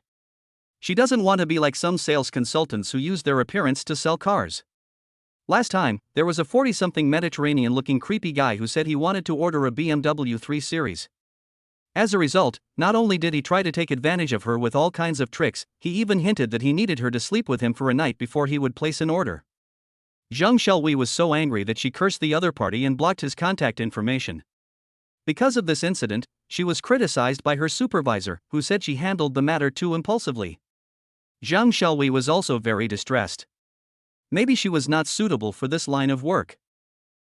She doesn't want to be like some sales consultants who use their appearance to sell cars. Last time, there was a 40-something Mediterranean-looking creepy guy who said he wanted to order a BMW 3 Series. As a result, not only did he try to take advantage of her with all kinds of tricks, he even hinted that he needed her to sleep with him for a night before he would place an order. Zheng Xiaowei was so angry that she cursed the other party and blocked his contact information. Because of this incident, she was criticized by her supervisor, who said she handled the matter too impulsively. Zheng Xiaowei was also very distressed. Maybe she was not suitable for this line of work.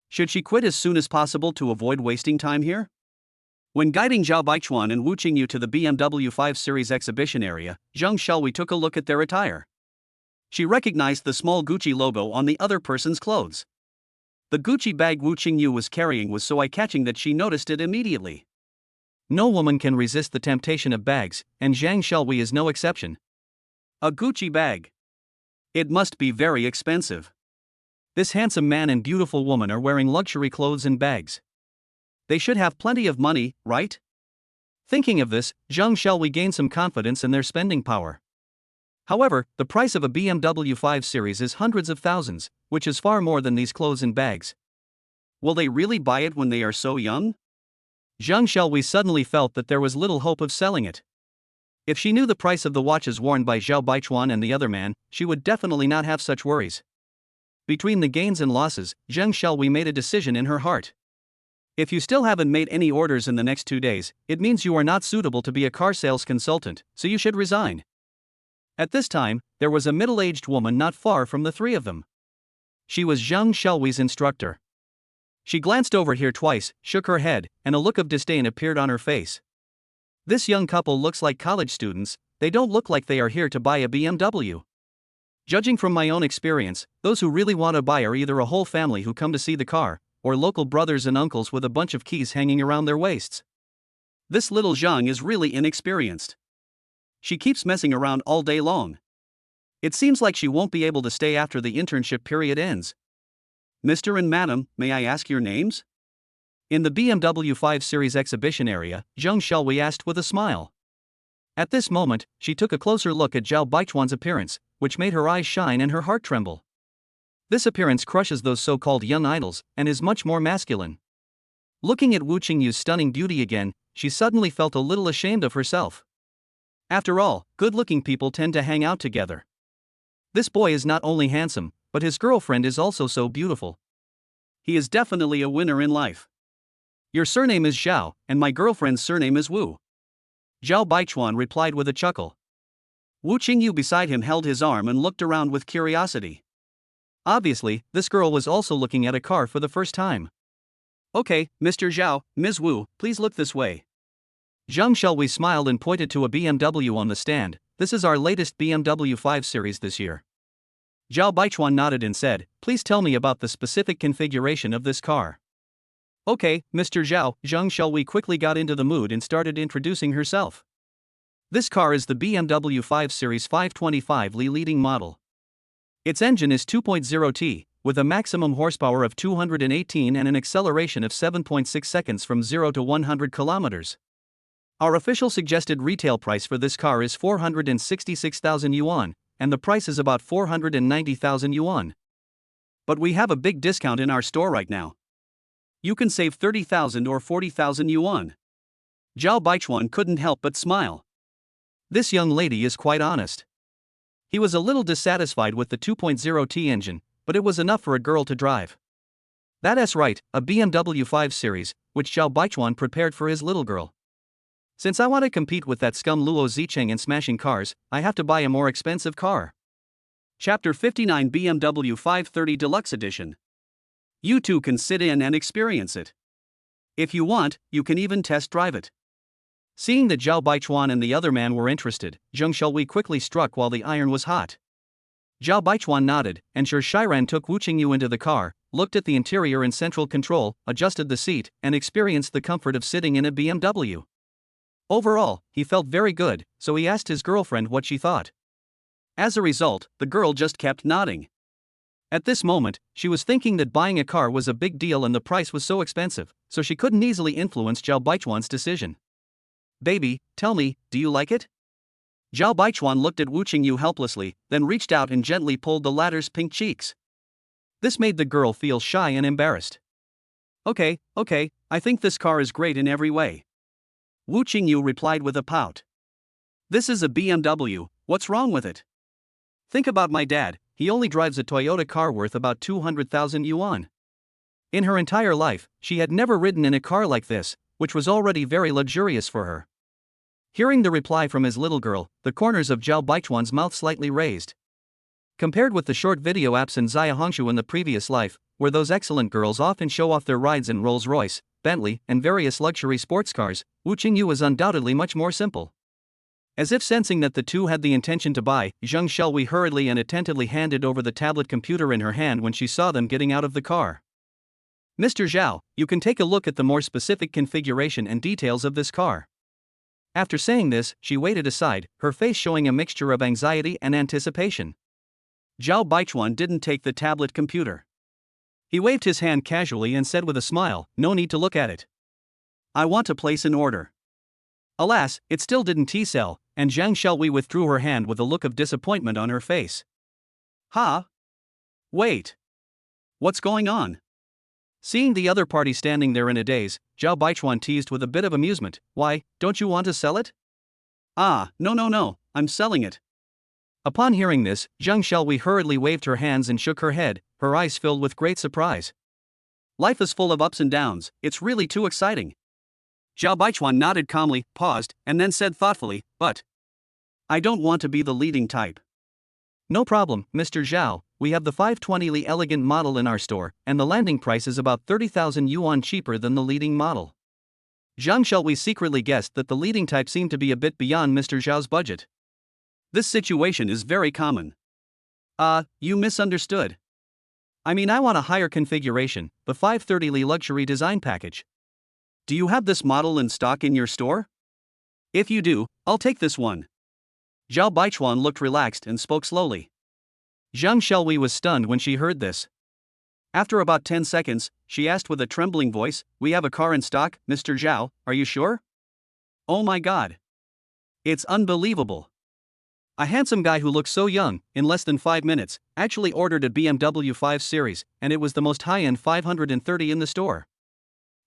Should she quit as soon as possible to avoid wasting time here? When guiding Zhao Baichuan and Wu Qingyu to the BMW 5 Series exhibition area, Zheng Xiaowei took a look at their attire. She recognized the small Gucci logo on the other person's clothes. The Gucci bag Wu Qingyu was carrying was so eye-catching that she noticed it immediately. No woman can resist the temptation of bags, and Zheng Xiaowei is no exception. A Gucci bag. It must be very expensive. This handsome man and beautiful woman are wearing luxury clothes and bags. They should have plenty of money, right? Thinking of this, Zheng Xiaowei gained some confidence in their spending power. However, the price of a BMW 5 Series is hundreds of thousands, which is far more than these clothes and bags. Will they really buy it when they are so young? Zheng Xiaowei suddenly felt that there was little hope of selling it. If she knew the price of the watches worn by Zhao Baichuan and the other man, she would definitely not have such worries. Between the gains and losses, Zheng Xiaowei made a decision in her heart. If you still haven't made any orders in the next 2 days, it means you are not suitable to be a car sales consultant, so you should resign. At this time, there was a middle-aged woman not far from the 3 of them. She was Zheng Xiaowei's instructor. She glanced over here twice, shook her head, and a look of disdain appeared on her face. This young couple looks like college students, they don't look like they are here to buy a BMW. Judging from my own experience, those who really want to buy are either a whole family who come to see the car, or local brothers and uncles with a bunch of keys hanging around their waists. This little Zheng is really inexperienced. She keeps messing around all day long. It seems like she won't be able to stay after the internship period ends. Mr. and Madam, may I ask your names? In the BMW 5 Series exhibition area, Zheng Xiaowei asked with a smile. At this moment, she took a closer look at Zhao Baichuan's appearance, which made her eyes shine and her heart tremble. This appearance crushes those so-called young idols, and is much more masculine. Looking at Wu Qingyu's stunning beauty again, she suddenly felt a little ashamed of herself. After all, good-looking people tend to hang out together. This boy is not only handsome, but his girlfriend is also so beautiful. He is definitely a winner in life. Your surname is Zhao, and my girlfriend's surname is Wu. Zhao Baichuan replied with a chuckle. Wu Qingyu beside him held his arm and looked around with curiosity. Obviously, this girl was also looking at a car for the first time. Okay, Mr. Zhao, Ms. Wu, please look this way. Zhang Shelwei smiled and pointed to a BMW on the stand. This is our latest BMW 5 Series this year. Zhao Baichuan nodded and said, please tell me about the specific configuration of this car. Okay, Mr. Zhao. Zhang Shelwei quickly got into the mood and started introducing herself. This car is the BMW 5 Series 525 Li leading model. Its engine is 2.0T, with a maximum horsepower of 218 and an acceleration of 7.6 seconds from 0 to 100 kilometers. Our official suggested retail price for this car is 466,000 yuan, and the price is about 490,000 yuan. But we have a big discount in our store right now. You can save 30,000 or 40,000 yuan. Zhao Baichuan couldn't help but smile. This young lady is quite honest. He was a little dissatisfied with the 2.0T engine, but it was enough for a girl to drive. That's right, a BMW 5 Series, which Zhao Baichuan prepared for his little girl. Since I want to compete with that scum Luo Zicheng in smashing cars, I have to buy a more expensive car. Chapter 59 BMW 530 Deluxe Edition. You too can sit in and experience it. If you want, you can even test drive it. Seeing that Zhao Baichuan and the other man were interested, Zhang Shelwei quickly struck while the iron was hot. Zhao Baichuan nodded, and Shi Shiran took Wu Qingyu into the car, looked at the interior and central control, adjusted the seat, and experienced the comfort of sitting in a BMW. Overall, he felt very good, so he asked his girlfriend what she thought. As a result, the girl just kept nodding. At this moment, she was thinking that buying a car was a big deal and the price was so expensive, so she couldn't easily influence Zhao Baichuan's decision. Baby, tell me, do you like it? Zhao Baichuan looked at Wu Qingyu helplessly, then reached out and gently pulled the latter's pink cheeks. This made the girl feel shy and embarrassed. Okay, I think this car is great in every way. Wu Qingyu replied with a pout. This is a BMW, what's wrong with it? Think about my dad, he only drives a Toyota car worth about 200,000 yuan. In her entire life, she had never ridden in a car like this, which was already very luxurious for her. Hearing the reply from his little girl, the corners of Zhao Baichuan's mouth slightly raised. Compared with the short video apps in Zaya Hongshu in the previous life, where those excellent girls often show off their rides in Rolls-Royce, Bentley, and various luxury sports cars, Wu Qingyu is undoubtedly much more simple. As if sensing that the two had the intention to buy, Zhang Shelwei hurriedly and attentively handed over the tablet computer in her hand when she saw them getting out of the car. Mr. Zhao, you can take a look at the more specific configuration and details of this car. After saying this, she waited aside, her face showing a mixture of anxiety and anticipation. Zhao Baichuan didn't take the tablet computer. He waved his hand casually and said with a smile, no need to look at it. I want to place an order. Alas, it still didn't T-cell, and Zhang Shelwei withdrew her hand with a look of disappointment on her face. Huh? Wait. What's going on? Seeing the other party standing there in a daze, Zhao Baichuan teased with a bit of amusement, why, don't you want to sell it? No, I'm selling it. Upon hearing this, Zhang Shelwei hurriedly waved her hands and shook her head, her eyes filled with great surprise. Life is full of ups and downs, it's really too exciting. Zhao Baichuan nodded calmly, paused, and then said thoughtfully, but I don't want to be the leading type. No problem, Mr. Zhao, we have the 520 Li elegant model in our store, and the landing price is about 30,000 yuan cheaper than the leading model. Zhang Shelwei secretly guessed that the leading type seemed to be a bit beyond Mr. Zhao's budget. This situation is very common. You misunderstood. I mean, I want a higher configuration, the 530 Li luxury design package. Do you have this model in stock in your store? If you do, I'll take this one. Zhao Baichuan looked relaxed and spoke slowly. Zhang Shelwei was stunned when she heard this. After about 10 seconds, she asked with a trembling voice, we have a car in stock, Mr. Zhao, are you sure? Oh my god. It's unbelievable. A handsome guy who looked so young, in less than 5 minutes, actually ordered a BMW 5 Series, and it was the most high-end 530 in the store.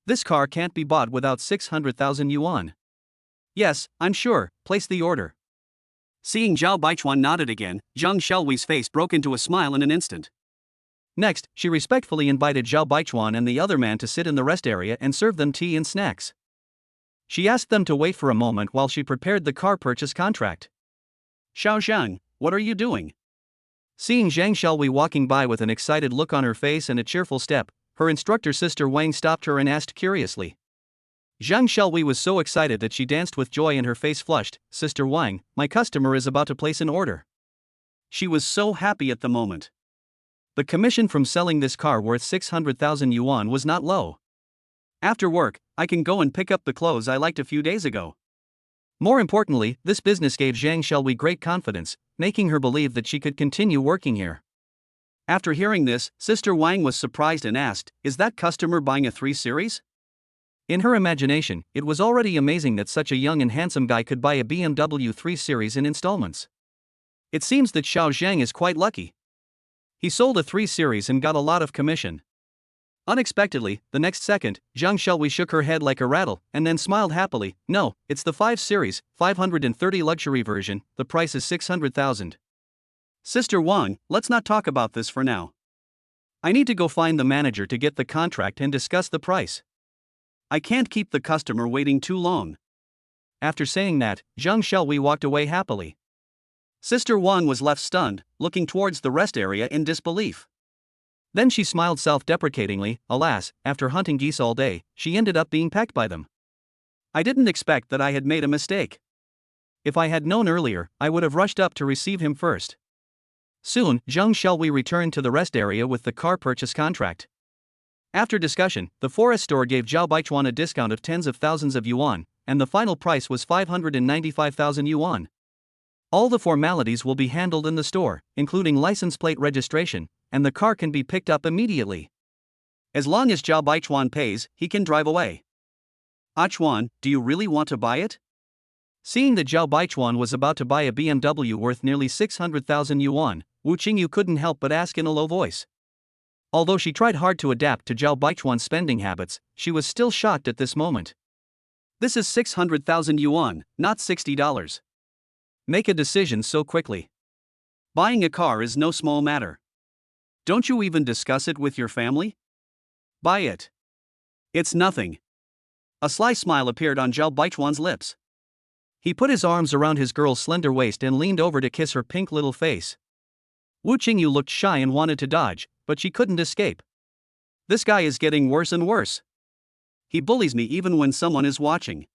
This car can't be bought without 600,000 yuan. Yes, I'm sure, place the order. Seeing Zhao Baichuan nodded again, Zhang Xiaohui's face broke into a smile in an instant. Next, she respectfully invited Zhao Baichuan and the other man to sit in the rest area and serve them tea and snacks. She asked them to wait for a moment while she prepared the car purchase contract. Xiao Zhang, what are you doing? Seeing Zhang Xiaohui walking by with an excited look on her face and a cheerful step, her instructor sister Wang stopped her and asked curiously. Zhang Xiaohui was so excited that she danced with joy and her face flushed. Sister Wang, my customer is about to place an order. She was so happy at the moment. The commission from selling this car worth 600,000 yuan was not low. After work, I can go and pick up the clothes I liked a few days ago. More importantly, this business gave Zhang Xiaohui great confidence, making her believe that she could continue working here. After hearing this, Sister Wang was surprised and asked, is that customer buying a 3 Series? In her imagination, it was already amazing that such a young and handsome guy could buy a BMW 3 Series in installments. It seems that Xiao Zhang is quite lucky. He sold a 3 Series and got a lot of commission. Unexpectedly, the next second, Zhang Xiaohui shook her head like a rattle, and then smiled happily. No, it's the 5 Series, 530 luxury version, the price is 600,000. Sister Wang, let's not talk about this for now. I need to go find the manager to get the contract and discuss the price. I can't keep the customer waiting too long. After saying that, Zhang Xiaohui walked away happily. Sister Wang was left stunned, looking towards the rest area in disbelief. Then she smiled self-deprecatingly. Alas, after hunting geese all day, she ended up being pecked by them. I didn't expect that I had made a mistake. If I had known earlier, I would have rushed up to receive him first. Soon, Zhang Xiaohui returned to the rest area with the car purchase contract. After discussion, the forest store gave Zhao Baichuan a discount of tens of thousands of yuan, and the final price was 595,000 yuan. All the formalities will be handled in the store, including license plate registration, and the car can be picked up immediately. As long as Zhao Baichuan pays, he can drive away. Chuan, do you really want to buy it? Seeing that Zhao Baichuan was about to buy a BMW worth nearly 600,000 yuan, Wu Qingyu couldn't help but ask in a low voice. Although she tried hard to adapt to Zhao Baichuan's spending habits, she was still shocked at this moment. This is 600,000 yuan, not $60. Make a decision so quickly. Buying a car is no small matter. Don't you even discuss it with your family? Buy it. It's nothing. A sly smile appeared on Zhao Baichuan's lips. He put his arms around his girl's slender waist and leaned over to kiss her pink little face. Wu Qingyu looked shy and wanted to dodge, but she couldn't escape. This guy is getting worse and worse. He bullies me even when someone is watching.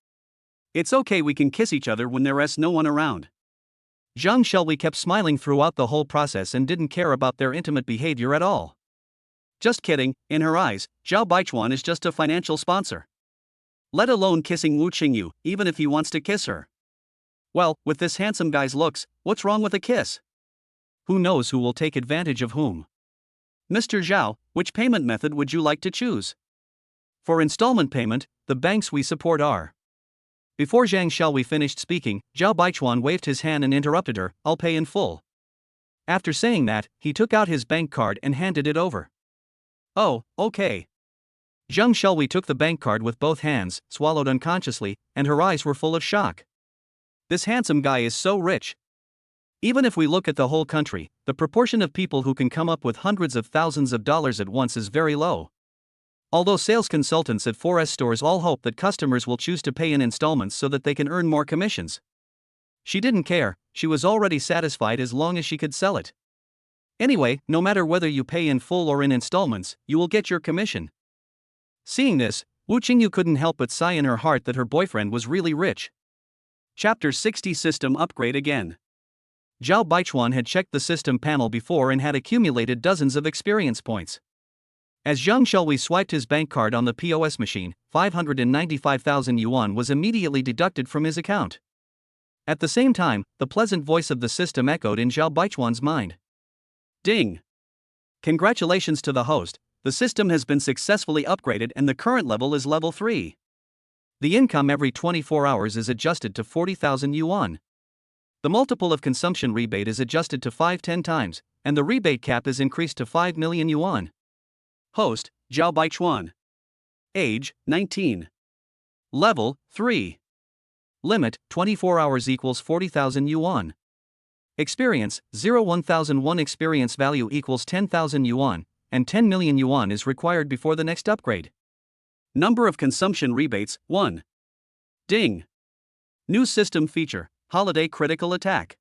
It's okay, we can kiss each other when there's no one around. Zhang Xiaohui kept smiling throughout the whole process and didn't care about their intimate behavior at all. Just kidding, in her eyes, Zhao Baichuan is just a financial sponsor. Let alone kissing Wu Qingyu, even if he wants to kiss her. Well, with this handsome guy's looks, what's wrong with a kiss? Who knows who will take advantage of whom? Mr. Zhao, which payment method would you like to choose? For installment payment, the banks we support are. Before Zhang Xiaohui finished speaking, Zhao Baichuan waved his hand and interrupted her. I'll pay in full. After saying that, he took out his bank card and handed it over. Oh, okay. Zhang Xiaohui took the bank card with both hands, swallowed unconsciously, and her eyes were full of shock. This handsome guy is so rich. Even if we look at the whole country, the proportion of people who can come up with hundreds of thousands of dollars at once is very low. Although sales consultants at 4S stores all hope that customers will choose to pay in installments so that they can earn more commissions. She didn't care, she was already satisfied as long as she could sell it. Anyway, no matter whether you pay in full or in installments, you will get your commission. Seeing this, Wu Qingyu couldn't help but sigh in her heart that her boyfriend was really rich. Chapter 60 System Upgrade Again. Zhao Baichuan had checked the system panel before and had accumulated dozens of experience points. As Zhang Xiaohui swiped his bank card on the POS machine, 595,000 yuan was immediately deducted from his account. At the same time, the pleasant voice of the system echoed in Zhao Baichuan's mind. Ding! Congratulations to the host, the system has been successfully upgraded and the current level is level 3. The income every 24 hours is adjusted to 40,000 yuan. The multiple of consumption rebate is adjusted to 5-10 times, and the rebate cap is increased to 5 million yuan. Host, Zhao Baichuan. Age, 19. Level, 3. Limit, 24 hours equals 40,000 yuan. Experience 1001 experience value equals 10,000 yuan, and 10 million yuan is required before the next upgrade. Number of consumption rebates 1. Ding. New system feature, holiday critical attack.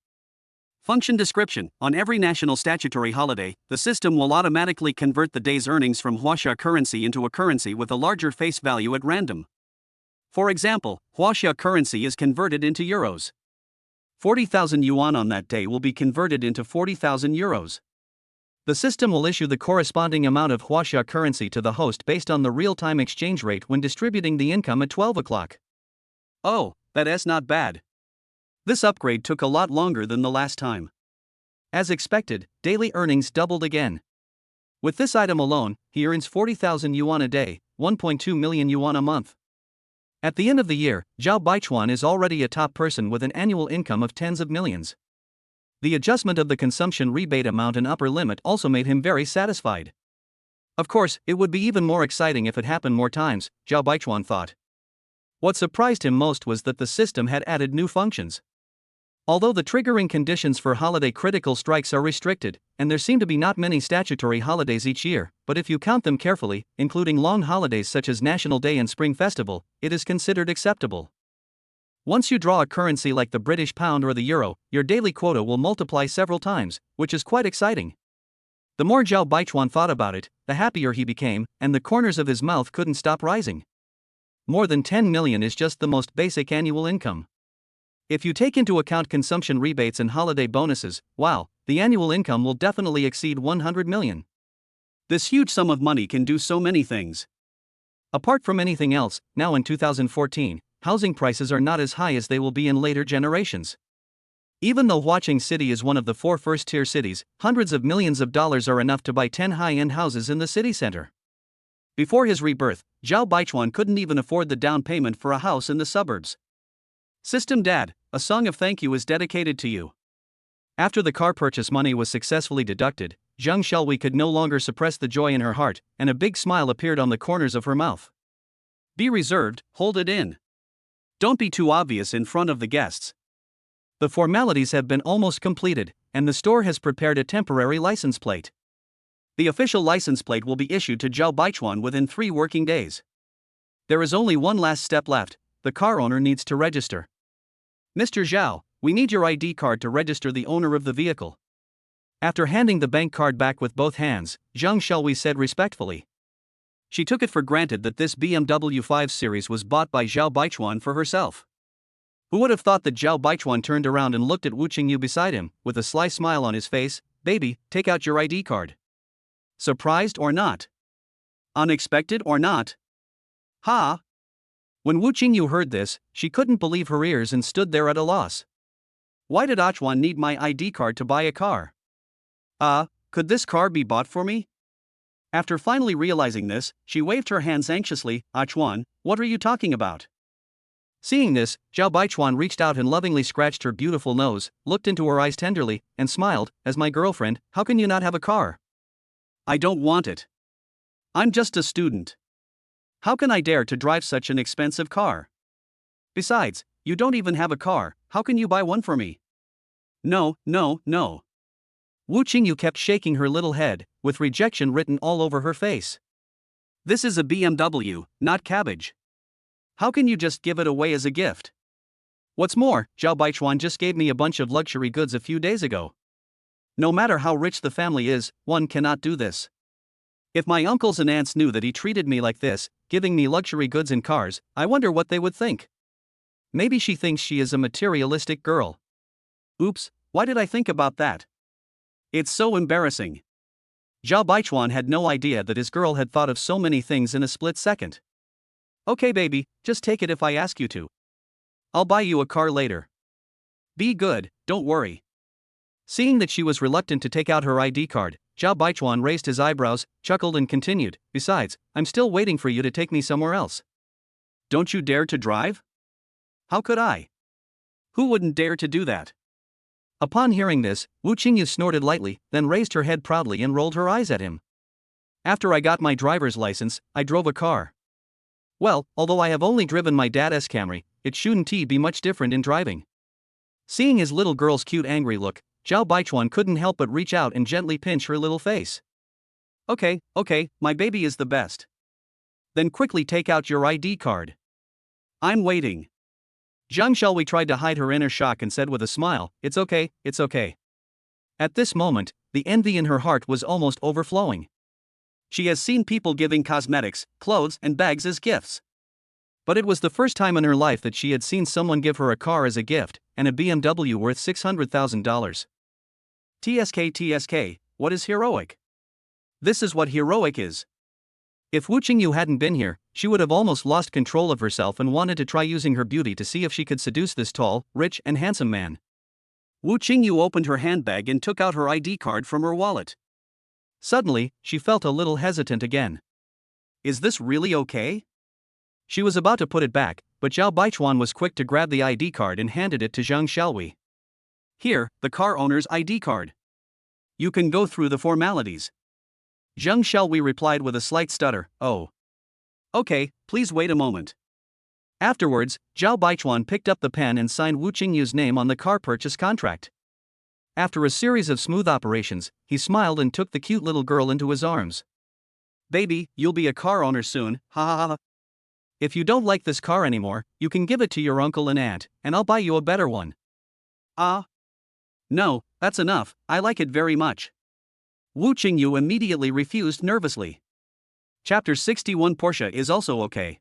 Function description: on every national statutory holiday, the system will automatically convert the day's earnings from Huaxia currency into a currency with a larger face value at random. For example, Huaxia currency is converted into euros. 40,000 yuan on that day will be converted into 40,000 euros. The system will issue the corresponding amount of Huaxia currency to the host based on the real-time exchange rate when distributing the income at 12 o'clock. Oh, that's not bad. This upgrade took a lot longer than the last time. As expected, daily earnings doubled again. With this item alone, he earns 40,000 yuan a day, 1.2 million yuan a month. At the end of the year, Zhao Baichuan is already a top person with an annual income of tens of millions. The adjustment of the consumption rebate amount and upper limit also made him very satisfied. Of course, it would be even more exciting if it happened more times, Zhao Baichuan thought. What surprised him most was that the system had added new functions. Although the triggering conditions for holiday critical strikes are restricted, and there seem to be not many statutory holidays each year, but if you count them carefully, including long holidays such as National Day and Spring Festival, it is considered acceptable. Once you draw a currency like the British pound or the euro, your daily quota will multiply several times, which is quite exciting. The more Zhao Baichuan thought about it, the happier he became, and the corners of his mouth couldn't stop rising. More than 10 million is just the most basic annual income. If you take into account consumption rebates and holiday bonuses, wow, the annual income will definitely exceed 100 million. This huge sum of money can do so many things. Apart from anything else, now in 2014, housing prices are not as high as they will be in later generations. Even though Huaqing City is one of the 4 first-tier cities, hundreds of millions of dollars are enough to buy 10 high-end houses in the city center. Before his rebirth, Zhao Baichuan couldn't even afford the down payment for a house in the suburbs. System Dad, a song of thank you is dedicated to you. After the car purchase money was successfully deducted, Zhang Shelwei could no longer suppress the joy in her heart, and a big smile appeared on the corners of her mouth. Be reserved, hold it in. Don't be too obvious in front of the guests. The formalities have been almost completed, and the store has prepared a temporary license plate. The official license plate will be issued to Zhao Baichuan within 3 working days. There is only one last step left: the car owner needs to register. Mr. Zhao, we need your ID card to register the owner of the vehicle. After handing the bank card back with both hands, Zhang Shelwei said respectfully. She took it for granted that this BMW 5 Series was bought by Zhao Baichuan for herself. Who would have thought that Zhao Baichuan turned around and looked at Wu Qingyu beside him, with a sly smile on his face? Baby, take out your ID card. Surprised or not? Unexpected or not? Ha! When Wu Qingyu heard this, she couldn't believe her ears and stood there at a loss. Why did Achuan need my ID card to buy a car? Could this car be bought for me? After finally realizing this, she waved her hands anxiously. Achuan, what are you talking about? Seeing this, Zhao Baichuan reached out and lovingly scratched her beautiful nose, looked into her eyes tenderly, and smiled. As my girlfriend, how can you not have a car? I don't want it. I'm just a student. How can I dare to drive such an expensive car? Besides, you don't even have a car, how can you buy one for me? No. Wu Qingyu kept shaking her little head, with rejection written all over her face. This is a BMW, not cabbage. How can you just give it away as a gift? What's more, Zhao Baichuan just gave me a bunch of luxury goods a few days ago. No matter how rich the family is, one cannot do this. If my uncles and aunts knew that he treated me like this, giving me luxury goods and cars, I wonder what they would think. Maybe she thinks she is a materialistic girl. Oops, why did I think about that? It's so embarrassing. Zhao Baichuan had no idea that his girl had thought of so many things in a split second. Okay baby, just take it if I ask you to. I'll buy you a car later. Be good, don't worry. Seeing that she was reluctant to take out her ID card, Zhao Baichuan raised his eyebrows, chuckled and continued, besides, I'm still waiting for you to take me somewhere else. Don't you dare to drive? How could I? Who wouldn't dare to do that? Upon hearing this, Wu Qingyu snorted lightly, then raised her head proudly and rolled her eyes at him. After I got my driver's license, I drove a car. Well, although I have only driven my dad's Camry, it shouldn't be much different in driving. Seeing his little girl's cute angry look, Zhao Baichuan couldn't help but reach out and gently pinch her little face. Okay, my baby is the best. Then quickly take out your ID card. I'm waiting. Zhang Xiaowei tried to hide her inner shock and said with a smile, it's okay. At this moment, the envy in her heart was almost overflowing. She has seen people giving cosmetics, clothes, and bags as gifts. But it was the first time in her life that she had seen someone give her a car as a gift, and a BMW worth $600,000. TSK, what is heroic? This is what heroic is. If Wu Qingyu hadn't been here, she would have almost lost control of herself and wanted to try using her beauty to see if she could seduce this tall, rich, and handsome man. Wu Qingyu opened her handbag and took out her ID card from her wallet. Suddenly, she felt a little hesitant again. Is this really okay? She was about to put it back, but Zhao Baichuan was quick to grab the ID card and handed it to Zhang Xiaowei. Here, the car owner's ID card. You can go through the formalities. Zhang Xiaowei replied with a slight stutter, oh. Okay, please wait a moment. Afterwards, Zhao Baichuan picked up the pen and signed Wu Qingyu's name on the car purchase contract. After a series of smooth operations, he smiled and took the cute little girl into his arms. Baby, you'll be a car owner soon, ha ha ha. If you don't like this car anymore, you can give it to your uncle and aunt, and I'll buy you a better one. No, that's enough, I like it very much. Wu Qingyu immediately refused nervously. Chapter 61 Porsche is also okay.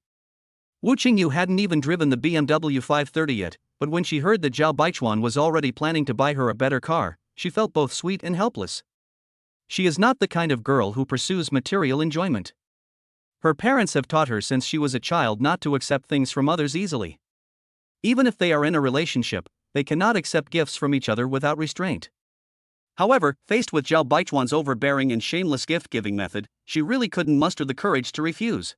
Wu Qingyu hadn't even driven the BMW 530 yet, but when she heard that Zhao Baichuan was already planning to buy her a better car, she felt both sweet and helpless. She is not the kind of girl who pursues material enjoyment. Her parents have taught her since she was a child not to accept things from others easily. Even if they are in a relationship, they cannot accept gifts from each other without restraint. However, faced with Zhao Baichuan's overbearing and shameless gift-giving method, she really couldn't muster the courage to refuse.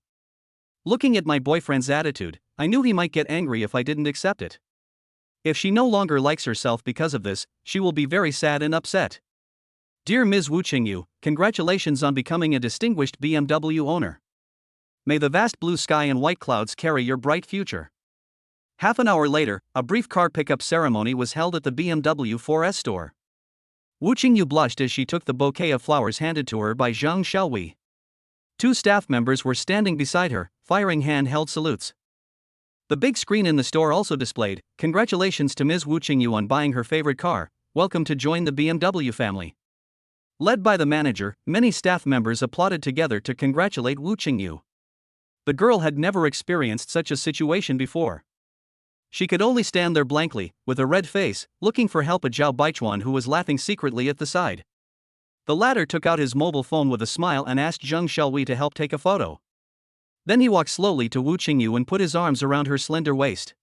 Looking at my boyfriend's attitude, I knew he might get angry if I didn't accept it. If she no longer likes herself because of this, she will be very sad and upset. Dear Ms. Wu Qingyu, congratulations on becoming a distinguished BMW owner. May the vast blue sky and white clouds carry your bright future. Half an hour later, a brief car pickup ceremony was held at the BMW 4S store. Wu Qingyu blushed as she took the bouquet of flowers handed to her by Zhang Xiaowei. Two staff members were standing beside her, firing handheld salutes. The big screen in the store also displayed, "Congratulations to Ms. Wu Qingyu on buying her favorite car, welcome to join the BMW family." Led by the manager, many staff members applauded together to congratulate Wu Qingyu. The girl had never experienced such a situation before. She could only stand there blankly, with a red face, looking for help at Zhao Baichuan, who was laughing secretly at the side. The latter took out his mobile phone with a smile and asked Zhang Xiaowei to help take a photo. Then he walked slowly to Wu Qingyu and put his arms around her slender waist.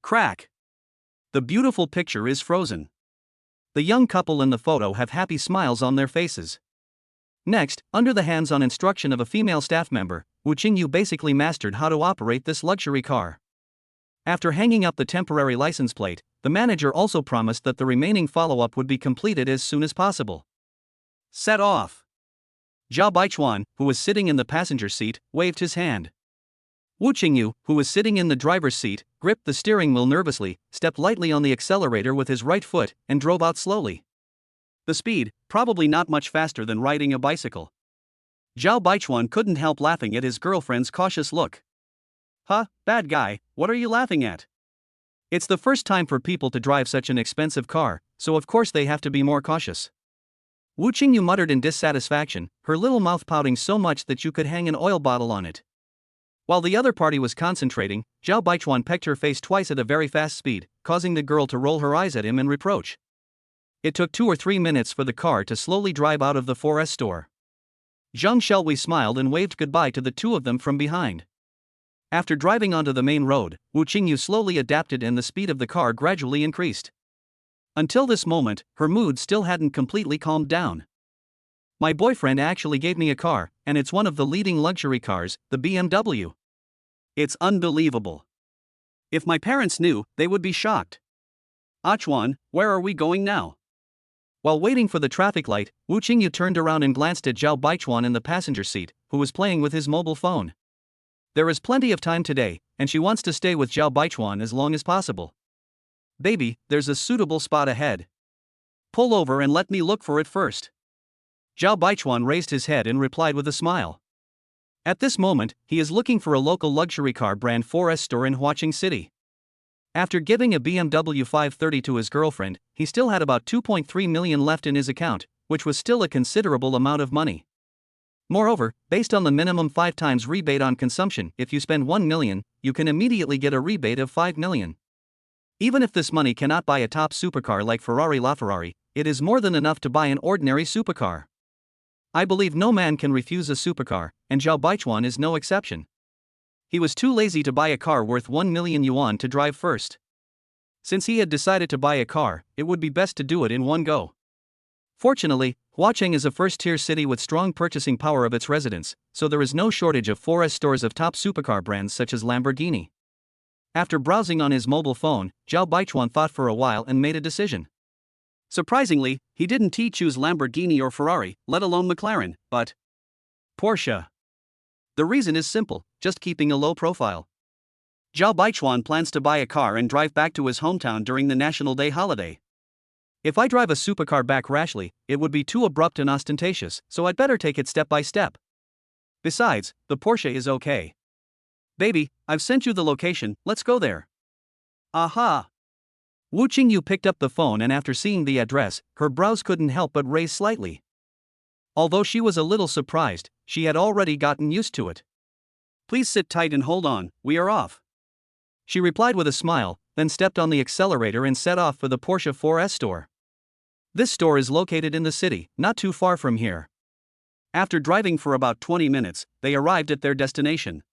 Crack! The beautiful picture is frozen. The young couple in the photo have happy smiles on their faces. Next, under the hands-on instruction of a female staff member, Wu Qingyu basically mastered how to operate this luxury car. After hanging up the temporary license plate, the manager also promised that the remaining follow-up would be completed as soon as possible. Set off! Zhao Baichuan, who was sitting in the passenger seat, waved his hand. Wu Qingyu, who was sitting in the driver's seat, gripped the steering wheel nervously, stepped lightly on the accelerator with his right foot, and drove out slowly. The speed, probably not much faster than riding a bicycle. Zhao Baichuan couldn't help laughing at his girlfriend's cautious look. Huh, bad guy, what are you laughing at? It's the first time for people to drive such an expensive car, so of course they have to be more cautious. Wu Qingyu muttered in dissatisfaction, her little mouth pouting so much that you could hang an oil bottle on it. While the other party was concentrating, Zhao Baichuan pecked her face twice at a very fast speed, causing the girl to roll her eyes at him in reproach. It took 2 or 3 minutes for the car to slowly drive out of the 4S store. Zhang Xiaowei smiled and waved goodbye to the two of them from behind. After driving onto the main road, Wu Qingyu slowly adapted and the speed of the car gradually increased. Until this moment, her mood still hadn't completely calmed down. My boyfriend actually gave me a car, and it's one of the leading luxury cars, the BMW. It's unbelievable. If my parents knew, they would be shocked. Achuan, where are we going now? While waiting for the traffic light, Wu Qingyu turned around and glanced at Zhao Baichuan in the passenger seat, who was playing with his mobile phone. There is plenty of time today, and she wants to stay with Zhao Baichuan as long as possible. Baby, there's a suitable spot ahead. pull over and let me look for it first. Zhao Baichuan raised his head and replied with a smile. At this moment, he is looking for a local luxury car brand 4S store in Huaqing City. After giving a BMW 530 to his girlfriend, he still had about 2.3 million left in his account, which was still a considerable amount of money. Moreover, based on the minimum 5 times rebate on consumption, if you spend 1 million, you can immediately get a rebate of 5 million. Even if this money cannot buy a top supercar like Ferrari LaFerrari, it is more than enough to buy an ordinary supercar. I believe no man can refuse a supercar, and Zhao Baichuan is no exception. He was too lazy to buy a car worth 1 million yuan to drive first. Since he had decided to buy a car, it would be best to do it in one go. Fortunately, Huaqing is a first-tier city with strong purchasing power of its residents, so there is no shortage of 4S stores of top supercar brands such as Lamborghini. After browsing on his mobile phone, Zhao Baichuan thought for a while and made a decision. Surprisingly, he didn't choose Lamborghini or Ferrari, let alone McLaren, but Porsche. The reason is simple, just keeping a low profile. Zhao Baichuan plans to buy a car and drive back to his hometown during the National Day holiday. If I drive a supercar back rashly, it would be too abrupt and ostentatious, so I'd better take it step by step. Besides, the Porsche is okay. Baby, I've sent you the location, let's go there. Aha! Wu Qingyu picked up the phone and after seeing the address, her brows couldn't help but raise slightly. Although she was a little surprised, she had already gotten used to it. Please sit tight and hold on, we are off. She replied with a smile, then stepped on the accelerator and set off for the Porsche 4S store. This store is located in the city, not too far from here. After driving for about 20 minutes, they arrived at their destination.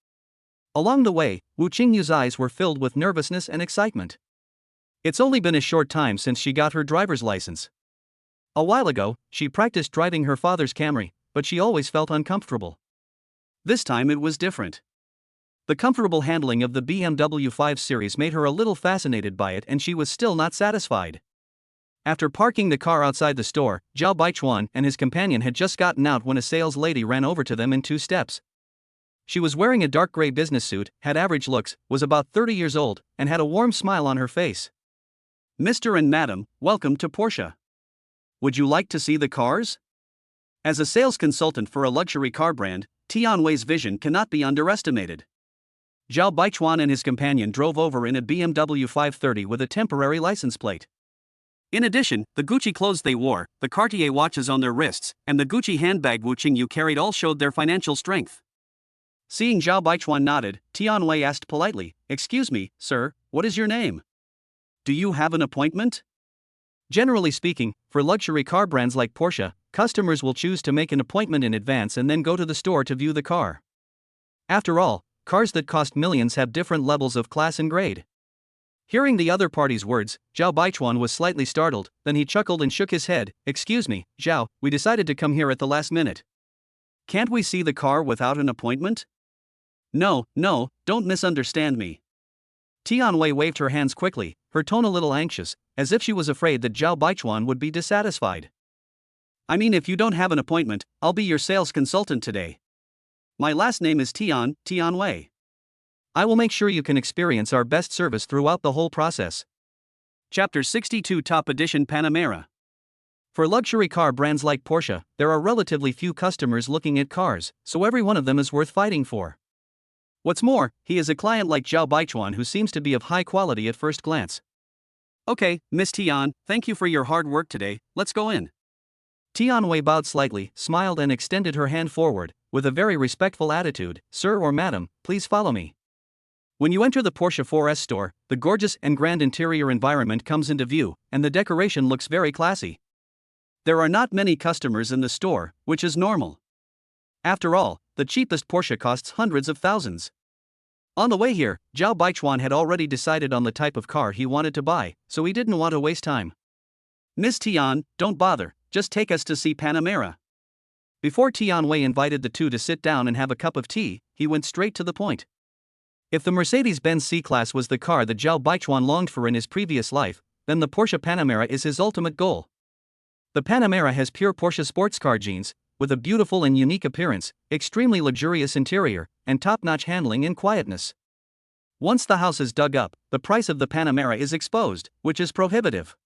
Along the way, Wu Qingyu's eyes were filled with nervousness and excitement. It's only been a short time since she got her driver's license. A while ago, she practiced driving her father's Camry, but she always felt uncomfortable. This time it was different. The comfortable handling of the BMW 5 Series made her a little fascinated by it and she was still not satisfied. After parking the car outside the store, Zhao Baichuan and his companion had just gotten out when a sales lady ran over to them in 2 steps. She was wearing a dark gray business suit, had average looks, was about 30 years old, and had a warm smile on her face. Mr. and Madam, welcome to Porsche. Would you like to see the cars? As a sales consultant for a luxury car brand, Tianwei's vision cannot be underestimated. Zhao Baichuan and his companion drove over in a BMW 530 with a temporary license plate. In addition, the Gucci clothes they wore, the Cartier watches on their wrists, and the Gucci handbag Wu Qingyu carried all showed their financial strength. Seeing Zhao Baichuan nodded, Tianwei asked politely, "Excuse me, sir, what is your name? Do you have an appointment?" Generally speaking, for luxury car brands like Porsche, customers will choose to make an appointment in advance and then go to the store to view the car. After all, cars that cost millions have different levels of class and grade. Hearing the other party's words, Zhao Baichuan was slightly startled, then he chuckled and shook his head. "Excuse me, Zhao, we decided to come here at the last minute. Can't we see the car without an appointment?" No, don't misunderstand me." Tianwei waved her hands quickly, her tone a little anxious, as if she was afraid that Zhao Baichuan would be dissatisfied. "I mean, if you don't have an appointment, I'll be your sales consultant today. My last name is Tianwei. I will make sure you can experience our best service throughout the whole process." Chapter 62 Top Edition Panamera. For luxury car brands like Porsche, there are relatively few customers looking at cars, so every one of them is worth fighting for. What's more, he is a client like Zhao Baichuan who seems to be of high quality at first glance. "Okay, Miss Tian, thank you for your hard work today, let's go in." Tianwei bowed slightly, smiled and extended her hand forward, with a very respectful attitude. "Sir or madam, please follow me." When you enter the Porsche 4S store, the gorgeous and grand interior environment comes into view, and the decoration looks very classy. There are not many customers in the store, which is normal. After all, the cheapest Porsche costs hundreds of thousands. On the way here, Zhao Baichuan had already decided on the type of car he wanted to buy, so he didn't want to waste time. "Miss Tian, don't bother, just take us to see Panamera." Before Tianwei invited the two to sit down and have a cup of tea, he went straight to the point. If the Mercedes-Benz C-Class was the car that Zhao Baichuan longed for in his previous life, then the Porsche Panamera is his ultimate goal. The Panamera has pure Porsche sports car genes, with a beautiful and unique appearance, extremely luxurious interior, and top-notch handling and quietness. Once the house is dug up, the price of the Panamera is exposed, which is prohibitive.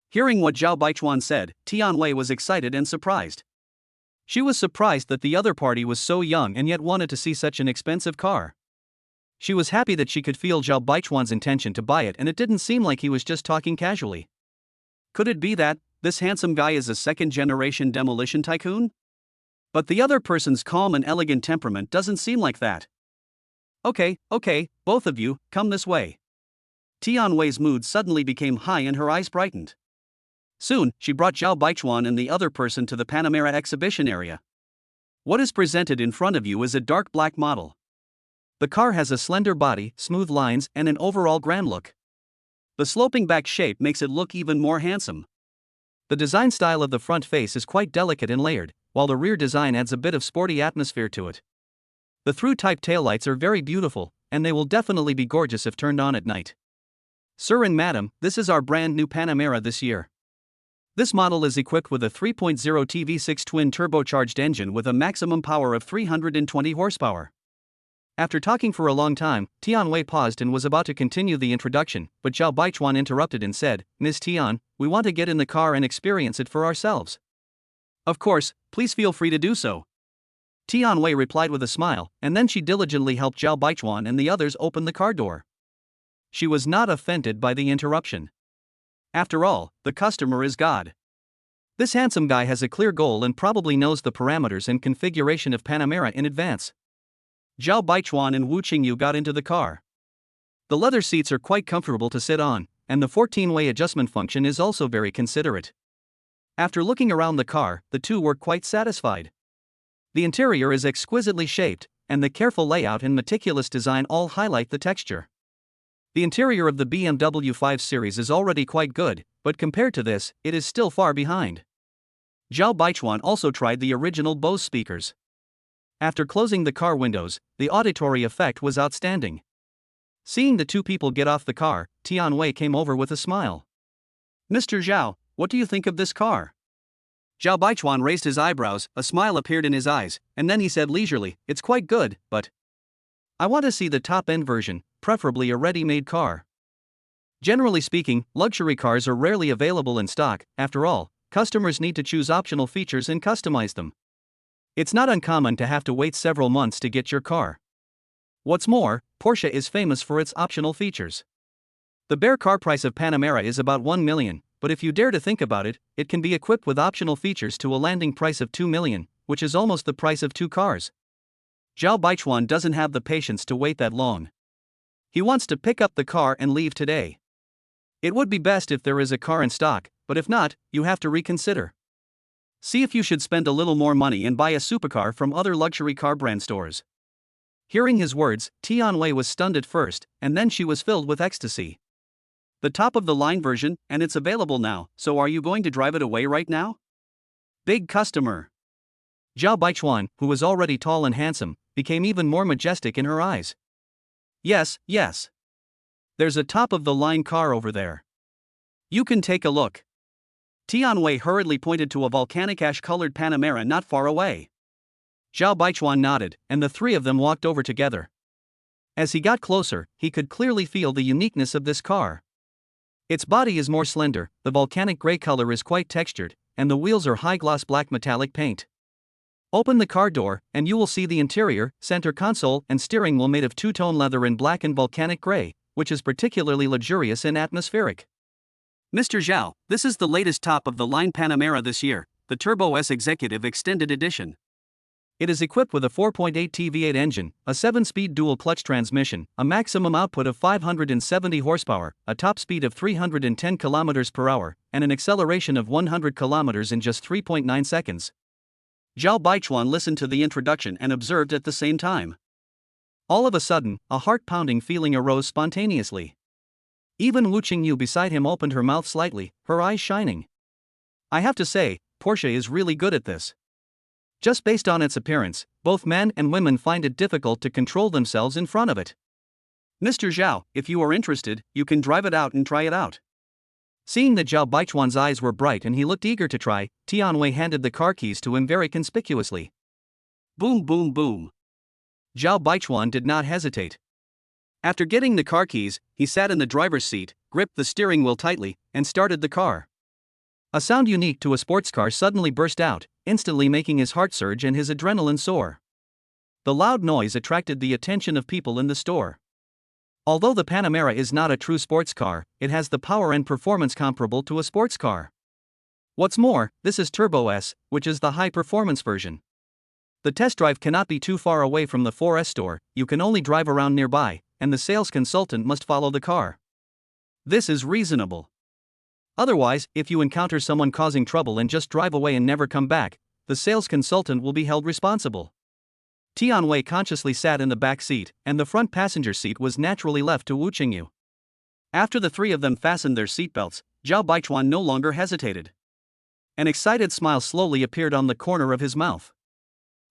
Hearing what Zhao Baichuan said, Tianwei was excited and surprised. She was surprised that the other party was so young and yet wanted to see such an expensive car. She was happy that she could feel Zhao Baichuan's intention to buy it, and it didn't seem like he was just talking casually. Could it be that this handsome guy is a second-generation demolition tycoon? But the other person's calm and elegant temperament doesn't seem like that. Okay, both of you, come this way. Tianwei's mood suddenly became high and her eyes brightened. Soon, she brought Zhao Baichuan and the other person to the Panamera exhibition area. What is presented in front of you is a dark black model. The car has a slender body, smooth lines, and an overall grand look. The sloping back shape makes it look even more handsome. The design style of the front face is quite delicate and layered, while the rear design adds a bit of sporty atmosphere to it. The through-type taillights are very beautiful, and they will definitely be gorgeous if turned on at night. Sir and madam, this is our brand new Panamera this year. This model is equipped with a 3.0 TV6 twin turbocharged engine with a maximum power of 320 horsepower. After talking for a long time, Tianwei paused and was about to continue the introduction, but Zhao Baichuan interrupted and said, "Ms. Tian, we want to get in the car and experience it for ourselves." "Of course, please feel free to do so." Tianwei replied with a smile, and then she diligently helped Zhao Baichuan and the others open the car door. She was not offended by the interruption. After all, the customer is God. This handsome guy has a clear goal and probably knows the parameters and configuration of Panamera in advance. Zhao Baichuan and Wu Qingyu got into the car. The leather seats are quite comfortable to sit on, and the 14-way adjustment function is also very considerate. After looking around the car, the two were quite satisfied. The interior is exquisitely shaped, and the careful layout and meticulous design all highlight the texture. The interior of the BMW 5 Series is already quite good, but compared to this, it is still far behind. Zhao Baichuan also tried the original Bose speakers. After closing the car windows, the auditory effect was outstanding. Seeing the two people get off the car, Tianwei came over with a smile. "Mr. Zhao, what do you think of this car?" Zhao Baichuan raised his eyebrows, a smile appeared in his eyes, and then he said leisurely, "It's quite good, but I want to see the top-end version, preferably a ready-made car." Generally speaking, luxury cars are rarely available in stock. After all, customers need to choose optional features and customize them. It's not uncommon to have to wait several months to get your car. What's more, Porsche is famous for its optional features. The bare car price of Panamera is about 1 million, but if you dare to think about it, it can be equipped with optional features to a landing price of 2 million, which is almost the price of two cars. Zhao Baichuan doesn't have the patience to wait that long. He wants to pick up the car and leave today. It would be best if there is a car in stock, but if not, you have to reconsider. See if you should spend a little more money and buy a supercar from other luxury car brand stores. Hearing his words, Tianwei was stunned at first, and then she was filled with ecstasy. The top of the line version, and it's available now, so are you going to drive it away right now? Big customer. Zhao Baichuan, who was already tall and handsome, became even more majestic in her eyes. Yes. There's a top of the line car over there. You can take a look. Tianwei hurriedly pointed to a volcanic ash-colored Panamera not far away. Zhao Baichuan nodded, and the three of them walked over together. As he got closer, he could clearly feel the uniqueness of this car. Its body is more slender, the volcanic gray color is quite textured, and the wheels are high-gloss black metallic paint. Open the car door, and you will see the interior, center console, and steering wheel made of two-tone leather in black and volcanic gray, which is particularly luxurious and atmospheric. Mr. Zhao, this is the latest top-of-the-line Panamera this year, the Turbo S Executive Extended Edition. It is equipped with a 4.8T V8 engine, a 7-speed dual-clutch transmission, a maximum output of 570 horsepower, a top speed of 310 km per hour, and an acceleration of 100 km in just 3.9 seconds. Zhao Baichuan listened to the introduction and observed at the same time. All of a sudden, a heart-pounding feeling arose spontaneously. Even Wu Qingyu beside him opened her mouth slightly, her eyes shining. I have to say, Porsche is really good at this. Just based on its appearance, both men and women find it difficult to control themselves in front of it. Mr. Zhao, if you are interested, you can drive it out and try it out. Seeing that Zhao Baichuan's eyes were bright and he looked eager to try, Tianwei handed the car keys to him very conspicuously. Boom boom boom. Zhao Baichuan did not hesitate. After getting the car keys, he sat in the driver's seat, gripped the steering wheel tightly, and started the car. A sound unique to a sports car suddenly burst out, instantly making his heart surge and his adrenaline soar. The loud noise attracted the attention of people in the store. Although the Panamera is not a true sports car, it has the power and performance comparable to a sports car. What's more, this is Turbo S, which is the high-performance version. The test drive cannot be too far away from the 4S store, you can only drive around nearby, and the sales consultant must follow the car. This is reasonable. Otherwise, if you encounter someone causing trouble and just drive away and never come back, the sales consultant will be held responsible. Tianwei consciously sat in the back seat, and the front passenger seat was naturally left to Wu Qingyu. After the three of them fastened their seatbelts, Zhao Baichuan no longer hesitated. An excited smile slowly appeared on the corner of his mouth.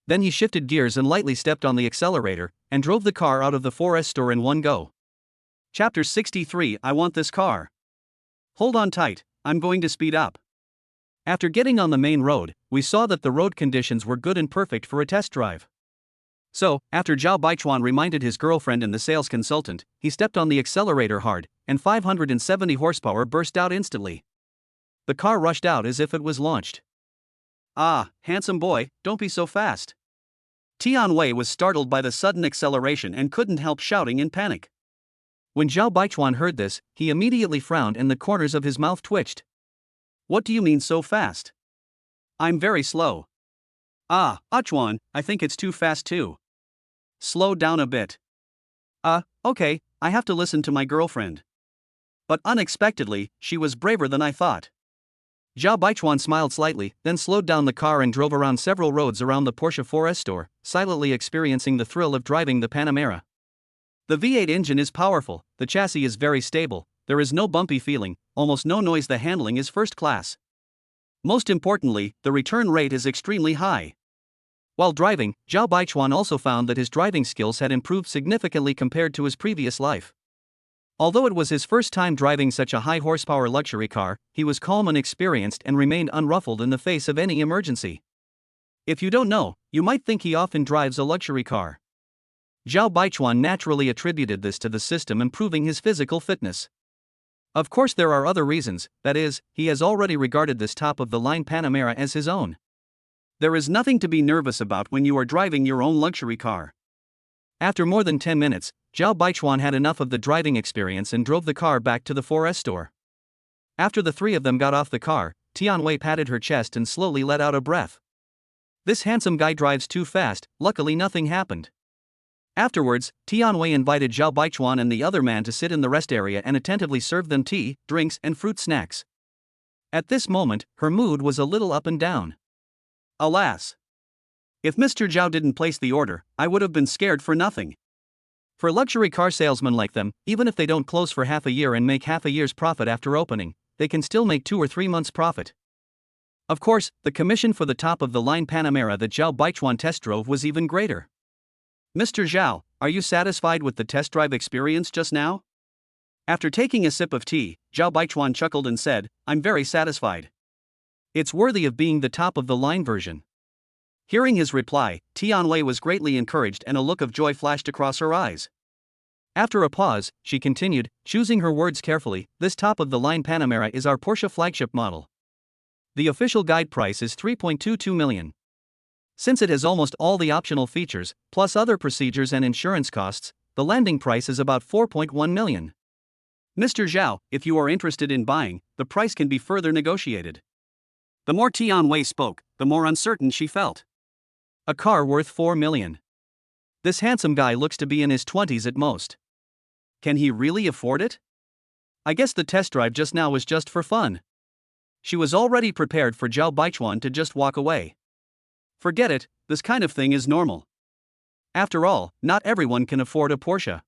Then he shifted gears and lightly stepped on the accelerator, and drove the car out of the 4S store in one go. Chapter 63 I Want This Car. Hold on tight, I'm going to speed up. After getting on the main road, we saw that the road conditions were good and perfect for a test drive. So, after Zhao Baichuan reminded his girlfriend and the sales consultant, he stepped on the accelerator hard, and 570 horsepower burst out instantly. The car rushed out as if it was launched. Ah, handsome boy, don't be so fast. Tianwei was startled by the sudden acceleration and couldn't help shouting in panic. When Zhao Baichuan heard this, he immediately frowned and the corners of his mouth twitched. What do you mean so fast? I'm very slow. Ah, Chuan, I think it's too fast too. Slow down a bit. Okay, I have to listen to my girlfriend. But unexpectedly, she was braver than I thought. Zhao Baichuan smiled slightly, then slowed down the car and drove around several roads around the Porsche 4S store, silently experiencing the thrill of driving the Panamera. The V8 engine is powerful, the chassis is very stable, there is no bumpy feeling, almost no noise, the handling is first class. Most importantly, the return rate is extremely high. While driving, Zhao Baichuan also found that his driving skills had improved significantly compared to his previous life. Although it was his first time driving such a high-horsepower luxury car, he was calm and experienced and remained unruffled in the face of any emergency. If you don't know, you might think he often drives a luxury car. Zhao Baichuan naturally attributed this to the system improving his physical fitness. Of course there are other reasons, that is, he has already regarded this top-of-the-line Panamera as his own. There is nothing to be nervous about when you are driving your own luxury car. After more than 10 minutes, Zhao Baichuan had enough of the driving experience and drove the car back to the 4S store. After the three of them got off the car, Tianwei patted her chest and slowly let out a breath. This handsome guy drives too fast, luckily nothing happened. Afterwards, Tianwei invited Zhao Baichuan and the other man to sit in the rest area and attentively served them tea, drinks and fruit snacks. At this moment, her mood was a little up and down. Alas! If Mr. Zhao didn't place the order, I would have been scared for nothing. For luxury car salesmen like them, even if they don't close for half a year and make half a year's profit after opening, they can still make 2 or 3 months' profit. Of course, the commission for the top-of-the-line Panamera that Zhao Baichuan test drove was even greater. Mr. Zhao, are you satisfied with the test drive experience just now? After taking a sip of tea, Zhao Baichuan chuckled and said, I'm very satisfied. It's worthy of being the top-of-the-line version. Hearing his reply, Tianwei was greatly encouraged and a look of joy flashed across her eyes. After a pause, she continued, choosing her words carefully, this top-of-the-line Panamera is our Porsche flagship model. The official guide price is 3.22 million. Since it has almost all the optional features, plus other procedures and insurance costs, the landing price is about 4.1 million. Mr. Zhao, if you are interested in buying, the price can be further negotiated. The more Tianwei spoke, the more uncertain she felt. A car worth 4 million. This handsome guy looks to be in his 20s at most. Can he really afford it? I guess the test drive just now was just for fun. She was already prepared for Zhao Baichuan to just walk away. Forget it, this kind of thing is normal. After all, not everyone can afford a Porsche.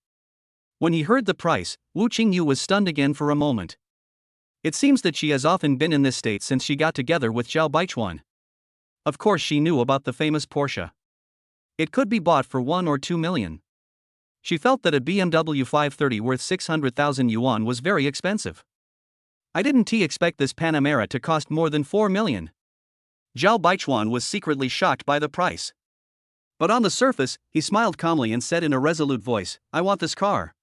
When he heard the price, Wu Qingyu was stunned again for a moment. It seems that she has often been in this state since she got together with Zhao Baichuan. Of course she knew about the famous Porsche. It could be bought for 1 or 2 million. She felt that a BMW 530 worth 600,000 yuan was very expensive. I didn't expect this Panamera to cost more than 4 million. Zhao Baichuan was secretly shocked by the price. But on the surface, he smiled calmly and said in a resolute voice, I want this car.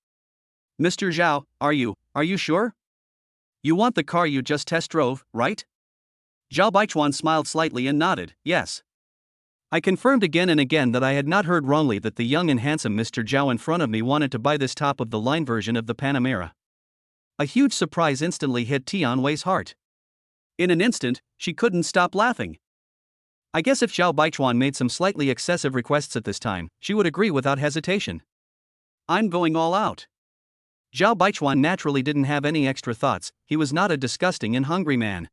Mr. Zhao, are you sure? You want the car you just test drove, right? Zhao Baichuan smiled slightly and nodded, yes. I confirmed again and again that I had not heard wrongly that the young and handsome Mr. Zhao in front of me wanted to buy this top-of-the-line version of the Panamera. A huge surprise instantly hit Tianwei's heart. In an instant, she couldn't stop laughing. I guess if Zhao Baichuan made some slightly excessive requests at this time, she would agree without hesitation. I'm going all out. Zhao Baichuan naturally didn't have any extra thoughts. He was not a disgusting and hungry man.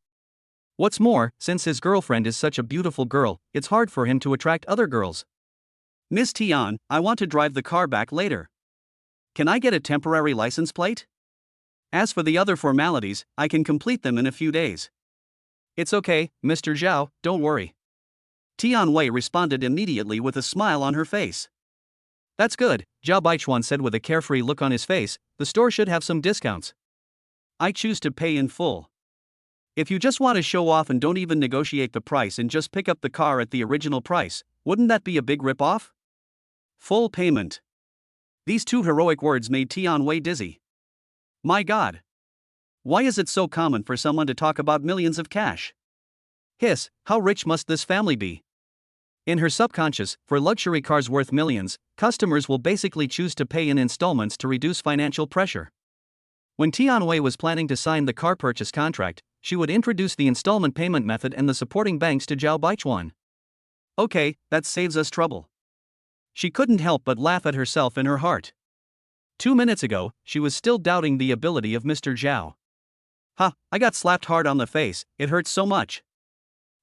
What's more, since his girlfriend is such a beautiful girl, it's hard for him to attract other girls. Miss Tian, I want to drive the car back later. Can I get a temporary license plate? As for the other formalities, I can complete them in a few days. It's okay, Mr. Zhao, don't worry. Tianwei responded immediately with a smile on her face. That's good, Zhao Baichuan said with a carefree look on his face. The store should have some discounts. I choose to pay in full. If you just want to show off and don't even negotiate the price and just pick up the car at the original price, wouldn't that be a big rip-off? Full payment. These two heroic words made Tianwei dizzy. My God. Why is it so common for someone to talk about millions of cash? Hiss, how rich must this family be? In her subconscious, for luxury cars worth millions, customers will basically choose to pay in installments to reduce financial pressure. When Tianwei was planning to sign the car purchase contract, she would introduce the installment payment method and the supporting banks to Zhao Baichuan. Okay, that saves us trouble. She couldn't help but laugh at herself in her heart. 2 minutes ago, she was still doubting the ability of Mr. Zhao. Ha, I got slapped hard on the face, it hurts so much.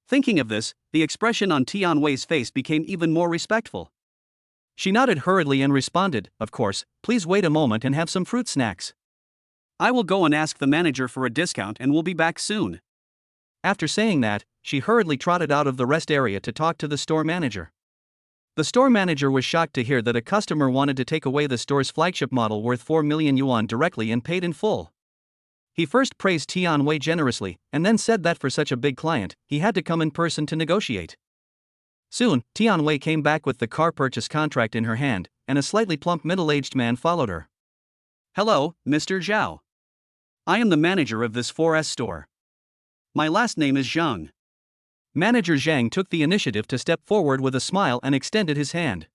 Thinking of this, the expression on Tianwei's face became even more respectful. She nodded hurriedly and responded, of course, please wait a moment and have some fruit snacks. I will go and ask the manager for a discount and we'll be back soon. After saying that, she hurriedly trotted out of the rest area to talk to the store manager. The store manager was shocked to hear that a customer wanted to take away the store's flagship model worth 4 million yuan directly and paid in full. He first praised Tianwei generously, and then said that for such a big client, he had to come in person to negotiate. Soon, Tianwei came back with the car purchase contract in her hand, and a slightly plump middle-aged man followed her. Hello, Mr. Zhao. I am the manager of this 4S store. My last name is Zhang. Manager Zhang took the initiative to step forward with a smile and extended his hand.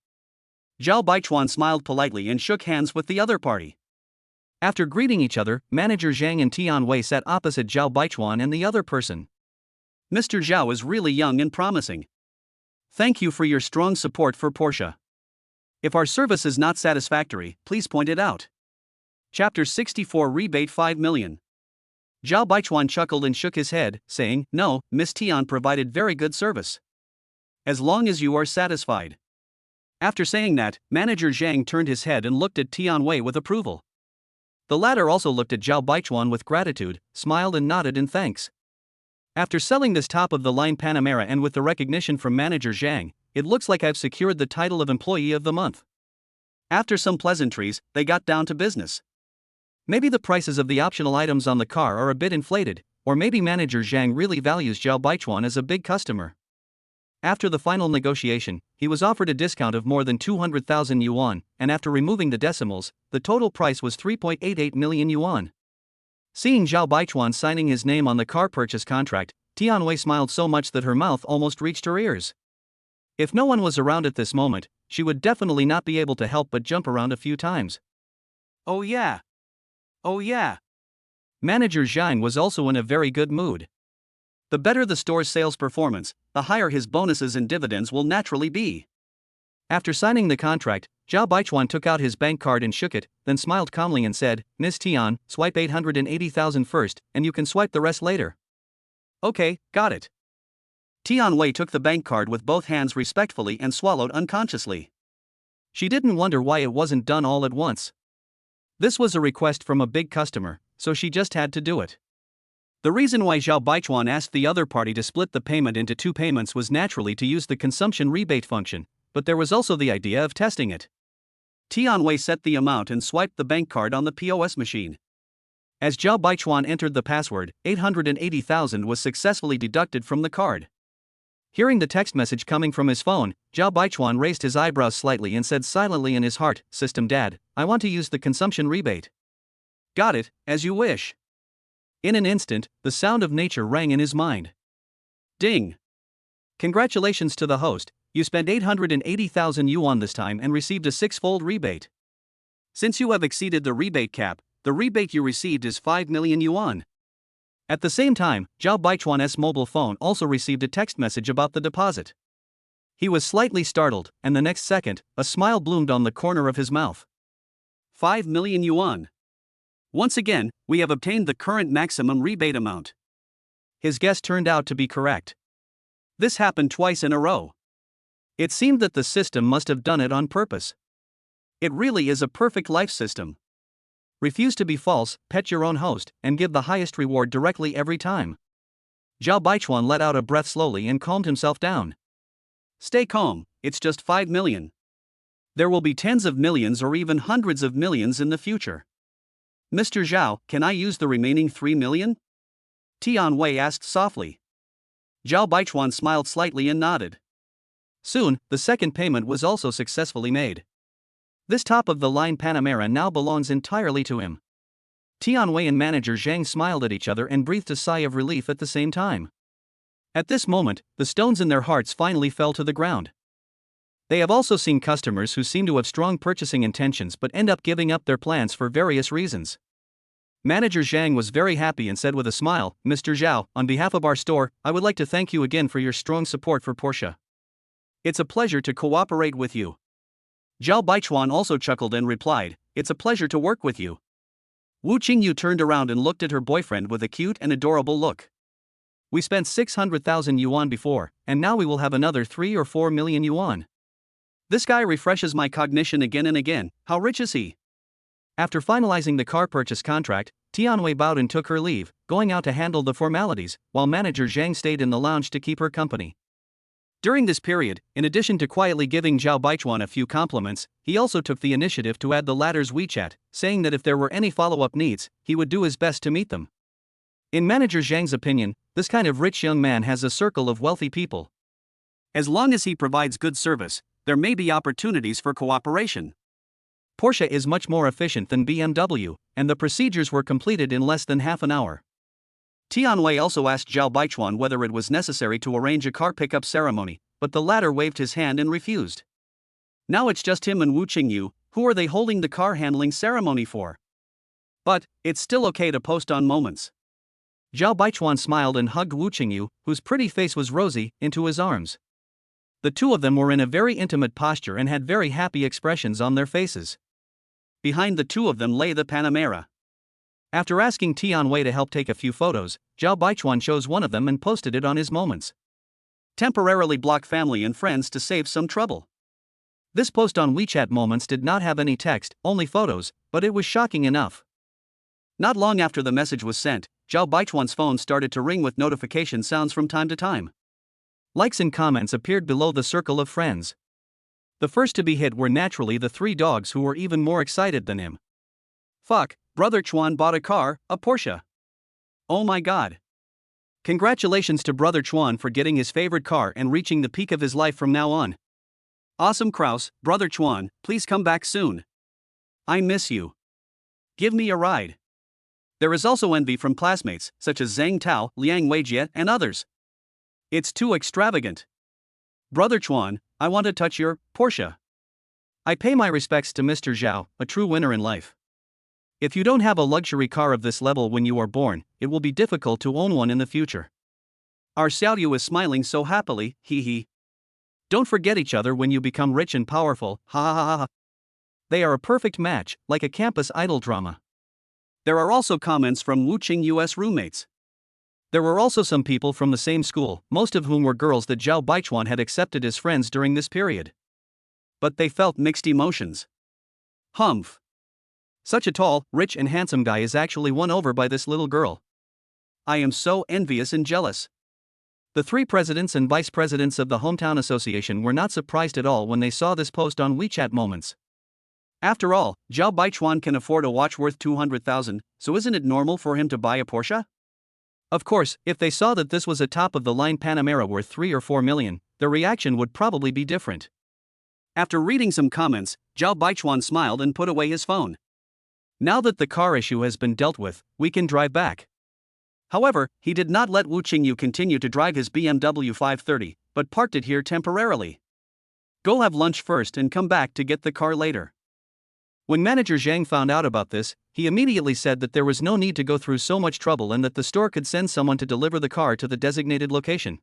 Zhao Baichuan smiled politely and shook hands with the other party. After greeting each other, Manager Zhang and Tianwei sat opposite Zhao Baichuan and the other person. Mr. Zhao is really young and promising. Thank you for your strong support for Porsche. If our service is not satisfactory, please point it out. Chapter 64 Rebate 5 million. Zhao Baichuan chuckled and shook his head, saying, No, Miss Tian provided very good service. As long as you are satisfied. After saying that, Manager Zhang turned his head and looked at Tianwei with approval. The latter also looked at Zhao Baichuan with gratitude, smiled and nodded in thanks. After selling this top-of-the-line Panamera and with the recognition from Manager Zhang, it looks like I've secured the title of Employee of the Month. After some pleasantries, they got down to business. Maybe the prices of the optional items on the car are a bit inflated, or maybe Manager Zhang really values Zhao Baichuan as a big customer. After the final negotiation, he was offered a discount of more than 200,000 yuan, and after removing the decimals, the total price was 3.88 million yuan. Seeing Zhao Baichuan signing his name on the car purchase contract, Tianwei smiled so much that her mouth almost reached her ears. If no one was around at this moment, she would definitely not be able to help but jump around a few times. Oh yeah. Oh yeah. Manager Zhang was also in a very good mood. The better the store's sales performance, the higher his bonuses and dividends will naturally be. After signing the contract, Zhao Baichuan took out his bank card and shook it, then smiled calmly and said, Miss Tian, swipe 880,000 first, and you can swipe the rest later. Okay, got it. Tianwei took the bank card with both hands respectfully and swallowed unconsciously. She didn't wonder why it wasn't done all at once. This was a request from a big customer, so she just had to do it. The reason why Zhao Baichuan asked the other party to split the payment into 2 payments was naturally to use the consumption rebate function, but there was also the idea of testing it. Tianwei set the amount and swiped the bank card on the POS machine. As Zhao Baichuan entered the password, 880,000 was successfully deducted from the card. Hearing the text message coming from his phone, Zhao Baichuan raised his eyebrows slightly and said silently in his heart, System Dad, I want to use the consumption rebate. Got it, as you wish. In an instant, the sound of nature rang in his mind. Ding! Congratulations to the host, you spent 880,000 yuan this time and received a six-fold rebate. Since you have exceeded the rebate cap, the rebate you received is 5 million yuan. At the same time, Zhao Baichuan's mobile phone also received a text message about the deposit. He was slightly startled, and the next second, a smile bloomed on the corner of his mouth. 5 million yuan. Once again, we have obtained the current maximum rebate amount. His guess turned out to be correct. This happened twice in a row. It seemed that the system must have done it on purpose. It really is a perfect life system. Refuse to be false, pet your own host, and give the highest reward directly every time. Zhao Baichuan let out a breath slowly and calmed himself down. Stay calm, it's just 5 million. There will be tens of millions or even hundreds of millions in the future. Mr. Zhao, can I use the remaining 3 million? Tianwei asked softly. Zhao Baichuan smiled slightly and nodded. Soon, the second payment was also successfully made. This top-of-the-line Panamera now belongs entirely to him. Tianwei and manager Zhang smiled at each other and breathed a sigh of relief at the same time. At this moment, the stones in their hearts finally fell to the ground. They have also seen customers who seem to have strong purchasing intentions but end up giving up their plans for various reasons. Manager Zhang was very happy and said with a smile, "Mr. Zhao, on behalf of our store, I would like to thank you again for your strong support for Porsche. It's a pleasure to cooperate with you." Zhao Baichuan also chuckled and replied, "It's a pleasure to work with you." Wu Qingyu turned around and looked at her boyfriend with a cute and adorable look. We spent 600,000 yuan before, and now we will have another 3 or 4 million yuan. This guy refreshes my cognition again and again. How rich is he? After finalizing the car purchase contract, Tianwei bowed and took her leave, going out to handle the formalities, while manager Zhang stayed in the lounge to keep her company. During this period, in addition to quietly giving Zhao Baichuan a few compliments, he also took the initiative to add the latter's WeChat, saying that if there were any follow-up needs, he would do his best to meet them. In manager Zhang's opinion, this kind of rich young man has a circle of wealthy people. As long as he provides good service, there may be opportunities for cooperation. Porsche is much more efficient than BMW, and the procedures were completed in less than half an hour. Tianwei also asked Zhao Baichuan whether it was necessary to arrange a car pickup ceremony, but the latter waved his hand and refused. Now it's just him and Wu Qingyu. Who are they holding the car handling ceremony for? But it's still okay to post on moments. Zhao Baichuan smiled and hugged Wu Qingyu, whose pretty face was rosy, into his arms. The two of them were in a very intimate posture and had very happy expressions on their faces. Behind the two of them lay the Panamera. After asking Tianwei to help take a few photos, Zhao Baichuan chose one of them and posted it on his moments. Temporarily block family and friends to save some trouble. This post on WeChat Moments did not have any text, only photos, but it was shocking enough. Not long after the message was sent, Zhao Baichuan's phone started to ring with notification sounds from time to time. Likes and comments appeared below the circle of friends. The first to be hit were naturally the three dogs who were even more excited than him. Fuck, Brother Chuan bought a car, a Porsche. Oh my god. Congratulations to Brother Chuan for getting his favorite car and reaching the peak of his life from now on. Awesome Kraus, Brother Chuan, please come back soon. I miss you. Give me a ride. There is also envy from classmates, such as Zhang Tao, Liang Weijie, and others. It's too extravagant. Brother Chuan, I want to touch your Porsche. I pay my respects to Mr. Zhao, a true winner in life. If you don't have a luxury car of this level when you are born, it will be difficult to own one in the future. Our Xiaoyu is smiling so happily, hee hee. Don't forget each other when you become rich and powerful, ha ha ha ha. They are a perfect match, like a campus idol drama. There are also comments from Wu Qingyu's roommates. There were also some people from the same school, most of whom were girls that Zhao Baichuan had accepted as friends during this period. But they felt mixed emotions. Humph. Such a tall, rich and handsome guy is actually won over by this little girl. I am so envious and jealous. The three presidents and vice presidents of the Hometown Association were not surprised at all when they saw this post on WeChat Moments. After all, Zhao Baichuan can afford a watch worth 200,000, so isn't it normal for him to buy a Porsche? Of course, if they saw that this was a top-of-the-line Panamera worth 3 or 4 million, their reaction would probably be different. After reading some comments, Zhao Baichuan smiled and put away his phone. Now that the car issue has been dealt with, we can drive back. However, he did not let Wu Qingyu continue to drive his BMW 530, but parked it here temporarily. Go have lunch first and come back to get the car later. When manager Zhang found out about this, he immediately said that there was no need to go through so much trouble and that the store could send someone to deliver the car to the designated location.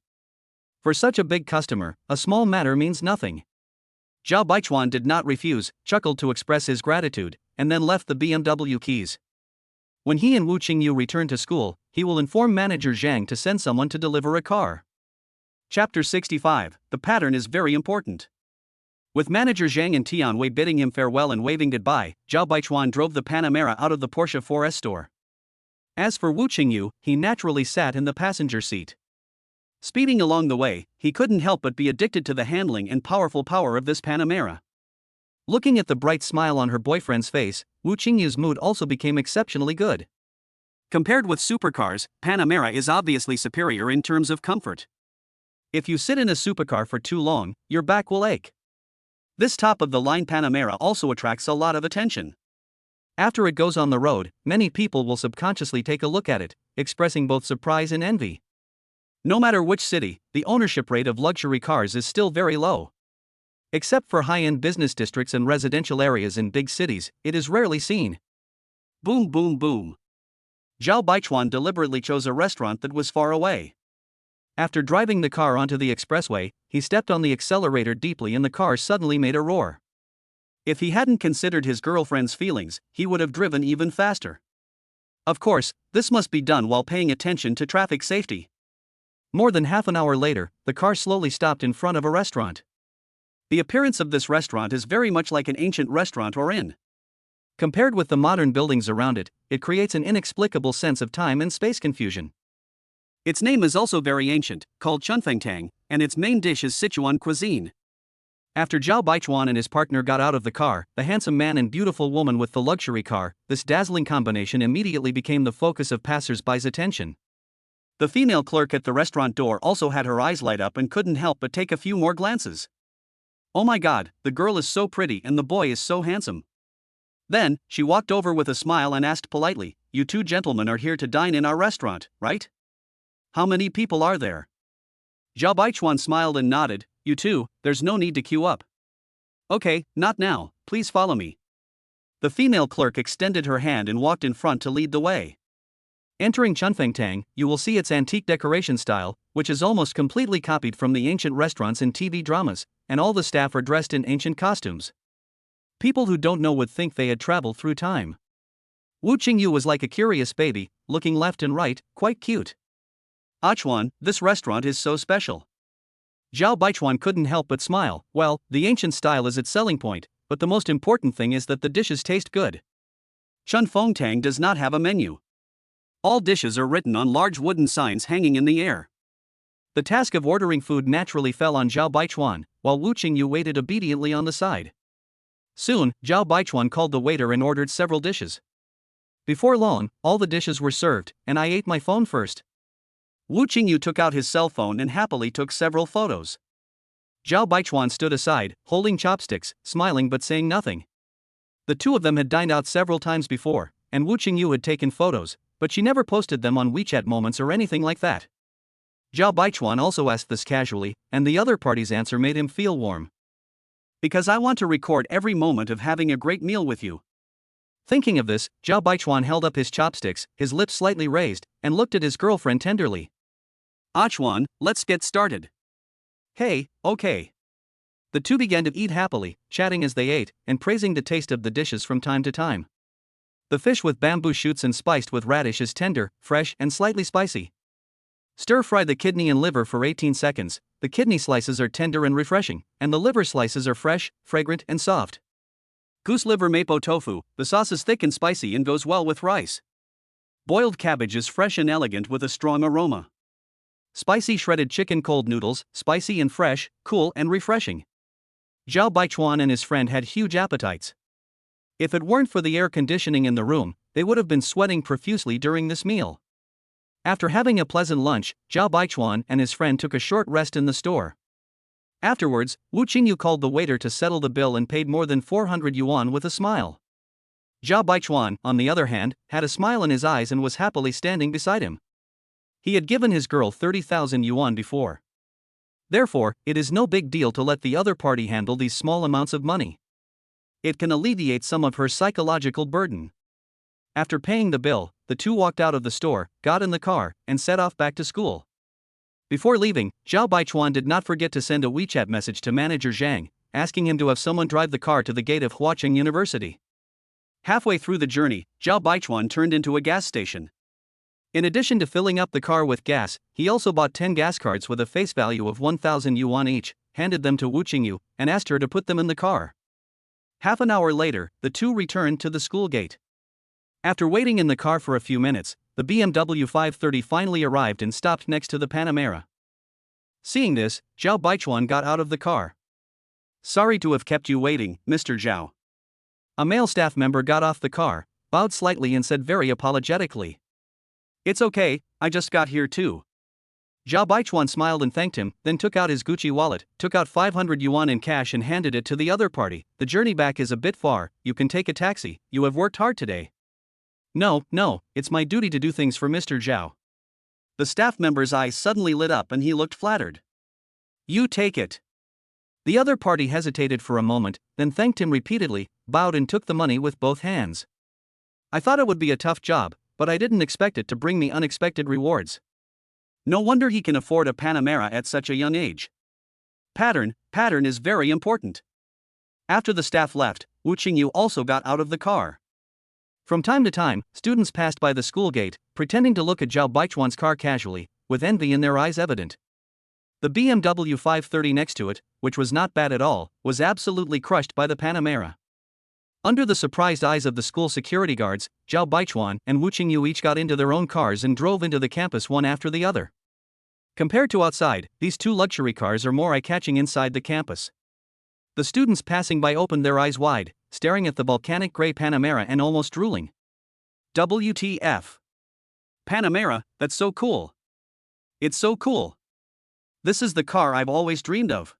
For such a big customer, a small matter means nothing. Zhao Baichuan did not refuse, chuckled to express his gratitude, and then left the BMW keys. When he and Wu Qingyu return to school, he will inform manager Zhang to send someone to deliver a car. Chapter 65. The pattern is very important. With manager Zhang and Tianwei bidding him farewell and waving goodbye, Zhao Baichuan drove the Panamera out of the Porsche 4S store. As for Wu Qingyu, he naturally sat in the passenger seat. Speeding along the way, he couldn't help but be addicted to the handling and powerful power of this Panamera. Looking at the bright smile on her boyfriend's face, Wu Qingyu's mood also became exceptionally good. Compared with supercars, Panamera is obviously superior in terms of comfort. If you sit in a supercar for too long, your back will ache. This top-of-the-line Panamera also attracts a lot of attention. After it goes on the road, many people will subconsciously take a look at it, expressing both surprise and envy. No matter which city, the ownership rate of luxury cars is still very low. Except for high-end business districts and residential areas in big cities, it is rarely seen. Boom boom boom. Zhao Baichuan deliberately chose a restaurant that was far away. After driving the car onto the expressway, he stepped on the accelerator deeply and the car suddenly made a roar. If he hadn't considered his girlfriend's feelings, he would have driven even faster. Of course, this must be done while paying attention to traffic safety. More than half an hour later, the car slowly stopped in front of a restaurant. The appearance of this restaurant is very much like an ancient restaurant or inn. Compared with the modern buildings around it, it creates an inexplicable sense of time and space confusion. Its name is also very ancient, called Chunfengtang, and its main dish is Sichuan cuisine. After Zhao Baichuan and his partner got out of the car, the handsome man and beautiful woman with the luxury car, this dazzling combination immediately became the focus of passers-by's attention. The female clerk at the restaurant door also had her eyes light up and couldn't help but take a few more glances. Oh my god, the girl is so pretty and the boy is so handsome. Then, she walked over with a smile and asked politely, "You two gentlemen are here to dine in our restaurant, right? How many people are there?" Zhao Baichuan smiled and nodded. "You two, there's no need to queue up." "Okay, not now, please follow me." The female clerk extended her hand and walked in front to lead the way. Entering Chunfengtang, you will see its antique decoration style, which is almost completely copied from the ancient restaurants in TV dramas, and all the staff are dressed in ancient costumes. People who don't know would think they had traveled through time. Wu Qingyu was like a curious baby, looking left and right, quite cute. "Achuan, this restaurant is so special." Zhao Baichuan couldn't help but smile. Well, the ancient style is its selling point, but the most important thing is that the dishes taste good. Chunfengtang does not have a menu. All dishes are written on large wooden signs hanging in the air. The task of ordering food naturally fell on Zhao Baichuan, while Wu Qingyu waited obediently on the side. Soon, Zhao Baichuan called the waiter and ordered several dishes. Before long, all the dishes were served, and I ate my phone first. Wu Qingyu took out his cell phone and happily took several photos. Zhao Baichuan stood aside, holding chopsticks, smiling but saying nothing. The two of them had dined out several times before, and Wu Qingyu had taken photos, but she never posted them on WeChat Moments or anything like that. Zhao Baichuan also asked this casually, and the other party's answer made him feel warm. "Because I want to record every moment of having a great meal with you." Thinking of this, Zhao Baichuan held up his chopsticks, his lips slightly raised, and looked at his girlfriend tenderly. "Achuan, let's get started." "Hey, okay." The two began to eat happily, chatting as they ate, and praising the taste of the dishes from time to time. The fish with bamboo shoots and spiced with radish is tender, fresh, and slightly spicy. Stir-fry the kidney and liver for 18 seconds. The kidney slices are tender and refreshing, and the liver slices are fresh, fragrant, and soft. Goose liver mapo tofu, the sauce is thick and spicy and goes well with rice. Boiled cabbage is fresh and elegant with a strong aroma. Spicy shredded chicken cold noodles, spicy and fresh, cool and refreshing. Zhao Baichuan and his friend had huge appetites. If it weren't for the air conditioning in the room, they would have been sweating profusely during this meal. After having a pleasant lunch, Zhao Baichuan and his friend took a short rest in the store. Afterwards, Wu Qingyu called the waiter to settle the bill and paid more than 400 yuan with a smile. Zhao Baichuan, on the other hand, had a smile in his eyes and was happily standing beside him. He had given his girl 30,000 yuan before. Therefore, it is no big deal to let the other party handle these small amounts of money. It can alleviate some of her psychological burden. After paying the bill, the two walked out of the store, got in the car, and set off back to school. Before leaving, Zhao Baichuan did not forget to send a WeChat message to manager Zhang, asking him to have someone drive the car to the gate of Huacheng University. Halfway through the journey, Zhao Baichuan turned into a gas station. In addition to filling up the car with gas, he also bought 10 gas cards with a face value of 1,000 yuan each, handed them to Wu Qingyu, and asked her to put them in the car. Half an hour later, the two returned to the school gate. After waiting in the car for a few minutes, the BMW 530 finally arrived and stopped next to the Panamera. Seeing this, Zhao Baichuan got out of the car. "Sorry to have kept you waiting, Mr. Zhao." A male staff member got off the car, bowed slightly and said very apologetically, "It's okay, I just got here too." Zhao Baichuan smiled and thanked him, then took out his Gucci wallet, took out 500 yuan in cash and handed it to the other party. "The journey back is a bit far, you can take a taxi, you have worked hard today." No, it's my duty to do things for Mr. Zhao." The staff member's eyes suddenly lit up and he looked flattered. "You take it." The other party hesitated for a moment, then thanked him repeatedly, bowed and took the money with both hands. "I thought it would be a tough job, but I didn't expect it to bring me unexpected rewards." No wonder he can afford a Panamera at such a young age. Pattern is very important. After the staff left, Wu Qingyu also got out of the car. From time to time, students passed by the school gate, pretending to look at Zhao Baichuan's car casually, with envy in their eyes evident. The BMW 530 next to it, which was not bad at all, was absolutely crushed by the Panamera. Under the surprised eyes of the school security guards, Zhao Baichuan and Wu Qingyu each got into their own cars and drove into the campus one after the other. Compared to outside, these two luxury cars are more eye-catching inside the campus. The students passing by opened their eyes wide, staring at the volcanic gray Panamera and almost drooling. WTF? Panamera, that's so cool. It's so cool. This is the car I've always dreamed of.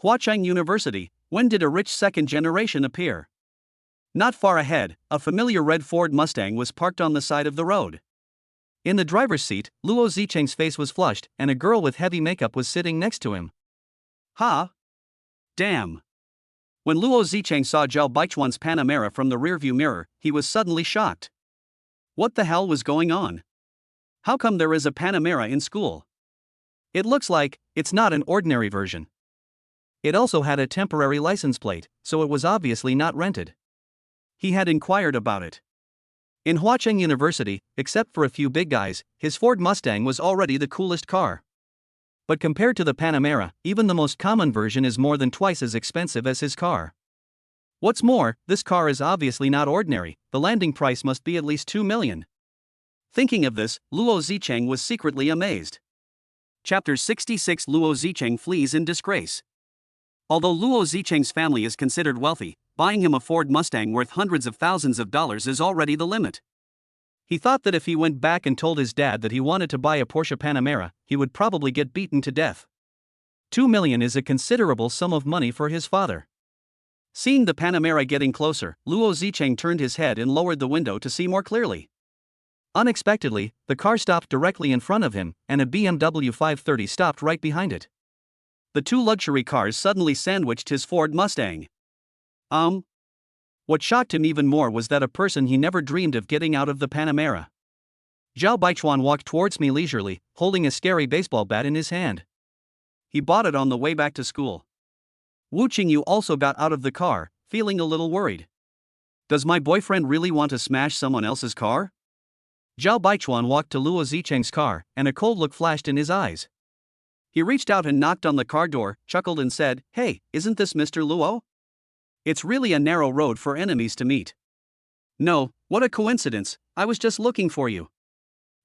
Huacheng University, when did a rich second generation appear? Not far ahead, a familiar red Ford Mustang was parked on the side of the road. In the driver's seat, Luo Zicheng's face was flushed, and a girl with heavy makeup was sitting next to him. Ha! Damn! When Luo Zicheng saw Zhao Baichuan's Panamera from the rearview mirror, he was suddenly shocked. What the hell was going on? How come there is a Panamera in school? It looks like it's not an ordinary version. It also had a temporary license plate, so it was obviously not rented. He had inquired about it. In Huacheng University, except for a few big guys, his Ford Mustang was already the coolest car. But compared to the Panamera, even the most common version is more than twice as expensive as his car. What's more, this car is obviously not ordinary, the landing price must be at least 2 million. Thinking of this, Luo Zicheng was secretly amazed. Chapter 66 Luo Zicheng flees in disgrace. Although Luo Zicheng's family is considered wealthy, buying him a Ford Mustang worth hundreds of thousands of dollars is already the limit. He thought that if he went back and told his dad that he wanted to buy a Porsche Panamera, he would probably get beaten to death. 2 million is a considerable sum of money for his father. Seeing the Panamera getting closer, Luo Zicheng turned his head and lowered the window to see more clearly. Unexpectedly, the car stopped directly in front of him, and a BMW 530 stopped right behind it. The two luxury cars suddenly sandwiched his Ford Mustang. What shocked him even more was that a person he never dreamed of getting out of the Panamera. Zhao Baichuan walked towards me leisurely, holding a scary baseball bat in his hand. He bought it on the way back to school. Wu Qingyu also got out of the car, feeling a little worried. Does my boyfriend really want to smash someone else's car? Zhao Baichuan walked to Luo Zicheng's car, and a cold look flashed in his eyes. He reached out and knocked on the car door, chuckled and said, "Hey, isn't this Mr. Luo? It's really a narrow road for enemies to meet." "No, what a coincidence, I was just looking for you."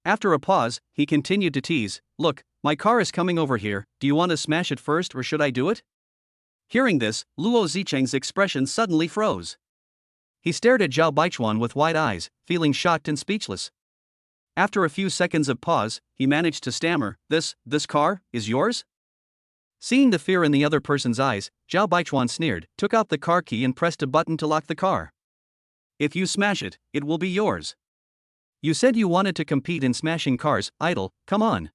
After a pause, he continued to tease, "Look, my car is coming over here, do you want to smash it first or should I do it?" Hearing this, Luo Zicheng's expression suddenly froze. He stared at Zhao Baichuan with wide eyes, feeling shocked and speechless. After a few seconds of pause, he managed to stammer, This car, is yours?" Seeing the fear in the other person's eyes, Zhao Baichuan sneered, took out the car key and pressed a button to lock the car. "If you smash it, it will be yours." You said you wanted to compete in smashing cars, idol, come on.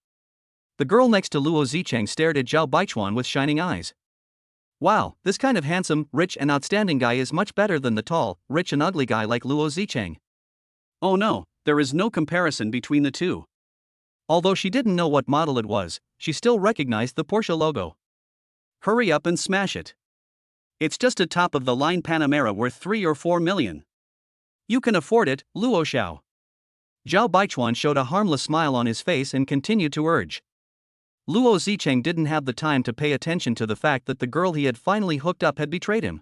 The girl next to Luo Zicheng stared at Zhao Baichuan with shining eyes. Wow, this kind of handsome, rich and outstanding guy is much better than the tall, rich and ugly guy like Luo Zicheng. Oh no, there is no comparison between the two. Although she didn't know what model it was, she still recognized the Porsche logo. Hurry up and smash it. It's just a top-of-the-line Panamera worth 3 or 4 million. You can afford it, Luo Xiao. Zhao Baichuan showed a harmless smile on his face and continued to urge. Luo Zicheng didn't have the time to pay attention to the fact that the girl he had finally hooked up had betrayed him.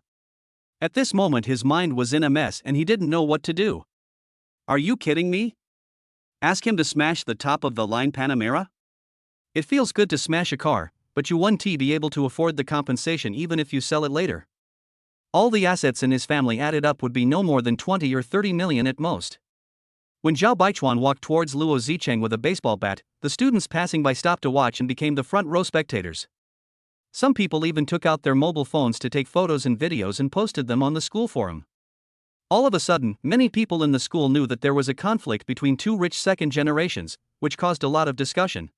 At this moment his mind was in a mess and he didn't know what to do. Are you kidding me? Ask him to smash the top-of-the-line Panamera? It feels good to smash a car, but you won't be able to afford the compensation even if you sell it later. All the assets in his family added up would be no more than 20 or 30 million at most. When Zhao Baichuan walked towards Luo Zicheng with a baseball bat, the students passing by stopped to watch and became the front row spectators. Some people even took out their mobile phones to take photos and videos and posted them on the school forum. All of a sudden, many people in the school knew that there was a conflict between two rich second generations, which caused a lot of discussion.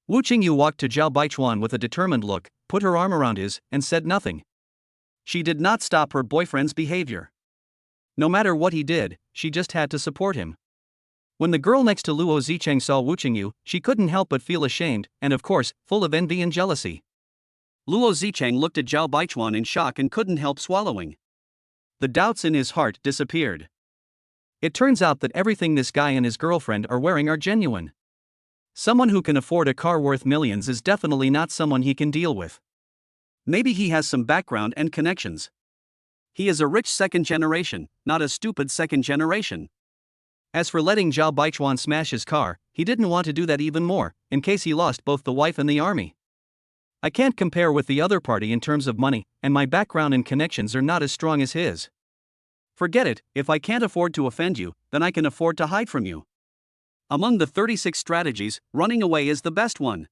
Wu Qingyu walked to Zhao Baichuan with a determined look, put her arm around his, and said nothing. She did not stop her boyfriend's behavior. No matter what he did, she just had to support him. When the girl next to Luo Zicheng saw Wu Qingyu, she couldn't help but feel ashamed, and of course, full of envy and jealousy. Luo Zicheng looked at Zhao Baichuan in shock and couldn't help swallowing. The doubts in his heart disappeared. It turns out that everything this guy and his girlfriend are wearing are genuine. Someone who can afford a car worth millions is definitely not someone he can deal with. Maybe he has some background and connections. He is a rich second generation, not a stupid second generation. As for letting Zhao Baichuan smash his car, he didn't want to do that even more, in case he lost both the wife and the army. I can't compare with the other party in terms of money, and my background and connections are not as strong as his. Forget it, if I can't afford to offend you, then I can afford to hide from you. Among the 36 strategies, running away is the best one.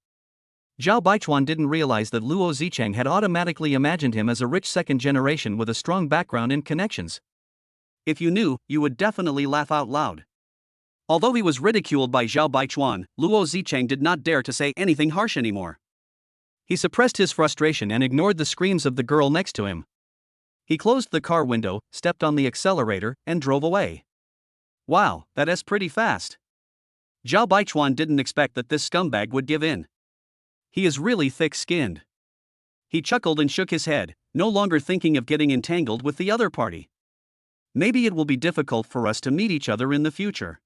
Zhao Baichuan didn't realize that Luo Zicheng had automatically imagined him as a rich second generation with a strong background and connections. If you knew, you would definitely laugh out loud. Although he was ridiculed by Zhao Baichuan, Luo Zicheng did not dare to say anything harsh anymore. He suppressed his frustration and ignored the screams of the girl next to him. He closed the car window, stepped on the accelerator, and drove away. Wow, that is pretty fast. Zhao Baichuan didn't expect that this scumbag would give in. He is really thick-skinned. He chuckled and shook his head, no longer thinking of getting entangled with the other party. Maybe it will be difficult for us to meet each other in the future.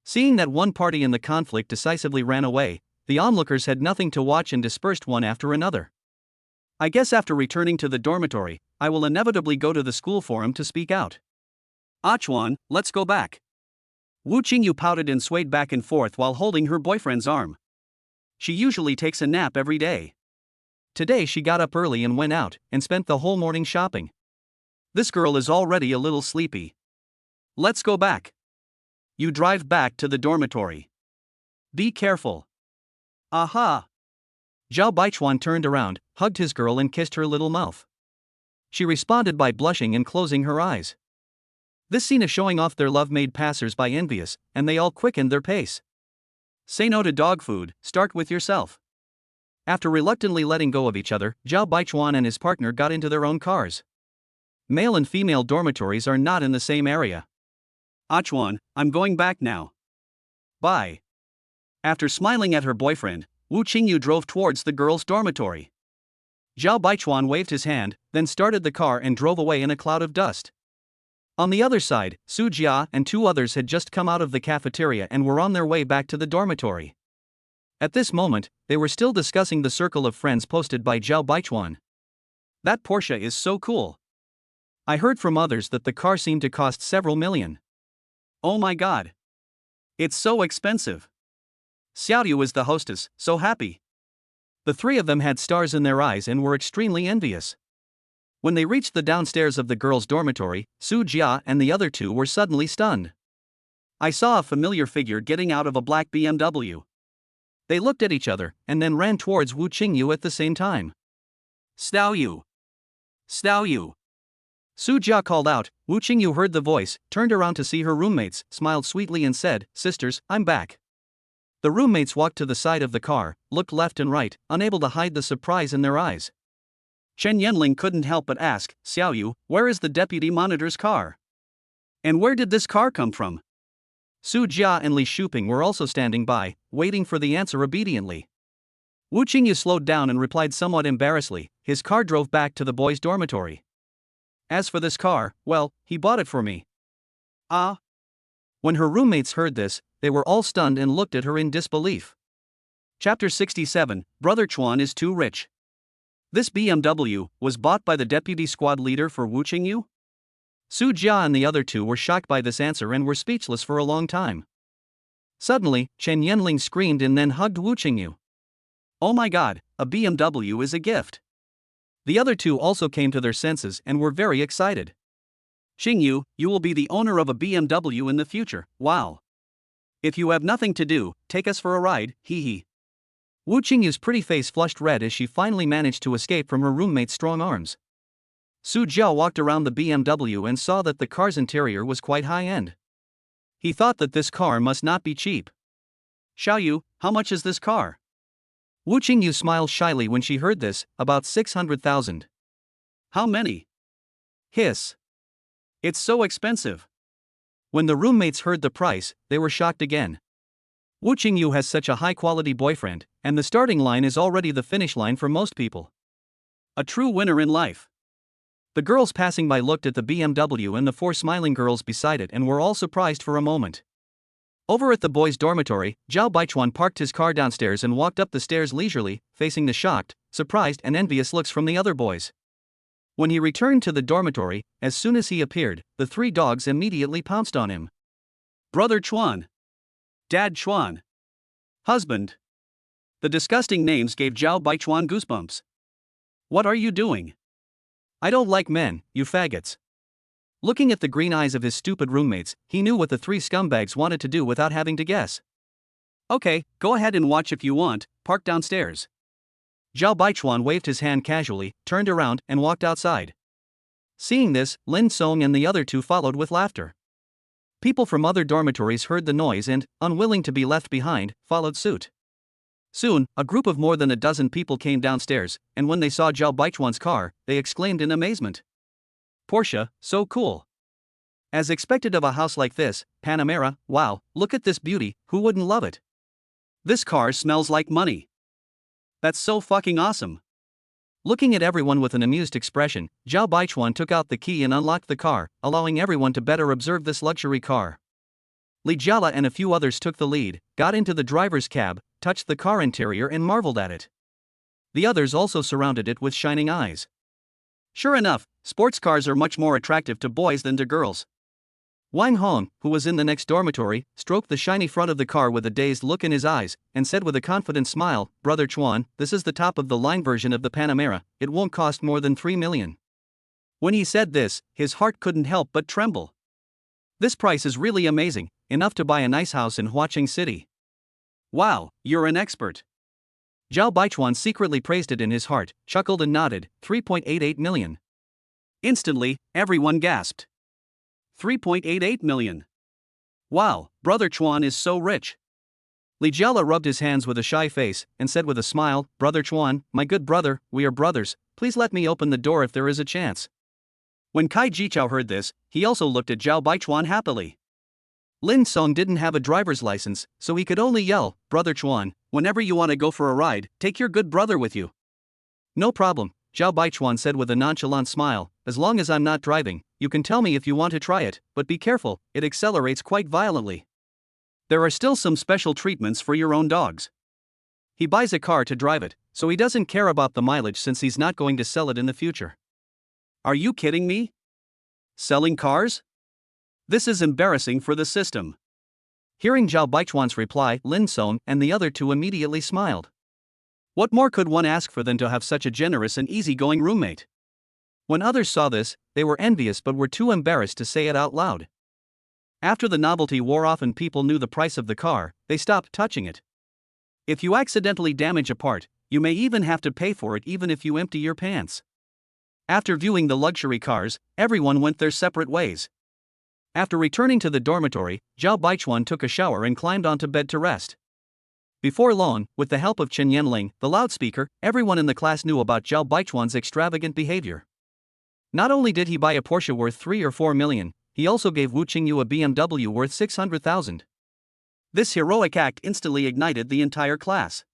Seeing that one party in the conflict decisively ran away, the onlookers had nothing to watch and dispersed one after another. I guess after returning to the dormitory, I will inevitably go to the school forum to speak out. Achuan, let's go back. Wu Qingyu pouted and swayed back and forth while holding her boyfriend's arm. She usually takes a nap every day. Today she got up early and went out, and spent the whole morning shopping. This girl is already a little sleepy. Let's go back. You drive back to the dormitory. Be careful. Aha! Zhao Baichuan turned around, hugged his girl and kissed her little mouth. She responded by blushing and closing her eyes. This scene of showing off their love made passers-by envious, and they all quickened their pace. Say no to dog food, start with yourself. After reluctantly letting go of each other, Zhao Baichuan and his partner got into their own cars. Male and female dormitories are not in the same area. Achuan, I'm going back now. Bye. After smiling at her boyfriend, Wu Qingyu drove towards the girls' dormitory. Zhao Baichuan waved his hand, then started the car and drove away in a cloud of dust. On the other side, Su Jia and two others had just come out of the cafeteria and were on their way back to the dormitory. At this moment, they were still discussing the circle of friends posted by Zhao Baichuan. That Porsche is so cool. I heard from others that the car seemed to cost several million. Oh my god. It's so expensive. Xiaoyu is the hostess, so happy. The three of them had stars in their eyes and were extremely envious. When they reached the downstairs of the girls' dormitory, Su Jia and the other two were suddenly stunned. I saw a familiar figure getting out of a black BMW. They looked at each other, and then ran towards Wu Qingyu at the same time. Xiaoyu. Xiaoyu. Su Jia called out. Wu Qingyu heard the voice, turned around to see her roommates, smiled sweetly and said, "Sisters, I'm back." The roommates walked to the side of the car, looked left and right, unable to hide the surprise in their eyes. Chen Yanling couldn't help but ask, "Xiaoyu, where is the deputy monitor's car? And where did this car come from?" Su Jia and Li Shuping were also standing by, waiting for the answer obediently. Wu Qingyu slowed down and replied somewhat embarrassedly. His car drove back to the boys' dormitory. As for this car, well, he bought it for me. Ah. When her roommates heard this, they were all stunned and looked at her in disbelief. Chapter 67, Brother Chuan is too rich. This BMW was bought by the deputy squad leader for Wu Qingyu? Su Jia and the other two were shocked by this answer and were speechless for a long time. Suddenly, Chen Yanling screamed and then hugged Wu Qingyu. "Oh my god, a BMW is a gift." The other two also came to their senses and were very excited. "Qingyu, you will be the owner of a BMW in the future, wow. If you have nothing to do, take us for a ride, hee hee." Wu Qingyu's pretty face flushed red as she finally managed to escape from her roommate's strong arms. Su Jia walked around the BMW and saw that the car's interior was quite high-end. He thought that this car must not be cheap. "Xiaoyu, how much is this car?" Wu Qingyu smiled shyly when she heard this, "About 600,000. "How many?" "Hiss. It's so expensive." When the roommates heard the price, they were shocked again. Wu Qingyu has such a high-quality boyfriend, and the starting line is already the finish line for most people. A true winner in life. The girls passing by looked at the BMW and the four smiling girls beside it and were all surprised for a moment. Over at the boys' dormitory, Zhao Baichuan parked his car downstairs and walked up the stairs leisurely, facing the shocked, surprised and envious looks from the other boys. When he returned to the dormitory, as soon as he appeared, the three dogs immediately pounced on him. "Brother Chuan. Dad Chuan. Husband." The disgusting names gave Zhao Baichuan goosebumps. "What are you doing? I don't like men, you faggots." Looking at the green eyes of his stupid roommates, he knew what the three scumbags wanted to do without having to guess. "Okay, go ahead and watch if you want, park downstairs." Zhao Baichuan waved his hand casually, turned around, and walked outside. Seeing this, Lin Song and the other two followed with laughter. People from other dormitories heard the noise and, unwilling to be left behind, followed suit. Soon, a group of more than a dozen people came downstairs, and when they saw Zhao Baichuan's car, they exclaimed in amazement. "Porsche, so cool. As expected of a house like this, Panamera, wow, look at this beauty, who wouldn't love it? This car smells like money. That's so fucking awesome." Looking at everyone with an amused expression, Zhao Baichuan took out the key and unlocked the car, allowing everyone to better observe this luxury car. Li Jiala and a few others took the lead, got into the driver's cab, touched the car interior and marveled at it. The others also surrounded it with shining eyes. Sure enough, sports cars are much more attractive to boys than to girls. Wang Hong, who was in the next dormitory, stroked the shiny front of the car with a dazed look in his eyes, and said with a confident smile, "Brother Chuan, this is the top-of-the-line version of the Panamera, it won't cost more than 3 million. When he said this, his heart couldn't help but tremble. This price is really amazing, enough to buy a nice house in Huaqing City. Wow, you're an expert. Zhao Baichuan secretly praised it in his heart, chuckled and nodded, 3.88 million. Instantly, everyone gasped. 3.88 million. Wow, Brother Chuan is so rich. Li Jiala rubbed his hands with a shy face, and said with a smile, "Brother Chuan, my good brother, we are brothers, please let me open the door if there is a chance." When Kai Jichao heard this, he also looked at Zhao Baichuan happily. Lin Song didn't have a driver's license, so he could only yell, "Brother Chuan, whenever you want to go for a ride, take your good brother with you." "No problem," Zhao Baichuan said with a nonchalant smile, "as long as I'm not driving, you can tell me if you want to try it, but be careful, it accelerates quite violently. There are still some special treatments for your own dogs." He buys a car to drive it, so he doesn't care about the mileage since he's not going to sell it in the future. Are you kidding me? Selling cars? This is embarrassing for the system. Hearing Zhao Baichuan's reply, Lin Song and the other two immediately smiled. What more could one ask for than to have such a generous and easygoing roommate? When others saw this, they were envious but were too embarrassed to say it out loud. After the novelty wore off and people knew the price of the car, they stopped touching it. If you accidentally damage a part, you may even have to pay for it even if you empty your pants. After viewing the luxury cars, everyone went their separate ways. After returning to the dormitory, Zhao Baichuan took a shower and climbed onto bed to rest. Before long, with the help of Chen Yanling, the loudspeaker, everyone in the class knew about Zhao Baichuan's extravagant behavior. Not only did he buy a Porsche worth 3 or 4 million, he also gave Wu Qingyu a BMW worth 600,000. This heroic act instantly ignited the entire class.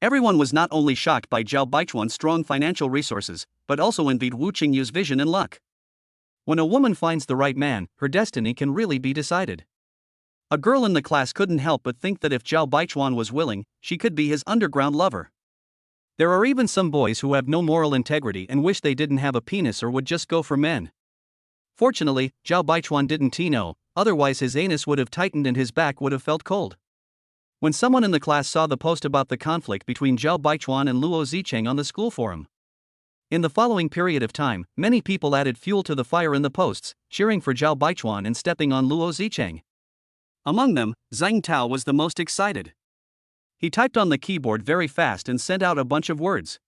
Everyone was not only shocked by Zhao Baichuan's strong financial resources, but also envied Wu Qingyu's vision and luck. When a woman finds the right man, her destiny can really be decided. A girl in the class couldn't help but think that if Zhao Baichuan was willing, she could be his underground lover. There are even some boys who have no moral integrity and wish they didn't have a penis or would just go for men. Fortunately, Zhao Baichuan didn't know, otherwise his anus would have tightened and his back would have felt cold. When someone in the class saw the post about the conflict between Zhao Baichuan and Luo Zicheng on the school forum. In the following period of time, many people added fuel to the fire in the posts, cheering for Zhao Baichuan and stepping on Luo Zicheng. Among them, Zhang Tao was the most excited. He typed on the keyboard very fast and sent out a bunch of words.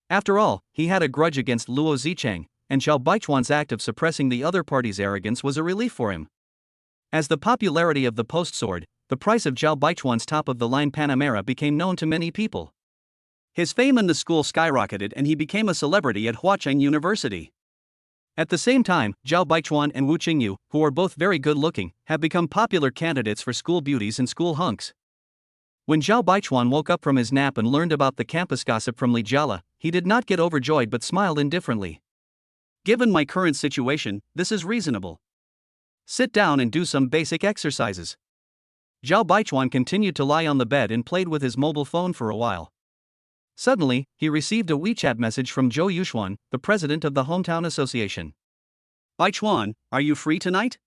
After all, he had a grudge against Luo Zicheng, and Zhao Baichuan's act of suppressing the other party's arrogance was a relief for him. As the popularity of the post soared, the price of Zhao Baichuan's top-of-the-line Panamera became known to many people. His fame in the school skyrocketed and he became a celebrity at Huacheng University. At the same time, Zhao Baichuan and Wu Qingyu, who are both very good-looking, have become popular candidates for school beauties and school hunks. When Zhao Baichuan woke up from his nap and learned about the campus gossip from Li Jiala, he did not get overjoyed but smiled indifferently. Given my current situation, this is reasonable. Sit down and do some basic exercises. Zhao Baichuan continued to lie on the bed and played with his mobile phone for a while. Suddenly, he received a WeChat message from Zhou Yuxuan, the president of the Hometown Association. Baichuan, are you free tonight?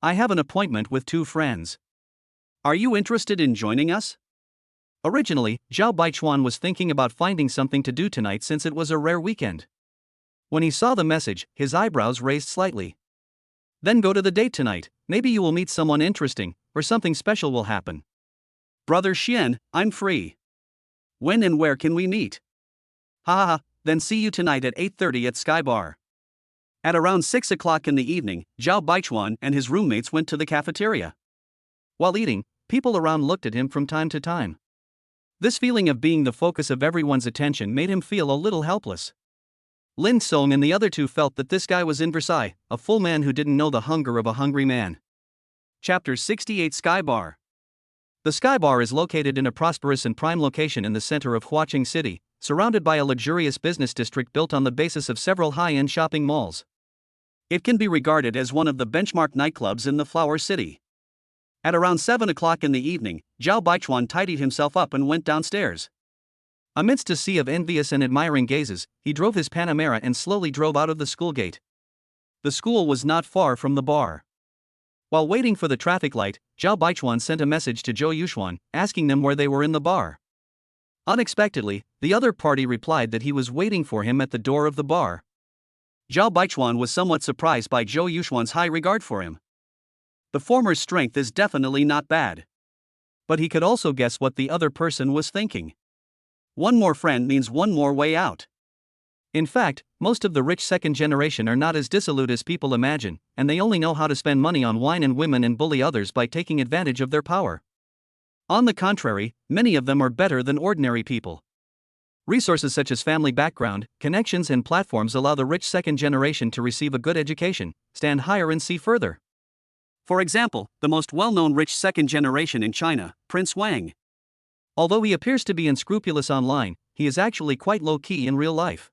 I have an appointment with 2 friends. Are you interested in joining us? Originally, Zhao Baichuan was thinking about finding something to do tonight since it was a rare weekend. When he saw the message, his eyebrows raised slightly. Then go to the date tonight, maybe you will meet someone interesting, or something special will happen. Brother Xian, I'm free. When and where can we meet? Ha, then see you tonight at 8:30 at Sky Bar. At around 6 o'clock in the evening, Zhao Baichuan and his roommates went to the cafeteria. While eating, people around looked at him from time to time. This feeling of being the focus of everyone's attention made him feel a little helpless. Lin Song and the other 2 felt that this guy was in Versailles, a full man who didn't know the hunger of a hungry man. Chapter 68 Sky Bar. The Sky Bar is located in a prosperous and prime location in the center of Huacheng City, surrounded by a luxurious business district built on the basis of several high-end shopping malls. It can be regarded as one of the benchmark nightclubs in the Flower City. At around 7 o'clock in the evening, Zhao Baichuan tidied himself up and went downstairs. Amidst a sea of envious and admiring gazes, he drove his Panamera and slowly drove out of the school gate. The school was not far from the bar. While waiting for the traffic light, Zhao Baichuan sent a message to Zhou Yuxuan, asking them where they were in the bar. Unexpectedly, the other party replied that he was waiting for him at the door of the bar. Zhao Baichuan was somewhat surprised by Zhou Yuxuan's high regard for him. The former's strength is definitely not bad. But he could also guess what the other person was thinking. One more friend means one more way out. In fact, most of the rich second generation are not as dissolute as people imagine, and they only know how to spend money on wine and women and bully others by taking advantage of their power. On the contrary, many of them are better than ordinary people. Resources such as family background, connections and platforms allow the rich second generation to receive a good education, stand higher and see further. For example, the most well-known rich second generation in China, Prince Wang. Although he appears to be unscrupulous online, he is actually quite low-key in real life.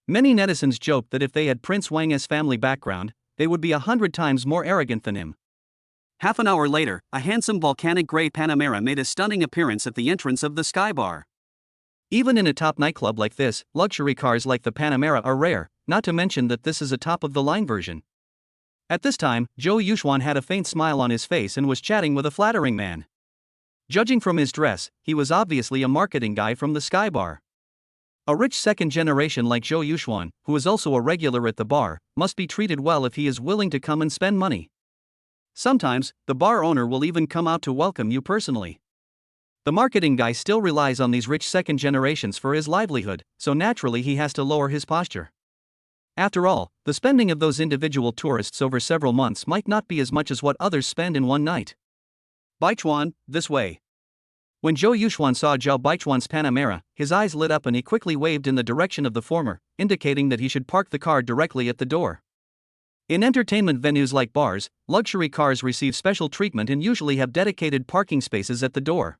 Many netizens joked that if they had Prince Wang's family background, they would be 100 times more arrogant than him. Half an hour later, a handsome volcanic gray Panamera made a stunning appearance at the entrance of the Sky Bar. Even in a top nightclub like this, luxury cars like the Panamera are rare, not to mention that this is a top-of-the-line version. At this time, Zhou Yuxuan had a faint smile on his face and was chatting with a flattering man. Judging from his dress, he was obviously a marketing guy from the Sky Bar. A rich second generation like Zhou Yuxuan, who is also a regular at the bar, must be treated well if he is willing to come and spend money. Sometimes, the bar owner will even come out to welcome you personally. The marketing guy still relies on these rich second generations for his livelihood, so naturally he has to lower his posture. After all, the spending of those individual tourists over several months might not be as much as what others spend in one night. Baichuan, this way. When Zhou Yuxuan saw Zhao Baichuan's Panamera, his eyes lit up and he quickly waved in the direction of the former, indicating that he should park the car directly at the door. In entertainment venues like bars, luxury cars receive special treatment and usually have dedicated parking spaces at the door.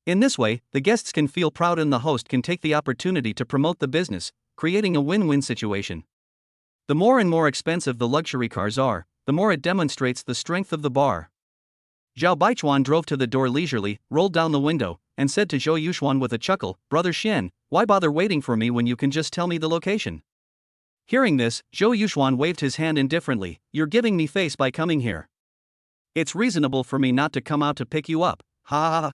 In this way, the guests can feel proud and the host can take the opportunity to promote the business, creating a win-win situation. The more and more expensive the luxury cars are, the more it demonstrates the strength of the bar. Zhao Baichuan drove to the door leisurely, rolled down the window, and said to Zhou Yuxuan with a chuckle, "Brother Xian, why bother waiting for me when you can just tell me the location?" Hearing this, Zhou Yuxuan waved his hand indifferently. "You're giving me face by coming here. It's reasonable for me not to come out to pick you up, ha ha ha."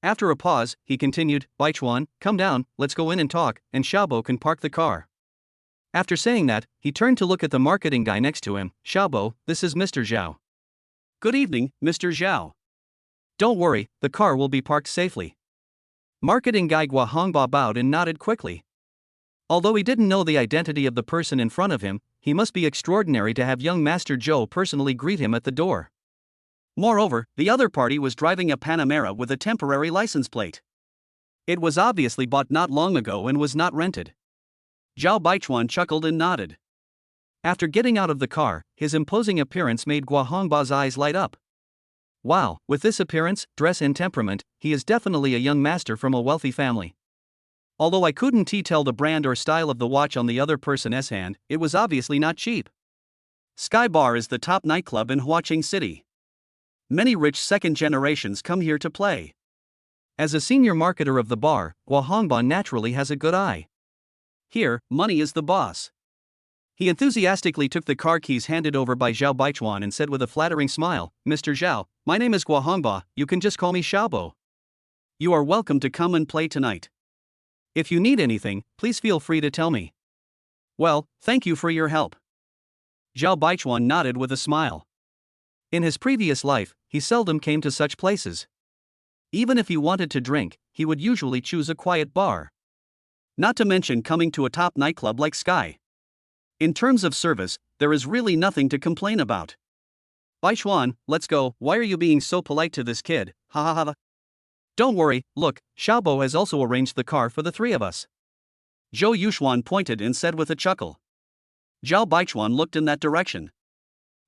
After a pause, he continued, "Baichuan, come down, let's go in and talk, and Xiaobo can park the car." After saying that, he turned to look at the marketing guy next to him. "Xiaobo, this is Mr. Zhao." Good evening, Mr. Zhao. "Don't worry, the car will be parked safely." Marketing guy Gua Hongba bowed and nodded quickly. Although he didn't know the identity of the person in front of him, he must be extraordinary to have young Master Zhou personally greet him at the door. Moreover, the other party was driving a Panamera with a temporary license plate. It was obviously bought not long ago and was not rented. Zhao Baichuan chuckled and nodded. After getting out of the car, his imposing appearance made Gua Hongba's eyes light up. Wow, with this appearance, dress and temperament, he is definitely a young master from a wealthy family. Although I couldn't tell the brand or style of the watch on the other person's hand, it was obviously not cheap. Sky Bar is the top nightclub in Huaqing City. Many rich second generations come here to play. As a senior marketer of the bar, Gua Hongba naturally has a good eye. Here, money is the boss. He enthusiastically took the car keys handed over by Zhao Baichuan and said with a flattering smile, "Mr. Zhao, my name is Gua Hongba, you can just call me Xiaobo. You are welcome to come and play tonight. If you need anything, please feel free to tell me." "Well, thank you for your help." Zhao Baichuan nodded with a smile. In his previous life, he seldom came to such places. Even if he wanted to drink, he would usually choose a quiet bar. Not to mention coming to a top nightclub like Sky. In terms of service, there is really nothing to complain about. "Baichuan, let's go, why are you being so polite to this kid, ha ha ha." "Don't worry, look, Xiaobo has also arranged the car for the three of us." Zhou Yuxuan pointed and said with a chuckle. Zhao Baichuan looked in that direction.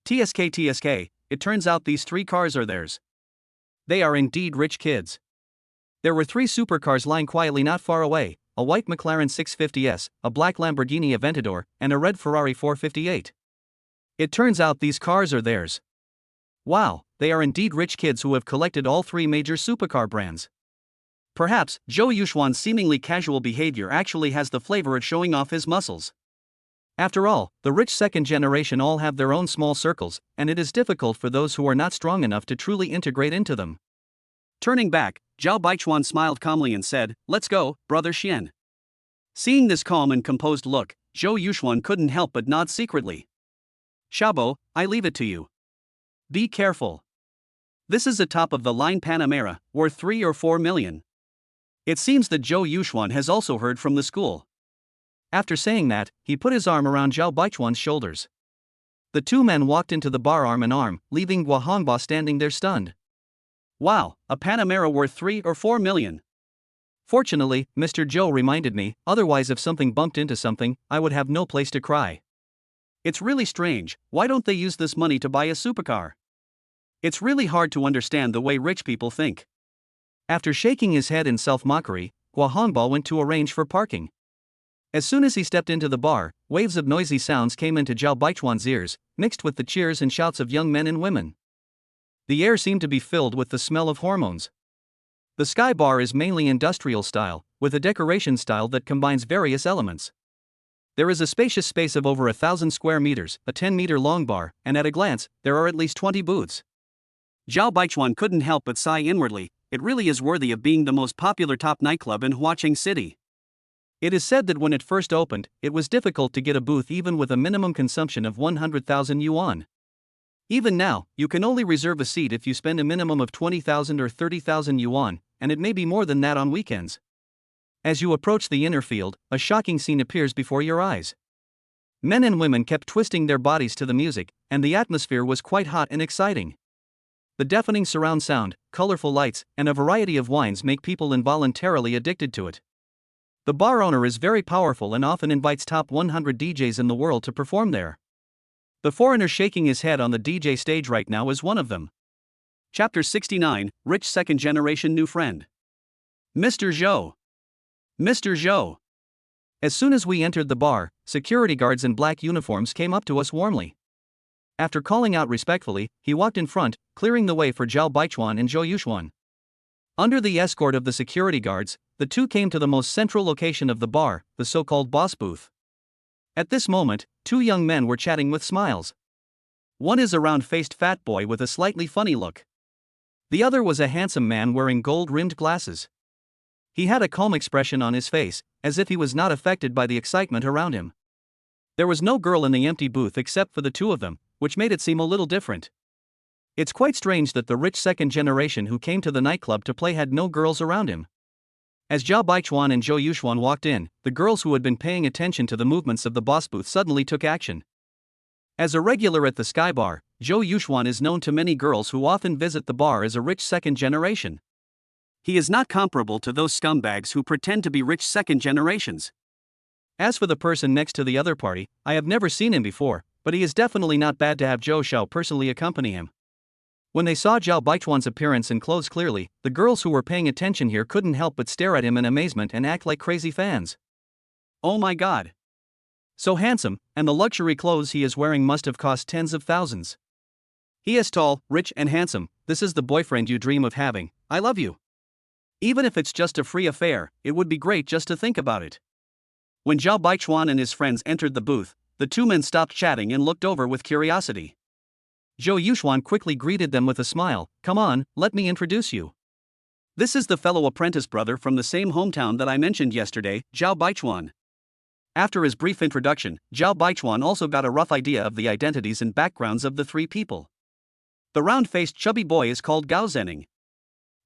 TSK, it turns out these three cars are theirs. They are indeed rich kids. There were three supercars lying quietly not far away, a white McLaren 650S, a black Lamborghini Aventador, and a red Ferrari 458. It turns out these cars are theirs. Wow, they are indeed rich kids who have collected all three major supercar brands. Perhaps, Zhou Yuxuan's seemingly casual behavior actually has the flavor of showing off his muscles. After all, the rich second generation all have their own small circles, and it is difficult for those who are not strong enough to truly integrate into them. Turning back, Zhao Baichuan smiled calmly and said, "Let's go, Brother Xian." Seeing this calm and composed look, Zhou Yuxuan couldn't help but nod secretly. "Xiaobo, I leave it to you. Be careful. This is a top-of-the-line Panamera, worth 3 or 4 million. It seems that Zhou Yuxuan has also heard from the school." After saying that, he put his arm around Zhao Baichuan's shoulders. The two men walked into the bar arm in arm, leaving Gua Hongba standing there stunned. Wow, a Panamera worth 3 or 4 million. Fortunately, Mr. Zhou reminded me, otherwise if something bumped into something, I would have no place to cry. It's really strange, why don't they use this money to buy a supercar? It's really hard to understand the way rich people think. After shaking his head in self-mockery, Gua Hongba went to arrange for parking. As soon as he stepped into the bar, waves of noisy sounds came into Zhao Baichuan's ears, mixed with the cheers and shouts of young men and women. The air seemed to be filled with the smell of hormones. The Sky Bar is mainly industrial style, with a decoration style that combines various elements. There is a spacious space of over 1,000 square meters, a 10-meter-long bar, and at a glance, there are at least 20 booths. Zhao Baichuan couldn't help but sigh inwardly, it really is worthy of being the most popular top nightclub in Huaqing City. It is said that when it first opened, it was difficult to get a booth even with a minimum consumption of 100,000 yuan. Even now, you can only reserve a seat if you spend a minimum of 20,000 or 30,000 yuan, and it may be more than that on weekends. As you approach the inner field, a shocking scene appears before your eyes. Men and women kept twisting their bodies to the music, and the atmosphere was quite hot and exciting. The deafening surround sound, colorful lights, and a variety of wines make people involuntarily addicted to it. The bar owner is very powerful and often invites top 100 DJs in the world to perform there. The foreigner shaking his head on the DJ stage right now is one of them. Chapter 69, Rich Second Generation New Friend. Mr. Zhou. Mr. Zhou. As soon as we entered the bar, security guards in black uniforms came up to us warmly. After calling out respectfully, he walked in front, clearing the way for Zhao Baichuan and Zhou Yuxuan. Under the escort of the security guards, the two came to the most central location of the bar, the so-called boss booth. At this moment, two young men were chatting with smiles. One is a round-faced fat boy with a slightly funny look. The other was a handsome man wearing gold-rimmed glasses. He had a calm expression on his face, as if he was not affected by the excitement around him. There was no girl in the empty booth except for the two of them, which made it seem a little different. It's quite strange that the rich second generation who came to the nightclub to play had no girls around him. As Zhao Baichuan and Zhou Yuxuan walked in, the girls who had been paying attention to the movements of the boss booth suddenly took action. As a regular at the Sky Bar, Zhou Yuxuan is known to many girls who often visit the bar as a rich second generation. He is not comparable to those scumbags who pretend to be rich second generations. As for the person next to the other party, I have never seen him before, but he is definitely not bad to have Zhou Xiao personally accompany him. When they saw Zhao Baichuan's appearance and clothes clearly, the girls who were paying attention here couldn't help but stare at him in amazement and act like crazy fans. Oh my god! So handsome, and the luxury clothes he is wearing must have cost tens of thousands. He is tall, rich and handsome. This is the boyfriend you dream of having. I love you. Even if it's just a free affair, it would be great just to think about it. When Zhao Baichuan and his friends entered the booth, the two men stopped chatting and looked over with curiosity. Zhou Yuxuan quickly greeted them with a smile. Come on, let me introduce you. This is the fellow apprentice brother from the same hometown that I mentioned yesterday, Zhao Baichuan. After his brief introduction, Zhao Baichuan also got a rough idea of the identities and backgrounds of the three people. The round-faced chubby boy is called Gao Zening.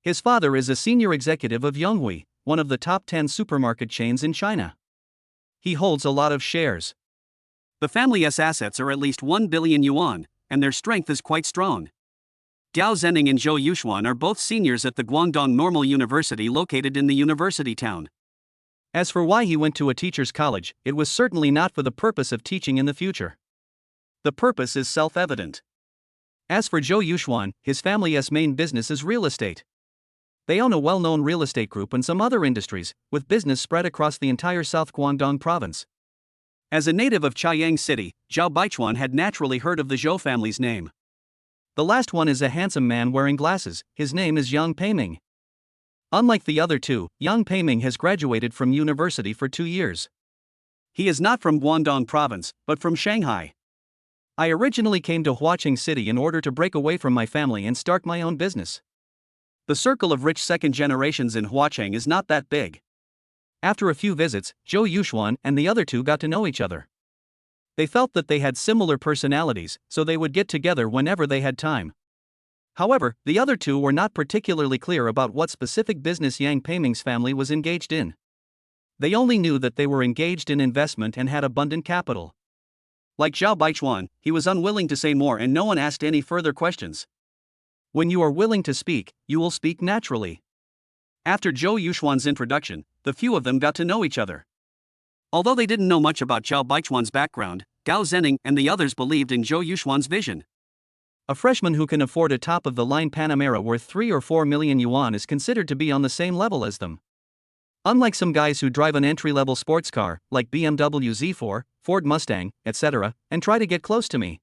His father is a senior executive of Yonghui, one of the top 10 supermarket chains in China. He holds a lot of shares. The family's assets are at least 1 billion yuan, and their strength is quite strong. Gao Zening and Zhou Yuxuan are both seniors at the Guangdong Normal University located in the university town. As for why he went to a teacher's college, it was certainly not for the purpose of teaching in the future. The purpose is self-evident. As for Zhou Yuxuan, his family's main business is real estate. They own a well-known real estate group and some other industries, with business spread across the entire South Guangdong province. As a native of Chaiyang City, Zhao Baichuan had naturally heard of the Zhou family's name. The last one is a handsome man wearing glasses. His name is Yang Peiming. Unlike the other two, Yang Peiming has graduated from university for 2 years. He is not from Guangdong province, but from Shanghai. I originally came to Huaqing City in order to break away from my family and start my own business. The circle of rich second generations in Huaqing is not that big. After a few visits, Zhou Yuxuan and the other two got to know each other. They felt that they had similar personalities, so they would get together whenever they had time. However, the other two were not particularly clear about what specific business Yang Peiming's family was engaged in. They only knew that they were engaged in investment and had abundant capital. Like Zhao Baichuan, he was unwilling to say more and no one asked any further questions. When you are willing to speak, you will speak naturally. After Zhou Yuxuan's introduction, the few of them got to know each other. Although they didn't know much about Zhao Baichuan's background, Gao Zening and the others believed in Zhou Yuxuan's vision. A freshman who can afford a top-of-the-line Panamera worth 3 or 4 million yuan is considered to be on the same level as them. Unlike some guys who drive an entry-level sports car, like BMW Z4, Ford Mustang, etc., and try to get close to me.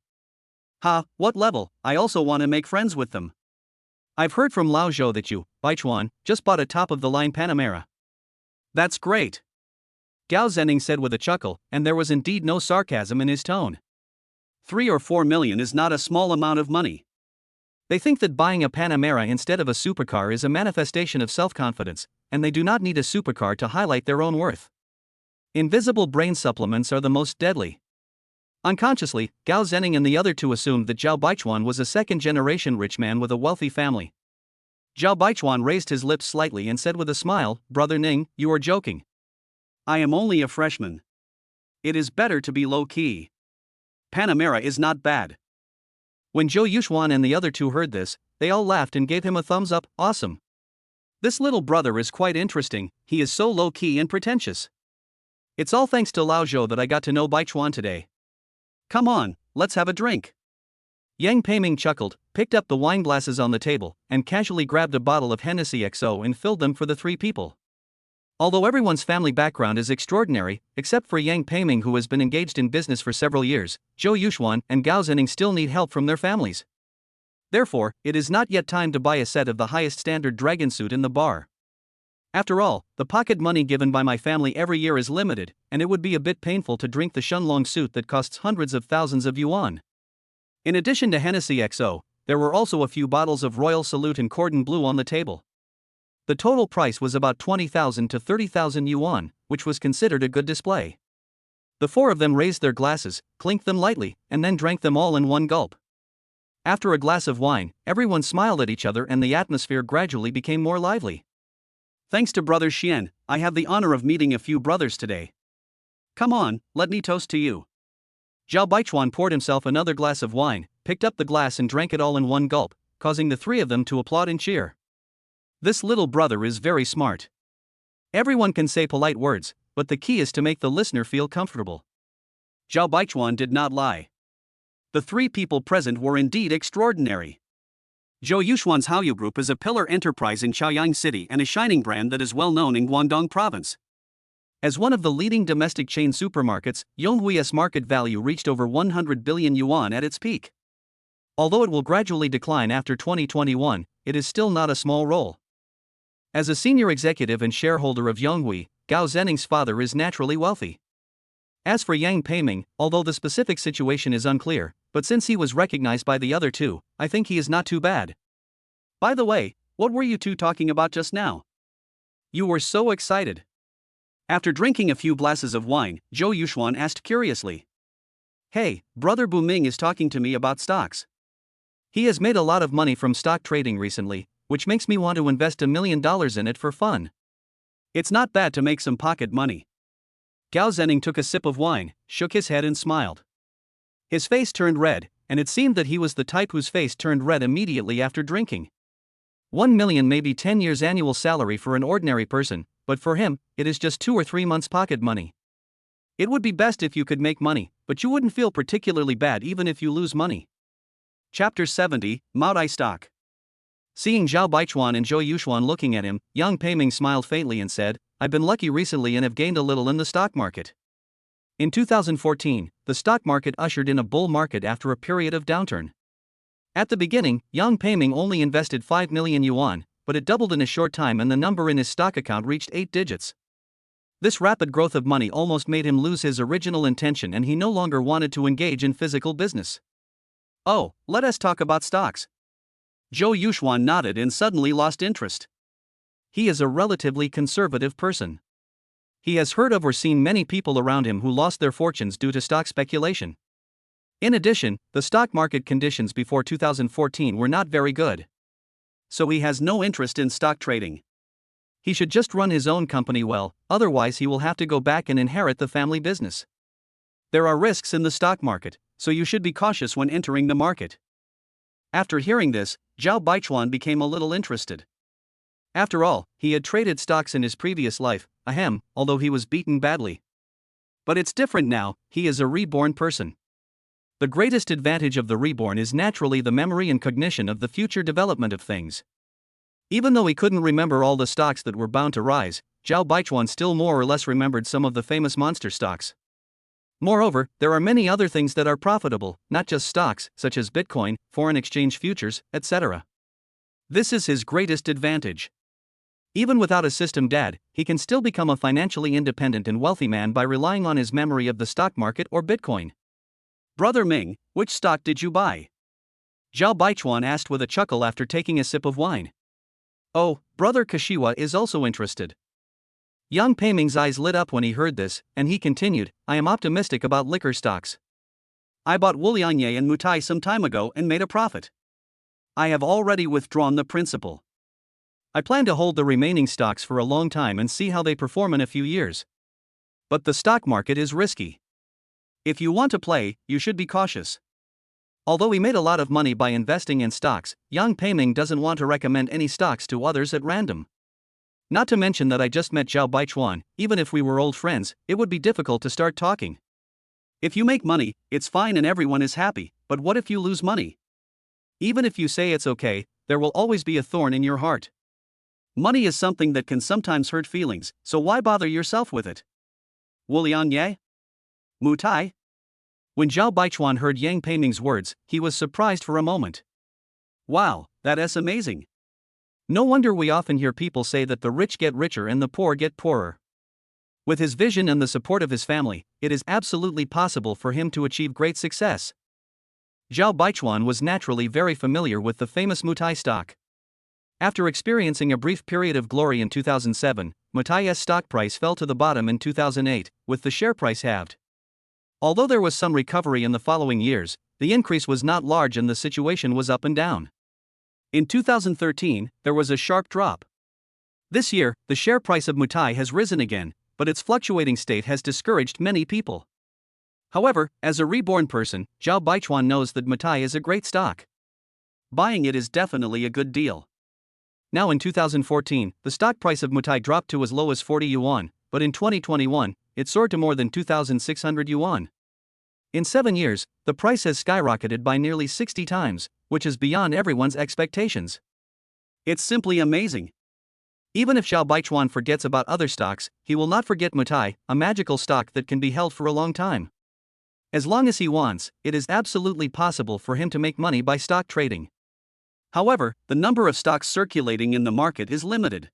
Ha, what level? I also want to make friends with them. I've heard from Lao Zhou that you, Baichuan, just bought a top-of-the-line Panamera. That's great. Gao Zening said with a chuckle, and there was indeed no sarcasm in his tone. 3 or 4 million is not a small amount of money. They think that buying a Panamera instead of a supercar is a manifestation of self-confidence, and they do not need a supercar to highlight their own worth. Invisible brain supplements are the most deadly. Unconsciously, Gao Zening and the other two assumed that Zhao Baichuan was a second-generation rich man with a wealthy family. Zhao Baichuan raised his lips slightly and said with a smile, "Brother Ning, you are joking." I am only a freshman. It is better to be low-key. Panamera is not bad. When Zhou Yuxuan and the other two heard this, they all laughed and gave him a thumbs up. Awesome. This little brother is quite interesting, he is so low-key and pretentious. It's all thanks to Lao Zhou that I got to know Baichuan today. Come on, let's have a drink. Yang Peiming chuckled, picked up the wine glasses on the table, and casually grabbed a bottle of Hennessy XO and filled them for the three people. Although everyone's family background is extraordinary, except for Yang Peiming, who has been engaged in business for several years, Zhou Yuxuan and Gao Zening still need help from their families. Therefore, it is not yet time to buy a set of the highest standard dragon suit in the bar. After all, the pocket money given by my family every year is limited, and it would be a bit painful to drink the Shunlong suit that costs hundreds of thousands of yuan. In addition to Hennessy XO, there were also a few bottles of Royal Salute and Cordon Bleu on the table. The total price was about 20,000 to 30,000 yuan, which was considered a good display. The four of them raised their glasses, clinked them lightly, and then drank them all in one gulp. After a glass of wine, everyone smiled at each other and the atmosphere gradually became more lively. Thanks to Brother Xian, I have the honor of meeting a few brothers today. Come on, let me toast to you. Zhao Baichuan poured himself another glass of wine, picked up the glass and drank it all in one gulp, causing the three of them to applaud and cheer. This little brother is very smart. Everyone can say polite words, but the key is to make the listener feel comfortable. Zhao Baichuan did not lie. The three people present were indeed extraordinary. Zhou Yuxuan's Haoyu Group is a pillar enterprise in Chaoyang City and a shining brand that is well known in Guangdong Province. As one of the leading domestic chain supermarkets, Yonghui's market value reached over 100 billion yuan at its peak. Although it will gradually decline after 2021, it is still not a small role. As a senior executive and shareholder of Yonghui, Gao Zening's father is naturally wealthy. As for Yang Peiming, although the specific situation is unclear, but since he was recognized by the other two, I think he is not too bad. By the way, what were you two talking about just now? You were so excited. After drinking a few glasses of wine, Zhou Yuxuan asked curiously. Hey, Brother Buming is talking to me about stocks. He has made a lot of money from stock trading recently, which makes me want to invest $1 million in it for fun. It's not bad to make some pocket money. Gao Zening took a sip of wine, shook his head and smiled. His face turned red, and it seemed that he was the type whose face turned red immediately after drinking. 1 million may be 10 years' annual salary for an ordinary person, but for him, it is just 2 or 3 months' pocket money. It would be best if you could make money, but you wouldn't feel particularly bad even if you lose money. Chapter 70, Maodai Stock. Seeing Zhao Baichuan and Zhou Yuxuan looking at him, Yang Peiming smiled faintly and said, I've been lucky recently and have gained a little in the stock market. In 2014, the stock market ushered in a bull market after a period of downturn. At the beginning, Yang Peiming only invested 5 million yuan, but it doubled in a short time and the number in his stock account reached 8 digits. This rapid growth of money almost made him lose his original intention and he no longer wanted to engage in physical business. Oh, let us talk about stocks. Zhou Yuxuan nodded and suddenly lost interest. He is a relatively conservative person. He has heard of or seen many people around him who lost their fortunes due to stock speculation. In addition, the stock market conditions before 2014 were not very good. So he has no interest in stock trading. He should just run his own company well, otherwise he will have to go back and inherit the family business. There are risks in the stock market, so you should be cautious when entering the market. After hearing this, Zhao Baichuan became a little interested. After all, he had traded stocks in his previous life, although he was beaten badly. But it's different now, he is a reborn person. The greatest advantage of the reborn is naturally the memory and cognition of the future development of things. Even though he couldn't remember all the stocks that were bound to rise, Zhao Baichuan still more or less remembered some of the famous monster stocks. Moreover, there are many other things that are profitable, not just stocks, such as Bitcoin, foreign exchange futures, etc. This is his greatest advantage. Even without a system dad, he can still become a financially independent and wealthy man by relying on his memory of the stock market or Bitcoin. Brother Ming, which stock did you buy? Zhao Baichuan asked with a chuckle after taking a sip of wine. Oh, Brother Kashiwa is also interested. Yang Peiming's eyes lit up when he heard this, and he continued, I am optimistic about liquor stocks. I bought Wulianye and Mutai some time ago and made a profit. I have already withdrawn the principal. I plan to hold the remaining stocks for a long time and see how they perform in a few years. But the stock market is risky. If you want to play, you should be cautious. Although he made a lot of money by investing in stocks, Yang Peiming doesn't want to recommend any stocks to others at random. Not to mention that I just met Zhao Baichuan. Even if we were old friends, it would be difficult to start talking. If you make money, it's fine and everyone is happy, but what if you lose money? Even if you say it's okay, there will always be a thorn in your heart. Money is something that can sometimes hurt feelings, so why bother yourself with it? Wulian Ye? Mutai? When Zhao Baichuan heard Yang Peiming's words, he was surprised for a moment. Wow, that is amazing. No wonder we often hear people say that the rich get richer and the poor get poorer. With his vision and the support of his family, it is absolutely possible for him to achieve great success. Zhao Baichuan was naturally very familiar with the famous Mutai stock. After experiencing a brief period of glory in 2007, Mutai's stock price fell to the bottom in 2008, with the share price halved. Although there was some recovery in the following years, the increase was not large and the situation was up and down. In 2013, there was a sharp drop. This year, the share price of Mutai has risen again, but its fluctuating state has discouraged many people. However, as a reborn person, Zhao Baichuan knows that Mutai is a great stock. Buying it is definitely a good deal. Now in 2014, the stock price of Mutai dropped to as low as 40 yuan, but in 2021, it soared to more than 2,600 yuan. In 7 years, the price has skyrocketed by nearly 60 times, which is beyond everyone's expectations. It's simply amazing. Even if Zhao Baichuan forgets about other stocks, he will not forget Mutai, a magical stock that can be held for a long time. As long as he wants, it is absolutely possible for him to make money by stock trading. However, the number of stocks circulating in the market is limited.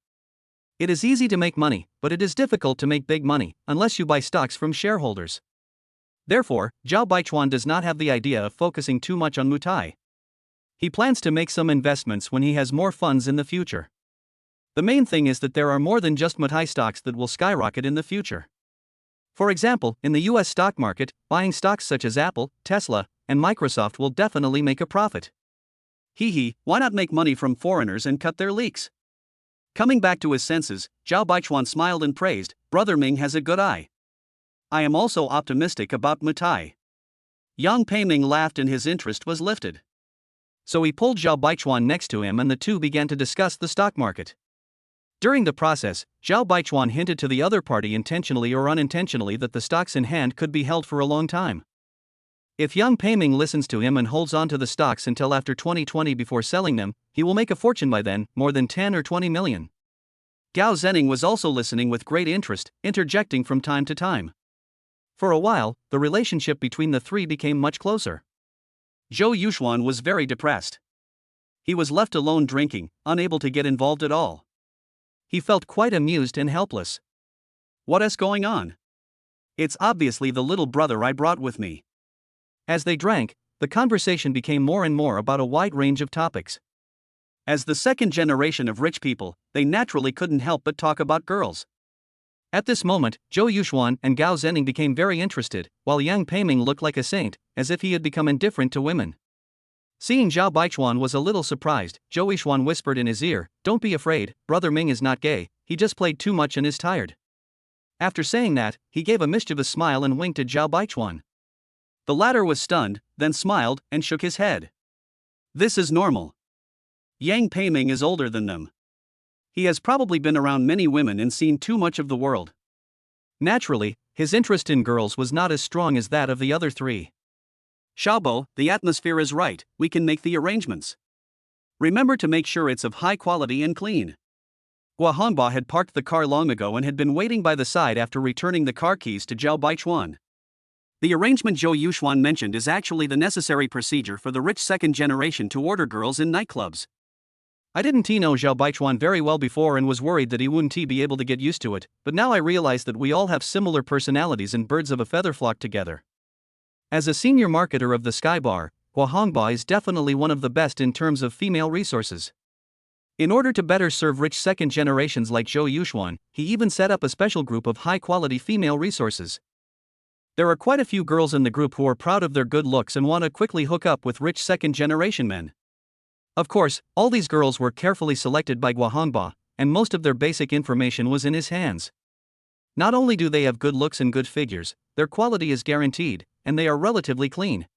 It is easy to make money, but it is difficult to make big money, unless you buy stocks from shareholders. Therefore, Zhao Baichuan does not have the idea of focusing too much on Mutai. He plans to make some investments when he has more funds in the future. The main thing is that there are more than just Mutai stocks that will skyrocket in the future. For example, in the US stock market, buying stocks such as Apple, Tesla, and Microsoft will definitely make a profit. Why not make money from foreigners and cut their leaks? Coming back to his senses, Zhao Baichuan smiled and praised, "Brother Ming has a good eye. I am also optimistic about Mutai." Yang Peiming laughed and his interest was lifted. So he pulled Zhao Baichuan next to him and the two began to discuss the stock market. During the process, Zhao Baichuan hinted to the other party intentionally or unintentionally that the stocks in hand could be held for a long time. If Yang Peiming listens to him and holds on to the stocks until after 2020 before selling them, he will make a fortune by then, more than 10 or 20 million. Gao Zhenning was also listening with great interest, interjecting from time to time. For a while, the relationship between the three became much closer. Zhou Yuxuan was very depressed. He was left alone drinking, unable to get involved at all. He felt quite amused and helpless. What is going on? It's obviously the little brother I brought with me. As they drank, the conversation became more and more about a wide range of topics. As the second generation of rich people, they naturally couldn't help but talk about girls. At this moment, Zhou Yuxuan and Gao Zhenning became very interested, while Yang Peiming looked like a saint, as if he had become indifferent to women. Seeing Zhao Baichuan was a little surprised, Zhou Yuxuan whispered in his ear, "Don't be afraid, Brother Ming is not gay, he just played too much and is tired." After saying that, he gave a mischievous smile and winked at Zhao Baichuan. The latter was stunned, then smiled and shook his head. This is normal. Yang Peiming is older than them. He has probably been around many women and seen too much of the world. Naturally, his interest in girls was not as strong as that of the other three. "Xiaobo, the atmosphere is right, we can make the arrangements. Remember to make sure it's of high quality and clean." Guohongba had parked the car long ago and had been waiting by the side after returning the car keys to Zhao Baichuan. The arrangement Zhou Yuxuan mentioned is actually the necessary procedure for the rich second generation to order girls in nightclubs. I didn't know Zhao Baichuan very well before and was worried that he wouldn't be able to get used to it, but now I realize that we all have similar personalities and birds of a feather flock together. As a senior marketer of the Sky Bar, Guohongba is definitely one of the best in terms of female resources. In order to better serve rich second generations like Zhou Yuxuan, he even set up a special group of high-quality female resources. There are quite a few girls in the group who are proud of their good looks and want to quickly hook up with rich second-generation men. Of course, all these girls were carefully selected by Guohongba, and most of their basic information was in his hands. Not only do they have good looks and good figures, their quality is guaranteed, and they are relatively clean.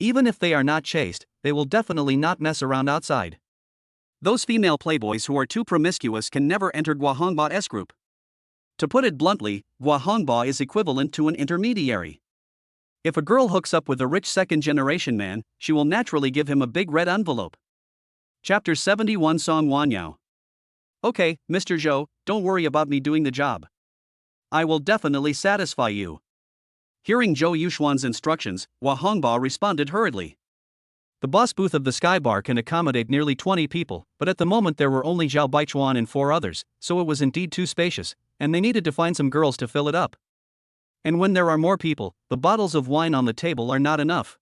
Even if they are not chaste, they will definitely not mess around outside. Those female playboys who are too promiscuous can never enter Guahongba's group. To put it bluntly, Guahongba is equivalent to an intermediary. If a girl hooks up with a rich second-generation man, she will naturally give him a big red envelope. Chapter 71 Song Wanyao. Okay, Mr. Zhou, don't worry about me doing the job. I will definitely satisfy you. Hearing Zhou Yuxuan's instructions, Guahongba responded hurriedly. The boss booth of the Sky Bar can accommodate nearly 20 people, but at the moment there were only Zhao Baichuan and 4 others, so it was indeed too spacious, and they needed to find some girls to fill it up. And when there are more people, the bottles of wine on the table are not enough.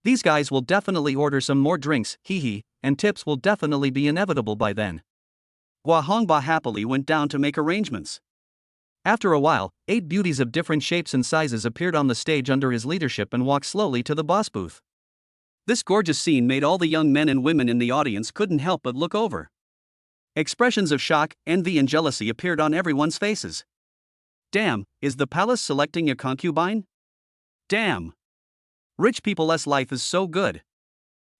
These guys will definitely order some more drinks, hee, and tips will definitely be inevitable by then. Guahongba happily went down to make arrangements. After a while, 8 beauties of different shapes and sizes appeared on the stage under his leadership and walked slowly to the boss booth. This gorgeous scene made all the young men and women in the audience couldn't help but look over. Expressions of shock, envy and jealousy appeared on everyone's faces. Damn, is the palace selecting a concubine? Damn. Rich people's life is so good.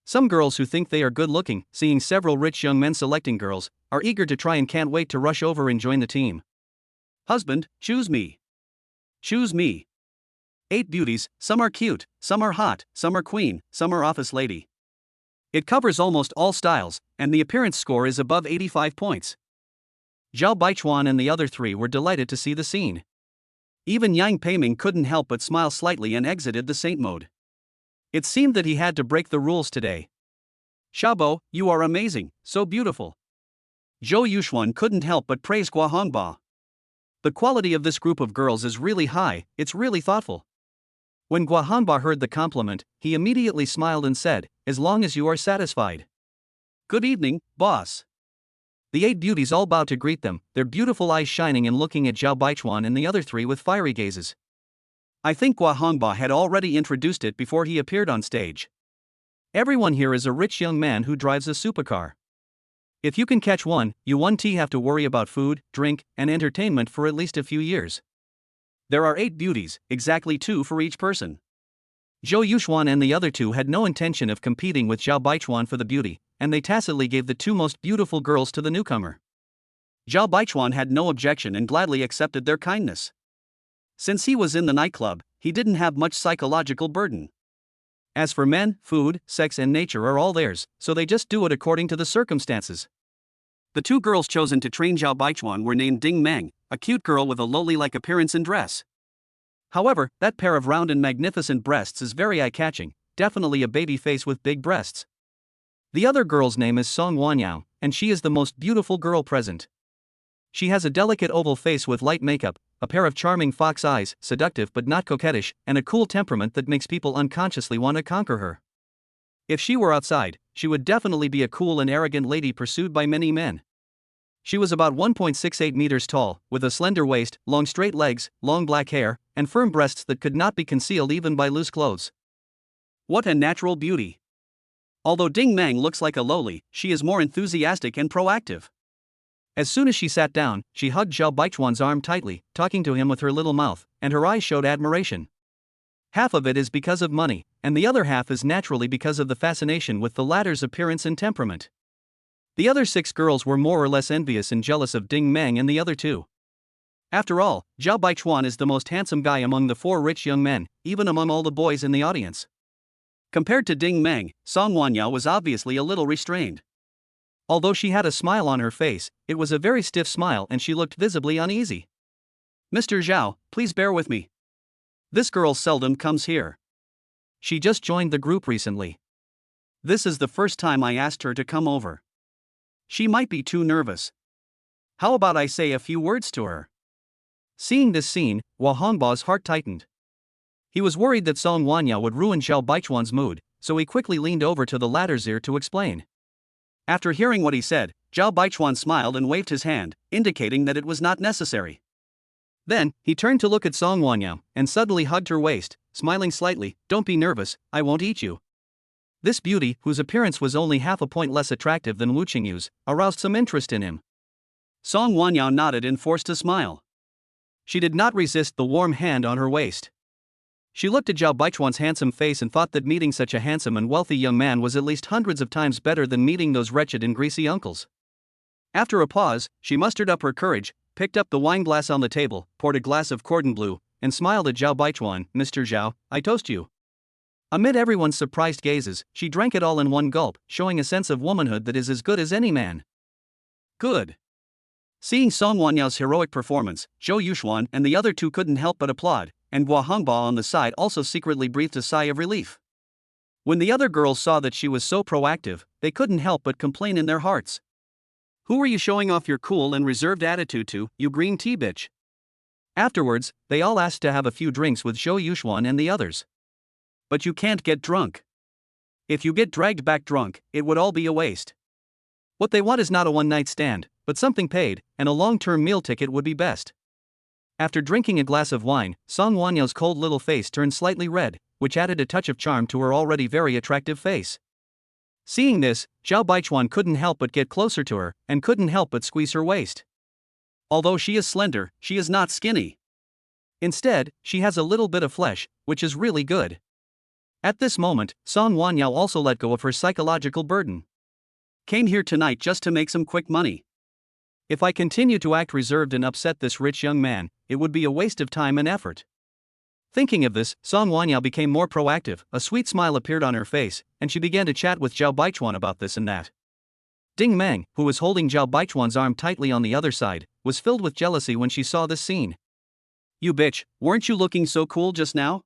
Some girls who think they are good looking, seeing several rich young men selecting girls, are eager to try and can't wait to rush over and join the team. Husband, choose me. Choose me. 8 beauties, some are cute, some are hot, some are queen, some are office lady. It covers almost all styles, and the appearance score is above 85 points. Zhao Baichuan and the other 3 were delighted to see the scene. Even Yang Peiming couldn't help but smile slightly and exited the saint mode. It seemed that he had to break the rules today. Xiaobo, you are amazing, so beautiful. Zhou Yuxuan couldn't help but praise Guahongba. The quality of this group of girls is really high, it's really thoughtful. When Guahongba heard the compliment, he immediately smiled and said, as long as you are satisfied. Good evening, boss. The 8 beauties all bowed to greet them, their beautiful eyes shining and looking at Zhao Baichuan and the other 3 with fiery gazes. I think Guahongba had already introduced it before he appeared on stage. Everyone here is a rich young man who drives a supercar. If you can catch one, you won't have to worry about food, drink, and entertainment for at least a few years. There are 8 beauties, exactly 2 for each person. Zhou Yuxuan and the other 2 had no intention of competing with Zhao Baichuan for the beauty, and they tacitly gave the 2 most beautiful girls to the newcomer. Zhao Baichuan had no objection and gladly accepted their kindness. Since he was in the nightclub, he didn't have much psychological burden. As for men, food, sex and nature are all theirs, so they just do it according to the circumstances. The 2 girls chosen to train Zhao Baichuan were named Ding Meng, a cute girl with a loli-like appearance and dress. However, that pair of round and magnificent breasts is very eye-catching, definitely a baby face with big breasts. The other girl's name is Song Wanyao, and she is the most beautiful girl present. She has a delicate oval face with light makeup, a pair of charming fox eyes, seductive but not coquettish, and a cool temperament that makes people unconsciously want to conquer her. If she were outside, she would definitely be a cool and arrogant lady pursued by many men. She was about 1.68 meters tall, with a slender waist, long straight legs, long black hair, and firm breasts that could not be concealed even by loose clothes. What a natural beauty! Although Ding Meng looks like a loli, she is more enthusiastic and proactive. As soon as she sat down, she hugged Zhao Baichuan's arm tightly, talking to him with her little mouth, and her eyes showed admiration. Half of it is because of money, and the other half is naturally because of the fascination with the latter's appearance and temperament. The other 6 girls were more or less envious and jealous of Ding Meng and the other 2. After all, Zhao Baichuan is the most handsome guy among the 4 rich young men, even among all the boys in the audience. Compared to Ding Meng, Song Wanyao was obviously a little restrained. Although she had a smile on her face, it was a very stiff smile and she looked visibly uneasy. Mr. Zhao, please bear with me. This girl seldom comes here. She just joined the group recently. This is the first time I asked her to come over. She might be too nervous. How about I say a few words to her? Seeing this scene, Guahongba's heart tightened. He was worried that Song Wanyao would ruin Zhao Baichuan's mood, so he quickly leaned over to the latter's ear to explain. After hearing what he said, Zhao Baichuan smiled and waved his hand, indicating that it was not necessary. Then, he turned to look at Song Wanyao, and suddenly hugged her waist, smiling slightly. Don't be nervous, I won't eat you. This beauty, whose appearance was only half a point less attractive than Wu Qingyu's, aroused some interest in him. Song Wanyao nodded and forced a smile. She did not resist the warm hand on her waist. She looked at Zhao Baichuan's handsome face and thought that meeting such a handsome and wealthy young man was at least hundreds of times better than meeting those wretched and greasy uncles. After a pause, she mustered up her courage, picked up the wine glass on the table, poured a glass of cordon bleu, and smiled at Zhao Baichuan. "Mr. Zhao, I toast you." Amid everyone's surprised gazes, she drank it all in one gulp, showing a sense of womanhood that is as good as any man. Good. Seeing Song Wanyao's heroic performance, Zhou Yuxuan and the other two couldn't help but applaud, and Guo Hongba on the side also secretly breathed a sigh of relief. When the other girls saw that she was so proactive, they couldn't help but complain in their hearts. "Who are you showing off your cool and reserved attitude to, you green tea bitch?" Afterwards, they all asked to have a few drinks with Zhou Yuxuan and the others. "But you can't get drunk. If you get dragged back drunk, it would all be a waste. What they want is not a one-night stand, but something paid, and a long-term meal ticket would be best." After drinking a glass of wine, Song Wanyao's cold little face turned slightly red, which added a touch of charm to her already very attractive face. Seeing this, Zhao Baichuan couldn't help but get closer to her, and couldn't help but squeeze her waist. Although she is slender, she is not skinny. Instead, she has a little bit of flesh, which is really good. At this moment, Song Wanyao also let go of her psychological burden. "Came here tonight just to make some quick money. If I continue to act reserved and upset this rich young man, it would be a waste of time and effort." Thinking of this, Song Wanyao became more proactive, a sweet smile appeared on her face, and she began to chat with Zhao Baichuan about this and that. Ding Meng, who was holding Zhao Baichuan's arm tightly on the other side, was filled with jealousy when she saw this scene. "You bitch, weren't you looking so cool just now?"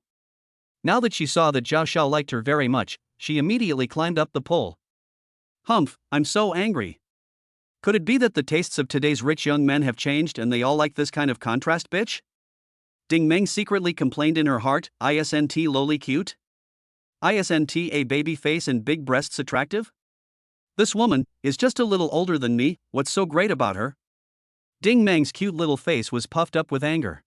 Now that she saw that Zhao Xiao liked her very much, she immediately climbed up the pole. "Humph, I'm so angry. Could it be that the tastes of today's rich young men have changed and they all like this kind of contrast, bitch?" Ding Meng secretly complained in her heart. "Isn't lowly cute? Isn't a baby face and big breasts attractive? This woman is just a little older than me, what's so great about her?" Ding Meng's cute little face was puffed up with anger.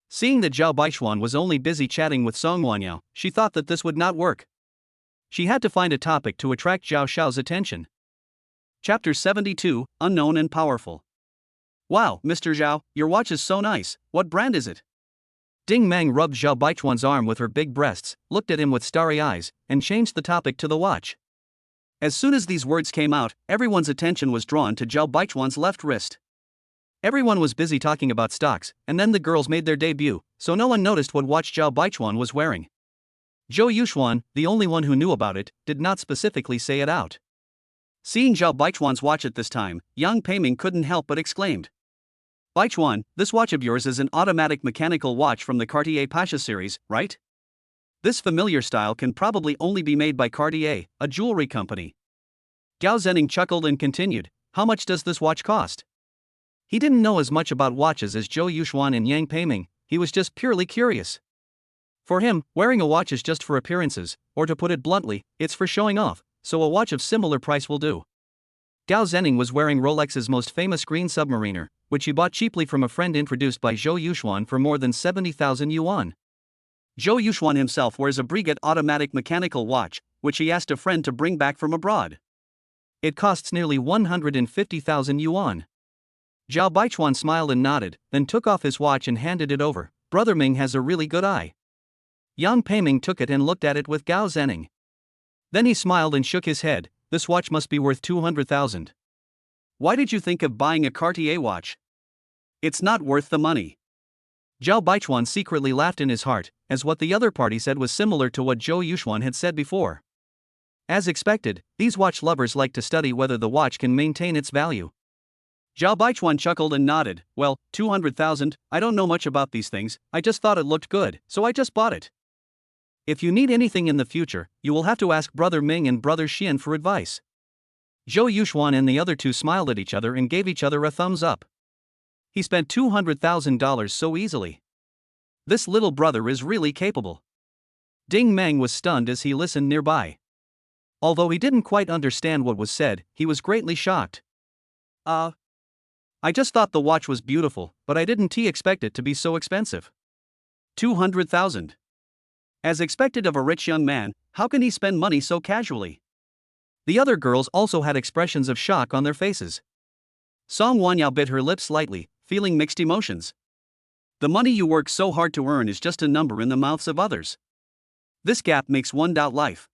Seeing that Zhao Baichuan was only busy chatting with Song Wanyao, she thought that this would not work. She had to find a topic to attract Zhao Xiao's attention. Chapter 72, Unknown and Powerful. "Wow, Mr. Zhao, your watch is so nice, what brand is it?" Ding Meng rubbed Zhao Baichuan's arm with her big breasts, looked at him with starry eyes, and changed the topic to the watch. As soon as these words came out, everyone's attention was drawn to Zhao Baichuan's left wrist. Everyone was busy talking about stocks, and then the girls made their debut, so no one noticed what watch Zhao Baichuan was wearing. Zhou Yuxuan, the only one who knew about it, did not specifically say it out. Seeing Zhao Baichuan's watch at this time, Yang Peiming couldn't help but exclaimed, "Baichuan, this watch of yours is an automatic mechanical watch from the Cartier Pasha series, right? This familiar style can probably only be made by Cartier, a jewelry company." Gao Zhenning chuckled and continued, "How much does this watch cost?" He didn't know as much about watches as Zhou Yuxuan and Yang Peiming, he was just purely curious. For him, wearing a watch is just for appearances, or to put it bluntly, it's for showing off, so a watch of similar price will do. Gao Zhenning was wearing Rolex's most famous green submariner, which he bought cheaply from a friend introduced by Zhou Yuxuan for more than 70,000 yuan. Zhou Yuxuan himself wears a Breguet automatic mechanical watch, which he asked a friend to bring back from abroad. It costs nearly 150,000 yuan. Zhao Baichuan smiled and nodded, then took off his watch and handed it over. "Brother Ming has a really good eye." Yang Peiming took it and looked at it with Gao Zhenning. Then he smiled and shook his head. "This watch must be worth 200,000. Why did you think of buying a Cartier watch? It's not worth the money." Zhao Baichuan secretly laughed in his heart, as what the other party said was similar to what Zhou Yuxuan had said before. As expected, these watch lovers like to study whether the watch can maintain its value. Zhao Baichuan chuckled and nodded. "Well, 200,000, I don't know much about these things, I just thought it looked good, so I just bought it. If you need anything in the future, you will have to ask Brother Ming and Brother Xian for advice." Zhou Yuxuan and the other two smiled at each other and gave each other a thumbs up. He spent $200,000 so easily. This little brother is really capable. Ding Meng was stunned as he listened nearby. Although he didn't quite understand what was said, he was greatly shocked. I just thought the watch was beautiful, but I didn't expect it to be so expensive. 200,000. As expected of a rich young man, how can he spend money so casually?" The other girls also had expressions of shock on their faces. Song Wanyao bit her lips slightly, feeling mixed emotions. The money you work so hard to earn is just a number in the mouths of others. This gap makes one doubt life.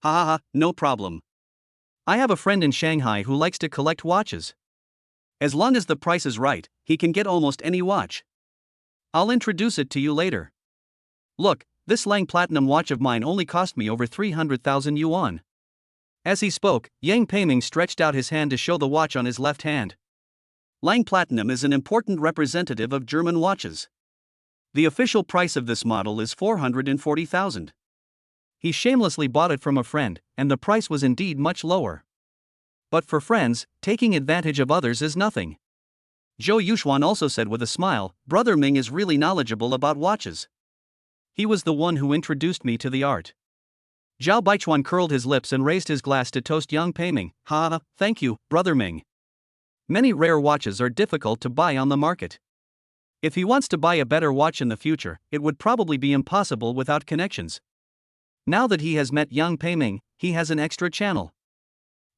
Ha ha ha, no problem. I have a friend in Shanghai who likes to collect watches. As long as the price is right, he can get almost any watch. I'll introduce it to you later. Look, this Lang Platinum watch of mine only cost me over 300,000 yuan. As he spoke, Yang Peiming stretched out his hand to show the watch on his left hand. Lang Platinum is an important representative of German watches. The official price of this model is 440,000. He shamelessly bought it from a friend, and the price was indeed much lower. But for friends, taking advantage of others is nothing. Zhou Yuxuan also said with a smile, Brother Ming is really knowledgeable about watches. He was the one who introduced me to the art. Zhao Baichuan curled his lips and raised his glass to toast Yang Peiming. Ha, thank you, Brother Ming. Many rare watches are difficult to buy on the market. If he wants to buy a better watch in the future, it would probably be impossible without connections. Now that he has met Yang Peiming, he has an extra channel.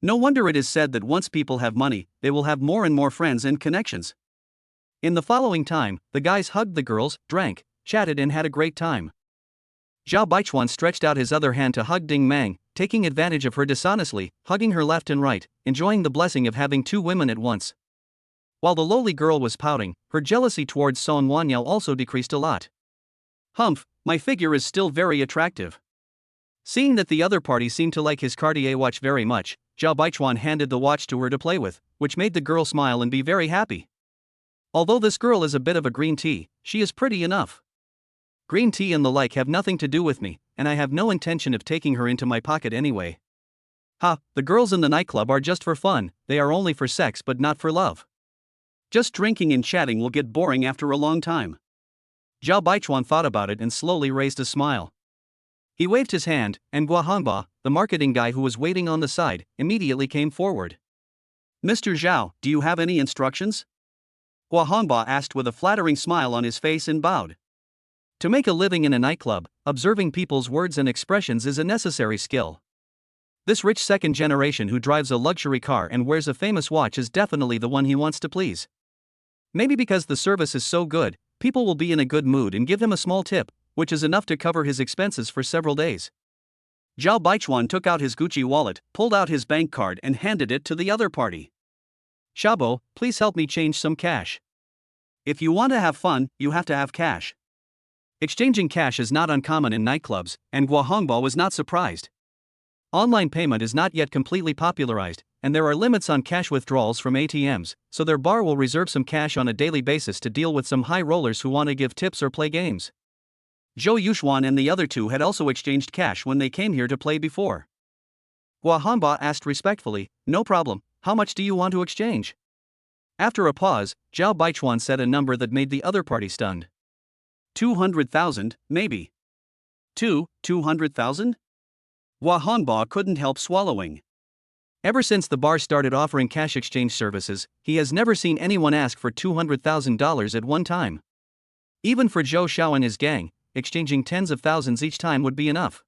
No wonder it is said that once people have money, they will have more and more friends and connections. In the following time, the guys hugged the girls, drank, chatted and had a great time. Zhao Baichuan stretched out his other hand to hug Ding Mang, taking advantage of her dishonestly, hugging her left and right, enjoying the blessing of having two women at once. While the lowly girl was pouting, her jealousy towards Song Wanyao also decreased a lot. Humph, my figure is still very attractive. Seeing that the other party seemed to like his Cartier watch very much, Zhao Baichuan handed the watch to her to play with, which made the girl smile and be very happy. Although this girl is a bit of a green tea, she is pretty enough. Green tea and the like have nothing to do with me, and I have no intention of taking her into my pocket anyway. Ha, the girls in the nightclub are just for fun, they are only for sex but not for love. Just drinking and chatting will get boring after a long time. Zhao Baichuan thought about it and slowly raised a smile. He waved his hand, and Guohongba, the marketing guy who was waiting on the side, immediately came forward. Mr. Zhao, do you have any instructions? Guohongba asked with a flattering smile on his face and bowed. To make a living in a nightclub, observing people's words and expressions is a necessary skill. This rich second generation who drives a luxury car and wears a famous watch is definitely the one he wants to please. Maybe because the service is so good, people will be in a good mood and give him a small tip, which is enough to cover his expenses for several days. Zhao Baichuan took out his Gucci wallet, pulled out his bank card and handed it to the other party. Shabo, please help me change some cash. If you want to have fun, you have to have cash. Exchanging cash is not uncommon in nightclubs, and Guohongba was not surprised. Online payment is not yet completely popularized, and there are limits on cash withdrawals from ATMs, so their bar will reserve some cash on a daily basis to deal with some high rollers who want to give tips or play games. Zhou Yuxuan and the other two had also exchanged cash when they came here to play before. Guohongba asked respectfully, "No problem, how much do you want to exchange?" After a pause, Zhao Baichuan said a number that made the other party stunned. 200,000, maybe. 200,000? Guohongba couldn't help swallowing. Ever since the bar started offering cash exchange services, he has never seen anyone ask for $200,000 at one time. Even for Zhou Xiao and his gang, exchanging tens of thousands each time would be enough.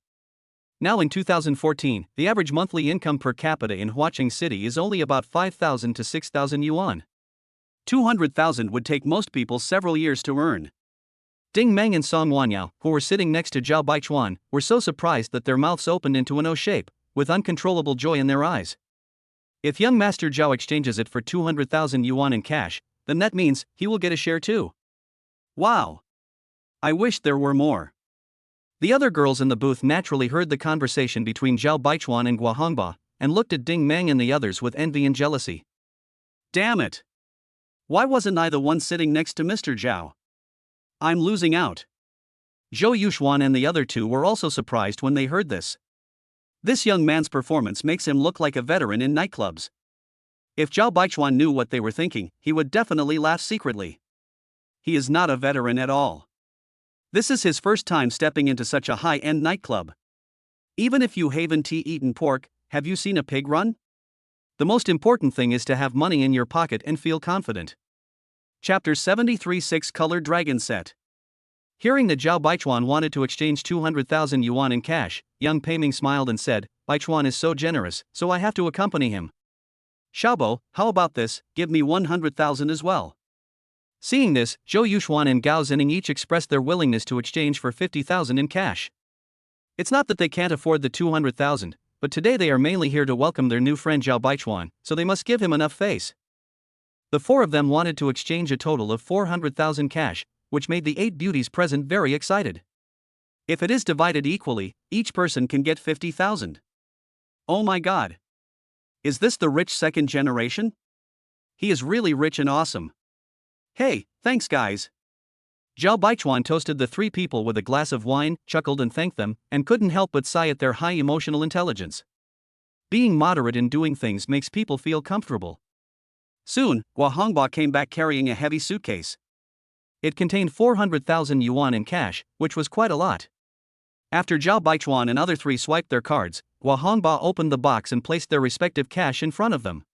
Now in 2014, the average monthly income per capita in Huaqing City is only about 5,000 to 6,000 yuan. 200,000 would take most people several years to earn. Ding Meng and Song Wanyao, who were sitting next to Zhao Baichuan, were so surprised that their mouths opened into an O shape, with uncontrollable joy in their eyes. If young Master Zhao exchanges it for 200,000 yuan in cash, then that means he will get a share too. Wow! I wish there were more. The other girls in the booth naturally heard the conversation between Zhao Baichuan and Guohongba, and looked at Ding Meng and the others with envy and jealousy. Damn it! Why wasn't I the one sitting next to Mr. Zhao? I'm losing out. Zhou Yuxuan and the other two were also surprised when they heard this. This young man's performance makes him look like a veteran in nightclubs. If Zhao Baichuan knew what they were thinking, he would definitely laugh secretly. He is not a veteran at all. This is his first time stepping into such a high-end nightclub. Even if you haven't eaten pork, have you seen a pig run? The most important thing is to have money in your pocket and feel confident. Chapter 73 6-Color Dragon Set. Hearing that Zhao Baichuan wanted to exchange 200,000 yuan in cash, young Peiming smiled and said, "Baichuan is so generous, so I have to accompany him. Shabo, how about this, give me 100,000 as well." Seeing this, Zhou Yuxuan and Gao Zining each expressed their willingness to exchange for 50,000 in cash. It's not that they can't afford the 200,000, but today they are mainly here to welcome their new friend Zhao Baichuan, so they must give him enough face. The four of them wanted to exchange a total of 400,000 cash, which made the 8 beauties present very excited. If it is divided equally, each person can get 50,000. Oh my god! Is this the rich second generation? He is really rich and awesome. Hey, thanks guys. Zhao Baichuan toasted the 3 people with a glass of wine, chuckled and thanked them, and couldn't help but sigh at their high emotional intelligence. Being moderate in doing things makes people feel comfortable. Soon, Gua Hongba came back carrying a heavy suitcase. It contained 400,000 yuan in cash, which was quite a lot. After Zhao Baichuan and other 3 swiped their cards, Gua Hongba opened the box and placed their respective cash in front of them.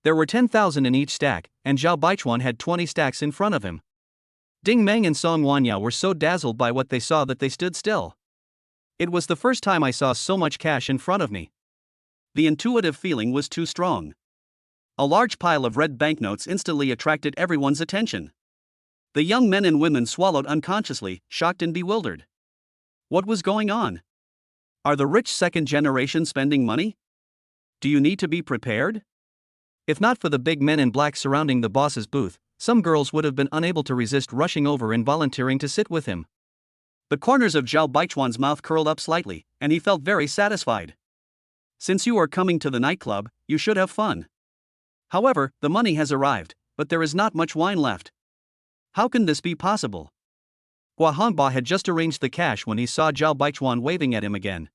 There were 10,000 in each stack, and Zhao Baichuan had 20 stacks in front of him. Ding Meng and Song Wanyao were so dazzled by what they saw that they stood still. It was the first time I saw so much cash in front of me. The intuitive feeling was too strong. A large pile of red banknotes instantly attracted everyone's attention. The young men and women swallowed unconsciously, shocked and bewildered. What was going on? Are the rich second generation spending money? Do you need to be prepared? If not for the big men in black surrounding the boss's booth, some girls would have been unable to resist rushing over and volunteering to sit with him. The corners of Zhao Baichuan's mouth curled up slightly, and he felt very satisfied. Since you are coming to the nightclub, you should have fun. However, the money has arrived, but there is not much wine left. How can this be possible? Gua Hongba had just arranged the cash when he saw Zhao Baichuan waving at him again.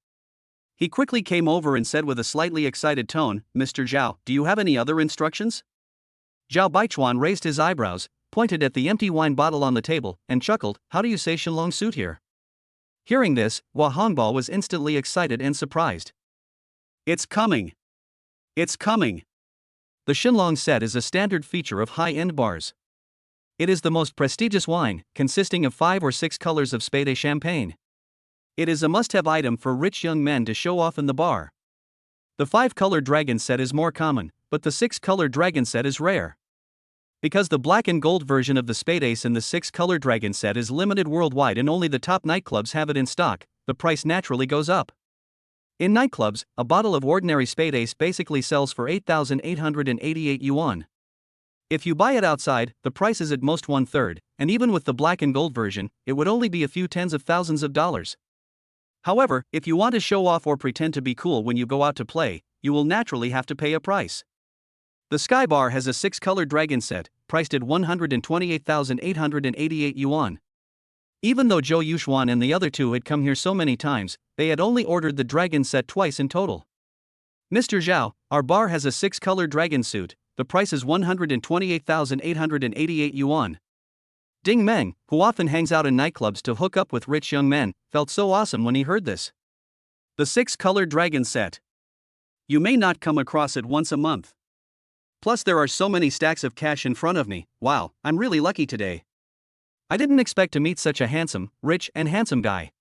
He quickly came over and said with a slightly excited tone, "Mr. Zhao, do you have any other instructions?" Zhao Baichuan raised his eyebrows, pointed at the empty wine bottle on the table, and chuckled, "How do you say Shenlong suit here?" Hearing this, Gua Hongba was instantly excited and surprised. It's coming! It's coming! The Shenlong set is a standard feature of high-end bars. It is the most prestigious wine, consisting of 5 or 6 colors of spade champagne. It is a must-have item for rich young men to show off in the bar. The 5-color dragon set is more common, but the 6-color dragon set is rare. Because the black and gold version of the spade ace in the 6-color dragon set is limited worldwide and only the top nightclubs have it in stock, the price naturally goes up. In nightclubs, a bottle of ordinary spade ace basically sells for 8,888 yuan. If you buy it outside, the price is at most 1/3, and even with the black and gold version, it would only be a few tens of thousands of dollars. However, if you want to show off or pretend to be cool when you go out to play, you will naturally have to pay a price. The Sky Bar has a 6-color dragon set, priced at 128,888 yuan. Even though Zhou Yuxuan and the other 2 had come here so many times, they had only ordered the dragon set twice in total. "Mr. Zhao, our bar has a 6-color dragon suit. The price is 128,888 yuan. Ding Meng, who often hangs out in nightclubs to hook up with rich young men, felt so awesome when he heard this. The 6-color dragon set. You may not come across it once a month. Plus there are so many stacks of cash in front of me. Wow, I'm really lucky today. I didn't expect to meet such a rich and handsome guy."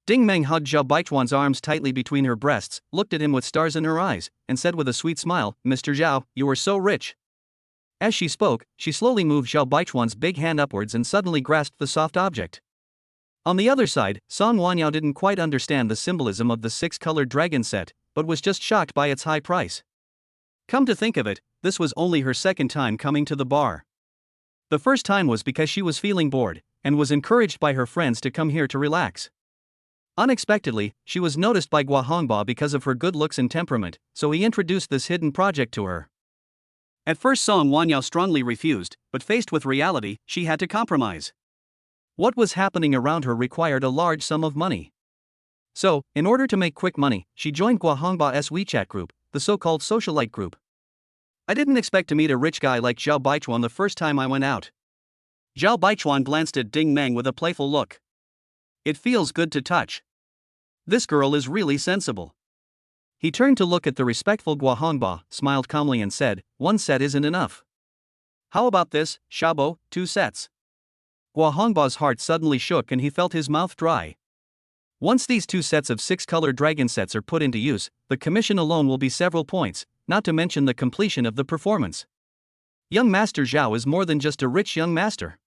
Ding Meng hugged Zhao Baichuan's arms tightly between her breasts, looked at him with stars in her eyes, and said with a sweet smile, "Mr. Zhao, you are so rich." As she spoke, she slowly moved Zhao Baichuan's big hand upwards and suddenly grasped the soft object. On the other side, Song Wanyao didn't quite understand the symbolism of the 6-colored dragon set, but was just shocked by its high price. Come to think of it, this was only her second time coming to the bar. The first time was because she was feeling bored, and was encouraged by her friends to come here to relax. Unexpectedly, she was noticed by Gua Hongba because of her good looks and temperament, so he introduced this hidden project to her. At first Song Wanyao strongly refused, but faced with reality, she had to compromise. What was happening around her required a large sum of money. So, in order to make quick money, she joined Gua Hongba's WeChat group, the so-called socialite group. I didn't expect to meet a rich guy like Zhao Baichuan the first time I went out. Zhao Baichuan glanced at Ding Meng with a playful look. It feels good to touch. This girl is really sensible. He turned to look at the respectful Gua Hongba, smiled calmly and said, "1 set isn't enough. How about this, Shabo, 2 sets? Gua Hongba's heart suddenly shook and he felt his mouth dry. Once these 2 sets of 6-color dragon sets are put into use, the commission alone will be several points, not to mention the completion of the performance. Young Master Zhao is more than just a rich young master.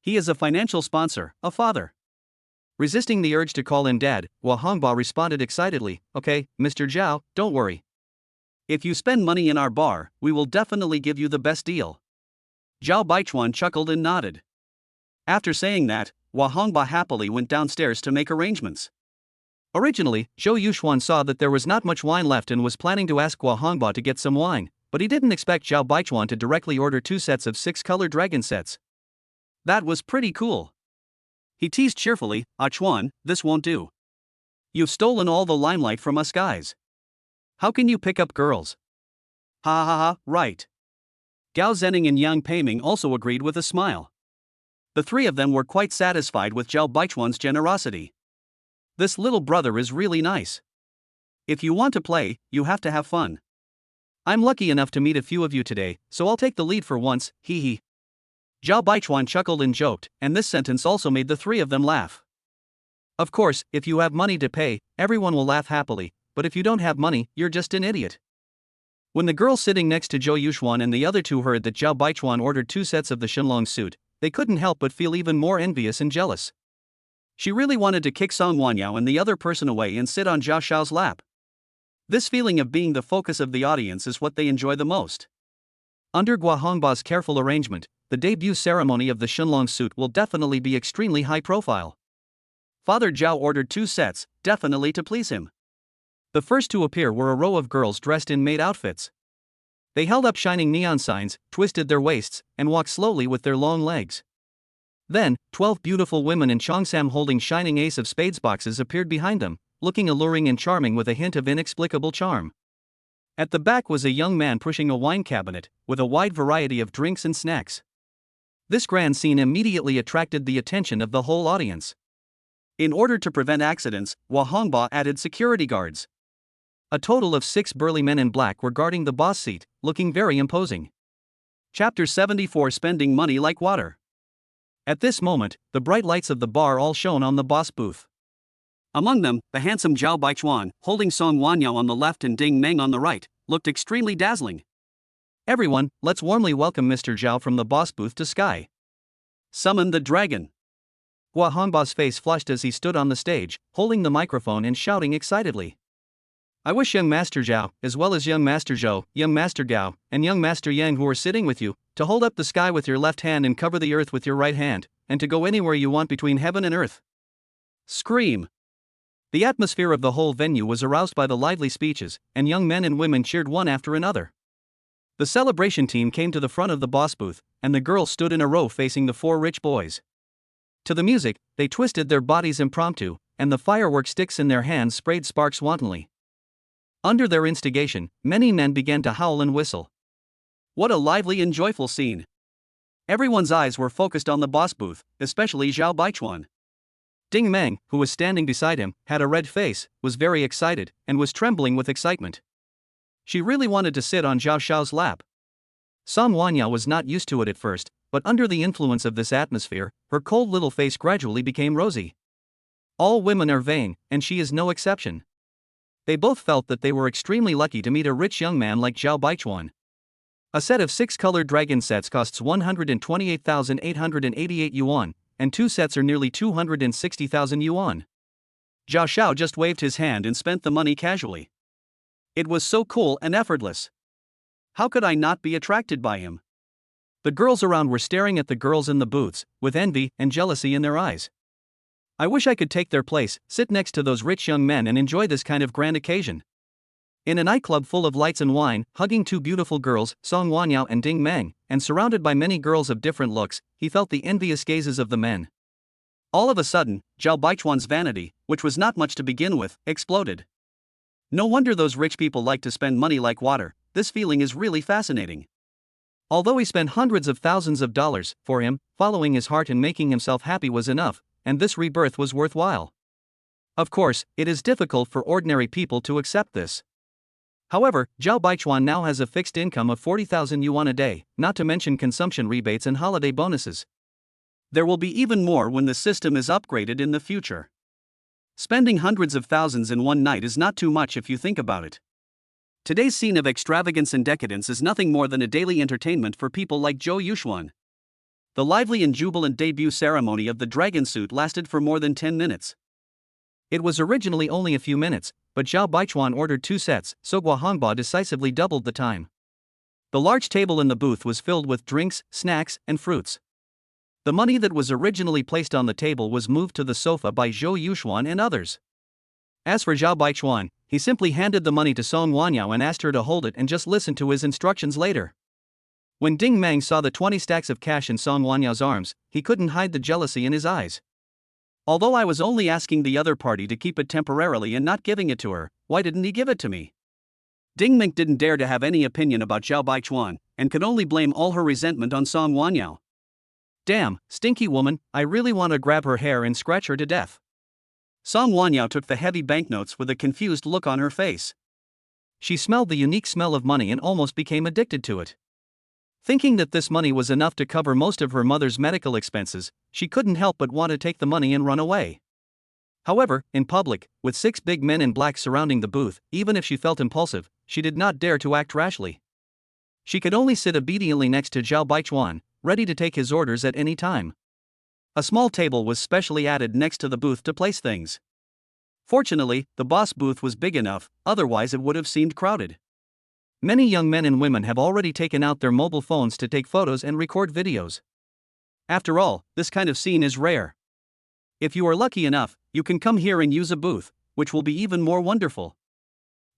He is a financial sponsor, a father. Resisting the urge to call him dad, Hua Hongba responded excitedly, "Okay, Mr. Zhao, don't worry. If you spend money in our bar, we will definitely give you the best deal." Zhao Baichuan chuckled and nodded. After saying that, Hua Hongba happily went downstairs to make arrangements. Originally, Zhou Yuxuan saw that there was not much wine left and was planning to ask Hua Hongba to get some wine, but he didn't expect Zhao Baichuan to directly order 2 sets of 6-color dragon sets. That was pretty cool. He teased cheerfully, "Ah Chuan, this won't do. You've stolen all the limelight from us guys. How can you pick up girls?" "Ha ha ha, right." Gao Zhenning and Yang Peiming also agreed with a smile. The three of them were quite satisfied with Zhao Baichuan's generosity. This little brother is really nice. If you want to play, you have to have fun. I'm lucky enough to meet a few of you today, so I'll take the lead for once, hee hee. Zhao Baichuan chuckled and joked, and this sentence also made the three of them laugh. Of course, if you have money to pay, everyone will laugh happily, but if you don't have money, you're just an idiot. When the girl sitting next to Zhou Yuxuan and the other two heard that Zhao Baichuan ordered 2 sets of the Shenlong suit, they couldn't help but feel even more envious and jealous. She really wanted to kick Song Wanyao and the other person away and sit on Zhao Xiao's lap. This feeling of being the focus of the audience is what they enjoy the most. Under Hua Hongba's careful arrangement, the debut ceremony of the Shenlong suit will definitely be extremely high profile. Father Zhao ordered 2 sets, definitely to please him. The first to appear were a row of girls dressed in maid outfits. They held up shining neon signs, twisted their waists, and walked slowly with their long legs. Then, 12 beautiful women in Cheongsam holding shining ace of spades boxes appeared behind them, looking alluring and charming with a hint of inexplicable charm. At the back was a young man pushing a wine cabinet, with a wide variety of drinks and snacks. This grand scene immediately attracted the attention of the whole audience. In order to prevent accidents, Hua Hongba added security guards. A total of 6 burly men in black were guarding the boss seat, looking very imposing. Chapter 74: Spending Money Like Water. At this moment, the bright lights of the bar all shone on the boss booth. Among them, the handsome Zhao Baichuan, holding Song Wanyao on the left and Ding Meng on the right, looked extremely dazzling. Everyone, let's warmly welcome Mr. Zhao from the boss booth to Sky. Summon the dragon. Hua Hongba's face flushed as he stood on the stage, holding the microphone and shouting excitedly. I wish young Master Zhao, as well as young Master Zhou, young Master Gao, and young Master Yang who are sitting with you, to hold up the sky with your left hand and cover the earth with your right hand, and to go anywhere you want between heaven and earth. Scream. The atmosphere of the whole venue was aroused by the lively speeches, and young men and women cheered one after another. The celebration team came to the front of the boss booth, and the girls stood in a row facing the 4 rich boys. To the music, they twisted their bodies impromptu, and the firework sticks in their hands sprayed sparks wantonly. Under their instigation, many men began to howl and whistle. What a lively and joyful scene. Everyone's eyes were focused on the boss booth, especially Zhao Baichuan. Ding Meng, who was standing beside him, had a red face, was very excited, and was trembling with excitement. She really wanted to sit on Zhao Xiao's lap. Song Wanyao was not used to it at first, but under the influence of this atmosphere, her cold little face gradually became rosy. All women are vain, and she is no exception. They both felt that they were extremely lucky to meet a rich young man like Zhao Baichuan. A set of 6 colored dragon sets costs 128,888 yuan, and 2 sets are nearly 260,000 yuan. Zhao Xiao just waved his hand and spent the money casually. It was so cool and effortless. How could I not be attracted by him? The girls around were staring at the girls in the booths, with envy and jealousy in their eyes. I wish I could take their place, sit next to those rich young men and enjoy this kind of grand occasion. In a nightclub full of lights and wine, hugging 2 beautiful girls, Song Wanyao and Ding Meng, and surrounded by many girls of different looks, he felt the envious gazes of the men. All of a sudden, Zhao Baichuan's vanity, which was not much to begin with, exploded. No wonder those rich people like to spend money like water. This feeling is really fascinating. Although he spent hundreds of thousands of dollars, for him, following his heart and making himself happy was enough, and this rebirth was worthwhile. Of course, it is difficult for ordinary people to accept this. However, Zhao Baichuan now has a fixed income of 40,000 yuan a day, not to mention consumption rebates and holiday bonuses. There will be even more when the system is upgraded in the future. Spending hundreds of thousands in one night is not too much if you think about it. Today's scene of extravagance and decadence is nothing more than a daily entertainment for people like Zhou Yuxuan. The lively and jubilant debut ceremony of the dragon suit lasted for more than 10 minutes. It was originally only a few minutes, but Zhao Baichuan ordered 2 sets, so Guohanba decisively doubled the time. The large table in the booth was filled with drinks, snacks, and fruits. The money that was originally placed on the table was moved to the sofa by Zhou Yuxuan and others. As for Zhao Baichuan, he simply handed the money to Song Wanyao and asked her to hold it and just listen to his instructions later. When Ding Meng saw the 20 stacks of cash in Song Wanyao's arms, he couldn't hide the jealousy in his eyes. Although I was only asking the other party to keep it temporarily and not giving it to her, why didn't he give it to me? Ding Meng didn't dare to have any opinion about Zhao Baichuan, and could only blame all her resentment on Song Wanyao. Damn, stinky woman, I really want to grab her hair and scratch her to death. Song Wanyao took the heavy banknotes with a confused look on her face. She smelled the unique smell of money and almost became addicted to it. Thinking that this money was enough to cover most of her mother's medical expenses, she couldn't help but want to take the money and run away. However, in public, with 6 big men in black surrounding the booth, even if she felt impulsive, she did not dare to act rashly. She could only sit obediently next to Zhao Baichuan, ready to take his orders at any time. A small table was specially added next to the booth to place things. Fortunately, the boss booth was big enough, otherwise it would have seemed crowded. Many young men and women have already taken out their mobile phones to take photos and record videos. After all, this kind of scene is rare. If you are lucky enough, you can come here and use a booth, which will be even more wonderful.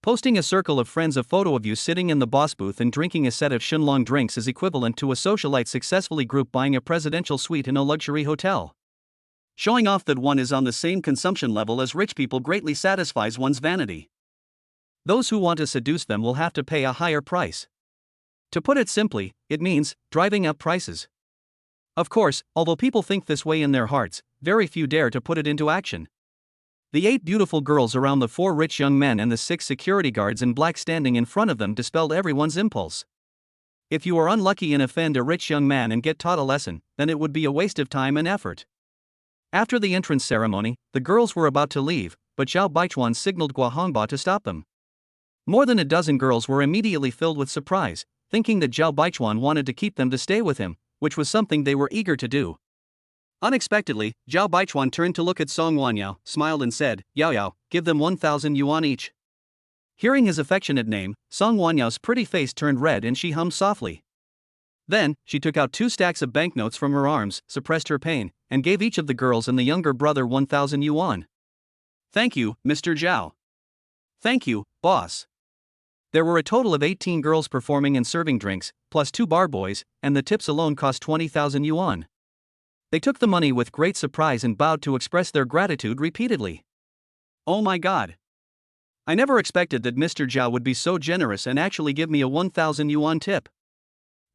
Posting a circle of friends a photo of you sitting in the boss booth and drinking a set of Shunlong drinks is equivalent to a socialite successfully group buying a presidential suite in a luxury hotel. Showing off that one is on the same consumption level as rich people greatly satisfies one's vanity. Those who want to seduce them will have to pay a higher price. To put it simply, it means driving up prices. Of course, although people think this way in their hearts, very few dare to put it into action. The 8 beautiful girls around the 4 rich young men and the 6 security guards in black standing in front of them dispelled everyone's impulse. If you are unlucky and offend a rich young man and get taught a lesson, then it would be a waste of time and effort. After the entrance ceremony, the girls were about to leave, but Zhao Baichuan signaled Guohanba to stop them. More than a dozen girls were immediately filled with surprise, thinking that Zhao Baichuan wanted to keep them to stay with him, which was something they were eager to do. Unexpectedly, Zhao Baichuan turned to look at Song Wanyao, smiled and said, "Yao Yao, give them 1,000 yuan each." Hearing his affectionate name, Song Wanyao's pretty face turned red and she hummed softly. Then, she took out 2 stacks of banknotes from her arms, suppressed her pain, and gave each of the girls and the younger brother 1,000 yuan. "Thank you, Mr. Zhao." "Thank you, boss." There were a total of 18 girls performing and serving drinks, plus 2 bar boys, and the tips alone cost 20,000 yuan. They took the money with great surprise and bowed to express their gratitude repeatedly. Oh my god! I never expected that Mr. Zhao would be so generous and actually give me a 1,000 yuan tip.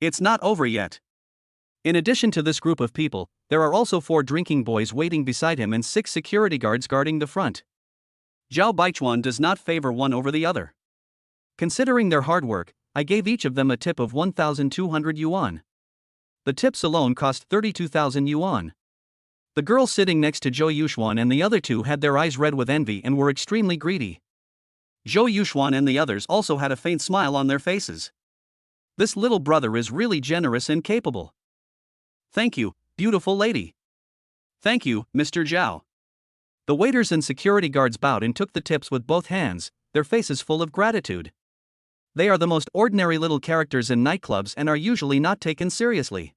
It's not over yet. In addition to this group of people, there are also 4 drinking boys waiting beside him and 6 security guards guarding the front. Zhao Baichuan does not favor one over the other. Considering their hard work, I gave each of them a tip of 1,200 yuan. The tips alone cost 32,000 yuan. The girl sitting next to Zhou Yuxuan and the other 2 had their eyes red with envy and were extremely greedy. Zhou Yuxuan and the others also had a faint smile on their faces. This little brother is really generous and capable. Thank you, beautiful lady. Thank you, Mr. Zhao. The waiters and security guards bowed and took the tips with both hands, their faces full of gratitude. They are the most ordinary little characters in nightclubs and are usually not taken seriously.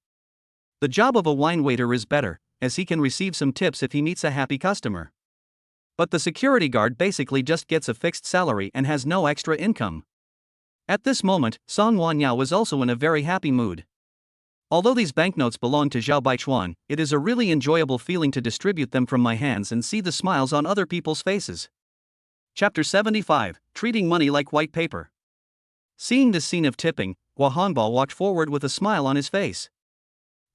The job of a wine waiter is better, as he can receive some tips if he meets a happy customer. But the security guard basically just gets a fixed salary and has no extra income. At this moment, Song Wanyao was also in a very happy mood. Although these banknotes belong to Zhao Baichuan, it is a really enjoyable feeling to distribute them from my hands and see the smiles on other people's faces. Chapter 75, Treating Money Like White Paper. Seeing this scene of tipping, Guohanba walked forward with a smile on his face.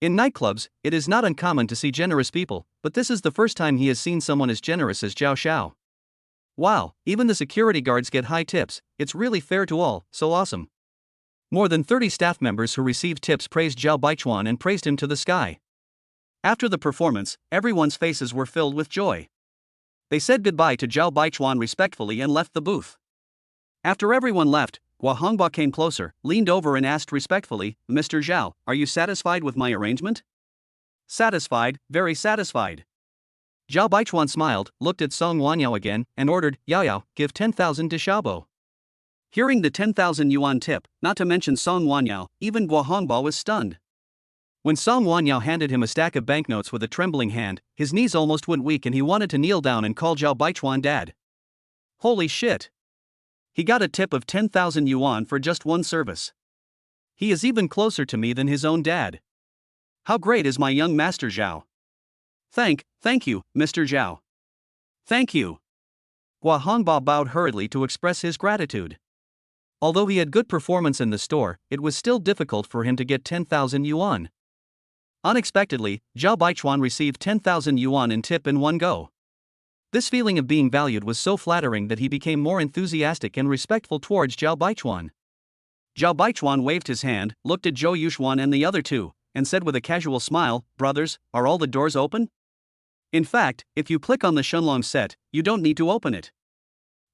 In nightclubs, it is not uncommon to see generous people, but this is the first time he has seen someone as generous as Zhao Xiao. Wow, even the security guards get high tips, it's really fair to all, so awesome. More than 30 staff members who received tips praised Zhao Baichuan and praised him to the sky. After the performance, everyone's faces were filled with joy. They said goodbye to Zhao Baichuan respectfully and left the booth. After everyone left, Gua Hongba came closer, leaned over and asked respectfully, Mr. Zhao, are you satisfied with my arrangement? Satisfied, very satisfied. Zhao Baichuan smiled, looked at Song Wanyao again, and ordered, Yao Yao, give 10,000 to Xiaobo. Hearing the 10,000 yuan tip, not to mention Song Wanyao, even Gua Hongba was stunned. When Song Wanyao handed him a stack of banknotes with a trembling hand, his knees almost went weak and he wanted to kneel down and call Zhao Baichuan dad. Holy shit! He got a tip of 10,000 yuan for just one service. He is even closer to me than his own dad. How great is my young master Zhao? Thank you, Mr. Zhao. Thank you. Gua Hongba bowed hurriedly to express his gratitude. Although he had good performance in the store, it was still difficult for him to get 10,000 yuan. Unexpectedly, Zhao Baichuan received 10,000 yuan in tip in one go. This feeling of being valued was so flattering that he became more enthusiastic and respectful towards Zhao Baichuan. Zhao Baichuan waved his hand, looked at Zhou Yuxuan and the other two, and said with a casual smile, brothers, are all the doors open? In fact, if you click on the Shenlong set, you don't need to open it.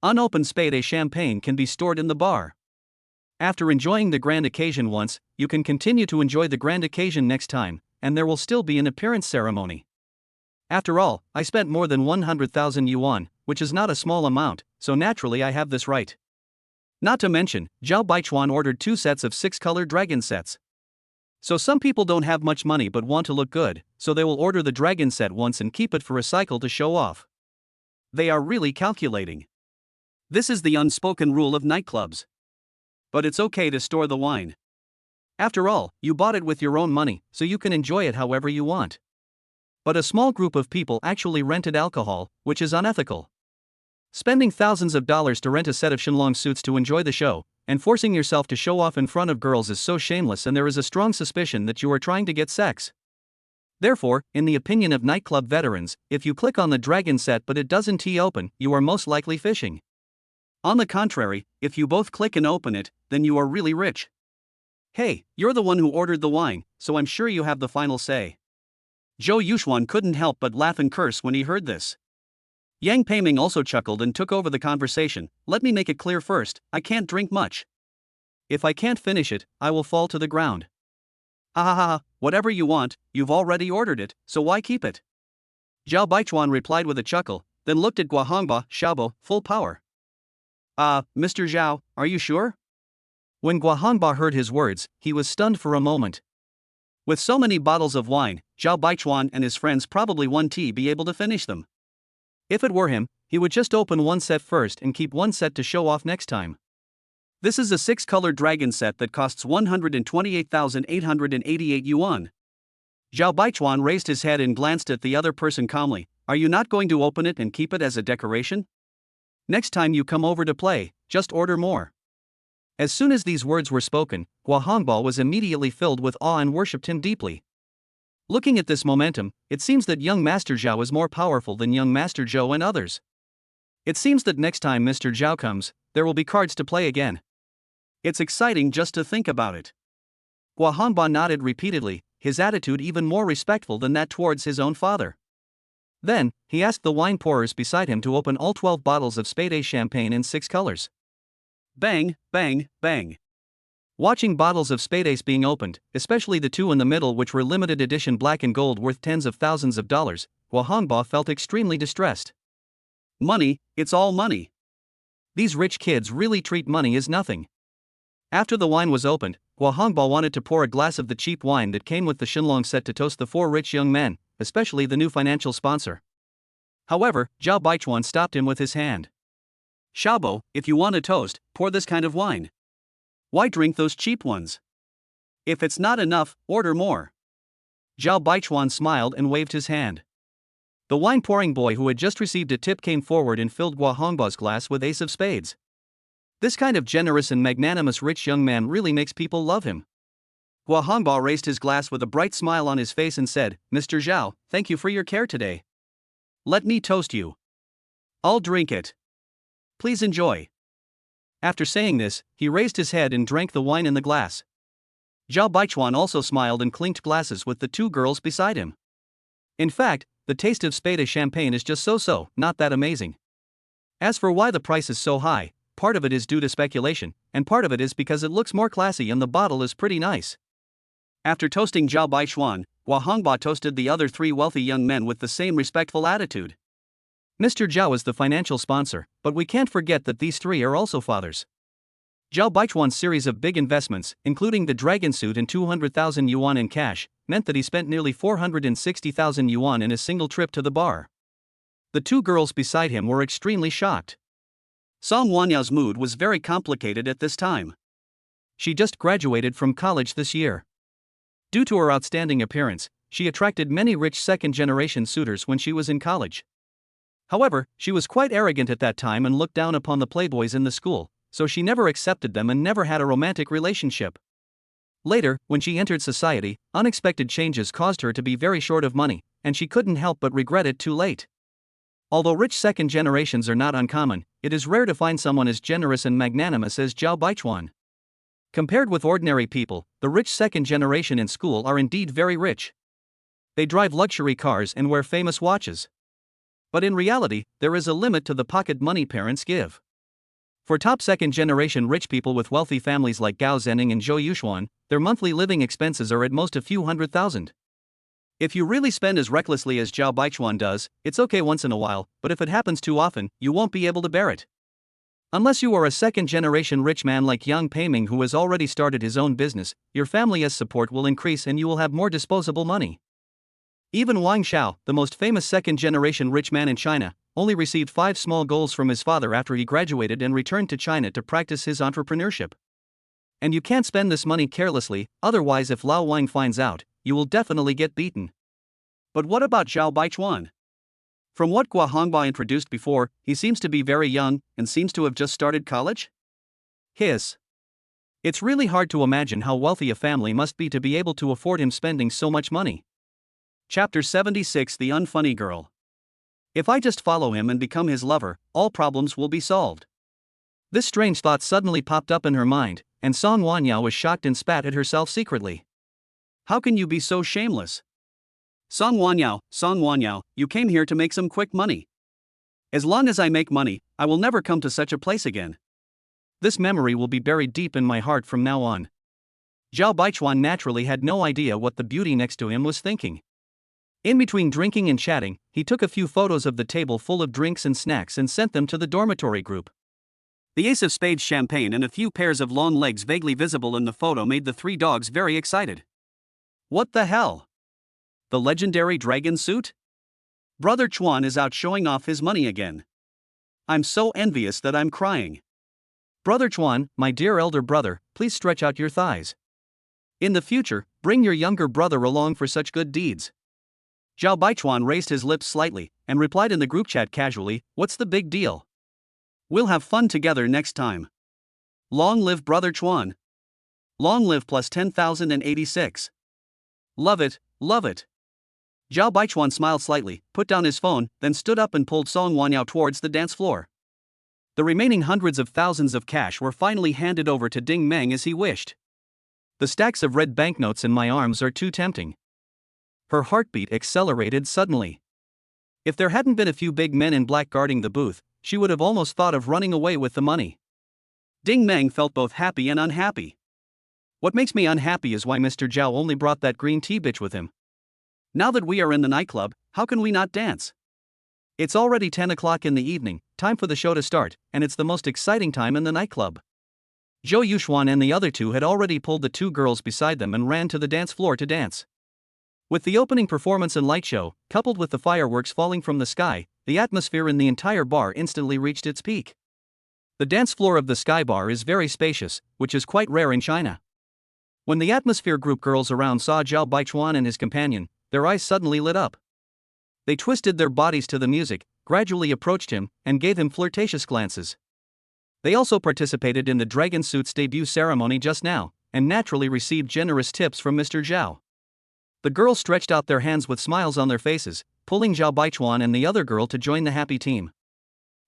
Unopened spade champagne can be stored in the bar. After enjoying the grand occasion once, you can continue to enjoy the grand occasion next time, and there will still be an appearance ceremony. After all, I spent more than 100,000 yuan, which is not a small amount, so naturally I have this right. Not to mention, Zhao Baichuan ordered 2 sets of 6-color dragon sets. So some people don't have much money but want to look good, so they will order the dragon set once and keep it for a cycle to show off. They are really calculating. This is the unspoken rule of nightclubs. But it's okay to store the wine. After all, you bought it with your own money, so you can enjoy it however you want. But a small group of people actually rented alcohol, which is unethical. Spending thousands of dollars to rent a set of Shenlong suits to enjoy the show, and forcing yourself to show off in front of girls is so shameless, and there is a strong suspicion that you are trying to get sex. Therefore, in the opinion of nightclub veterans, if you click on the dragon set but it doesn't open, you are most likely fishing. On the contrary, if you both click and open it, then you are really rich. Hey, you're the one who ordered the wine, so I'm sure you have the final say. Zhou Yuxuan couldn't help but laugh and curse when he heard this. Yang Peiming also chuckled and took over the conversation. Let me make it clear first, I can't drink much. If I can't finish it, I will fall to the ground. Ha ha ha, whatever you want, you've already ordered it, so why keep it? Zhao Baichuan replied with a chuckle, then looked at Gua Hongba, Xiaobo, full power. Mr. Zhao, are you sure? When Gua Hongba heard his words, he was stunned for a moment. With so many bottles of wine, Zhao Baichuan and his friends probably won't be able to finish them. If it were him, he would just open one set first and keep one set to show off next time. This is a 6-color dragon set that costs 128,888 yuan. Zhao Baichuan raised his head and glanced at the other person calmly. Are you not going to open it and keep it as a decoration? Next time you come over to play, just order more. As soon as these words were spoken, Gua Hongba was immediately filled with awe and worshipped him deeply. Looking at this momentum, it seems that young Master Zhao is more powerful than young Master Zhou and others. It seems that next time Mr. Zhao comes, there will be cards to play again. It's exciting just to think about it. Gua Hongba nodded repeatedly, his attitude even more respectful than that towards his own father. Then, he asked the wine pourers beside him to open all 12 bottles of spade champagne in 6 colors. Bang, bang, bang. Watching bottles of spades being opened, especially the 2 in the middle which were limited edition black and gold worth tens of thousands of dollars, Gua Hongba felt extremely distressed. Money, it's all money. These rich kids really treat money as nothing. After the wine was opened, Gua Hongba wanted to pour a glass of the cheap wine that came with the Shenlong set to toast the 4 rich young men, especially the new financial sponsor. However, Zhao Baichuan stopped him with his hand. Xiaobo, if you want a toast, pour this kind of wine. Why drink those cheap ones? If it's not enough, order more. Zhao Baichuan smiled and waved his hand. The wine-pouring boy who had just received a tip came forward and filled Gua Hongba's glass with ace of spades. This kind of generous and magnanimous rich young man really makes people love him. Gua Hongba raised his glass with a bright smile on his face and said, Mr. Zhao, thank you for your care today. Let me toast you. I'll drink it. Please enjoy. After saying this, he raised his head and drank the wine in the glass. Zhao Baichuan also smiled and clinked glasses with the 2 girls beside him. In fact, the taste of spade champagne is just so-so, not that amazing. As for why the price is so high, part of it is due to speculation, and part of it is because it looks more classy and the bottle is pretty nice. After toasting Zhao Baishuan, Hua Hongba toasted the other 3 wealthy young men with the same respectful attitude. Mr. Zhao is the financial sponsor, but we can't forget that these 3 are also fathers. Zhao Baichuan's series of big investments, including the dragon suit and 200,000 yuan in cash, meant that he spent nearly 460,000 yuan in a single trip to the bar. The 2 girls beside him were extremely shocked. Song Wanyao's mood was very complicated at this time. She just graduated from college this year. Due to her outstanding appearance, she attracted many rich second-generation suitors when she was in college. However, she was quite arrogant at that time and looked down upon the playboys in the school, so she never accepted them and never had a romantic relationship. Later, when she entered society, unexpected changes caused her to be very short of money, and she couldn't help but regret it too late. Although rich second generations are not uncommon, it is rare to find someone as generous and magnanimous as Zhao Baichuan. Compared with ordinary people, the rich second generation in school are indeed very rich. They drive luxury cars and wear famous watches. But in reality, there is a limit to the pocket money parents give. For top second-generation rich people with wealthy families like Gao Zening and Zhou Yushuan, their monthly living expenses are at most a few $100,000. If you really spend as recklessly as Zhao Baichuan does, it's okay once in a while, but if it happens too often, you won't be able to bear it. Unless you are a second-generation rich man like Yang Peiming who has already started his own business, your family's support will increase and you will have more disposable money. Even Wang Xiao, the most famous second-generation rich man in China, only received 5 small goals from his father after he graduated and returned to China to practice his entrepreneurship. And you can't spend this money carelessly, otherwise if Lao Wang finds out, you will definitely get beaten. But what about Zhao Baichuan? From what Hua Hongba introduced before, he seems to be very young and seems to have just started college? It's really hard to imagine how wealthy a family must be to be able to afford him spending so much money. Chapter 76 The Unfunny Girl. If I just follow him and become his lover, all problems will be solved. This strange thought suddenly popped up in her mind, and Song Wanyao was shocked and spat at herself secretly. How can you be so shameless? Song Wanyao, you came here to make some quick money. As long as I make money, I will never come to such a place again. This memory will be buried deep in my heart from now on. Zhao Baichuan naturally had no idea what the beauty next to him was thinking. In between drinking and chatting, he took a few photos of the table full of drinks and snacks and sent them to the dormitory group. The ace of spades champagne and a few pairs of long legs vaguely visible in the photo made the 3 dogs very excited. What the hell? The legendary dragon suit? Brother Chuan is out showing off his money again. I'm so envious that I'm crying. Brother Chuan, my dear elder brother, please stretch out your thighs. In the future, bring your younger brother along for such good deeds. Zhao Baichuan raised his lips slightly and replied in the group chat casually, "What's the big deal? We'll have fun together next time. Long live Brother Chuan. Long live plus 10,086. Love it, love it." Zhao Baichuan smiled slightly, put down his phone, then stood up and pulled Song Wanyao towards the dance floor. The remaining hundreds of thousands of cash were finally handed over to Ding Meng as he wished. The stacks of red banknotes in my arms are too tempting. Her heartbeat accelerated suddenly. If there hadn't been a few big men in black guarding the booth, she would have almost thought of running away with the money. Ding Meng felt both happy and unhappy. What makes me unhappy is why Mr. Zhao only brought that green tea bitch with him. Now that we are in the nightclub, how can we not dance? It's already 10 o'clock in the evening, time for the show to start, and it's the most exciting time in the nightclub. Zhou Yushuan and the other 2 had already pulled the 2 girls beside them and ran to the dance floor to dance. With the opening performance and light show, coupled with the fireworks falling from the sky, the atmosphere in the entire bar instantly reached its peak. The dance floor of the Sky Bar is very spacious, which is quite rare in China. When the atmosphere group girls around saw Zhao Baichuan and his companion, their eyes suddenly lit up. They twisted their bodies to the music, gradually approached him, and gave him flirtatious glances. They also participated in the Dragon Suit's debut ceremony just now, and naturally received generous tips from Mr. Zhao. The girls stretched out their hands with smiles on their faces, pulling Zhao Baichuan and the other girl to join the happy team.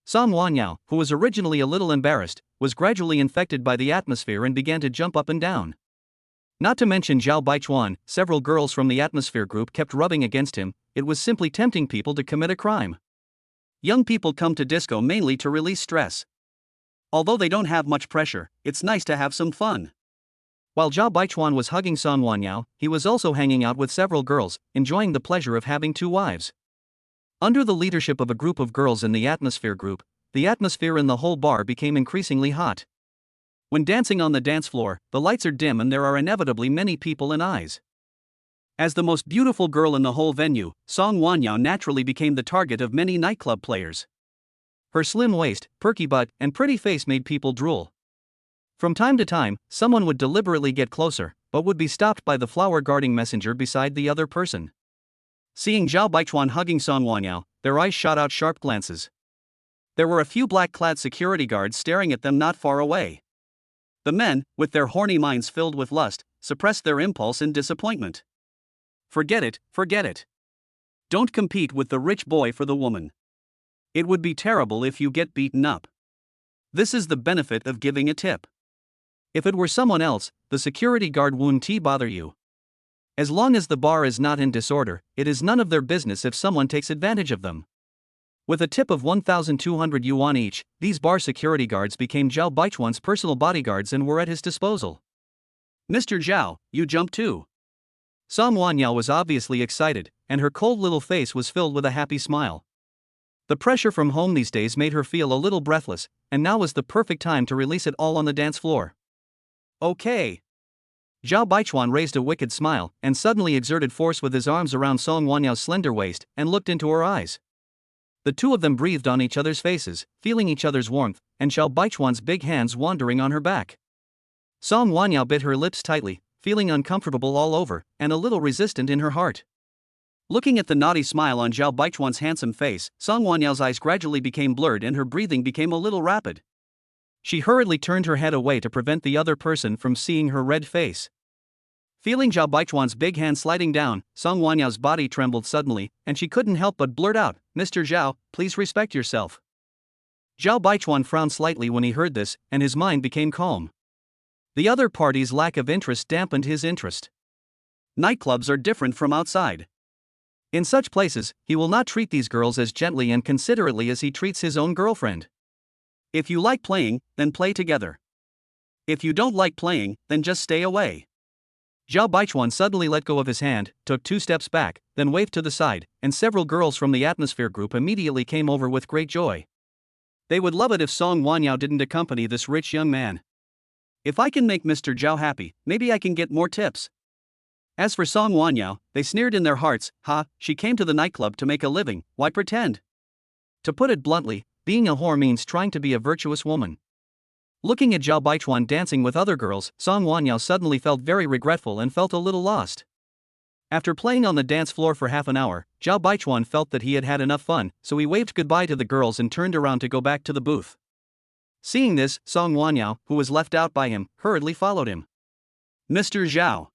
Song Wanyao, who was originally a little embarrassed, was gradually infected by the atmosphere and began to jump up and down. Not to mention Zhao Baichuan, several girls from the atmosphere group kept rubbing against him. It was simply tempting people to commit a crime. Young people come to disco mainly to release stress. Although they don't have much pressure, it's nice to have some fun. While Zhao Baichuan was hugging Song Wanyao, he was also hanging out with several girls, enjoying the pleasure of having two wives. Under the leadership of a group of girls in the atmosphere group, the atmosphere in the whole bar became increasingly hot. When dancing on the dance floor, the lights are dim and there are inevitably many people and eyes. As the most beautiful girl in the whole venue, Song Wanyao naturally became the target of many nightclub players. Her slim waist, perky butt, and pretty face made people drool. From time to time, someone would deliberately get closer, but would be stopped by the flower-guarding messenger beside the other person. Seeing Zhao Baichuan hugging Song Wanyao, their eyes shot out sharp glances. There were a few black-clad security guards staring at them not far away. The men, with their horny minds filled with lust, suppressed their impulse in disappointment. Forget it, forget it. Don't compete with the rich boy for the woman. It would be terrible if you get beaten up. This is the benefit of giving a tip. If it were someone else, the security guard wouldn't bother you. As long as the bar is not in disorder, it is none of their business if someone takes advantage of them. With a tip of 1,200 yuan each, these bar security guards became Zhao Baichuan's personal bodyguards and were at his disposal. Mr. Zhao, you jump too. Song Wanyao was obviously excited, and her cold little face was filled with a happy smile. The pressure from home these days made her feel a little breathless, and now was the perfect time to release it all on the dance floor. Okay. Zhao Baichuan raised a wicked smile and suddenly exerted force with his arms around Song Wanyao's slender waist and looked into her eyes. The two of them breathed on each other's faces, feeling each other's warmth, and Zhao Baichuan's big hands wandering on her back. Song Wanyao bit her lips tightly, feeling uncomfortable all over and a little resistant in her heart. Looking at the naughty smile on Zhao Baichuan's handsome face, Song Wanyao's eyes gradually became blurred and her breathing became a little rapid. She hurriedly turned her head away to prevent the other person from seeing her red face. Feeling Zhao Baichuan's big hand sliding down, Song Wanyao's body trembled suddenly, and she couldn't help but blurt out, "Mr. Zhao, please respect yourself." Zhao Baichuan frowned slightly when he heard this, and his mind became calm. The other party's lack of interest dampened his interest. Nightclubs are different from outside. In such places, he will not treat these girls as gently and considerately as he treats his own girlfriend. If you like playing, then play together. If you don't like playing, then just stay away. Zhao Baichuan suddenly let go of his hand, took 2 steps back, then waved to the side, and several girls from the atmosphere group immediately came over with great joy. They would love it if Song Wanyao didn't accompany this rich young man. If I can make Mr. Zhao happy, maybe I can get more tips. As for Song Wanyao, they sneered in their hearts, she came to the nightclub to make a living, why pretend? To put it bluntly, being a whore means trying to be a virtuous woman. Looking at Zhao Baichuan dancing with other girls, Song Wanyao suddenly felt very regretful and felt a little lost. After playing on the dance floor for half an hour, Zhao Baichuan felt that he had had enough fun, so he waved goodbye to the girls and turned around to go back to the booth. Seeing this, Song Wanyao, who was left out by him, hurriedly followed him. Mr. Zhao.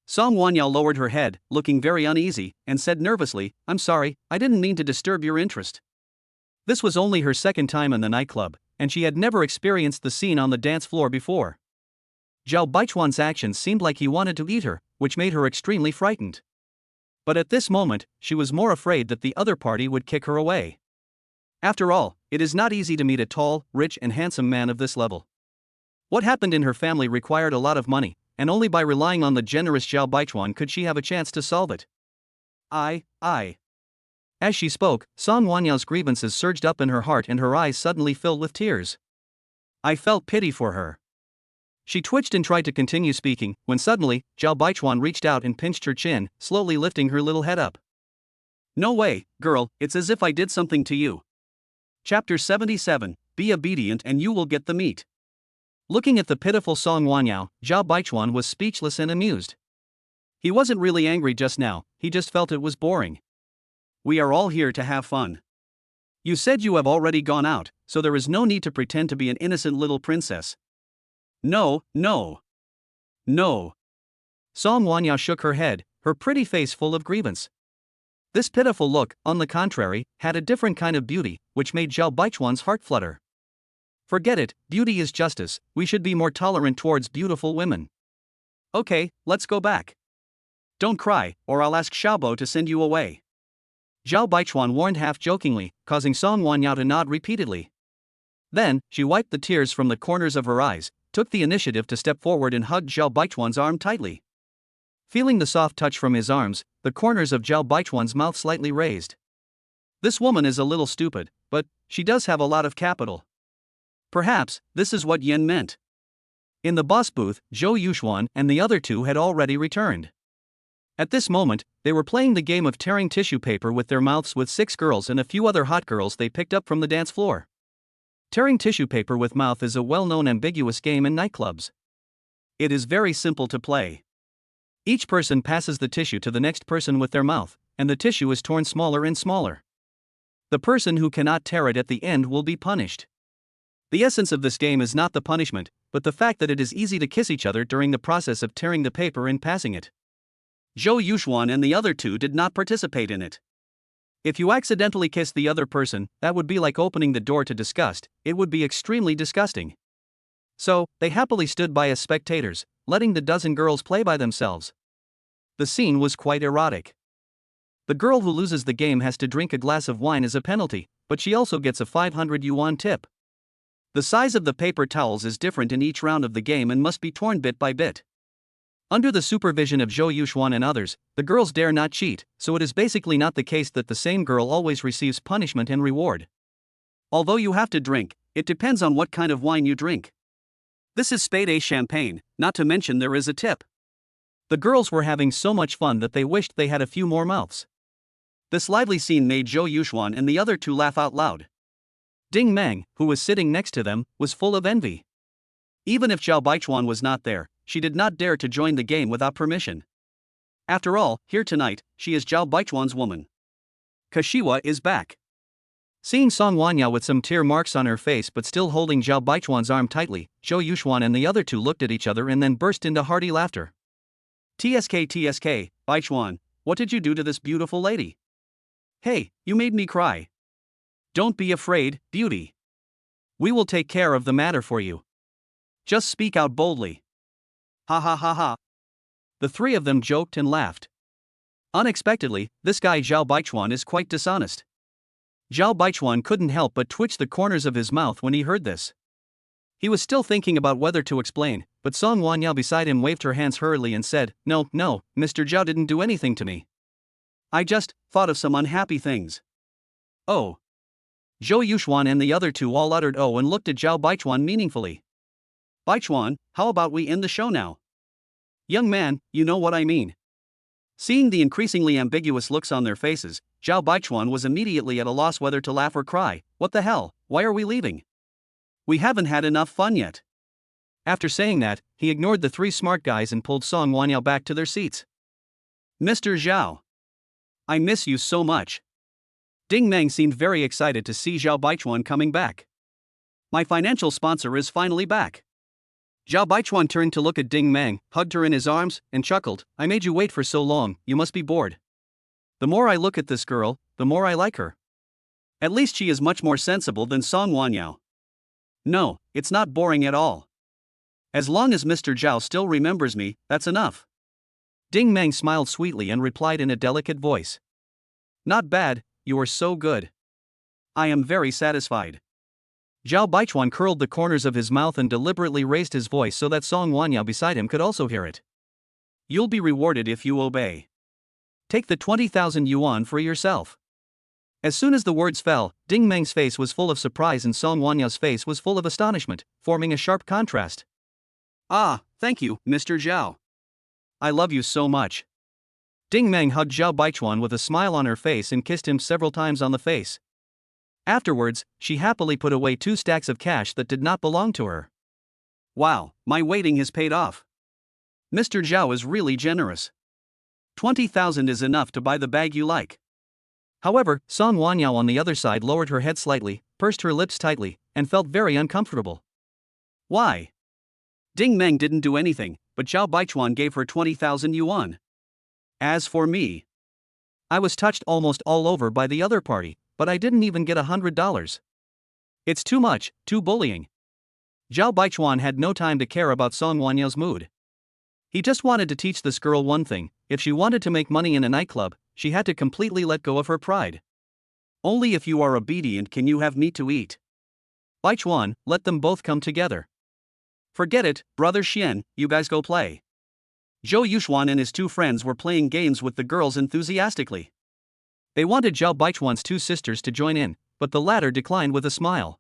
Song Wanyao lowered her head, looking very uneasy, and said nervously, "I'm sorry, I didn't mean to disturb your interest." This was only her second time in the nightclub, and she had never experienced the scene on the dance floor before. Zhao Baichuan's actions seemed like he wanted to eat her, which made her extremely frightened. But at this moment, she was more afraid that the other party would kick her away. After all, it is not easy to meet a tall, rich and handsome man of this level. What happened in her family required a lot of money, and only by relying on the generous Zhao Baichuan could she have a chance to solve it. As she spoke, Song Wanyao's grievances surged up in her heart and her eyes suddenly filled with tears. I felt pity for her. She twitched and tried to continue speaking, when suddenly, Zhao Baichuan reached out and pinched her chin, slowly lifting her little head up. No way, girl, it's as if I did something to you. Chapter 77, Be obedient and you will get the meat. Looking at the pitiful Song Wanyao, Zhao Baichuan was speechless and amused. He wasn't really angry just now, he just felt it was boring. We are all here to have fun. You said you have already gone out, so there is no need to pretend to be an innocent little princess. No. Song Wanyao shook her head, her pretty face full of grievance. This pitiful look, on the contrary, had a different kind of beauty, which made Zhao Baichuan's heart flutter. Forget it, beauty is justice, we should be more tolerant towards beautiful women. Okay, let's go back. Don't cry, or I'll ask Xiaobo to send you away. Zhao Baichuan warned half-jokingly, causing Song Wanyao to nod repeatedly. Then, she wiped the tears from the corners of her eyes, took the initiative to step forward and hugged Zhao Baichuan's arm tightly. Feeling the soft touch from his arms, the corners of Zhao Baichuan's mouth slightly raised. This woman is a little stupid, but she does have a lot of capital. Perhaps this is what Yen meant. In the boss booth, Zhou Yuxuan and the other two had already returned. At this moment, they were playing the game of tearing tissue paper with their mouths with 6 girls and a few other hot girls they picked up from the dance floor. Tearing tissue paper with mouth is a well-known ambiguous game in nightclubs. It is very simple to play. Each person passes the tissue to the next person with their mouth, and the tissue is torn smaller and smaller. The person who cannot tear it at the end will be punished. The essence of this game is not the punishment, but the fact that it is easy to kiss each other during the process of tearing the paper and passing it. Zhou Yuxuan and the other two did not participate in it. If you accidentally kiss the other person, that would be like opening the door to disgust, it would be extremely disgusting. So, they happily stood by as spectators, letting the dozen girls play by themselves. The scene was quite erotic. The girl who loses the game has to drink a glass of wine as a penalty, but she also gets a 500 yuan tip. The size of the paper towels is different in each round of the game and must be torn bit by bit. Under the supervision of Zhou Yuxuan and others, the girls dare not cheat, so it is basically not the case that the same girl always receives punishment and reward. Although you have to drink, it depends on what kind of wine you drink. This is Spade A champagne, not to mention there is a tip. The girls were having so much fun that they wished they had a few more mouths. This lively scene made Zhou Yuxuan and the other two laugh out loud. Ding Meng, who was sitting next to them, was full of envy. Even if Zhao Baichuan was not there, she did not dare to join the game without permission. After all, here tonight, she is Zhao Baichuan's woman. Kashiwa is back. Seeing Song Wanyao with some tear marks on her face but still holding Zhao Baichuan's arm tightly, Zhou Yuxuan and the other two looked at each other and then burst into hearty laughter. TSK, Baichuan, what did you do to this beautiful lady? Hey, you made me cry. Don't be afraid, beauty. We will take care of the matter for you. Just speak out boldly. Ha ha ha ha. The three of them joked and laughed. Unexpectedly, this guy Zhao Baichuan is quite dishonest. Zhao Baichuan couldn't help but twitch the corners of his mouth when he heard this. He was still thinking about whether to explain, but Song Wanyao beside him waved her hands hurriedly and said, No, Mr. Zhao didn't do anything to me. I just thought of some unhappy things. Oh. Zhou Yuxuan and the other two all uttered oh and looked at Zhao Baichuan meaningfully. Baichuan, how about we end the show now? Young man, you know what I mean. Seeing the increasingly ambiguous looks on their faces, Zhao Baichuan was immediately at a loss whether to laugh or cry. What the hell, why are we leaving? We haven't had enough fun yet. After saying that, he ignored the three smart guys and pulled Song Wanyao back to their seats. Mr. Zhao. I miss you so much. Ding Meng seemed very excited to see Zhao Baichuan coming back. My financial sponsor is finally back. Zhao Baichuan turned to look at Ding Meng, hugged her in his arms, and chuckled, I made you wait for so long, you must be bored. The more I look at this girl, the more I like her. At least she is much more sensible than Song Wanyao. No, it's not boring at all. As long as Mr. Zhao still remembers me, that's enough. Ding Meng smiled sweetly and replied in a delicate voice. Not bad, you are so good. I am very satisfied. Zhao Baichuan curled the corners of his mouth and deliberately raised his voice so that Song Wanyao beside him could also hear it. You'll be rewarded if you obey. Take the 20,000 yuan for yourself. As soon as the words fell, Ding Meng's face was full of surprise and Song Wanyao's face was full of astonishment, forming a sharp contrast. Ah, thank you, Mr. Zhao. I love you so much. Ding Meng hugged Zhao Baichuan with a smile on her face and kissed him several times on the face. Afterwards, she happily put away 2 stacks of cash that did not belong to her. Wow, my waiting has paid off. Mr. Zhao is really generous. 20,000 is enough to buy the bag you like. However, Song Wanyao on the other side lowered her head slightly, pursed her lips tightly, and felt very uncomfortable. Why? Ding Meng didn't do anything, but Zhao Baichuan gave her 20,000 yuan. As for me, I was touched almost all over by the other party, but I didn't even get $100. It's too much, too bullying. Zhao Baichuan had no time to care about Song Wanyao's mood. He just wanted to teach this girl one thing: if she wanted to make money in a nightclub, she had to completely let go of her pride. Only if you are obedient can you have meat to eat. Baichuan, let them both come together. Forget it, brother Xian, you guys go play. Zhou Yuxuan and his two friends were playing games with the girls enthusiastically. They wanted Zhao Baichuan's two sisters to join in, but the latter declined with a smile.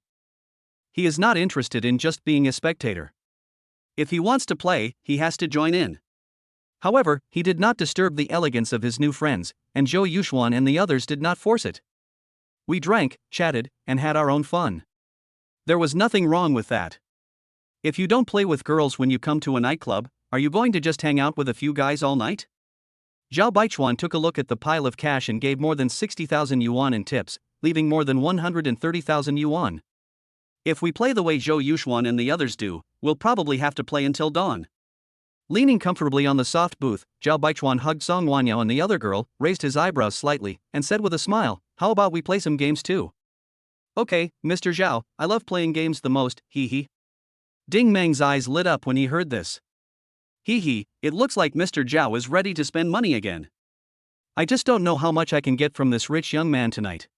He is not interested in just being a spectator. If he wants to play, he has to join in. However, he did not disturb the elegance of his new friends, and Zhou Yuxuan and the others did not force it. We drank, chatted, and had our own fun. There was nothing wrong with that. If you don't play with girls when you come to a nightclub, are you going to just hang out with a few guys all night? Zhao Baichuan took a look at the pile of cash and gave more than 60,000 yuan in tips, leaving more than 130,000 yuan. If we play the way Zhou Yuxuan and the others do, we'll probably have to play until dawn. Leaning comfortably on the soft booth, Zhao Baichuan hugged Song Wanyao and the other girl, raised his eyebrows slightly, and said with a smile, "How about we play some games too?" Okay, Mr. Zhao, I love playing games the most, hee hee. Ding Meng's eyes lit up when he heard this. Hee hee, it looks like Mr. Zhao is ready to spend money again. I just don't know how much I can get from this rich young man tonight.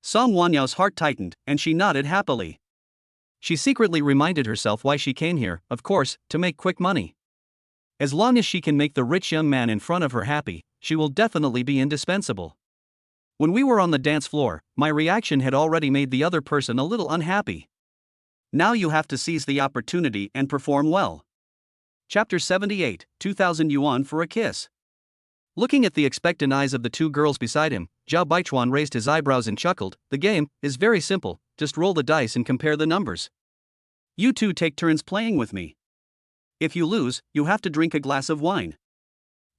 Song Wanyao's heart tightened, and she nodded happily. She secretly reminded herself why she came here, of course, to make quick money. As long as she can make the rich young man in front of her happy, she will definitely be indispensable. When we were on the dance floor, my reaction had already made the other person a little unhappy. Now you have to seize the opportunity and perform well. Chapter 78, 2,000 yuan for a kiss. Looking at the expectant eyes of the two girls beside him, Zhao Baichuan raised his eyebrows and chuckled. The game is very simple, just roll the dice and compare the numbers. You two take turns playing with me. If you lose, you have to drink a glass of wine.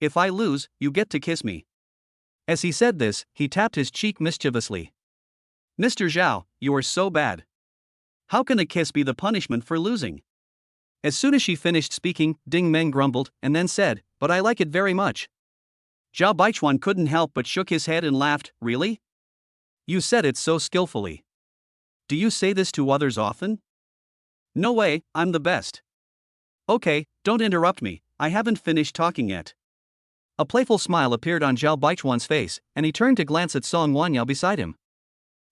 If I lose, you get to kiss me. As he said this, he tapped his cheek mischievously. Mr. Zhao, you are so bad. How can a kiss be the punishment for losing? As soon as she finished speaking, Ding Meng grumbled, and then said, "But I like it very much." Zhao Baichuan couldn't help but shook his head and laughed. Really? You said it so skillfully. Do you say this to others often? No way, I'm the best. Okay, don't interrupt me, I haven't finished talking yet. A playful smile appeared on Zhao Baichuan's face, and he turned to glance at Song Wanyao beside him.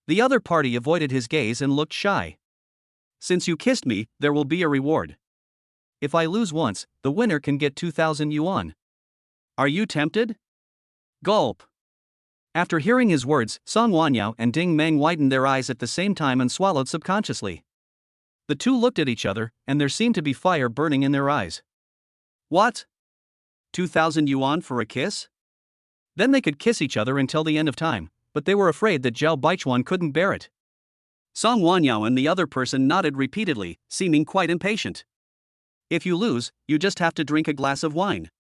The other party avoided his gaze and looked shy. Since you kissed me, there will be a reward. If I lose once, the winner can get 2,000 yuan. Are you tempted? Gulp. After hearing his words, Song Wanyao and Ding Meng widened their eyes at the same time and swallowed subconsciously. The two looked at each other, and there seemed to be fire burning in their eyes. What? 2,000 yuan for a kiss? Then they could kiss each other until the end of time, but they were afraid that Zhao Baichuan couldn't bear it. Song Wanyao and the other person nodded repeatedly, seeming quite impatient. If you lose, you just have to drink a glass of wine.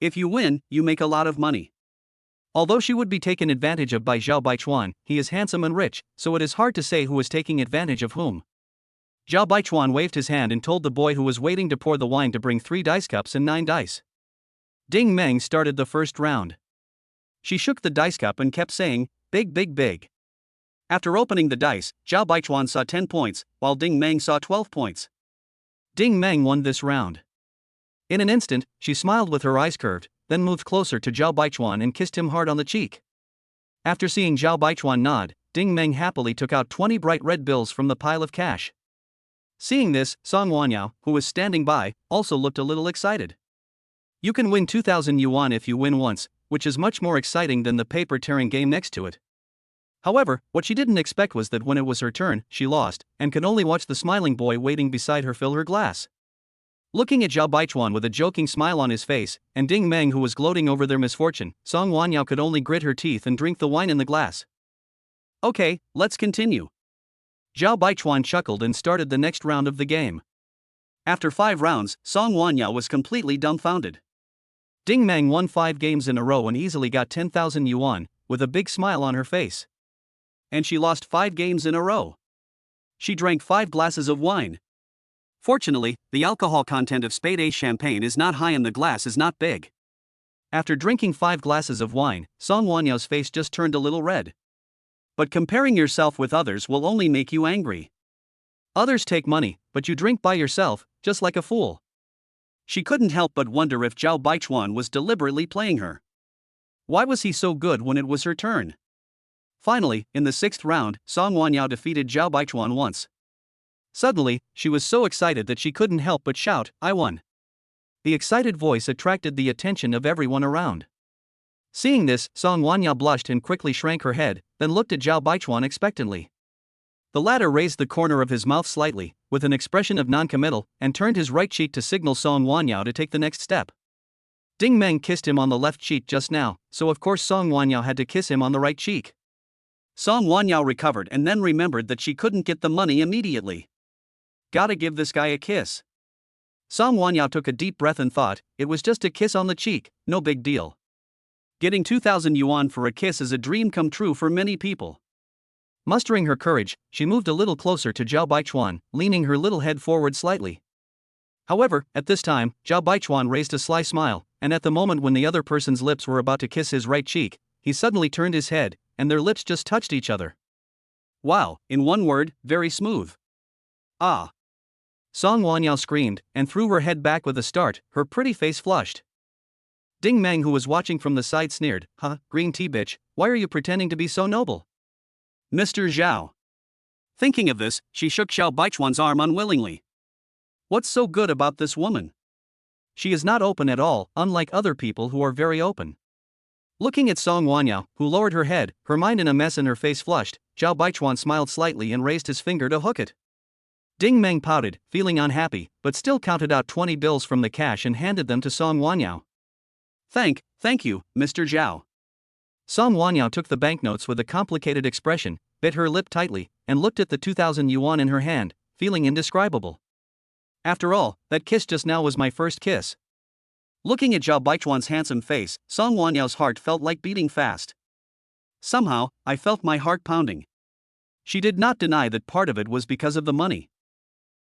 If you win, you make a lot of money. Although she would be taken advantage of by Zhao Baichuan, he is handsome and rich, so it is hard to say who is taking advantage of whom. Zhao Baichuan waved his hand and told the boy who was waiting to pour the wine to bring 3 dice cups and 9 dice. Ding Meng started the first round. She shook the dice cup and kept saying, "Big, big, big." After opening the dice, Zhao Baichuan saw 10 points, while Ding Meng saw 12 points. Ding Meng won this round. In an instant, she smiled with her eyes curved, then moved closer to Zhao Baichuan and kissed him hard on the cheek. After seeing Zhao Baichuan nod, Ding Meng happily took out 20 bright red bills from the pile of cash. Seeing this, Song Wanyao, who was standing by, also looked a little excited. You can win 2,000 yuan if you win once, which is much more exciting than the paper-tearing game next to it. However, what she didn't expect was that when it was her turn, she lost, and could only watch the smiling boy waiting beside her fill her glass. Looking at Zhao Baichuan with a joking smile on his face, and Ding Meng who was gloating over their misfortune, Song Wanyao could only grit her teeth and drink the wine in the glass. Okay, let's continue. Zhao Baichuan chuckled and started the next round of the game. After 5 rounds, Song Wanyao was completely dumbfounded. Ding Meng won 5 games in a row and easily got 10,000 yuan, with a big smile on her face. And she lost 5 games in a row. She drank 5 glasses of wine. Fortunately, the alcohol content of Spade Ace champagne is not high and the glass is not big. After drinking 5 glasses of wine, Song Wanyao's face just turned a little red. But comparing yourself with others will only make you angry. Others take money, but you drink by yourself, just like a fool. She couldn't help but wonder if Zhao Baichuan was deliberately playing her. Why was he so good when it was her turn? Finally, in the 6th round, Song Wanyao defeated Zhao Baichuan once. Suddenly, she was so excited that she couldn't help but shout, "I won!" The excited voice attracted the attention of everyone around. Seeing this, Song Wanya blushed and quickly shrank her head, then looked at Zhao Baichuan expectantly. The latter raised the corner of his mouth slightly, with an expression of non-committal, and turned his right cheek to signal Song Wanyao to take the next step. Ding Meng kissed him on the left cheek just now, so of course Song Wanyao had to kiss him on the right cheek. Song Wanyao recovered and then remembered that she couldn't get the money immediately. Gotta give this guy a kiss. Song Wanyao took a deep breath and thought, it was just a kiss on the cheek, no big deal. Getting 2,000 yuan for a kiss is a dream come true for many people. Mustering her courage, she moved a little closer to Zhao Baichuan, leaning her little head forward slightly. However, at this time, Zhao Baichuan raised a sly smile, and at the moment when the other person's lips were about to kiss his right cheek, he suddenly turned his head, and their lips just touched each other. Wow, in one word, very smooth. Ah! Song Wanyao screamed, and threw her head back with a start, her pretty face flushed. Ding Meng, who was watching from the side, sneered, "Huh, green tea bitch, why are you pretending to be so noble?" Mr. Zhao. Thinking of this, she shook Zhao Baichuan's arm unwillingly. What's so good about this woman? She is not open at all, unlike other people who are very open. Looking at Song Wanyao, who lowered her head, her mind in a mess and her face flushed, Zhao Baichuan smiled slightly and raised his finger to hook it. Ding Meng pouted, feeling unhappy, but still counted out 20 bills from the cash and handed them to Song Wanyao. Thank you, Mr. Zhao. Song Wanyao took the banknotes with a complicated expression, bit her lip tightly, and looked at the 2,000 yuan in her hand, feeling indescribable. After all, that kiss just now was my first kiss. Looking at Zhao Baichuan's handsome face, Song Wanyao's heart felt like beating fast. Somehow, I felt my heart pounding. She did not deny that part of it was because of the money.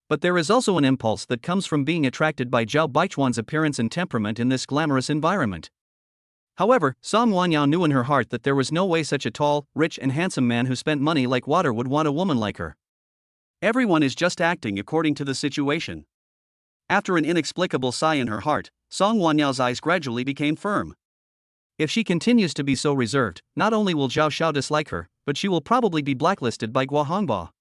But there is also an impulse that comes from being attracted by Zhao Baichuan's appearance and temperament in this glamorous environment. However, Song Wanyao knew in her heart that there was no way such a tall, rich and handsome man who spent money like water would want a woman like her. Everyone is just acting according to the situation. After an inexplicable sigh in her heart, Song Wanyao's eyes gradually became firm. If she continues to be so reserved, not only will Zhao Xiao dislike her, but she will probably be blacklisted by Guohongba.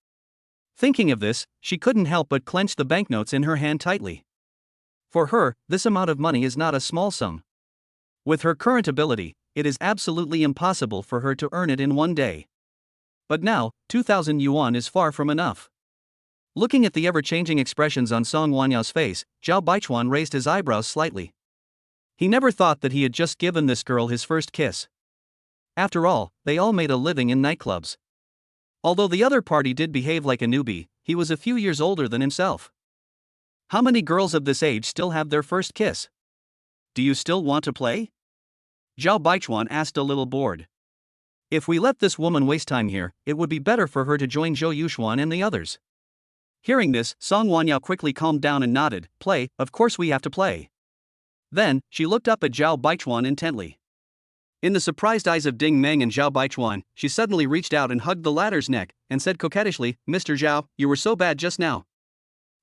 Thinking of this, she couldn't help but clench the banknotes in her hand tightly. For her, this amount of money is not a small sum. With her current ability, it is absolutely impossible for her to earn it in one day. But now, 2,000 yuan is far from enough. Looking at the ever-changing expressions on Song Wanyao's face, Zhao Baichuan raised his eyebrows slightly. He never thought that he had just given this girl his first kiss. After all, they all made a living in nightclubs. Although the other party did behave like a newbie, he was a few years older than himself. How many girls of this age still have their first kiss? Do you still want to play? Zhao Baichuan asked, a little bored. If we let this woman waste time here, it would be better for her to join Zhou Yuxuan and the others. Hearing this, Song Wanyao quickly calmed down and nodded. Play, of course we have to play. Then, she looked up at Zhao Baichuan intently. In the surprised eyes of Ding Meng and Zhao Baichuan, she suddenly reached out and hugged the latter's neck, and said coquettishly, "Mr. Zhao, you were so bad just now."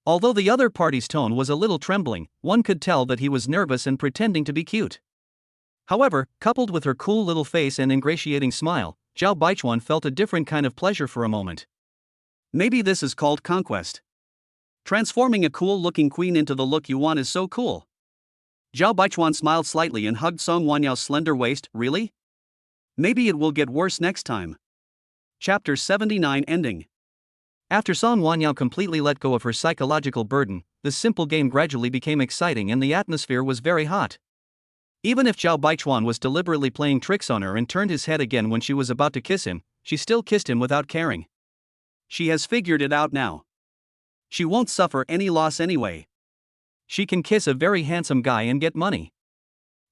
Although the other party's tone was a little trembling, one could tell that he was nervous and pretending to be cute. However, coupled with her cool little face and ingratiating smile, Zhao Baichuan felt a different kind of pleasure for a moment. Maybe this is called conquest. Transforming a cool-looking queen into the look you want is so cool. Zhao Baichuan smiled slightly and hugged Song Wanyao's slender waist. Really? Maybe it will get worse next time. Chapter 79 Ending. After Song Wanyao completely let go of her psychological burden, this simple game gradually became exciting and the atmosphere was very hot. Even if Zhao Baichuan was deliberately playing tricks on her and turned his head again when she was about to kiss him, she still kissed him without caring. She has figured it out now. She won't suffer any loss anyway. She can kiss a very handsome guy and get money.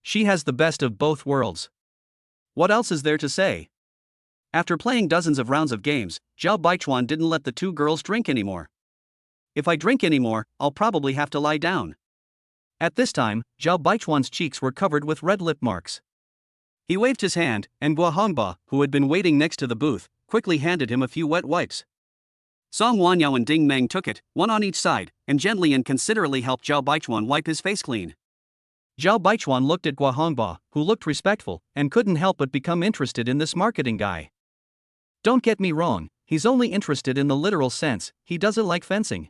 She has the best of both worlds. What else is there to say? After playing dozens of rounds of games, Zhao Baichuan didn't let the two girls drink anymore. If I drink anymore, I'll probably have to lie down. At this time, Zhao Baichuan's cheeks were covered with red lip marks. He waved his hand, and Guohongba, who had been waiting next to the booth, quickly handed him a few wet wipes. Song Wanyao and Ding Meng took it, one on each side, and gently and considerately helped Zhao Baichuan wipe his face clean. Zhao Baichuan looked at Guohongba, who looked respectful, and couldn't help but become interested in this marketing guy. Don't get me wrong, He's only interested in the literal sense, he doesn't like fencing.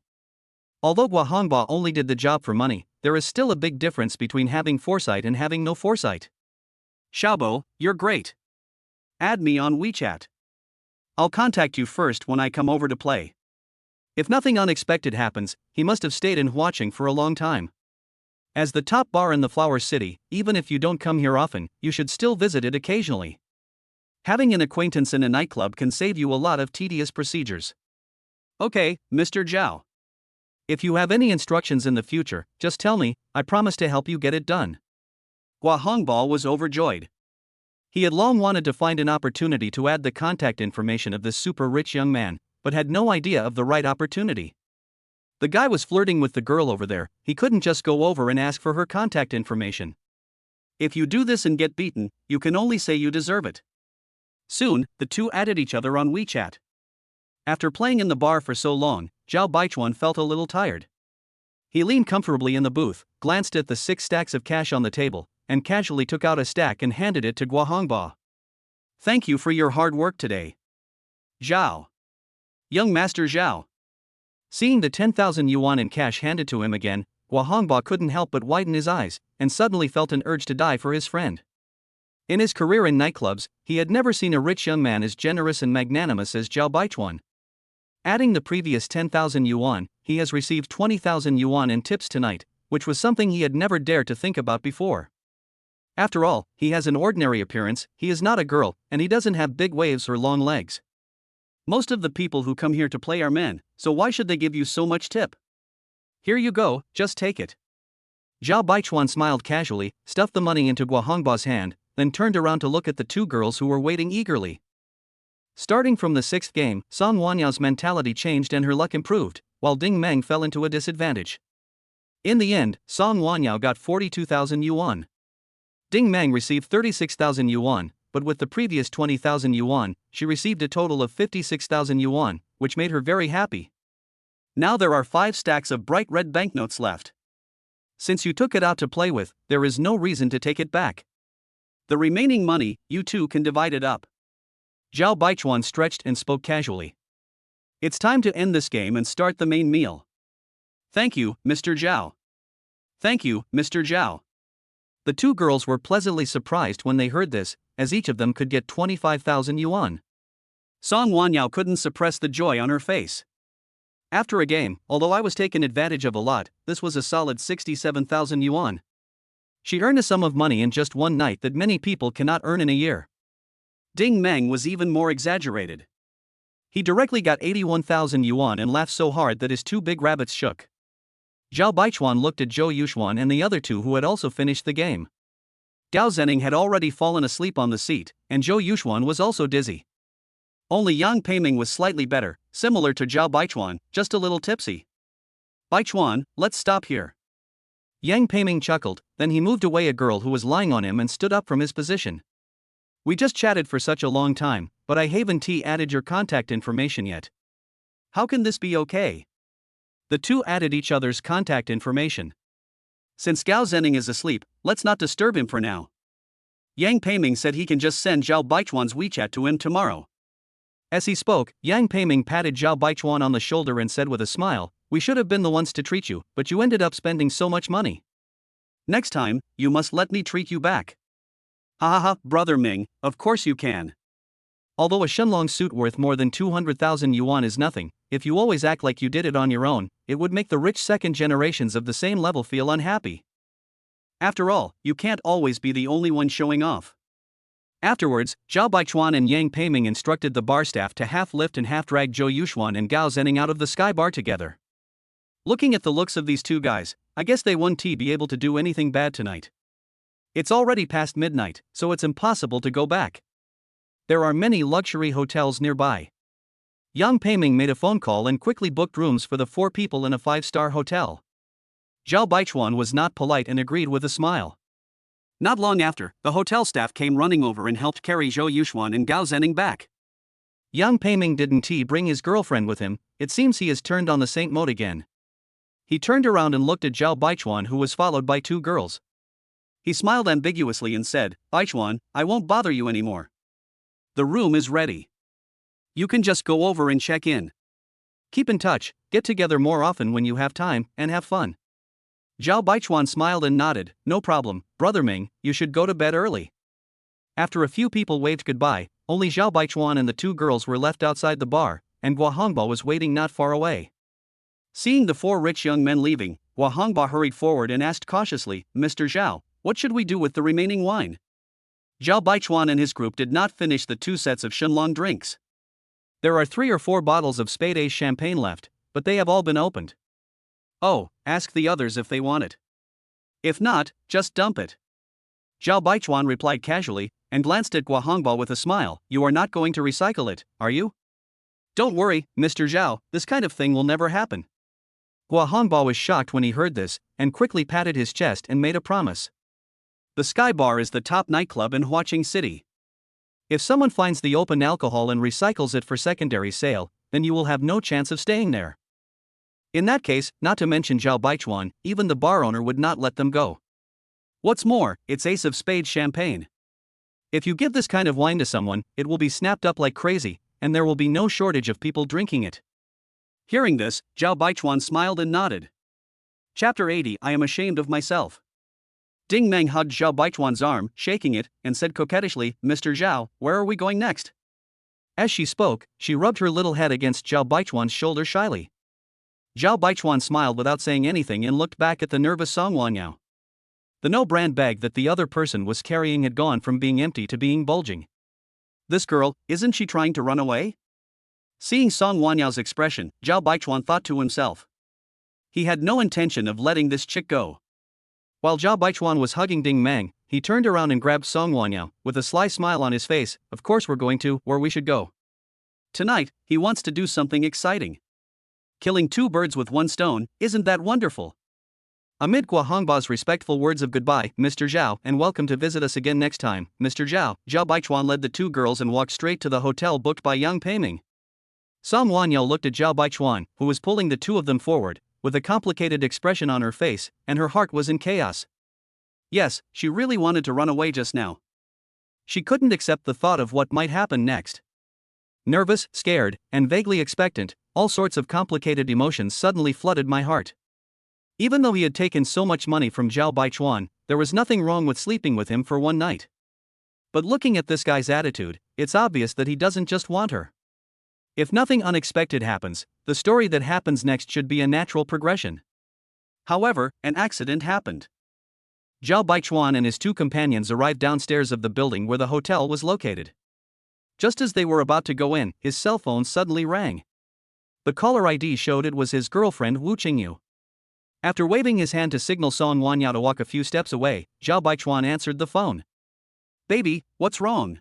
Although Gua Hongba only did the job for money, there is still a big difference between having foresight and having no foresight. Xiaobo, you're great. Add me on WeChat. I'll contact you first when I come over to play. If nothing unexpected happens, he must have stayed in watching for a long time. As the top bar in the Flower City, even if you don't come here often, you should still visit it occasionally. Having an acquaintance in a nightclub can save you a lot of tedious procedures. Okay, Mr. Zhao. If you have any instructions in the future, just tell me, I promise to help you get it done. Gua Hongba was overjoyed. He had long wanted to find an opportunity to add the contact information of this super rich young man, but had no idea of the right opportunity. The guy was flirting with the girl over there, he couldn't just go over and ask for her contact information. If you do this and get beaten, you can only say you deserve it. Soon, the two added each other on WeChat. After playing in the bar for so long, Zhao Baichuan felt a little tired. He leaned comfortably in the booth, glanced at the 6 stacks of cash on the table, and casually took out a stack and handed it to Gua Hongba. Thank you for your hard work today, Zhao. Young Master Zhao. Seeing the 10,000 yuan in cash handed to him again, Gua Hongba couldn't help but widen his eyes, and suddenly felt an urge to die for his friend. In his career in nightclubs, he had never seen a rich young man as generous and magnanimous as Zhao Baichuan. Adding the previous 10,000 yuan, he has received 20,000 yuan in tips tonight, which was something he had never dared to think about before. After all, he has an ordinary appearance, he is not a girl, and he doesn't have big waves or long legs. Most of the people who come here to play are men, so why should they give you so much tip? Here you go, just take it. Zhao Baichuan smiled casually, stuffed the money into Gua Hongba's hand, then turned around to look at the two girls who were waiting eagerly. Starting from the 6th game, Song Wanyao's mentality changed and her luck improved, while Ding Meng fell into a disadvantage. In the end, Song Wanyao got 42,000 yuan. Ding Meng received 36,000 yuan, but with the previous 20,000 yuan, she received a total of 56,000 yuan, which made her very happy. Now there are 5 stacks of bright red banknotes left. Since you took it out to play with, there is no reason to take it back. The remaining money, you two can divide it up. Zhao Baichuan stretched and spoke casually. It's time to end this game and start the main meal. Thank you, Mr. Zhao. Thank you, Mr. Zhao. The two girls were pleasantly surprised when they heard this, as each of them could get 25,000 yuan. Song Wanyao couldn't suppress the joy on her face. After a game, although I was taken advantage of a lot, this was a solid 67,000 yuan. She earned a sum of money in just one night that many people cannot earn in a year. Ding Meng was even more exaggerated. He directly got 81,000 yuan and laughed so hard that his two big rabbits shook. Zhao Baichuan looked at Zhou Yuxuan and the other two who had also finished the game. Gao Zening had already fallen asleep on the seat, and Zhou Yuxuan was also dizzy. Only Yang Peiming was slightly better, similar to Zhao Baichuan, just a little tipsy. Baichuan, let's stop here. Yang Peiming chuckled, then he moved away a girl who was lying on him and stood up from his position. We just chatted for such a long time, but I haven't added your contact information yet. How can this be okay? The two added each other's contact information. Since Gao Zening is asleep, let's not disturb him for now. Yang Peiming said he can just send Zhao Baichuan's WeChat to him tomorrow. As he spoke, Yang Peiming patted Zhao Baichuan on the shoulder and said with a smile, "We should have been the ones to treat you, but you ended up spending so much money. Next time, you must let me treat you back." Ha ha ha, brother Ming, of course you can. Although a Shenlong suit worth more than 200,000 yuan is nothing, if you always act like you did it on your own, it would make the rich second generations of the same level feel unhappy. After all, you can't always be the only one showing off. Afterwards, Zhao Baichuan and Yang Peiming instructed the bar staff to half lift and half drag Zhou Yuxuan and Gao Zening out of the sky bar together. Looking at the looks of these two guys, I guess they won't be able to do anything bad tonight. It's already past midnight, so it's impossible to go back. There are many luxury hotels nearby. Yang Peiming made a phone call and quickly booked rooms for the 4 people in a 5-star hotel. Zhao Baichuan was not polite and agreed with a smile. Not long after, the hotel staff came running over and helped carry Zhou Yuxuan and Gao Zening back. Yang Peiming didn't bring his girlfriend with him, it seems he has turned on the saint mode again. He turned around and looked at Zhao Baichuan, who was followed by 2 girls. He smiled ambiguously and said, "Baichuan, I won't bother you anymore. The room is ready." You can just go over and check in. Keep in touch, get together more often when you have time, and have fun. Zhao Baichuan smiled and nodded. No problem, Brother Ming, you should go to bed early. After a few people waved goodbye, only Zhao Baichuan and the two girls were left outside the bar, and Gua Hongba was waiting not far away. Seeing the four rich young men leaving, Gua Hongba hurried forward and asked cautiously, Mr. Zhao, what should we do with the remaining wine? Zhao Baichuan and his group did not finish the 2 sets of Shenlong drinks. There are 3 or 4 bottles of Spade Ace champagne left, but they have all been opened. Oh, ask the others if they want it. If not, just dump it. Zhao Baichuan replied casually, and glanced at Gua Hongba with a smile. You are not going to recycle it, are you? Don't worry, Mr. Zhao, this kind of thing will never happen. Gua Hongba was shocked when he heard this, and quickly patted his chest and made a promise. The Sky Bar is the top nightclub in Huaqing City. If someone finds the open alcohol and recycles it for secondary sale, then you will have no chance of staying there. In that case, not to mention Zhao Baichuan, even the bar owner would not let them go. What's more, it's Ace of Spades champagne. If you give this kind of wine to someone, it will be snapped up like crazy, and there will be no shortage of people drinking it. Hearing this, Zhao Baichuan smiled and nodded. Chapter 80. I am ashamed of myself. Ding Meng hugged Zhao Baichuan's arm, shaking it, and said coquettishly, Mr. Zhao, where are we going next? As she spoke, she rubbed her little head against Zhao Baichuan's shoulder shyly. Zhao Baichuan smiled without saying anything and looked back at the nervous Song Wanyao. The no-brand bag that the other person was carrying had gone from being empty to being bulging. This girl, isn't she trying to run away? Seeing Song Wanyao's expression, Zhao Baichuan thought to himself. He had no intention of letting this chick go. While Zhao Baichuan was hugging Ding Meng, he turned around and grabbed Song Wanyao, with a sly smile on his face. Of course we're going to where we should go. Tonight, he wants to do something exciting. Killing 2 birds with 1 stone, isn't that wonderful? Amid Gua Hongba's respectful words of goodbye, Mr. Zhao, and welcome to visit us again next time, Mr. Zhao, Zhao Baichuan led the 2 girls and walked straight to the hotel booked by Yang Peiming. Song Wanyao looked at Zhao Baichuan, who was pulling the 2 of them forward, with a complicated expression on her face, and her heart was in chaos. Yes, she really wanted to run away just now. She couldn't accept the thought of what might happen next. Nervous, scared, and vaguely expectant, all sorts of complicated emotions suddenly flooded my heart. Even though he had taken so much money from Zhao Baichuan, there was nothing wrong with sleeping with him for one night. But looking at this guy's attitude, it's obvious that he doesn't just want her. If nothing unexpected happens, the story that happens next should be a natural progression. However, an accident happened. Zhao Baichuan and his 2 companions arrived downstairs of the building where the hotel was located. Just as they were about to go in, his cell phone suddenly rang. The caller ID showed it was his girlfriend Wu Qingyu. After waving his hand to signal Song Wanyao to walk a few steps away, Zhao Baichuan answered the phone. Baby, what's wrong?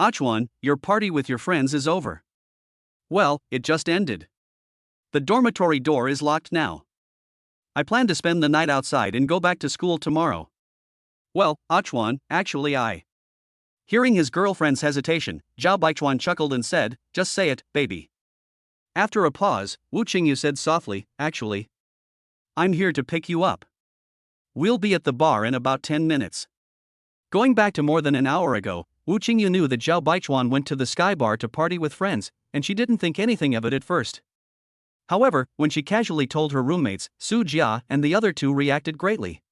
Achuan, your party with your friends is over. Well, it just ended. The dormitory door is locked now. I plan to spend the night outside and go back to school tomorrow. Well, Achuan, actually I. Hearing his girlfriend's hesitation, Zhao Baichuan chuckled and said, just say it, baby. After a pause, Wu Qingyu said softly, actually, I'm here to pick you up. We'll be at the bar in about 10 minutes. Going back to more than an hour ago, Wu Qingyu knew that Zhao Baichuan went to the Sky Bar to party with friends, and she didn't think anything of it at first. However, when she casually told her roommates, Su Jia and the other 2 reacted greatly.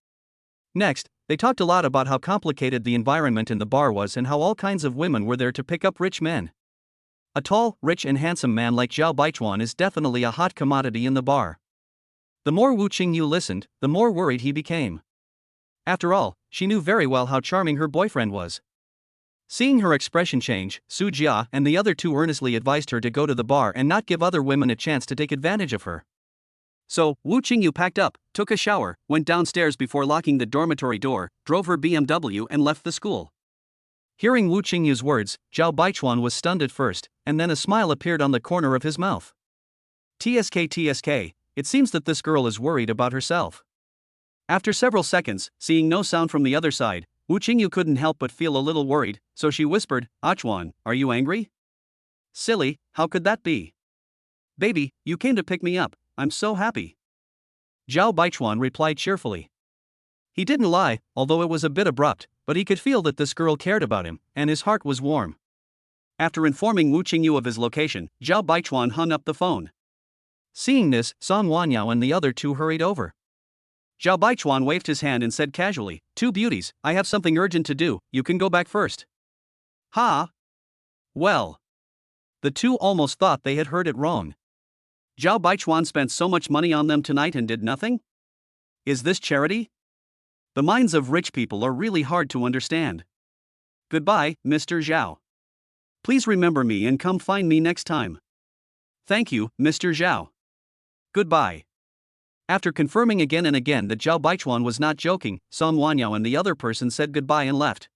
Next, they talked a lot about how complicated the environment in the bar was and how all kinds of women were there to pick up rich men. A tall, rich and handsome man like Zhao Baichuan is definitely a hot commodity in the bar. The more Wu Qingyu listened, the more worried he became. After all, she knew very well how charming her boyfriend was. Seeing her expression change, Su Jia and the other 2 earnestly advised her to go to the bar and not give other women a chance to take advantage of her. So, Wu Qingyu packed up, took a shower, went downstairs before locking the dormitory door, drove her BMW and left the school. Hearing Wu Qingyu's words, Zhao Baichuan was stunned at first, and then a smile appeared on the corner of his mouth. TSK, it seems that this girl is worried about herself. After several seconds, seeing no sound from the other side, Wu Qingyu couldn't help but feel a little worried, so she whispered, Achuan, are you angry? Silly, how could that be? Baby, you came to pick me up, I'm so happy. Zhao Baichuan replied cheerfully. He didn't lie, although it was a bit abrupt, but he could feel that this girl cared about him, and his heart was warm. After informing Wu Qingyu of his location, Zhao Baichuan hung up the phone. Seeing this, Song Wanyao and the other two hurried over. Zhao Baichuan waved his hand and said casually, "Two beauties, I have something urgent to do, you can go back first." Ha! Well. The two almost thought they had heard it wrong. Zhao Baichuan spent so much money on them tonight and did nothing? Is this charity? The minds of rich people are really hard to understand. Goodbye, Mr. Zhao. Please remember me and come find me next time. Thank you, Mr. Zhao. Goodbye. After confirming again and again that Zhao Baichuan was not joking, Song Wanyao and the other person said goodbye and left.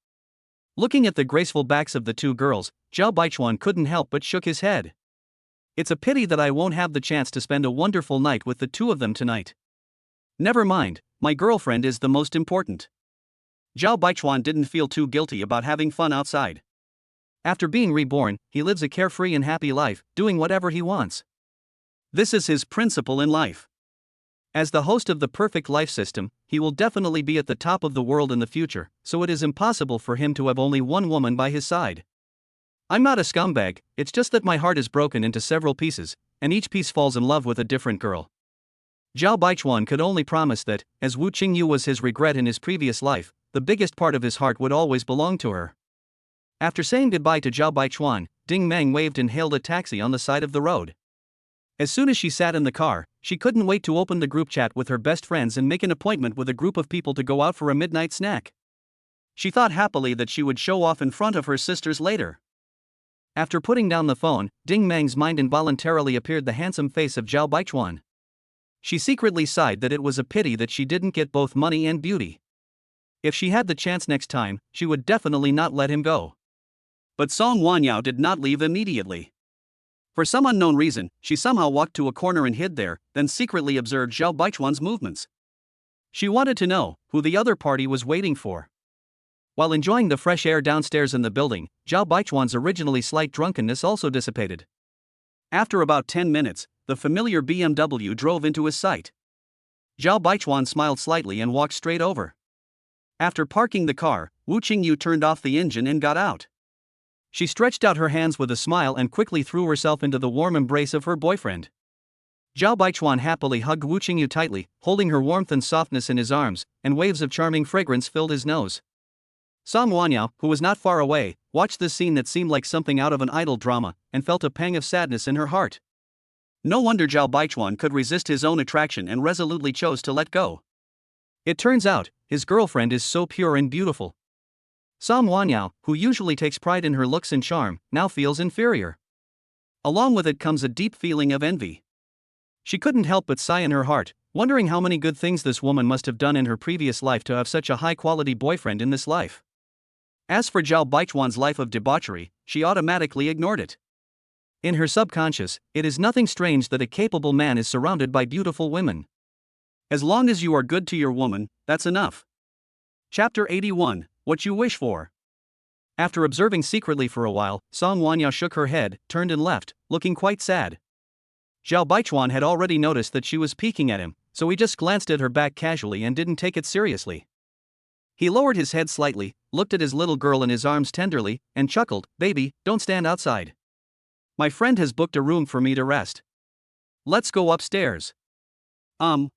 Looking at the graceful backs of the two girls, Zhao Baichuan couldn't help but shook his head. It's a pity that I won't have the chance to spend a wonderful night with the two of them tonight. Never mind, my girlfriend is the most important. Zhao Baichuan didn't feel too guilty about having fun outside. After being reborn, he lives a carefree and happy life, doing whatever he wants. This is his principle in life. As the host of the perfect life system, he will definitely be at the top of the world in the future, so it is impossible for him to have only one woman by his side. I'm not a scumbag, it's just that my heart is broken into several pieces, and each piece falls in love with a different girl. Zhao Baichuan could only promise that, as Wu Qingyu was his regret in his previous life, the biggest part of his heart would always belong to her. After saying goodbye to Zhao Baichuan, Ding Meng waved and hailed a taxi on the side of the road. As soon as she sat in the car, she couldn't wait to open the group chat with her best friends and make an appointment with a group of people to go out for a midnight snack. She thought happily that she would show off in front of her sisters later. After putting down the phone, Ding Meng's mind involuntarily appeared the handsome face of Zhao Baichuan. She secretly sighed that it was a pity that she didn't get both money and beauty. If she had the chance next time, she would definitely not let him go. But Song Wanyao did not leave immediately. For some unknown reason, she somehow walked to a corner and hid there, then secretly observed Zhao Baichuan's movements. She wanted to know who the other party was waiting for. While enjoying the fresh air downstairs in the building, Zhao Baichuan's originally slight drunkenness also dissipated. After about 10 minutes, the familiar BMW drove into his sight. Zhao Baichuan smiled slightly and walked straight over. After parking the car, Wu Qingyu turned off the engine and got out. She stretched out her hands with a smile and quickly threw herself into the warm embrace of her boyfriend. Zhao Baichuan happily hugged Wu Qingyu tightly, holding her warmth and softness in his arms, and waves of charming fragrance filled his nose. Song Wanyao, who was not far away, watched this scene that seemed like something out of an idol drama, and felt a pang of sadness in her heart. No wonder Zhao Baichuan could resist his own attraction and resolutely chose to let go. It turns out, his girlfriend is so pure and beautiful. Song Wanyao, who usually takes pride in her looks and charm, now feels inferior. Along with it comes a deep feeling of envy. She couldn't help but sigh in her heart, wondering how many good things this woman must have done in her previous life to have such a high-quality boyfriend in this life. As for Zhao Baichuan's life of debauchery, she automatically ignored it. In her subconscious, it is nothing strange that a capable man is surrounded by beautiful women. As long as you are good to your woman, that's enough. Chapter 81, What You Wish For. After observing secretly for a while, Song Wanyao shook her head, turned and left, looking quite sad. Zhao Baichuan had already noticed that she was peeking at him, so he just glanced at her back casually and didn't take it seriously. He lowered his head slightly, looked at his little girl in his arms tenderly, and chuckled, "Baby, don't stand outside. My friend has booked a room for me to rest. Let's go upstairs." Wu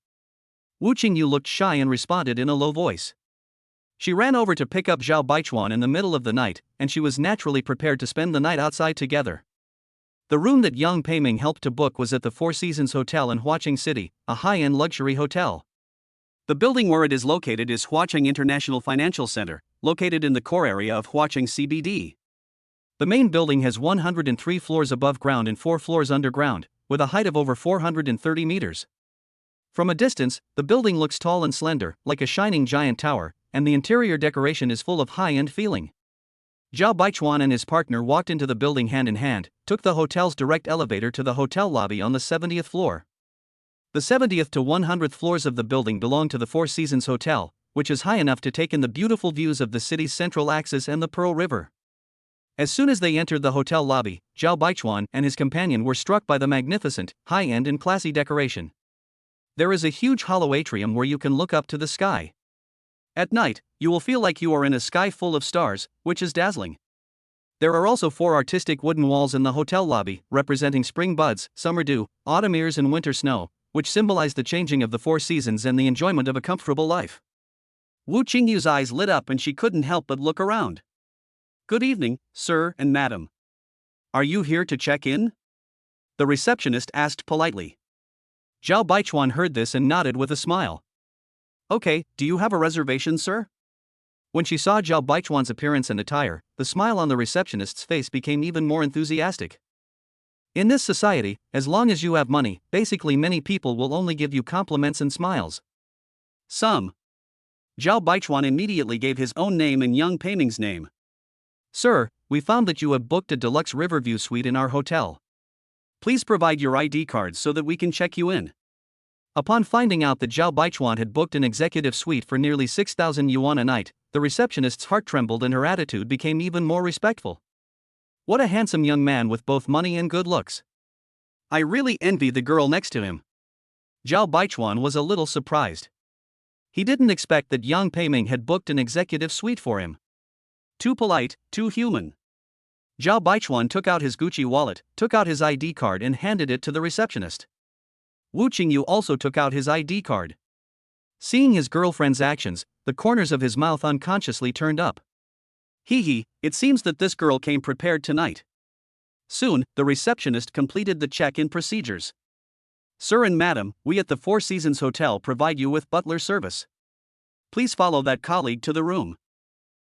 Qingyu looked shy and responded in a low voice. She ran over to pick up Zhao Baichuan in the middle of the night, and she was naturally prepared to spend the night outside together. The room that Yang Peiming helped to book was at the Four Seasons Hotel in Huaqing City, a high-end luxury hotel. The building where it is located is Huaqing International Financial Center, located in the core area of Huaqing CBD. The main building has 103 floors above ground and 4 floors underground, with a height of over 430 meters. From a distance, the building looks tall and slender, like a shining giant tower, and the interior decoration is full of high-end feeling. Zhao Baichuan and his partner walked into the building hand in hand, took the hotel's direct elevator to the hotel lobby on the 70th floor. The 70th to 100th floors of the building belong to the Four Seasons Hotel, which is high enough to take in the beautiful views of the city's central axis and the Pearl River. As soon as they entered the hotel lobby, Zhao Baichuan and his companion were struck by the magnificent, high-end and classy decoration. There is a huge hollow atrium where you can look up to the sky. At night, you will feel like you are in a sky full of stars, which is dazzling. There are also 4 artistic wooden walls in the hotel lobby, representing spring buds, summer dew, autumn ears and winter snow, which symbolize the changing of the 4 seasons and the enjoyment of a comfortable life. Wu Qingyu's eyes lit up and she couldn't help but look around. "Good evening, sir and madam. Are you here to check in?" the receptionist asked politely. Zhao Baichuan heard this and nodded with a smile. "Okay, do you have a reservation, sir?" When she saw Zhao Baichuan's appearance and attire, the smile on the receptionist's face became even more enthusiastic. In this society, as long as you have money, basically many people will only give you compliments and smiles. Some. Zhao Baichuan immediately gave his own name and Yang Peiming's name. "Sir, we found that you have booked a deluxe Riverview suite in our hotel. Please provide your ID cards so that we can check you in." Upon finding out that Zhao Baichuan had booked an executive suite for nearly 6,000 yuan a night, the receptionist's heart trembled and her attitude became even more respectful. What a handsome young man with both money and good looks. I really envy the girl next to him. Zhao Baichuan was a little surprised. He didn't expect that Yang Peiming had booked an executive suite for him. Too polite, too human. Zhao Baichuan took out his Gucci wallet, took out his ID card and handed it to the receptionist. Wu Qingyu also took out his ID card. Seeing his girlfriend's actions, the corners of his mouth unconsciously turned up. Hee, it seems that this girl came prepared tonight. Soon, the receptionist completed the check-in procedures. "Sir and madam, we at the Four Seasons Hotel provide you with butler service. Please follow that colleague to the room."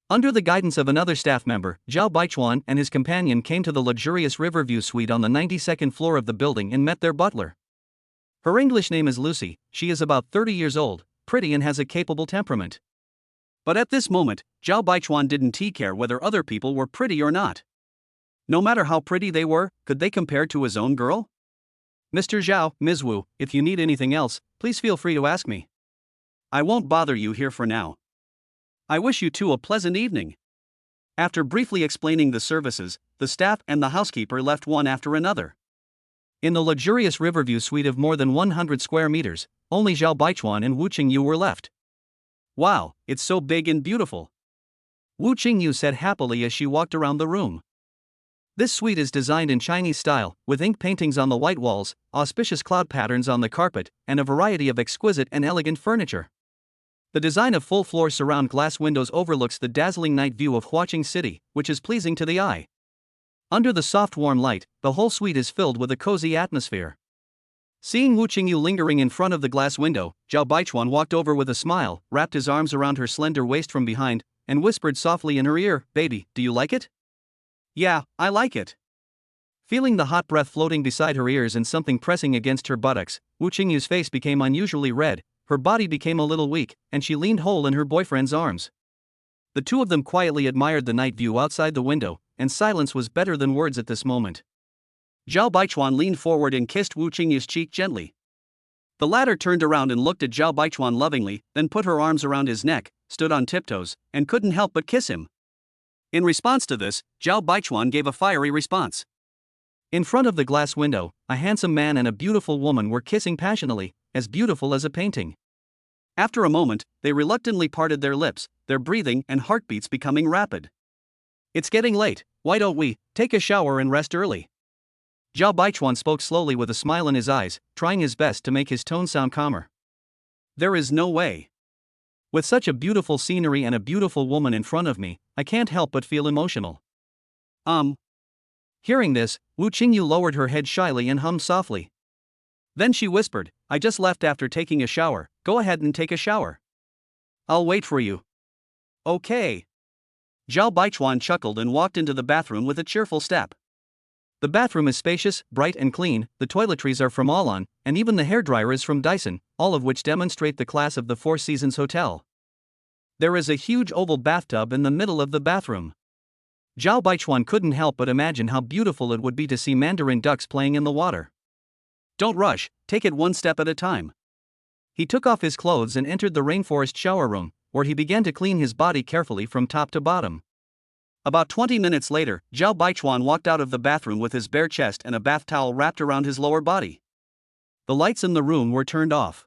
Under the guidance of another staff member, Zhao Baichuan and his companion came to the luxurious Riverview suite on the 92nd floor of the building and met their butler. Her English name is Lucy. She is about 30 years old, pretty and has a capable temperament. But at this moment, Zhao Baichuan didn't care whether other people were pretty or not. No matter how pretty they were, could they compare to his own girl? "Mr. Zhao, Ms. Wu, if you need anything else, please feel free to ask me." "I won't bother you here for now. I wish you two a pleasant evening." After briefly explaining the services, the staff and the housekeeper left one after another. In the luxurious Riverview suite of more than 100 square meters, only Zhao Baichuan and Wu Qingyu were left. "Wow, it's so big and beautiful," Wu Qingyu said happily as she walked around the room. This suite is designed in Chinese style, with ink paintings on the white walls, auspicious cloud patterns on the carpet, and a variety of exquisite and elegant furniture. The design of full-floor surround glass windows overlooks the dazzling night view of Huaqing City, which is pleasing to the eye. Under the soft warm light, the whole suite is filled with a cozy atmosphere. Seeing Wu Qingyu lingering in front of the glass window, Zhao Baichuan walked over with a smile, wrapped his arms around her slender waist from behind, and whispered softly in her ear, "Baby, do you like it?" "Yeah, I like it." Feeling the hot breath floating beside her ears and something pressing against her buttocks, Wu Qingyu's face became unusually red, her body became a little weak, and she leaned whole in her boyfriend's arms. The two of them quietly admired the night view outside the window, and silence was better than words at this moment. Zhao Baichuan leaned forward and kissed Wu Qingyu's cheek gently. The latter turned around and looked at Zhao Baichuan lovingly, then put her arms around his neck, stood on tiptoes, and couldn't help but kiss him. In response to this, Zhao Baichuan gave a fiery response. In front of the glass window, a handsome man and a beautiful woman were kissing passionately, as beautiful as a painting. After a moment, they reluctantly parted their lips, their breathing and heartbeats becoming rapid. "It's getting late, why don't we take a shower and rest early?" Zhao Baichuan spoke slowly with a smile in his eyes, trying his best to make his tone sound calmer. "There is no way. With such a beautiful scenery and a beautiful woman in front of me, I can't help but feel emotional." Hearing this, Wu Qingyu lowered her head shyly and hummed softly. Then she whispered, "I just left after taking a shower, go ahead and take a shower. I'll wait for you." "Okay." Zhao Baichuan chuckled and walked into the bathroom with a cheerful step. The bathroom is spacious, bright and clean, the toiletries are from Allon, and even the hairdryer is from Dyson, all of which demonstrate the class of the Four Seasons Hotel. There is a huge oval bathtub in the middle of the bathroom. Zhao Baichuan couldn't help but imagine how beautiful it would be to see mandarin ducks playing in the water. "Don't rush, take it one step at a time." He took off his clothes and entered the rainforest shower room, where he began to clean his body carefully from top to bottom. About 20 minutes later, Zhao Baichuan walked out of the bathroom with his bare chest and a bath towel wrapped around his lower body. The lights in the room were turned off.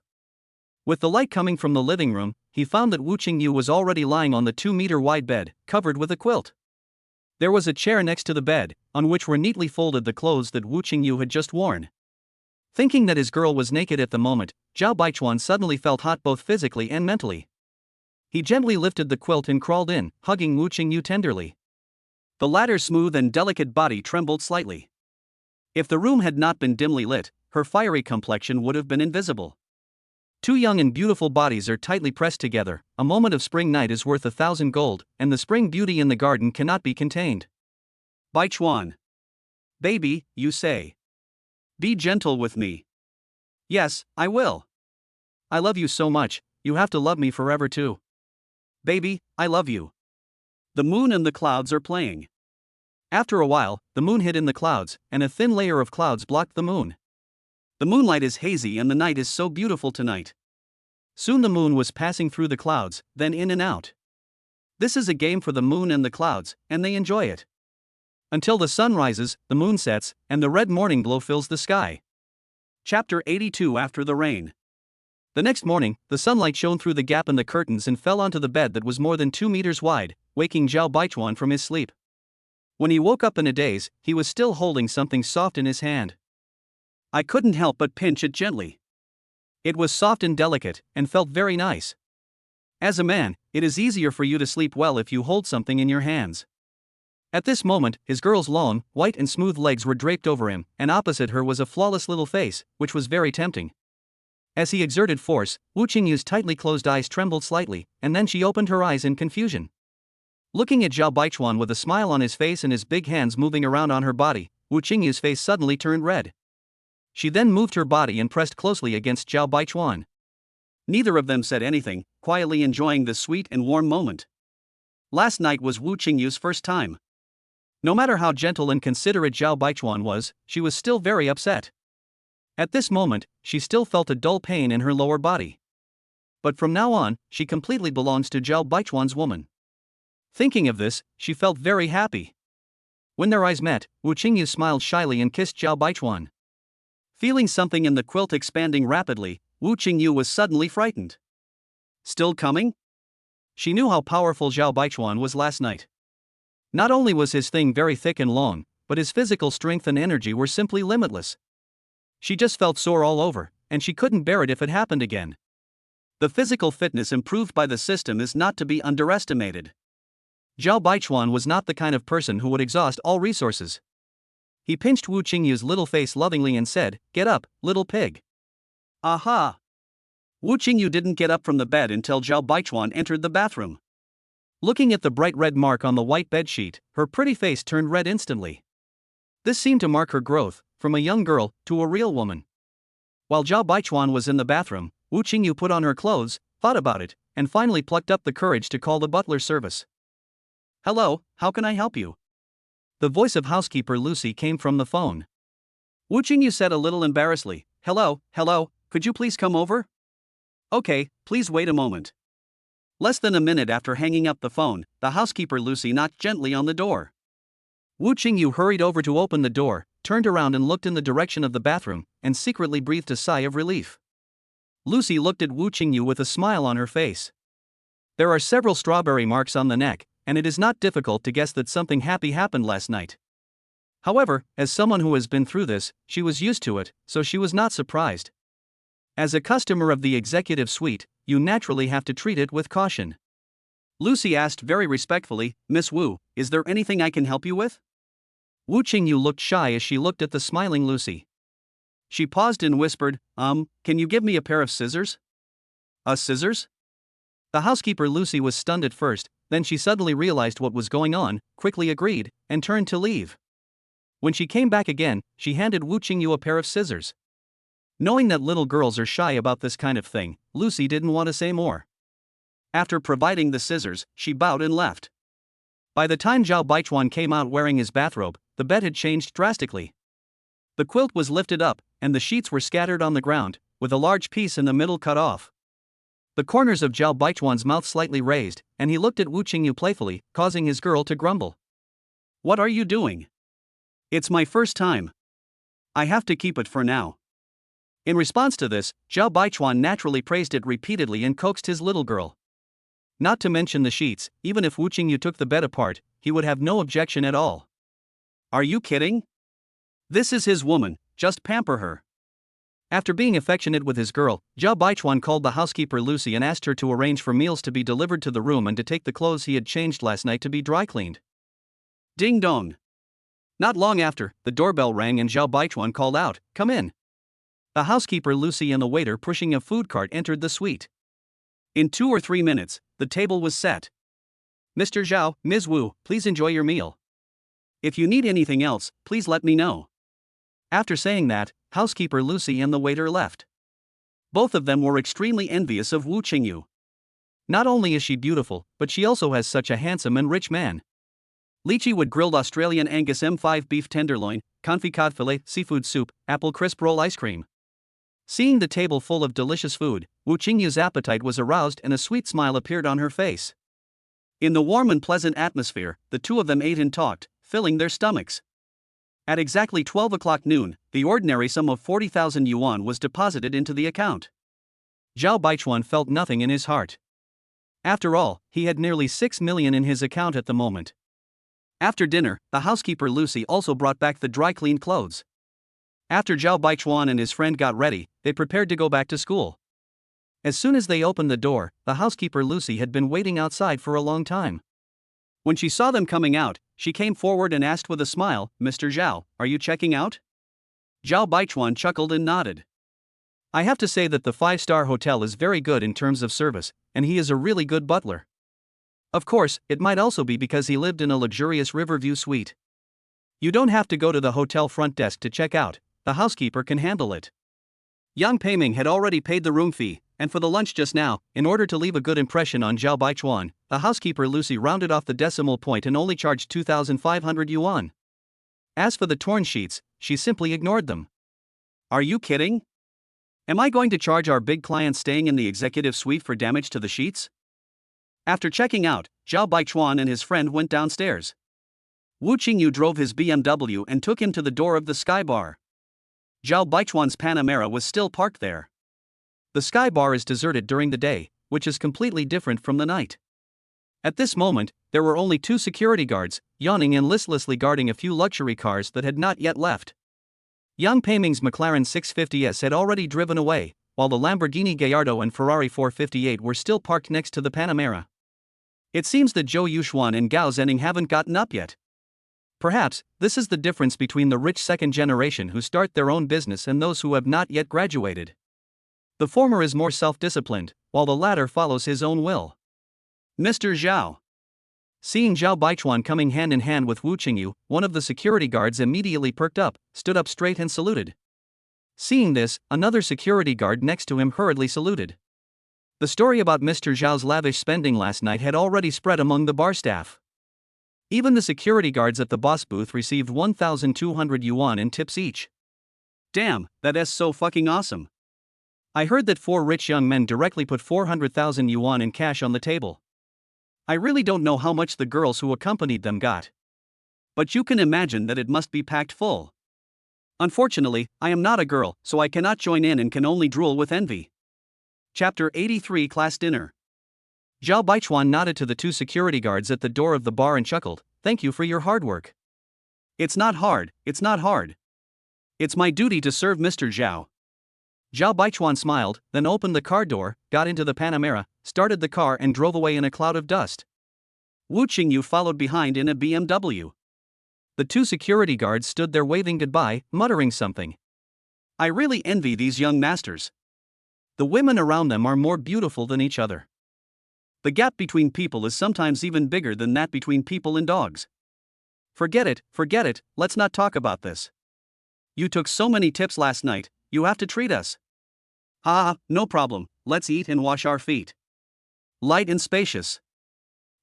With the light coming from the living room, he found that Wu Qingyu was already lying on the 2-meter wide bed, covered with a quilt. There was a chair next to the bed, on which were neatly folded the clothes that Wu Qingyu had just worn. Thinking that his girl was naked at the moment, Zhao Baichuan suddenly felt hot both physically and mentally. He gently lifted the quilt and crawled in, hugging Wu Qingyu tenderly. The latter's smooth and delicate body trembled slightly. If the room had not been dimly lit, her fiery complexion would have been invisible. Two young and beautiful bodies are tightly pressed together. A moment of spring night is worth 1,000 gold, and the spring beauty in the garden cannot be contained. Baichuan. Baby, you say. Be gentle with me. Yes, I will. I love you so much, you have to love me forever too. Baby, I love you. The moon and the clouds are playing. After a while, the moon hid in the clouds, and a thin layer of clouds blocked the moon. The moonlight is hazy and the night is so beautiful tonight. Soon the moon was passing through the clouds, then in and out. This is a game for the moon and the clouds, and they enjoy it. Until the sun rises, the moon sets, and the red morning glow fills the sky. Chapter 82 After the Rain. The next morning, the sunlight shone through the gap in the curtains and fell onto the bed that was more than 2 meters wide, waking Zhao Baichuan from his sleep. When he woke up in a daze, he was still holding something soft in his hand. I couldn't help but pinch it gently. It was soft and delicate, and felt very nice. As a man, it is easier for you to sleep well if you hold something in your hands. At this moment, his girl's long, white and smooth legs were draped over him, and opposite her was a flawless little face, which was very tempting. As he exerted force, Wu Qingyu's tightly closed eyes trembled slightly, and then she opened her eyes in confusion. Looking at Zhao Baichuan with a smile on his face and his big hands moving around on her body, Wu Qingyu's face suddenly turned red. She then moved her body and pressed closely against Zhao Baichuan. Neither of them said anything, quietly enjoying this sweet and warm moment. Last night was Wu Qingyu's first time. No matter how gentle and considerate Zhao Baichuan was, she was still very upset. At this moment, she still felt a dull pain in her lower body. But from now on, she completely belongs to Zhao Baichuan's woman. Thinking of this, she felt very happy. When their eyes met, Wu Qingyu smiled shyly and kissed Zhao Baichuan. Feeling something in the quilt expanding rapidly, Wu Qingyu was suddenly frightened. Still coming? She knew how powerful Zhao Baichuan was last night. Not only was his thing very thick and long, but his physical strength and energy were simply limitless. She just felt sore all over, and she couldn't bear it if it happened again. The physical fitness improved by the system is not to be underestimated. Zhao Baichuan was not the kind of person who would exhaust all resources. He pinched Wu Qingyu's little face lovingly and said, "Get up, little pig." Aha! Wu Qingyu didn't get up from the bed until Zhao Baichuan entered the bathroom. Looking at the bright red mark on the white bedsheet, her pretty face turned red instantly. This seemed to mark her growth, from a young girl to a real woman. While Zhao Baichuan was in the bathroom, Wu Qingyu put on her clothes, thought about it, and finally plucked up the courage to call the butler's service. "Hello, how can I help you?" The voice of housekeeper Lucy came from the phone. Wu Qingyu said a little embarrassedly, Hello, could you please come over?" "Okay, please wait a moment." Less than a minute after hanging up the phone, the housekeeper Lucy knocked gently on the door. Wu Qingyu hurried over to open the door, turned around and looked in the direction of the bathroom, and secretly breathed a sigh of relief. Lucy looked at Wu Qingyu with a smile on her face. There are several strawberry marks on the neck, and it is not difficult to guess that something happy happened last night. However, as someone who has been through this, she was used to it, so she was not surprised. As a customer of the executive suite, you naturally have to treat it with caution. Lucy asked very respectfully, "Miss Wu, is there anything I can help you with?" Wu Qingyu looked shy as she looked at the smiling Lucy. She paused and whispered, Can you give me a pair of scissors?" Scissors?" The housekeeper Lucy was stunned at first, then she suddenly realized what was going on, quickly agreed, and turned to leave. When she came back again, she handed Wu Qingyu a pair of scissors. Knowing that little girls are shy about this kind of thing, Lucy didn't want to say more. After providing the scissors, she bowed and left. By the time Zhao Baichuan came out wearing his bathrobe, the bed had changed drastically. The quilt was lifted up, and the sheets were scattered on the ground, with a large piece in the middle cut off. The corners of Zhao Baichuan's mouth slightly raised, and he looked at Wu Qingyu playfully, causing his girl to grumble. "What are you doing?" "It's my first time. I have to keep it for now." In response to this, Zhao Baichuan naturally praised it repeatedly and coaxed his little girl. Not to mention the sheets, even if Wu Qingyu took the bed apart, he would have no objection at all. Are you kidding? This is his woman, just pamper her. After being affectionate with his girl, Zhao Baichuan called the housekeeper Lucy and asked her to arrange for meals to be delivered to the room and to take the clothes he had changed last night to be dry cleaned. Ding dong. Not long after, the doorbell rang and Zhao Baichuan called out, "Come in." The housekeeper Lucy and the waiter pushing a food cart entered the suite. In 2 or 3 minutes, the table was set. "Mr. Zhao, Ms. Wu, please enjoy your meal. If you need anything else, please let me know." After saying that, housekeeper Lucy and the waiter left. Both of them were extremely envious of Wu Qingyu. Not only is she beautiful, but she also has such a handsome and rich man. Lychee wood grilled Australian Angus M5 beef tenderloin, confit cod filet, seafood soup, apple crisp roll ice cream. Seeing the table full of delicious food, Wu Qingyu's appetite was aroused and a sweet smile appeared on her face. In the warm and pleasant atmosphere, the two of them ate and talked, filling their stomachs. At exactly 12 o'clock noon, the ordinary sum of 40,000 yuan was deposited into the account. Zhao Baichuan felt nothing in his heart. After all, he had nearly 6 million in his account at the moment. After dinner, the housekeeper Lucy also brought back the dry-cleaned clothes. After Zhao Baichuan and his friend got ready, they prepared to go back to school. As soon as they opened the door, the housekeeper Lucy had been waiting outside for a long time. When she saw them coming out, she came forward and asked with a smile, "Mr. Zhao, are you checking out?" Zhao Baichuan chuckled and nodded. "I have to say that the 5-star hotel is very good in terms of service, and he is a really good butler. Of course, it might also be because he lived in a luxurious Riverview suite. You don't have to go to the hotel front desk to check out, the housekeeper can handle it." Yang Peiming had already paid the room fee, and for the lunch just now, in order to leave a good impression on Zhao Baichuan, the housekeeper Lucy rounded off the decimal point and only charged 2,500 yuan. As for the torn sheets, she simply ignored them. "Are you kidding? Am I going to charge our big clients staying in the executive suite for damage to the sheets?" After checking out, Zhao Baichuan and his friend went downstairs. Wu Qingyu drove his BMW and took him to the door of the Sky Bar. Zhao Baichuan's Panamera was still parked there. The Sky Bar is deserted during the day, which is completely different from the night. At this moment, there were only 2 security guards, yawning and listlessly guarding a few luxury cars that had not yet left. Yang Peiming's McLaren 650S had already driven away, while the Lamborghini Gallardo and Ferrari 458 were still parked next to the Panamera. It seems that Zhou Yuxuan and Gao Zhenning haven't gotten up yet. Perhaps, this is the difference between the rich second generation who start their own business and those who have not yet graduated. The former is more self-disciplined, while the latter follows his own will. "Mr. Zhao." Seeing Zhao Baichuan coming hand in hand with Wu Qingyu, one of the security guards immediately perked up, stood up straight and saluted. Seeing this, another security guard next to him hurriedly saluted. The story about Mr. Zhao's lavish spending last night had already spread among the bar staff. Even the security guards at the boss booth received 1,200 yuan in tips each. "Damn, that's so fucking awesome. I heard that 4 rich young men directly put 400,000 yuan in cash on the table. I really don't know how much the girls who accompanied them got. But you can imagine that it must be packed full. Unfortunately, I am not a girl, so I cannot join in and can only drool with envy." Chapter 83 Class Dinner. Zhao Baichuan nodded to the 2 security guards at the door of the bar and chuckled, "Thank you for your hard work." It's not hard. It's my duty to serve Mr. Zhao." Zhao Baichuan smiled, then opened the car door, got into the Panamera, started the car and drove away in a cloud of dust. Wu Qingyu followed behind in a BMW. The 2 security guards stood there waving goodbye, muttering something. "I really envy these young masters. The women around them are more beautiful than each other. The gap between people is sometimes even bigger than that between people and dogs. Forget it, let's not talk about this. You took so many tips last night, you have to treat us." No problem, let's eat and wash our feet." Light and spacious.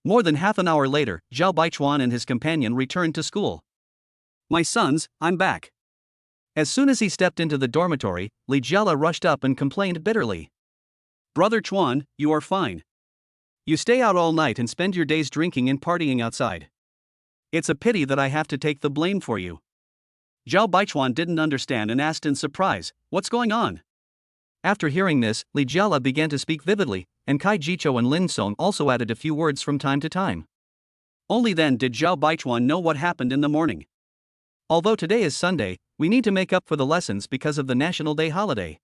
More than half an hour later, Zhao Baichuan and his companion returned to school. "My sons, I'm back." As soon as he stepped into the dormitory, Li Jiala rushed up and complained bitterly. "Brother Chuan, you are fine. You stay out all night and spend your days drinking and partying outside. It's a pity that I have to take the blame for you." Zhao Baichuan didn't understand and asked in surprise, "What's going on?" After hearing this, Li Jiala began to speak vividly, and Kai Jicho and Lin Song also added a few words from time to time. Only then did Zhao Baichuan know what happened in the morning. Although today is Sunday, we need to make up for the lessons because of the National Day holiday.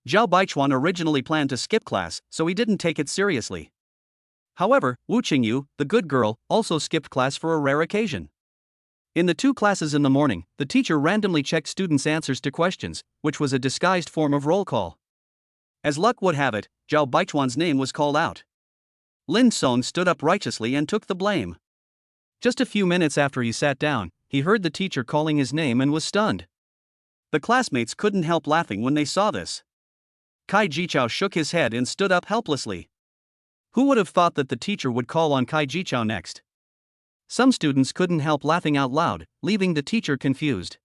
Zhao Baichuan originally planned to skip class, so he didn't take it seriously. However, Wu Qingyu, the good girl, also skipped class for a rare occasion. In the two classes in the morning, the teacher randomly checked students' answers to questions, which was a disguised form of roll call. As luck would have it, Zhao Baichuan's name was called out. Lin Song stood up righteously and took the blame. Just a few minutes after he sat down, he heard the teacher calling his name and was stunned. The classmates couldn't help laughing when they saw this. Kai Jichao shook his head and stood up helplessly. Who would have thought that the teacher would call on Kai Jichao next? Some students couldn't help laughing out loud, leaving the teacher confused.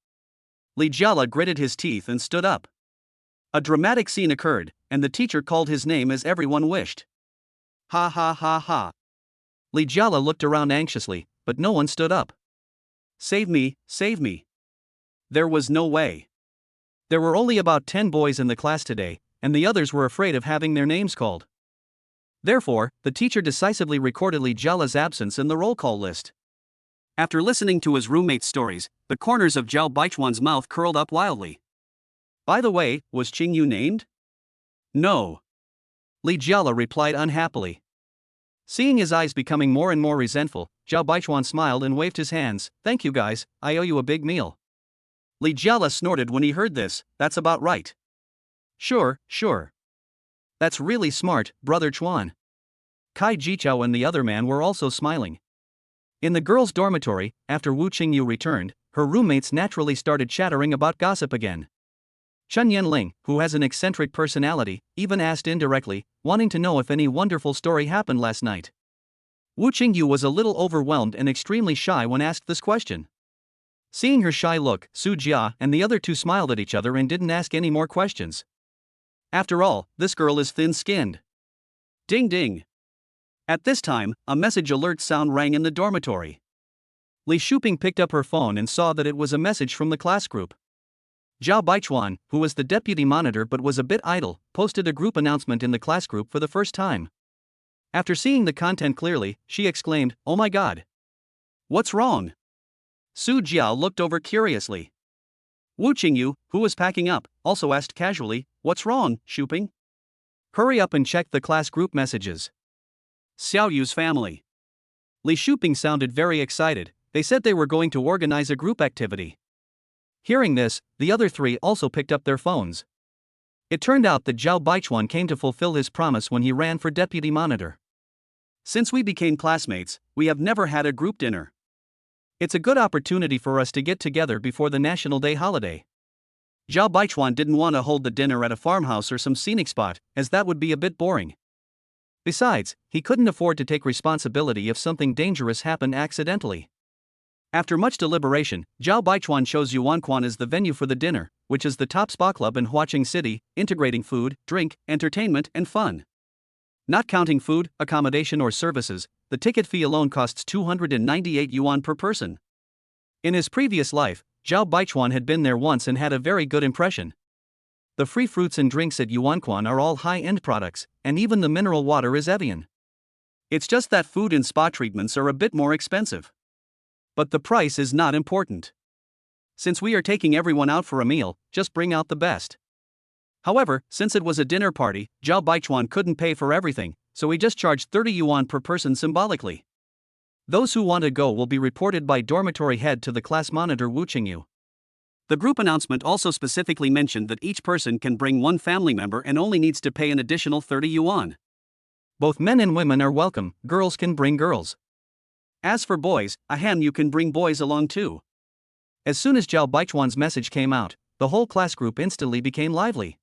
Li Jiala gritted his teeth and stood up. A dramatic scene occurred, and the teacher called his name as everyone wished. Ha ha ha ha. Li Jiala looked around anxiously, but no one stood up. Save me, save me. There was no way. There were only about 10 boys in the class today, and the others were afraid of having their names called. Therefore, the teacher decisively recorded Li Jiala's absence in the roll call list. After listening to his roommate's stories, the corners of Zhao Baichuan's mouth curled up wildly. By the way, was Qingyu named? No. Li Jiala replied unhappily. Seeing his eyes becoming more and more resentful, Zhao Baichuan smiled and waved his hands. Thank you guys, I owe you a big meal. Li Jiala snorted when he heard this. That's about right. Sure. That's really smart, Brother Chuan. Kai Jichao and the other man were also smiling. In the girls' dormitory, after Wu Qingyu returned, her roommates naturally started chattering about gossip again. Chen Yanling, who has an eccentric personality, even asked indirectly, wanting to know if any wonderful story happened last night. Wu Qingyu was a little overwhelmed and extremely shy when asked this question. Seeing her shy look, Su Jia and the other two smiled at each other and didn't ask any more questions. After all, this girl is thin-skinned. Ding ding. At this time, a message alert sound rang in the dormitory. Li Shuping picked up her phone and saw that it was a message from the class group. Zhao Baichuan, who was the deputy monitor but was a bit idle, posted a group announcement in the class group for the first time. After seeing the content clearly, she exclaimed, "Oh my god! What's wrong?" Su Jiao looked over curiously. Wu Qingyu, who was packing up, also asked casually, "What's wrong, Shuping?" "Hurry up and check the class group messages." Xiao Yu's family. Li Shuping sounded very excited. They said they were going to organize a group activity. Hearing this, the other three also picked up their phones. It turned out that Zhao Baichuan came to fulfill his promise when he ran for deputy monitor. Since we became classmates, we have never had a group dinner. It's a good opportunity for us to get together before the National Day holiday. Zhao Baichuan didn't want to hold the dinner at a farmhouse or some scenic spot, as that would be a bit boring. Besides, he couldn't afford to take responsibility if something dangerous happened accidentally. After much deliberation, Zhao Baichuan chose Yuanquan as the venue for the dinner, which is the top spa club in Huaqing City, integrating food, drink, entertainment, and fun. Not counting food, accommodation or services, the ticket fee alone costs 298 yuan per person. In his previous life, Zhao Baichuan had been there once and had a very good impression. The free fruits and drinks at Yuanquan are all high-end products, and even the mineral water is Evian. It's just that food and spa treatments are a bit more expensive. But the price is not important. Since we are taking everyone out for a meal, just bring out the best. However, since it was a dinner party, Zhao Baichuan couldn't pay for everything, so he just charged 30 yuan per person symbolically. Those who want to go will be reported by dormitory head to the class monitor Wu Qingyu. The group announcement also specifically mentioned that each person can bring one family member and only needs to pay an additional 30 yuan. Both men and women are welcome, girls can bring girls. As for boys, you can bring boys along too. As soon as Zhao Baichuan's message came out, the whole class group instantly became lively.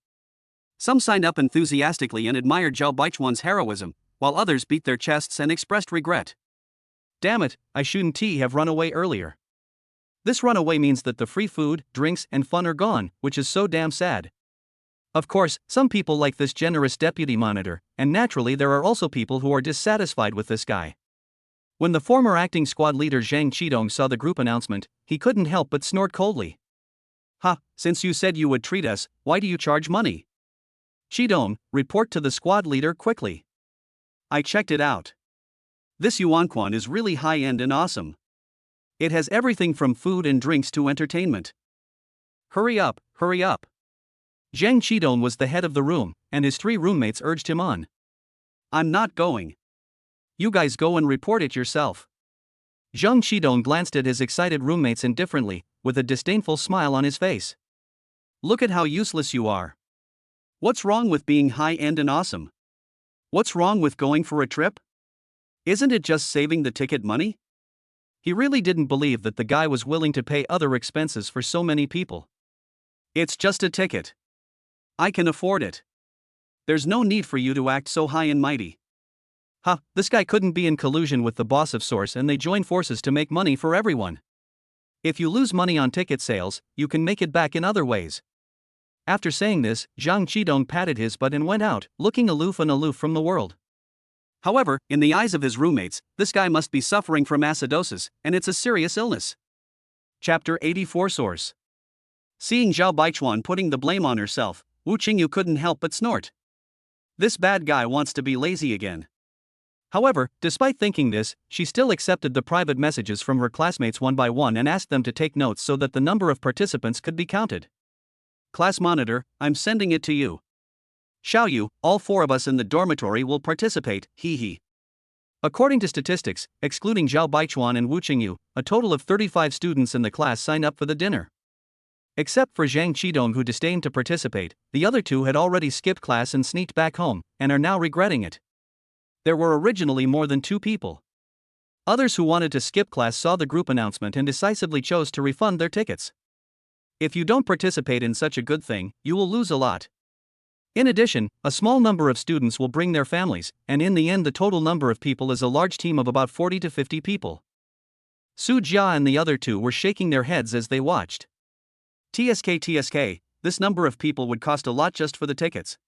Some signed up enthusiastically and admired Zhao Baichuan's heroism, while others beat their chests and expressed regret. Damn it, I shouldn't have run away earlier. This runaway means that the free food, drinks, and fun are gone, which is so damn sad. Of course, some people like this generous deputy monitor, and naturally there are also people who are dissatisfied with this guy. When the former acting squad leader Zhang Qidong saw the group announcement, he couldn't help but snort coldly. "Ha, since you said you would treat us, why do you charge money?" "Qidong, report to the squad leader quickly." "I checked it out. This Yuanquan is really high-end and awesome. It has everything from food and drinks to entertainment. Hurry up, hurry up. Zhang Qidong was the head of the room, and his 3 roommates urged him on. I'm not going. You guys go and report it yourself. Zhang Qidong glanced at his excited roommates indifferently, with a disdainful smile on his face. Look at how useless you are. What's wrong with being high-end and awesome? What's wrong with going for a trip? Isn't it just saving the ticket money? He really didn't believe that the guy was willing to pay other expenses for so many people. It's just a ticket. I can afford it. There's no need for you to act so high and mighty. Ha, this guy couldn't be in collusion with the boss of Source and they joined forces to make money for everyone. If you lose money on ticket sales, you can make it back in other ways. After saying this, Zhang Qidong patted his butt and went out, looking aloof from the world. However, in the eyes of his roommates, this guy must be suffering from acidosis, and it's a serious illness. Chapter 84 Source. Seeing Zhao Baichuan putting the blame on herself, Wu Qingyu couldn't help but snort. This bad guy wants to be lazy again. However, despite thinking this, she still accepted the private messages from her classmates one by one and asked them to take notes so that the number of participants could be counted. Class monitor, I'm sending it to you. Xiaoyu, all 4 of us in the dormitory will participate, hee. According to statistics, excluding Zhao Baichuan and Wu Qingyu, a total of 35 students in the class signed up for the dinner. Except for Zhang Qidong, who disdained to participate, the other 2 had already skipped class and sneaked back home, and are now regretting it. There were originally more than 2 people. Others who wanted to skip class saw the group announcement and decisively chose to refund their tickets. If you don't participate in such a good thing, you will lose a lot. In addition, a small number of students will bring their families, and in the end the total number of people is a large team of about 40 to 50 people. Su Jia and the other 2 were shaking their heads as they watched. TSK, this number of people would cost a lot just for the tickets.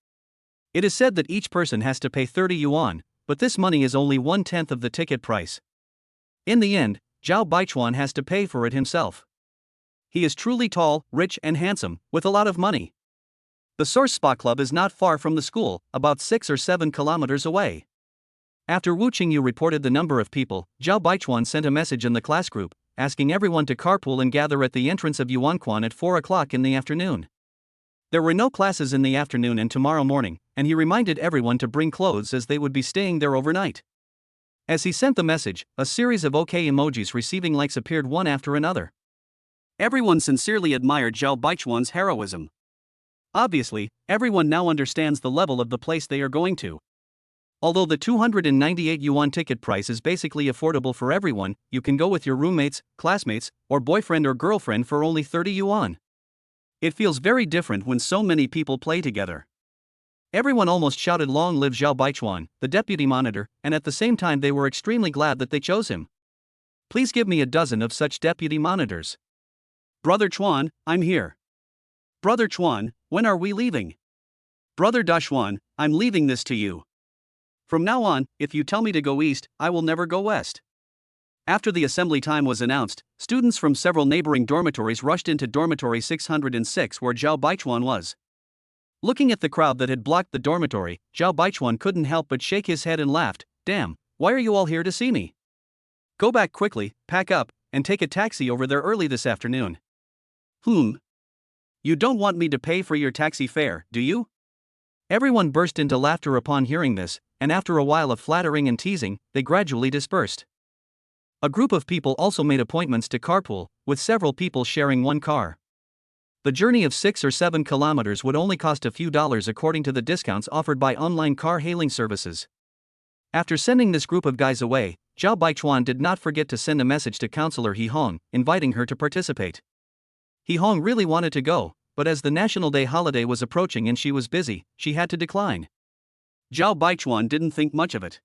It is said that each person has to pay 30 yuan, but this money is only 1/10 of the ticket price. In the end, Zhao Baichuan has to pay for it himself. He is truly tall, rich and handsome, with a lot of money. The Source Spa Club is not far from the school, about 6 or 7 kilometers away. After Wu Qingyu reported the number of people, Zhao Baichuan sent a message in the class group, asking everyone to carpool and gather at the entrance of Yuanquan at 4 o'clock in the afternoon. There were no classes in the afternoon and tomorrow morning, and he reminded everyone to bring clothes as they would be staying there overnight. As he sent the message, a series of OK emojis receiving likes appeared one after another. Everyone sincerely admired Zhao Baichuan's heroism. Obviously, everyone now understands the level of the place they are going to. Although the 298 yuan ticket price is basically affordable for everyone, you can go with your roommates, classmates, or boyfriend or girlfriend for only 30 yuan. It feels very different when so many people play together. Everyone almost shouted "Long live Zhao Baichuan," the deputy monitor, and at the same time they were extremely glad that they chose him. Please give me a dozen of such deputy monitors. Brother Chuan, I'm here. Brother Chuan, when are we leaving? Brother Dashuan, I'm leaving this to you. From now on, if you tell me to go east, I will never go west. After the assembly time was announced, students from several neighboring dormitories rushed into dormitory 606 where Zhao Baichuan was. Looking at the crowd that had blocked the dormitory, Zhao Baichuan couldn't help but shake his head and laughed. Damn, why are you all here to see me? Go back quickly, pack up, and take a taxi over there early this afternoon. You don't want me to pay for your taxi fare, do you? Everyone burst into laughter upon hearing this, and after a while of flattering and teasing, they gradually dispersed. A group of people also made appointments to carpool, with several people sharing one car. The journey of 6 or 7 kilometers would only cost a few dollars according to the discounts offered by online car hailing services. After sending this group of guys away, Zhao Baichuan did not forget to send a message to Counselor He Hong, inviting her to participate. He Hong really wanted to go, but as the National Day holiday was approaching and she was busy, she had to decline. Zhao Baichuan didn't think much of it.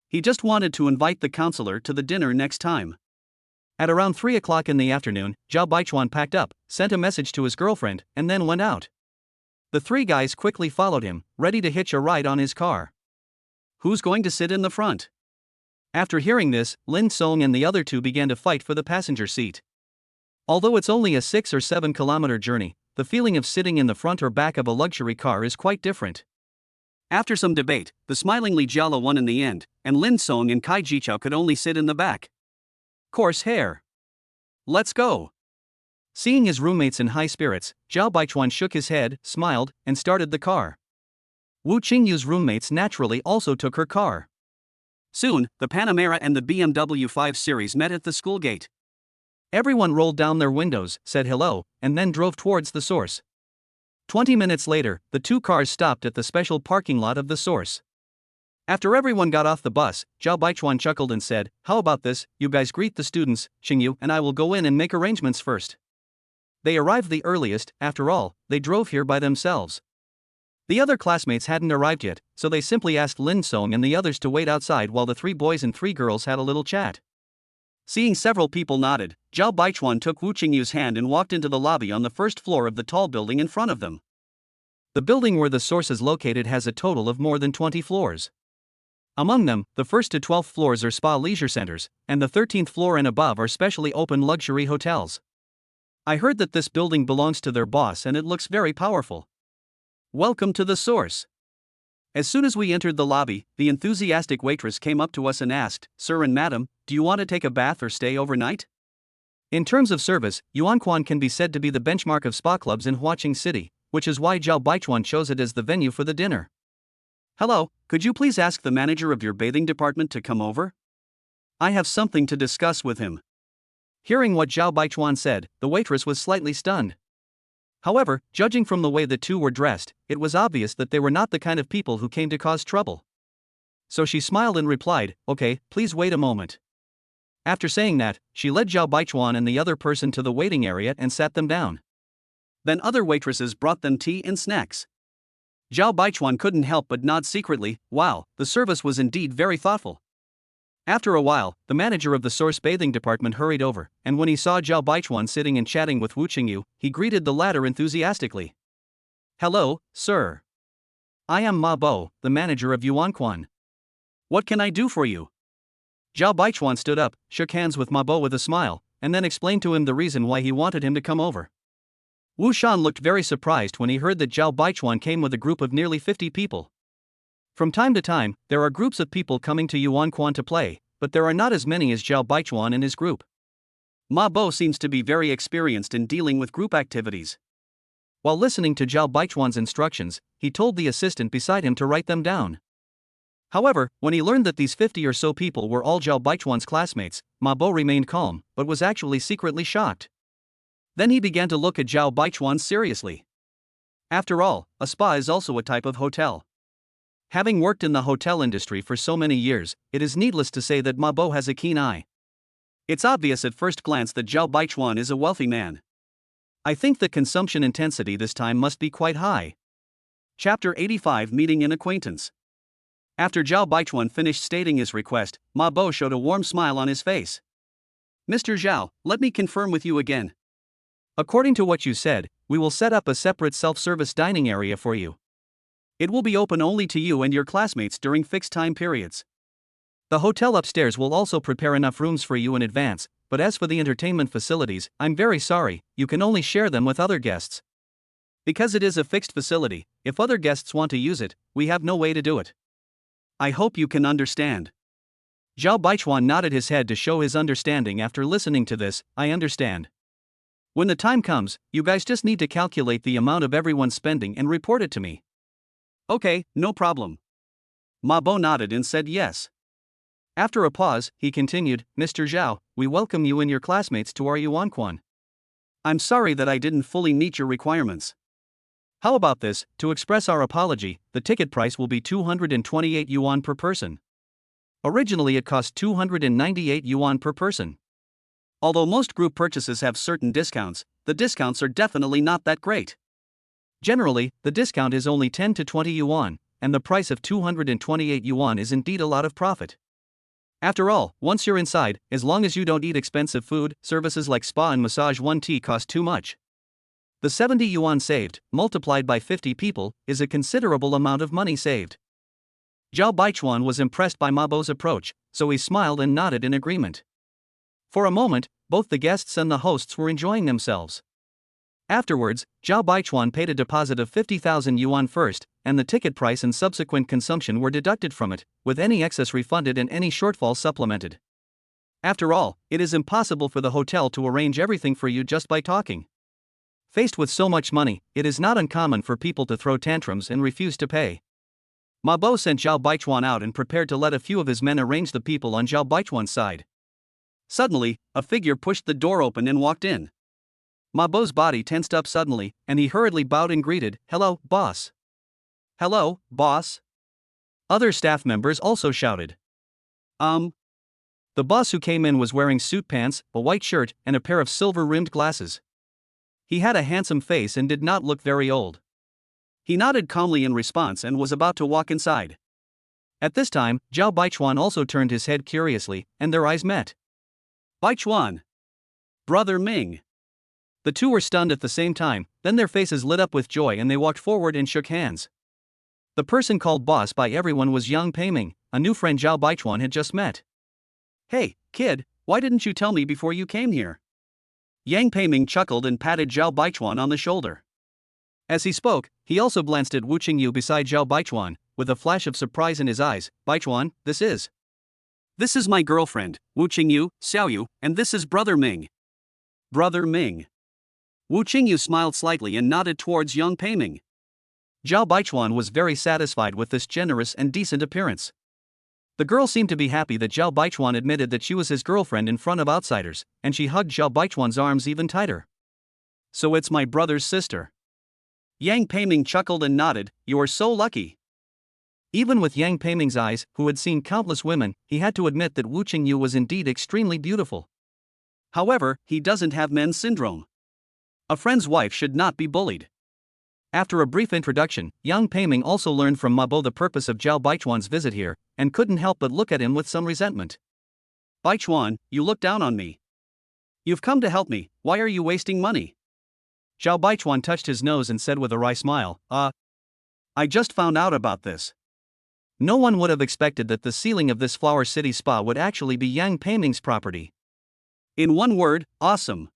He just wanted to invite the counselor to the dinner next time. At around 3 o'clock in the afternoon, Zhao Baichuan packed up, sent a message to his girlfriend, and then went out. The 3 guys quickly followed him, ready to hitch a ride on his car. Who's going to sit in the front? After hearing this, Lin Song and the other 2 began to fight for the passenger seat. Although it's only a 6 or 7 kilometer journey, the feeling of sitting in the front or back of a luxury car is quite different. After some debate, the smilingly Jiala won in the end, and Lin Song and Kai Jichao could only sit in the back. Course hair. Let's go. Seeing his roommates in high spirits, Zhao Baichuan shook his head, smiled, and started the car. Wu Qingyu's roommates naturally also took her car. Soon, the Panamera and the BMW 5 Series met at the school gate. Everyone rolled down their windows, said hello, and then drove towards the source. 20 minutes later, the two cars stopped at the special parking lot of the source. After everyone got off the bus, Zhao Baichuan chuckled and said, "How about this, you guys greet the students, Xingyu and I will go in and make arrangements first." They arrived the earliest, after all, they drove here by themselves. The other classmates hadn't arrived yet, so they simply asked Lin Song and the others to wait outside while the 3 boys and 3 girls had a little chat. Seeing several people nodded, Zhao Baichuan took Wu Qingyu's hand and walked into the lobby on the first floor of the tall building in front of them. The building where the source is located has a total of more than 20 floors. Among them, the 1st to 12th floors are spa leisure centers, and the 13th floor and above are specially open luxury hotels. I heard that this building belongs to their boss and it looks very powerful. Welcome to the source. As soon as we entered the lobby, the enthusiastic waitress came up to us and asked, "Sir and madam, do you want to take a bath or stay overnight?" In terms of service, Yuanquan can be said to be the benchmark of spa clubs in Huaqing City, which is why Zhao Baichuan chose it as the venue for the dinner. "Hello, could you please ask the manager of your bathing department to come over? I have something to discuss with him." Hearing what Zhao Baichuan said, the waitress was slightly stunned. However, judging from the way the two were dressed, it was obvious that they were not the kind of people who came to cause trouble. So she smiled and replied, "Okay, please wait a moment." After saying that, she led Zhao Baichuan and the other person to the waiting area and sat them down. Then other waitresses brought them tea and snacks. Zhao Baichuan couldn't help but nod secretly. Wow, the service was indeed very thoughtful. After a while, the manager of the source bathing department hurried over, and when he saw Zhao Baichuan sitting and chatting with Wu Qingyu, he greeted the latter enthusiastically. "Hello, sir. I am Ma Bo, the manager of Yuanquan. What can I do for you?" Zhao Baichuan stood up, shook hands with Ma Bo with a smile, and then explained to him the reason why he wanted him to come over. Wu Shan looked very surprised when he heard that Zhao Baichuan came with a group of nearly 50 people. From time to time, there are groups of people coming to Yuanquan to play, but there are not as many as Zhao Baichuan and his group. Ma Bo seems to be very experienced in dealing with group activities. While listening to Zhao Baichuan's instructions, he told the assistant beside him to write them down. However, when he learned that these 50 or so people were all Zhao Baichuan's classmates, Ma Bo remained calm, but was actually secretly shocked. Then he began to look at Zhao Baichuan seriously. After all, a spa is also a type of hotel. Having worked in the hotel industry for so many years, it is needless to say that Ma Bo has a keen eye. It's obvious at first glance that Zhao Baichuan is a wealthy man. I think the consumption intensity this time must be quite high. Chapter 85 Meeting an Acquaintance. After Zhao Baichuan finished stating his request, Ma Bo showed a warm smile on his face. "Mr. Zhao, let me confirm with you again. According to what you said, we will set up a separate self-service dining area for you. It will be open only to you and your classmates during fixed time periods. The hotel upstairs will also prepare enough rooms for you in advance, but as for the entertainment facilities, I'm very sorry, you can only share them with other guests. Because it is a fixed facility, if other guests want to use it, we have no way to do it. I hope you can understand." Zhao Baichuan nodded his head to show his understanding. After listening to this, "I understand. When the time comes, you guys just need to calculate the amount of everyone's spending and report it to me." "Okay, no problem." Ma Bo nodded and said yes. After a pause, he continued, "Mr. Zhao, we welcome you and your classmates to our Yuanquan. I'm sorry that I didn't fully meet your requirements. How about this, to express our apology, the ticket price will be 228 yuan per person. Originally it cost 298 yuan per person. Although most group purchases have certain discounts, the discounts are definitely not that great. Generally, the discount is only 10 to 20 yuan, and the price of 228 yuan is indeed a lot of profit. After all, once you're inside, as long as you don't eat expensive food, services like spa and massage 1 tea cost too much. The 70 yuan saved, multiplied by 50 people, is a considerable amount of money saved." Zhao Baichuan was impressed by Ma Bo's approach, so he smiled and nodded in agreement. For a moment, both the guests and the hosts were enjoying themselves. Afterwards, Zhao Baichuan paid a deposit of 50,000 yuan first, and the ticket price and subsequent consumption were deducted from it, with any excess refunded and any shortfall supplemented. After all, it is impossible for the hotel to arrange everything for you just by talking. Faced with so much money, it is not uncommon for people to throw tantrums and refuse to pay. Ma Bo sent Zhao Baichuan out and prepared to let a few of his men arrange the people on Zhao Baichuan's side. Suddenly, a figure pushed the door open and walked in. Ma Bo's body tensed up suddenly, and he hurriedly bowed and greeted, "Hello, boss." "Hello, boss." Other staff members also shouted. The boss who came in was wearing suit pants, a white shirt, and a pair of silver-rimmed glasses. He had a handsome face and did not look very old. He nodded calmly in response and was about to walk inside. At this time, Zhao Baichuan also turned his head curiously, and their eyes met. "Baichuan! Brother Ming!" The two were stunned at the same time, then their faces lit up with joy and they walked forward and shook hands. The person called boss by everyone was Yang Peiming, a new friend Zhao Baichuan had just met. "Hey, kid, why didn't you tell me before you came here?" Yang Peiming chuckled and patted Zhao Baichuan on the shoulder. As he spoke, he also glanced at Wu Qingyu beside Zhao Baichuan, with a flash of surprise in his eyes. "Baichuan, this is my girlfriend, Wu Qingyu, Xiaoyu, and this is Brother Ming." "Brother Ming." Wu Qingyu smiled slightly and nodded towards Yang Peiming. Zhao Baichuan was very satisfied with this generous and decent appearance. The girl seemed to be happy that Zhao Baichuan admitted that she was his girlfriend in front of outsiders, and she hugged Zhao Baichuan's arms even tighter. "So it's my brother's sister." Yang Peiming chuckled and nodded. "You are so lucky." Even with Yang Peiming's eyes, who had seen countless women, he had to admit that Wu Qingyu was indeed extremely beautiful. However, he doesn't have men's syndrome. A friend's wife should not be bullied. After a brief introduction, Yang Peiming also learned from Ma Bo the purpose of Zhao Baichuan's visit here, and couldn't help but look at him with some resentment. "Baichuan, you look down on me. You've come to help me, why are you wasting money?" Zhao Baichuan touched his nose and said with a wry smile, I just found out about this." No one would have expected that the ceiling of this Flower City spa would actually be Yang Peiming's property. In one word, awesome.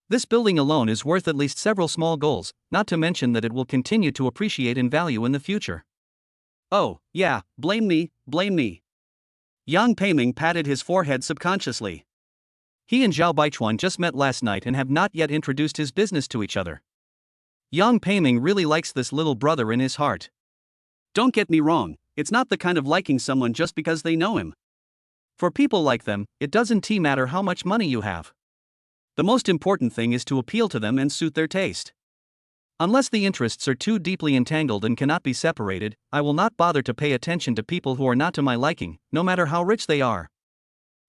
This building alone is worth at least several small goals, not to mention that it will continue to appreciate in value in the future. "Oh, yeah, blame me, blame me." Yang Peiming patted his forehead subconsciously. He and Zhao Baichuan just met last night and have not yet introduced his business to each other. Yang Peiming really likes this little brother in his heart. Don't get me wrong, it's not the kind of liking someone just because they know him. For people like them, it doesn't matter how much money you have. The most important thing is to appeal to them and suit their taste. Unless the interests are too deeply entangled and cannot be separated, I will not bother to pay attention to people who are not to my liking, no matter how rich they are.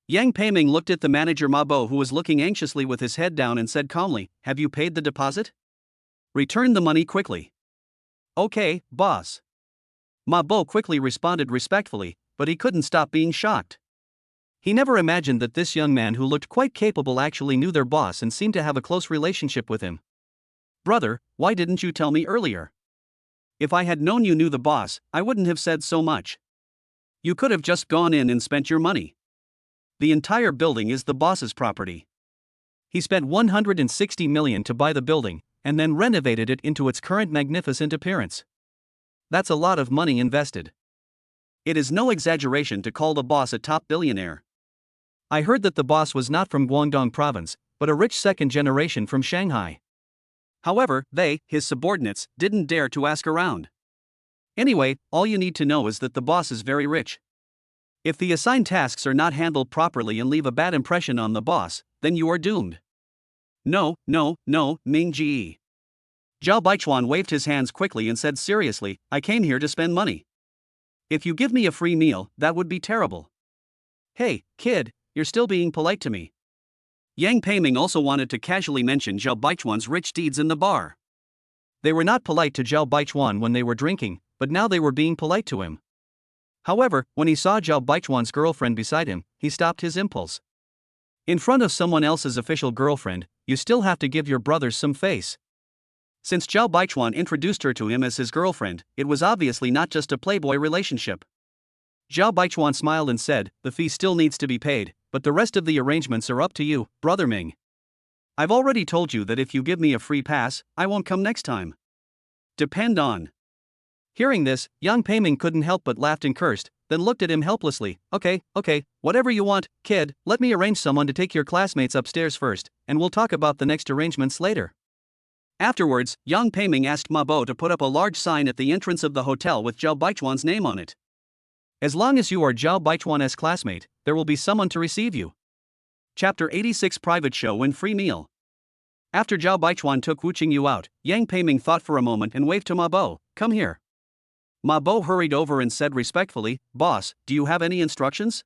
Yang Peiming looked at the manager Ma Bo, who was looking anxiously with his head down, and said calmly, "Have you paid the deposit? Return the money quickly." "Okay, boss." Ma Bo quickly responded respectfully, but he couldn't stop being shocked. He never imagined that this young man who looked quite capable actually knew their boss and seemed to have a close relationship with him. "Brother, why didn't you tell me earlier? If I had known you knew the boss, I wouldn't have said so much. You could have just gone in and spent your money. The entire building is the boss's property. He spent 160 million to buy the building, and then renovated it into its current magnificent appearance. That's a lot of money invested. It is no exaggeration to call the boss a top billionaire. I heard that the boss was not from Guangdong province, but a rich second generation from Shanghai. However, they, his subordinates, didn't dare to ask around. Anyway, all you need to know is that the boss is very rich. If the assigned tasks are not handled properly and leave a bad impression on the boss, then you are doomed." No, Ming Ji. Zhao Baichuan waved his hands quickly and said seriously, "I came here to spend money. If you give me a free meal, that would be terrible." "Hey, kid, you're still being polite to me." Yang Peiming also wanted to casually mention Zhao Baichuan's rich deeds in the bar. They were not polite to Zhao Baichuan when they were drinking, but now they were being polite to him. However, when he saw Zhao Baichuan's girlfriend beside him, he stopped his impulse. In front of someone else's official girlfriend, you still have to give your brothers some face. Since Zhao Baichuan introduced her to him as his girlfriend, it was obviously not just a playboy relationship. Zhao Baichuan smiled and said, "The fee still needs to be paid, but the rest of the arrangements are up to you, Brother Ming." I've already told you that if you give me a free pass, I won't come next time. Depend on. Hearing this, young Pei-ming couldn't help but laughed and cursed, then looked at him helplessly. Okay, whatever you want, kid, let me arrange someone to take your classmates upstairs first, and we'll talk about the next arrangements later. Afterwards, young Pei-ming asked Ma Bo to put up a large sign at the entrance of the hotel with Zhao Baichuan's name on it. As long as you are Zhao Baichuan's classmate, there will be someone to receive you. Chapter 86 Private Show and Free Meal. After Zhao Baichuan took Wu Qingyu out, Yang Pei-ming thought for a moment and waved to Ma Bo. Come here. Ma Bo hurried over and said respectfully, Boss, do you have any instructions?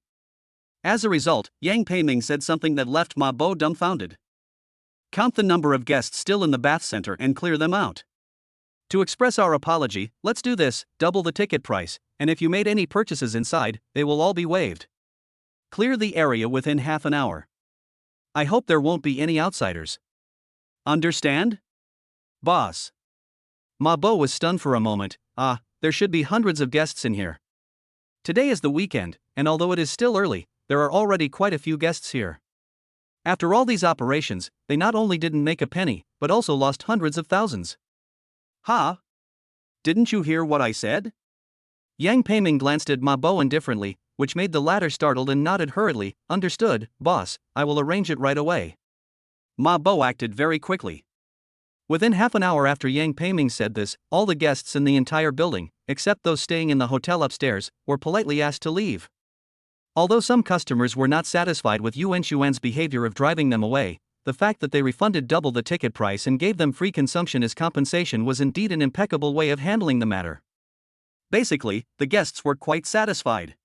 As a result, Yang Pei-ming said something that left Ma Bo dumbfounded. Count the number of guests still in the bath center and clear them out. To express our apology, let's do this, double the ticket price, and if you made any purchases inside, they will all be waived. Clear the area within half an hour. I hope there won't be any outsiders. Understand? Boss. Ma Bo was stunned for a moment. There should be hundreds of guests in here. Today is the weekend, and although it is still early, there are already quite a few guests here. After all these operations, they not only didn't make a penny, but also lost hundreds of thousands. Ha? Didn't you hear what I said? Yang Pei-ming glanced at Ma Bo indifferently, which made the latter startled and nodded hurriedly. Understood, boss, I will arrange it right away. Ma Bo acted very quickly. Within half an hour after Yang Pei-ming said this, all the guests in the entire building, except those staying in the hotel upstairs, were politely asked to leave. Although some customers were not satisfied with Yuan Xuan's behavior of driving them away, the fact that they refunded double the ticket price and gave them free consumption as compensation was indeed an impeccable way of handling the matter. Basically, the guests were quite satisfied.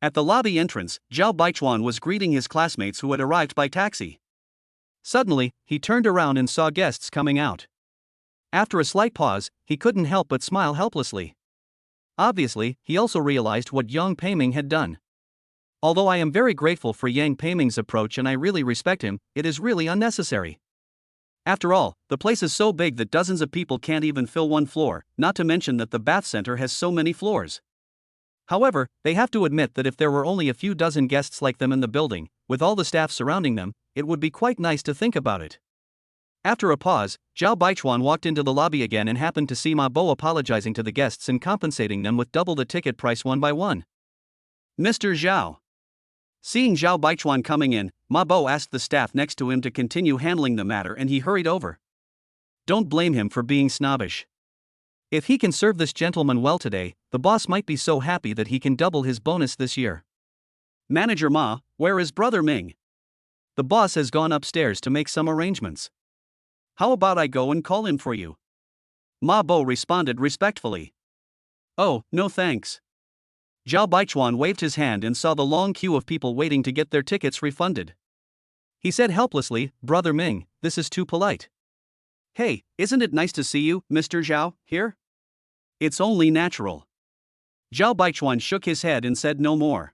At the lobby entrance, Zhao Baichuan was greeting his classmates who had arrived by taxi. Suddenly, he turned around and saw guests coming out. After a slight pause, he couldn't help but smile helplessly. Obviously, he also realized what Yang Pei-ming had done. Although I am very grateful for Yang Pei-ming's approach and I really respect him, it is really unnecessary. After all, the place is so big that dozens of people can't even fill one floor, not to mention that the bath center has so many floors. However, they have to admit that if there were only a few dozen guests like them in the building, with all the staff surrounding them, it would be quite nice to think about it. After a pause, Zhao Baichuan walked into the lobby again and happened to see Ma Bo apologizing to the guests and compensating them with double the ticket price one by one. Mr. Zhao. Seeing Zhao Baichuan coming in, Ma Bo asked the staff next to him to continue handling the matter and he hurried over. Don't blame him for being snobbish. If he can serve this gentleman well today, the boss might be so happy that he can double his bonus this year. Manager Ma, where is Brother Ming? The boss has gone upstairs to make some arrangements. How about I go and call him for you? Ma Bo responded respectfully. Oh, no thanks. Zhao Baichuan waved his hand and saw the long queue of people waiting to get their tickets refunded. He said helplessly, Brother Ming, this is too polite. Hey, isn't it nice to see you, Mr. Zhao, here? It's only natural. Zhao Baichuan shook his head and said no more.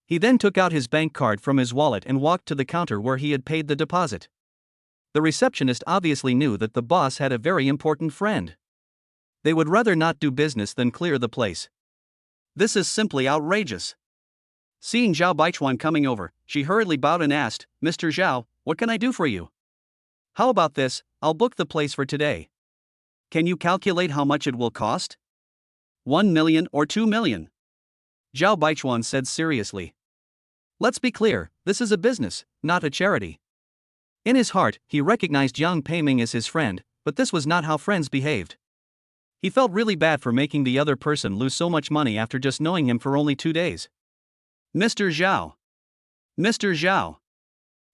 He then took out his bank card from his wallet and walked to the counter where he had paid the deposit. The receptionist obviously knew that the boss had a very important friend. They would rather not do business than clear the place. This is simply outrageous. Seeing Zhao Baichuan coming over, she hurriedly bowed and asked, Mr. Zhao, what can I do for you? How about this, I'll book the place for today. Can you calculate how much it will cost? 1 million or 2 million? Zhao Baichuan said seriously. Let's be clear, this is a business, not a charity. In his heart, he recognized Yang Pei-ming as his friend, but this was not how friends behaved. He felt really bad for making the other person lose so much money after just knowing him for only 2 days. Mr. Zhao. Mr. Zhao.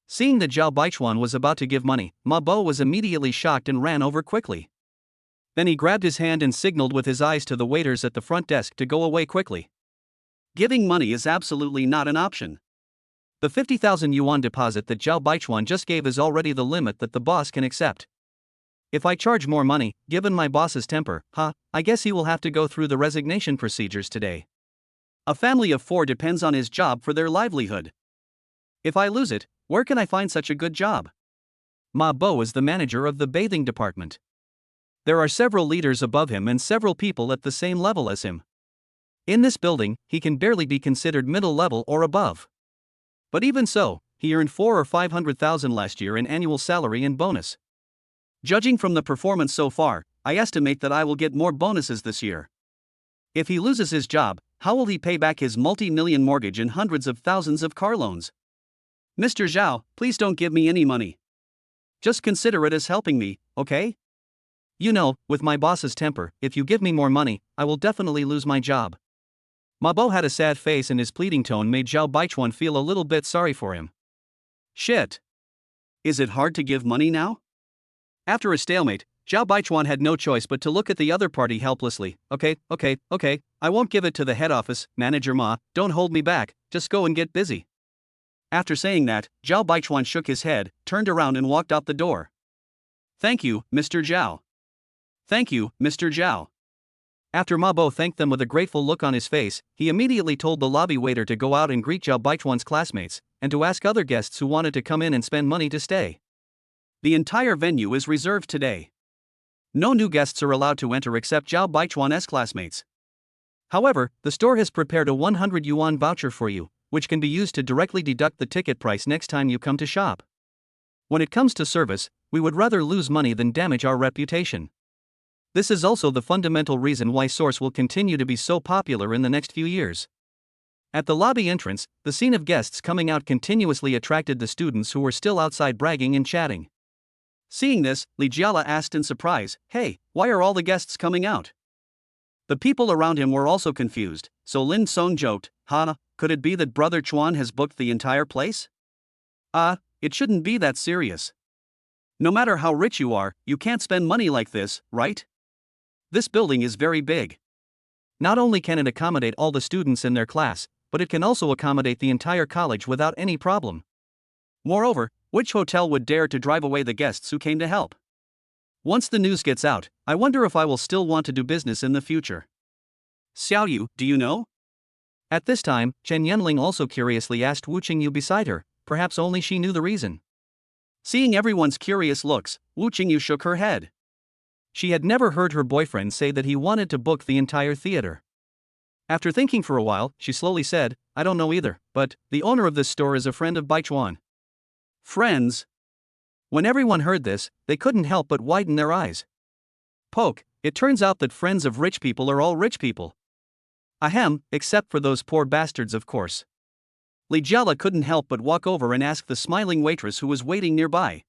Seeing that Zhao Baichuan was about to give money, Ma Bo was immediately shocked and ran over quickly. Then he grabbed his hand and signaled with his eyes to the waiters at the front desk to go away quickly. Giving money is absolutely not an option. The 50,000 yuan deposit that Zhao Baichuan just gave is already the limit that the boss can accept. If I charge more money, given my boss's temper, I guess he will have to go through the resignation procedures today. A family of 4 depends on his job for their livelihood. If I lose it, where can I find such a good job? Ma Bo is the manager of the bathing department. There are several leaders above him and several people at the same level as him. In this building, he can barely be considered middle level or above. But even so, he earned 4 or 500,000 last year in annual salary and bonus. Judging from the performance so far, I estimate that I will get more bonuses this year. If he loses his job, how will he pay back his multi-million mortgage and hundreds of thousands of car loans? Mr. Zhao, please don't give me any money. Just consider it as helping me, okay? You know, with my boss's temper, if you give me more money, I will definitely lose my job. Ma Bo had a sad face and his pleading tone made Zhao Baichuan feel a little bit sorry for him. Shit. Is it hard to give money now? After a stalemate, Zhao Baichuan had no choice but to look at the other party helplessly. Okay, I won't give it to the head office, Manager Ma, don't hold me back, just go and get busy. After saying that, Zhao Baichuan shook his head, turned around and walked out the door. Thank you, Mr. Zhao. Thank you, Mr. Zhao. After Ma Bo thanked them with a grateful look on his face, he immediately told the lobby waiter to go out and greet Zhao Baichuan's classmates, and to ask other guests who wanted to come in and spend money to stay. The entire venue is reserved today. No new guests are allowed to enter except Zhao Baichuan's classmates. However, the store has prepared a 100 yuan voucher for you, which can be used to directly deduct the ticket price next time you come to shop. When it comes to service, we would rather lose money than damage our reputation. This is also the fundamental reason why Source will continue to be so popular in the next few years. At the lobby entrance, the scene of guests coming out continuously attracted the students who were still outside bragging and chatting. Seeing this, Li Jiala asked in surprise, "Hey, why are all the guests coming out?" The people around him were also confused, so Lin Song joked, could it be that Brother Chuan has booked the entire place? It shouldn't be that serious. No matter how rich you are, you can't spend money like this, right? This building is very big. Not only can it accommodate all the students in their class, but it can also accommodate the entire college without any problem. Moreover, which hotel would dare to drive away the guests who came to help? Once the news gets out, I wonder if I will still want to do business in the future. Xiao Yu, do you know? At this time, Chen Yanling also curiously asked Wu Qingyu beside her, perhaps only she knew the reason. Seeing everyone's curious looks, Wu Qingyu shook her head. She had never heard her boyfriend say that he wanted to book the entire theater. After thinking for a while, she slowly said, I don't know either, but the owner of this store is a friend of Baichuan. Friends? When everyone heard this, they couldn't help but widen their eyes. Poke, it turns out that friends of rich people are all rich people. Ahem, except for those poor bastards, of course. Li Jiala couldn't help but walk over and ask the smiling waitress who was waiting nearby.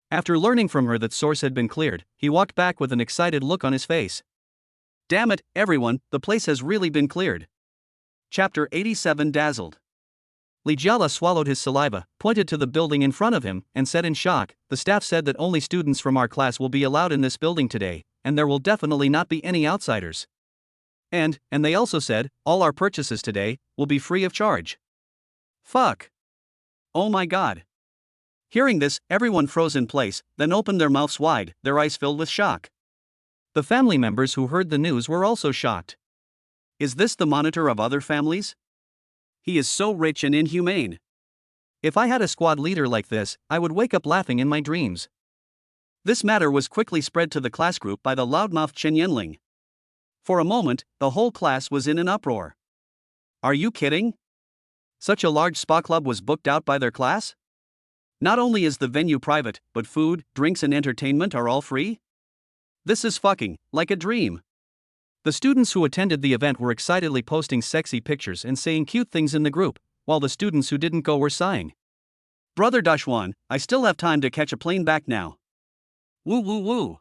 After learning from her that Source had been cleared, he walked back with an excited look on his face. Damn it, everyone, the place has really been cleared. Chapter 87 Dazzled. Li Jiala swallowed his saliva, pointed to the building in front of him, and said in shock, the staff said that only students from our class will be allowed in this building today, and there will definitely not be any outsiders. And they also said, all our purchases today will be free of charge. Fuck. Oh my god. Hearing this, everyone froze in place, then opened their mouths wide, their eyes filled with shock. The family members who heard the news were also shocked. Is this the monitor of other families? He is so rich and inhumane. If I had a squad leader like this, I would wake up laughing in my dreams. This matter was quickly spread to the class group by the loudmouthed Chen Yanling. For a moment, the whole class was in an uproar. Are you kidding? Such a large spa club was booked out by their class? Not only is the venue private, but food, drinks and entertainment are all free? This is fucking like a dream. The students who attended the event were excitedly posting sexy pictures and saying cute things in the group, while the students who didn't go were sighing. Brother Dashuan, I still have time to catch a plane back now. Woo woo woo.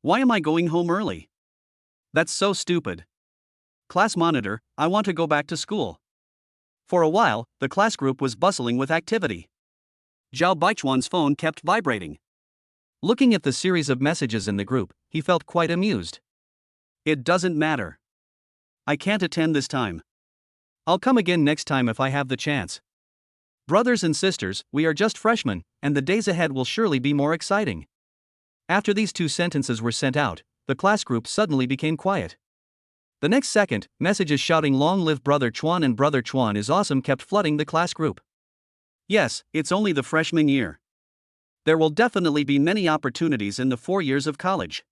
Why am I going home early? That's so stupid. Class monitor, I want to go back to school. For a while, the class group was bustling with activity. Zhao Baichuan's phone kept vibrating. Looking at the series of messages in the group, he felt quite amused. It doesn't matter. I can't attend this time. I'll come again next time if I have the chance. Brothers and sisters, we are just freshmen, and the days ahead will surely be more exciting. After these two sentences were sent out, the class group suddenly became quiet. The next second, messages shouting "Long live Brother Chuan" and "Brother Chuan is awesome" kept flooding the class group. Yes, it's only the freshman year. There will definitely be many opportunities in the 4 years of college.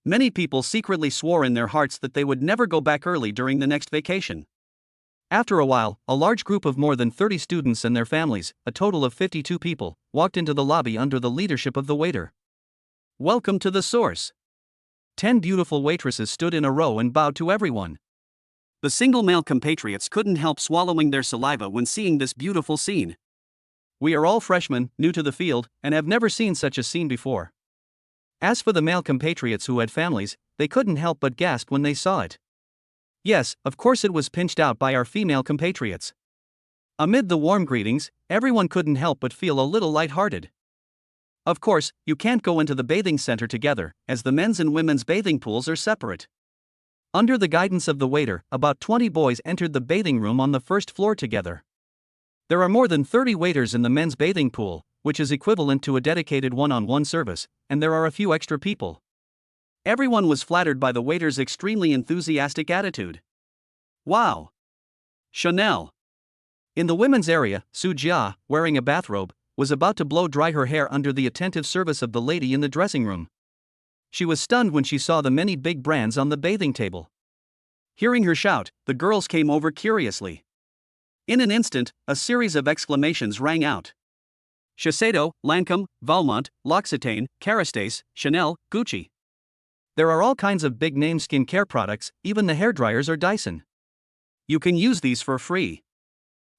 Many people secretly swore in their hearts that they would never go back early during the next vacation. After a while, a large group of more than 30 students and their families, a total of 52 people, walked into the lobby under the leadership of the waiter. Welcome to the source. 10 beautiful waitresses stood in a row and bowed to everyone. The single male compatriots couldn't help swallowing their saliva when seeing this beautiful scene. We are all freshmen, new to the field, and have never seen such a scene before. As for the male compatriots who had families, they couldn't help but gasp when they saw it. Yes, of course it was pinched out by our female compatriots. Amid the warm greetings, everyone couldn't help but feel a little lighthearted. Of course, you can't go into the bathing center together, as the men's and women's bathing pools are separate. Under the guidance of the waiter, about 20 boys entered the bathing room on the first floor together. There are more than 30 waiters in the men's bathing pool, which is equivalent to a dedicated one-on-one service, and there are a few extra people. Everyone was flattered by the waiter's extremely enthusiastic attitude. Wow! Chanel! In the women's area, Su Jia, wearing a bathrobe, was about to blow dry her hair under the attentive service of the lady in the dressing room. She was stunned when she saw the many big brands on the bathing table. Hearing her shout, the girls came over curiously. In an instant, a series of exclamations rang out. Shiseido, Lancome, Valmont, L'Occitane, Kerastase, Chanel, Gucci. There are all kinds of big-name skincare products, even the hairdryers are Dyson. You can use these for free.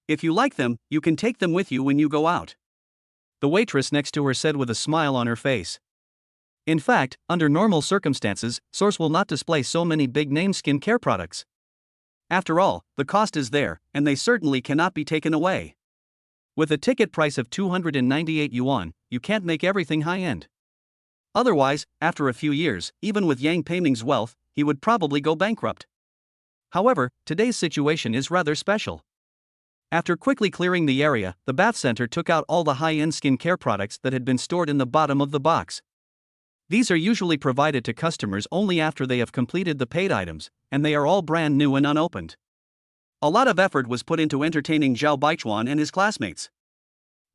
If you like them, you can take them with you when you go out. The waitress next to her said with a smile on her face. In fact, under normal circumstances, Source will not display so many big-name skincare products. After all, the cost is there, and they certainly cannot be taken away. With a ticket price of 298 yuan, you can't make everything high-end. Otherwise, after a few years, even with Yang Peiming's wealth, he would probably go bankrupt. However, today's situation is rather special. After quickly clearing the area, the bath center took out all the high-end skincare products that had been stored in the bottom of the box. These are usually provided to customers only after they have completed the paid items, and they are all brand new and unopened. A lot of effort was put into entertaining Zhao Baichuan and his classmates.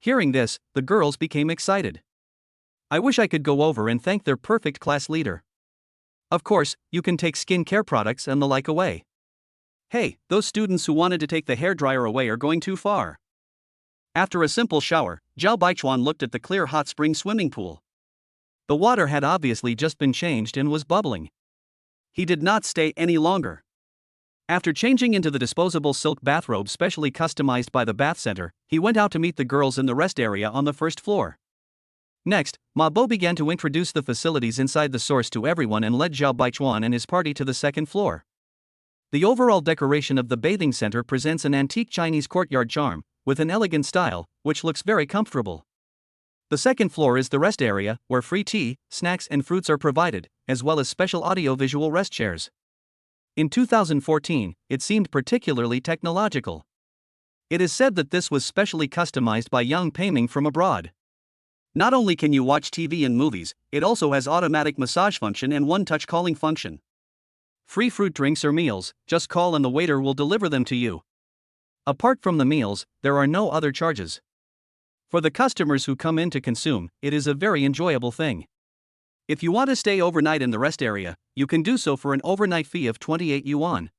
Hearing this, the girls became excited. I wish I could go over and thank their perfect class leader. Of course, you can take skincare products and the like away. Hey, those students who wanted to take the hairdryer away are going too far. After a simple shower, Zhao Baichuan looked at the clear hot spring swimming pool. The water had obviously just been changed and was bubbling. He did not stay any longer. After changing into the disposable silk bathrobe specially customized by the bath center, he went out to meet the girls in the rest area on the first floor. Next, Ma Bo began to introduce the facilities inside the source to everyone and led Zhao Baichuan and his party to the second floor. The overall decoration of the bathing center presents an antique Chinese courtyard charm, with an elegant style, which looks very comfortable. The second floor is the rest area, where free tea, snacks and fruits are provided, as well as special audio-visual rest chairs. In 2014, it seemed particularly technological. It is said that this was specially customized by Yang Peiming from abroad. Not only can you watch TV and movies, it also has automatic massage function and one-touch calling function. Free fruit drinks or meals, just call and the waiter will deliver them to you. Apart from the meals, there are no other charges. For the customers who come in to consume, it is a very enjoyable thing. If you want to stay overnight in the rest area, you can do so for an overnight fee of 28 yuan.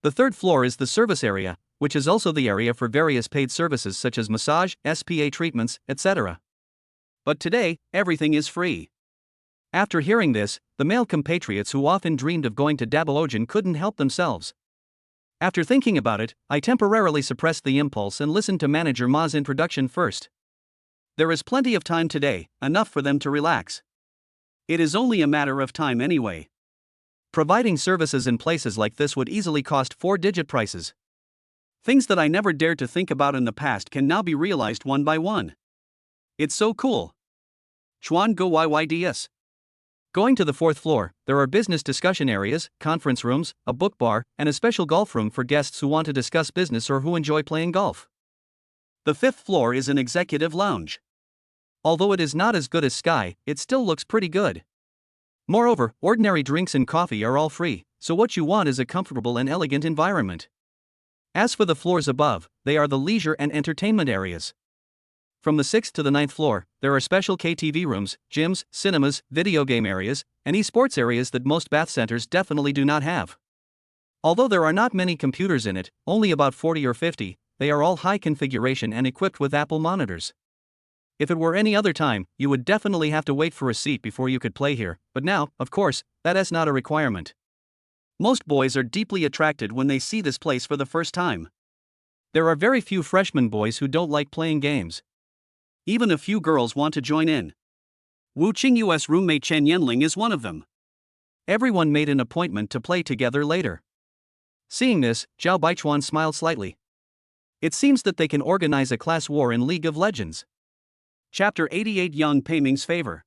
The third floor is the service area, which is also the area for various paid services such as massage, SPA treatments, etc. But today, everything is free. After hearing this, the male compatriots who often dreamed of going to Dabaojin couldn't help themselves. After thinking about it, I temporarily suppressed the impulse and listened to Manager Ma's introduction first. There is plenty of time today, enough for them to relax. It is only a matter of time anyway. Providing services in places like this would easily cost 4-digit prices. Things that I never dared to think about in the past can now be realized one by one. It's so cool. Chuan Go YYDS. Going to the fourth floor, there are business discussion areas, conference rooms, a book bar, and a special golf room for guests who want to discuss business or who enjoy playing golf. The fifth floor is an executive lounge. Although it is not as good as Sky, it still looks pretty good. Moreover, ordinary drinks and coffee are all free, so what you want is a comfortable and elegant environment. As for the floors above, they are the leisure and entertainment areas. From the 6th to the 9th floor, there are special KTV rooms, gyms, cinemas, video game areas, and esports areas that most bath centers definitely do not have. Although there are not many computers in it, only about 40 or 50, they are all high configuration and equipped with Apple monitors. If it were any other time, you would definitely have to wait for a seat before you could play here, but now, of course, that is not a requirement. Most boys are deeply attracted when they see this place for the first time. There are very few freshman boys who don't like playing games. Even a few girls want to join in. Wu Qingyu's roommate Chen Yenling is one of them. Everyone made an appointment to play together later. Seeing this, Zhao Baichuan smiled slightly. It seems that they can organize a class war in League of Legends. Chapter 88 Yang Peiming's Favor.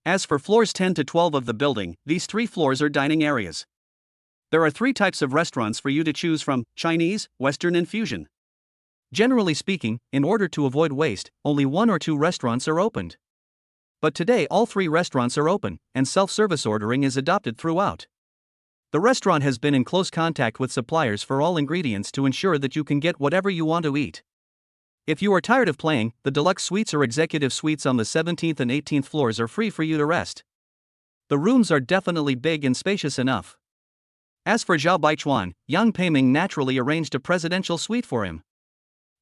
As for floors 10 to 12 of the building, these 3 floors are dining areas. There are 3 types of restaurants for you to choose from: Chinese, Western and fusion. Generally speaking, in order to avoid waste, only 1 or 2 restaurants are opened. But today all 3 restaurants are open, and self-service ordering is adopted throughout. The restaurant has been in close contact with suppliers for all ingredients to ensure that you can get whatever you want to eat. If you are tired of playing, the deluxe suites or executive suites on the 17th and 18th floors are free for you to rest. The rooms are definitely big and spacious enough. As for Zhao Baichuan, Yang Peiming naturally arranged a presidential suite for him.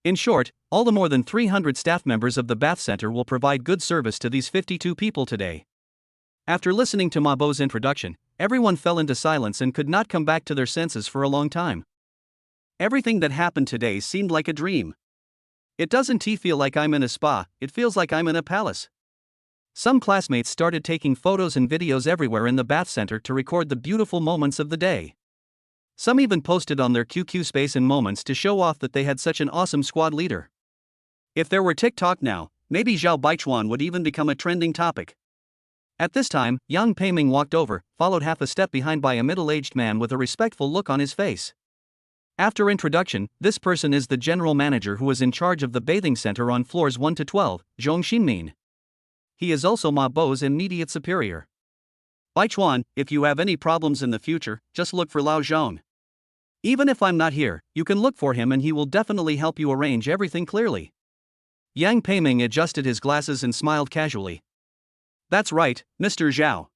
In short, all the more than 300 staff members of the Bath Center will provide good service to these 52 people today. After listening to Ma Bo's introduction, everyone fell into silence and could not come back to their senses for a long time. Everything that happened today seemed like a dream. It doesn't feel like I'm in a spa, it feels like I'm in a palace. Some classmates started taking photos and videos everywhere in the Bath Center to record the beautiful moments of the day. Some even posted on their QQ space and moments to show off that they had such an awesome squad leader. If there were TikTok now, maybe Zhao Baichuan would even become a trending topic. At this time, Yang Peiming walked over, followed half a step behind by a middle-aged man with a respectful look on his face. After introduction, this person is the general manager who is in charge of the bathing center on floors 1 to 12, Zhong Xinmin. He is also Ma Bo's immediate superior. Baichuan, if you have any problems in the future, just look for Lao Zhong. Even if I'm not here, you can look for him and he will definitely help you arrange everything clearly. Yang Peiming adjusted his glasses and smiled casually. That's right, Mr. Zhao.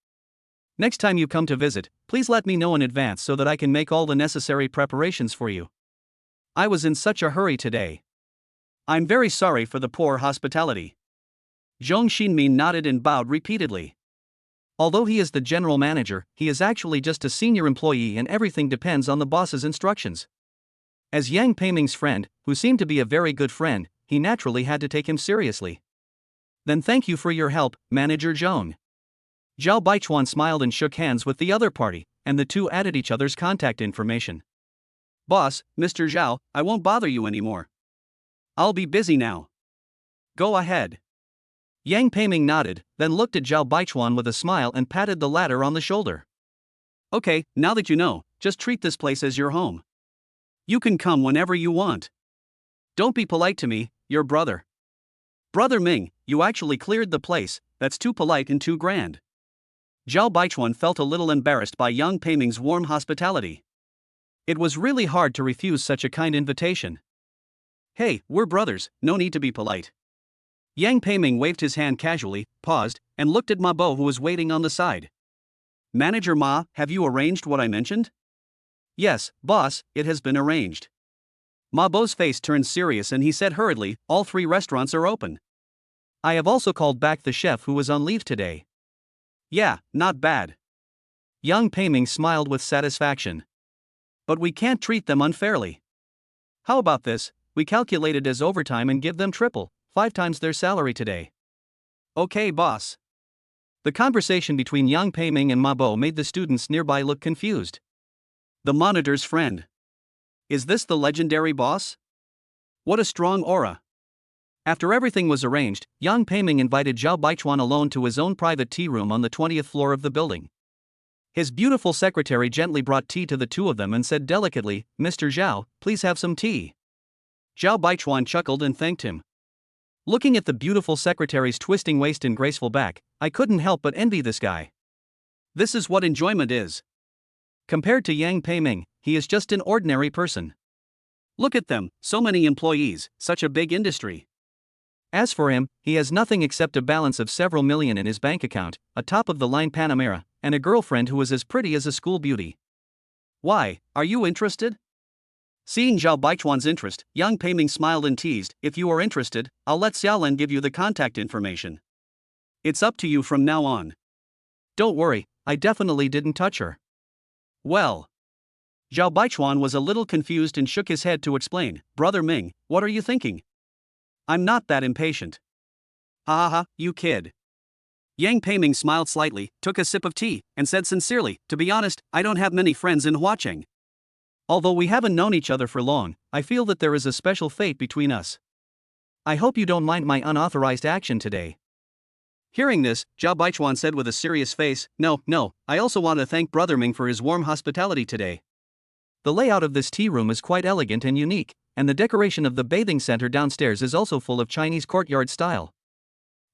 Next time you come to visit, please let me know in advance so that I can make all the necessary preparations for you. I was in such a hurry today. I'm very sorry for the poor hospitality. Zhong Xinmin nodded and bowed repeatedly. Although he is the general manager, he is actually just a senior employee and everything depends on the boss's instructions. As Yang Peiming's friend, who seemed to be a very good friend, he naturally had to take him seriously. Then thank you for your help, Manager Zhong. Zhao Baichuan smiled and shook hands with the other party, and the two added each other's contact information. Boss, Mr. Zhao, I won't bother you anymore. I'll be busy now. Go ahead. Yang Peiming nodded, then looked at Zhao Baichuan with a smile and patted the latter on the shoulder. Okay, now that you know, just treat this place as your home. You can come whenever you want. Don't be polite to me, your brother. Brother Ming, you actually cleared the place, that's too polite and too grand. Zhao Baichuan felt a little embarrassed by Yang Peiming's warm hospitality. It was really hard to refuse such a kind invitation. Hey, we're brothers, no need to be polite. Yang Peiming waved his hand casually, paused, and looked at Ma Bo who was waiting on the side. Manager Ma, have you arranged what I mentioned? Yes, boss, it has been arranged. Ma Bo's face turned serious and he said hurriedly, all 3 restaurants are open. I have also called back the chef who was on leave today. Yeah, not bad. Yang Peiming smiled with satisfaction. But we can't treat them unfairly. How about this, we calculate it as overtime and give them triple, 5 times their salary today. Okay, boss. The conversation between Yang Peiming and Ma Bo made the students nearby look confused. The monitor's friend. Is this the legendary boss? What a strong aura. After everything was arranged, Yang Peiming invited Zhao Baichuan alone to his own private tea room on the 20th floor of the building. His beautiful secretary gently brought tea to the two of them and said delicately, Mr. Zhao, please have some tea. Zhao Baichuan chuckled and thanked him. Looking at the beautiful secretary's twisting waist and graceful back, I couldn't help but envy this guy. This is what enjoyment is. Compared to Yang Peiming, he is just an ordinary person. Look at them, so many employees, such a big industry. As for him, he has nothing except a balance of several million in his bank account, a top-of-the-line Panamera, and a girlfriend who is as pretty as a school beauty. Why, are you interested? Seeing Zhao Baichuan's interest, Yang Peiming smiled and teased, if you are interested, I'll let Xiaolan give you the contact information. It's up to you from now on. Don't worry, I definitely didn't touch her. Well. Zhao Baichuan was a little confused and shook his head to explain, Brother Ming, what are you thinking? I'm not that impatient. Ha ha ha, you kid. Yang Peiming smiled slightly, took a sip of tea, and said sincerely, to be honest, I don't have many friends in Huacheng. Although we haven't known each other for long, I feel that there is a special fate between us. I hope you don't mind my unauthorized action today. Hearing this, Zhao Baichuan said with a serious face, No, I also want to thank Brother Ming for his warm hospitality today. The layout of this tea room is quite elegant and unique, and the decoration of the bathing center downstairs is also full of Chinese courtyard style.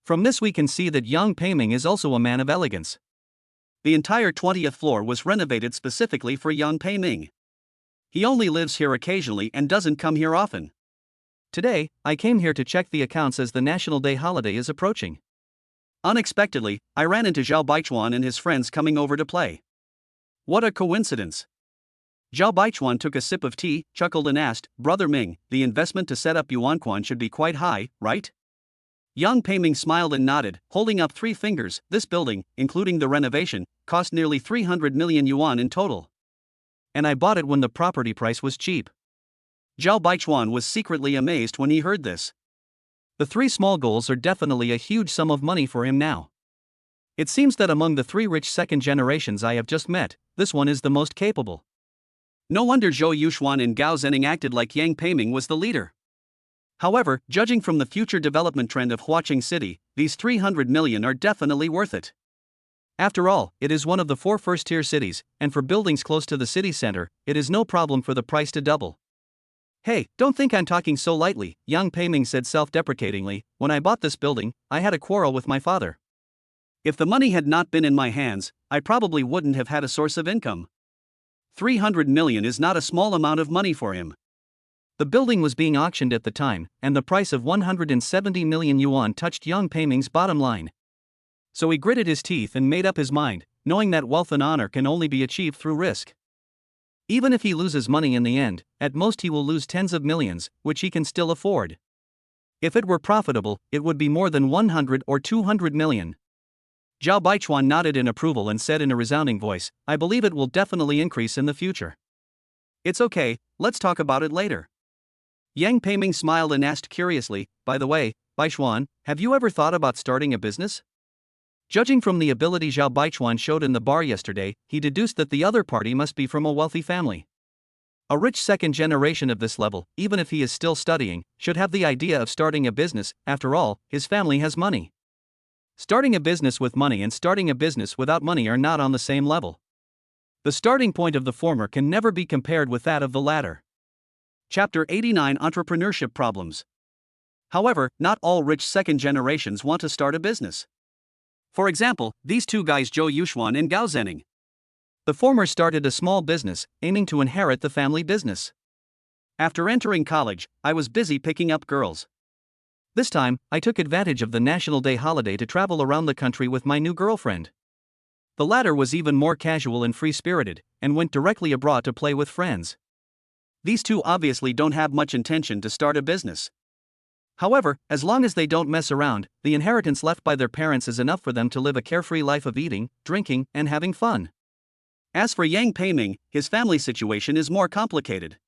From this we can see that Yang Peiming is also a man of elegance. The entire 20th floor was renovated specifically for Yang Peiming. He only lives here occasionally and doesn't come here often. Today, I came here to check the accounts as the National Day holiday is approaching. Unexpectedly, I ran into Zhao Baichuan and his friends coming over to play. What a coincidence. Zhao Baichuan took a sip of tea, chuckled and asked, Brother Ming, the investment to set up Yuanquan should be quite high, right? Yang Peiming smiled and nodded, holding up 3 fingers. This building, including the renovation, cost nearly 300 million yuan in total. And I bought it when the property price was cheap. Zhao Baichuan was secretly amazed when he heard this. The 3 small goals are definitely a huge sum of money for him now. It seems that among the 3 rich second generations I have just met, this one is the most capable. No wonder Zhou Yuxuan and Gao Zening acted like Yang Peiming was the leader. However, judging from the future development trend of Huacheng City, these 300 million are definitely worth it. After all, it is one of the 4 first-tier cities, and for buildings close to the city center, it is no problem for the price to double. Hey, don't think I'm talking so lightly, Yang Peiming said self-deprecatingly. When I bought this building, I had a quarrel with my father. If the money had not been in my hands, I probably wouldn't have had a source of income. 300 million is not a small amount of money for him. The building was being auctioned at the time, and the price of 170 million yuan touched Yang Peiming's bottom line. So he gritted his teeth and made up his mind, knowing that wealth and honor can only be achieved through risk. Even if he loses money in the end, at most he will lose tens of millions, which he can still afford. If it were profitable, it would be more than 100 or 200 million. Zhao Baichuan nodded in approval and said in a resounding voice, I believe it will definitely increase in the future. It's okay, let's talk about it later. Yang Peiming smiled and asked curiously, by the way, Baichuan, have you ever thought about starting a business? Judging from the ability Zhao Baichuan showed in the bar yesterday, he deduced that the other party must be from a wealthy family. A rich second generation of this level, even if he is still studying, should have the idea of starting a business. After all, his family has money. Starting a business with money and starting a business without money are not on the same level. The starting point of the former can never be compared with that of the latter. Chapter 89 Entrepreneurship Problems. However, not all rich second generations want to start a business. For example, these 2 guys Zhou Yuxuan and Gao Zening. The former started a small business, aiming to inherit the family business. After entering college, I was busy picking up girls. This time, I took advantage of the National Day holiday to travel around the country with my new girlfriend. The latter was even more casual and free-spirited, and went directly abroad to play with friends. These 2 obviously don't have much intention to start a business. However, as long as they don't mess around, the inheritance left by their parents is enough for them to live a carefree life of eating, drinking, and having fun. As for Yang Peiming, his family situation is more complicated.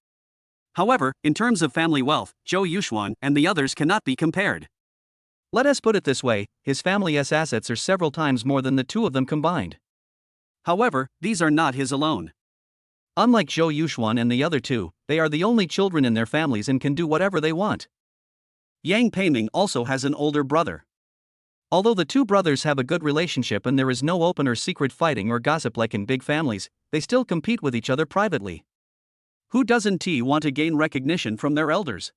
However, in terms of family wealth, Zhou Yuxuan and the others cannot be compared. Let us put it this way, his family's assets are several times more than the 2 of them combined. However, these are not his alone. Unlike Zhou Yuxuan and the other 2, they are the only children in their families and can do whatever they want. Yang Peiming also has an older brother. Although the 2 brothers have a good relationship and there is no open or secret fighting or gossip like in big families, they still compete with each other privately. Who doesn't want to gain recognition from their elders?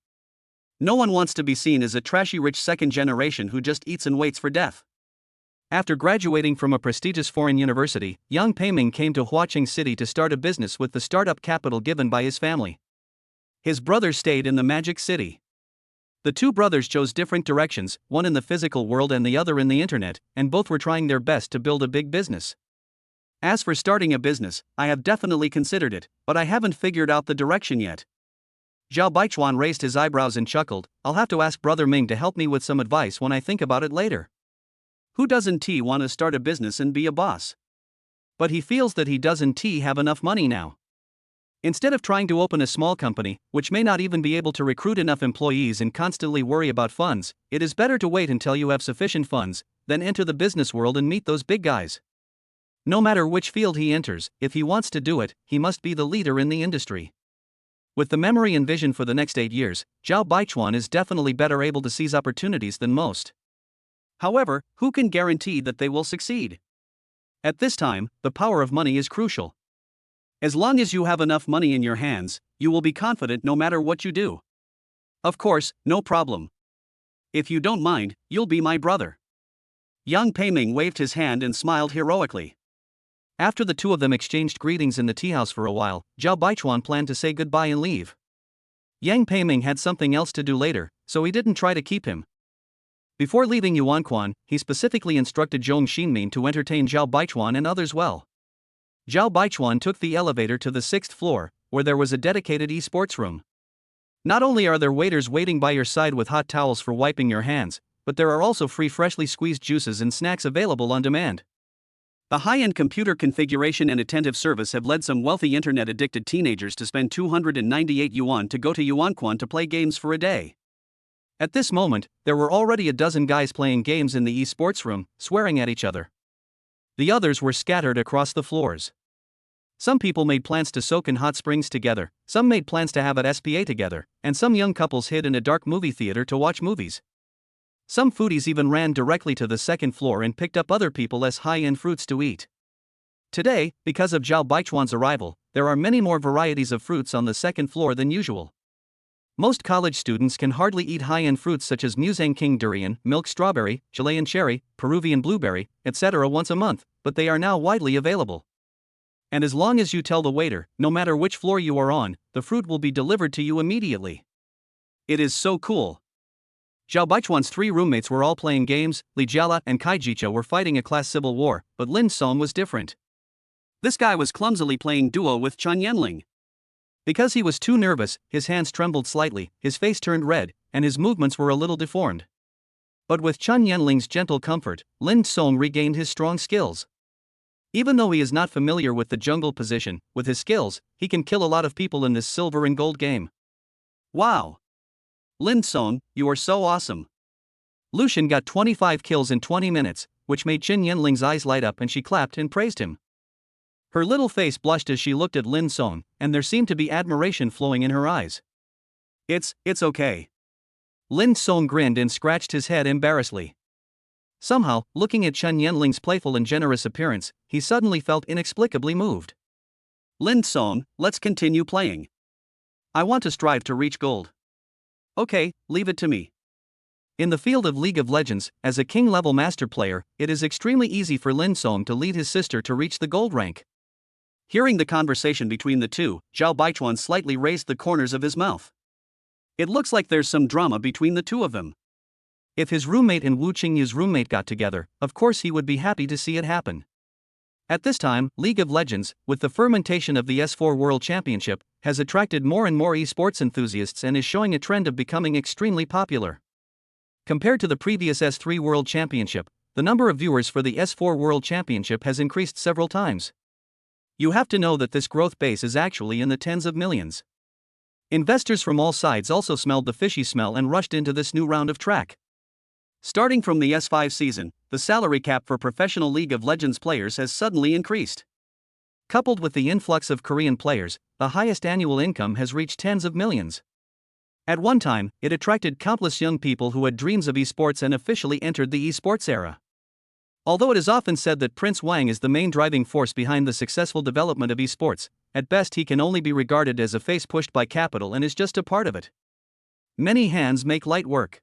No one wants to be seen as a trashy rich second generation who just eats and waits for death. After graduating from a prestigious foreign university, Yang Peiming came to Huacheng City to start a business with the startup capital given by his family. His brothers stayed in the Magic City. The 2 brothers chose different directions, one in the physical world and the other in the internet, and both were trying their best to build a big business. As for starting a business, I have definitely considered it, but I haven't figured out the direction yet. Zhao Baichuan raised his eyebrows and chuckled. I'll have to ask Brother Ming to help me with some advice when I think about it later. Who doesn't want to start a business and be a boss? But he feels that he doesn't have enough money now. Instead of trying to open a small company, which may not even be able to recruit enough employees and constantly worry about funds, it is better to wait until you have sufficient funds, then enter the business world and meet those big guys. No matter which field he enters, if he wants to do it, he must be the leader in the industry. With the memory and vision for the next 8 years, Zhao Baichuan is definitely better able to seize opportunities than most. However, who can guarantee that they will succeed? At this time, the power of money is crucial. As long as you have enough money in your hands, you will be confident no matter what you do. Of course, no problem. If you don't mind, you'll be my brother. Yang Peiming waved his hand and smiled heroically. After the two of them exchanged greetings in the tea house for a while, Zhao Baichuan planned to say goodbye and leave. Yang Peiming had something else to do later, so he didn't try to keep him. Before leaving Yuanquan, he specifically instructed Zhong Xinmin to entertain Zhao Baichuan and others well. Zhao Baichuan took the elevator to the 6th floor, where there was a dedicated esports room. Not only are there waiters waiting by your side with hot towels for wiping your hands, but there are also free freshly squeezed juices and snacks available on demand. The high-end computer configuration and attentive service have led some wealthy internet-addicted teenagers to spend 298 yuan to go to Yuanquan to play games for a day. At this moment, there were already a dozen guys playing games in the esports room, swearing at each other. The others were scattered across the floors. Some people made plans to soak in hot springs together, some made plans to have at SPA together, and some young couples hid in a dark movie theater to watch movies. Some foodies even ran directly to the 2nd floor and picked up other people's high-end fruits to eat. Today, because of Zhao Baichuan's arrival, there are many more varieties of fruits on the 2nd floor than usual. Most college students can hardly eat high-end fruits such as Musang King durian, milk strawberry, Chilean cherry, Peruvian blueberry, etc. once a month, but they are now widely available. And as long as you tell the waiter, no matter which floor you are on, the fruit will be delivered to you immediately. It is so cool. Zhao Baichuan's 3 roommates were all playing games. Li Jiala and Kai Jicha were fighting a class civil war, but Lin Song was different. This guy was clumsily playing duo with Chen Yanling. Because he was too nervous, his hands trembled slightly, his face turned red, and his movements were a little deformed. But with Chen Yanling's gentle comfort, Lin Song regained his strong skills. Even though he is not familiar with the jungle position, with his skills, he can kill a lot of people in this silver and gold game. Wow! Lin Song, you are so awesome. Lucian got 25 kills in 20 minutes, which made Chen Yanling's eyes light up and she clapped and praised him. Her little face blushed as she looked at Lin Song, and there seemed to be admiration flowing in her eyes. It's okay. Lin Song grinned and scratched his head embarrassedly. Somehow, looking at Chen Yanling's playful and generous appearance, he suddenly felt inexplicably moved. Lin Song, let's continue playing. I want to strive to reach gold. Okay, leave it to me. In the field of League of Legends, as a king-level master player, it is extremely easy for Lin Song to lead his sister to reach the gold rank. Hearing the conversation between the two, Zhao Baichuan slightly raised the corners of his mouth. It looks like there's some drama between the two of them. If his roommate and Wu Qingyu's roommate got together, of course he would be happy to see it happen. At this time, League of Legends, with the fermentation of the S4 World Championship, has attracted more and more esports enthusiasts and is showing a trend of becoming extremely popular. Compared to the previous S3 World Championship, the number of viewers for the S4 World Championship has increased several times. You have to know that this growth base is actually in the tens of millions. Investors from all sides also smelled the fishy smell and rushed into this new round of track. Starting from the S5 season, the salary cap for professional League of Legends players has suddenly increased. Coupled with the influx of Korean players, the highest annual income has reached tens of millions. At one time, it attracted countless young people who had dreams of esports and officially entered the esports era. Although it is often said that Prince Wang is the main driving force behind the successful development of esports, at best he can only be regarded as a face pushed by capital and is just a part of it. Many hands make light work.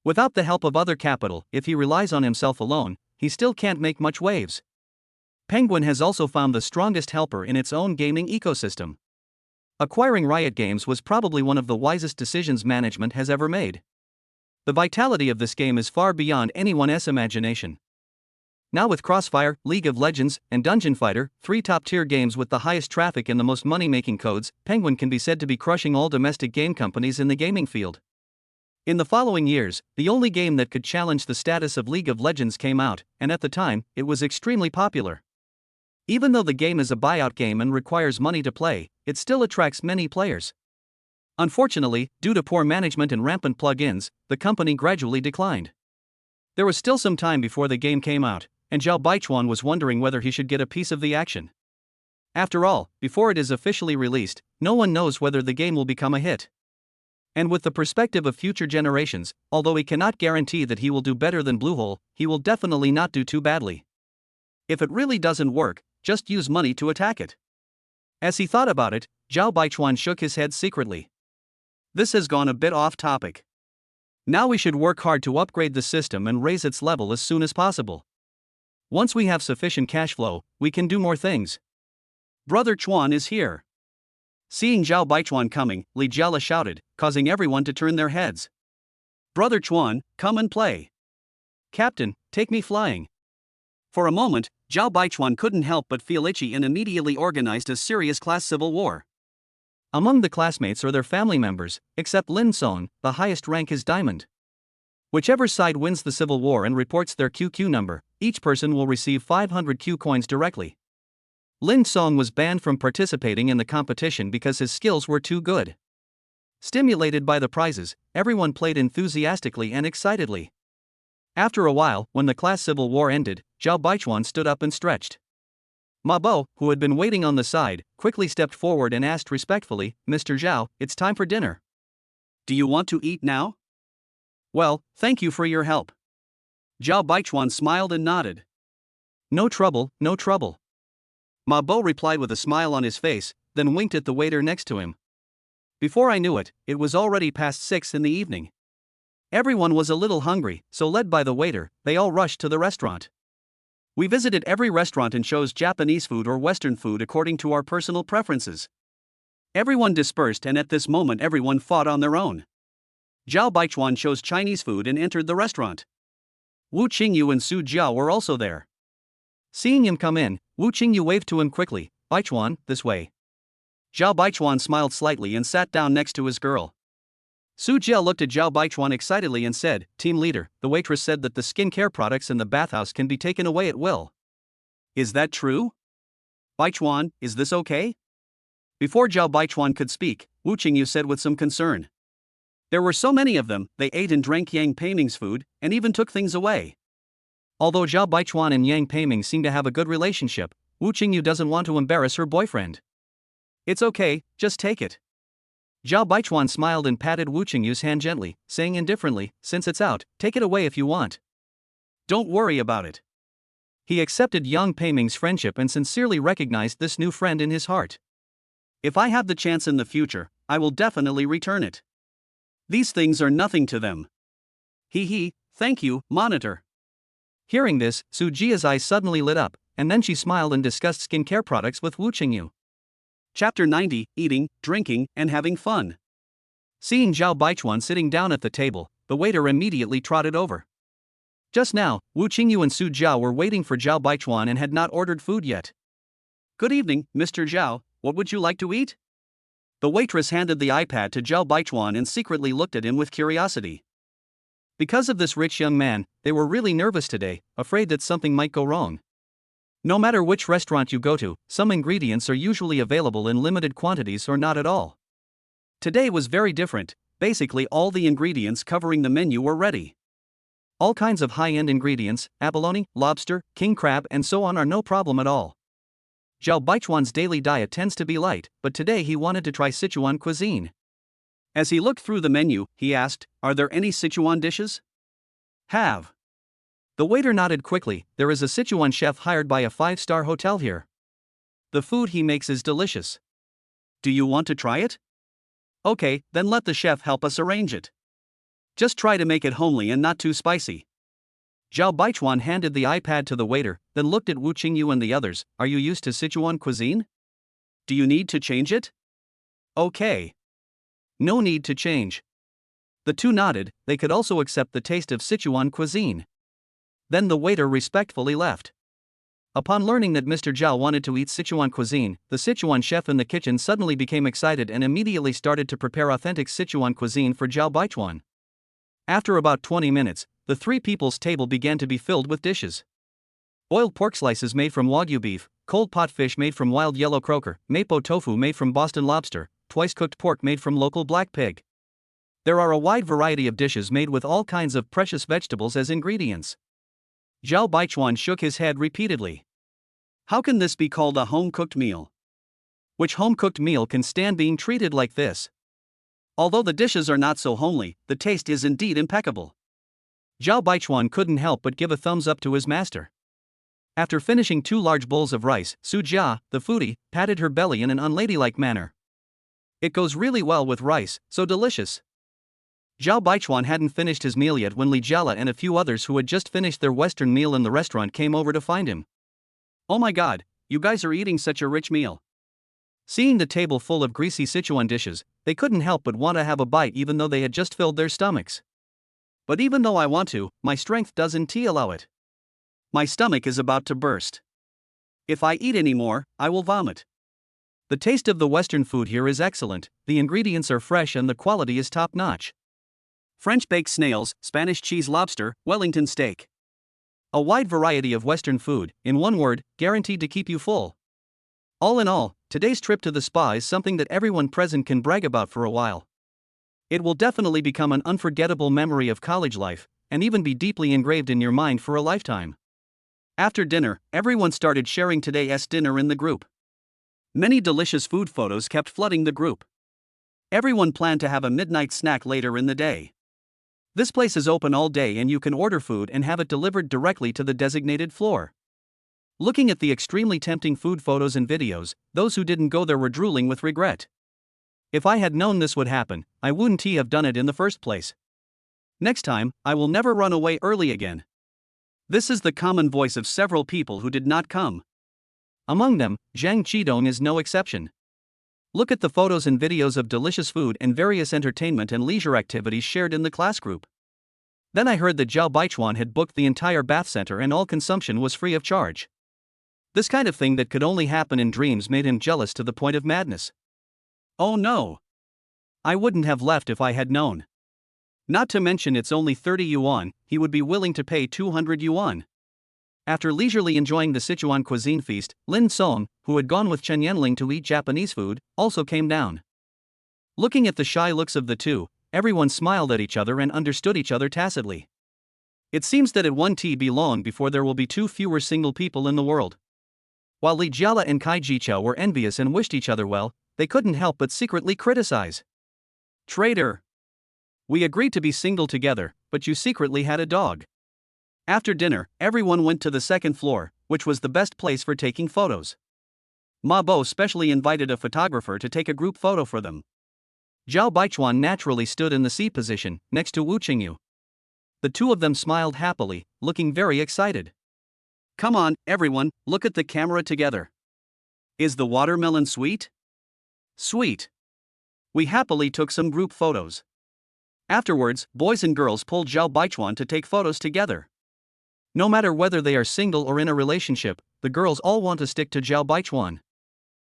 Without the help of other capital, if he relies on himself alone, he still can't make much waves. Penguin has also found the strongest helper in its own gaming ecosystem. Acquiring Riot Games was probably one of the wisest decisions management has ever made. The vitality of this game is far beyond anyone's imagination. Now with Crossfire, League of Legends, and Dungeon Fighter, 3 top-tier games with the highest traffic and the most money-making codes, Penguin can be said to be crushing all domestic game companies in the gaming field. In the following years, the only game that could challenge the status of League of Legends came out, and at the time, it was extremely popular. Even though the game is a buyout game and requires money to play, it still attracts many players. Unfortunately, due to poor management and rampant plug-ins, the company gradually declined. There was still some time before the game came out, and Zhao Baichuan was wondering whether he should get a piece of the action. After all, before it is officially released, no one knows whether the game will become a hit. And with the perspective of future generations, although he cannot guarantee that he will do better than Bluehole, he will definitely not do too badly. If it really doesn't work, just use money to attack it. As he thought about it, Zhao Baichuan shook his head secretly. This has gone a bit off topic. Now we should work hard to upgrade the system and raise its level as soon as possible. Once we have sufficient cash flow, we can do more things. Brother Chuan is here. Seeing Zhao Baichuan coming, Li Jiala shouted, causing everyone to turn their heads. Brother Chuan, come and play. Captain, take me flying. For a moment, Zhao Baichuan couldn't help but feel itchy and immediately organized a serious class civil war. Among the classmates are their family members, except Lin Song, the highest rank is Diamond. Whichever side wins the civil war and reports their QQ number, each person will receive 500 Q coins directly. Lin Song was banned from participating in the competition because his skills were too good. Stimulated by the prizes, everyone played enthusiastically and excitedly. After a while, when the class civil war ended, Zhao Baichuan stood up and stretched. Ma Bo, who had been waiting on the side, quickly stepped forward and asked respectfully, Mr. Zhao, it's time for dinner. Do you want to eat now? Well, thank you for your help. Zhao Baichuan smiled and nodded. No trouble, no trouble. Ma Bo replied with a smile on his face, then winked at the waiter next to him. Before I knew it, it was already past 6 in the evening. Everyone was a little hungry, so led by the waiter, they all rushed to the restaurant. We visited every restaurant and chose Japanese food or Western food according to our personal preferences. Everyone dispersed and at this moment everyone fought on their own. Zhao Baichuan chose Chinese food and entered the restaurant. Wu Qingyu and Su Jiao were also there. Seeing him come in, Wu Qingyu waved to him quickly, Baichuan, this way. Zhao Baichuan smiled slightly and sat down next to his girl. Su Jiao looked at Zhao Baichuan excitedly and said, Team leader, the waitress said that the skincare products in the bathhouse can be taken away at will. Is that true? Baichuan, is this okay? Before Zhao Baichuan could speak, Wu Qingyu said with some concern. There were so many of them, they ate and drank Yang Peiming's food, and even took things away. Although Zhao Baichuan and Yang Peiming seem to have a good relationship, Wu Qingyu doesn't want to embarrass her boyfriend. It's okay, just take it. Zhao Baichuan smiled and patted Wu Qingyu's hand gently, saying indifferently, since it's out, take it away if you want. Don't worry about it. He accepted Yang Peiming's friendship and sincerely recognized this new friend in his heart. If I have the chance in the future, I will definitely return it. These things are nothing to them. Thank you, monitor. Hearing this, Su Jia's eyes suddenly lit up, and then she smiled and discussed skincare products with Wu Qingyu. Chapter 90, Eating, Drinking, and Having Fun. Seeing Zhao Baichuan sitting down at the table, the waiter immediately trotted over. Just now, Wu Qingyu and Su Jiao were waiting for Zhao Baichuan and had not ordered food yet. Good evening, Mr. Zhao, what would you like to eat? The waitress handed the iPad to Zhao Baichuan and secretly looked at him with curiosity. Because of this rich young man, they were really nervous today, afraid that something might go wrong. No matter which restaurant you go to, some ingredients are usually available in limited quantities or not at all. Today was very different, basically all the ingredients covering the menu were ready. All kinds of high-end ingredients, abalone, lobster, king crab and so on are no problem at all. Zhao Baichuan's daily diet tends to be light, but today he wanted to try Sichuan cuisine. As he looked through the menu, he asked, are there any Sichuan dishes? Have. The waiter nodded quickly, there is a Sichuan chef hired by a 5-star hotel here. The food he makes is delicious. Do you want to try it? Okay, then let the chef help us arrange it. Just try to make it homely and not too spicy. Zhao Baichuan handed the iPad to the waiter, then looked at Wu Qingyu and the others, are you used to Sichuan cuisine? Do you need to change it? Okay. No need to change. The two nodded, they could also accept the taste of Sichuan cuisine. Then the waiter respectfully left. Upon learning that Mr. Zhao wanted to eat Sichuan cuisine, the Sichuan chef in the kitchen suddenly became excited and immediately started to prepare authentic Sichuan cuisine for Zhao Baichuan. After about 20 minutes, the three people's table began to be filled with dishes. Boiled pork slices made from Wagyu beef, cold pot fish made from wild yellow croaker, mapo tofu made from Boston lobster, twice-cooked pork made from local black pig. There are a wide variety of dishes made with all kinds of precious vegetables as ingredients. Zhao Baichuan shook his head repeatedly. How can this be called a home-cooked meal? Which home-cooked meal can stand being treated like this? Although the dishes are not so homely, the taste is indeed impeccable. Zhao Baichuan couldn't help but give a thumbs up to his master. After finishing 2 large bowls of rice, Su Jia, the foodie, patted her belly in an unladylike manner. It goes really well with rice, so delicious. Zhao Baichuan hadn't finished his meal yet when Li Jiala and a few others who had just finished their Western meal in the restaurant came over to find him. Oh my god, you guys are eating such a rich meal. Seeing the table full of greasy Sichuan dishes, they couldn't help but want to have a bite even though they had just filled their stomachs. But even though I want to, my strength doesn't allow it. My stomach is about to burst. If I eat any more, I will vomit. The taste of the Western food here is excellent, the ingredients are fresh and the quality is top-notch. French baked snails, Spanish cheese lobster, Wellington steak. A wide variety of Western food, in one word, guaranteed to keep you full. All in all, today's trip to the spa is something that everyone present can brag about for a while. It will definitely become an unforgettable memory of college life, and even be deeply engraved in your mind for a lifetime. After dinner, everyone started sharing today's dinner in the group. Many delicious food photos kept flooding the group. Everyone planned to have a midnight snack later in the day. This place is open all day and you can order food and have it delivered directly to the designated floor. Looking at the extremely tempting food photos and videos, those who didn't go there were drooling with regret. If I had known this would happen, I wouldn't have done it in the first place. Next time, I will never run away early again. This is the common voice of several people who did not come. Among them, Zhang Qidong is no exception. Look at the photos and videos of delicious food and various entertainment and leisure activities shared in the class group. Then I heard that Zhao Baichuan had booked the entire bath center and all consumption was free of charge. This kind of thing that could only happen in dreams made him jealous to the point of madness. Oh no! I wouldn't have left if I had known. Not to mention it's only 30 yuan, he would be willing to pay 200 yuan. After leisurely enjoying the Sichuan cuisine feast, Lin Song, who had gone with Chen Yanling to eat Japanese food, also came down. Looking at the shy looks of the two, everyone smiled at each other and understood each other tacitly. It seems that it won't be long before there will be 2 fewer single people in the world. While Li Jiala and Kai Jiqiao were envious and wished each other well, they couldn't help but secretly criticize. Traitor! We agreed to be single together, but you secretly had a dog. After dinner, everyone went to the second floor, which was the best place for taking photos. Ma Bo specially invited a photographer to take a group photo for them. Zhao Baichuan naturally stood in the C position, next to Wu Qingyu. The two of them smiled happily, looking very excited. Come on, everyone, look at the camera together. Is the watermelon sweet? Sweet. We happily took some group photos. Afterwards, boys and girls pulled Zhao Baichuan to take photos together. No matter whether they are single or in a relationship, the girls all want to stick to Zhao Baichuan.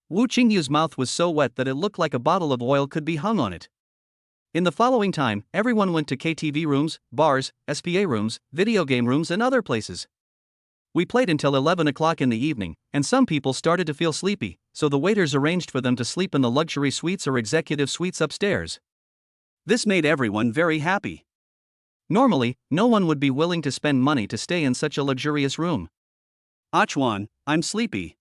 Wu Qingyu's mouth was so wet that it looked like a bottle of oil could be hung on it. In the following time, everyone went to KTV rooms, bars, SPA rooms, video game rooms and other places. We played until 11 o'clock in the evening, and some people started to feel sleepy, so the waiters arranged for them to sleep in the luxury suites or executive suites upstairs. This made everyone very happy. Normally, no one would be willing to spend money to stay in such a luxurious room. Achuan, I'm sleepy.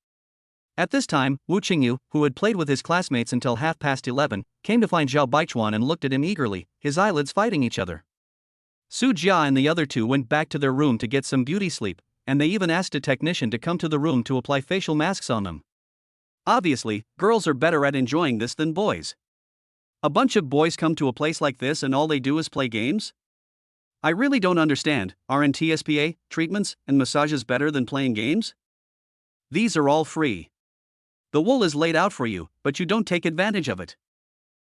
At this time, Wu Qingyu, who had played with his classmates until 11:30, came to find Zhao Baichuan and looked at him eagerly, his eyelids fighting each other. Su Jia and the other two went back to their room to get some beauty sleep, and they even asked a technician to come to the room to apply facial masks on them. Obviously, girls are better at enjoying this than boys. A bunch of boys come to a place like this and all they do is play games? I really don't understand, aren't TSPA, treatments, and massages better than playing games? These are all free. The wool is laid out for you, but you don't take advantage of it.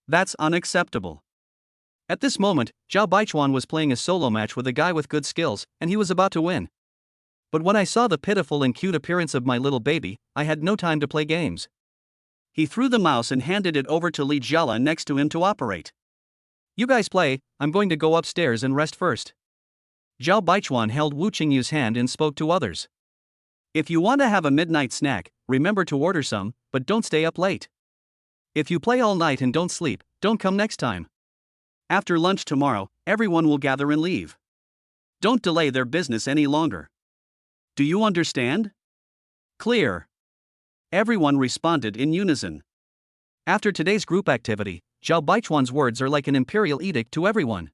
That's unacceptable. At this moment, Zhao Baichuan was playing a solo match with a guy with good skills, and he was about to win. But when I saw the pitiful and cute appearance of my little baby, I had no time to play games. He threw the mouse and handed it over to Li Jiala next to him to operate. You guys play, I'm going to go upstairs and rest first. Zhao Baichuan held Wu Qingyu's hand and spoke to others. If you want to have a midnight snack, remember to order some, but don't stay up late. If you play all night and don't sleep, don't come next time. After lunch tomorrow, everyone will gather and leave. Don't delay their business any longer. Do you understand? Clear. Everyone responded in unison. After today's group activity, Zhao Baichuan's words are like an imperial edict to everyone.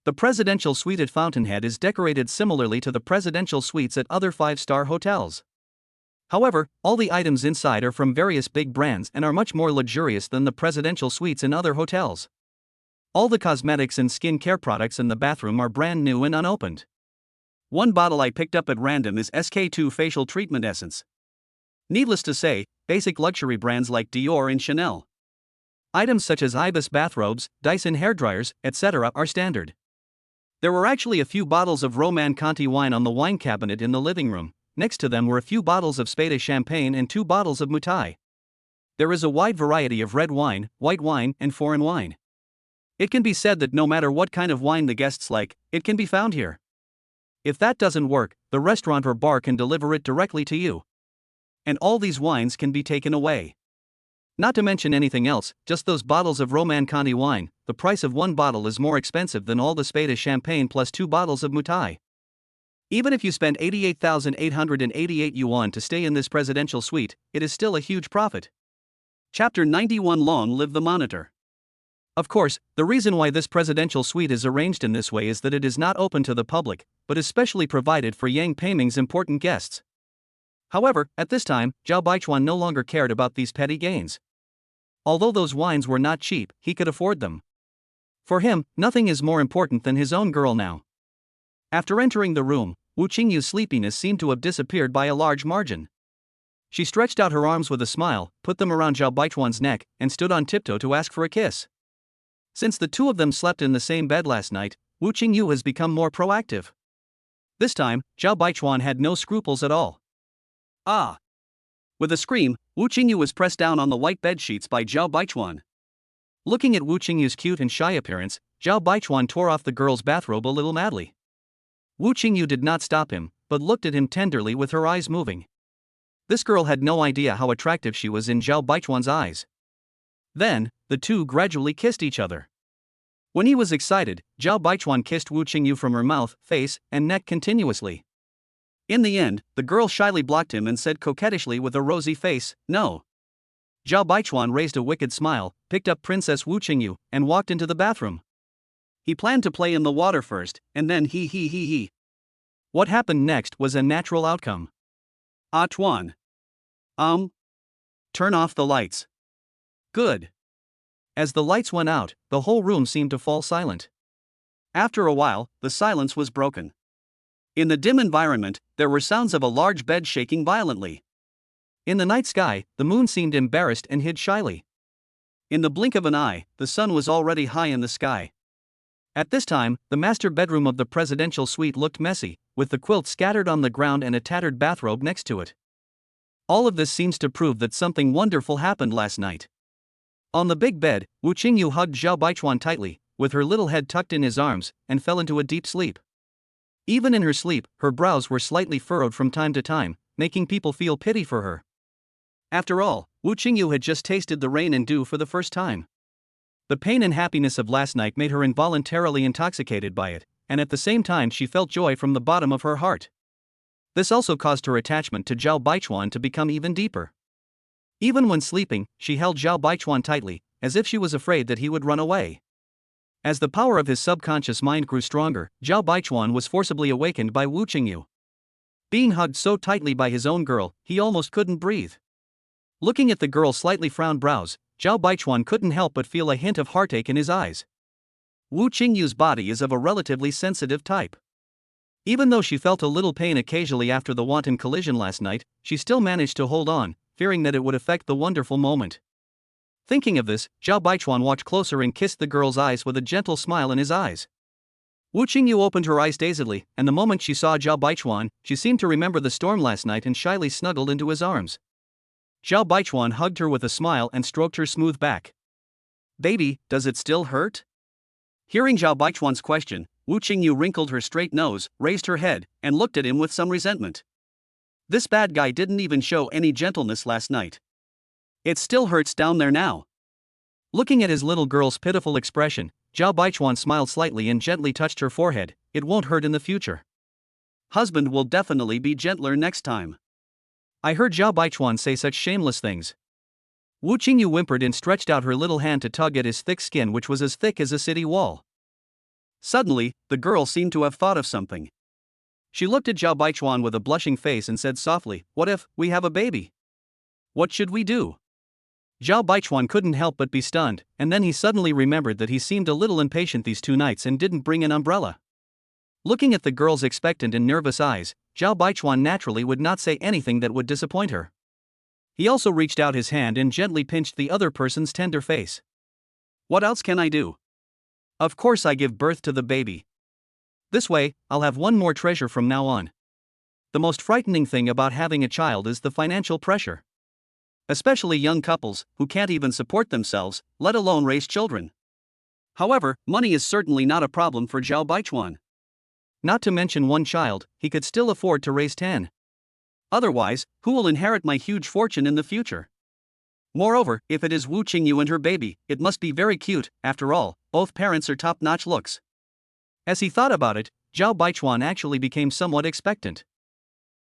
The presidential suite at Fountainhead is decorated similarly to the presidential suites at other 5-star hotels. However, all the items inside are from various big brands and are much more luxurious than the presidential suites in other hotels. All the cosmetics and skin care products in the bathroom are brand new and unopened. One bottle I picked up at random is SK2 facial treatment essence. Needless to say, basic luxury brands like Dior and Chanel. Items such as Ibis bathrobes, Dyson hairdryers, etc. are standard. There were actually a few bottles of Roman Conti wine on the wine cabinet in the living room. Next to them were a few bottles of Spade champagne and 2 bottles of Mutai. There is a wide variety of red wine, white wine, and foreign wine. It can be said that no matter what kind of wine the guests like, it can be found here. If that doesn't work, the restaurant or bar can deliver it directly to you. And all these wines can be taken away. Not to mention anything else, just those bottles of Roman Conti wine, the price of one bottle is more expensive than all the Spade champagne plus 2 bottles of Mutai. Even if you spend 88,888 yuan to stay in this presidential suite, it is still a huge profit. Chapter 91 Long Live the Monitor. Of course, the reason why this presidential suite is arranged in this way is that it is not open to the public, but is specially provided for Yang Peiming's important guests. However, at this time, Zhao Baichuan no longer cared about these petty gains. Although those wines were not cheap, he could afford them. For him, nothing is more important than his own girl now. After entering the room, Wu Qingyu's sleepiness seemed to have disappeared by a large margin. She stretched out her arms with a smile, put them around Zhao Baichuan's neck, and stood on tiptoe to ask for a kiss. Since the two of them slept in the same bed last night, Wu Qingyu has become more proactive. This time, Zhao Baichuan had no scruples at all. Ah! With a scream, Wu Qingyu was pressed down on the white bed sheets by Zhao Baichuan. Looking at Wu Qingyu's cute and shy appearance, Zhao Baichuan tore off the girl's bathrobe a little madly. Wu Qingyu did not stop him, but looked at him tenderly with her eyes moving. This girl had no idea how attractive she was in Zhao Baichuan's eyes. Then, the two gradually kissed each other. When he was excited, Zhao Baichuan kissed Wu Qingyu from her mouth, face, and neck continuously. In the end, the girl shyly blocked him and said coquettishly with a rosy face, "No." Zhao Baichuan raised a wicked smile, picked up Princess Wu Qingyu, and walked into the bathroom. He planned to play in the water first, and then he. What happened next was a natural outcome. Ah Tuan. Turn off the lights. Good. As the lights went out, the whole room seemed to fall silent. After a while, the silence was broken. In the dim environment, there were sounds of a large bed shaking violently. In the night sky, the moon seemed embarrassed and hid shyly. In the blink of an eye, the sun was already high in the sky. At this time, the master bedroom of the presidential suite looked messy, with the quilt scattered on the ground and a tattered bathrobe next to it. All of this seems to prove that something wonderful happened last night. On the big bed, Wu Qingyu hugged Zhao Baichuan tightly, with her little head tucked in his arms, and fell into a deep sleep. Even in her sleep, her brows were slightly furrowed from time to time, making people feel pity for her. After all, Wu Qingyu had just tasted the rain and dew for the first time. The pain and happiness of last night made her involuntarily intoxicated by it, and at the same time she felt joy from the bottom of her heart. This also caused her attachment to Zhao Baichuan to become even deeper. Even when sleeping, she held Zhao Baichuan tightly, as if she was afraid that he would run away. As the power of his subconscious mind grew stronger, Zhao Baichuan was forcibly awakened by Wu Qingyu. Being hugged so tightly by his own girl, he almost couldn't breathe. Looking at the girl's slightly frowned brows, Zhao Baichuan couldn't help but feel a hint of heartache in his eyes. Wu Qingyu's body is of a relatively sensitive type. Even though she felt a little pain occasionally after the wanton collision last night, she still managed to hold on, fearing that it would affect the wonderful moment. Thinking of this, Zhao Baichuan watched closer and kissed the girl's eyes with a gentle smile in his eyes. Wu Qingyu opened her eyes dazedly, and the moment she saw Zhao Baichuan, she seemed to remember the storm last night and shyly snuggled into his arms. Zhao Baichuan hugged her with a smile and stroked her smooth back. "Baby, does it still hurt?" Hearing Zhao Baichuan's question, Wu Qingyu wrinkled her straight nose, raised her head, and looked at him with some resentment. This bad guy didn't even show any gentleness last night. "It still hurts down there now." Looking at his little girl's pitiful expression, Zhao Baichuan smiled slightly and gently touched her forehead. "It won't hurt in the future. Husband will definitely be gentler next time." I heard Zhao Baichuan say such shameless things. Wu Qingyu whimpered and stretched out her little hand to tug at his thick skin, which was as thick as a city wall. Suddenly, the girl seemed to have thought of something. She looked at Zhao Baichuan with a blushing face and said softly, "What if we have a baby? What should we do?" Zhao Baichuan couldn't help but be stunned, and then he suddenly remembered that he seemed a little impatient these 2 nights and didn't bring an umbrella. Looking at the girl's expectant and nervous eyes, Zhao Baichuan naturally would not say anything that would disappoint her. He also reached out his hand and gently pinched the other person's tender face. "What else can I do? Of course I give birth to the baby. This way, I'll have one more treasure from now on." The most frightening thing about having a child is the financial pressure. Especially young couples, who can't even support themselves, let alone raise children. However, money is certainly not a problem for Zhao Baichuan. Not to mention 1 child, he could still afford to raise 10. Otherwise, who will inherit my huge fortune in the future? Moreover, if it is Wu Qingyu and her baby, it must be very cute. After all, both parents are top-notch looks. As he thought about it, Zhao Baichuan actually became somewhat expectant.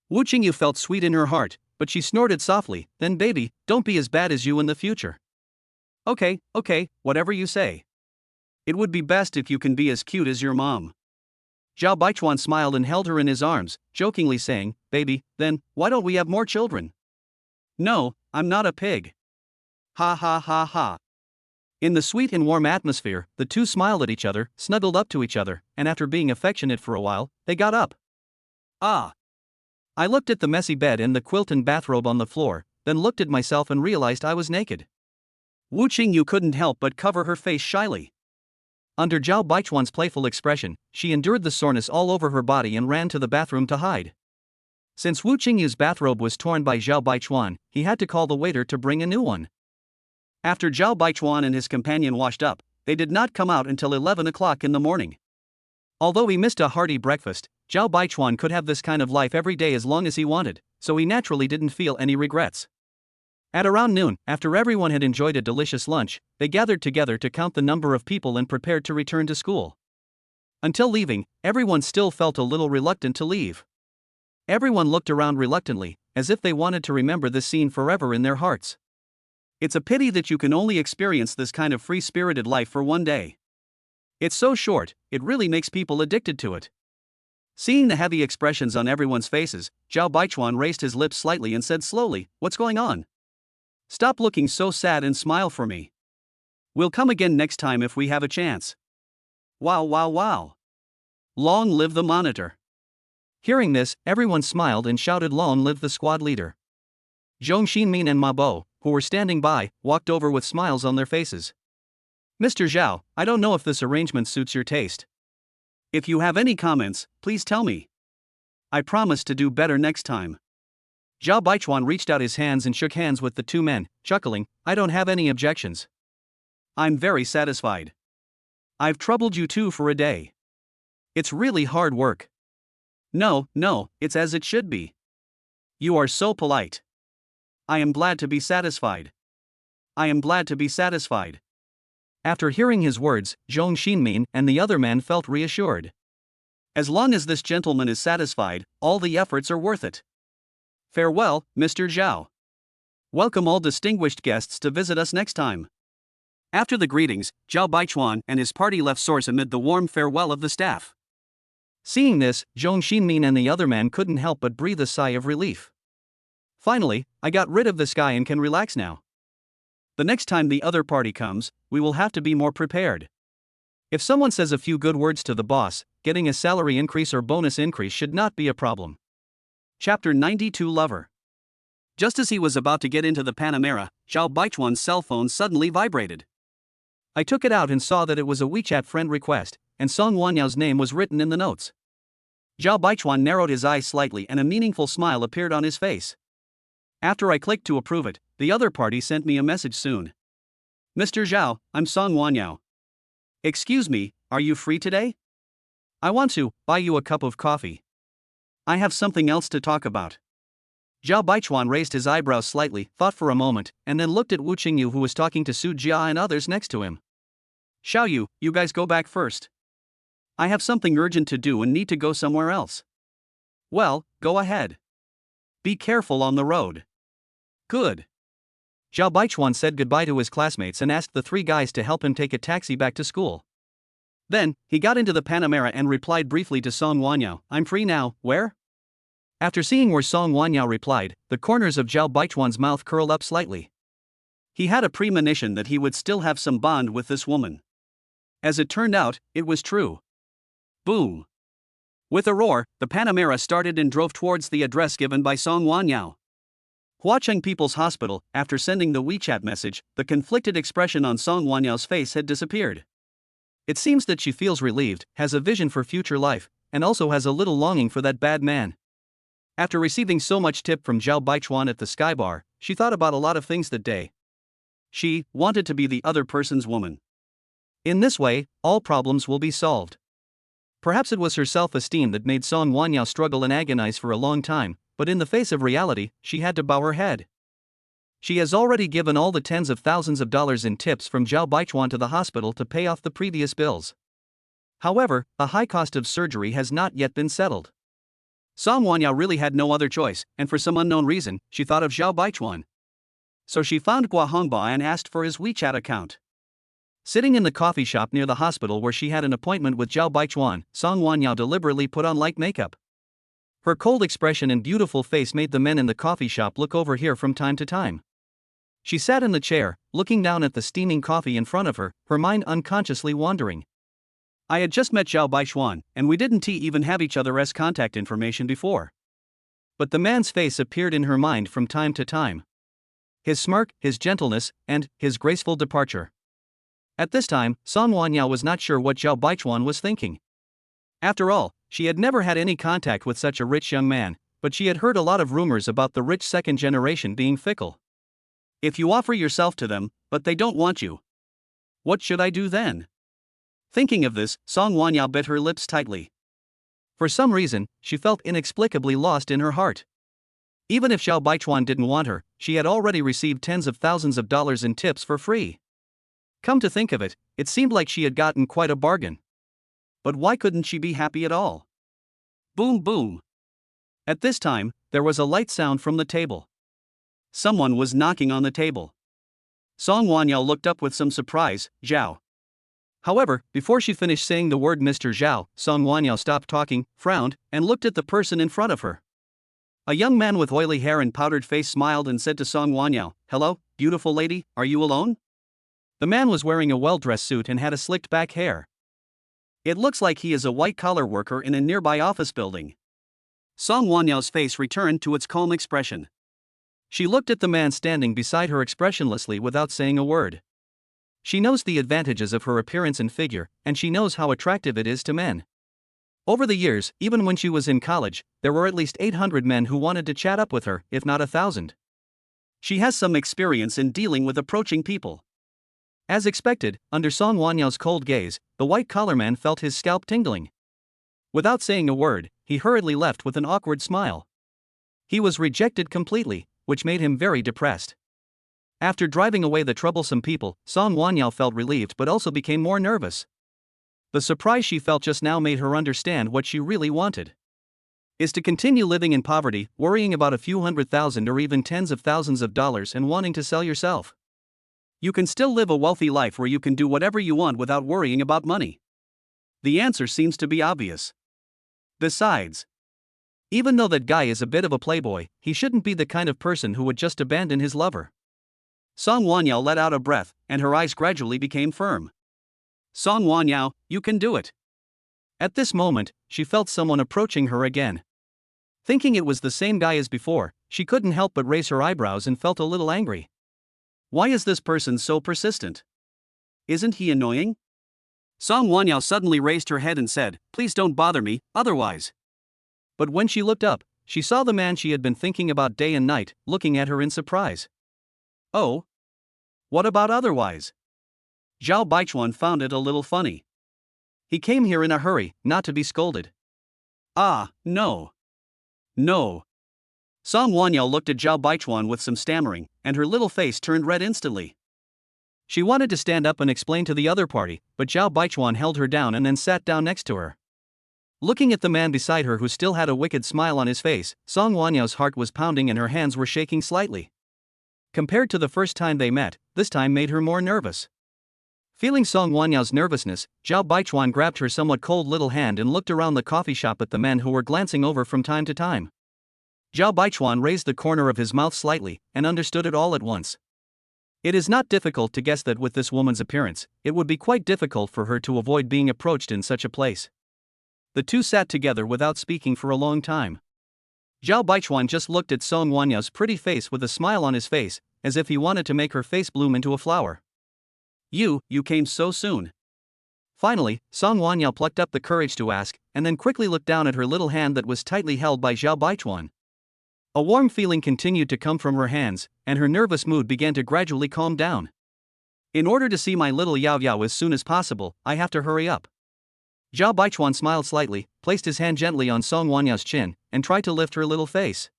Wu Qingyu felt sweet in her heart, but she snorted softly, "Then baby, don't be as bad as you in the future." Okay, whatever you say. It would be best if you can be as cute as your mom." Zhao Baichuan smiled and held her in his arms, jokingly saying, "Baby, then, why don't we have more children?" "No, I'm not a pig." Ha ha ha ha. In the sweet and warm atmosphere, the 2 smiled at each other, snuggled up to each other, and after being affectionate for a while, they got up. Ah! I looked at the messy bed and the quilt and bathrobe on the floor, then looked at myself and realized I was naked. Wu Qingyu couldn't help but cover her face shyly. Under Zhao Baichuan's playful expression, she endured the soreness all over her body and ran to the bathroom to hide. Since Wu Qingyu's bathrobe was torn by Zhao Baichuan, he had to call the waiter to bring a new one. After Zhao Baichuan and his companion washed up, they did not come out until 11 o'clock in the morning. Although he missed a hearty breakfast, Zhao Baichuan could have this kind of life every day as long as he wanted, so he naturally didn't feel any regrets. At around noon, after everyone had enjoyed a delicious lunch, they gathered together to count the number of people and prepared to return to school. Until leaving, everyone still felt a little reluctant to leave. Everyone looked around reluctantly, as if they wanted to remember this scene forever in their hearts. It's a pity that you can only experience this kind of free-spirited life for 1 day. It's so short, it really makes people addicted to it. Seeing the heavy expressions on everyone's faces, Zhao Baichuan raised his lips slightly and said slowly, "What's going on? Stop looking so sad and smile for me. We'll come again next time if we have a chance." Wow wow wow. Long live the monitor. Hearing this, everyone smiled and shouted long live the squad leader. Zhong Xinmin and Ma Bo, who were standing by, walked over with smiles on their faces. "Mr. Zhao, I don't know if this arrangement suits your taste. If you have any comments, please tell me. I promise to do better next time." Zhao Baichuan reached out his hands and shook hands with the 2 men, chuckling, "I don't have any objections. I'm very satisfied. I've troubled you 2 for a day. It's really hard work." No, it's as it should be. You are so polite. I am glad to be satisfied. I am glad to be satisfied. After hearing his words, Zhong Xinmin and the other man felt reassured. As long as this gentleman is satisfied, all the efforts are worth it. Farewell, Mr. Zhao. Welcome all distinguished guests to visit us next time. After the greetings, Zhao Baichuan and his party left source amid the warm farewell of the staff. Seeing this, Zhong Xinmin and the other man couldn't help but breathe a sigh of relief. Finally, I got rid of this guy and can relax now. The next time the other party comes, we will have to be more prepared. If someone says a few good words to the boss, getting a salary increase or bonus increase should not be a problem. Chapter 92 Lover. Just as he was about to get into the Panamera, Zhao Baichuan's cell phone suddenly vibrated. I took it out and saw that it was a WeChat friend request. and Song Wanyao's name was written in the notes. Zhao Baichuan narrowed his eyes slightly and a meaningful smile appeared on his face. After I clicked to approve it, the other party sent me a message soon. Mr. Zhao, I'm Song Wanyao. Excuse me, are you free today? I want to buy you a cup of coffee. I have something else to talk about. Zhao Baichuan raised his eyebrows slightly, thought for a moment, and then looked at Wu Qingyu who was talking to Su Jia and others next to him. Xiaoyu, you guys go back first. I have something urgent to do and need to go somewhere else. Well, go ahead. Be careful on the road. Good. Zhao Baichuan said goodbye to his classmates and asked the three guys to help him take a taxi back to school. Then, he got into the Panamera and replied briefly to Song Wanyao, I'm free now, where? After seeing where Song Wanyao replied, the corners of Zhao Baichuan's mouth curled up slightly. He had a premonition that he would still have some bond with this woman. As it turned out, it was true. Boom. With a roar, the Panamera started and drove towards the address given by Song Wanyao. Huacheng People's Hospital, after sending the WeChat message, the conflicted expression on Song Wanyao's face had disappeared. It seems that she feels relieved, has a vision for future life, and also has a little longing for that bad man. After receiving so much tip from Zhao Baichuan at the Sky Bar, she thought about a lot of things that day. She wanted to be the other person's woman. In this way, all problems will be solved. Perhaps it was her self-esteem that made Song Wanyao struggle and agonize for a long time, but in the face of reality, she had to bow her head. She has already given all the tens of thousands of dollars in tips from Zhao Baichuan to the hospital to pay off the previous bills. However, a high cost of surgery has not yet been settled. Song Wanyao really had no other choice, and for some unknown reason, she thought of Zhao Baichuan. So she found Gua Hongba and asked for his WeChat account. Sitting in the coffee shop near the hospital where she had an appointment with Zhao Baichuan, Song Wanyao deliberately put on light makeup. Her cold expression and beautiful face made the men in the coffee shop look over here from time to time. She sat in the chair, looking down at the steaming coffee in front of her, her mind unconsciously wandering. I had just met Zhao Baichuan, and we didn't even have each other's contact information before. But the man's face appeared in her mind from time to time. His smirk, his gentleness, and his graceful departure. At this time, Song Wanyao was not sure what Zhao Baichuan was thinking. After all, she had never had any contact with such a rich young man, but she had heard a lot of rumors about the rich second generation being fickle. If you offer yourself to them, but they don't want you, what should I do then? Thinking of this, Song Wanyao bit her lips tightly. For some reason, she felt inexplicably lost in her heart. Even if Zhao Baichuan didn't want her, she had already received tens of thousands of dollars in tips for free. Come to think of it, it seemed like she had gotten quite a bargain. But why couldn't she be happy at all? Boom boom. At this time, there was a light sound from the table. Someone was knocking on the table. Song Wanyao looked up with some surprise, Zhao. However, before she finished saying the word Mr. Zhao, Song Wanyao stopped talking, frowned, and looked at the person in front of her. A young man with oily hair and powdered face smiled and said to Song Wanyao, Hello, beautiful lady, are you alone? The man was wearing a well-dressed suit and had a slicked back hair. It looks like he is a white-collar worker in a nearby office building. Song Wanyao's face returned to its calm expression. She looked at the man standing beside her expressionlessly without saying a word. She knows the advantages of her appearance and figure, and she knows how attractive it is to men. Over the years, even when she was in college, there were at least 800 men who wanted to chat up with her, if not 1,000. She has some experience in dealing with approaching people. As expected, under Song Wanyao's cold gaze, the white-collar man felt his scalp tingling. Without saying a word, he hurriedly left with an awkward smile. He was rejected completely, which made him very depressed. After driving away the troublesome people, Song Wanyao felt relieved but also became more nervous. The surprise she felt just now made her understand what she really wanted. Is to continue living in poverty, worrying about a few $100,000 or even tens of thousands of dollars and wanting to sell yourself. You can still live a wealthy life where you can do whatever you want without worrying about money. The answer seems to be obvious. Besides, even though that guy is a bit of a playboy, he shouldn't be the kind of person who would just abandon his lover. Song Wanyao let out a breath, and her eyes gradually became firm. Song Wanyao, you can do it. At this moment, she felt someone approaching her again. Thinking it was the same guy as before, she couldn't help but raise her eyebrows and felt a little angry. Why is this person so persistent? Isn't he annoying? Song Wanyao suddenly raised her head and said, "Please don't bother me, otherwise." But when she looked up, she saw the man she had been thinking about day and night, looking at her in surprise. "Oh? What about otherwise?" Zhao Baichuan found it a little funny. "He came here in a hurry, not to be scolded." "Ah, no. No." Song Wanyao looked at Zhao Baichuan with some stammering, and her little face turned red instantly. She wanted to stand up and explain to the other party, but Zhao Baichuan held her down and then sat down next to her. Looking at the man beside her who still had a wicked smile on his face, Song Wanyao's heart was pounding and her hands were shaking slightly. Compared to the first time they met, this time made her more nervous. Feeling Song Wanyao's nervousness, Zhao Baichuan grabbed her somewhat cold little hand and looked around the coffee shop at the men who were glancing over from time to time. Zhao Baichuan raised the corner of his mouth slightly and understood it all at once. It is not difficult to guess that with this woman's appearance, it would be quite difficult for her to avoid being approached in such a place. The two sat together without speaking for a long time. Zhao Baichuan just looked at Song Wanyao's pretty face with a smile on his face, as if he wanted to make her face bloom into a flower. You came so soon." Finally, Song Wanyao plucked up the courage to ask, and then quickly looked down at her little hand that was tightly held by Zhao Baichuan. A warm feeling continued to come from her hands, and her nervous mood began to gradually calm down. "In order to see my little Yao Yao as soon as possible, I have to hurry up." Zhao Baichuan smiled slightly, placed his hand gently on Song Wanyao's chin, and tried to lift her little face.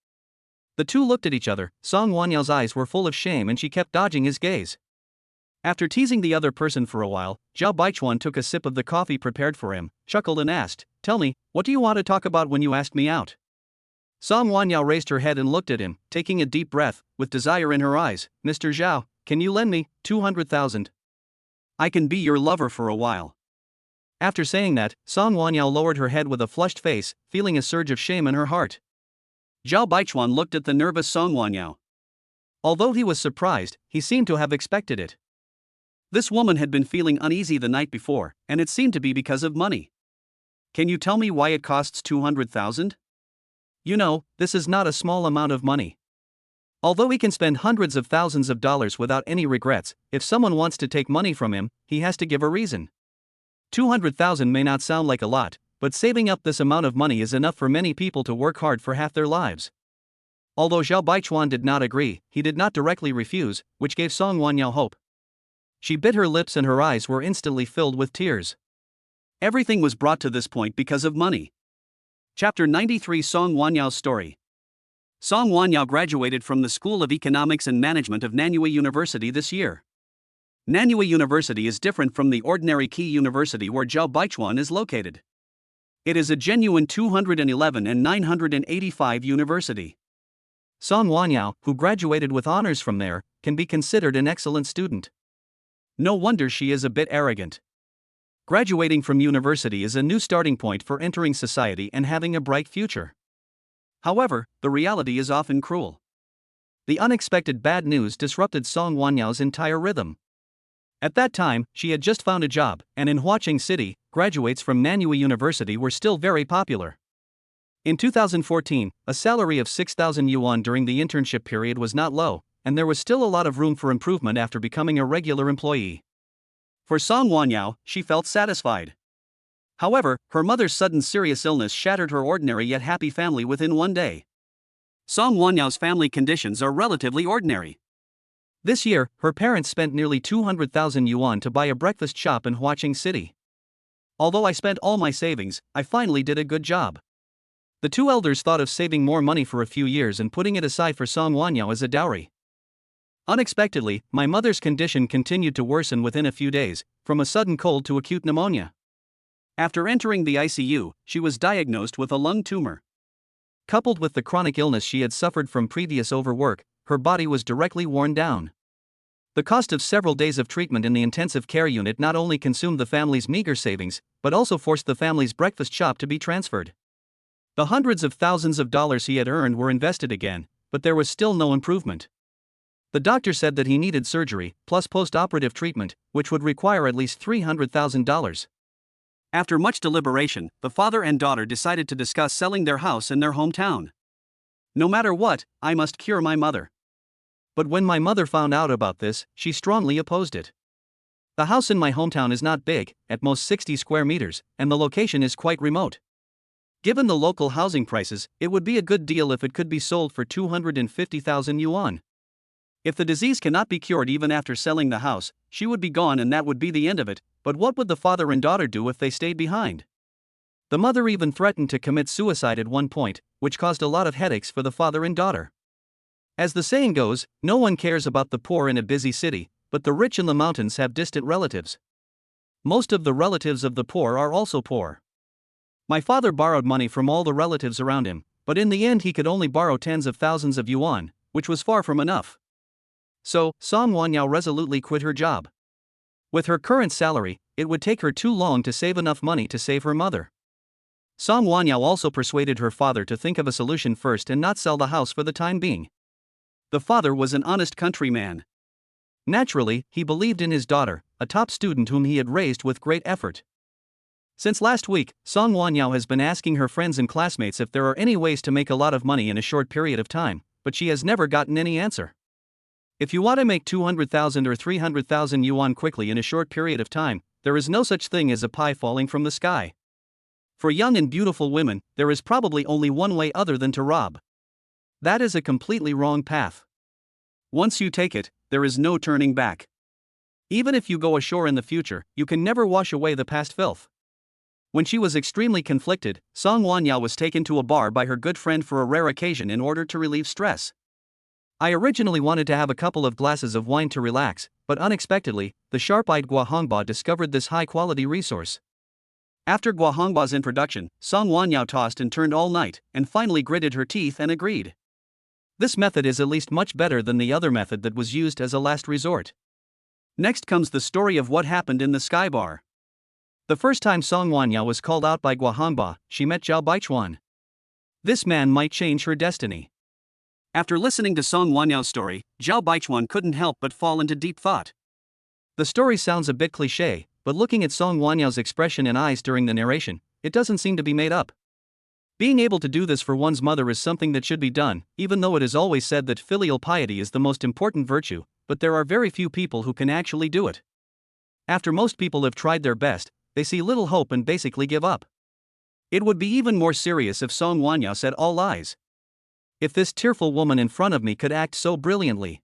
The two looked at each other. Song Wanyao's eyes were full of shame and she kept dodging his gaze. After teasing the other person for a while, Zhao Baichuan took a sip of the coffee prepared for him, chuckled and asked, "Tell me, what do you want to talk about when you asked me out?" Song Wanyao raised her head and looked at him, taking a deep breath, with desire in her eyes. "Mr. Zhao, can you lend me 200,000? I can be your lover for a while." After saying that, Song Wanyao lowered her head with a flushed face, feeling a surge of shame in her heart. Zhao Baichuan looked at the nervous Song Wanyao. Although he was surprised, he seemed to have expected it. This woman had been feeling uneasy the night before, and it seemed to be because of money. "Can you tell me why it costs 200,000? You know, this is not a small amount of money. Although he can spend hundreds of thousands of dollars without any regrets, if someone wants to take money from him, he has to give a reason. 200,000 may not sound like a lot, but saving up this amount of money is enough for many people to work hard for half their lives." Although Zhao Baichuan did not agree, he did not directly refuse, which gave Song Wanyao hope. She bit her lips and her eyes were instantly filled with tears. Everything was brought to this point because of money. Chapter 93: Song Wanyao's story. Song Wanyao graduated from the School of Economics and Management of Nanyue University this year. Nanyue University is different from the ordinary Key University where Zhao Baichuan is located. It is a genuine 211 and 985 university. Song Wanyao, who graduated with honors from there, can be considered an excellent student. No wonder she is a bit arrogant. Graduating from university is a new starting point for entering society and having a bright future. However, the reality is often cruel. The unexpected bad news disrupted Song Wanyao's entire rhythm. At that time, she had just found a job, and in Huaqing City, graduates from Nanyue University were still very popular. In 2014, a salary of 6,000 yuan during the internship period was not low, and there was still a lot of room for improvement after becoming a regular employee. For Song Wanyao, she felt satisfied. However, her mother's sudden serious illness shattered her ordinary yet happy family within one day. Song Wanyao's family conditions are relatively ordinary. This year, her parents spent nearly 200,000 yuan to buy a breakfast shop in Huaqing City. "Although I spent all my savings, I finally did a good job." The two elders thought of saving more money for a few years and putting it aside for Song Wanyao as a dowry. Unexpectedly, my mother's condition continued to worsen within a few days, from a sudden cold to acute pneumonia. After entering the ICU, she was diagnosed with a lung tumor. Coupled with the chronic illness she had suffered from previous overwork, her body was directly worn down. The cost of several days of treatment in the intensive care unit not only consumed the family's meager savings, but also forced the family's breakfast shop to be transferred. The hundreds of thousands of dollars he had earned were invested again, but there was still no improvement. The doctor said that he needed surgery, plus post-operative treatment, which would require at least $300,000. After much deliberation, the father and daughter decided to discuss selling their house in their hometown. "No matter what, I must cure my mother." But when my mother found out about this, she strongly opposed it. The house in my hometown is not big, at most 60 square meters, and the location is quite remote. Given the local housing prices, it would be a good deal if it could be sold for 250,000 yuan. If the disease cannot be cured even after selling the house, she would be gone and that would be the end of it, but what would the father and daughter do if they stayed behind? The mother even threatened to commit suicide at one point, which caused a lot of headaches for the father and daughter. As the saying goes, no one cares about the poor in a busy city, but the rich in the mountains have distant relatives. Most of the relatives of the poor are also poor. My father borrowed money from all the relatives around him, but in the end he could only borrow tens of thousands of yuan, which was far from enough. So, Song Wanyao resolutely quit her job. With her current salary, it would take her too long to save enough money to save her mother. Song Wanyao also persuaded her father to think of a solution first and not sell the house for the time being. The father was an honest countryman. Naturally, he believed in his daughter, a top student whom he had raised with great effort. Since last week, Song Wanyao has been asking her friends and classmates if there are any ways to make a lot of money in a short period of time, but she has never gotten any answer. If you want to make 200,000 or 300,000 yuan quickly in a short period of time, there is no such thing as a pie falling from the sky. For young and beautiful women, there is probably only one way other than to rob. That is a completely wrong path. Once you take it, there is no turning back. Even if you go ashore in the future, you can never wash away the past filth. When she was extremely conflicted, Song Wanyao was taken to a bar by her good friend for a rare occasion in order to relieve stress. I originally wanted to have a couple of glasses of wine to relax, but unexpectedly, the sharp-eyed Guohongba discovered this high-quality resource. After Guohongba's introduction, Song Wanyao tossed and turned all night, and finally gritted her teeth and agreed. This method is at least much better than the other method that was used as a last resort. Next comes the story of what happened in the Sky Bar. The first time Song Wanyao was called out by Guohongba, she met Zhao Baichuan. This man might change her destiny. After listening to Song Wanyao's story, Zhao Baichuan couldn't help but fall into deep thought. The story sounds a bit cliché, but looking at Song Wanyao's expression and eyes during the narration, it doesn't seem to be made up. Being able to do this for one's mother is something that should be done, even though it is always said that filial piety is the most important virtue, but there are very few people who can actually do it. After most people have tried their best, they see little hope and basically give up. It would be even more serious if Song Wanyao said all lies. If this tearful woman in front of me could act so brilliantly,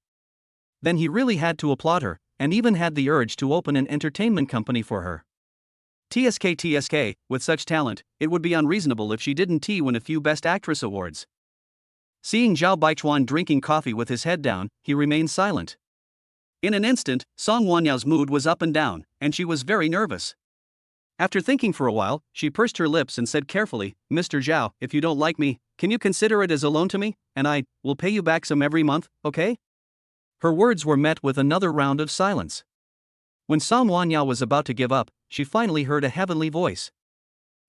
then he really had to applaud her, and even had the urge to open an entertainment company for her. TSK, with such talent, it would be unreasonable if she didn't win a few Best Actress awards. Seeing Zhao Baichuan drinking coffee with his head down, he remained silent. In an instant, Song Wanyao's mood was up and down, and she was very nervous. After thinking for a while, she pursed her lips and said carefully, "Mr. Zhao, if you don't like me, can you consider it as a loan to me, and I will pay you back some every month, okay?" Her words were met with another round of silence. When Song Wanyao was about to give up, she finally heard a heavenly voice.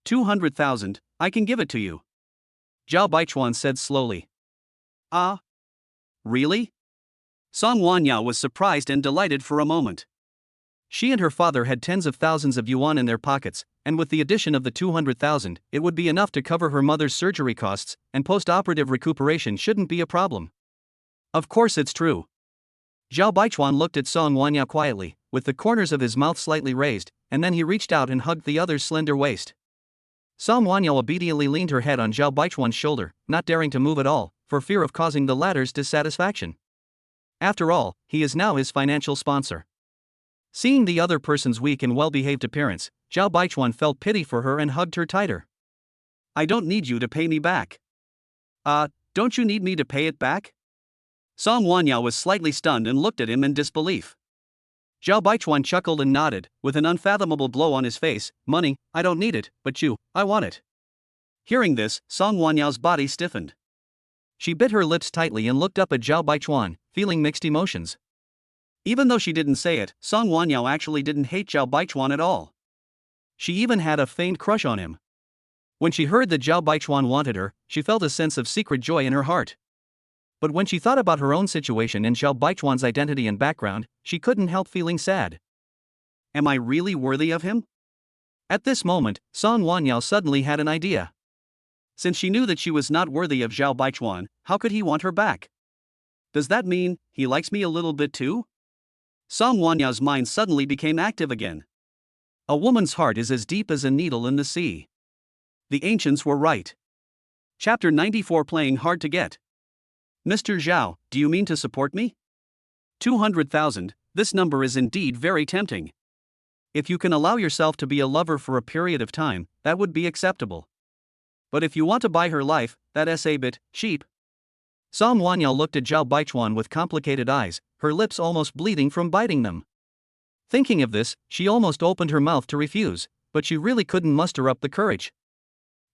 200,000, I can give it to you. Zhao Baichuan said slowly. Ah? Really? Song Wanyao was surprised and delighted for a moment. She and her father had tens of thousands of yuan in their pockets, and with the addition of the 200,000, it would be enough to cover her mother's surgery costs, and post-operative recuperation shouldn't be a problem. Of course it's true. Zhao Baichuan looked at Song Wanyao quietly, with the corners of his mouth slightly raised, and then he reached out and hugged the other's slender waist. Song Wanyao obediently leaned her head on Zhao Baichuan's shoulder, not daring to move at all, for fear of causing the latter's dissatisfaction. After all, he is now his financial sponsor. Seeing the other person's weak and well-behaved appearance, Zhao Baichuan felt pity for her and hugged her tighter. I don't need you to pay me back. Don't you need me to pay it back? Song Wanyao was slightly stunned and looked at him in disbelief. Zhao Baichuan chuckled and nodded, with an unfathomable glow on his face. Money, I don't need it, but I want it. Hearing this, Song Wanyao's body stiffened. She bit her lips tightly and looked up at Zhao Baichuan, feeling mixed emotions. Even though she didn't say it, Song Wanyao actually didn't hate Zhao Baichuan at all. She even had a faint crush on him. When she heard that Zhao Baichuan wanted her, she felt a sense of secret joy in her heart. But when she thought about her own situation and Zhao Baichuan's identity and background, she couldn't help feeling sad. Am I really worthy of him? At this moment, Song Wanyao suddenly had an idea. Since she knew that she was not worthy of Zhao Baichuan, how could he want her back? Does that mean he likes me a little bit too? Song Wanyao's mind suddenly became active again. A woman's heart is as deep as a needle in the sea. The ancients were right. Chapter 94, Playing Hard to Get. Mr. Zhao, do you mean to support me? 200,000, this number is indeed very tempting. If you can allow yourself to be a lover for a period of time, that would be acceptable. But if you want to buy her life, that's a bit cheap. Song Wanyao looked at Zhao Baichuan with complicated eyes, her lips almost bleeding from biting them. Thinking of this, she almost opened her mouth to refuse, but she really couldn't muster up the courage.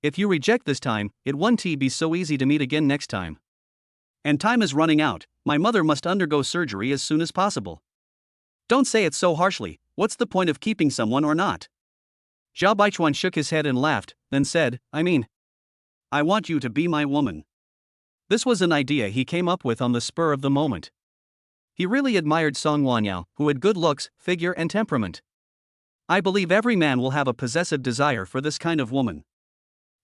If you reject this time, it won't be so easy to meet again next time. And time is running out, my mother must undergo surgery as soon as possible. Don't say it so harshly, what's the point of keeping someone or not? Zhao Baichuan shook his head and laughed, then said, I want you to be my woman. This was an idea he came up with on the spur of the moment. He really admired Song Wanyao, who had good looks, figure and temperament. I believe every man will have a possessive desire for this kind of woman.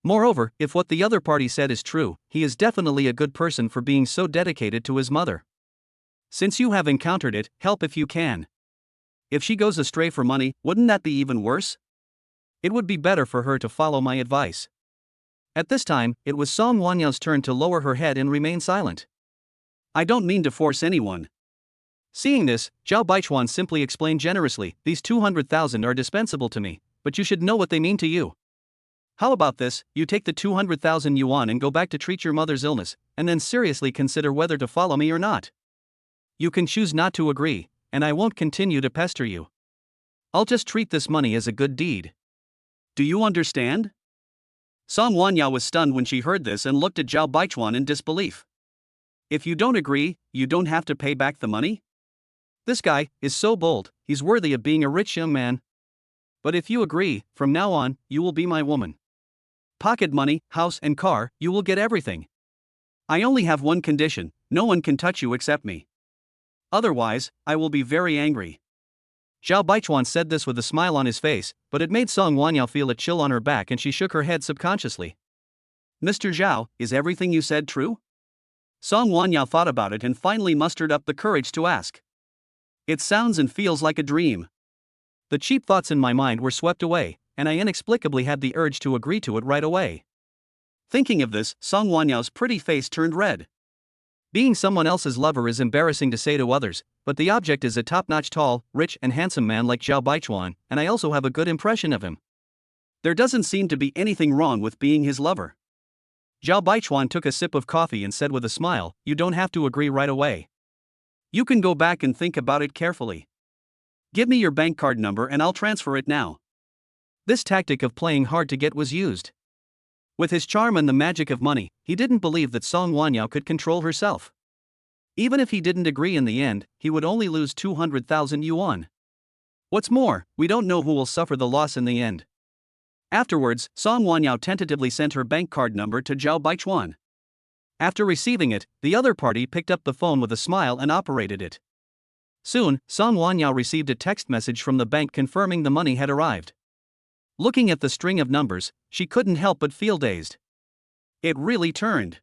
Moreover, if what the other party said is true, he is definitely a good person for being so dedicated to his mother. Since you have encountered it, help if you can. If she goes astray for money, wouldn't that be even worse? It would be better for her to follow my advice. At this time, it was Song Wanyao's turn to lower her head and remain silent. I don't mean to force anyone. Seeing this, Zhao Baichuan simply explained generously, these 200,000 are dispensable to me, but you should know what they mean to you. How about this, you take the 200,000 yuan and go back to treat your mother's illness, and then seriously consider whether to follow me or not. You can choose not to agree, and I won't continue to pester you. I'll just treat this money as a good deed. Do you understand? Song Wanyao was stunned when she heard this and looked at Zhao Baichuan in disbelief. If you don't agree, you don't have to pay back the money? This guy is so bold, he's worthy of being a rich young man. But if you agree, from now on, you will be my woman. Pocket money, house and car, you will get everything. I only have one condition, no one can touch you except me. Otherwise, I will be very angry. Zhao Baichuan said this with a smile on his face, but it made Song Wanyao feel a chill on her back and she shook her head subconsciously. Mr. Zhao, is everything you said true? Song Wanyao thought about it and finally mustered up the courage to ask. It sounds and feels like a dream. The cheap thoughts in my mind were swept away, and I inexplicably had the urge to agree to it right away. Thinking of this, Song Wanyao's pretty face turned red. Being someone else's lover is embarrassing to say to others, but the object is a top-notch tall, rich and handsome man like Zhao Baichuan, and I also have a good impression of him. There doesn't seem to be anything wrong with being his lover. Zhao Baichuan took a sip of coffee and said with a smile, you don't have to agree right away. You can go back and think about it carefully. Give me your bank card number and I'll transfer it now. This tactic of playing hard to get was used. With his charm and the magic of money, he didn't believe that Song Wanyao could control herself. Even if he didn't agree in the end, he would only lose 200,000 yuan. What's more, we don't know who will suffer the loss in the end. Afterwards, Song Wanyao tentatively sent her bank card number to Zhao Baichuan. After receiving it, the other party picked up the phone with a smile and operated it. Soon, Song Wanyao received a text message from the bank confirming the money had arrived. Looking at the string of numbers, she couldn't help but feel dazed. It really turned.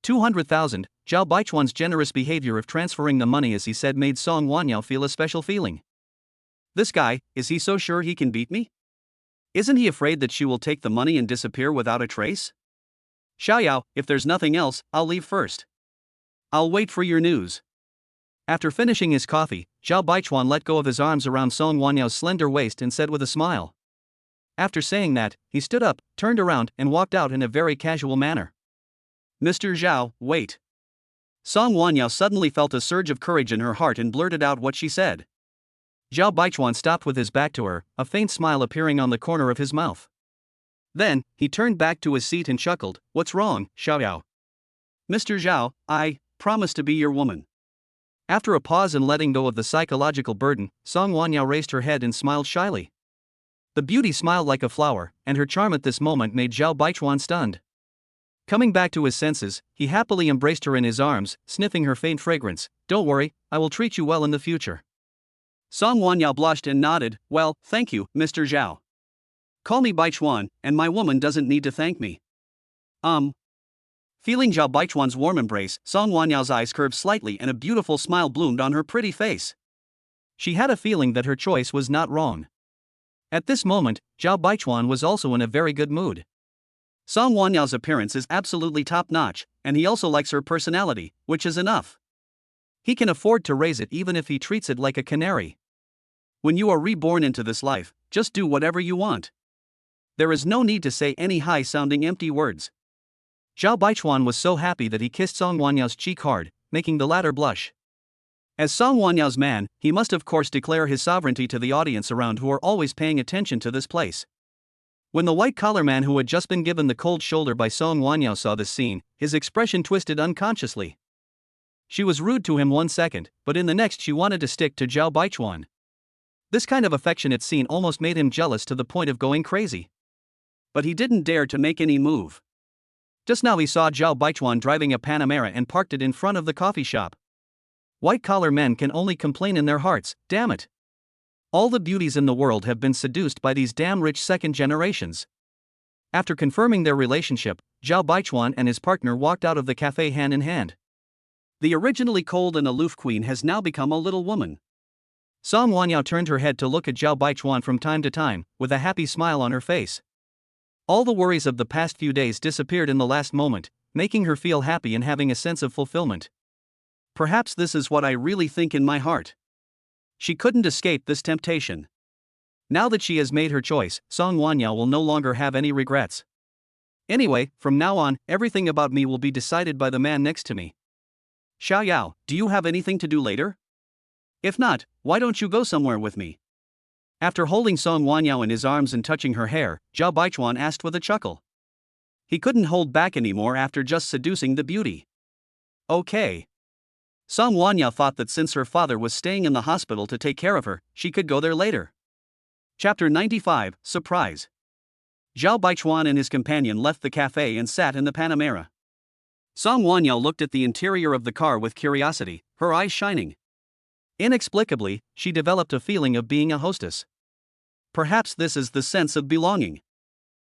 200,000, Zhao Baichuan's generous behavior of transferring the money as he said made Song Wanyao feel a special feeling. This guy, is he so sure he can beat me? Isn't he afraid that she will take the money and disappear without a trace? Xiaoyao, if there's nothing else, I'll leave first. I'll wait for your news. After finishing his coffee, Zhao Baichuan let go of his arms around Song Wanyao's slender waist and said with a smile. After saying that, he stood up, turned around, and walked out in a very casual manner. Mr. Zhao, wait. Song Wanyao suddenly felt a surge of courage in her heart and blurted out what she said. Zhao Baichuan stopped with his back to her, a faint smile appearing on the corner of his mouth. Then, he turned back to his seat and chuckled, What's wrong, Xiaoyao? Mr. Zhao, I promise to be your woman. After a pause and letting go of the psychological burden, Song Wanyao raised her head and smiled shyly. The beauty smiled like a flower, and her charm at this moment made Zhao Baichuan stunned. Coming back to his senses, he happily embraced her in his arms, sniffing her faint fragrance. Don't worry, I will treat you well in the future. Song Wanyao blushed and nodded, Well, thank you, Mr. Zhao. Call me Baichuan, and my woman doesn't need to thank me. Feeling Zhao Baichuan's warm embrace, Song Wanyao's eyes curved slightly and a beautiful smile bloomed on her pretty face. She had a feeling that her choice was not wrong. At this moment, Zhao Baichuan was also in a very good mood. Song Wanyao's appearance is absolutely top-notch, and he also likes her personality, which is enough. He can afford to raise it even if he treats it like a canary. When you are reborn into this life, just do whatever you want. There is no need to say any high-sounding empty words. Zhao Baichuan was so happy that he kissed Song Wanyao's cheek hard, making the latter blush. As Song Wanyao's man, he must of course declare his sovereignty to the audience around who are always paying attention to this place. When the white-collar man who had just been given the cold shoulder by Song Wanyao saw this scene, his expression twisted unconsciously. She was rude to him 1 second, but in the next she wanted to stick to Zhao Baichuan. This kind of affectionate scene almost made him jealous to the point of going crazy. But he didn't dare to make any move. Just now he saw Zhao Baichuan driving a Panamera and parked it in front of the coffee shop. White-collar men can only complain in their hearts, damn it. All the beauties in the world have been seduced by these damn rich second generations. After confirming their relationship, Zhao Baichuan and his partner walked out of the cafe hand in hand. The originally cold and aloof queen has now become a little woman. Song Wanyao turned her head to look at Zhao Baichuan from time to time, with a happy smile on her face. All the worries of the past few days disappeared in the last moment, making her feel happy and having a sense of fulfillment. Perhaps this is what I really think in my heart. She couldn't escape this temptation. Now that she has made her choice, Song Wanyao will no longer have any regrets. Anyway, from now on, everything about me will be decided by the man next to me. Xiaoyao, do you have anything to do later? If not, why don't you go somewhere with me? After holding Song Wanyao in his arms and touching her hair, Zhao Baichuan asked with a chuckle. He couldn't hold back anymore after just seducing the beauty. Okay. Song Wanyao thought that since her father was staying in the hospital to take care of her, she could go there later. Chapter 95, Surprise. Zhao Baichuan and his companion left the cafe and sat in the Panamera. Song Wanyao looked at the interior of the car with curiosity, her eyes shining. Inexplicably, she developed a feeling of being a hostess. Perhaps this is the sense of belonging.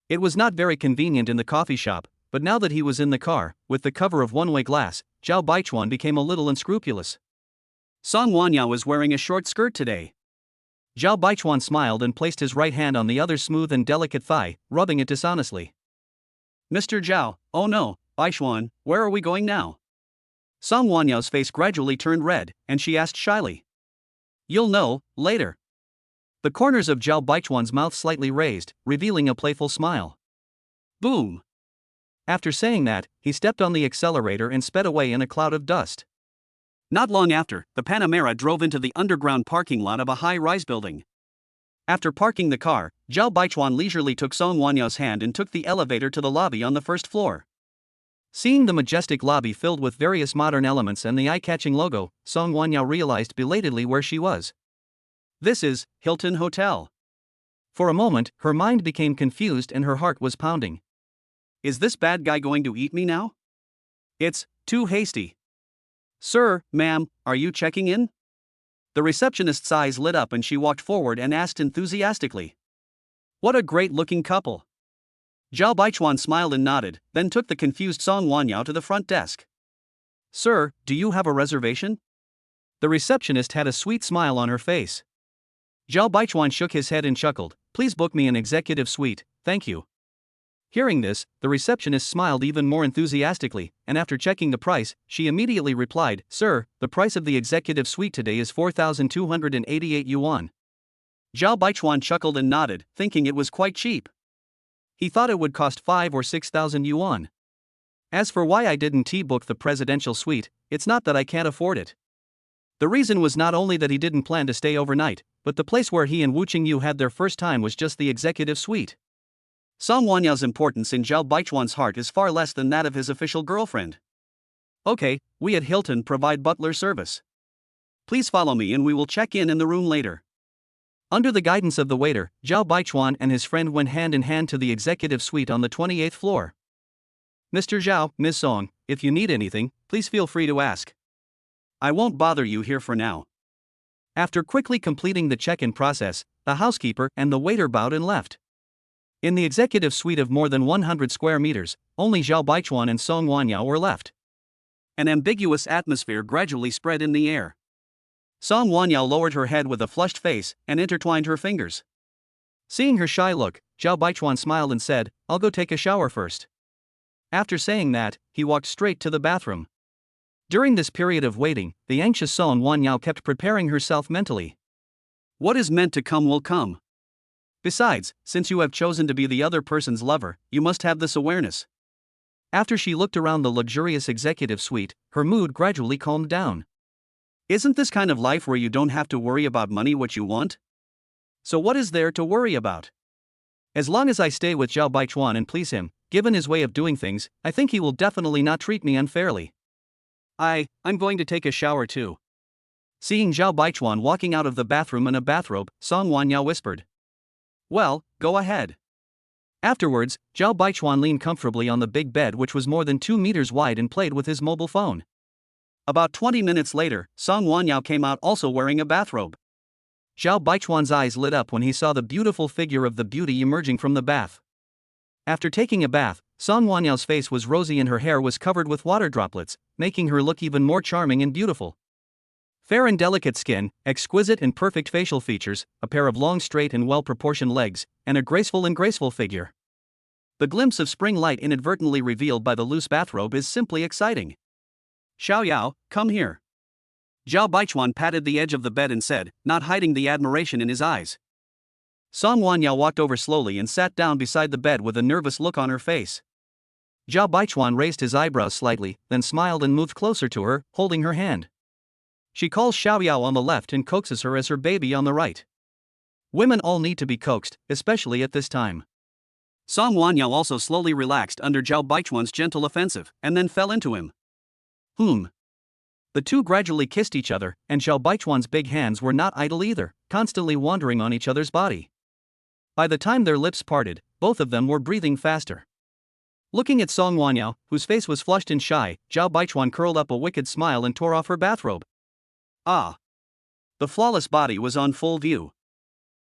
It was not very convenient in the coffee shop, but now that he was in the car, with the cover of one-way glass, Zhao Baichuan became a little unscrupulous. Song Wanyao was wearing a short skirt today. Zhao Baichuan smiled and placed his right hand on the other's smooth and delicate thigh, rubbing it dishonestly. Mr. Zhao, oh no, Baichuan, where are we going now? Song Wanyao's face gradually turned red, and she asked shyly. You'll know, later. The corners of Zhao Baichuan's mouth slightly raised, revealing a playful smile. Boom! After saying that, he stepped on the accelerator and sped away in a cloud of dust. Not long after, the Panamera drove into the underground parking lot of a high-rise building. After parking the car, Zhao Baichuan leisurely took Song Wanyao's hand and took the elevator to the lobby on the first floor. Seeing the majestic lobby filled with various modern elements and the eye-catching logo, Song Wanyao realized belatedly where she was. This is Hilton Hotel. For a moment, her mind became confused and her heart was pounding. Is this bad guy going to eat me now? It's too hasty. Sir, ma'am, are you checking in? The receptionist's eyes lit up and she walked forward and asked enthusiastically. What a great-looking couple. Zhao Baichuan smiled and nodded, then took the confused Song Wanyao to the front desk. Sir, do you have a reservation? The receptionist had a sweet smile on her face. Zhao Baichuan shook his head and chuckled. Please book me an executive suite, thank you. Hearing this, the receptionist smiled even more enthusiastically, and after checking the price, she immediately replied, Sir, the price of the executive suite today is 4,288 yuan. Zhao Baichuan chuckled and nodded, thinking it was quite cheap. He thought it would cost 5 or 6,000 yuan. As for why I didn't book the presidential suite, it's not that I can't afford it. The reason was not only that he didn't plan to stay overnight, but the place where he and Wu Qingyu had their first time was just the executive suite. Song Wanyao's importance in Zhao Baichuan's heart is far less than that of his official girlfriend. Okay, we at Hilton provide butler service. Please follow me and we will check in the room later. Under the guidance of the waiter, Zhao Baichuan and his friend went hand in hand to the executive suite on the 28th floor. Mr. Zhao, Ms. Song, if you need anything, please feel free to ask. I won't bother you here for now. After quickly completing the check-in process, the housekeeper and the waiter bowed and left. In the executive suite of more than 100 square meters, only Zhao Baichuan and Song Wanyao were left. An ambiguous atmosphere gradually spread in the air. Song Wanyao lowered her head with a flushed face and intertwined her fingers. Seeing her shy look, Zhao Baichuan smiled and said, "I'll go take a shower first." After saying that, he walked straight to the bathroom. During this period of waiting, the anxious Song Wanyao kept preparing herself mentally. What is meant to come will come. Besides, since you have chosen to be the other person's lover, you must have this awareness. After she looked around the luxurious executive suite, her mood gradually calmed down. Isn't this kind of life where you don't have to worry about money what you want? So what is there to worry about? As long as I stay with Zhao Baichuan and please him, given his way of doing things, I think he will definitely not treat me unfairly. I'm going to take a shower too. Seeing Zhao Baichuan walking out of the bathroom in a bathrobe, Song Wanyao whispered. Well, go ahead. Afterwards, Zhao Baichuan leaned comfortably on the big bed which was more than 2 meters wide and played with his mobile phone. About 20 minutes later, Song Wanyao came out also wearing a bathrobe. Zhao Baichuan's eyes lit up when he saw the beautiful figure of the beauty emerging from the bath. After taking a bath, Song Wanyao's face was rosy and her hair was covered with water droplets, making her look even more charming and beautiful. Fair and delicate skin, exquisite and perfect facial features, a pair of long straight and well-proportioned legs, and a graceful figure. The glimpse of spring light inadvertently revealed by the loose bathrobe is simply exciting. Xiaoyao, come here. Zhao Baichuan patted the edge of the bed and said, not hiding the admiration in his eyes. Song Wanyao walked over slowly and sat down beside the bed with a nervous look on her face. Zhao Baichuan raised his eyebrows slightly, then smiled and moved closer to her, holding her hand. She calls Xiaoyao on the left and coaxes her as her baby on the right. Women all need to be coaxed, especially at this time. Song Wanyao also slowly relaxed under Zhao Baichuan's gentle offensive, and then fell into him. The two gradually kissed each other, and Zhao Baichuan's big hands were not idle either, constantly wandering on each other's body. By the time their lips parted, both of them were breathing faster. Looking at Song Wanyao, whose face was flushed and shy, Zhao Baichuan curled up a wicked smile and tore off her bathrobe. Ah! The flawless body was on full view.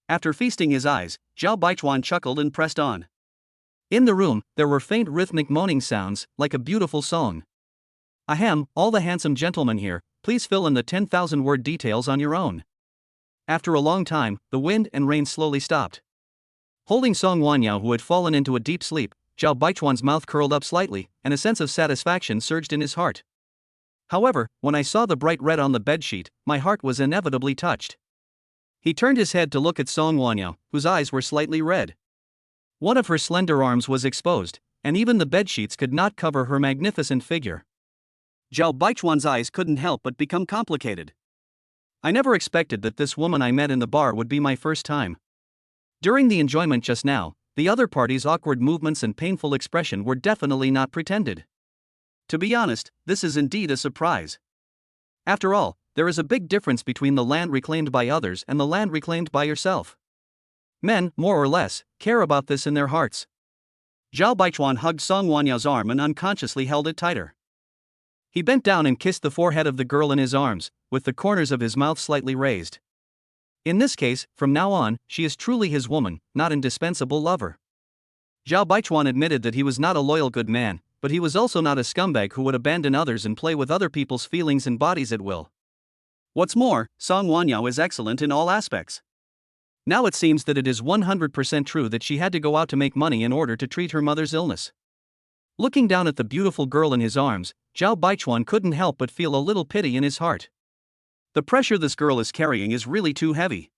After feasting his eyes, Zhao Baichuan chuckled and pressed on. In the room, there were faint rhythmic moaning sounds, like a beautiful song. Ahem, all the handsome gentlemen here, please fill in the 10,000-word details on your own. After a long time, the wind and rain slowly stopped. Holding Song Wanyao, who had fallen into a deep sleep, Zhao Baichuan's mouth curled up slightly, and a sense of satisfaction surged in his heart. However, when I saw the bright red on the bedsheet, my heart was inevitably touched. He turned his head to look at Song Wanyao, whose eyes were slightly red. One of her slender arms was exposed, and even the bedsheets could not cover her magnificent figure. Zhao Baichuan's eyes couldn't help but become complicated. I never expected that this woman I met in the bar would be my first time. During the enjoyment just now, the other party's awkward movements and painful expression were definitely not pretended. To be honest, this is indeed a surprise. After all, there is a big difference between the land reclaimed by others and the land reclaimed by yourself. Men, more or less, care about this in their hearts. Zhao Baichuan hugged Song Wanyao's arm and unconsciously held it tighter. He bent down and kissed the forehead of the girl in his arms, with the corners of his mouth slightly raised. In this case, from now on, she is truly his woman, not indispensable lover. Zhao Baichuan admitted that he was not a loyal good man, but he was also not a scumbag who would abandon others and play with other people's feelings and bodies at will. What's more, Song Wanyao is excellent in all aspects. Now it seems that it is 100% true that she had to go out to make money in order to treat her mother's illness. Looking down at the beautiful girl in his arms, Zhao Baichuan couldn't help but feel a little pity in his heart. The pressure this girl is carrying is really too heavy.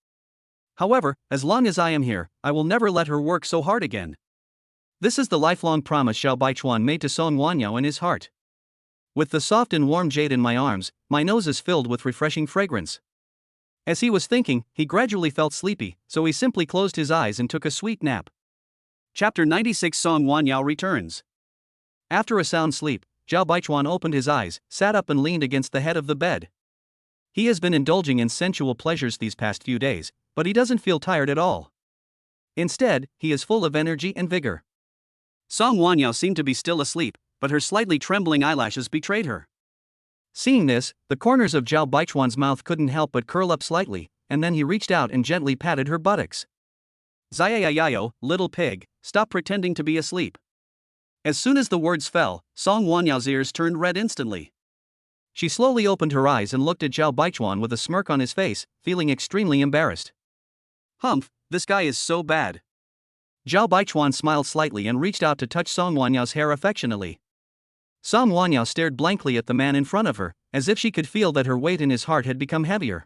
However, as long as I am here, I will never let her work so hard again. This is the lifelong promise Zhao Baichuan made to Song Wanyao in his heart. With the soft and warm jade in my arms, my nose is filled with refreshing fragrance. As he was thinking, he gradually felt sleepy, so he simply closed his eyes and took a sweet nap. Chapter 96 Song Wanyao returns. After a sound sleep, Zhao Baichuan opened his eyes, sat up and leaned against the head of the bed. He has been indulging in sensual pleasures these past few days, but he doesn't feel tired at all. Instead, he is full of energy and vigor. Song Wanyao seemed to be still asleep, but her slightly trembling eyelashes betrayed her. Seeing this, the corners of Zhao Baichuan's mouth couldn't help but curl up slightly, and then he reached out and gently patted her buttocks. Zayayayo, little pig, stop pretending to be asleep. As soon as the words fell, Song Wanyao's ears turned red instantly. She slowly opened her eyes and looked at Zhao Baichuan with a smirk on his face, feeling extremely embarrassed. Humph, this guy is so bad. Zhao Baichuan smiled slightly and reached out to touch Song Wanyao's hair affectionately. Song Wanyao stared blankly at the man in front of her, as if she could feel that her weight in his heart had become heavier.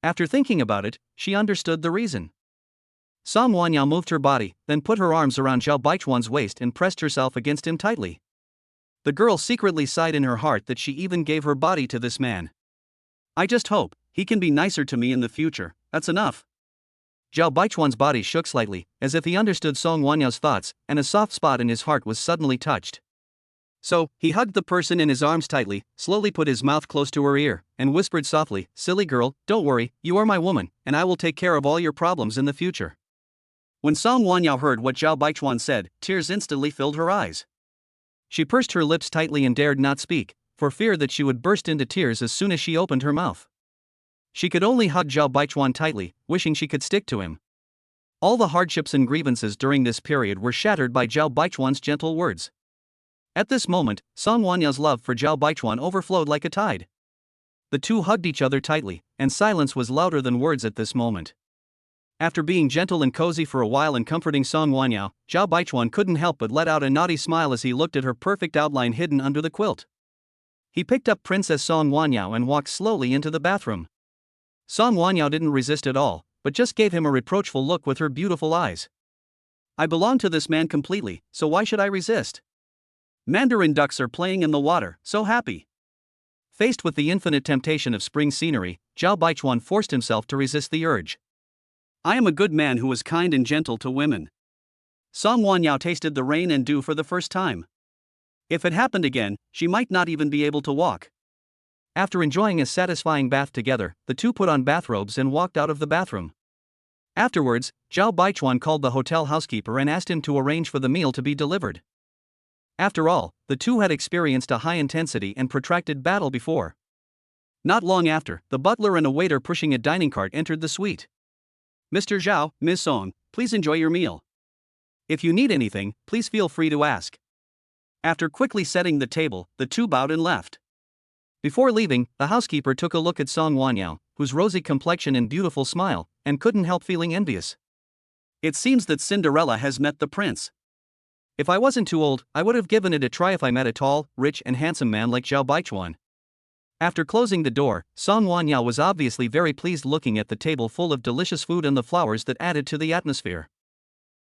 After thinking about it, she understood the reason. Song Wanyao moved her body, then put her arms around Zhao Baichuan's waist and pressed herself against him tightly. The girl secretly sighed in her heart that she even gave her body to this man. I just hope he can be nicer to me in the future, that's enough. Zhao Baichuan's body shook slightly, as if he understood Song Wanyao's thoughts, and a soft spot in his heart was suddenly touched. So, he hugged the person in his arms tightly, slowly put his mouth close to her ear, and whispered softly, "Silly girl, don't worry, you are my woman, and I will take care of all your problems in the future." When Song Wanyao heard what Zhao Baichuan said, tears instantly filled her eyes. She pursed her lips tightly and dared not speak, for fear that she would burst into tears as soon as she opened her mouth. She could only hug Zhao Baichuan tightly, wishing she could stick to him. All the hardships and grievances during this period were shattered by Zhao Baichuan's gentle words. At this moment, Song Wanyao's love for Zhao Baichuan overflowed like a tide. The two hugged each other tightly, and silence was louder than words at this moment. After being gentle and cozy for a while and comforting Song Wanyao, Zhao Baichuan couldn't help but let out a naughty smile as he looked at her perfect outline hidden under the quilt. He picked up Princess Song Wanyao and walked slowly into the bathroom. Song Wanyao didn't resist at all, but just gave him a reproachful look with her beautiful eyes. I belong to this man completely, so why should I resist? Mandarin ducks are playing in the water, so happy. Faced with the infinite temptation of spring scenery, Zhao Baichuan forced himself to resist the urge. I am a good man who is kind and gentle to women. Song Wanyao tasted the rain and dew for the first time. If it happened again, she might not even be able to walk. After enjoying a satisfying bath together, the two put on bathrobes and walked out of the bathroom. Afterwards, Zhao Baichuan called the hotel housekeeper and asked him to arrange for the meal to be delivered. After all, the two had experienced a high-intensity and protracted battle before. Not long after, the butler and a waiter pushing a dining cart entered the suite. Mr. Zhao, Ms. Song, please enjoy your meal. If you need anything, please feel free to ask. After quickly setting the table, the two bowed and left. Before leaving, the housekeeper took a look at Song Wanyao, whose rosy complexion and beautiful smile, and couldn't help feeling envious. It seems that Cinderella has met the prince. If I wasn't too old, I would have given it a try if I met a tall, rich and handsome man like Zhao Baichuan. After closing the door, Song Wanyao was obviously very pleased looking at the table full of delicious food and the flowers that added to the atmosphere.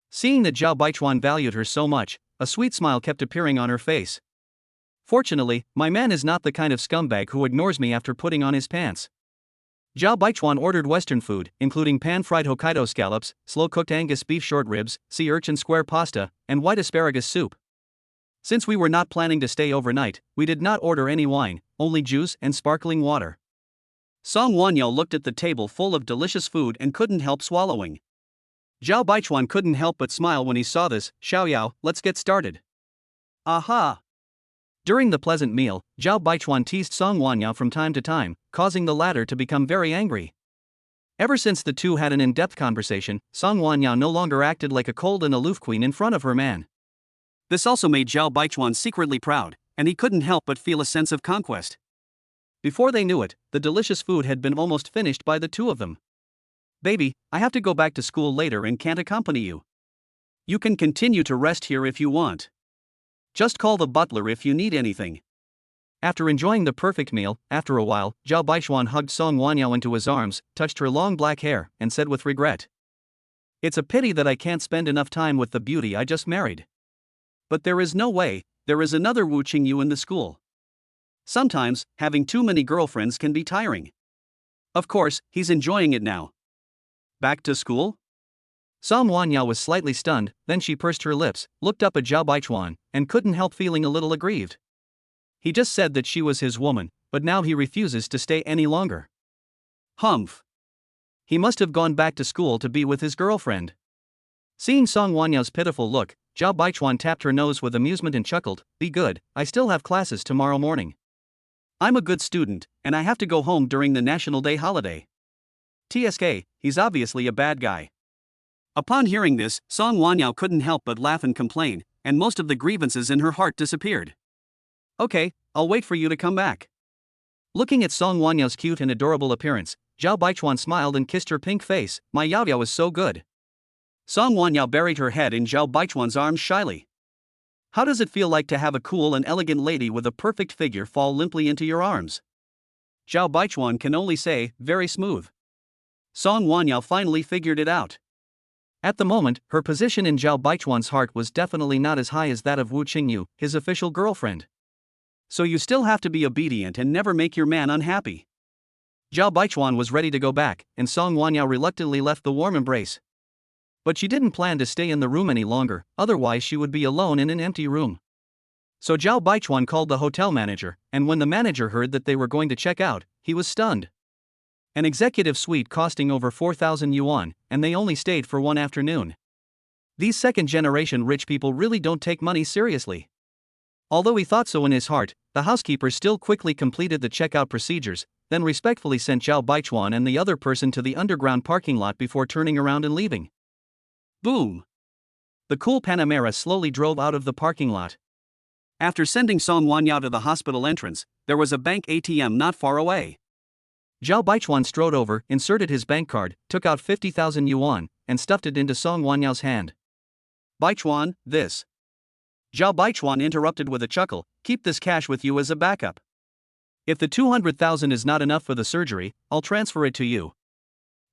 Seeing that Zhao Baichuan valued her so much, a sweet smile kept appearing on her face. Fortunately, my man is not the kind of scumbag who ignores me after putting on his pants. Zhao Baichuan ordered Western food, including pan-fried Hokkaido scallops, slow-cooked Angus beef short ribs, sea urchin square pasta, and white asparagus soup. Since we were not planning to stay overnight, we did not order any wine, only juice and sparkling water. Song Wanyao looked at the table full of delicious food and couldn't help swallowing. Zhao Baichuan couldn't help but smile when he saw this. Xiaoyao, let's get started. Aha! During the pleasant meal, Zhao Baichuan teased Song Wanyao from time to time, causing the latter to become very angry. Ever since the two had an in-depth conversation, Song Wanyao no longer acted like a cold and aloof queen in front of her man. This also made Zhao Baichuan secretly proud, and he couldn't help but feel a sense of conquest. Before they knew it, the delicious food had been almost finished by the two of them. Baby, I have to go back to school later and can't accompany you. You can continue to rest here if you want. Just call the butler if you need anything. After enjoying the perfect meal, after a while, Zhao Baichuan hugged Song Wanyao into his arms, touched her long black hair, and said with regret, "It's a pity that I can't spend enough time with the beauty I just married. But there is no way, there is another Wu Qingyu in the school. Sometimes, having too many girlfriends can be tiring. Of course, he's enjoying it now. Back to school?" Song Wanyao was slightly stunned, then she pursed her lips, looked up at Zhao Baichuan, and couldn't help feeling a little aggrieved. He just said that she was his woman, but now he refuses to stay any longer. Humph. He must have gone back to school to be with his girlfriend. Seeing Song Wanyao's pitiful look, Zhao Baichuan tapped her nose with amusement and chuckled, "Be good, I still have classes tomorrow morning. I'm a good student, and I have to go home during the National Day holiday." TSK, he's obviously a bad guy. Upon hearing this, Song Wanyao couldn't help but laugh and complain, and most of the grievances in her heart disappeared. Okay, I'll wait for you to come back. Looking at Song Wanyao's cute and adorable appearance, Zhao Baichuan smiled and kissed her pink face. My Yao Yao is so good. Song Wanyao buried her head in Zhao Baichuan's arms shyly. How does it feel like to have a cool and elegant lady with a perfect figure fall limply into your arms? Zhao Baichuan can only say, very smooth. Song Wanyao finally figured it out. At the moment, her position in Zhao Baichuan's heart was definitely not as high as that of Wu Qingyu, his official girlfriend. So you still have to be obedient and never make your man unhappy. Zhao Baichuan was ready to go back, and Song Wanyao reluctantly left the warm embrace. But she didn't plan to stay in the room any longer, otherwise she would be alone in an empty room. So Zhao Baichuan called the hotel manager, and when the manager heard that they were going to check out, he was stunned. An executive suite costing over 4,000 yuan, and they only stayed for one afternoon. These second-generation rich people really don't take money seriously. Although he thought so in his heart, the housekeeper still quickly completed the checkout procedures, then respectfully sent Zhao Baichuan and the other person to the underground parking lot before turning around and leaving. Boom! The cool Panamera slowly drove out of the parking lot. After sending Song Wanyao to the hospital entrance, there was a bank ATM not far away. Zhao Baichuan strode over, inserted his bank card, took out 50,000 yuan, and stuffed it into Song Wanyao's hand. Baichuan, this. Zhao Baichuan interrupted with a chuckle, keep this cash with you as a backup. If the 200,000 is not enough for the surgery, I'll transfer it to you.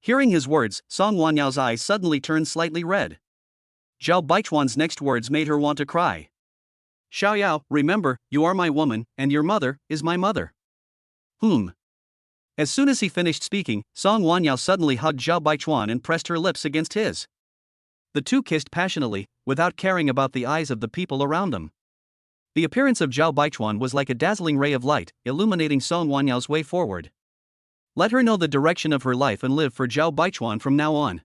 Hearing his words, Song Wanyao's eyes suddenly turned slightly red. Zhao Baichuan's next words made her want to cry. Xiaoyao, remember, you are my woman, and your mother is my mother. As soon as he finished speaking, Song Wanyao suddenly hugged Zhao Baichuan and pressed her lips against his. The two kissed passionately, without caring about the eyes of the people around them. The appearance of Zhao Baichuan was like a dazzling ray of light, illuminating Song Wanyao's way forward. Let her know the direction of her life and live for Zhao Baichuan from now on.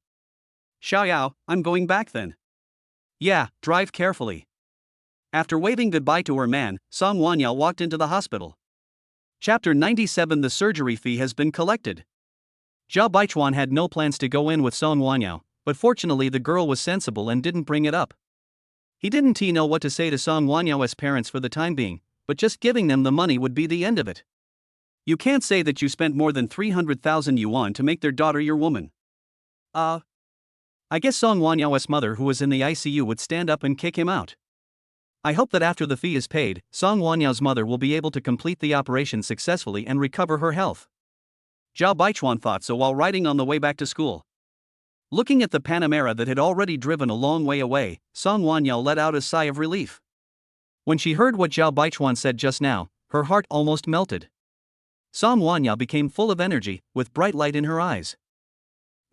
Xiaoyao, I'm going back then. Yeah, drive carefully. After waving goodbye to her man, Song Wanyao walked into the hospital. Chapter 97. The surgery fee has been collected. Zhao Baichuan had no plans to go in with Song Wanyao, but fortunately the girl was sensible and didn't bring it up. He didn't know what to say to Song Wanyao's parents for the time being, but just giving them the money would be the end of it. You can't say that you spent more than 300,000 yuan to make their daughter your woman. I guess Song Wanyao's mother, who was in the ICU, would stand up and kick him out. I hope that after the fee is paid, Song Wanyao's mother will be able to complete the operation successfully and recover her health. Zhao Baichuan thought so while riding on the way back to school. Looking at the Panamera that had already driven a long way away, Song Wanyao let out a sigh of relief. When she heard what Zhao Baichuan said just now, her heart almost melted. Song Wanyao became full of energy, with bright light in her eyes.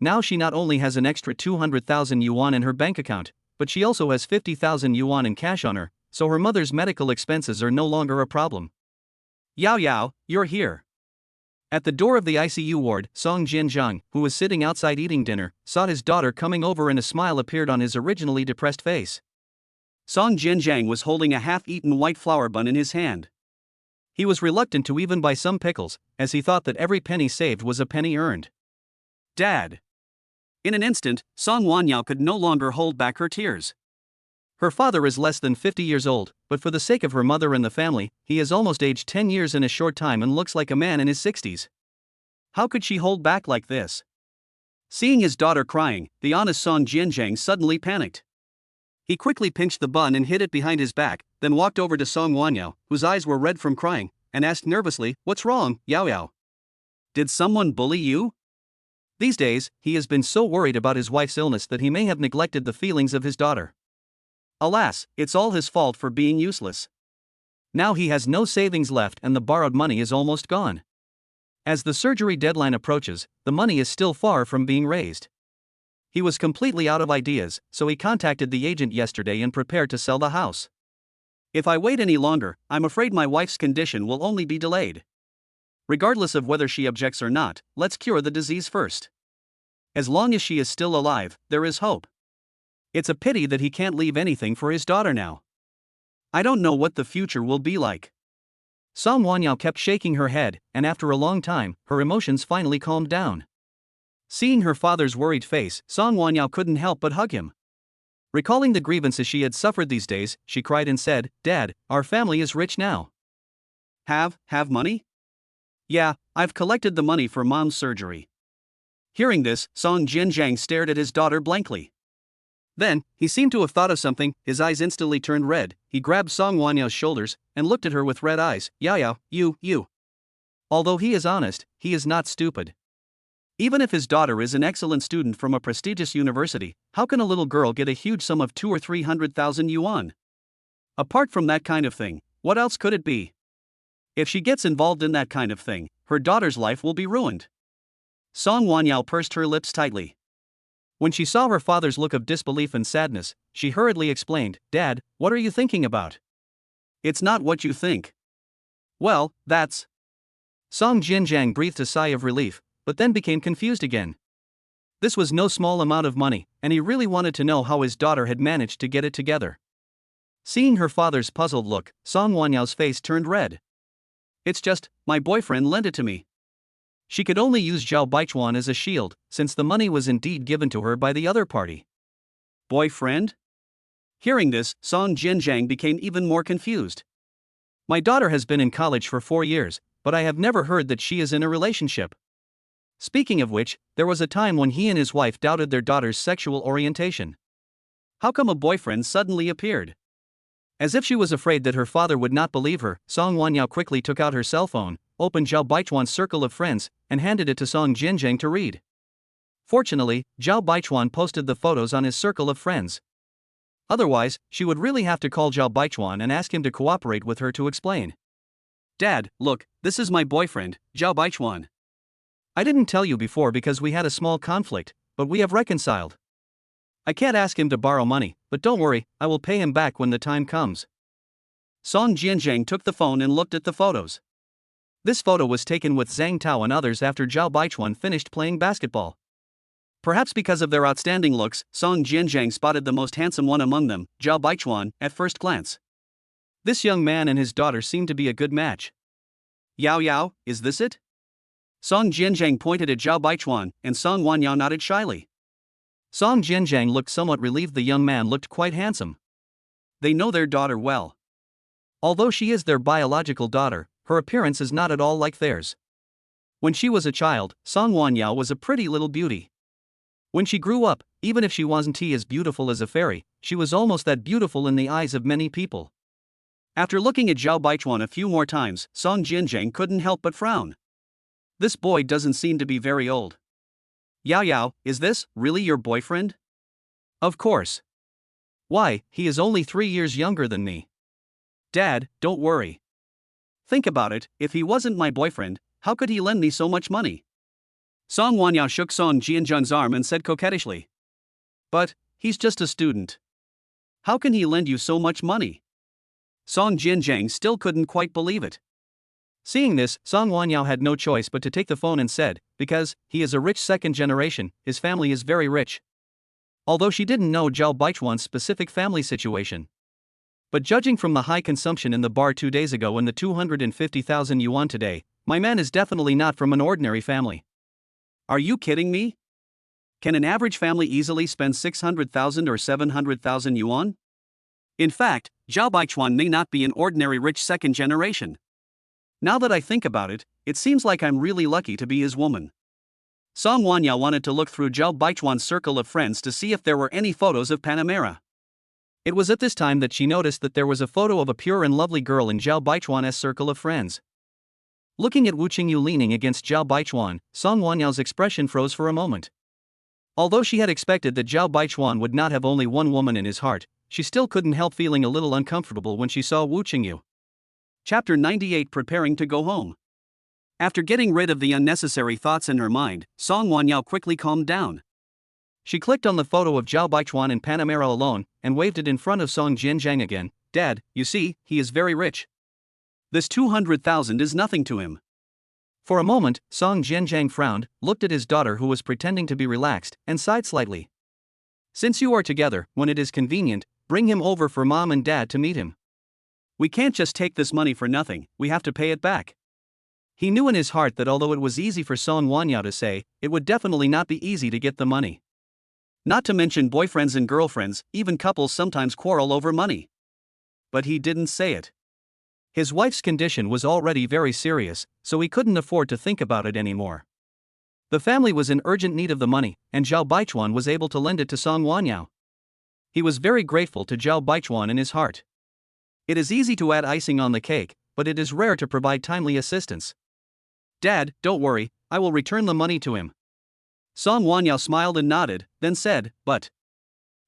Now she not only has an extra 200,000 yuan in her bank account, but she also has 50,000 yuan in cash on her, so her mother's medical expenses are no longer a problem. Yao Yao, you're here. At the door of the ICU ward, Song Jinzhang, who was sitting outside eating dinner, saw his daughter coming over and a smile appeared on his originally depressed face. Song Jinzhang was holding a half-eaten white flour bun in his hand. He was reluctant to even buy some pickles, as he thought that every penny saved was a penny earned. Dad. In an instant, Song Wanyao could no longer hold back her tears. Her father is less than 50 years old, but for the sake of her mother and the family, he has almost aged 10 years in a short time and looks like a man in his 60s. How could she hold back like this? Seeing his daughter crying, the honest Song Jinzhang suddenly panicked. He quickly pinched the bun and hid it behind his back, then walked over to Song Wanyao, whose eyes were red from crying, and asked nervously, "What's wrong, Yao Yao? Did someone bully you?" These days, he has been so worried about his wife's illness that he may have neglected the feelings of his daughter. Alas, it's all his fault for being useless. Now he has no savings left and the borrowed money is almost gone. As the surgery deadline approaches, the money is still far from being raised. He was completely out of ideas, so he contacted the agent yesterday and prepared to sell the house. If I wait any longer, I'm afraid my wife's condition will only be delayed. Regardless of whether she objects or not, let's cure the disease first. As long as she is still alive, there is hope. It's a pity that he can't leave anything for his daughter now. I don't know what the future will be like. Song Wanyao kept shaking her head, and after a long time, her emotions finally calmed down. Seeing her father's worried face, Song Wanyao couldn't help but hug him. Recalling the grievances she had suffered these days, she cried and said, "Dad, our family is rich now." Have money? Yeah, I've collected the money for mom's surgery. Hearing this, Song Jinjiang stared at his daughter blankly. Then, he seemed to have thought of something, his eyes instantly turned red, he grabbed Song Wanyao's shoulders, and looked at her with red eyes. Yao, you. Although he is honest, he is not stupid. Even if his daughter is an excellent student from a prestigious university, how can a little girl get a huge sum of 200,000 or 300,000 yuan? Apart from that kind of thing, what else could it be? If she gets involved in that kind of thing, her daughter's life will be ruined. Song Wanyao pursed her lips tightly. When she saw her father's look of disbelief and sadness, she hurriedly explained, Dad, what are you thinking about? It's not what you think. Well, that's... Song Jinjiang breathed a sigh of relief, but then became confused again. This was no small amount of money, and he really wanted to know how his daughter had managed to get it together. Seeing her father's puzzled look, Song Wanyao's face turned red. It's just, my boyfriend lent it to me. She could only use Zhao Baichuan as a shield, since the money was indeed given to her by the other party. Boyfriend? Hearing this, Song Jinjiang became even more confused. My daughter has been in college for 4 years, but I have never heard that she is in a relationship. Speaking of which, there was a time when he and his wife doubted their daughter's sexual orientation. How come a boyfriend suddenly appeared? As if she was afraid that her father would not believe her, Song Wanyao quickly took out her cell phone, opened Zhao Baichuan's circle of friends, and handed it to Song Jinjiang to read. Fortunately, Zhao Baichuan posted the photos on his circle of friends. Otherwise, she would really have to call Zhao Baichuan and ask him to cooperate with her to explain. Dad, look, this is my boyfriend, Zhao Baichuan. I didn't tell you before because we had a small conflict, but we have reconciled. I can't ask him to borrow money, but don't worry, I will pay him back when the time comes. Song Jinjiang took the phone and looked at the photos. This photo was taken with Zhang Tao and others after Zhao Baichuan finished playing basketball. Perhaps because of their outstanding looks, Song Jinjiang spotted the most handsome one among them, Zhao Baichuan, at first glance. This young man and his daughter seemed to be a good match. Yao, is this it? Song Jinjiang pointed at Zhao Baichuan, and Song Wanyao nodded shyly. Song Jinjiang looked somewhat relieved. The young man looked quite handsome. They know their daughter well. Although she is their biological daughter, her appearance is not at all like theirs. When she was a child, Song Wanyao was a pretty little beauty. When she grew up, even if she wasn't as beautiful as a fairy, she was almost that beautiful in the eyes of many people. After looking at Zhao Baichuan a few more times, Song Jinjiang couldn't help but frown. This boy doesn't seem to be very old. Yao, is this really your boyfriend? Of course. Why, he is only 3 years younger than me. Dad, don't worry. Think about it, if he wasn't my boyfriend, how could he lend me so much money? Song Wanyao shook Song Jinjiang's arm and said coquettishly. But, he's just a student. How can he lend you so much money? Song Jinjiang still couldn't quite believe it. Seeing this, Song Wanyao had no choice but to take the phone and said, because he is a rich second generation, his family is very rich. Although she didn't know Zhao Baichuan's specific family situation. But judging from the high consumption in the bar 2 days ago and the 250,000 yuan today, my man is definitely not from an ordinary family. Are you kidding me? Can an average family easily spend 600,000 or 700,000 yuan? In fact, Zhao Baichuan may not be an ordinary rich second generation. Now that I think about it, it seems like I'm really lucky to be his woman. Song Wanyao wanted to look through Zhao Baichuan's circle of friends to see if there were any photos of Panamera. It was at this time that she noticed that there was a photo of a pure and lovely girl in Zhao Baichuan's circle of friends. Looking at Wu Qingyu leaning against Zhao Baichuan, Song Wanyao's expression froze for a moment. Although she had expected that Zhao Baichuan would not have only one woman in his heart, she still couldn't help feeling a little uncomfortable when she saw Wu Qingyu. Chapter 98 Preparing to go home. After getting rid of the unnecessary thoughts in her mind, Song Wanyao quickly calmed down. She clicked on the photo of Zhao Baichuan and Panamera alone, and waved it in front of Song Jinjiang again. Dad, you see, he is very rich. This 200,000 is nothing to him. For a moment, Song Jinjiang frowned, looked at his daughter who was pretending to be relaxed, and sighed slightly. Since you are together, when it is convenient, bring him over for Mom and Dad to meet him. We can't just take this money for nothing, we have to pay it back. He knew in his heart that although it was easy for Song Wanyao to say, it would definitely not be easy to get the money. Not to mention boyfriends and girlfriends, even couples sometimes quarrel over money. But he didn't say it. His wife's condition was already very serious, so he couldn't afford to think about it anymore. The family was in urgent need of the money, and Zhao Baichuan was able to lend it to Song Wanyao. He was very grateful to Zhao Baichuan in his heart. It is easy to add icing on the cake, but it is rare to provide timely assistance. "Dad, don't worry, I will return the money to him." Song Wanyao smiled and nodded, then said, "But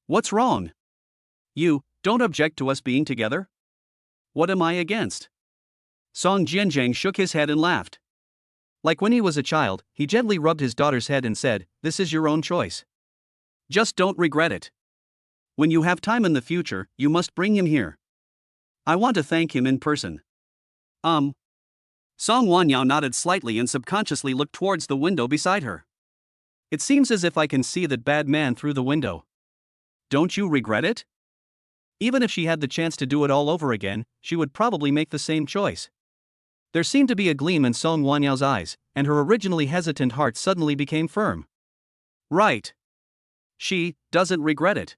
what's wrong? You don't object to us being together? What am I against?" Song Jianjiang shook his head and laughed. Like when he was a child, he gently rubbed his daughter's head and said, "This is your own choice. Just don't regret it. When you have time in the future, you must bring him here. I want to thank him in person." Song Wanyao nodded slightly and subconsciously looked towards the window beside her. "It seems as if I can see that bad man through the window. Don't you regret it?" Even if she had the chance to do it all over again, she would probably make the same choice. There seemed to be a gleam in Song Wanyao's eyes, and her originally hesitant heart suddenly became firm. Right. She doesn't regret it.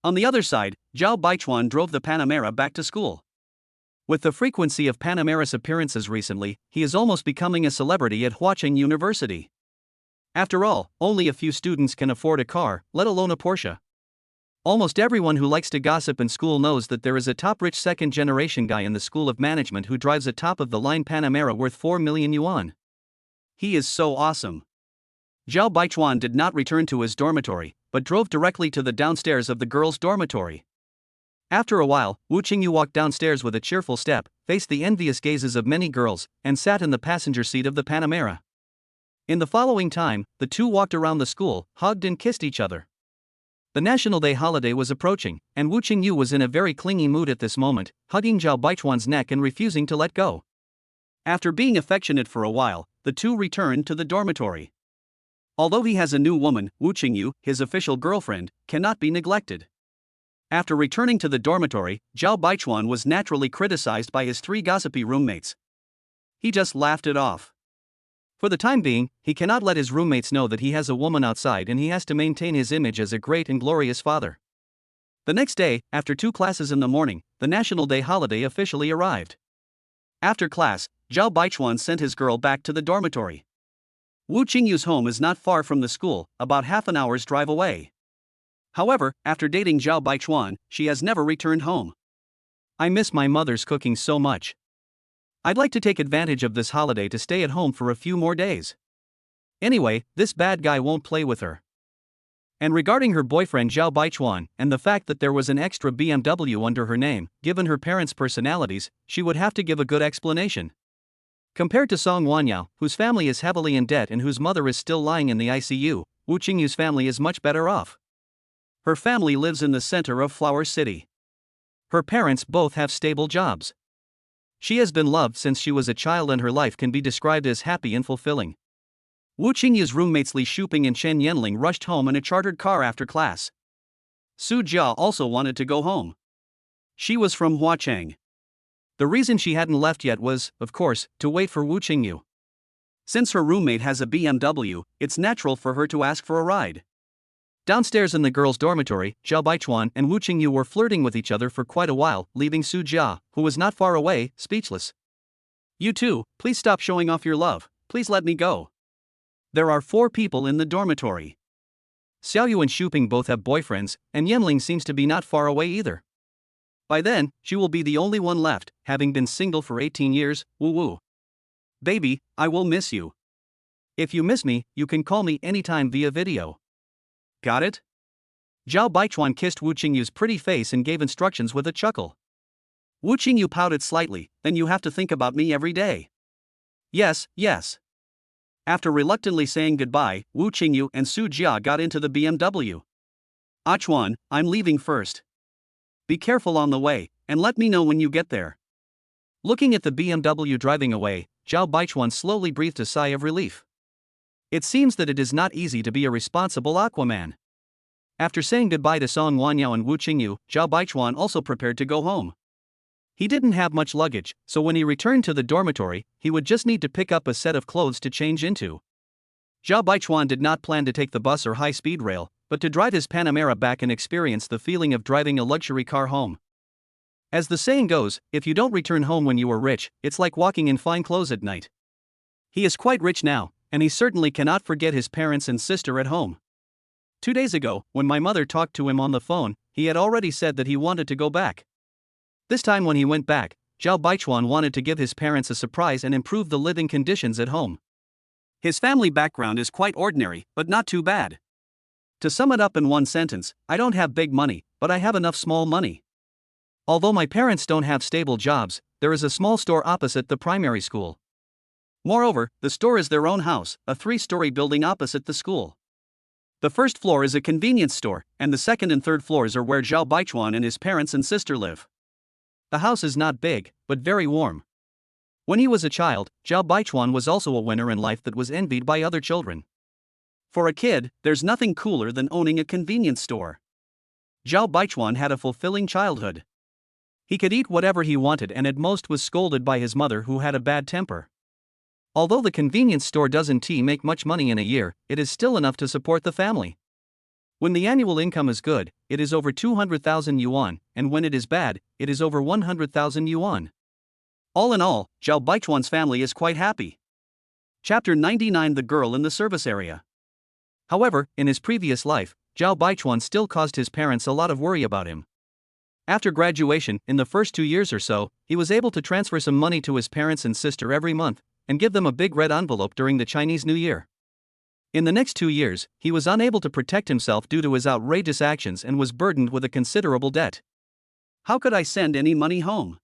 On the other side, Zhao Baichuan drove the Panamera back to school. With the frequency of Panamera's appearances recently, he is almost becoming a celebrity at Huaqing University. After all, only a few students can afford a car, let alone a Porsche. Almost everyone who likes to gossip in school knows that there is a top-rich second-generation guy in the School of Management who drives a top-of-the-line Panamera worth 4 million yuan. He is so awesome. Zhao Baichuan did not return to his dormitory, but drove directly to the downstairs of the girls' dormitory. After a while, Wu Qingyu walked downstairs with a cheerful step, faced the envious gazes of many girls, and sat in the passenger seat of the Panamera. In the following time, the two walked around the school, hugged and kissed each other. The National Day holiday was approaching, and Wu Qingyu was in a very clingy mood at this moment, hugging Zhao Baichuan's neck and refusing to let go. After being affectionate for a while, the two returned to the dormitory. Although he has a new woman, Wu Qingyu, his official girlfriend, cannot be neglected. After returning to the dormitory, Zhao Baichuan was naturally criticized by his three gossipy roommates. He just laughed it off. For the time being, he cannot let his roommates know that he has a woman outside, and he has to maintain his image as a great and glorious father. The next day, after 2 classes in the morning, the National Day holiday officially arrived. After class, Zhao Baichuan sent his girl back to the dormitory. Wu Qingyu's home is not far from the school, about half an hour's drive away. However, after dating Zhao Baichuan, she has never returned home. "I miss my mother's cooking so much. I'd like to take advantage of this holiday to stay at home for a few more days. Anyway, this bad guy won't play with her." And regarding her boyfriend Zhao Baichuan, and the fact that there was an extra BMW under her name, given her parents' personalities, she would have to give a good explanation. Compared to Song Wanyao, whose family is heavily in debt and whose mother is still lying in the ICU, Wu Qingyu's family is much better off. Her family lives in the center of Flower City. Her parents both have stable jobs. She has been loved since she was a child, and her life can be described as happy and fulfilling. Wu Qingyu's roommates Li Shuping and Chen Yanling rushed home in a chartered car after class. Su Jia also wanted to go home. She was from Huacheng. The reason she hadn't left yet was, of course, to wait for Wu Qingyu. Since her roommate has a BMW, it's natural for her to ask for a ride. Downstairs in the girls' dormitory, Zhao Baichuan and Wu Qingyu were flirting with each other for quite a while, leaving Su Jia, who was not far away, speechless. "You two, please stop showing off your love, please let me go. There are 4 people in the dormitory. Xiaoyu and Shuping both have boyfriends, and Yanling seems to be not far away either. By then, she will be the only one left, having been single for 18 years, woo woo. Baby, I will miss you. If you miss me, you can call me anytime via video. Got it?" Zhao Baichuan kissed Wu Qingyu's pretty face and gave instructions with a chuckle. Wu Qingyu pouted slightly. "Then you have to think about me every day." "Yes, yes." After reluctantly saying goodbye, Wu Qingyu and Su Jia got into the BMW. "Achuan, I'm leaving first. Be careful on the way, and let me know when you get there." Looking at the BMW driving away, Zhao Baichuan slowly breathed a sigh of relief. It seems that it is not easy to be a responsible Aquaman. After saying goodbye to Song Wanyao and Wu Qingyu, Zhao Baichuan also prepared to go home. He didn't have much luggage, so when he returned to the dormitory, he would just need to pick up a set of clothes to change into. Zhao Baichuan did not plan to take the bus or high-speed rail, but to drive his Panamera back and experience the feeling of driving a luxury car home. As the saying goes, if you don't return home when you were rich, it's like walking in fine clothes at night. He is quite rich now, and he certainly cannot forget his parents and sister at home. 2 days ago, when my mother talked to him on the phone, he had already said that he wanted to go back. This time when he went back, Zhao Baichuan wanted to give his parents a surprise and improve the living conditions at home. His family background is quite ordinary, but not too bad. To sum it up in one sentence, I don't have big money, but I have enough small money. Although my parents don't have stable jobs, there is a small store opposite the primary school. Moreover, the store is their own house, a 3-story building opposite the school. The first floor is a convenience store, and the second and third floors are where Zhao Baichuan and his parents and sister live. The house is not big, but very warm. When he was a child, Zhao Baichuan was also a winner in life that was envied by other children. For a kid, there's nothing cooler than owning a convenience store. Zhao Baichuan had a fulfilling childhood. He could eat whatever he wanted and at most was scolded by his mother who had a bad temper. Although the convenience store doesn't make much money in a year, it is still enough to support the family. When the annual income is good, it is over 200,000 yuan, and when it is bad, it is over 100,000 yuan. All in all, Zhao Baichuan's family is quite happy. Chapter 99: The Girl in the Service Area. However, in his previous life, Zhao Baichuan still caused his parents a lot of worry about him. After graduation, in the first 2 years or so, he was able to transfer some money to his parents and sister every month, and give them a big red envelope during the Chinese New Year. In the next 2 years, he was unable to protect himself due to his outrageous actions and was burdened with a considerable debt. How could I send any money home?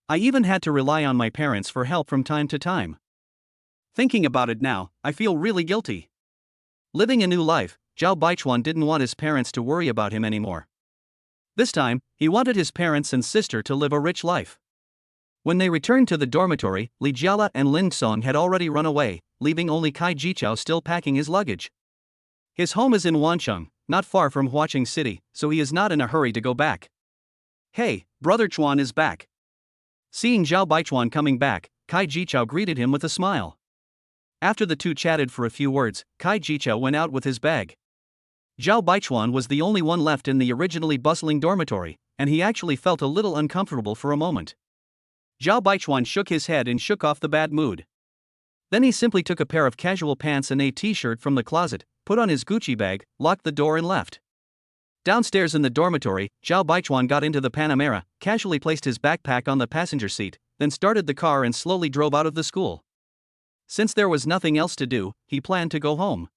I even had to rely on my parents for help from time to time. Thinking about it now, I feel really guilty. Living a new life, Zhao Baichuan didn't want his parents to worry about him anymore. This time, he wanted his parents and sister to live a rich life. When they returned to the dormitory, Li Jiala and Lin Song had already run away, leaving only Kai Jichao still packing his luggage. His home is in Wancheng, not far from Huaqing City, so he is not in a hurry to go back. Hey, brother Chuan is back. Seeing Zhao Baichuan coming back, Kai Jichao greeted him with a smile. After the two chatted for a few words, Kai Jichao went out with his bag. Zhao Baichuan was the only one left in the originally bustling dormitory, and he actually felt a little uncomfortable for a moment. Zhao Baichuan shook his head and shook off the bad mood. Then he simply took a pair of casual pants and a t-shirt from the closet, put on his Gucci bag, locked the door and left. Downstairs in the dormitory, Zhao Baichuan got into the Panamera, casually placed his backpack on the passenger seat, then started the car and slowly drove out of the school. Since there was nothing else to do, he planned to go home.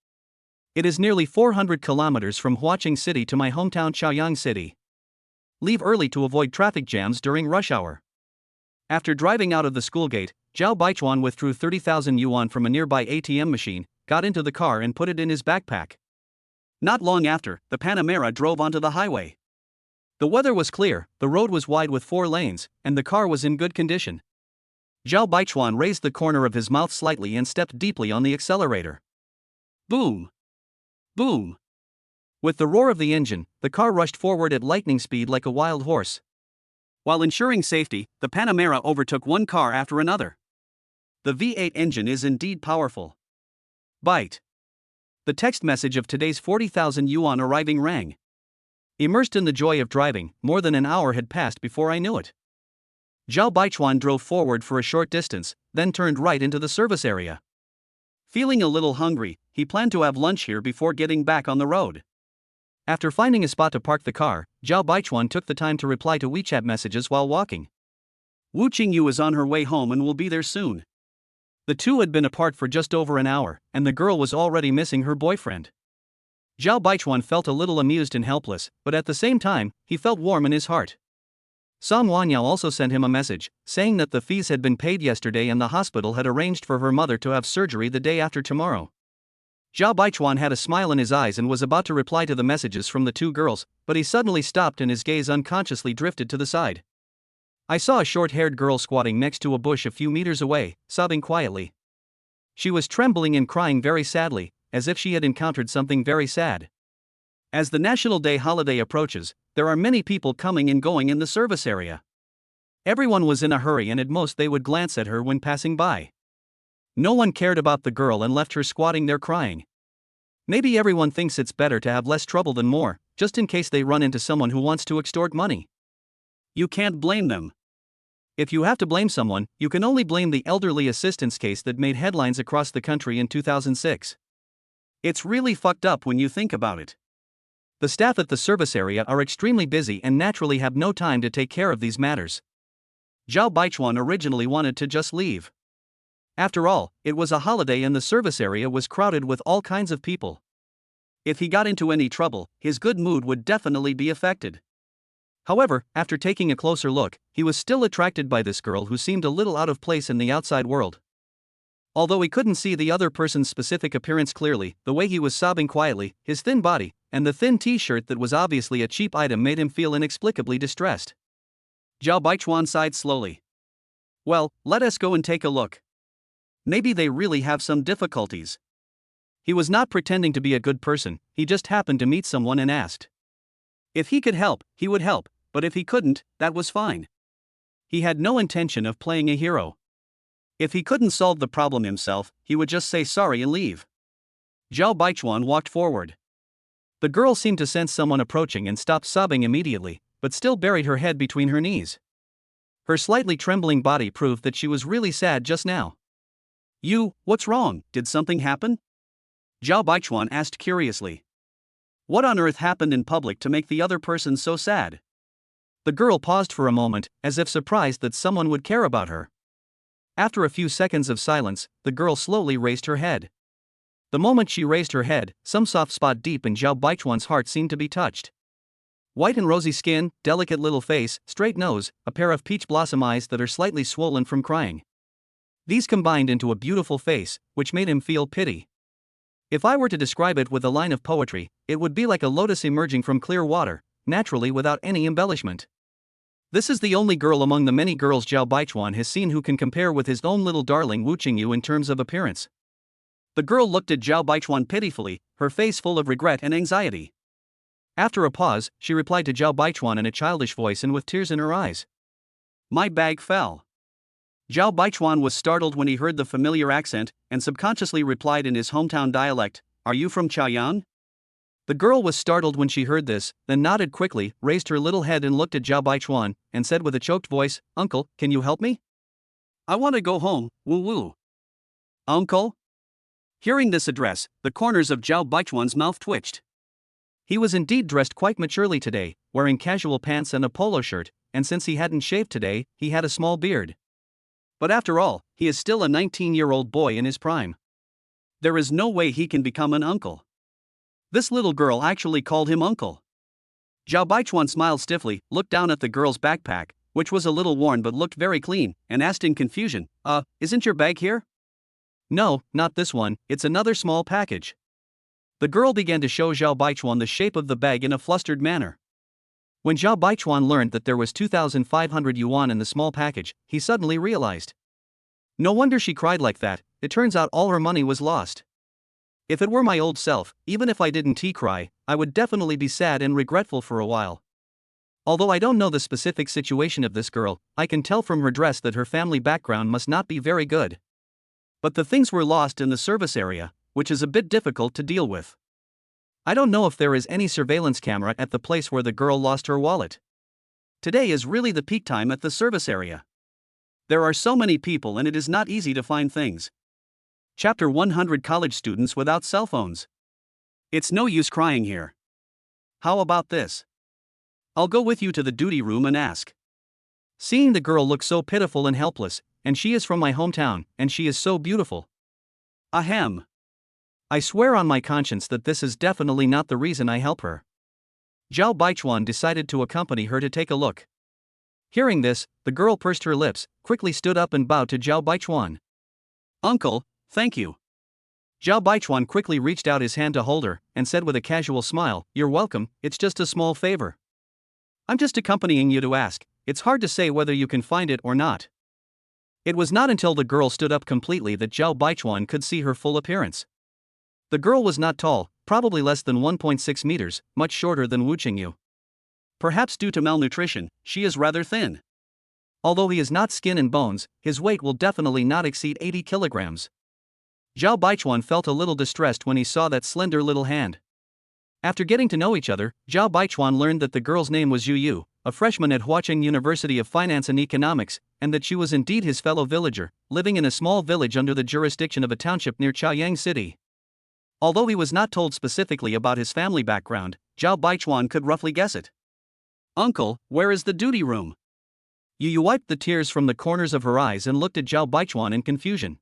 It is nearly 400 kilometers from Huaqing City to my hometown Chaoyang City. Leave early to avoid traffic jams during rush hour. After driving out of the school gate, Zhao Baichuan withdrew 30,000 yuan from a nearby ATM machine, got into the car and put it in his backpack. Not long after, the Panamera drove onto the highway. The weather was clear, the road was wide with 4 lanes, and the car was in good condition. Zhao Baichuan raised the corner of his mouth slightly and stepped deeply on the accelerator. Boom! Boom! With the roar of the engine, the car rushed forward at lightning speed like a wild horse. While ensuring safety, the Panamera overtook one car after another. The V8 engine is indeed powerful. Byte. The text message of today's 40,000 yuan arriving rang. Immersed in the joy of driving, more than an hour had passed before I knew it. Zhao Baichuan drove forward for a short distance, then turned right into the service area. Feeling a little hungry, he planned to have lunch here before getting back on the road. After finding a spot to park the car, Zhao Baichuan took the time to reply to WeChat messages while walking. Wu Qingyu is on her way home and will be there soon. The two had been apart for just over an hour, and the girl was already missing her boyfriend. Zhao Baichuan felt a little amused and helpless, but at the same time, he felt warm in his heart. Song Wanyao also sent him a message, saying that the fees had been paid yesterday and the hospital had arranged for her mother to have surgery the day after tomorrow. Zhao Baichuan had a smile in his eyes and was about to reply to the messages from the two girls, but he suddenly stopped and his gaze unconsciously drifted to the side. I saw a short-haired girl squatting next to a bush a few meters away, sobbing quietly. She was trembling and crying very sadly, as if she had encountered something very sad. As the National Day holiday approaches, there are many people coming and going in the service area. Everyone was in a hurry and at most they would glance at her when passing by. No one cared about the girl and left her squatting there crying. Maybe everyone thinks it's better to have less trouble than more, just in case they run into someone who wants to extort money. You can't blame them. If you have to blame someone, you can only blame the elderly assistance case that made headlines across the country in 2006. It's really fucked up when you think about it. The staff at the service area are extremely busy and naturally have no time to take care of these matters. Zhao Baichuan originally wanted to just leave. After all, it was a holiday and the service area was crowded with all kinds of people. If he got into any trouble, his good mood would definitely be affected. However, after taking a closer look, he was still attracted by this girl who seemed a little out of place in the outside world. Although he couldn't see the other person's specific appearance clearly, the way he was sobbing quietly, his thin body, and the thin t-shirt that was obviously a cheap item made him feel inexplicably distressed. Zhao Baichuan sighed slowly. Well, let us go and take a look. Maybe they really have some difficulties. He was not pretending to be a good person, he just happened to meet someone and asked. If he could help, he would help, but if he couldn't, that was fine. He had no intention of playing a hero. If he couldn't solve the problem himself, he would just say sorry and leave. Zhao Baichuan walked forward. The girl seemed to sense someone approaching and stopped sobbing immediately, but still buried her head between her knees. Her slightly trembling body proved that she was really sad just now. What's wrong? Did something happen? Zhao Baichuan asked curiously. What on earth happened in public to make the other person so sad? The girl paused for a moment, as if surprised that someone would care about her. After a few seconds of silence, the girl slowly raised her head. The moment she raised her head, some soft spot deep in Zhao Baichuan's heart seemed to be touched. White and rosy skin, delicate little face, straight nose, a pair of peach blossom eyes that are slightly swollen from crying. These combined into a beautiful face, which made him feel pity. If I were to describe it with a line of poetry, it would be like a lotus emerging from clear water, naturally without any embellishment. This is the only girl among the many girls Zhao Baichuan has seen who can compare with his own little darling Wu Qingyu in terms of appearance. The girl looked at Zhao Baichuan pitifully, her face full of regret and anxiety. After a pause, she replied to Zhao Baichuan in a childish voice and with tears in her eyes. My bag fell. Zhao Baichuan was startled when he heard the familiar accent, and subconsciously replied in his hometown dialect, Are you from Chaoyang? The girl was startled when she heard this, then nodded quickly, raised her little head and looked at Zhao Baichuan, and said with a choked voice, Uncle, can you help me? I want to go home, woo. Uncle? Hearing this address, the corners of Zhao Baichuan's mouth twitched. He was indeed dressed quite maturely today, wearing casual pants and a polo shirt, and since he hadn't shaved today, he had a small beard. But after all, he is still a 19-year-old boy in his prime. There is no way he can become an uncle. This little girl actually called him uncle. Zhao Baichuan smiled stiffly, looked down at the girl's backpack, which was a little worn but looked very clean, and asked in confusion, isn't your bag here? No, not this one, it's another small package. The girl began to show Zhao Baichuan the shape of the bag in a flustered manner. When Zhao Baichuan learned that there was 2,500 yuan in the small package, he suddenly realized. No wonder she cried like that, it turns out all her money was lost. If it were my old self, even if I didn't cry, I would definitely be sad and regretful for a while. Although I don't know the specific situation of this girl, I can tell from her dress that her family background must not be very good. But the things were lost in the service area, which is a bit difficult to deal with. I don't know if there is any surveillance camera at the place where the girl lost her wallet. Today is really the peak time at the service area. There are so many people and it is not easy to find things. Chapter 100 College Students Without Cell Phones. It's no use crying here. How about this? I'll go with you to the duty room and ask. Seeing the girl look so pitiful and helpless, and she is from my hometown, and she is so beautiful. Ahem. I swear on my conscience that this is definitely not the reason I help her. Zhao Baichuan decided to accompany her to take a look. Hearing this, the girl pursed her lips, quickly stood up and bowed to Zhao Baichuan. Uncle, thank you. Zhao Baichuan quickly reached out his hand to hold her, and said with a casual smile, You're welcome, it's just a small favor. I'm just accompanying you to ask, it's hard to say whether you can find it or not. It was not until the girl stood up completely that Zhao Baichuan could see her full appearance. The girl was not tall, probably less than 1.6 meters, much shorter than Wu Qingyu. Perhaps due to malnutrition, she is rather thin. Although he is not skin and bones, his weight will definitely not exceed 80 kilograms. Zhao Baichuan felt a little distressed when he saw that slender little hand. After getting to know each other, Zhao Baichuan learned that the girl's name was Yu Yu, a freshman at Huacheng University of Finance and Economics, and that she was indeed his fellow villager, living in a small village under the jurisdiction of a township near Chaoyang City. Although he was not told specifically about his family background, Zhao Baichuan could roughly guess it. "Uncle, where is the duty room?" Yu wiped the tears from the corners of her eyes and looked at Zhao Baichuan in confusion.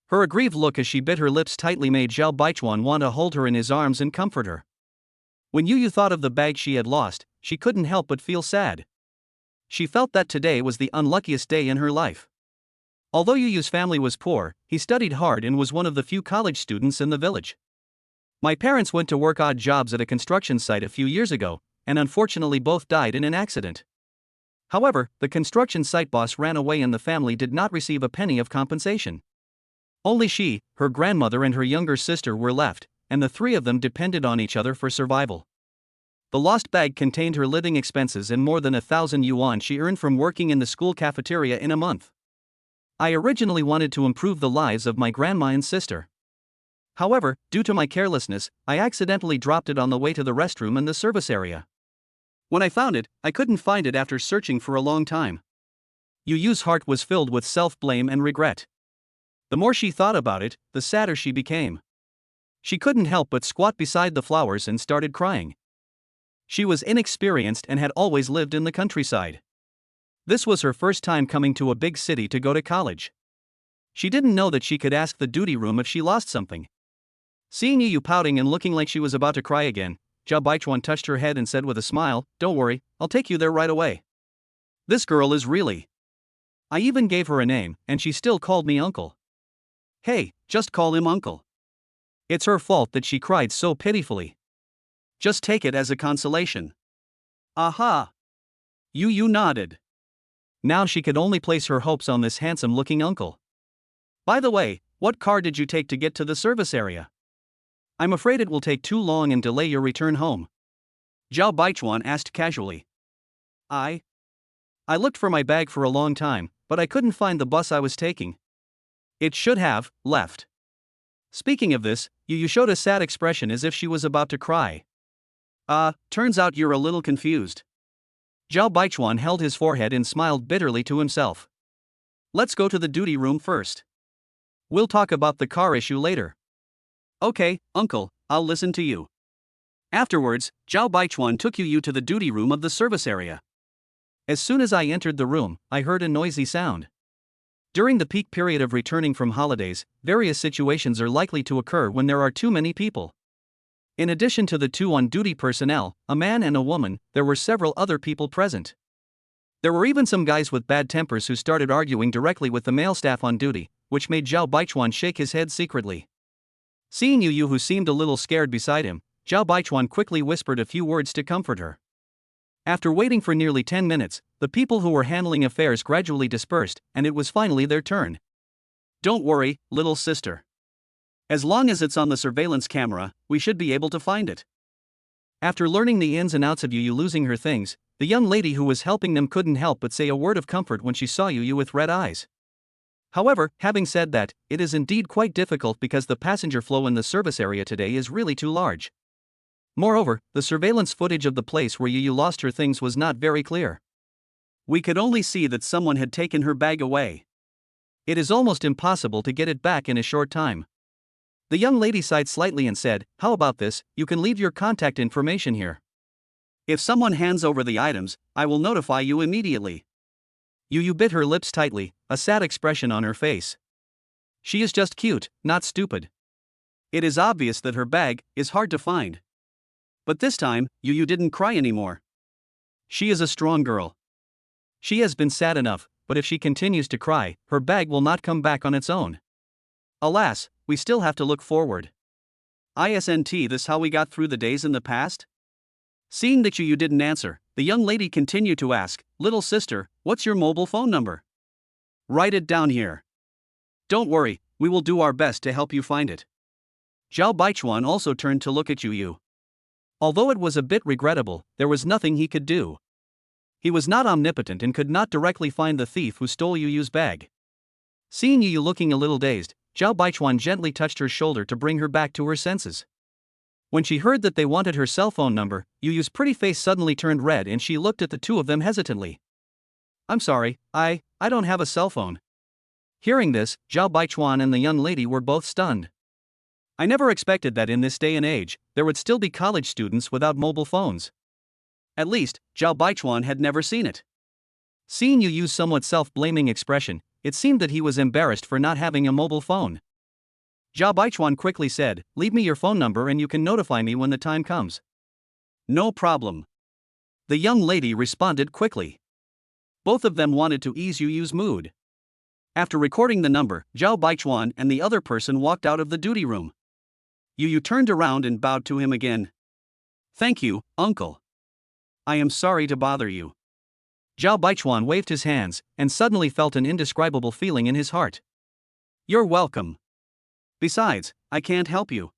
Her aggrieved look as she bit her lips tightly made Zhao Baichuan want to hold her in his arms and comfort her. When Yu thought of the bag she had lost, she couldn't help but feel sad. She felt that today was the unluckiest day in her life. Although Yu's family was poor, he studied hard and was one of the few college students in the village. "My parents went to work odd jobs at a construction site a few years ago, and unfortunately both died in an accident. However, the construction site boss ran away and the family did not receive a penny of compensation. Only she, her grandmother and her younger sister were left, and the three of them depended on each other for survival. The lost bag contained her living expenses and more than 1,000 yuan she earned from working in the school cafeteria in a month. I originally wanted to improve the lives of my grandma and sister. However, due to my carelessness, I accidentally dropped it on the way to the restroom in the service area. When I found it, I couldn't find it after searching for a long time." Yu's heart was filled with self-blame and regret. The more she thought about it, the sadder she became. She couldn't help but squat beside the flowers and started crying. She was inexperienced and had always lived in the countryside. This was her first time coming to a big city to go to college. She didn't know that she could ask the duty room if she lost something. Seeing Yu pouting and looking like she was about to cry again, Zhao Baichuan touched her head and said with a smile, "Don't worry, I'll take you there right away. This girl is really..." I even gave her a name, and she still called me uncle. "Hey, just call him uncle. It's her fault that she cried so pitifully. Just take it as a consolation." "Aha!" Yu nodded. Now she could only place her hopes on this handsome-looking uncle. "By the way, what car did you take to get to the service area? I'm afraid it will take too long and delay your return home." Zhao Baichuan asked casually. I looked for my bag for a long time, but I couldn't find the bus I was taking. It should have left." Speaking of this, Yu showed a sad expression as if she was about to cry. Turns out you're a little confused." Zhao Baichuan held his forehead and smiled bitterly to himself. "Let's go to the duty room first. We'll talk about the car issue later." "Okay, uncle, I'll listen to you." Afterwards, Zhao Baichuan took Yu to the duty room of the service area. As soon as I entered the room, I heard a noisy sound. During the peak period of returning from holidays, various situations are likely to occur when there are too many people. In addition to the two on-duty personnel, a man and a woman, there were several other people present. There were even some guys with bad tempers who started arguing directly with the male staff on duty, which made Zhao Baichuan shake his head secretly. Seeing Yu who seemed a little scared beside him, Zhao Baichuan quickly whispered a few words to comfort her. After waiting for nearly 10 minutes, the people who were handling affairs gradually dispersed, and it was finally their turn. "Don't worry, little sister. As long as it's on the surveillance camera, we should be able to find it." After learning the ins and outs of Yu losing her things, the young lady who was helping them couldn't help but say a word of comfort when she saw Yu with red eyes. However, having said that, it is indeed quite difficult because the passenger flow in the service area today is really too large. Moreover, the surveillance footage of the place where Yu lost her things was not very clear. We could only see that someone had taken her bag away. It is almost impossible to get it back in a short time. The young lady sighed slightly and said, "How about this, you can leave your contact information here. If someone hands over the items, I will notify you immediately." Yu bit her lips tightly, a sad expression on her face. She is just cute, not stupid. It is obvious that her bag is hard to find. But this time, Yu didn't cry anymore. She is a strong girl. She has been sad enough, but if she continues to cry, her bag will not come back on its own. Alas, we still have to look forward. Isn't this how we got through the days in the past? Seeing that Yu didn't answer, the young lady continued to ask, "Little sister, what's your mobile phone number? Write it down here. Don't worry, we will do our best to help you find it." Zhao Baichuan also turned to look at Yu. Although it was a bit regrettable, there was nothing he could do. He was not omnipotent and could not directly find the thief who stole Yu's bag. Seeing Yu looking a little dazed, Zhao Baichuan gently touched her shoulder to bring her back to her senses. When she heard that they wanted her cell phone number, Yu Yu's pretty face suddenly turned red and she looked at the two of them hesitantly. I'm sorry, I don't have a cell phone. Hearing this, Zhao Baichuan and the young lady were both stunned. I never expected that in this day and age, there would still be college students without mobile phones. At least, Zhao Baichuan had never seen it. Seeing Yu Yu's somewhat self-blaming expression, it seemed that he was embarrassed for not having a mobile phone. Zhao Baichuan quickly said, "Leave me your phone number and you can notify me when the time comes." No problem. The young lady responded quickly. Both of them wanted to ease Yu Yu's mood. After recording the number, Zhao Baichuan and the other person walked out of the duty room. Yu Yu turned around and bowed to him again. Thank you, uncle. I am sorry to bother you. Zhao Baichuan waved his hands and suddenly felt an indescribable feeling in his heart. You're welcome. Besides, I can't help you.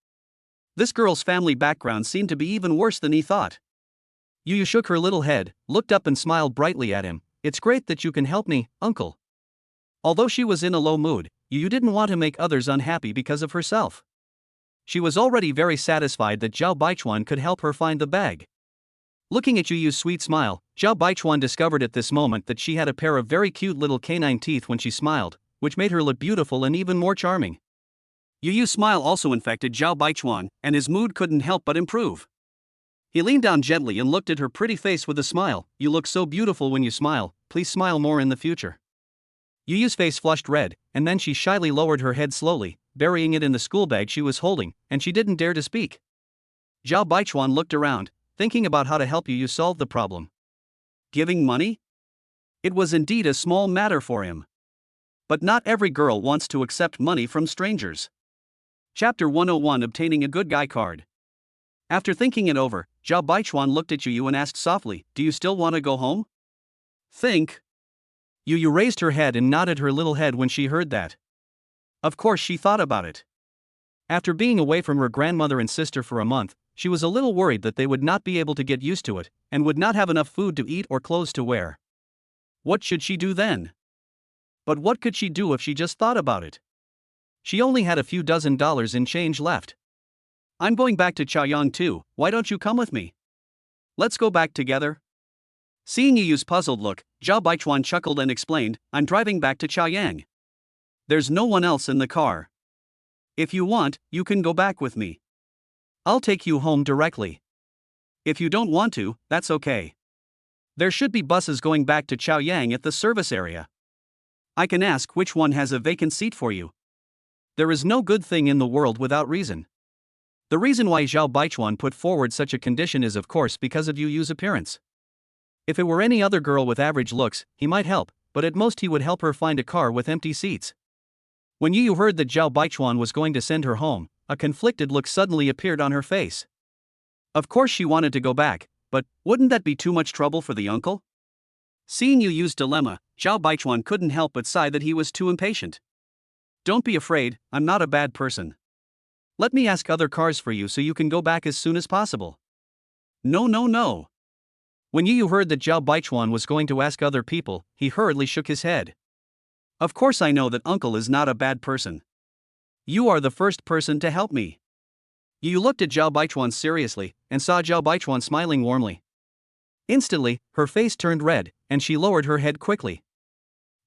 This girl's family background seemed to be even worse than he thought. Yu Yu shook her little head, looked up and smiled brightly at him. It's great that you can help me, uncle. Although she was in a low mood, Yu Yu didn't want to make others unhappy because of herself. She was already very satisfied that Zhao Baichuan could help her find the bag. Looking at Yu Yu's sweet smile, Zhao Baichuan discovered at this moment that she had a pair of very cute little canine teeth when she smiled, which made her look beautiful and even more charming. Yu Yu's smile also infected Zhao Baichuan, and his mood couldn't help but improve. He leaned down gently and looked at her pretty face with a smile. You look so beautiful when you smile, please smile more in the future. Yu Yu's face flushed red, and then she shyly lowered her head slowly, burying it in the school bag she was holding, and she didn't dare to speak. Zhao Baichuan looked around, thinking about how to help Yu Yu solve the problem. Giving money? It was indeed a small matter for him. But not every girl wants to accept money from strangers. Chapter 101: Obtaining a Good Guy Card. After thinking it over, Zhao Baichuan looked at Yu Yu and asked softly, "Do you still want to go home?" Think. Yu Yu raised her head and nodded her little head when she heard that. Of course she thought about it. After being away from her grandmother and sister for a month, she was a little worried that they would not be able to get used to it, and would not have enough food to eat or clothes to wear. What should she do then? But what could she do if she just thought about it? She only had a few dozen dollars in change left. I'm going back to Chaoyang too, why don't you come with me? Let's go back together. Seeing Yu Yu's puzzled look, Zhao Baichuan chuckled and explained, I'm driving back to Chaoyang. There's no one else in the car. If you want, you can go back with me. I'll take you home directly. If you don't want to, that's okay. There should be buses going back to Chaoyang at the service area. I can ask which one has a vacant seat for you. There is no good thing in the world without reason. The reason why Zhao Baichuan put forward such a condition is of course because of Yu Yu's appearance. If it were any other girl with average looks, he might help, but at most he would help her find a car with empty seats. When Yu Yu heard that Zhao Baichuan was going to send her home, a conflicted look suddenly appeared on her face. Of course she wanted to go back, but wouldn't that be too much trouble for the uncle? Seeing Yu Yu's dilemma, Zhao Baichuan couldn't help but sigh that he was too impatient. Don't be afraid, I'm not a bad person. Let me ask other cars for you so you can go back as soon as possible. No. When Yu Yu heard that Zhao Baichuan was going to ask other people, he hurriedly shook his head. Of course I know that uncle is not a bad person. You are the first person to help me. Yu Yu looked at Zhao Baichuan seriously, and saw Zhao Baichuan smiling warmly. Instantly, her face turned red, and she lowered her head quickly.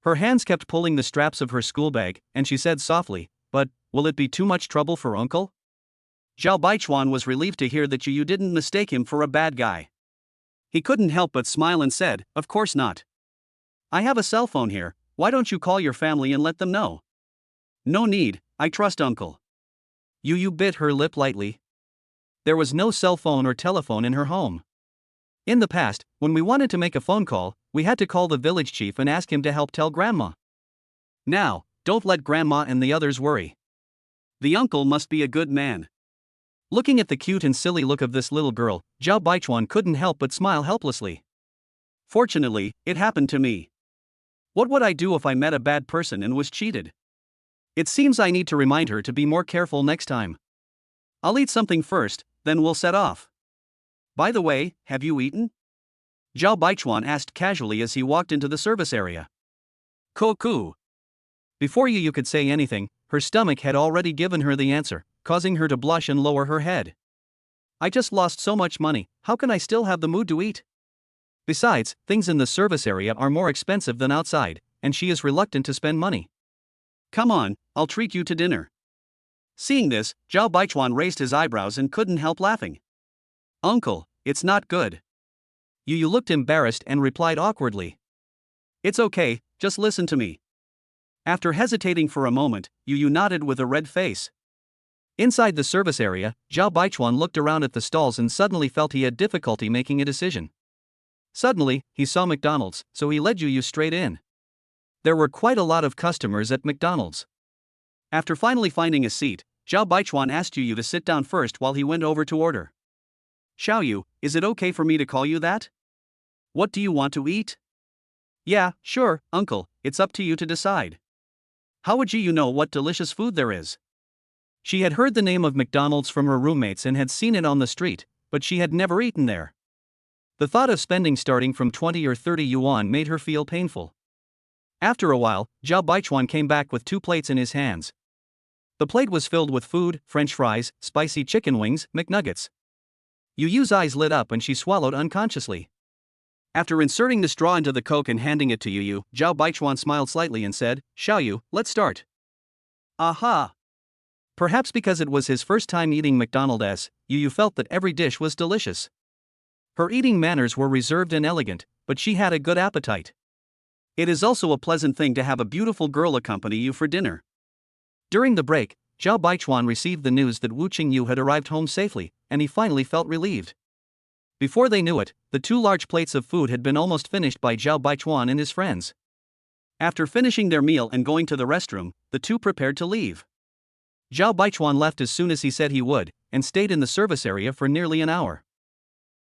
Her hands kept pulling the straps of her school bag, and she said softly, but, will it be too much trouble for uncle? Zhao Baichuan was relieved to hear that Yu Yu didn't mistake him for a bad guy. He couldn't help but smile and said, of course not. I have a cell phone here, why don't you call your family and let them know? No need, I trust uncle. Yu Yu bit her lip lightly. There was no cell phone or telephone in her home. In the past, when we wanted to make a phone call, we had to call the village chief and ask him to help tell grandma. Now, don't let grandma and the others worry. The uncle must be a good man. Looking at the cute and silly look of this little girl, Zhao Baichuan couldn't help but smile helplessly. Fortunately, it happened to me. What would I do if I met a bad person and was cheated? It seems I need to remind her to be more careful next time. I'll eat something first, then we'll set off. By the way, have you eaten? Zhao Baichuan asked casually as he walked into the service area. Koku. Before Yu Yu could say anything, her stomach had already given her the answer, causing her to blush and lower her head. I just lost so much money, how can I still have the mood to eat? Besides, things in the service area are more expensive than outside, and she is reluctant to spend money. Come on, I'll treat you to dinner. Seeing this, Zhao Baichuan raised his eyebrows and couldn't help laughing. Uncle, it's not good. Yu looked embarrassed and replied awkwardly. It's okay, just listen to me. After hesitating for a moment, Yu nodded with a red face. Inside the service area, Zhao Baichuan looked around at the stalls and suddenly felt he had difficulty making a decision. Suddenly, he saw McDonald's, so he led Yu straight in. There were quite a lot of customers at McDonald's. After finally finding a seat, Zhao Baichuan asked Yu to sit down first while he went over to order. Xiaoyu, is it okay for me to call you that? What do you want to eat? Yeah, sure, uncle, it's up to you to decide. How would you know what delicious food there is? She had heard the name of McDonald's from her roommates and had seen it on the street, but she had never eaten there. The thought of spending starting from 20 or 30 yuan made her feel painful. After a while, Zhao Baichuan came back with 2 plates in his hands. The plate was filled with food, French fries, spicy chicken wings, McNuggets. Yu's eyes lit up and she swallowed unconsciously. After inserting the straw into the Coke and handing it to Yu, Zhao Baichuan smiled slightly and said, Xiaoyu, let's start. Aha! Perhaps because it was his first time eating McDonald's, Yu felt that every dish was delicious. Her eating manners were reserved and elegant, but she had a good appetite. It is also a pleasant thing to have a beautiful girl accompany you for dinner. During the break, Zhao Baichuan received the news that Wu Qingyu had arrived home safely, and he finally felt relieved. Before they knew it, the 2 large plates of food had been almost finished by Zhao Baichuan and his friends. After finishing their meal and going to the restroom, the 2 prepared to leave. Zhao Baichuan left as soon as he said he would, and stayed in the service area for nearly an hour.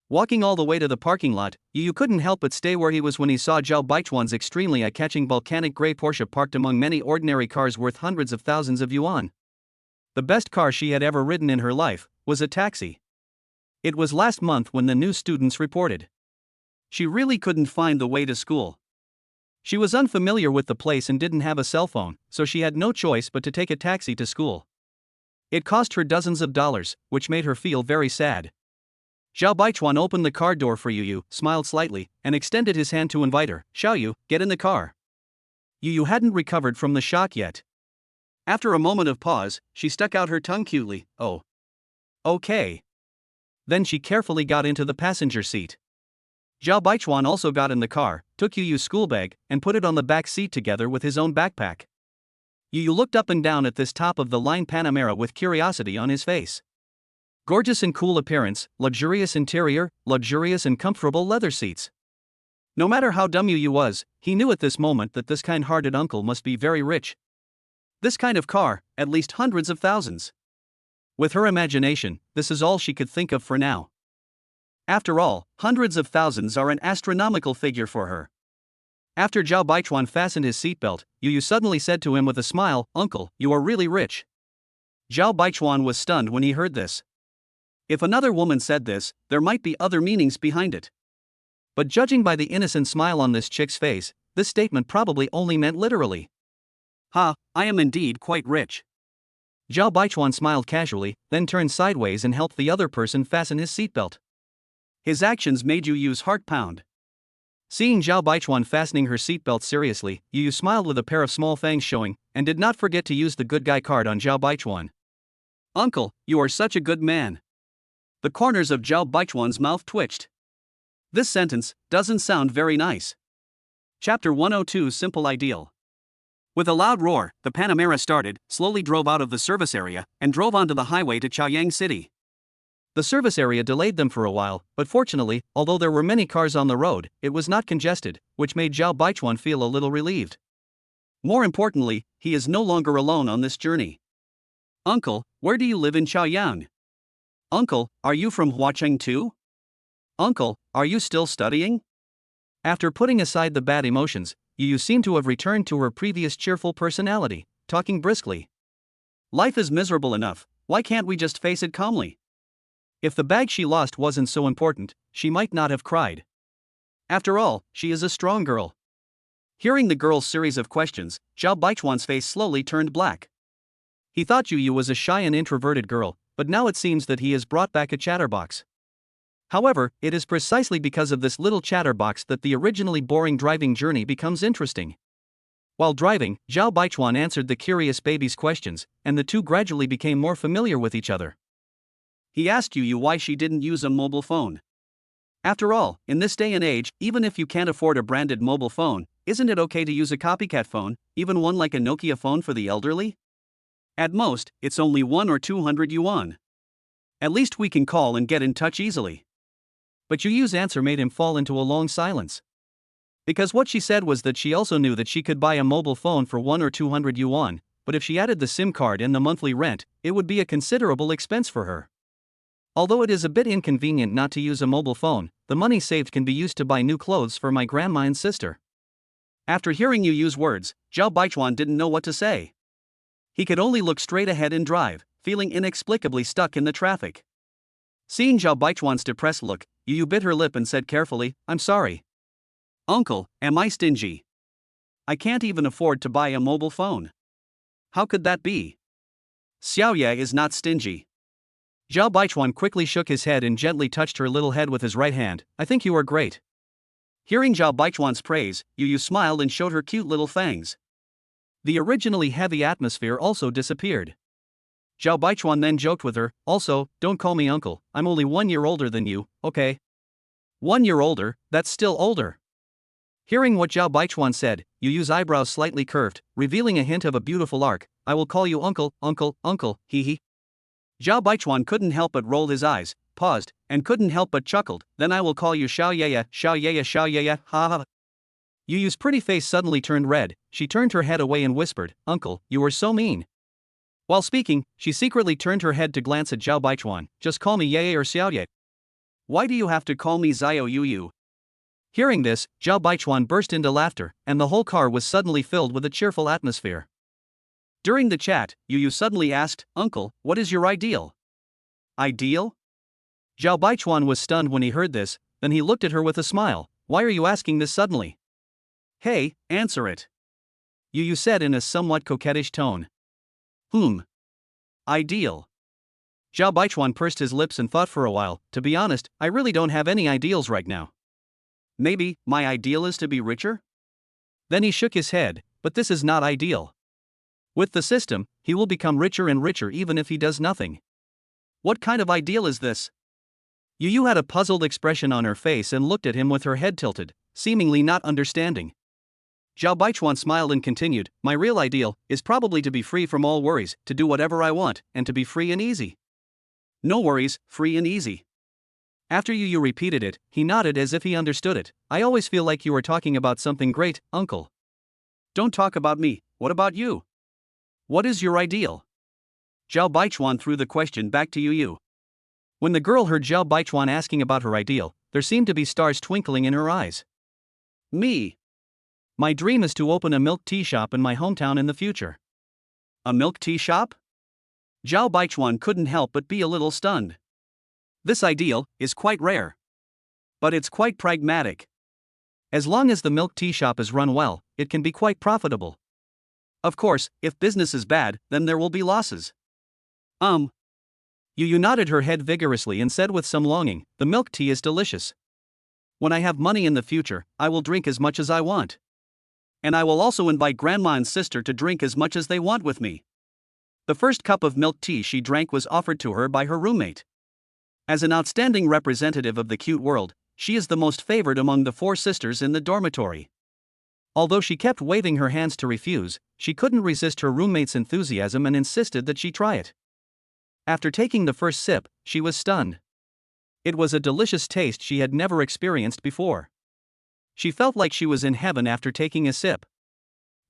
Walking all the way to the parking lot, Yu couldn't help but stay where he was when he saw Zhao Baichuan's extremely eye-catching volcanic gray Porsche parked among many ordinary cars worth hundreds of thousands of yuan. The best car she had ever ridden in her life was a taxi. It was last month when the new students reported. She really couldn't find the way to school. She was unfamiliar with the place and didn't have a cell phone, so she had no choice but to take a taxi to school. It cost her dozens of dollars, which made her feel very sad. Zhao Baichuan opened the car door for Yu, smiled slightly, and extended his hand to invite her. Xiaoyu, get in the car. Yu hadn't recovered from the shock yet. After a moment of pause, she stuck out her tongue cutely. Oh. Okay. Then she carefully got into the passenger seat. Zhao Baichuan also got in the car, took Yu's school bag, and put it on the back seat together with his own backpack. Yu looked up and down at this top-of-the-line Panamera with curiosity on his face. Gorgeous and cool appearance, luxurious interior, luxurious and comfortable leather seats. No matter how dumb Yu was, he knew at this moment that this kind-hearted uncle must be very rich. This kind of car, at least hundreds of thousands. With her imagination, this is all she could think of for now. After all, hundreds of thousands are an astronomical figure for her. After Zhao Baichuan fastened his seatbelt, Yu suddenly said to him with a smile, Uncle, you are really rich. Zhao Baichuan was stunned when he heard this. If another woman said this, there might be other meanings behind it. But judging by the innocent smile on this chick's face, this statement probably only meant literally. Ha, I am indeed quite rich. Zhao Baichuan smiled casually, then turned sideways and helped the other person fasten his seatbelt. His actions made Yu's heart pound. Seeing Zhao Baichuan fastening her seatbelt seriously, Yu smiled with a pair of small fangs showing, and did not forget to use the good guy card on Zhao Baichuan. Uncle, you are such a good man. The corners of Zhao Baichuan's mouth twitched. This sentence doesn't sound very nice. Chapter 102 Simple Ideal. With a loud roar, the Panamera started, slowly drove out of the service area, and drove onto the highway to Chaoyang City. The service area delayed them for a while, but fortunately, although there were many cars on the road, it was not congested, which made Zhao Baichuan feel a little relieved. More importantly, he is no longer alone on this journey. Uncle, where do you live in Chaoyang? Uncle, are you from Huacheng too? Uncle, are you still studying? After putting aside the bad emotions, Yu seemed to have returned to her previous cheerful personality, talking briskly. Life is miserable enough, why can't we just face it calmly? If the bag she lost wasn't so important, she might not have cried. After all, she is a strong girl. Hearing the girl's series of questions, Zhao Baichuan's face slowly turned black. He thought Yu was a shy and introverted girl, but now it seems that he has brought back a chatterbox. However, it is precisely because of this little chatterbox that the originally boring driving journey becomes interesting. While driving, Zhao Baichuan answered the curious baby's questions, and the two gradually became more familiar with each other. He asked Yu why she didn't use a mobile phone. After all, in this day and age, even if you can't afford a branded mobile phone, isn't it okay to use a copycat phone, even one like a Nokia phone for the elderly? At most, it's only 1 or 200 yuan. At least we can call and get in touch easily. But Yu's answer made him fall into a long silence. Because what she said was that she also knew that she could buy a mobile phone for 1 or 200 yuan, but if she added the SIM card and the monthly rent, it would be a considerable expense for her. Although it is a bit inconvenient not to use a mobile phone, the money saved can be used to buy new clothes for my grandma and sister. After hearing Yu's words, Zhao Baichuan didn't know what to say. He could only look straight ahead and drive, feeling inexplicably stuck in the traffic. Seeing Zhao Baichuan's depressed look, Yu bit her lip and said carefully, "I'm sorry. Uncle, am I stingy? I can't even afford to buy a mobile phone. How could that be? Xiaoye is not stingy." Zhao Baichuan quickly shook his head and gently touched her little head with his right hand. "I think you are great." Hearing Zhao Baichuan's praise, Yu smiled and showed her cute little fangs. The originally heavy atmosphere also disappeared. Zhao Baichuan then joked with her, "Also, don't call me uncle, I'm only 1 year older than you, okay?" 1 year older, that's still older. Hearing what Zhao Baichuan said, Yu's eyebrows slightly curved, revealing a hint of a beautiful arc. "I will call you uncle, uncle, uncle, hee." Zhao Baichuan couldn't help but roll his eyes, paused, and couldn't help but chuckled. "Then I will call you Xiaoye, Xiaoye, Xiaoye, ha ha." Yu's pretty face suddenly turned red. She turned her head away and whispered, "Uncle, you are so mean." While speaking, she secretly turned her head to glance at Zhao Baichuan. "Just call me Ye or Xiaoye." "Why do you have to call me Xiao Yu?" Hearing this, Zhao Baichuan burst into laughter, and the whole car was suddenly filled with a cheerful atmosphere. During the chat, Yu suddenly asked, "Uncle, what is your ideal?" "Ideal?" Zhao Baichuan was stunned when he heard this, then he looked at her with a smile. "Why are you asking this suddenly?" "Hey, answer it," Yu said in a somewhat coquettish tone. Ideal." Zhao Baichuan pursed his lips and thought for a while. "To be honest, I really don't have any ideals right now." "Maybe, my ideal is to be richer?" Then he shook his head, "But this is not ideal. With the system, he will become richer and richer even if he does nothing." "What kind of ideal is this?" Yu had a puzzled expression on her face and looked at him with her head tilted, seemingly not understanding. Zhao Baichuan smiled and continued, "My real ideal is probably to be free from all worries, to do whatever I want, and to be free and easy." "No worries, free and easy." After Yu repeated it, he nodded as if he understood it. "I always feel like you are talking about something great, uncle." "Don't talk about me, what about you? What is your ideal?" Zhao Baichuan threw the question back to Yu. When the girl heard Zhao Baichuan asking about her ideal, there seemed to be stars twinkling in her eyes. "Me? My dream is to open a milk tea shop in my hometown in the future." "A milk tea shop?" Zhao Baichuan couldn't help but be a little stunned. This ideal is quite rare. But it's quite pragmatic. As long as the milk tea shop is run well, it can be quite profitable. Of course, if business is bad, then there will be losses. Yu nodded her head vigorously and said with some longing, "The milk tea is delicious. When I have money in the future, I will drink as much as I want. And I will also invite grandma and sister to drink as much as they want with me." The first cup of milk tea she drank was offered to her by her roommate. As an outstanding representative of the cute world, she is the most favored among the 4 sisters in the dormitory. Although she kept waving her hands to refuse, she couldn't resist her roommate's enthusiasm and insisted that she try it. After taking the first sip, she was stunned. It was a delicious taste she had never experienced before. She felt like she was in heaven after taking a sip.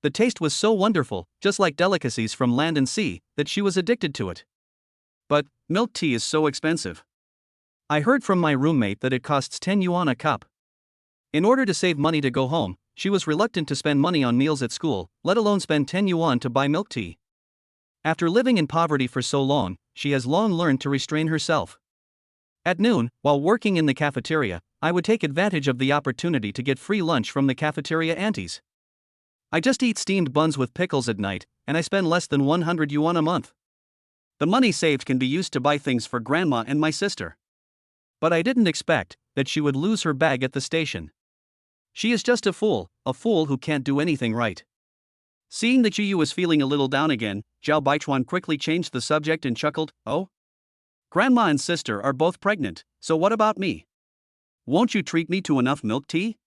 The taste was so wonderful, just like delicacies from land and sea, that she was addicted to it. "But milk tea is so expensive." "I heard from my roommate that it costs 10 yuan a cup." In order to save money to go home, she was reluctant to spend money on meals at school, let alone spend 10 yuan to buy milk tea. After living in poverty for so long, she has long learned to restrain herself. At noon, while working in the cafeteria, I would take advantage of the opportunity to get free lunch from the cafeteria aunties. I just eat steamed buns with pickles at night, and I spend less than 100 yuan a month. The money saved can be used to buy things for grandma and my sister. But I didn't expect that she would lose her bag at the station. She is just a fool who can't do anything right. Seeing that Yu was feeling a little down again, Zhao Baichuan quickly changed the subject and chuckled, "Oh? Grandma and sister are both pregnant, so what about me? Won't you treat me to enough milk tea?"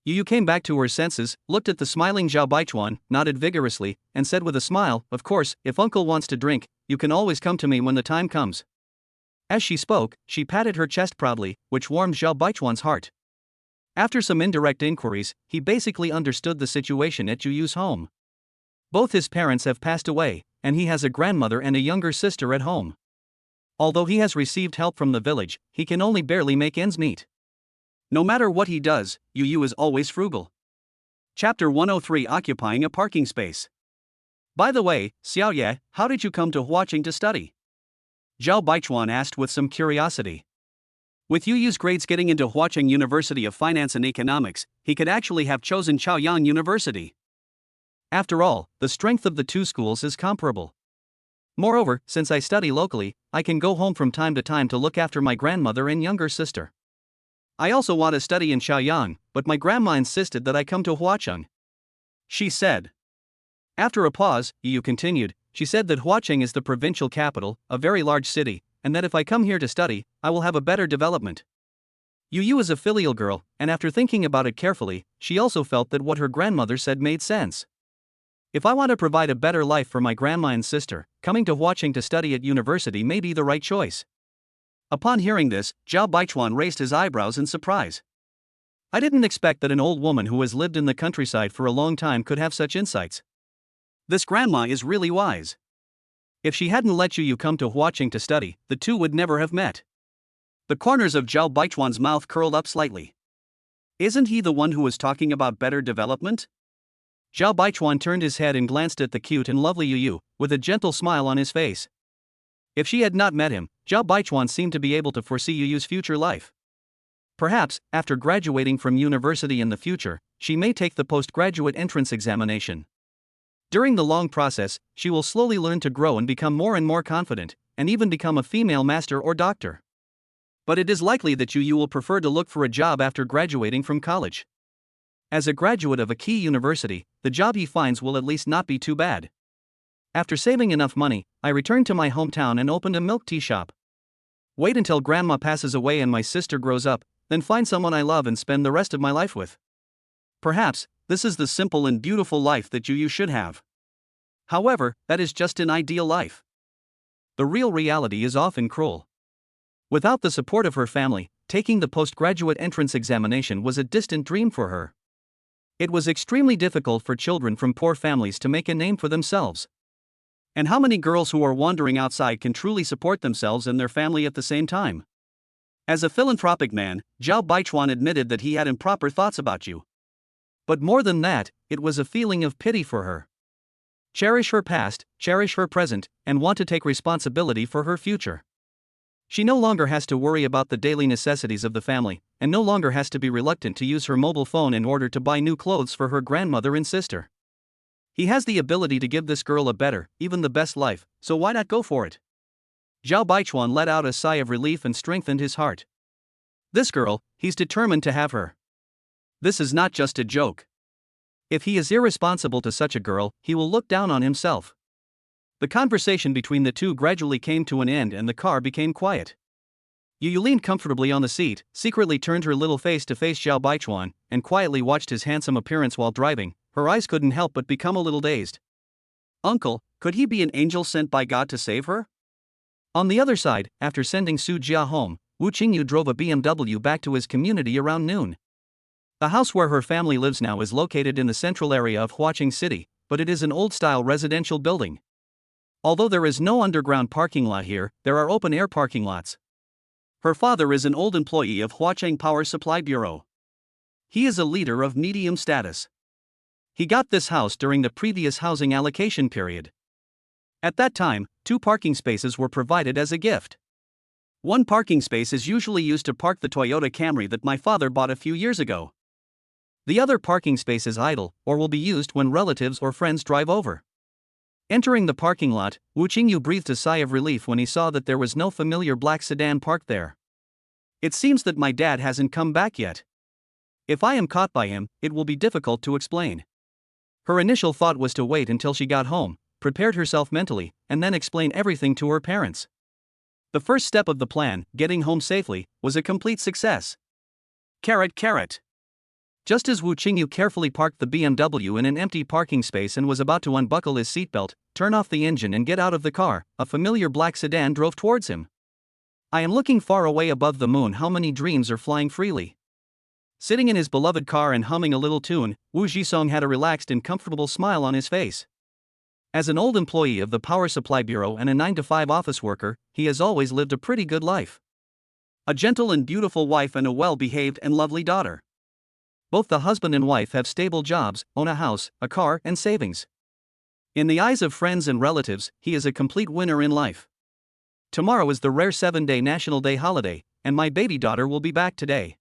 Yu came back to her senses, looked at the smiling Zhao Baichuan, nodded vigorously, and said with a smile, "Of course, if uncle wants to drink, you can always come to me when the time comes." As she spoke, she patted her chest proudly, which warmed Zhao Baichuan's heart. After some indirect inquiries, he basically understood the situation at Yuyu's home. Both his parents have passed away, and he has a grandmother and a younger sister at home. Although he has received help from the village, he can only barely make ends meet. No matter what he does, Yu is always frugal. Chapter 103: Occupying a Parking Space. By the way, Xiaoye, how did you come to Huaqing to study? Zhao Baichuan asked with some curiosity. With Yu's grades getting into Huaqing University of Finance and Economics, he could actually have chosen Chaoyang University. After all, the strength of the two schools is comparable. Moreover, since I study locally, I can go home from time to time to look after my grandmother and younger sister. I also want to study in Chaoyang, but my grandma insisted that I come to Huaqing, she said. After a pause, Yu continued, she said that Huaqing is the provincial capital, a very large city, and that if I come here to study, I will have a better development. Yu is a filial girl, and after thinking about it carefully, she also felt that what her grandmother said made sense. If I want to provide a better life for my grandma and sister, coming to Huaqing to study at university may be the right choice. Upon hearing this, Zhao Baichuan raised his eyebrows in surprise. I didn't expect that an old woman who has lived in the countryside for a long time could have such insights. This grandma is really wise. If she hadn't let Yu come to Huaqing to study, the two would never have met. The corners of Zhao Baichuan's mouth curled up slightly. Isn't he the one who was talking about better development? Zhao Baichuan turned his head and glanced at the cute and lovely Yu, with a gentle smile on his face. If she had not met him, Zhao Baichuan seemed to be able to foresee Yu's future life. Perhaps, after graduating from university in the future, she may take the postgraduate entrance examination. During the long process, she will slowly learn to grow and become more and more confident, and even become a female master or doctor. But it is likely that Yu will prefer to look for a job after graduating from college. As a graduate of a key university, the job he finds will at least not be too bad. After saving enough money, I returned to my hometown and opened a milk tea shop. Wait until grandma passes away and my sister grows up, then find someone I love and spend the rest of my life with. Perhaps, this is the simple and beautiful life that Yu should have. However, that is just an ideal life. The real reality is often cruel. Without the support of her family, taking the postgraduate entrance examination was a distant dream for her. It was extremely difficult for children from poor families to make a name for themselves. And how many girls who are wandering outside can truly support themselves and their family at the same time? As a philanthropic man, Zhao Baichuan admitted that he had improper thoughts about Yu. But more than that, it was a feeling of pity for her. Cherish her past, cherish her present, and want to take responsibility for her future. She no longer has to worry about the daily necessities of the family, and no longer has to be reluctant to use her mobile phone in order to buy new clothes for her grandmother and sister. He has the ability to give this girl a better, even the best life, so why not go for it? Zhao Baichuan let out a sigh of relief and strengthened his heart. This girl, he's determined to have her. This is not just a joke. If he is irresponsible to such a girl, he will look down on himself. The conversation between the two gradually came to an end and the car became quiet. Yu leaned comfortably on the seat, secretly turned her little face to face Zhao Baichuan, and quietly watched his handsome appearance while driving. Her eyes couldn't help but become a little dazed. Uncle, could he be an angel sent by God to save her? On the other side, after sending Su Jia home, Wu Qingyu drove a BMW back to his community around noon. The house where her family lives now is located in the central area of Huaqing City, but it is an old-style residential building. Although there is no underground parking lot here, there are open-air parking lots. Her father is an old employee of Huaqing Power Supply Bureau. He is a leader of medium status. He got this house during the previous housing allocation period. At that time, 2 parking spaces were provided as a gift. One parking space is usually used to park the Toyota Camry that my father bought a few years ago. The other parking space is idle, or will be used when relatives or friends drive over. Entering the parking lot, Wu Qingyu breathed a sigh of relief when he saw that there was no familiar black sedan parked there. It seems that my dad hasn't come back yet. If I am caught by him, it will be difficult to explain. Her initial thought was to wait until she got home, prepared herself mentally, and then explain everything to her parents. The first step of the plan, getting home safely, was a complete success. Carrot. Just as Wu Qingyu carefully parked the BMW in an empty parking space and was about to unbuckle his seatbelt, turn off the engine and get out of the car, a familiar black sedan drove towards him. I am looking far away above the moon. How many dreams are flying freely? Sitting in his beloved car and humming a little tune, Wu Jisong had a relaxed and comfortable smile on his face. As an old employee of the Power Supply Bureau and a 9-to-5 office worker, he has always lived a pretty good life. A gentle and beautiful wife and a well-behaved and lovely daughter. Both the husband and wife have stable jobs, own a house, a car, and savings. In the eyes of friends and relatives, he is a complete winner in life. Tomorrow is the rare 7-day National Day holiday, and my baby daughter will be back today.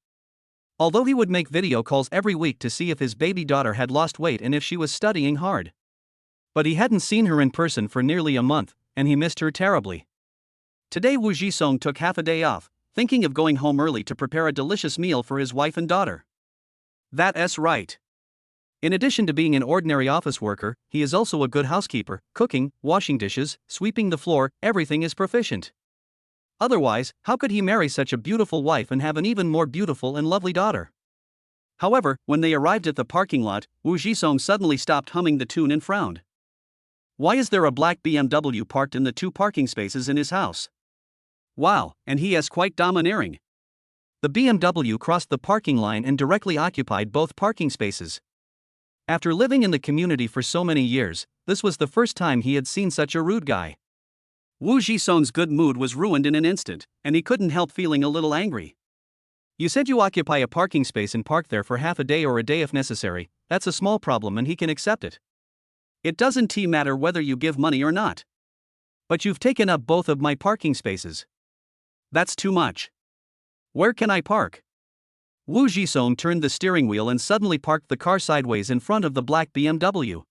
Although he would make video calls every week to see if his baby daughter had lost weight and if she was studying hard. But he hadn't seen her in person for nearly a month, and he missed her terribly. Today Wu Jisong took half a day off, thinking of going home early to prepare a delicious meal for his wife and daughter. That's right. In addition to being an ordinary office worker, he is also a good housekeeper, cooking, washing dishes, sweeping the floor, everything is proficient. Otherwise, how could he marry such a beautiful wife and have an even more beautiful and lovely daughter? However, when they arrived at the parking lot, Wu Jisong suddenly stopped humming the tune and frowned. Why is there a black BMW parked in the 2 parking spaces in his house? Wow, and he is quite domineering. The BMW crossed the parking line and directly occupied both parking spaces. After living in the community for so many years, this was the first time he had seen such a rude guy. Wu Jisong's good mood was ruined in an instant, and he couldn't help feeling a little angry. You said you occupy a parking space and park there for half a day or a day if necessary. That's a small problem and he can accept it. It doesn't matter whether you give money or not. But you've taken up both of my parking spaces. That's too much. Where can I park? Wu Jisong turned the steering wheel and suddenly parked the car sideways in front of the black BMW.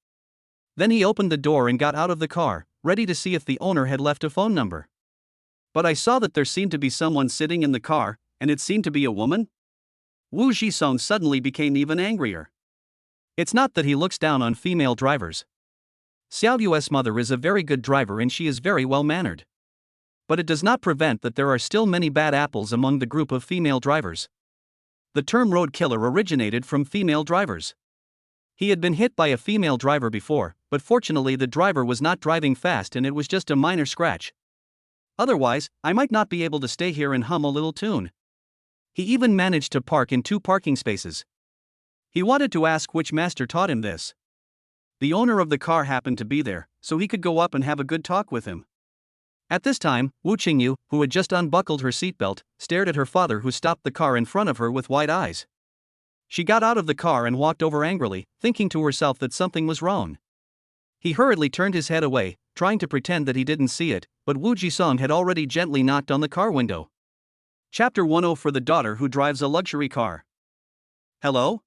Then he opened the door and got out of the car, ready to see if the owner had left a phone number. But I saw that there seemed to be someone sitting in the car, and it seemed to be a woman? Wu Jisong suddenly became even angrier. It's not that he looks down on female drivers. Xiao Yue's mother is a very good driver and she is very well mannered. But it does not prevent that there are still many bad apples among the group of female drivers. The term road killer originated from female drivers. He had been hit by a female driver before, but fortunately the driver was not driving fast and it was just a minor scratch. Otherwise, I might not be able to stay here and hum a little tune. He even managed to park in 2 parking spaces. He wanted to ask which master taught him this. The owner of the car happened to be there, so he could go up and have a good talk with him. At this time, Wu Qingyu, who had just unbuckled her seatbelt, stared at her father who stopped the car in front of her with wide eyes. She got out of the car and walked over angrily, thinking to herself that something was wrong. He hurriedly turned his head away, trying to pretend that he didn't see it, but Wu Jisong had already gently knocked on the car window. Chapter 10 for the daughter who drives a luxury car. Hello?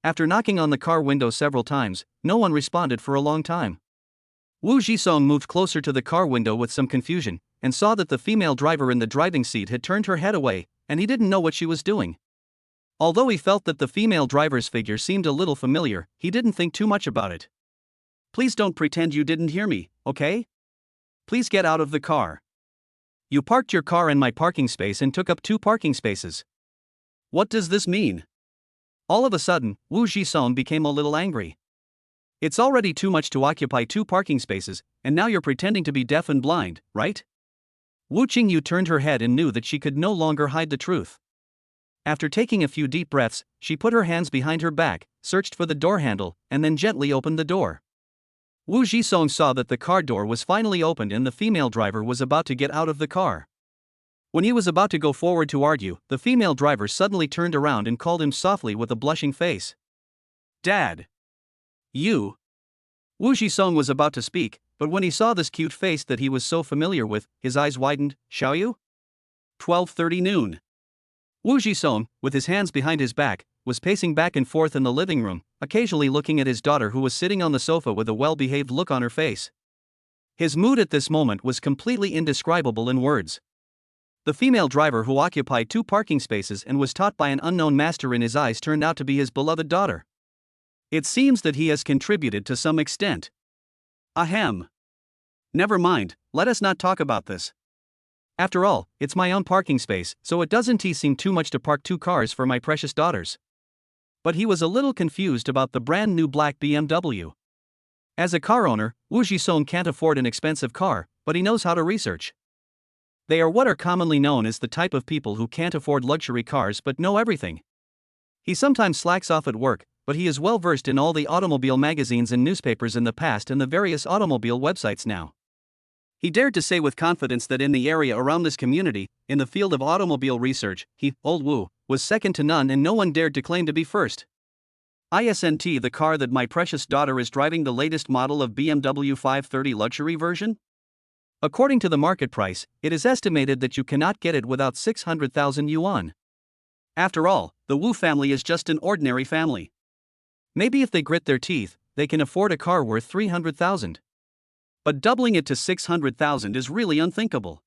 After knocking on the car window several times, no one responded for a long time. Wu Jisong moved closer to the car window with some confusion, and saw that the female driver in the driving seat had turned her head away, and he didn't know what she was doing. Although he felt that the female driver's figure seemed a little familiar, he didn't think too much about it. Please don't pretend you didn't hear me, okay? Please get out of the car. You parked your car in my parking space and took up 2 parking spaces. What does this mean? All of a sudden, Wu Jisong became a little angry. It's already too much to occupy 2 parking spaces, and now you're pretending to be deaf and blind, right? Wu Qingyu turned her head and knew that she could no longer hide the truth. After taking a few deep breaths, she put her hands behind her back, searched for the door handle, and then gently opened the door. Wu Jisong saw that the car door was finally opened and the female driver was about to get out of the car. When he was about to go forward to argue, the female driver suddenly turned around and called him softly with a blushing face. Dad! You! Wu Jisong was about to speak, but when he saw this cute face that he was so familiar with, his eyes widened. Xiaoyu? 12:30 noon. Wu Jisong, with his hands behind his back, was pacing back and forth in the living room, occasionally looking at his daughter who was sitting on the sofa with a well-behaved look on her face. His mood at this moment was completely indescribable in words. The female driver who occupied 2 parking spaces and was taught by an unknown master in his eyes turned out to be his beloved daughter. It seems that he has contributed to some extent. Ahem. Never mind, let us not talk about this. After all, it's my own parking space, so it doesn't seem too much to park 2 cars for my precious daughters. But he was a little confused about the brand new black BMW. As a car owner, Wu Jisong can't afford an expensive car, but he knows how to research. They are what are commonly known as the type of people who can't afford luxury cars but know everything. He sometimes slacks off at work, but he is well versed in all the automobile magazines and newspapers in the past and the various automobile websites now. He dared to say with confidence that in the area around this community, in the field of automobile research, he, old Wu, was second to none and no one dared to claim to be first. Isn't the car that my precious daughter is driving the latest model of BMW 530 luxury version? According to the market price, it is estimated that you cannot get it without 600,000 yuan. After all, the Wu family is just an ordinary family. Maybe if they grit their teeth, they can afford a car worth 300,000. But doubling it to 600,000 is really unthinkable.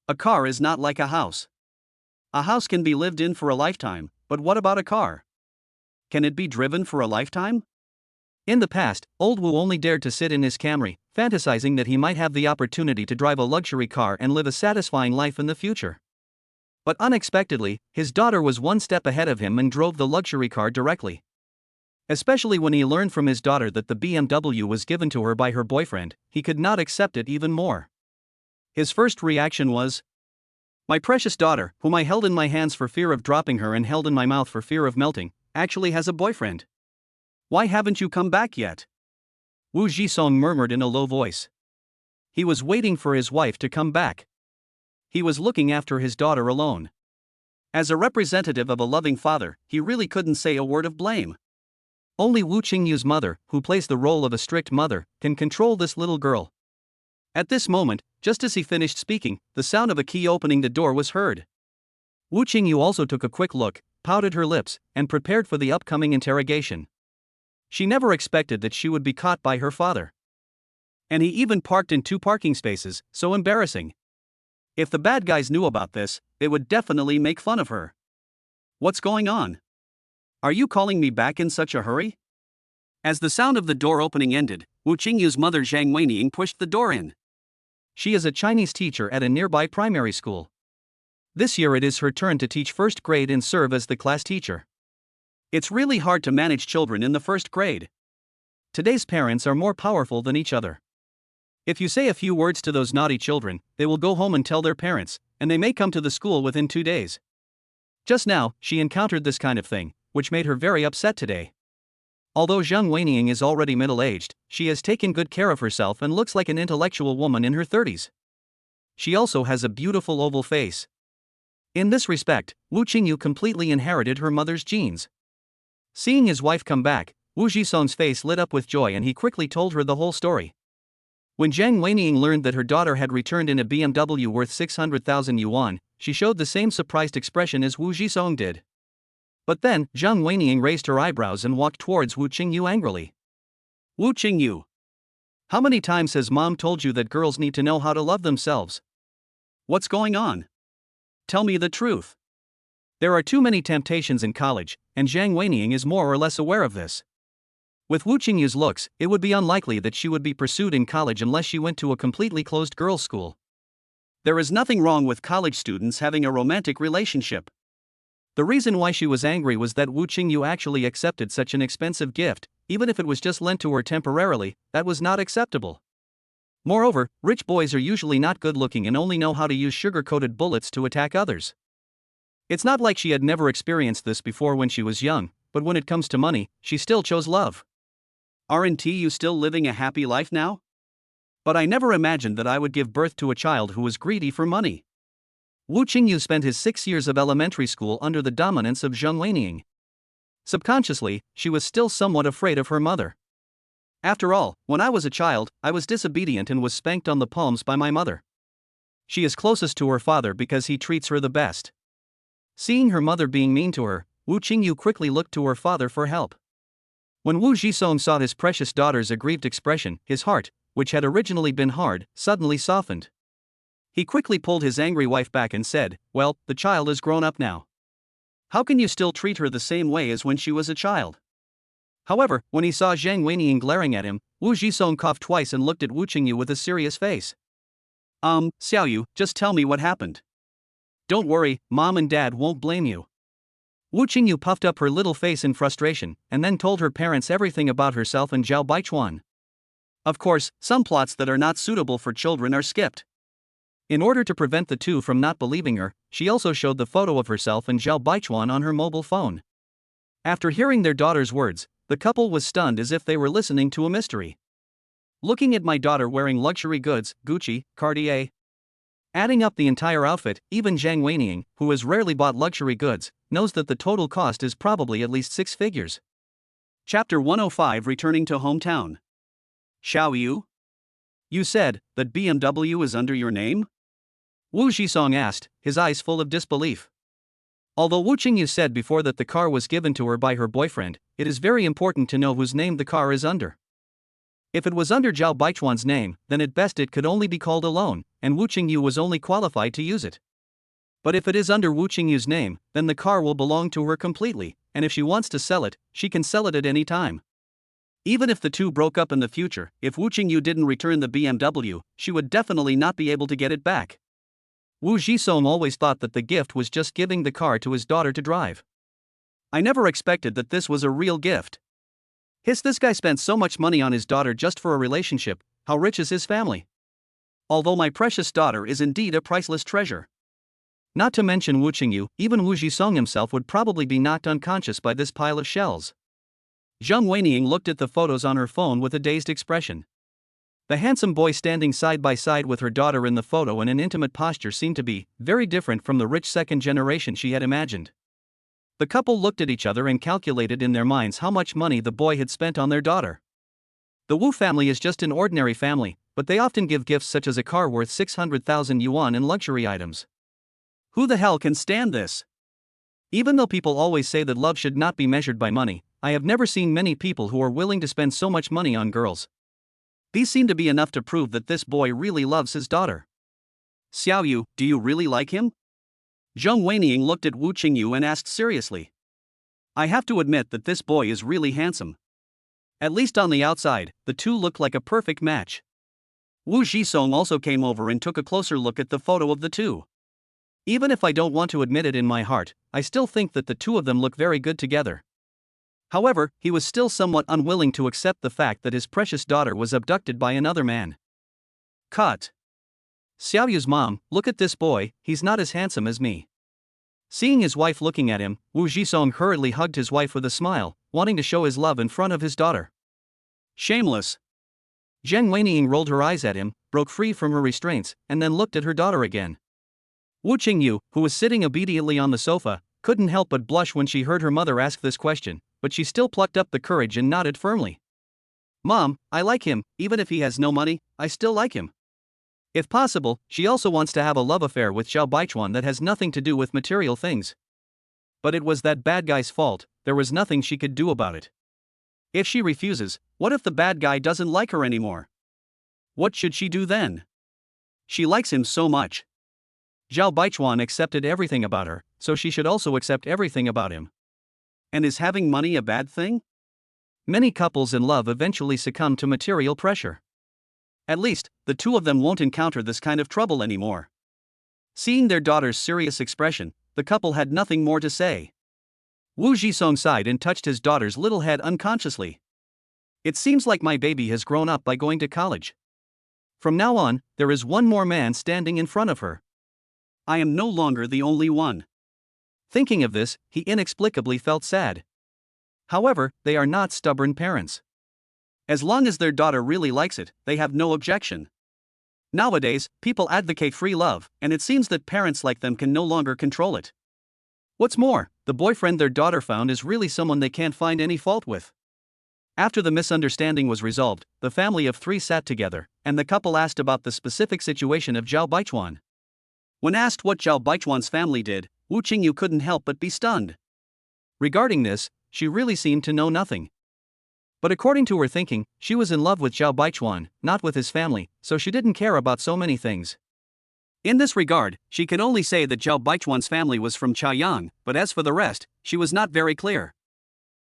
A car is not like a house. A house can be lived in for a lifetime, but what about a car? Can it be driven for a lifetime? In the past, old Wu only dared to sit in his Camry, fantasizing that he might have the opportunity to drive a luxury car and live a satisfying life in the future. But unexpectedly, his daughter was one step ahead of him and drove the luxury car directly. Especially when he learned from his daughter that the BMW was given to her by her boyfriend, he could not accept it even more. His first reaction was, "My precious daughter, whom I held in my hands for fear of dropping her and held in my mouth for fear of melting, actually has a boyfriend. Why haven't you come back yet?" Wu Jisong murmured in a low voice. He was waiting for his wife to come back. He was looking after his daughter alone. As a representative of a loving father, he really couldn't say a word of blame. Only Wu Qingyu's mother, who plays the role of a strict mother, can control this little girl. At this moment, just as he finished speaking, the sound of a key opening the door was heard. Wu Qingyu also took a quick look, pouted her lips, and prepared for the upcoming interrogation. She never expected that she would be caught by her father. And he even parked in 2 parking spaces, so embarrassing. If the bad guys knew about this, they would definitely make fun of her. What's going on? Are you calling me back in such a hurry? As the sound of the door opening ended, Wu Qingyu's mother Zhang Weining pushed the door in. She is a Chinese teacher at a nearby primary school. This year it is her turn to teach 1st grade and serve as the class teacher. It's really hard to manage children in the 1st grade. Today's parents are more powerful than each other. If you say a few words to those naughty children, they will go home and tell their parents, and they may come to the school within 2 days. Just now, she encountered this kind of thing, which made her very upset today. Although Zhang Weining is already middle-aged, she has taken good care of herself and looks like an intellectual woman in her 30s. She also has a beautiful oval face. In this respect, Wu Qingyu completely inherited her mother's genes. Seeing his wife come back, Wu Jisong's face lit up with joy and he quickly told her the whole story. When Zhang Weining learned that her daughter had returned in a BMW worth 600,000 yuan, she showed the same surprised expression as Wu Jisong did. But then, Zhang Weining raised her eyebrows and walked towards Wu Qingyu angrily. "Wu Qingyu, how many times has mom told you that girls need to know how to love themselves? What's going on? Tell me the truth." There are too many temptations in college, and Zhang Weining is more or less aware of this. With Wu Qingyu's looks, it would be unlikely that she would be pursued in college unless she went to a completely closed girls' school. There is nothing wrong with college students having a romantic relationship. The reason why she was angry was that Wu Qingyu actually accepted such an expensive gift, even if it was just lent to her temporarily. That was not acceptable. Moreover, rich boys are usually not good-looking and only know how to use sugar-coated bullets to attack others. It's not like she had never experienced this before when she was young, but when it comes to money, she still chose love. "Aren't you still living a happy life now? But I never imagined that I would give birth to a child who was greedy for money." Wu Qingyu spent his 6 years of elementary school under the dominance of Zhang Weining. Subconsciously, she was still somewhat afraid of her mother. "After all, when I was a child, I was disobedient and was spanked on the palms by my mother. She is closest to her father because he treats her the best." Seeing her mother being mean to her, Wu Qingyu quickly looked to her father for help. When Wu Jisong saw his precious daughter's aggrieved expression, his heart, which had originally been hard, suddenly softened. He quickly pulled his angry wife back and said, "Well, the child is grown up now. How can you still treat her the same way as when she was a child?" However, when he saw Zhang Weinian glaring at him, Wu Jisong coughed twice and looked at Wu Qingyu with a serious face. Xiaoyu, just tell me what happened. Don't worry, Mom and Dad won't blame you. Wu Qingyu puffed up her little face in frustration, and then told her parents everything about herself and Zhao Baichuan. Of course, some plots that are not suitable for children are skipped. In order to prevent the two from not believing her, she also showed the photo of herself and Zhao Baichuan on her mobile phone. After hearing their daughter's words, the couple was stunned as if they were listening to a mystery. Looking at my daughter wearing luxury goods, Gucci, Cartier. Adding up the entire outfit, even Zhang Weinian, who has rarely bought luxury goods, knows that the total cost is probably at least 6 figures. Chapter 105 Returning to Hometown. Xiaoyu? You said that BMW is under your name? Wu Jisong asked, his eyes full of disbelief. Although Wu Qingyu said before that the car was given to her by her boyfriend, it is very important to know whose name the car is under. If it was under Zhao Baichuan's name, then at best it could only be called a loan, and Wu Qingyu was only qualified to use it. But if it is under Wu Qingyu's name, then the car will belong to her completely, and if she wants to sell it, she can sell it at any time. Even if the two broke up in the future, if Wu Qingyu didn't return the BMW, she would definitely not be able to get it back. Wu Jisong always thought that the gift was just giving the car to his daughter to drive. I never expected that this was a real gift. This guy spent so much money on his daughter just for a relationship. How rich is his family? Although my precious daughter is indeed a priceless treasure. Not to mention Wu Qingyu, even Wu Jisong himself would probably be knocked unconscious by this pile of shells. Zhang Weinian looked at the photos on her phone with a dazed expression. The handsome boy standing side by side with her daughter in the photo in an intimate posture seemed to be very different from the rich second generation she had imagined. The couple looked at each other and calculated in their minds how much money the boy had spent on their daughter. The Wu family is just an ordinary family, but they often give gifts such as a car worth 600,000 yuan and luxury items. Who the hell can stand this? Even though people always say that love should not be measured by money, I have never seen many people who are willing to spend so much money on girls. These seem to be enough to prove that this boy really loves his daughter. Xiaoyu, do you really like him? Zhang Weinian looked at Wu Qingyu and asked seriously. I have to admit that this boy is really handsome. At least on the outside, the two look like a perfect match. Wu Jisong also came over and took a closer look at the photo of the two. Even if I don't want to admit it in my heart, I still think that the two of them look very good together. However, he was still somewhat unwilling to accept the fact that his precious daughter was abducted by another man. Cut. Xiaoyu's mom, look at this boy, he's not as handsome as me. Seeing his wife looking at him, Wu Jisong hurriedly hugged his wife with a smile, wanting to show his love in front of his daughter. Shameless. Zhang Weinian rolled her eyes at him, broke free from her restraints, and then looked at her daughter again. Wu Qingyu, who was sitting obediently on the sofa, couldn't help but blush when she heard her mother ask this question, but she still plucked up the courage and nodded firmly. Mom, I like him, even if he has no money, I still like him. If possible, she also wants to have a love affair with Zhao Baichuan that has nothing to do with material things. But it was that bad guy's fault, there was nothing she could do about it. If she refuses, what if the bad guy doesn't like her anymore? What should she do then? She likes him so much. Zhao Baichuan accepted everything about her, so she should also accept everything about him. And is having money a bad thing? Many couples in love eventually succumb to material pressure. At least, the two of them won't encounter this kind of trouble anymore. Seeing their daughter's serious expression, the couple had nothing more to say. Wu Jisong sighed and touched his daughter's little head unconsciously. It seems like my baby has grown up by going to college. From now on, there is one more man standing in front of her. I am no longer the only one. Thinking of this, he inexplicably felt sad. However, they are not stubborn parents. As long as their daughter really likes it, they have no objection. Nowadays, people advocate free love, and it seems that parents like them can no longer control it. What's more, the boyfriend their daughter found is really someone they can't find any fault with. After the misunderstanding was resolved, the family of three sat together, and the couple asked about the specific situation of Zhao Baichuan. When asked what Zhao Baichuan's family did, Wu Qingyu couldn't help but be stunned. Regarding this, she really seemed to know nothing. But according to her thinking, she was in love with Zhao Baichuan, not with his family, so she didn't care about so many things. In this regard, she could only say that Zhao Baichuan's family was from Chaoyang, but as for the rest, she was not very clear.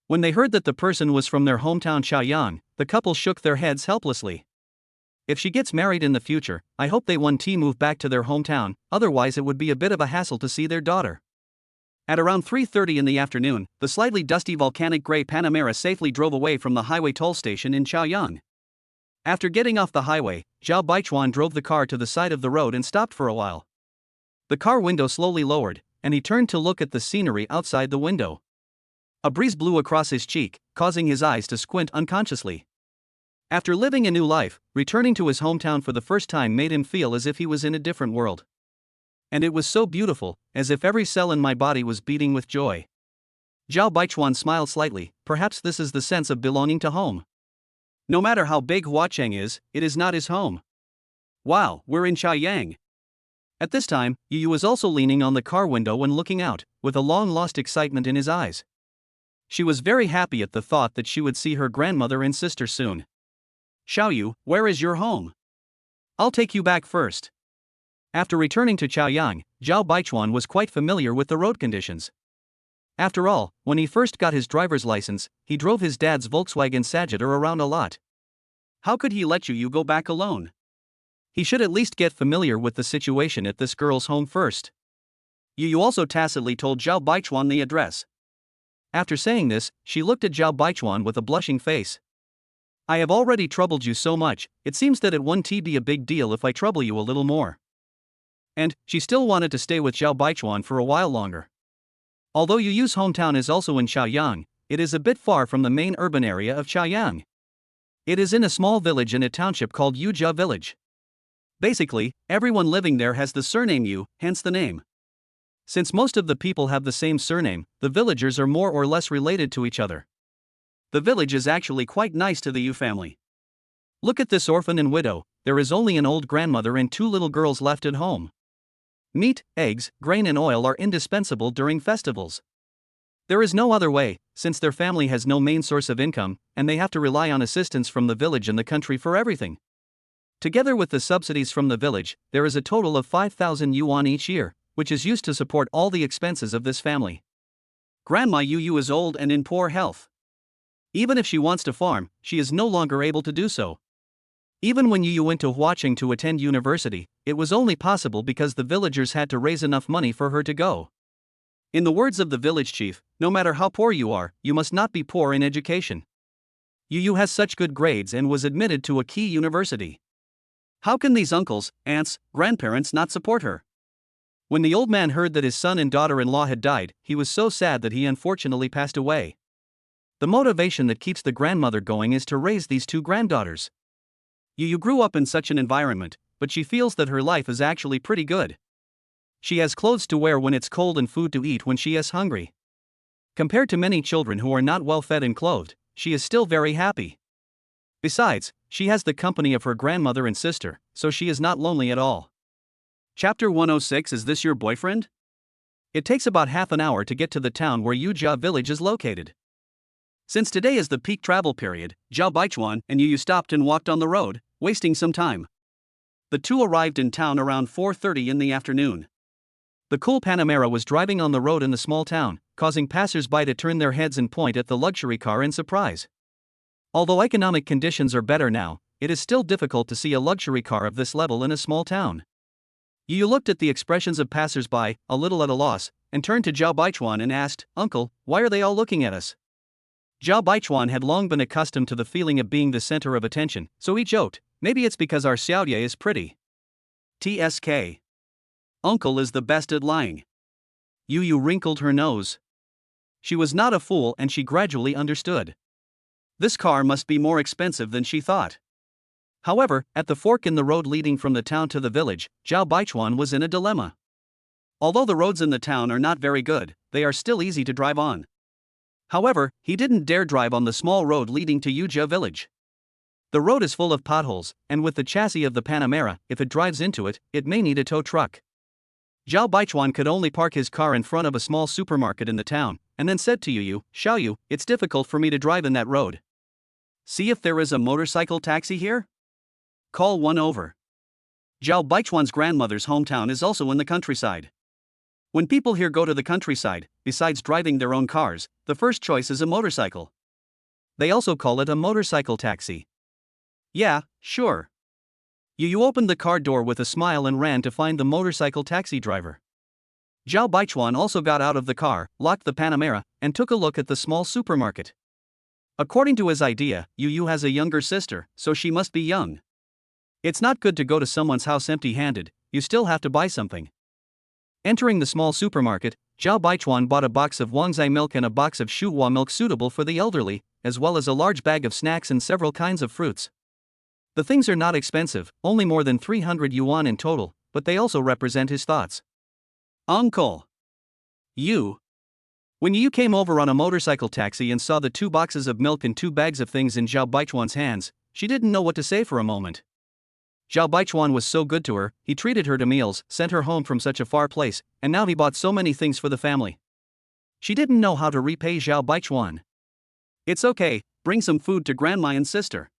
When they heard that the person was from their hometown Chaoyang, the couple shook their heads helplessly. If she gets married in the future, I hope they move back to their hometown, otherwise it would be a bit of a hassle to see their daughter. At around 3:30 in the afternoon, the slightly dusty volcanic gray Panamera safely drove away from the highway toll station in Chaoyang. After getting off the highway, Zhao Baichuan drove the car to the side of the road and stopped for a while. The car window slowly lowered, and he turned to look at the scenery outside the window. A breeze blew across his cheek, causing his eyes to squint unconsciously. After living a new life, returning to his hometown for the first time made him feel as if he was in a different world. And it was so beautiful, as if every cell in my body was beating with joy. Zhao Baichuan smiled slightly. Perhaps this is the sense of belonging to home. No matter how big Huacheng is, it is not his home. Wow, we're in Chaoyang. At this time, Yu was also leaning on the car window and looking out, with a long-lost excitement in his eyes. She was very happy at the thought that she would see her grandmother and sister soon. Xiaoyu, where is your home? I'll take you back first. After returning to Chaoyang, Zhao Baichuan was quite familiar with the road conditions. After all, when he first got his driver's license, he drove his dad's Volkswagen Sagittar around a lot. How could he let you go back alone? He should at least get familiar with the situation at this girl's home first. Yu also tacitly told Zhao Baichuan the address. After saying this, she looked at Zhao Baichuan with a blushing face. I have already troubled you so much, it seems that it won't be a big deal if I trouble you a little more. And she still wanted to stay with Zhao Baichuan for a while longer. Although Yu's hometown is also in Chaoyang, it is a bit far from the main urban area of Chaoyang. It is in a small village in a township called Yujia Village. Basically, everyone living there has the surname Yu, hence the name. Since most of the people have the same surname, the villagers are more or less related to each other. The village is actually quite nice to the Yu family. Look at this orphan and widow, there is only an old grandmother and 2 little girls left at home. Meat, eggs, grain and oil are indispensable during festivals. There is no other way, since their family has no main source of income, and they have to rely on assistance from the village and the country for everything. Together with the subsidies from the village, there is a total of 5,000 yuan each year, which is used to support all the expenses of this family. Grandma Yu is old and in poor health. Even if she wants to farm, she is no longer able to do so. Even when Yu went to Huacheng to attend university, it was only possible because the villagers had to raise enough money for her to go. In the words of the village chief, no matter how poor you are, you must not be poor in education. Yu has such good grades and was admitted to a key university. How can these uncles, aunts, grandparents not support her? When the old man heard that his son and daughter-in-law had died, he was so sad that he unfortunately passed away. The motivation that keeps the grandmother going is to raise these 2 granddaughters. Yu grew up in such an environment, but she feels that her life is actually pretty good. She has clothes to wear when it's cold and food to eat when she is hungry. Compared to many children who are not well fed and clothed, she is still very happy. Besides, she has the company of her grandmother and sister, so she is not lonely at all. Chapter 106. Is this your boyfriend? It takes about half an hour to get to the town where Yujia village is located. Since today is the peak travel period, Zhao Baichuan and Yu stopped and walked on the road, wasting some time. The 2 arrived in town around 4:30 in the afternoon. The cool Panamera was driving on the road in the small town, causing passers-by to turn their heads and point at the luxury car in surprise. Although economic conditions are better now, it is still difficult to see a luxury car of this level in a small town. Yu looked at the expressions of passers-by, a little at a loss, and turned to Zhao Baichuan and asked, "Uncle, why are they all looking at us?" Zhao Baichuan had long been accustomed to the feeling of being the center of attention, so he joked, "Maybe it's because our Xiaoye is pretty." TSK. Uncle is the best at lying. Yu wrinkled her nose. She was not a fool and she gradually understood. This car must be more expensive than she thought. However, at the fork in the road leading from the town to the village, Zhao Baichuan was in a dilemma. Although the roads in the town are not very good, they are still easy to drive on. However, he didn't dare drive on the small road leading to Yujia village. The road is full of potholes, and with the chassis of the Panamera, if it drives into it, it may need a tow truck. Zhao Baichuan could only park his car in front of a small supermarket in the town, and then said to Yu, "Xiaoyu, it's difficult for me to drive in that road." See if there is a motorcycle taxi here? Call one over. Zhao Baichuan's grandmother's hometown is also in the countryside. When people here go to the countryside, besides driving their own cars, the first choice is a motorcycle. They also call it a motorcycle taxi. Yeah, sure. Yu opened the car door with a smile and ran to find the motorcycle taxi driver. Zhao Baichuan also got out of the car, locked the Panamera, and took a look at the small supermarket. According to his idea, Yu has a younger sister, so she must be young. It's not good to go to someone's house empty-handed, you still have to buy something. Entering the small supermarket, Zhao Baichuan bought a box of Wangzai milk and a box of Shuhua milk suitable for the elderly, as well as a large bag of snacks and several kinds of fruits. The things are not expensive, only more than 300 yuan in total, but they also represent his thoughts. Uncle. You. When Yu came over on a motorcycle taxi and saw the 2 boxes of milk and 2 bags of things in Zhao Baichuan's hands, she didn't know what to say for a moment. Zhao Baichuan was so good to her, he treated her to meals, sent her home from such a far place, and now he bought so many things for the family. She didn't know how to repay Zhao Baichuan. It's okay, bring some food to grandma and sister.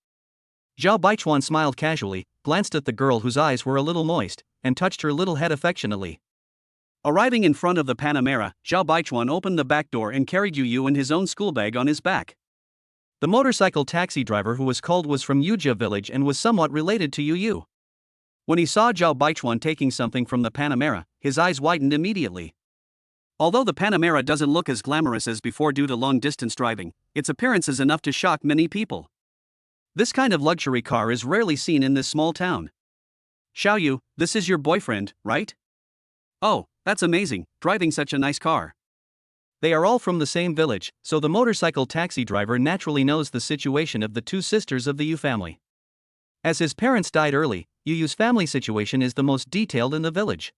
Zhao Baichuan smiled casually, glanced at the girl whose eyes were a little moist, and touched her little head affectionately. Arriving in front of the Panamera, Zhao Baichuan opened the back door and carried Yu in his own school bag on his back. The motorcycle taxi driver who was called was from Yujia village and was somewhat related to Yu. When he saw Zhao Baichuan taking something from the Panamera, his eyes widened immediately. Although the Panamera doesn't look as glamorous as before due to long-distance driving, its appearance is enough to shock many people. This kind of luxury car is rarely seen in this small town. Xiaoyu, this is your boyfriend, right? Oh, that's amazing, driving such a nice car. They are all from the same village, so the motorcycle taxi driver naturally knows the situation of the 2 sisters of the Yu family. As his parents died early, Yu's family situation is the most detailed in the village.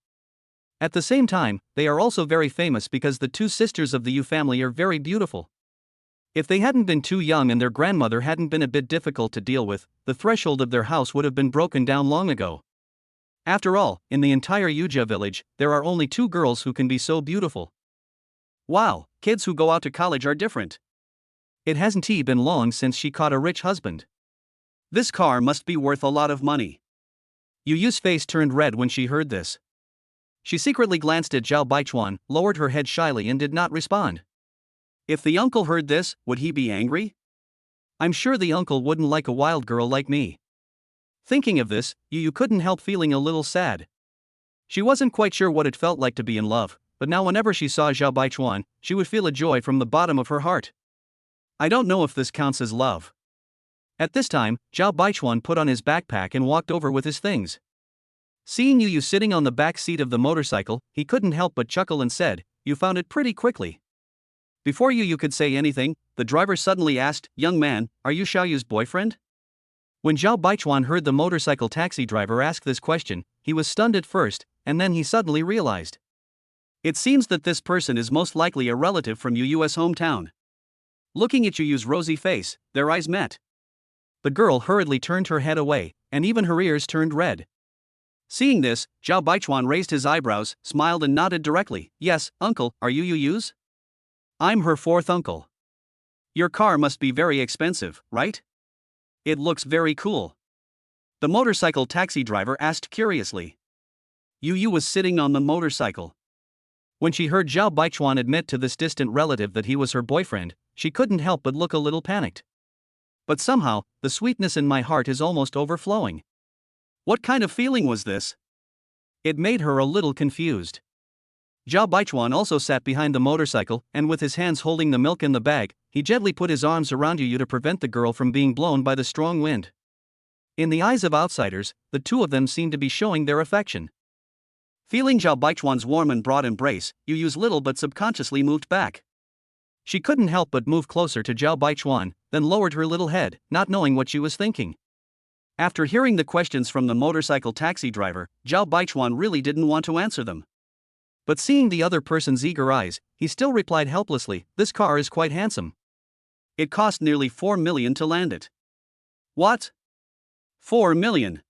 At the same time, they are also very famous because the 2 sisters of the Yu family are very beautiful. If they hadn't been too young and their grandmother hadn't been a bit difficult to deal with, the threshold of their house would have been broken down long ago. After all, in the entire Yujia village, there are only 2 girls who can be so beautiful. Wow, kids who go out to college are different. It hasn't been long since she caught a rich husband. This car must be worth a lot of money. Yu's face turned red when she heard this. She secretly glanced at Zhao Baichuan, lowered her head shyly and did not respond. If the uncle heard this, would he be angry? I'm sure the uncle wouldn't like a wild girl like me. Thinking of this, Yu couldn't help feeling a little sad. She wasn't quite sure what it felt like to be in love, but now whenever she saw Zhao Baichuan, she would feel a joy from the bottom of her heart. I don't know if this counts as love. At this time, Zhao Baichuan put on his backpack and walked over with his things. Seeing Yu sitting on the back seat of the motorcycle, he couldn't help but chuckle and said, "You found it pretty quickly." Before Yu could say anything, the driver suddenly asked, "Young man, are you Xiaoyu's boyfriend?" When Zhao Baichuan heard the motorcycle taxi driver ask this question, he was stunned at first, and then he suddenly realized. It seems that this person is most likely a relative from Yu's hometown. Looking at Yu's rosy face, their eyes met. The girl hurriedly turned her head away, and even her ears turned red. Seeing this, Zhao Baichuan raised his eyebrows, smiled and nodded directly. "Yes, uncle, are you Yu's? I'm her 4th uncle. Your car must be very expensive, right? It looks very cool." The motorcycle taxi driver asked curiously. Yu was sitting on the motorcycle. When she heard Zhao Baichuan admit to this distant relative that he was her boyfriend, she couldn't help but look a little panicked. But somehow, the sweetness in my heart is almost overflowing. What kind of feeling was this? It made her a little confused. Zhao Baichuan also sat behind the motorcycle, and with his hands holding the milk in the bag, he gently put his arms around Yu to prevent the girl from being blown by the strong wind. In the eyes of outsiders, the 2 of them seemed to be showing their affection. Feeling Zhao Baichuan's warm and broad embrace, Yu's little but subconsciously moved back. She couldn't help but move closer to Zhao Baichuan, then lowered her little head, not knowing what she was thinking. After hearing the questions from the motorcycle taxi driver, Zhao Baichuan really didn't want to answer them. But seeing the other person's eager eyes, he still replied helplessly, "This car is quite handsome. It cost nearly 4 million to land it." "What? 4 million?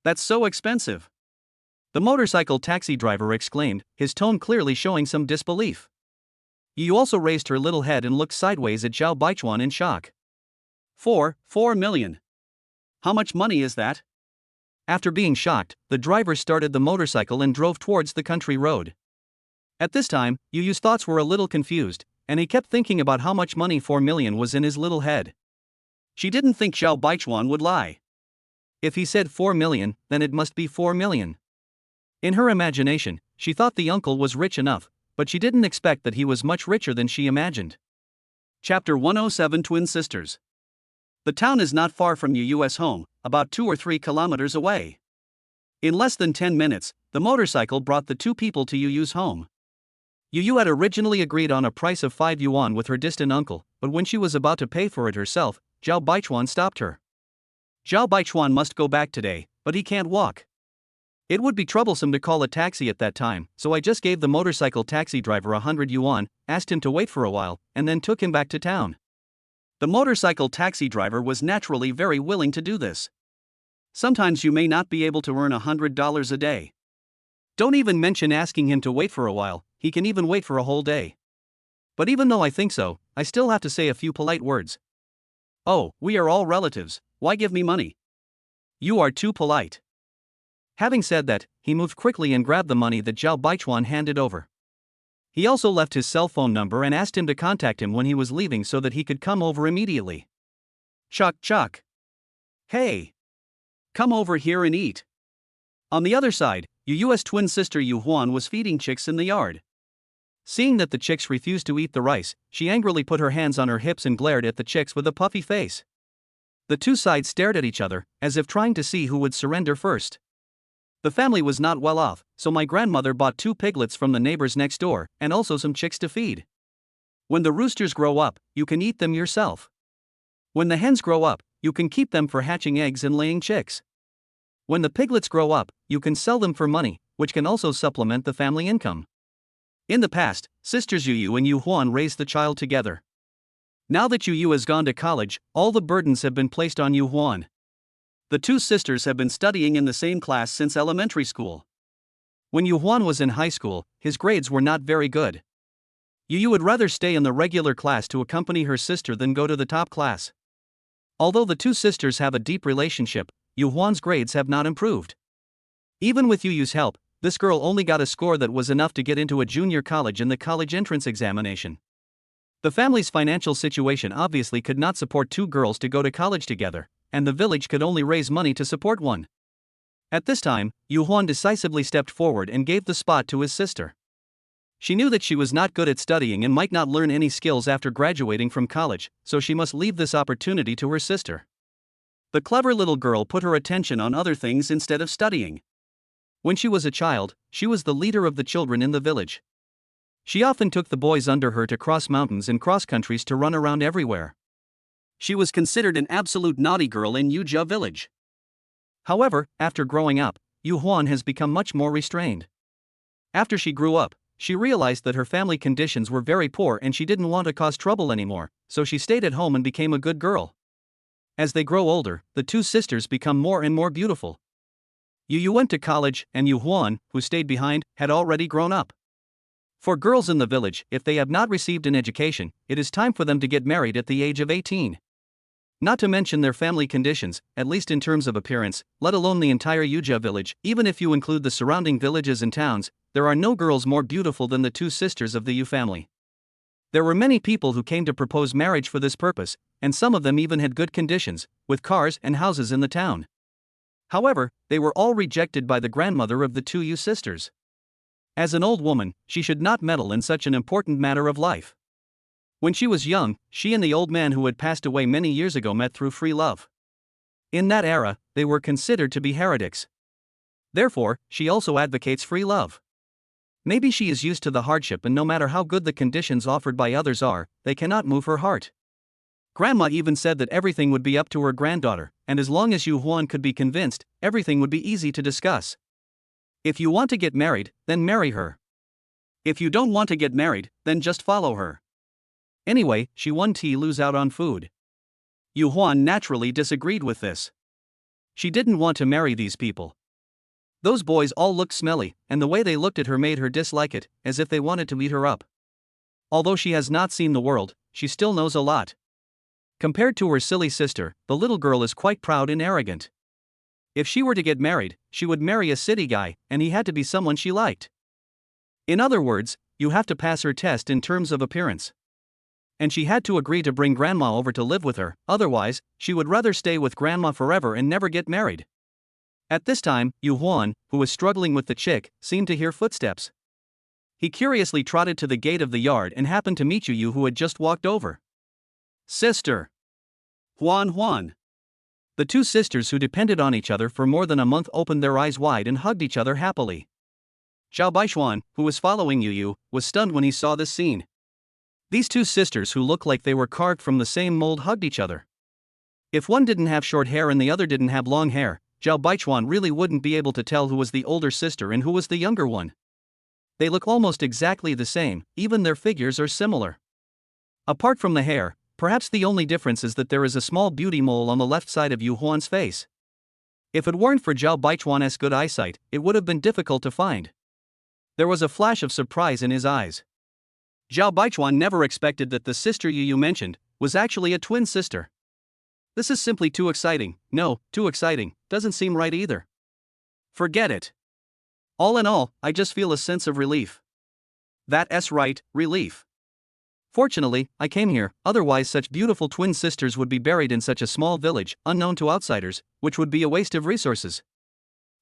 That's so expensive." The motorcycle taxi driver exclaimed, his tone clearly showing some disbelief. Yu also raised her little head and looked sideways at Zhao Baichuan in shock. 4 million. How much money is that? After being shocked, the driver started the motorcycle and drove towards the country road. At this time, Yu Yu's thoughts were a little confused, and he kept thinking about how much money 4 million was in his little head. She didn't think Zhao Baichuan would lie. If he said 4 million, then it must be 4 million. In her imagination, she thought the uncle was rich enough, but she didn't expect that he was much richer than she imagined. Chapter 107 Twin Sisters. The town is not far from Yu Yu's home, about 2 or 3 kilometers away. In less than 10 minutes, the motorcycle brought the two people to Yu Yu's home. Yu Yu had originally agreed on a price of 5 yuan with her distant uncle, but when she was about to pay for it herself, Zhao Baichuan stopped her. Zhao Baichuan must go back today, but he can't walk. It would be troublesome to call a taxi at that time, so I just gave the motorcycle taxi driver 100 yuan, asked him to wait for a while, and then took him back to town. The motorcycle taxi driver was naturally very willing to do this. Sometimes you may not be able to earn $100 a day. Don't even mention asking him to wait for a while, he can even wait for a whole day. But even though I think so, I still have to say a few polite words. Oh, we are all relatives, why give me money? You are too polite. Having said that, he moved quickly and grabbed the money that Zhao Baichuan handed over. He also left his cell phone number and asked him to contact him when he was leaving so that he could come over immediately. Chuck. Hey! Come over here and eat. On the other side, Yu Yu's twin sister Yu Huan was feeding chicks in the yard. Seeing that the chicks refused to eat the rice, she angrily put her hands on her hips and glared at the chicks with a puffy face. The two sides stared at each other, as if trying to see who would surrender first. The family was not well off, so my grandmother bought 2 piglets from the neighbors next door, and also some chicks to feed. When the roosters grow up, you can eat them yourself. When the hens grow up, you can keep them for hatching eggs and laying chicks. When the piglets grow up, you can sell them for money, which can also supplement the family income. In the past, sisters Yu Yu and Yu Huan raised the child together. Now that Yu Yu has gone to college, all the burdens have been placed on Yu Huan. The two sisters have been studying in the same class since elementary school. When Yu Huan was in high school, his grades were not very good. Yu Yu would rather stay in the regular class to accompany her sister than go to the top class. Although the two sisters have a deep relationship, Yu Huan's grades have not improved. Even with Yu Yu's help, this girl only got a score that was enough to get into a junior college in the college entrance examination. The family's financial situation obviously could not support 2 girls to go to college together, and the village could only raise money to support one. At this time, Yu Huan decisively stepped forward and gave the spot to his sister. She knew that she was not good at studying and might not learn any skills after graduating from college, so she must leave this opportunity to her sister. The clever little girl put her attention on other things instead of studying. When she was a child, she was the leader of the children in the village. She often took the boys under her to cross mountains and cross countries to run around everywhere. She was considered an absolute naughty girl in Yuzhou village. However, after growing up, Yu Huan has become much more restrained. After she grew up, she realized that her family conditions were very poor and she didn't want to cause trouble anymore, so she stayed at home and became a good girl. As they grow older, the two sisters become more and more beautiful. Yu Yu went to college, and Yu Huan, who stayed behind, had already grown up. For girls in the village, if they have not received an education, it is time for them to get married at the age of 18. Not to mention their family conditions, at least in terms of appearance, let alone the entire Yuzhou village, even if you include the surrounding villages and towns, there are no girls more beautiful than the two sisters of the Yu family. There were many people who came to propose marriage for this purpose, and some of them even had good conditions, with cars and houses in the town. However, they were all rejected by the grandmother of the two Yu sisters. As an old woman, she should not meddle in such an important matter of life. When she was young, she and the old man who had passed away many years ago met through free love. In that era, they were considered to be heretics. Therefore, she also advocates free love. Maybe she is used to the hardship, and no matter how good the conditions offered by others are, they cannot move her heart. Grandma even said that everything would be up to her granddaughter, and as long as Yu Huan could be convinced, everything would be easy to discuss. If you want to get married, then marry her. If you don't want to get married, then just follow her. Anyway, she won to lose out on food. Yu Huan naturally disagreed with this. She didn't want to marry these people. Those boys all looked smelly, and the way they looked at her made her dislike it, as if they wanted to eat her up. Although she has not seen the world, she still knows a lot. Compared to her silly sister, the little girl is quite proud and arrogant. If she were to get married, she would marry a city guy, and he had to be someone she liked. In other words, you have to pass her test in terms of appearance. And she had to agree to bring grandma over to live with her, otherwise, she would rather stay with grandma forever and never get married. At this time, Yu Huan, who was struggling with the chick, seemed to hear footsteps. He curiously trotted to the gate of the yard and happened to meet Yu, who had just walked over. Sister! Huan. The two sisters who depended on each other for more than a month opened their eyes wide and hugged each other happily. Zhao Baishuan, who was following Yu, was stunned when he saw this scene. These two sisters who looked like they were carved from the same mold hugged each other. If one didn't have short hair and the other didn't have long hair, Zhao Baichuan really wouldn't be able to tell who was the older sister and who was the younger one. They look almost exactly the same, even their figures are similar. Apart from the hair, perhaps the only difference is that there is a small beauty mole on the left side of Yu Huan's face. If it weren't for Zhao Baichuan's good eyesight, it would have been difficult to find. There was a flash of surprise in his eyes. Zhao Baichuan never expected that the sister Yu mentioned was actually a twin sister. This is simply too exciting. No, too exciting, doesn't seem right either. Forget it. All in all, I just feel a sense of relief. That's right, relief. Fortunately, I came here, otherwise such beautiful twin sisters would be buried in such a small village, unknown to outsiders, which would be a waste of resources.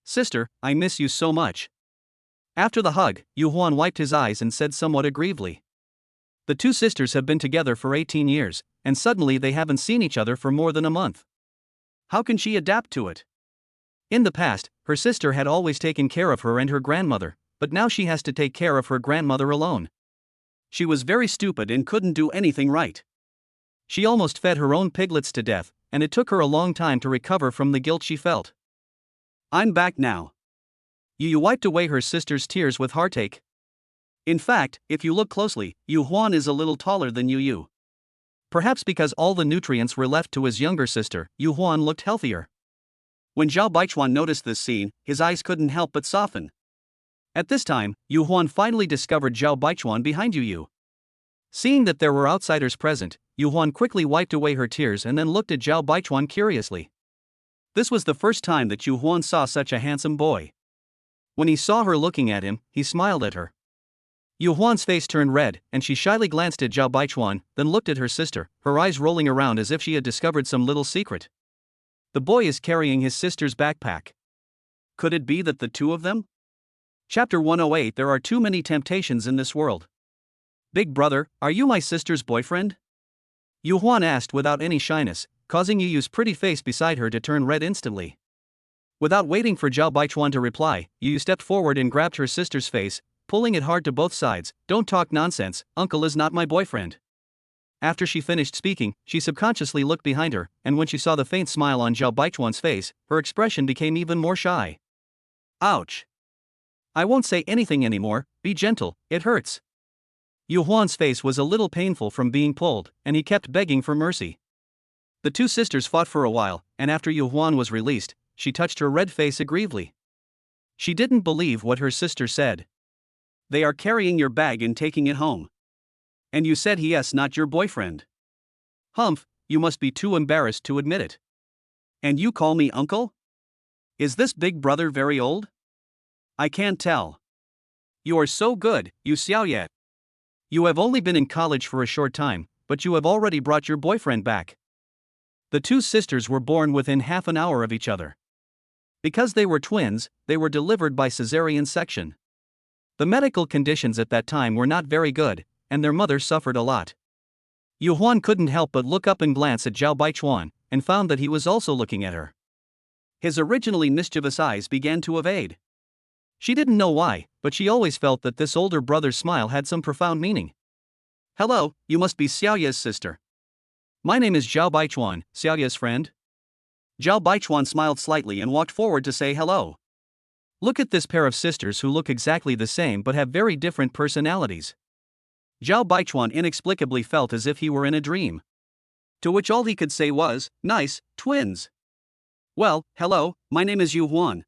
Sister, I miss you so much. After the hug, Yu Huan wiped his eyes and said somewhat aggrievedly. The two sisters have been together for 18 years, and suddenly they haven't seen each other for more than a month. How can she adapt to it? In the past, her sister had always taken care of her and her grandmother, but now she has to take care of her grandmother alone. She was very stupid and couldn't do anything right. She almost fed her own piglets to death, and it took her a long time to recover from the guilt she felt. I'm back now. Yu wiped away her sister's tears with heartache. In fact, if you look closely, Yu Huan is a little taller than Yu. Perhaps because all the nutrients were left to his younger sister, Yu Huan looked healthier. When Zhao Baichuan noticed this scene, his eyes couldn't help but soften. At this time, Yu Huan finally discovered Zhao Baichuan behind Yu. Seeing that there were outsiders present, Yu Huan quickly wiped away her tears and then looked at Zhao Baichuan curiously. This was the first time that Yu Huan saw such a handsome boy. When he saw her looking at him, he smiled at her. Yu Huan's face turned red, and she shyly glanced at Zhao Baichuan, then looked at her sister, her eyes rolling around as if she had discovered some little secret. The boy is carrying his sister's backpack. Could it be that the two of them? Chapter 108. There are too many temptations in this world. Big brother, are you my sister's boyfriend? Yu Huan asked without any shyness, causing Yu's pretty face beside her to turn red instantly. Without waiting for Zhao Baichuan to reply, Yu stepped forward and grabbed her sister's face, pulling it hard to both sides. Don't talk nonsense, uncle is not my boyfriend. After she finished speaking, she subconsciously looked behind her, and when she saw the faint smile on Zhao Baichuan's face, her expression became even more shy. Ouch. I won't say anything anymore, be gentle, it hurts. Yu Huan's face was a little painful from being pulled, and he kept begging for mercy. The two sisters fought for a while, and after Yu Huan was released, she touched her red face aggrievedly. She didn't believe what her sister said. They are carrying your bag and taking it home. And you said he's not your boyfriend. Humph, you must be too embarrassed to admit it. And you call me uncle? Is this big brother very old? I can't tell. You are so good, you Xiaoye. You have only been in college for a short time, but you have already brought your boyfriend back. The two sisters were born within half an hour of each other. Because they were twins, they were delivered by cesarean section. The medical conditions at that time were not very good, and their mother suffered a lot. Yu Huan couldn't help but look up and glance at Zhao Baichuan, and found that he was also looking at her. His originally mischievous eyes began to evade. She didn't know why, but she always felt that this older brother's smile had some profound meaning. Hello, you must be Xiaoye's sister. My name is Zhao Baichuan, Xiaoye's friend. Zhao Baichuan smiled slightly and walked forward to say hello. Look at this pair of sisters who look exactly the same but have very different personalities. Zhao Baichuan inexplicably felt as if he were in a dream. To which all he could say was, nice, twins. Well, hello, my name is Yu Huan.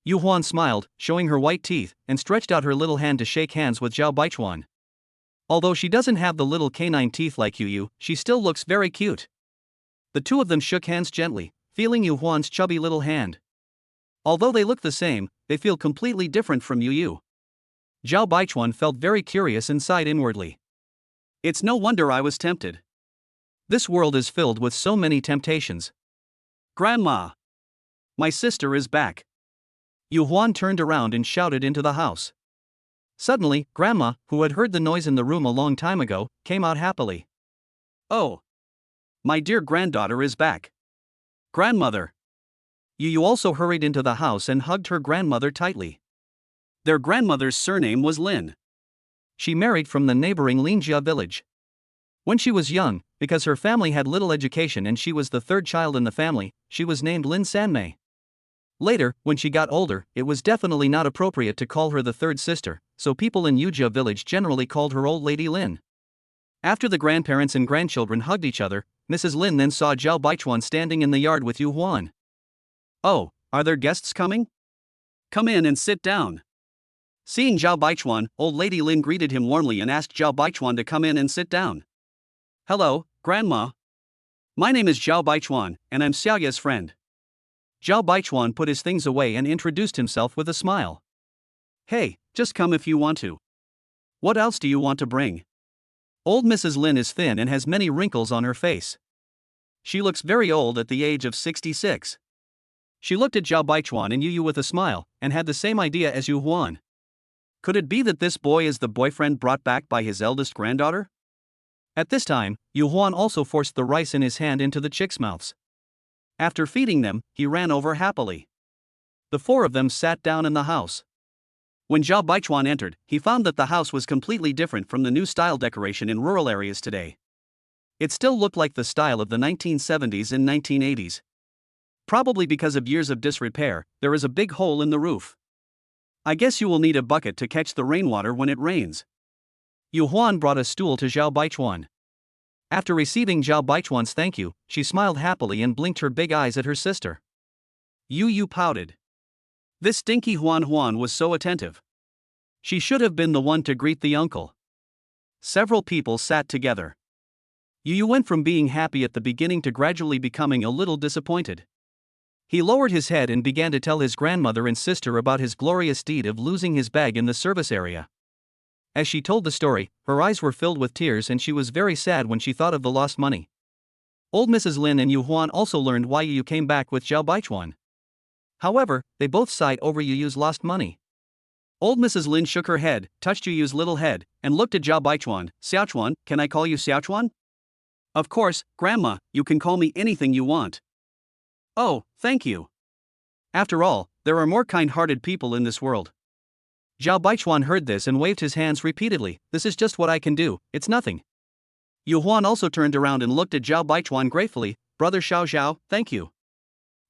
Yu Huan smiled, showing her white teeth, and stretched out her little hand to shake hands with Zhao Baichuan. Although she doesn't have the little canine teeth like Yu, she still looks very cute. The two of them shook hands gently, feeling Yu Huan's chubby little hand. Although they look the same, they feel completely different from Yu. Zhao Baichuan felt very curious and sighed inwardly. It's no wonder I was tempted. This world is filled with so many temptations. Grandma! My sister is back. Yu Huan turned around and shouted into the house. Suddenly, Grandma, who had heard the noise in the room a long time ago, came out happily. Oh! My dear granddaughter is back. Grandmother! Yu also hurried into the house and hugged her grandmother tightly. Their grandmother's surname was Lin. She married from the neighboring Linjia village. When she was young, because her family had little education and she was the third child in the family, she was named Lin Sanmei. Later, when she got older, it was definitely not appropriate to call her the third sister, so people in Yujia village generally called her Old Lady Lin. After the grandparents and grandchildren hugged each other, Mrs. Lin then saw Zhao Baichuan standing in the yard with Yu Huan. Oh, are there guests coming? Come in and sit down. Seeing Zhao Baichuan, Old Lady Lin greeted him warmly and asked Zhao Baichuan to come in and sit down. Hello, Grandma. My name is Zhao Baichuan, and I'm Xiaoya's friend. Zhao Baichuan put his things away and introduced himself with a smile. Hey, just come if you want to. What else do you want to bring? Old Mrs. Lin is thin and has many wrinkles on her face. She looks very old at the age of 66. She looked at Zhao Baichuan and Yu with a smile, and had the same idea as Yu Huan. Could it be that this boy is the boyfriend brought back by his eldest granddaughter? At this time, Yu Huan also forced the rice in his hand into the chicks' mouths. After feeding them, he ran over happily. The four of them sat down in the house. When Zhao Baichuan entered, he found that the house was completely different from the new style decoration in rural areas today. It still looked like the style of the 1970s and 1980s. Probably because of years of disrepair, there is a big hole in the roof. I guess you will need a bucket to catch the rainwater when it rains. Yu Huan brought a stool to Zhao Baichuan. After receiving Zhao Baichuan's thank you, she smiled happily and blinked her big eyes at her sister. Yu pouted. This stinky Huan was so attentive. She should have been the one to greet the uncle. Several people sat together. Yu went from being happy at the beginning to gradually becoming a little disappointed. He lowered his head and began to tell his grandmother and sister about his glorious deed of losing his bag in the service area. As she told the story, her eyes were filled with tears and she was very sad when she thought of the lost money. Old Mrs. Lin and Yu Huan also learned why Yu came back with Zhao Baichuan. However, they both sighed over Yu's lost money. Old Mrs. Lin shook her head, touched Yu's little head, and looked at Zhao Baichuan. Xiaochuan, can I call you Xiaochuan? Of course, Grandma, you can call me anything you want. Oh, thank you. After all, there are more kind-hearted people in this world. Zhao Baichuan heard this and waved his hands repeatedly. This is just what I can do, it's nothing. Yu Huan also turned around and looked at Zhao Baichuan gratefully. Brother Xiao, thank you.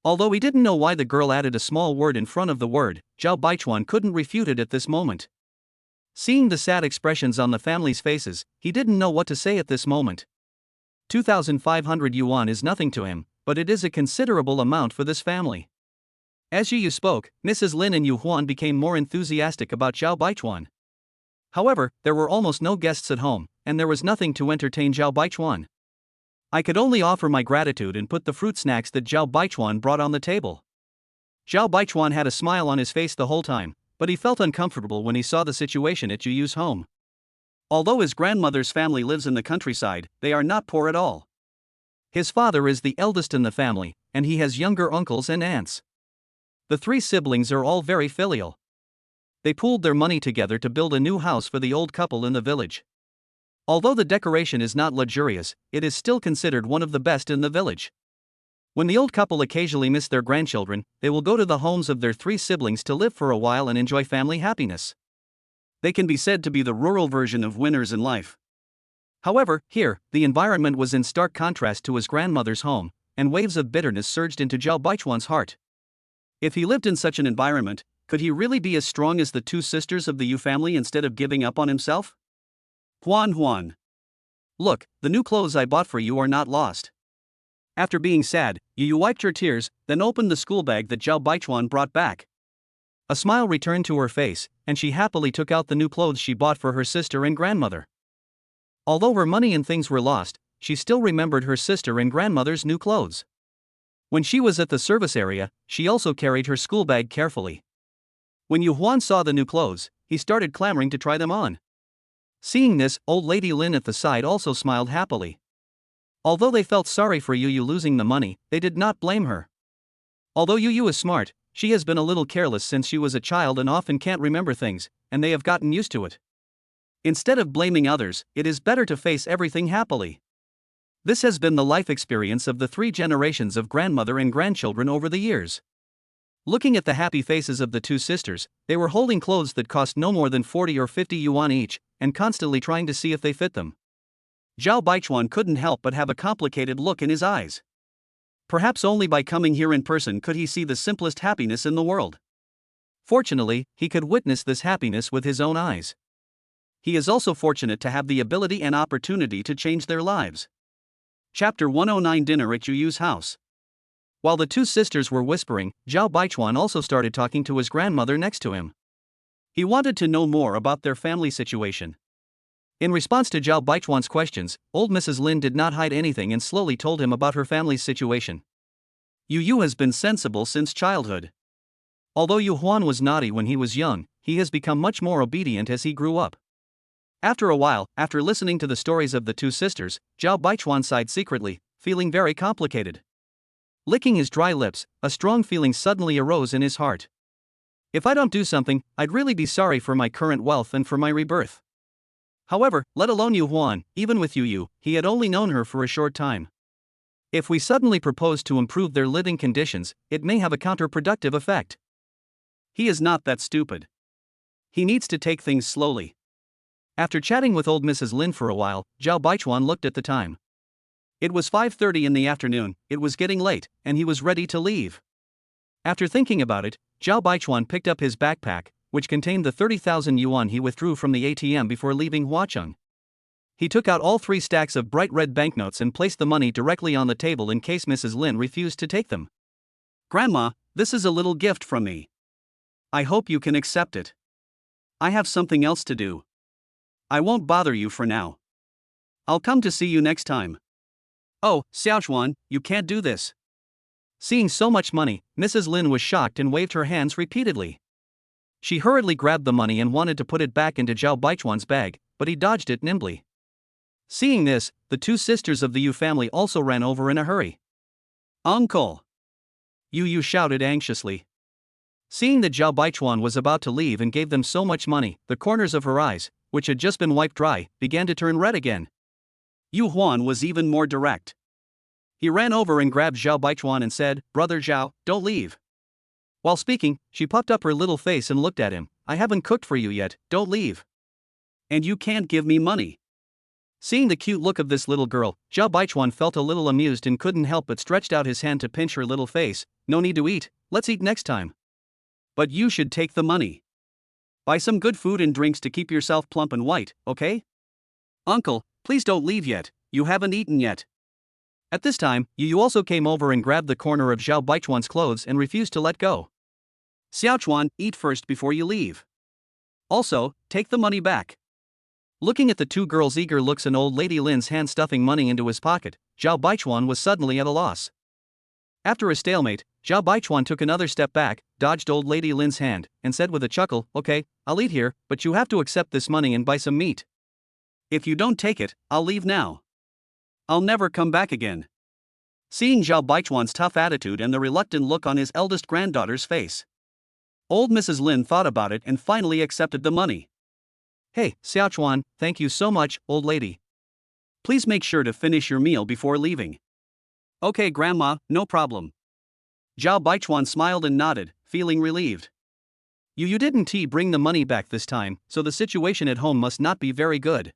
Although he didn't know why the girl added a small word in front of the word, Zhao Baichuan couldn't refute it at this moment. Seeing the sad expressions on the family's faces, he didn't know what to say at this moment. 2,500 yuan is nothing to him, but it is a considerable amount for this family. As Yu spoke, Mrs. Lin and Yu Huan became more enthusiastic about Zhao Baichuan. However, there were almost no guests at home, and there was nothing to entertain Zhao Baichuan. I could only offer my gratitude and put the fruit snacks that Zhao Baichuan brought on the table. Zhao Baichuan had a smile on his face the whole time, but he felt uncomfortable when he saw the situation at Yu's home. Although his grandmother's family lives in the countryside, they are not poor at all. His father is the eldest in the family, and he has younger uncles and aunts. The three siblings are all very filial. They pooled their money together to build a new house for the old couple in the village. Although the decoration is not luxurious, it is still considered one of the best in the village. When the old couple occasionally miss their grandchildren, they will go to the homes of their three siblings to live for a while and enjoy family happiness. They can be said to be the rural version of winners in life. However, here, the environment was in stark contrast to his grandmother's home, and waves of bitterness surged into Zhao Baichuan's heart. If he lived in such an environment, could he really be as strong as the two sisters of the Yu family instead of giving up on himself? Huan. Look, the new clothes I bought for you are not lost. After being sad, Yu wiped her tears, then opened the school bag that Zhao Baichuan brought back. A smile returned to her face, and she happily took out the new clothes she bought for her sister and grandmother. Although her money and things were lost, she still remembered her sister and grandmother's new clothes. When she was at the service area, she also carried her school bag carefully. When Yu Huan saw the new clothes, he started clamoring to try them on. Seeing this, old lady Lin at the side also smiled happily. Although they felt sorry for Yu Yu losing the money, they did not blame her. Although Yu Yu is smart, she has been a little careless since she was a child and often can't remember things, and they have gotten used to it. Instead of blaming others, it is better to face everything happily. This has been the life experience of the 3 generations of grandmother and grandchildren over the years. Looking at the happy faces of the 2 sisters, they were holding clothes that cost no more than 40 or 50 yuan each, and constantly trying to see if they fit them. Zhao Baichuan couldn't help but have a complicated look in his eyes. Perhaps only by coming here in person could he see the simplest happiness in the world. Fortunately, he could witness this happiness with his own eyes. He is also fortunate to have the ability and opportunity to change their lives. Chapter 109 Dinner at Yu Yu's House. While the 2 sisters were whispering, Zhao Baichuan also started talking to his grandmother next to him. He wanted to know more about their family situation. In response to Zhao Baichuan's questions, old Mrs. Lin did not hide anything and slowly told him about her family's situation. Yu Yu has been sensible since childhood. Although Yu Huan was naughty when he was young, he has become much more obedient as he grew up. After a while, after listening to the stories of the 2 sisters, Zhao Baichuan sighed secretly, feeling very complicated. Licking his dry lips, a strong feeling suddenly arose in his heart. If I don't do something, I'd really be sorry for my current wealth and for my rebirth. However, let alone Yu Huan, even with Yu Yu, he had only known her for a short time. If we suddenly propose to improve their living conditions, it may have a counterproductive effect. He is not that stupid. He needs to take things slowly. After chatting with old Mrs. Lin for a while, Zhao Baichuan looked at the time. It was 5:30 in the afternoon, it was getting late, and he was ready to leave. After thinking about it, Zhao Baichuan picked up his backpack, which contained the 30,000 yuan he withdrew from the ATM before leaving Huacheng. He took out all 3 stacks of bright red banknotes and placed the money directly on the table in case Mrs. Lin refused to take them. Grandma, this is a little gift from me. I hope you can accept it. I have something else to do. I won't bother you for now. I'll come to see you next time. Oh, Xiaochuan, you can't do this. Seeing so much money, Mrs. Lin was shocked and waved her hands repeatedly. She hurriedly grabbed the money and wanted to put it back into Zhao Baichuan's bag, but he dodged it nimbly. Seeing this, the 2 sisters of the Yu family also ran over in a hurry. Uncle! Yu Yu shouted anxiously. Seeing that Zhao Baichuan was about to leave and gave them so much money, the corners of her eyes, which had just been wiped dry, began to turn red again. Yu Huan was even more direct. He ran over and grabbed Zhao Baichuan and said, "Brother Zhao, don't leave." While speaking, she puffed up her little face and looked at him. "I haven't cooked for you yet, don't leave. And you can't give me money." Seeing the cute look of this little girl, Zhao Baichuan felt a little amused and couldn't help but stretched out his hand to pinch her little face. "No need to eat, let's eat next time. But you should take the money. Buy some good food and drinks to keep yourself plump and white, okay? Uncle, please don't leave yet, you haven't eaten yet." At this time, Yu Yu also came over and grabbed the corner of Zhao Baichuan's clothes and refused to let go. "Xiaochuan, eat first before you leave. Also, take the money back." Looking at the 2 girls' eager looks and old lady Lin's hand stuffing money into his pocket, Zhao Baichuan was suddenly at a loss. After a stalemate, Zhao Baichuan took another step back, dodged old lady Lin's hand, and said with a chuckle, "Okay, I'll eat here, but you have to accept this money and buy some meat. If you don't take it, I'll leave now. I'll never come back again." Seeing Zhao Baichuan's tough attitude and the reluctant look on his eldest granddaughter's face, old Mrs. Lin thought about it and finally accepted the money. "Hey, Xiaochuan, thank you so much, old lady. Please make sure to finish your meal before leaving." "Okay, Grandma, no problem." Zhao Baichuan smiled and nodded, feeling relieved. You didn't bring the money back this time, so the situation at home must not be very good.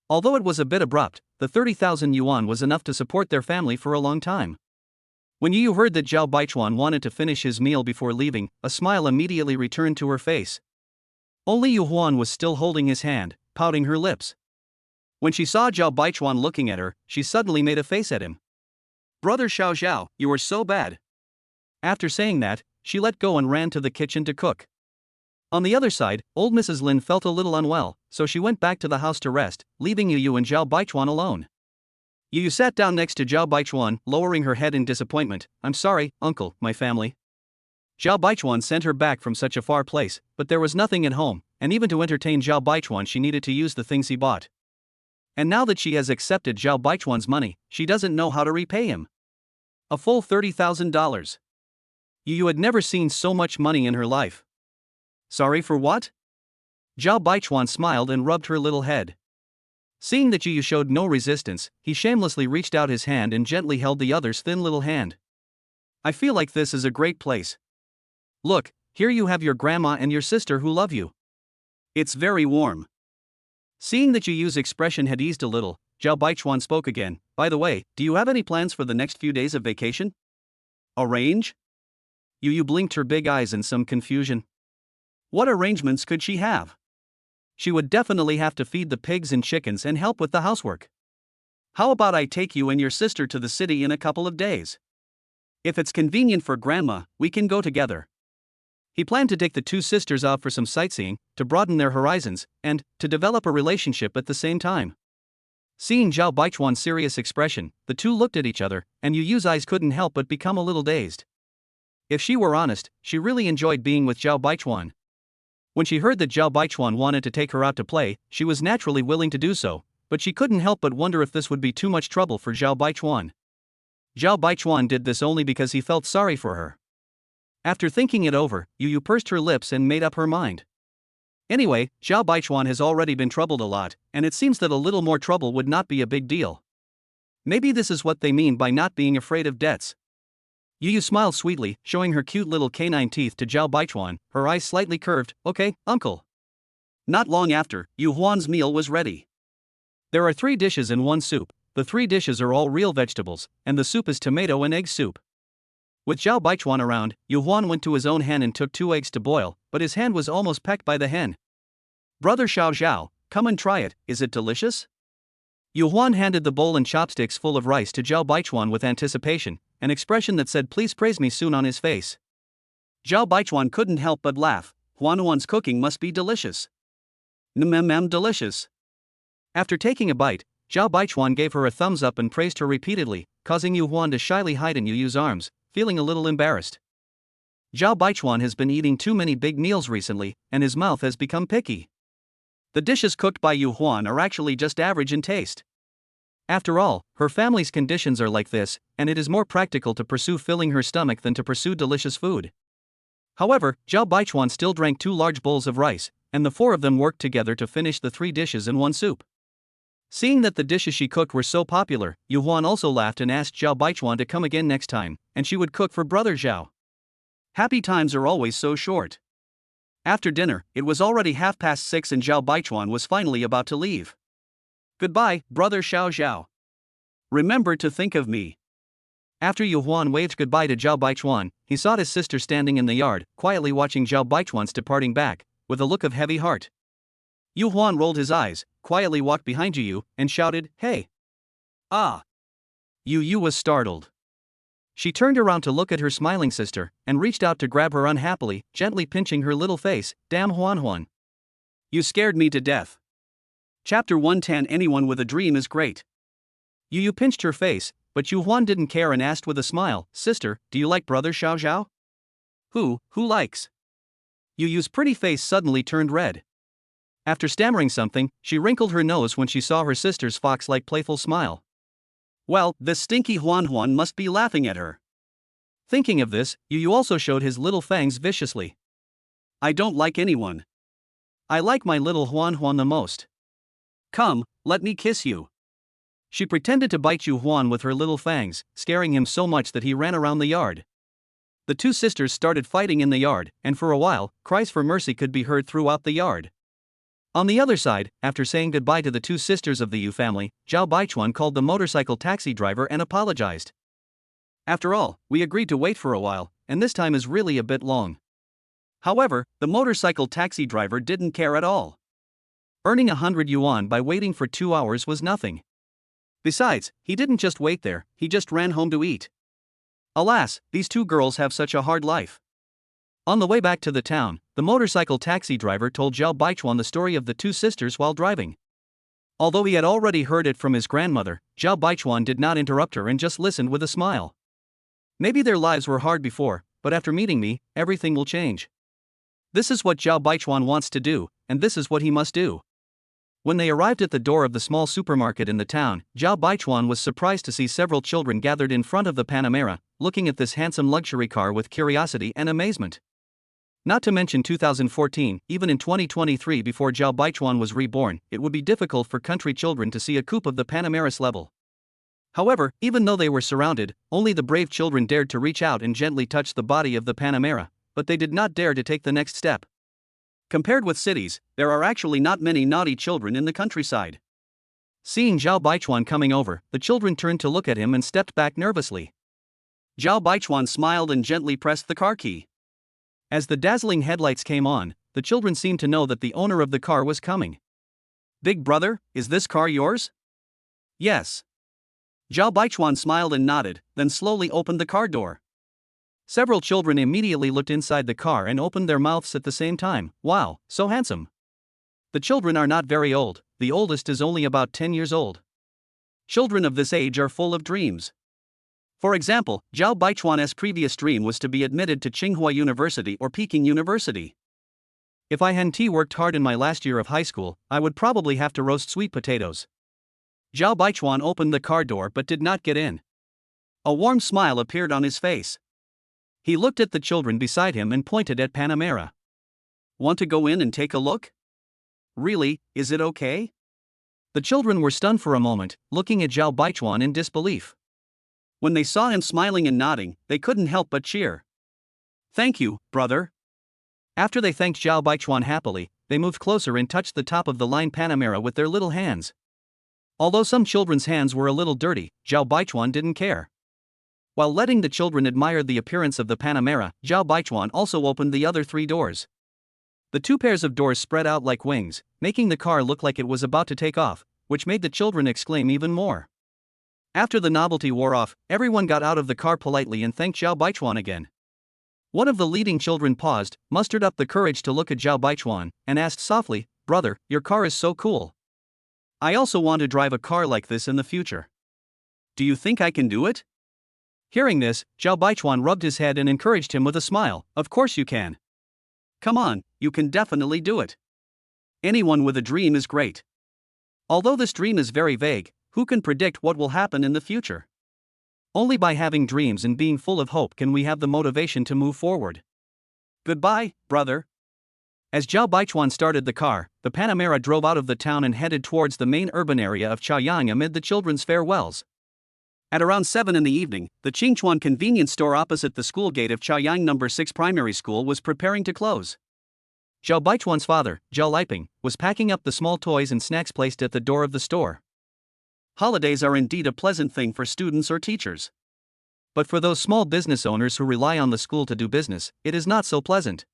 Although it was a bit abrupt, the 30,000 yuan was enough to support their family for a long time. When Yu heard that Zhao Baichuan wanted to finish his meal before leaving, a smile immediately returned to her face. Only Yu Huan was still holding his hand, pouting her lips. When she saw Zhao Baichuan looking at her, she suddenly made a face at him. "Brother Xiao Xiao, you are so bad." After saying that, she let go and ran to the kitchen to cook. On the other side, old Mrs. Lin felt a little unwell, so she went back to the house to rest, leaving Yu and Zhao Baichuan alone. Yu sat down next to Zhao Baichuan, lowering her head in disappointment. I'm sorry, uncle, my family. Zhao Baichuan sent her back from such a far place, but there was nothing at home, and even to entertain Zhao Baichuan she needed to use the things he bought. And now that she has accepted Zhao Baichuan's money, she doesn't know how to repay him. A full $30,000. Yu had never seen so much money in her life. Sorry for what? Zhao Baichuan smiled and rubbed her little head. Seeing that Yu showed no resistance, he shamelessly reached out his hand and gently held the other's thin little hand. I feel like this is a great place. Look, here you have your grandma and your sister who love you. It's very warm. Seeing that Yu's expression had eased a little, Zhao Baichuan spoke again. By the way, do you have any plans for the next few days of vacation? Arrange? Yu blinked her big eyes in some confusion. What arrangements could she have? She would definitely have to feed the pigs and chickens and help with the housework. How about I take you and your sister to the city in a couple of days? If it's convenient for Grandma, we can go together. He planned to take the two sisters out for some sightseeing, to broaden their horizons, and to develop a relationship at the same time. Seeing Zhao Baichuan's serious expression, the two looked at each other, and Yu's eyes couldn't help but become a little dazed. If she were honest, she really enjoyed being with Zhao Baichuan. When she heard that Zhao Baichuan wanted to take her out to play, she was naturally willing to do so, but she couldn't help but wonder if this would be too much trouble for Zhao Baichuan. Zhao Baichuan did this only because he felt sorry for her. After thinking it over, Yu pursed her lips and made up her mind. Anyway, Zhao Baichuan has already been troubled a lot, and it seems that a little more trouble would not be a big deal. Maybe this is what they mean by not being afraid of debts. Yu smiled sweetly, showing her cute little canine teeth to Zhao Baichuan, her eyes slightly curved. Okay, uncle. Not long after, Yu Huan's meal was ready. There are 3 dishes in one soup. The 3 dishes are all real vegetables, and the soup is tomato and egg soup. With Zhao Baichuan around, Yu Huan went to his own hen and took 2 eggs to boil, but his hand was almost pecked by the hen. Brother Xiao Zhao, come and try it, is it delicious? Yu Huan handed the bowl and chopsticks full of rice to Zhao Baichuan with anticipation, an expression that said please praise me soon on his face. Zhao Baichuan couldn't help but laugh. Huan's cooking must be delicious. Delicious. After taking a bite, Zhao Baichuan gave her a thumbs up and praised her repeatedly, causing Yu Huan to shyly hide in Yu's arms, feeling a little embarrassed. Zhao Baichuan has been eating too many big meals recently, and his mouth has become picky. The dishes cooked by Yu Huan are actually just average in taste. After all, her family's conditions are like this, and it is more practical to pursue filling her stomach than to pursue delicious food. However, Zhao Baichuan still drank 2 large bowls of rice, and the 4 of them worked together to finish the 3 dishes in one soup. Seeing that the dishes she cooked were so popular, Yu Huan also laughed and asked Zhao Baichuan to come again next time, and she would cook for brother Zhao. Happy times are always so short. After dinner, it was already 6:30 and Zhao Baichuan was finally about to leave. Goodbye, brother Xiao Zhao. Remember to think of me. After Yu Huan waved goodbye to Zhao Baichuan, he saw his sister standing in the yard, quietly watching Zhao Baichuan's departing back, with a look of heavy heart. Yu Huan rolled his eyes, quietly walked behind Yu, and shouted, "Hey!" Ah! Yu was startled. She turned around to look at her smiling sister, and reached out to grab her unhappily, gently pinching her little face. Damn Huan. You scared me to death. Chapter 110. Anyone with a dream is great. Yu pinched her face, but Yu Huan didn't care and asked with a smile, "Sister, do you like brother Xiao Zhao?" Who likes? Yu's pretty face suddenly turned red. After stammering something, she wrinkled her nose when she saw her sister's fox-like playful smile. Well, this stinky Huan must be laughing at her. Thinking of this, Yu also showed his little fangs viciously. I don't like anyone. I like my little Huan the most. Come, let me kiss you. She pretended to bite Yu Huan with her little fangs, scaring him so much that he ran around the yard. The 2 sisters started fighting in the yard, and for a while, cries for mercy could be heard throughout the yard. On the other side, after saying goodbye to the 2 sisters of the Yu family, Zhao Baichuan called the motorcycle taxi driver and apologized. After all, we agreed to wait for a while, and this time is really a bit long. However, the motorcycle taxi driver didn't care at all. Earning 100 yuan by waiting for 2 hours was nothing. Besides, he didn't just wait there, he just ran home to eat. Alas, these 2 girls have such a hard life. On the way back to the town, the motorcycle taxi driver told Zhao Baichuan the story of the 2 sisters while driving. Although he had already heard it from his grandmother, Zhao Baichuan did not interrupt her and just listened with a smile. Maybe their lives were hard before, but after meeting me, everything will change. This is what Zhao Baichuan wants to do, and this is what he must do. When they arrived at the door of the small supermarket in the town, Zhao Baichuan was surprised to see several children gathered in front of the Panamera, looking at this handsome luxury car with curiosity and amazement. Not to mention 2014, even in 2023 before Zhao Baichuan was reborn, it would be difficult for country children to see a coupe of the Panamera's level. However, even though they were surrounded, only the brave children dared to reach out and gently touch the body of the Panamera, but they did not dare to take the next step. Compared with cities, there are actually not many naughty children in the countryside. Seeing Zhao Baichuan coming over, the children turned to look at him and stepped back nervously. Zhao Baichuan smiled and gently pressed the car key. As the dazzling headlights came on, the children seemed to know that the owner of the car was coming. "Big brother, is this car yours?" "Yes." Zhao Baichuan smiled and nodded, then slowly opened the car door. Several children immediately looked inside the car and opened their mouths at the same time. "Wow, so handsome." The children are not very old, the oldest is only about 10 years old. Children of this age are full of dreams. For example, Zhao Baichuan's previous dream was to be admitted to Tsinghua University or Peking University. "If I hadn't worked hard in my last year of high school, I would probably have to roast sweet potatoes." Zhao Baichuan opened the car door but did not get in. A warm smile appeared on his face. He looked at the children beside him and pointed at Panamera. "Want to go in and take a look?" "Really, is it okay?" The children were stunned for a moment, looking at Zhao Baichuan in disbelief. When they saw him smiling and nodding, they couldn't help but cheer. "Thank you, brother." After they thanked Zhao Baichuan happily, they moved closer and touched the top of the line Panamera with their little hands. Although some children's hands were a little dirty, Zhao Baichuan didn't care. While letting the children admire the appearance of the Panamera, Zhao Baichuan also opened the other 3 doors. The 2 pairs of doors spread out like wings, making the car look like it was about to take off, which made the children exclaim even more. After the novelty wore off, everyone got out of the car politely and thanked Zhao Baichuan again. One of the leading children paused, mustered up the courage to look at Zhao Baichuan, and asked softly, "Brother, your car is so cool. I also want to drive a car like this in the future. Do you think I can do it?" Hearing this, Zhao Baichuan rubbed his head and encouraged him with a smile. "Of course you can. Come on, you can definitely do it. Anyone with a dream is great." Although this dream is very vague, who can predict what will happen in the future? Only by having dreams and being full of hope can we have the motivation to move forward. "Goodbye, brother." As Zhao Baichuan started the car, the Panamera drove out of the town and headed towards the main urban area of Chaoyang amid the children's farewells. At around 7 in the evening, the Qingchuan convenience store opposite the school gate of Chaoyang No. 6 Primary School was preparing to close. Zhao Baichuan's father, Zhao Liping, was packing up the small toys and snacks placed at the door of the store. Holidays are indeed a pleasant thing for students or teachers. But for those small business owners who rely on the school to do business, it is not so pleasant.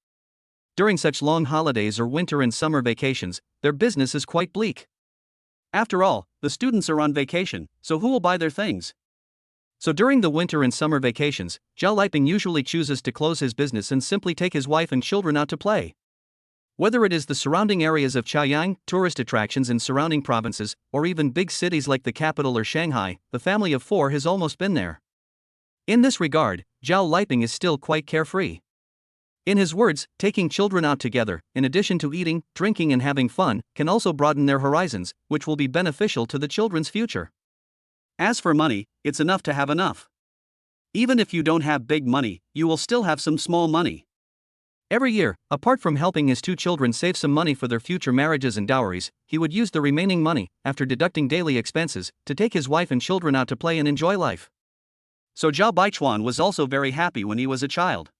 During such long holidays or winter and summer vacations, their business is quite bleak. After all, the students are on vacation, so who will buy their things? So during the winter and summer vacations, Zhao Liping usually chooses to close his business and simply take his wife and children out to play. Whether it is the surrounding areas of Chaoyang, tourist attractions in surrounding provinces, or even big cities like the capital or Shanghai, the family of 4 has almost been there. In this regard, Zhao Liping is still quite carefree. In his words, taking children out together, in addition to eating, drinking and having fun, can also broaden their horizons, which will be beneficial to the children's future. As for money, it's enough to have enough. Even if you don't have big money, you will still have some small money. Every year, apart from helping his 2 children save some money for their future marriages and dowries, he would use the remaining money, after deducting daily expenses, to take his wife and children out to play and enjoy life. So Zhao Baichuan was also very happy when he was a child.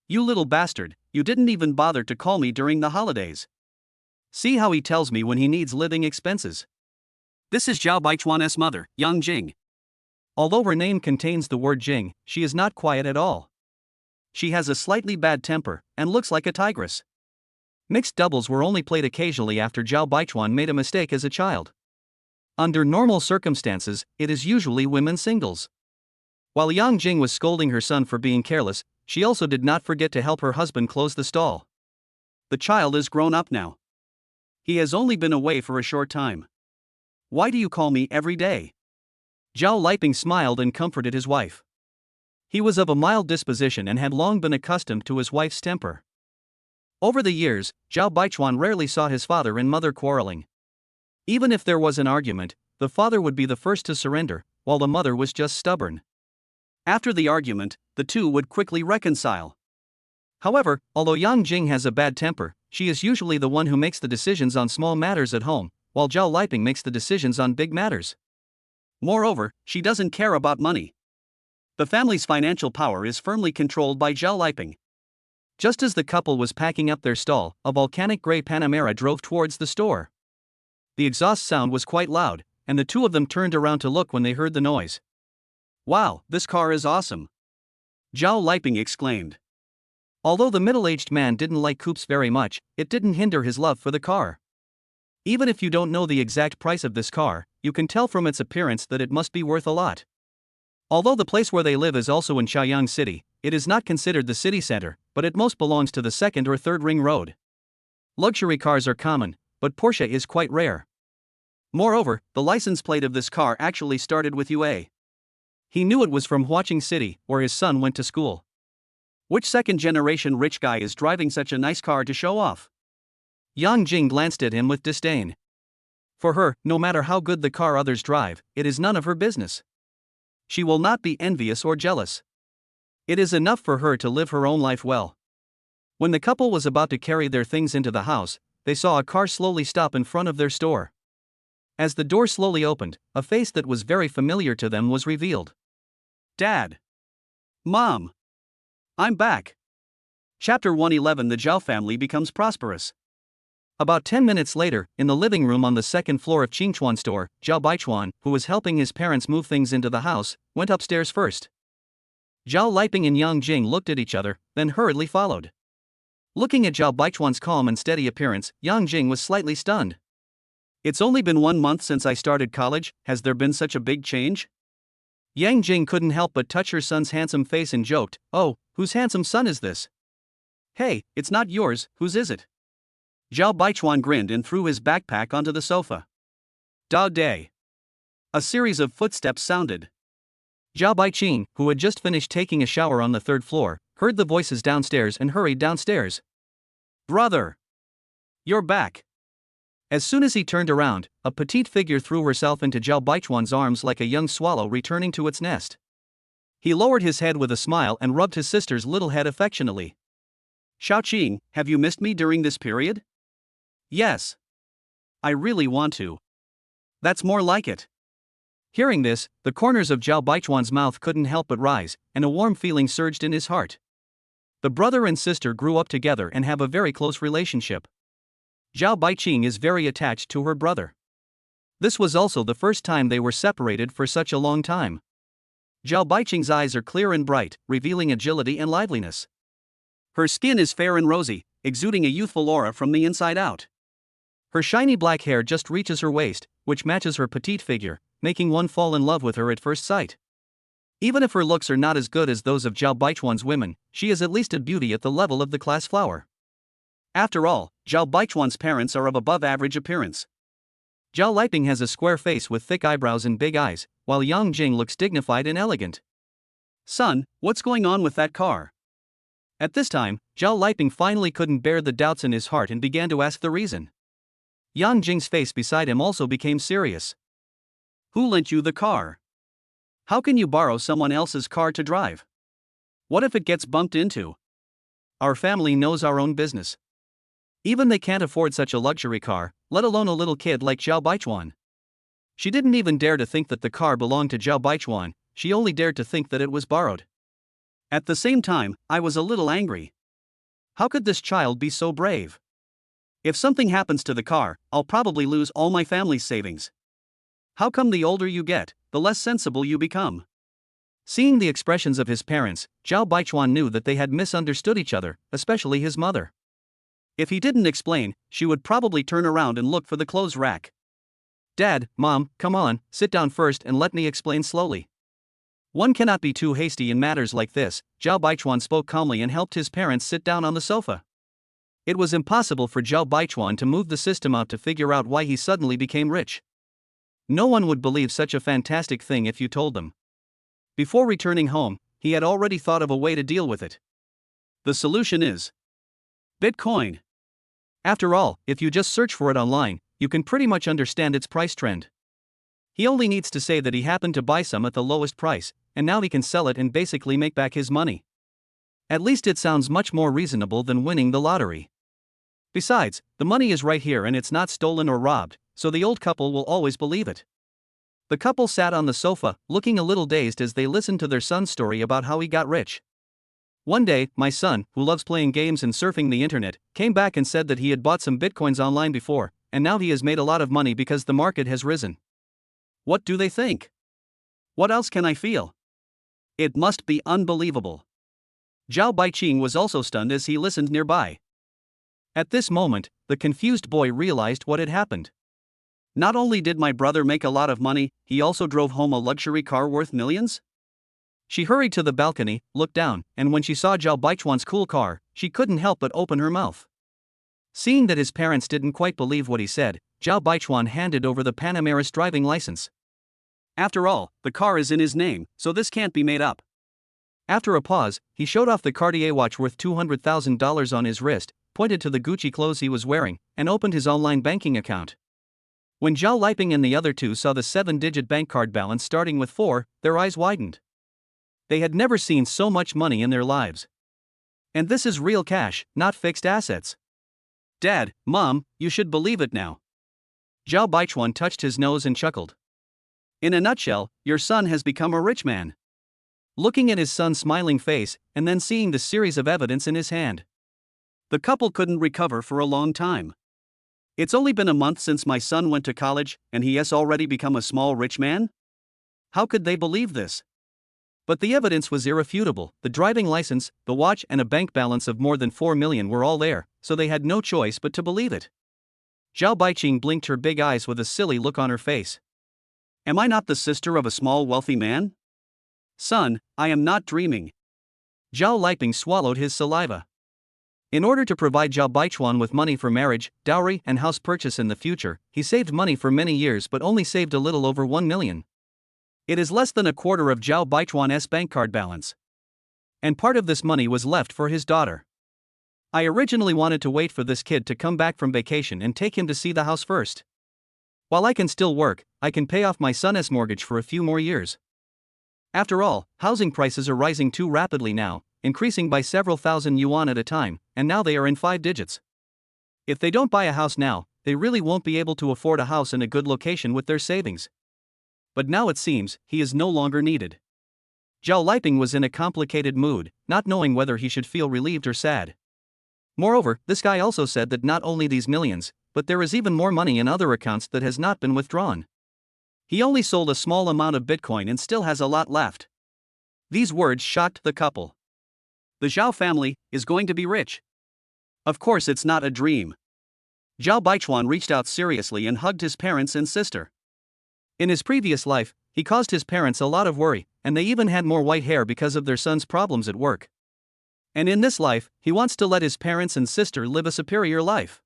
"You little bastard, you didn't even bother to call me during the holidays. See how he tells me when he needs living expenses." This is Zhao Baichuan's mother, Yang Jing. Although her name contains the word Jing, she is not quiet at all. She has a slightly bad temper, and looks like a tigress. Mixed doubles were only played occasionally after Zhao Baichuan made a mistake as a child. Under normal circumstances, it is usually women's singles. While Yang Jing was scolding her son for being careless, she also did not forget to help her husband close the stall. The child is grown up now. He has only been away for a short time. Why do you call me every day? Zhao Liping smiled and comforted his wife. He was of a mild disposition and had long been accustomed to his wife's temper. Over the years, Zhao Baichuan rarely saw his father and mother quarreling. Even if there was an argument, the father would be the first to surrender, while the mother was just stubborn. After the argument, the two would quickly reconcile. However, although Yang Jing has a bad temper, she is usually the one who makes the decisions on small matters at home, while Zhao Liping makes the decisions on big matters. Moreover, she doesn't care about money. The family's financial power is firmly controlled by Zhao Liping. Just as the couple was packing up their stall, a volcanic gray Panamera drove towards the store. The exhaust sound was quite loud, and the two of them turned around to look when they heard the noise. Wow, this car is awesome! Zhao Liping exclaimed. Although the middle-aged man didn't like coupes very much, it didn't hinder his love for the car. Even if you don't know the exact price of this car, you can tell from its appearance that it must be worth a lot. Although the place where they live is also in Chaoyang City, it is not considered the city center, but it most belongs to the second or third ring road. Luxury cars are common, but Porsche is quite rare. Moreover, the license plate of this car actually started with UA. He knew it was from Huaching City, where his son went to school. Which second-generation rich guy is driving such a nice car to show off? Yang Jing glanced at him with disdain. For her, no matter how good the car others drive, it is none of her business. She will not be envious or jealous. It is enough for her to live her own life well. When the couple was about to carry their things into the house, they saw a car slowly stop in front of their store. As the door slowly opened, a face that was very familiar to them was revealed. Dad! Mom! I'm back! Chapter 111. The Zhao family becomes prosperous. About 10 minutes later, in the living room on the second floor of Qingchuan store, Zhao Baichuan, who was helping his parents move things into the house, went upstairs first. Zhao Liping and Yang Jing looked at each other, then hurriedly followed. Looking at Zhao Baichuan's calm and steady appearance, Yang Jing was slightly stunned. It's only been 1 month since I started college, has there been such a big change? Yang Jing couldn't help but touch her son's handsome face and joked, "Oh, whose handsome son is this?" Hey, it's not yours, whose is it? Zhao Baichuan grinned and threw his backpack onto the sofa. Da day. A series of footsteps sounded. Zhao Baiqing, who had just finished taking a shower on the third floor, heard the voices downstairs and hurried downstairs. Brother! You're back! As soon as he turned around, a petite figure threw herself into Zhao Baichuan's arms like a young swallow returning to its nest. He lowered his head with a smile and rubbed his sister's little head affectionately. Xiaoqing, have you missed me during this period? Yes. I really want to. That's more like it. Hearing this, the corners of Zhao Baichuan's mouth couldn't help but rise, and a warm feeling surged in his heart. The brother and sister grew up together and have a very close relationship. Zhao Baiqing is very attached to her brother. This was also the first time they were separated for such a long time. Zhao Baiqing's eyes are clear and bright, revealing agility and liveliness. Her skin is fair and rosy, exuding a youthful aura from the inside out. Her shiny black hair just reaches her waist, which matches her petite figure, making one fall in love with her at first sight. Even if her looks are not as good as those of Zhao Baichuan's women, she is at least a beauty at the level of the class flower. After all, Zhao Baichuan's parents are of above-average appearance. Zhao Liping has a square face with thick eyebrows and big eyes, while Yang Jing looks dignified and elegant. Son, what's going on with that car? At this time, Zhao Liping finally couldn't bear the doubts in his heart and began to ask the reason. Yang Jing's face beside him also became serious. Who lent you the car? How can you borrow someone else's car to drive? What if it gets bumped into? Our family knows our own business. Even they can't afford such a luxury car, let alone a little kid like Zhao Baichuan. She didn't even dare to think that the car belonged to Zhao Baichuan, she only dared to think that it was borrowed. At the same time, I was a little angry. How could this child be so brave? If something happens to the car, I'll probably lose all my family's savings. How come the older you get, the less sensible you become? Seeing the expressions of his parents, Zhao Baichuan knew that they had misunderstood each other, especially his mother. If he didn't explain, she would probably turn around and look for the clothes rack. Dad, Mom, come on, sit down first and let me explain slowly. One cannot be too hasty in matters like this. Zhao Baichuan spoke calmly and helped his parents sit down on the sofa. It was impossible for Zhao Baichuan to move the system out to figure out why he suddenly became rich. No one would believe such a fantastic thing if you told them. Before returning home, he had already thought of a way to deal with it. The solution is Bitcoin. After all, if you just search for it online, you can pretty much understand its price trend. He only needs to say that he happened to buy some at the lowest price, and now he can sell it and basically make back his money. At least it sounds much more reasonable than winning the lottery. Besides, the money is right here and it's not stolen or robbed, so the old couple will always believe it. The couple sat on the sofa, looking a little dazed as they listened to their son's story about how he got rich. One day, my son, who loves playing games and surfing the internet, came back and said that he had bought some bitcoins online before, and now he has made a lot of money because the market has risen. What do they think? What else can I feel? It must be unbelievable. Zhao Baiqing was also stunned as he listened nearby. At this moment, the confused boy realized what had happened. Not only did my brother make a lot of money, he also drove home a luxury car worth millions? She hurried to the balcony, looked down, and when she saw Zhao Baichuan's cool car, she couldn't help but open her mouth. Seeing that his parents didn't quite believe what he said, Zhao Baichuan handed over the Panamera's driving license. After all, the car is in his name, so this can't be made up. After a pause, he showed off the Cartier watch worth $200,000 on his wrist, pointed to the Gucci clothes he was wearing, and opened his online banking account. When Zhao Liping and the other two saw the 7-digit bank card balance starting with 4, their eyes widened. They had never seen so much money in their lives. And this is real cash, not fixed assets. Dad, Mom, you should believe it now. Zhao Baichuan touched his nose and chuckled. In a nutshell, your son has become a rich man. Looking at his son's smiling face, and then seeing the series of evidence in his hand, the couple couldn't recover for a long time. It's only been a month since my son went to college, and he has already become a small rich man? How could they believe this? But the evidence was irrefutable. The driving license, the watch, and a bank balance of more than 4 million were all there, so they had no choice but to believe it. Zhao Baiqing blinked her big eyes with a silly look on her face. Am I not the sister of a small wealthy man? Son, I am not dreaming. Zhao Liping swallowed his saliva. In order to provide Zhao Baichuan with money for marriage, dowry, and house purchase in the future, he saved money for many years but only saved a little over 1 million. It is less than a quarter of Zhao Baichuan's bank card balance. And part of this money was left for his daughter. I originally wanted to wait for this kid to come back from vacation and take him to see the house first. While I can still work, I can pay off my son's mortgage for a few more years. After all, housing prices are rising too rapidly now, increasing by several thousand yuan at a time, and now they are in 5 digits. If they don't buy a house now, they really won't be able to afford a house in a good location with their savings. But now it seems, he is no longer needed. Zhao Liping was in a complicated mood, not knowing whether he should feel relieved or sad. Moreover, this guy also said that not only these millions, but there is even more money in other accounts that has not been withdrawn. He only sold a small amount of Bitcoin and still has a lot left. These words shocked the couple. The Zhao family is going to be rich. Of course it's not a dream. Zhao Baichuan reached out seriously and hugged his parents and sister. In his previous life, he caused his parents a lot of worry, and they even had more white hair because of their son's problems at work. And in this life, he wants to let his parents and sister live a superior life.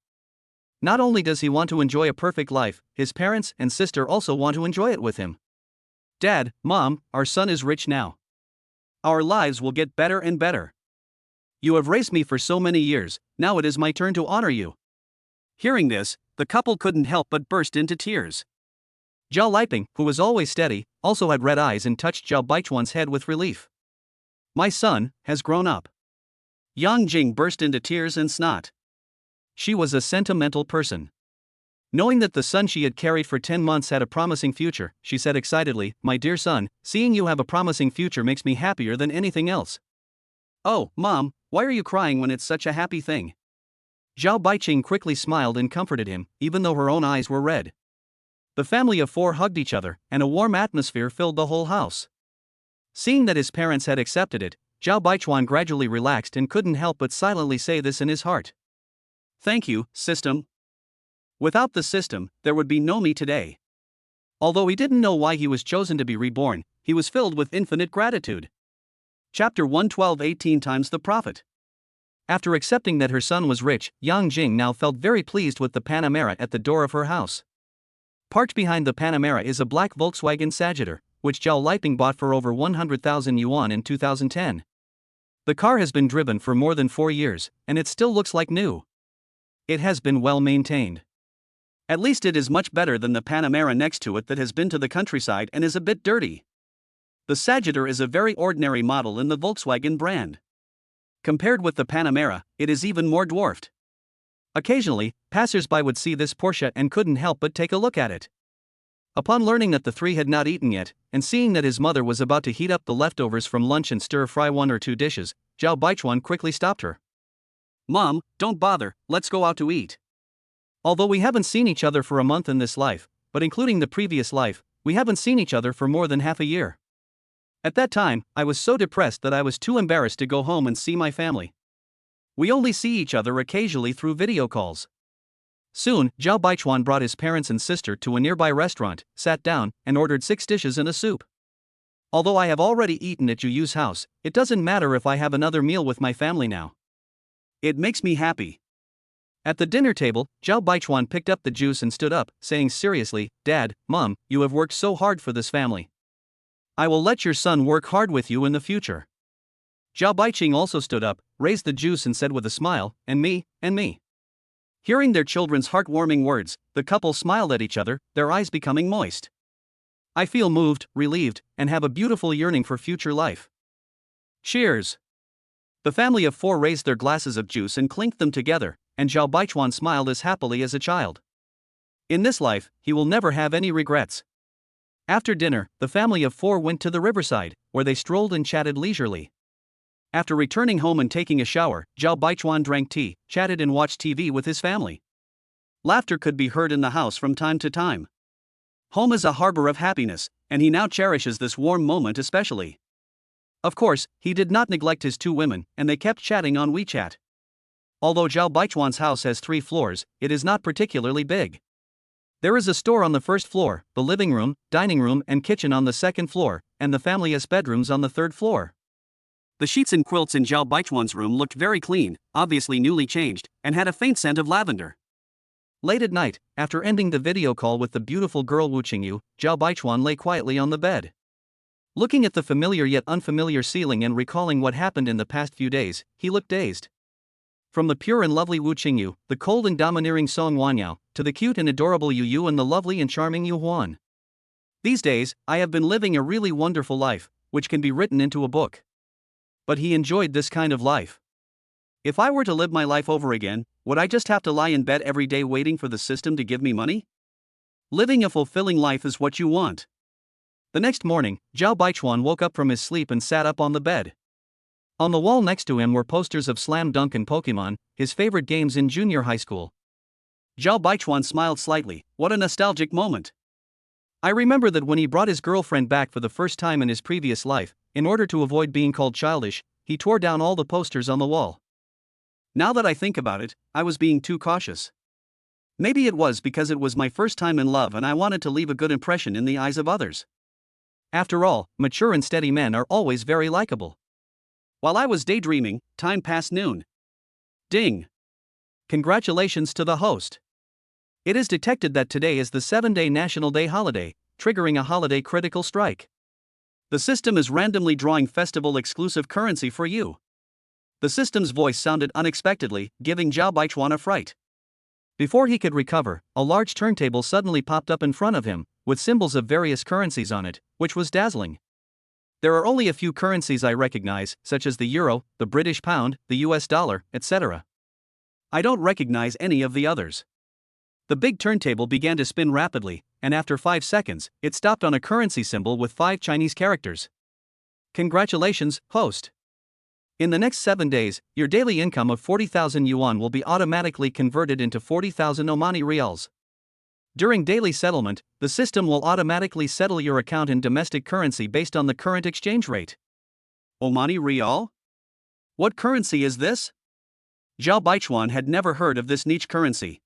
Not only does he want to enjoy a perfect life, his parents and sister also want to enjoy it with him. Dad, Mom, our son is rich now. Our lives will get better and better. You have raised me for so many years, now it is my turn to honor you. Hearing this, the couple couldn't help but burst into tears. Zhao Liping, who was always steady, also had red eyes and touched Zhao Baichuan's head with relief. My son has grown up. Yang Jing burst into tears and snot. She was a sentimental person. Knowing that the son she had carried for 10 months had a promising future, she said excitedly, My dear son, seeing you have a promising future makes me happier than anything else. Oh, Mom, why are you crying when it's such a happy thing? Zhao Baiqing quickly smiled and comforted him, even though her own eyes were red. The family of 4 hugged each other, and a warm atmosphere filled the whole house. Seeing that his parents had accepted it, Zhao Baichuan gradually relaxed and couldn't help but silently say this in his heart. Thank you, system. Without the system, there would be no me today. Although he didn't know why he was chosen to be reborn, he was filled with infinite gratitude. Chapter 112 18 times the profit. After accepting that her son was rich, Yang Jing now felt very pleased with the Panamera at the door of her house. Parked behind the Panamera is a black Volkswagen Sagitar, which Zhao Liping bought for over 100,000 yuan in 2010. The car has been driven for more than 4 years, and it still looks like new. It has been well maintained. At least it is much better than the Panamera next to it that has been to the countryside and is a bit dirty. The Sagitar is a very ordinary model in the Volkswagen brand. Compared with the Panamera, it is even more dwarfed. Occasionally, passers-by would see this Porsche and couldn't help but take a look at it. Upon learning that the three had not eaten yet, and seeing that his mother was about to heat up the leftovers from lunch and stir-fry 1 or 2 dishes, Zhao Baichuan quickly stopped her. "Mom, don't bother, let's go out to eat. Although we haven't seen each other for a month in this life, but including the previous life, we haven't seen each other for more than half a year. At that time, I was so depressed that I was too embarrassed to go home and see my family. We only see each other occasionally through video calls." Soon, Zhao Baichuan brought his parents and sister to a nearby restaurant, sat down, and ordered 6 dishes and a soup. "Although I have already eaten at Yu's house, it doesn't matter if I have another meal with my family now. It makes me happy." At the dinner table, Zhao Baichuan picked up the juice and stood up, saying seriously, "Dad, Mom, you have worked so hard for this family. I will let your son work hard with you in the future." Zhao Baiqing also stood up, raised the juice and said with a smile, "And me, and me." Hearing their children's heartwarming words, the couple smiled at each other, their eyes becoming moist. "I feel moved, relieved, and have a beautiful yearning for future life. Cheers." The family of 4 raised their glasses of juice and clinked them together, and Zhao Baichuan smiled as happily as a child. In this life, he will never have any regrets. After dinner, the family of 4 went to the riverside, where they strolled and chatted leisurely. After returning home and taking a shower, Zhao Baichuan drank tea, chatted and watched TV with his family. Laughter could be heard in the house from time to time. Home is a harbor of happiness, and he now cherishes this warm moment especially. Of course, he did not neglect his 2 women, and they kept chatting on WeChat. Although Zhao Baichuan's house has 3 floors, it is not particularly big. There is a store on the 1st floor, the living room, dining room and kitchen on the 2nd floor, and the family has bedrooms on the 3rd floor. The sheets and quilts in Zhao Baichuan's room looked very clean, obviously newly changed, and had a faint scent of lavender. Late at night, after ending the video call with the beautiful girl Wu Qingyu, Zhao Baichuan lay quietly on the bed. Looking at the familiar yet unfamiliar ceiling and recalling what happened in the past few days, he looked dazed. From the pure and lovely Wu Qingyu, the cold and domineering Song Wanyao, to the cute and adorable Yu and the lovely and charming Yu Huan. These days, I have been living a really wonderful life, which can be written into a book. But he enjoyed this kind of life. If I were to live my life over again, would I just have to lie in bed every day waiting for the system to give me money? Living a fulfilling life is what you want. The next morning, Zhao Baichuan woke up from his sleep and sat up on the bed. On the wall next to him were posters of Slam Dunk and Pokemon, his favorite games in junior high school. Zhao Baichuan smiled slightly. What a nostalgic moment. I remember that when he brought his girlfriend back for the first time in his previous life, in order to avoid being called childish, he tore down all the posters on the wall. Now that I think about it, I was being too cautious. Maybe it was because it was my first time in love and I wanted to leave a good impression in the eyes of others. After all, mature and steady men are always very likable. While I was daydreaming, time passed noon. Ding! Congratulations to the host. It is detected that today is the 7-day National Day holiday, triggering a holiday critical strike. The system is randomly drawing festival-exclusive currency for you. The system's voice sounded unexpectedly, giving Zhao Baichuan a fright. Before he could recover, a large turntable suddenly popped up in front of him, with symbols of various currencies on it, which was dazzling. There are only a few currencies I recognize, such as the euro, the British pound, the US dollar, etc. I don't recognize any of the others. The big turntable began to spin rapidly, and after 5 seconds, it stopped on a currency symbol with 5 Chinese characters. Congratulations, host. In the next 7 days, your daily income of 40,000 yuan will be automatically converted into 40,000 Omani rials. During daily settlement, the system will automatically settle your account in domestic currency based on the current exchange rate. Omani rial? What currency is this? Zhao Baichuan had never heard of this niche currency.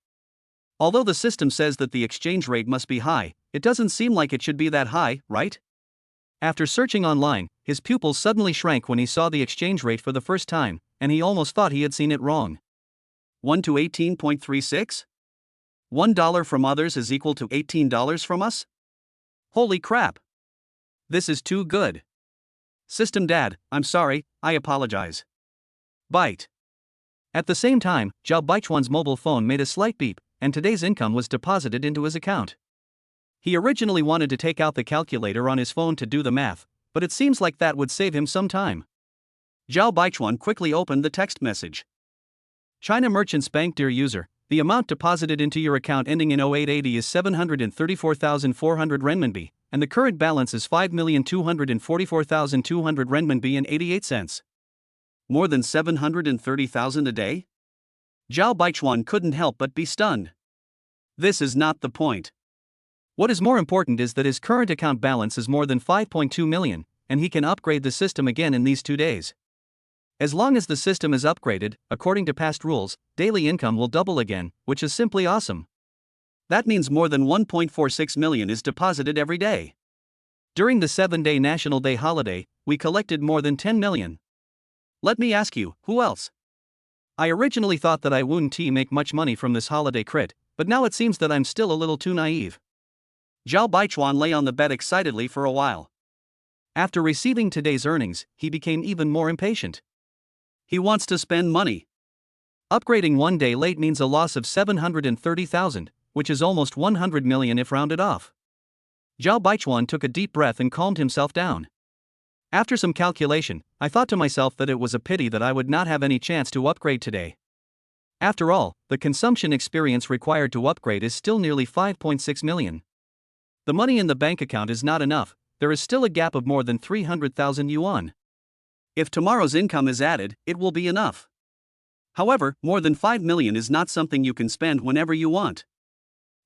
Although the system says that the exchange rate must be high, it doesn't seem like it should be that high, right? After searching online, his pupils suddenly shrank when he saw the exchange rate for the first time, and he almost thought he had seen it wrong. 1 to 18.36? $1 from others is equal to $18 from us? Holy crap! This is too good. System Dad, I'm sorry, I apologize. Bite. At the same time, Zhao Baichuan's mobile phone made a slight beep, and today's income was deposited into his account. He originally wanted to take out the calculator on his phone to do the math, but it seems like that would save him some time. Zhao Baichuan quickly opened the text message. China Merchants Bank. Dear user, the amount deposited into your account ending in 0880 is 734,400 renminbi, and the current balance is 5,244,200 renminbi and 88 cents. More than 730,000 a day? Zhao Baichuan couldn't help but be stunned. This is not the point. What is more important is that his current account balance is more than 5.2 million, and he can upgrade the system again in these 2 days. As long as the system is upgraded, according to past rules, daily income will double again, which is simply awesome. That means more than 1.46 million is deposited every day. During the 7-day National Day holiday, we collected more than 10 million. Let me ask you, who else? I originally thought that I wouldn't make much money from this holiday crit, but now it seems that I'm still a little too naive. Zhao Baichuan lay on the bed excitedly for a while. After receiving today's earnings, he became even more impatient. He wants to spend money. Upgrading 1 day late means a loss of 730,000, which is almost 100 million if rounded off. Zhao Baichuan took a deep breath and calmed himself down. After some calculation, I thought to myself that it was a pity that I would not have any chance to upgrade today. After all, the consumption experience required to upgrade is still nearly 5.6 million. The money in the bank account is not enough, there is still a gap of more than 300,000 yuan. If tomorrow's income is added, it will be enough. However, more than 5 million is not something you can spend whenever you want.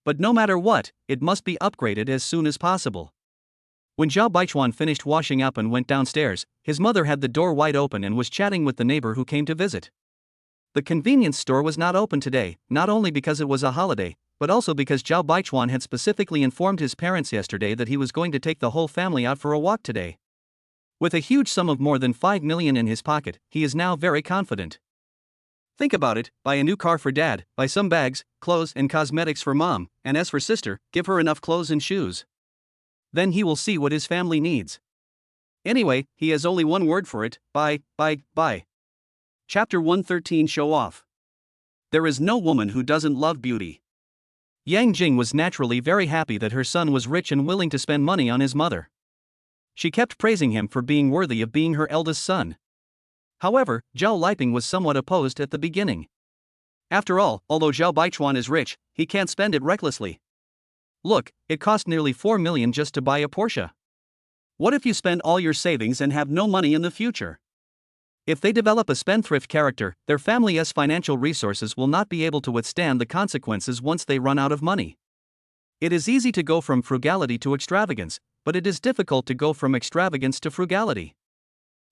But no matter what, it must be upgraded as soon as possible. When Zhao Baichuan finished washing up and went downstairs, his mother had the door wide open and was chatting with the neighbor who came to visit. The convenience store was not open today, not only because it was a holiday, but also because Zhao Baichuan had specifically informed his parents yesterday that he was going to take the whole family out for a walk today. With a huge sum of more than 5 million in his pocket, he is now very confident. Think about it, buy a new car for dad, buy some bags, clothes and cosmetics for mom, and as for sister, give her enough clothes and shoes. Then he will see what his family needs. Anyway, he has only one word for it, buy. Chapter 113 Show Off. There is no woman who doesn't love beauty. Yang Jing was naturally very happy that her son was rich and willing to spend money on his mother. She kept praising him for being worthy of being her eldest son. However, Zhao Liping was somewhat opposed at the beginning. After all, although Zhao Baichuan is rich, he can't spend it recklessly. Look, it cost nearly 4 million just to buy a Porsche. What if you spend all your savings and have no money in the future? If they develop a spendthrift character, their family's financial resources will not be able to withstand the consequences once they run out of money. It is easy to go from frugality to extravagance, but it is difficult to go from extravagance to frugality.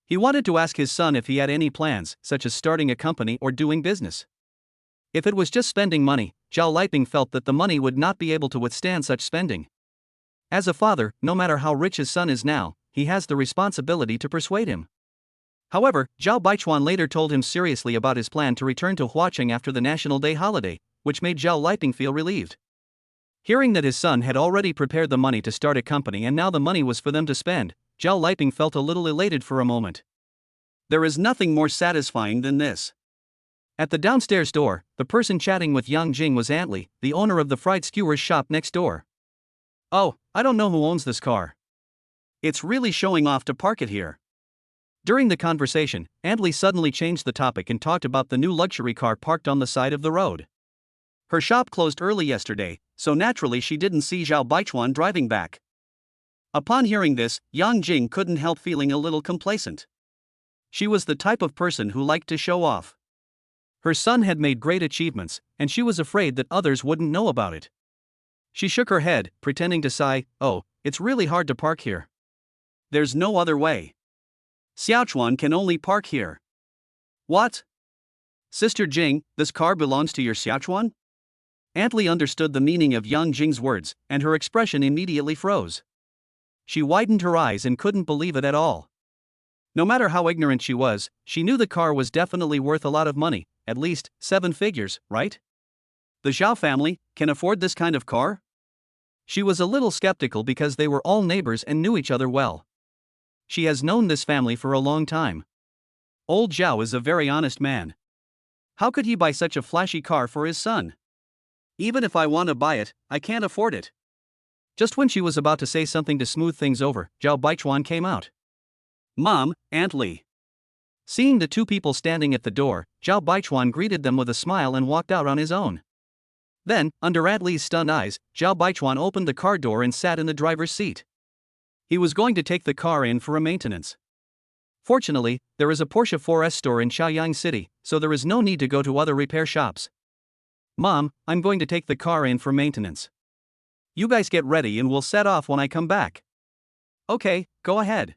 He wanted to ask his son if he had any plans, such as starting a company or doing business. If it was just spending money, Zhao Liping felt that the money would not be able to withstand such spending. As a father, no matter how rich his son is now, he has the responsibility to persuade him. However, Zhao Baichuan later told him seriously about his plan to return to Huaqing after the National Day holiday, which made Zhao Liping feel relieved. Hearing that his son had already prepared the money to start a company and now the money was for them to spend, Zhao Liping felt a little elated for a moment. There is nothing more satisfying than this. At the downstairs door, the person chatting with Yang Jing was Aunt Li, the owner of the fried skewers shop next door. Oh, I don't know who owns this car. It's really showing off to park it here. During the conversation, Aunt Li suddenly changed the topic and talked about the new luxury car parked on the side of the road. Her shop closed early yesterday, so naturally she didn't see Zhao Baichuan driving back. Upon hearing this, Yang Jing couldn't help feeling a little complacent. She was the type of person who liked to show off. Her son had made great achievements, and she was afraid that others wouldn't know about it. She shook her head, pretending to sigh, "Oh, it's really hard to park here. There's no other way. Xiaochuan can only park here." "What? Sister Jing, this car belongs to your Xiaochuan?" Aunt Li understood the meaning of Yang Jing's words, and her expression immediately froze. She widened her eyes and couldn't believe it at all. No matter how ignorant she was, she knew the car was definitely worth a lot of money, at least 7 figures, right? The Zhao family can afford this kind of car? She was a little skeptical because they were all neighbors and knew each other well. She has known this family for a long time. Old Zhao is a very honest man. How could he buy such a flashy car for his son? Even if I want to buy it, I can't afford it. Just when she was about to say something to smooth things over, Zhao Baichuan came out. Mom, Aunt Li. Seeing the two people standing at the door, Zhao Baichuan greeted them with a smile and walked out on his own. Then, under Aunt Li's stunned eyes, Zhao Baichuan opened the car door and sat in the driver's seat. He was going to take the car in for a maintenance. Fortunately, there is a Porsche 4S store in Chaoyang City, so there is no need to go to other repair shops. Mom, I'm going to take the car in for maintenance. You guys get ready and we'll set off when I come back. Okay, go ahead.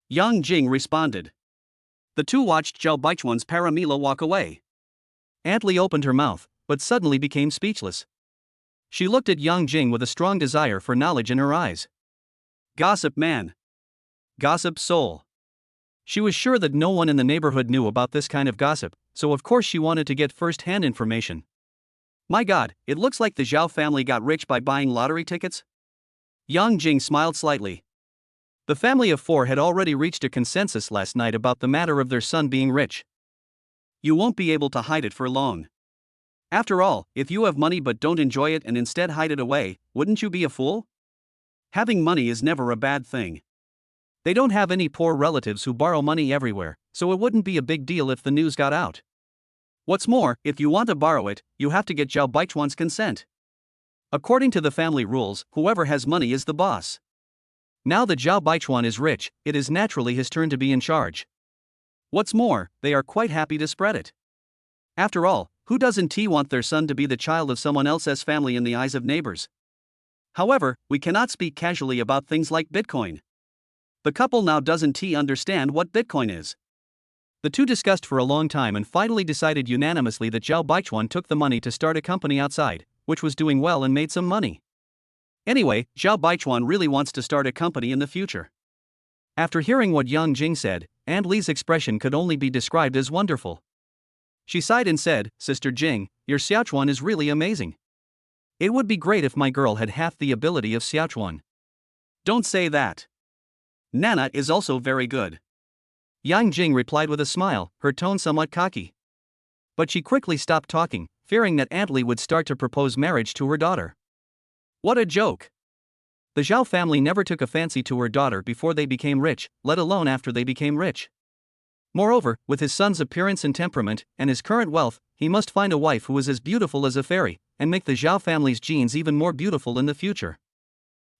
Yang Jing responded. The two watched Zhao Baichuan's Paramila walk away. Aunt Li opened her mouth, but suddenly became speechless. She looked at Yang Jing with a strong desire for knowledge in her eyes. Gossip man. Gossip soul. She was sure that no one in the neighborhood knew about this kind of gossip, so of course she wanted to get first-hand information. My God, it looks like the Zhao family got rich by buying lottery tickets? Yang Jing smiled slightly. The family of four had already reached a consensus last night about the matter of their son being rich. You won't be able to hide it for long. After all, if you have money but don't enjoy it and instead hide it away, wouldn't you be a fool? Having money is never a bad thing. They don't have any poor relatives who borrow money everywhere, so it wouldn't be a big deal if the news got out. What's more, if you want to borrow it, you have to get Zhao Baichuan's consent. According to the family rules, whoever has money is the boss. Now that Zhao Baichuan is rich, it is naturally his turn to be in charge. What's more, they are quite happy to spread it. After all, who doesn't want their son to be the child of someone else's family in the eyes of neighbors? However, we cannot speak casually about things like Bitcoin. The couple now doesn't understand what Bitcoin is. The two discussed for a long time and finally decided unanimously that Zhao Baichuan took the money to start a company outside, which was doing well and made some money. Anyway, Zhao Baichuan really wants to start a company in the future. After hearing what Yang Jing said, Aunt Li's expression could only be described as wonderful. She sighed and said, Sister Jing, your Xiaochuan is really amazing. It would be great if my girl had half the ability of Xiaochuan. Don't say that. Nana is also very good. Yang Jing replied with a smile, her tone somewhat cocky. But she quickly stopped talking, fearing that Aunt Li would start to propose marriage to her daughter. What a joke! The Zhao family never took a fancy to her daughter before they became rich, let alone after they became rich. Moreover, with his son's appearance and temperament, and his current wealth, he must find a wife who is as beautiful as a fairy, and make the Zhao family's genes even more beautiful in the future.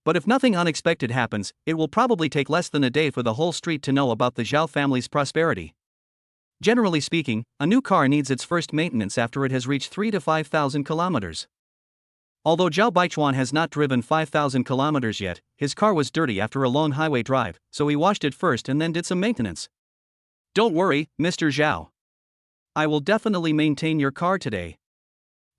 But if nothing unexpected happens, it will probably take less than a day for the whole street to know about the Zhao family's prosperity. Generally speaking, a new car needs its first maintenance after it has reached 3,000 to 5,000 kilometers. Although Zhao Baichuan has not driven 5,000 kilometers yet, his car was dirty after a long highway drive, so he washed it first and then did some maintenance. Don't worry, Mr. Zhao. I will definitely maintain your car today.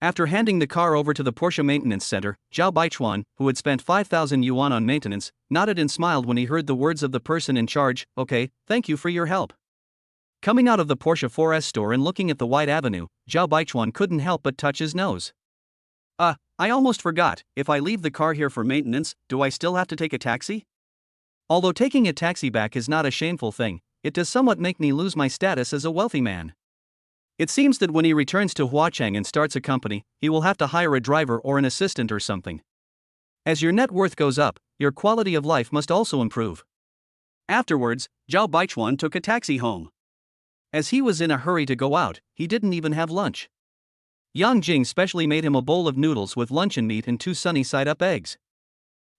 After handing the car over to the Porsche maintenance center, Zhao Baichuan, who had spent 5,000 yuan on maintenance, nodded and smiled when he heard the words of the person in charge, okay, thank you for your help. Coming out of the Porsche 4S store and looking at the wide avenue, Zhao Baichuan couldn't help but touch his nose. I almost forgot, if I leave the car here for maintenance, do I still have to take a taxi? Although taking a taxi back is not a shameful thing, it does somewhat make me lose my status as a wealthy man. It seems that when he returns to Huacheng and starts a company, he will have to hire a driver or an assistant or something. As your net worth goes up, your quality of life must also improve. Afterwards, Zhao Baichuan took a taxi home. As he was in a hurry to go out, he didn't even have lunch. Yang Jing specially made him a bowl of noodles with luncheon meat and 2 sunny-side-up eggs.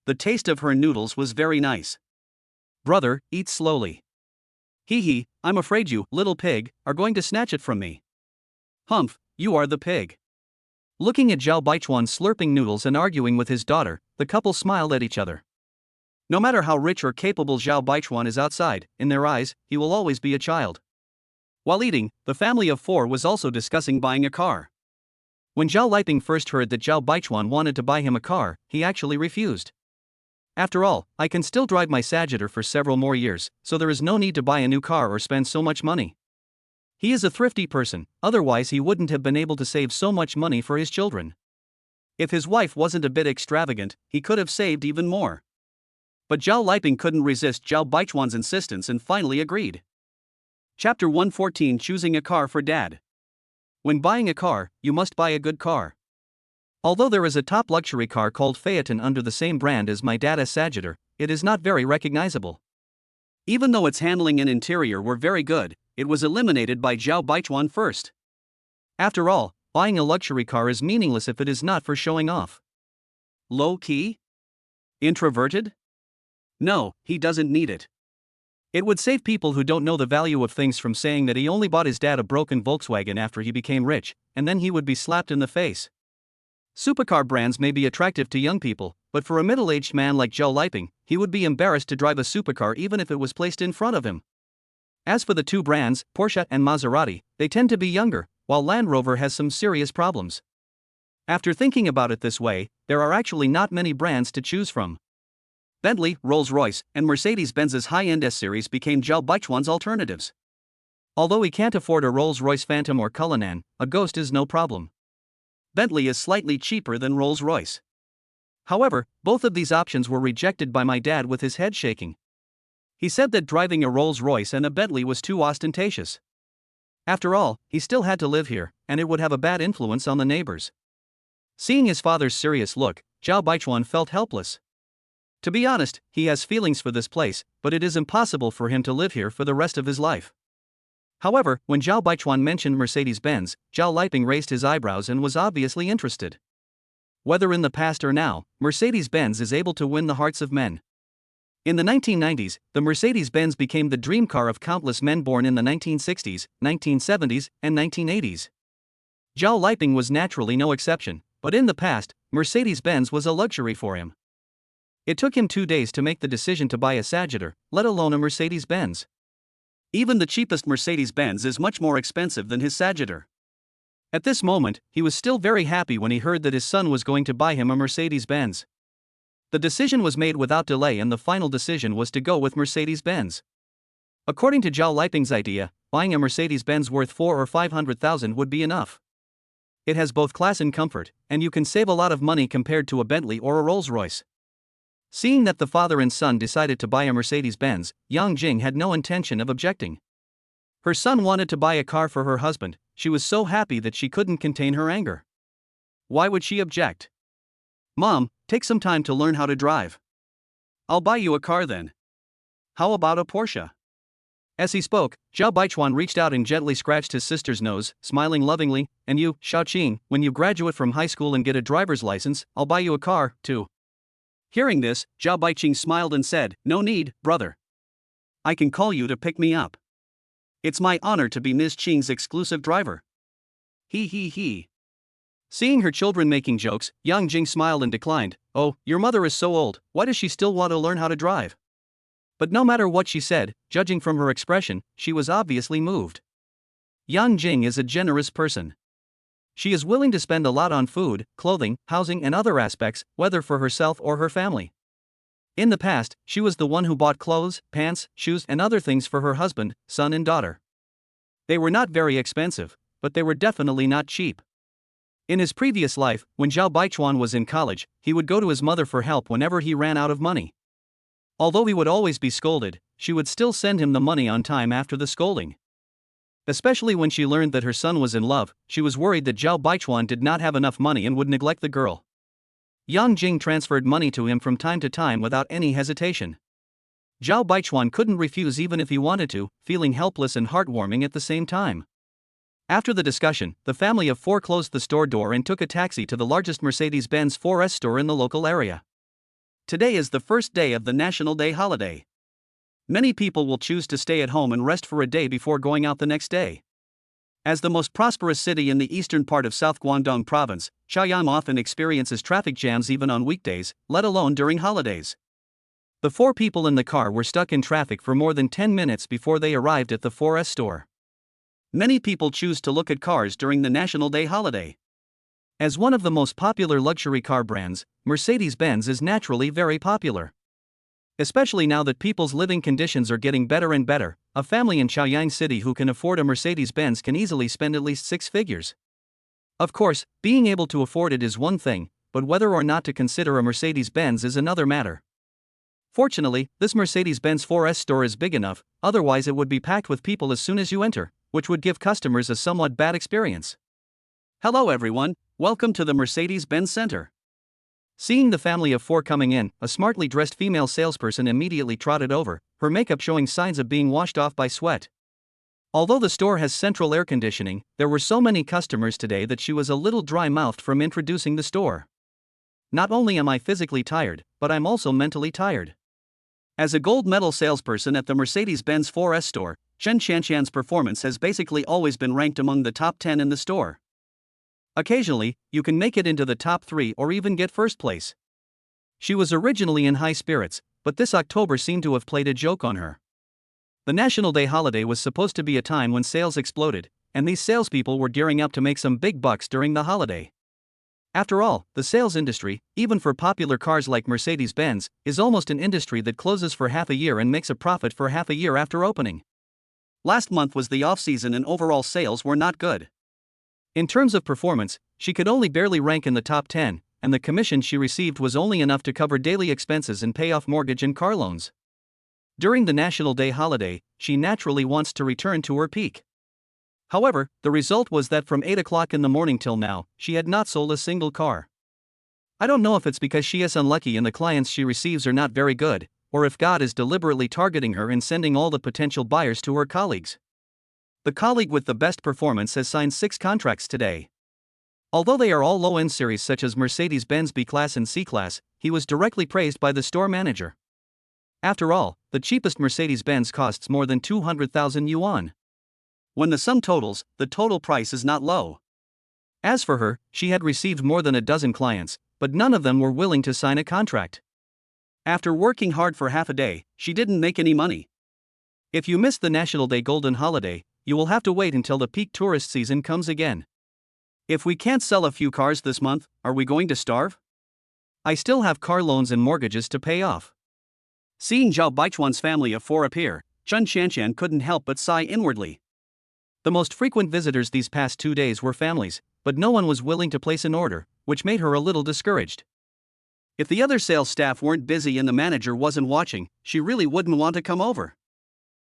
The taste of her noodles was very nice. Brother, eat slowly. Hee, I'm afraid you, little pig, are going to snatch it from me. Humph, you are the pig. Looking at Zhao Baichuan slurping noodles and arguing with his daughter, the couple smiled at each other. No matter how rich or capable Zhao Baichuan is outside, in their eyes, he will always be a child. While eating, the family of 4 was also discussing buying a car. When Zhao Liping first heard that Zhao Baichuan wanted to buy him a car, he actually refused. After all, I can still drive my Sagittar for several more years, so there is no need to buy a new car or spend so much money. He is a thrifty person, otherwise he wouldn't have been able to save so much money for his children. If his wife wasn't a bit extravagant, he could have saved even more. But Zhao Liping couldn't resist Zhao Baichuan's insistence and finally agreed. Chapter 114: Choosing a car for dad. When buying a car, you must buy a good car. Although there is a top luxury car called Phaeton under the same brand as my dad's Sagitar, it is not very recognizable. Even though its handling and interior were very good, it was eliminated by Zhao Baichuan first. After all, buying a luxury car is meaningless if it is not for showing off. Low-key? Introverted? No, he doesn't need it. It would save people who don't know the value of things from saying that he only bought his dad a broken Volkswagen after he became rich, and then he would be slapped in the face. Supercar brands may be attractive to young people, but for a middle-aged man like Zhao Liping, he would be embarrassed to drive a supercar even if it was placed in front of him. As for the two brands, Porsche and Maserati, they tend to be younger, while Land Rover has some serious problems. After thinking about it this way, there are actually not many brands to choose from. Bentley, Rolls-Royce, and Mercedes-Benz's high-end S-Series became Zhao Baichuan's alternatives. Although he can't afford a Rolls-Royce Phantom or Cullinan, a Ghost is no problem. Bentley is slightly cheaper than Rolls-Royce. However, both of these options were rejected by my dad with his head shaking. He said that driving a Rolls-Royce and a Bentley was too ostentatious. After all, he still had to live here, and it would have a bad influence on the neighbors. Seeing his father's serious look, Zhao Baichuan felt helpless. To be honest, he has feelings for this place, but it is impossible for him to live here for the rest of his life. However, when Zhao Baichuan mentioned Mercedes-Benz, Zhao Liping raised his eyebrows and was obviously interested. Whether in the past or now, Mercedes-Benz is able to win the hearts of men. In the 1990s, the Mercedes-Benz became the dream car of countless men born in the 1960s, 1970s, and 1980s. Zhao Liping was naturally no exception, but in the past, Mercedes-Benz was a luxury for him. It took him 2 days to make the decision to buy a Sagitar, let alone a Mercedes-Benz. Even the cheapest Mercedes-Benz is much more expensive than his Sagitar. At this moment, he was still very happy when he heard that his son was going to buy him a Mercedes-Benz. The decision was made without delay and the final decision was to go with Mercedes-Benz. According to Zhao Liping's idea, buying a Mercedes-Benz worth 400,000 or 500,000 would be enough. It has both class and comfort, and you can save a lot of money compared to a Bentley or a Rolls-Royce. Seeing that the father and son decided to buy a Mercedes-Benz, Yang Jing had no intention of objecting. Her son wanted to buy a car for her husband. She was so happy that she couldn't contain her anger. Why would she object? Mom, take some time to learn how to drive. I'll buy you a car then. How about a Porsche? As he spoke, Zhao Baichuan reached out and gently scratched his sister's nose, smiling lovingly. And you, Xiaoqing, when you graduate from high school and get a driver's license, I'll buy you a car, too. Hearing this, Zhao Baiqing smiled and said, No need, brother. I can call you to pick me up. It's my honor to be Ms. Qing's exclusive driver. He. Seeing her children making jokes, Yang Jing smiled and declined. Oh, your mother is so old, why does she still want to learn how to drive? But no matter what she said, judging from her expression, she was obviously moved. Yang Jing is a generous person. She is willing to spend a lot on food, clothing, housing and other aspects, whether for herself or her family. In the past, she was the one who bought clothes, pants, shoes and other things for her husband, son and daughter. They were not very expensive, but they were definitely not cheap. In his previous life, when Zhao Baichuan was in college, he would go to his mother for help whenever he ran out of money. Although he would always be scolded, she would still send him the money on time after the scolding. Especially when she learned that her son was in love, she was worried that Zhao Baichuan did not have enough money and would neglect the girl. Yang Jing transferred money to him from time to time without any hesitation. Zhao Baichuan couldn't refuse even if he wanted to, feeling helpless and heartwarming at the same time. After the discussion, the family of 4 closed the store door and took a taxi to the largest Mercedes-Benz 4S store in the local area. Today is the first day of the National Day holiday. Many people will choose to stay at home and rest for a day before going out the next day. As the most prosperous city in the eastern part of South Guangdong Province, Chaoyang often experiences traffic jams even on weekdays, let alone during holidays. The 4 people in the car were stuck in traffic for more than 10 minutes before they arrived at the 4S store. Many people choose to look at cars during the National Day holiday. As one of the most popular luxury car brands, Mercedes-Benz is naturally very popular. Especially now that people's living conditions are getting better and better, a family in Chaoyang City who can afford a Mercedes-Benz can easily spend at least 6 figures. Of course, being able to afford it is one thing, but whether or not to consider a Mercedes-Benz is another matter. Fortunately, this Mercedes-Benz 4S store is big enough, otherwise it would be packed with people as soon as you enter, which would give customers a somewhat bad experience. Hello everyone, welcome to the Mercedes-Benz Center. Seeing the family of 4 coming in, a smartly dressed female salesperson immediately trotted over, her makeup showing signs of being washed off by sweat. Although the store has central air conditioning, there were so many customers today that she was a little dry-mouthed from introducing the store. Not only am I physically tired, but I'm also mentally tired. As a gold medal salesperson at the Mercedes-Benz 4S store, Chen Xianxian's performance has basically always been ranked among the top 10 in the store. Occasionally, you can make it into the top 3 or even get first place. She was originally in high spirits, but this October seemed to have played a joke on her. The National Day holiday was supposed to be a time when sales exploded, and these salespeople were gearing up to make some big bucks during the holiday. After all, the sales industry, even for popular cars like Mercedes-Benz, is almost an industry that closes for half a year and makes a profit for half a year after opening. Last month was the off-season and overall sales were not good. In terms of performance, she could only barely rank in the top 10, and the commission she received was only enough to cover daily expenses and pay off mortgage and car loans. During the National Day holiday, she naturally wants to return to her peak. However, the result was that from 8 o'clock in the morning till now, she had not sold a single car. I don't know if it's because she is unlucky and the clients she receives are not very good, or if God is deliberately targeting her and sending all the potential buyers to her colleagues. The colleague with the best performance has signed 6 contracts today. Although they are all low-end series such as Mercedes-Benz B-Class and C-Class, he was directly praised by the store manager. After all, the cheapest Mercedes-Benz costs more than 200,000 yuan. When the sum totals, the total price is not low. As for her, she had received more than a dozen clients, but none of them were willing to sign a contract. After working hard for half a day, she didn't make any money. If you missed the National Day Golden Holiday, you will have to wait until the peak tourist season comes again. If we can't sell a few cars this month, are we going to starve? I still have car loans and mortgages to pay off. Seeing Zhao Baichuan's family of 4 appear, Chen Xianxian couldn't help but sigh inwardly. The most frequent visitors these past 2 days were families, but no one was willing to place an order, which made her a little discouraged. If the other sales staff weren't busy and the manager wasn't watching, she really wouldn't want to come over.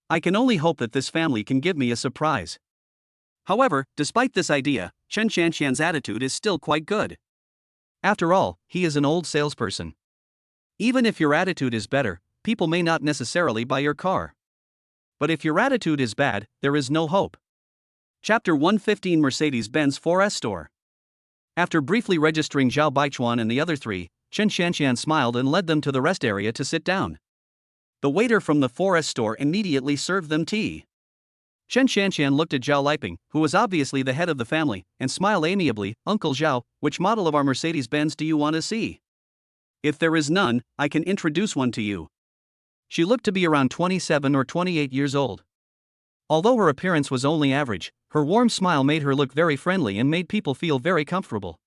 I can only hope that this family can give me a surprise. However, despite this idea, Chen Xianxian's attitude is still quite good. After all, he is an old salesperson. Even if your attitude is better, people may not necessarily buy your car. But if your attitude is bad, there is no hope. Chapter 115 Mercedes-Benz 4S Store. After briefly registering Zhao Baichuan and the other 3, Chen Xianxian smiled and led them to the rest area to sit down. The waiter from the 4S store immediately served them tea. Chen Xianxian looked at Zhao Liping, who was obviously the head of the family, and smiled amiably. "Uncle Zhao, which model of our Mercedes-Benz do you want to see? If there is none, I can introduce one to you." She looked to be around 27 or 28 years old. Although her appearance was only average, her warm smile made her look very friendly and made people feel very comfortable.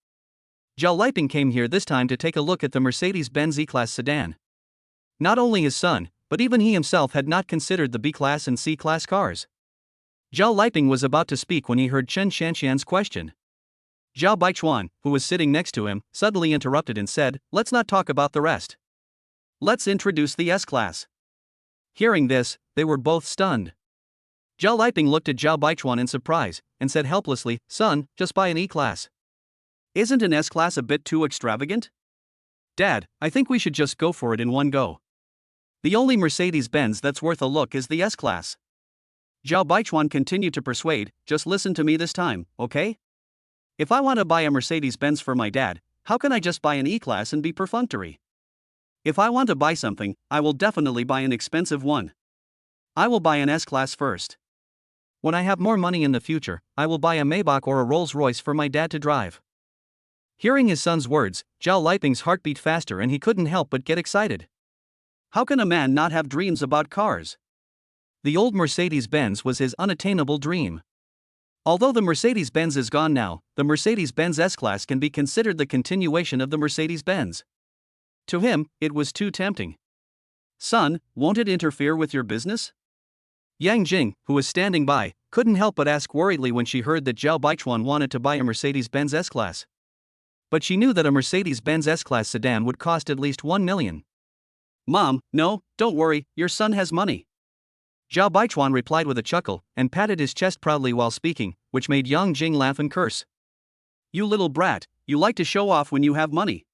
Zhao Liping came here this time to take a look at the Mercedes-Benz E-Class sedan. Not only his son, but even he himself had not considered the B-Class and C-Class cars. Zhao Liping was about to speak when he heard Chen Xianxian's question. Zhao Baichuan, who was sitting next to him, suddenly interrupted and said, "Let's not talk about the rest. Let's introduce the S-Class." Hearing this, they were both stunned. Zhao Liping looked at Zhao Baichuan in surprise, and said helplessly, "Son, just buy an E-Class. Isn't an S-Class a bit too extravagant?" "Dad, I think we should just go for it in one go. The only Mercedes-Benz that's worth a look is the S-Class." Zhao Baichuan continued to persuade, "Just listen to me this time, okay? If I want to buy a Mercedes-Benz for my dad, how can I just buy an E-Class and be perfunctory? If I want to buy something, I will definitely buy an expensive one. I will buy an S-Class first. When I have more money in the future, I will buy a Maybach or a Rolls-Royce for my dad to drive." Hearing his son's words, Zhao Liping's heart beat faster and he couldn't help but get excited. How can a man not have dreams about cars? The old Mercedes-Benz was his unattainable dream. Although the Mercedes-Benz is gone now, the Mercedes-Benz S-Class can be considered the continuation of the Mercedes-Benz. To him, it was too tempting. Son, won't it interfere with your business? Yang Jing, who was standing by, couldn't help but ask worriedly when she heard that Zhao Baichuan wanted to buy a Mercedes-Benz S-Class. But she knew that a Mercedes-Benz S-Class sedan would cost at least 1 million. Mom, no, don't worry, your son has money. Zhao Baichuan replied with a chuckle and patted his chest proudly while speaking, which made Yang Jing laugh and curse. You little brat, you like to show off when you have money.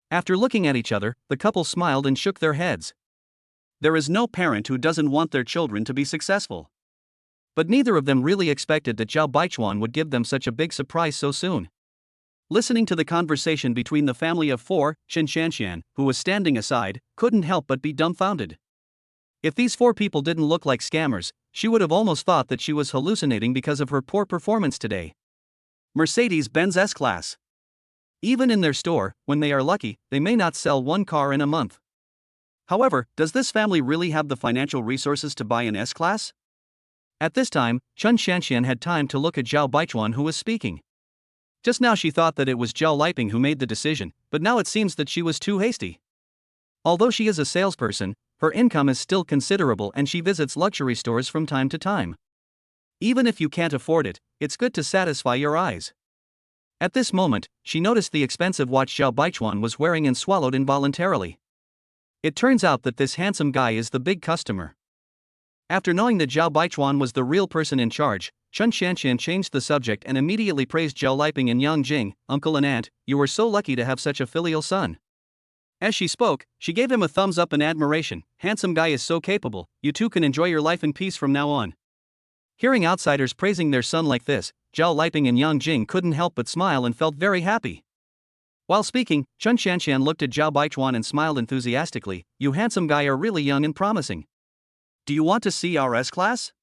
After looking at each other, the couple smiled and shook their heads. There is no parent who doesn't want their children to be successful. But neither of them really expected that Zhao Baichuan would give them such a big surprise so soon. Listening to the conversation between the family of four, Chen Shanshan, who was standing aside, couldn't help but be dumbfounded. If these four people didn't look like scammers, she would have almost thought that she was hallucinating because of her poor performance today. Mercedes-Benz S-Class. Even in their store, when they are lucky, they may not sell one car in a month. However, does this family really have the financial resources to buy an S-Class? At this time, Chen Shanshan had time to look at Zhao Baichuan, who was speaking. Just now she thought that it was Zhao Liping who made the decision, but now it seems that she was too hasty. Although she is a salesperson, her income is still considerable and she visits luxury stores from time to time. Even if you can't afford it, it's good to satisfy your eyes. At this moment, she noticed the expensive watch Zhao Baichuan was wearing and swallowed involuntarily. It turns out that this handsome guy is the big customer. After knowing that Zhao Baichuan was the real person in charge, Chen Shanshan changed the subject and immediately praised Zhao Liping and Yang Jing. Uncle and aunt, you were so lucky to have such a filial son. As she spoke, she gave him a thumbs up in admiration. Handsome guy is so capable, you two can enjoy your life in peace from now on. Hearing outsiders praising their son like this, Zhao Liping and Yang Jing couldn't help but smile and felt very happy. While speaking, Chen Shanshan looked at Zhao Baichuan and smiled enthusiastically. You handsome guy are really young and promising. Do you want to see our S-Class?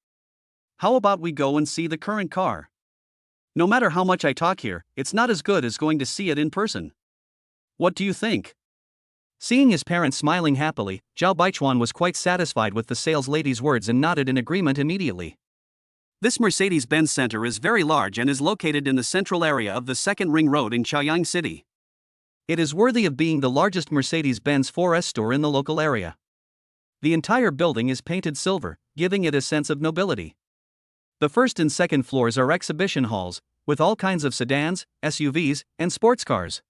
How about we go and see the current car? No matter how much I talk here, it's not as good as going to see it in person. What do you think? Seeing his parents smiling happily, Zhao Baichuan was quite satisfied with the sales lady's words and nodded in agreement immediately. This Mercedes-Benz Center is very large and is located in the central area of the Second Ring Road in Chaoyang City. It is worthy of being the largest Mercedes-Benz 4S store in the local area. The entire building is painted silver, giving it a sense of nobility. The first and second floors are exhibition halls, with all kinds of sedans, SUVs, and sports cars.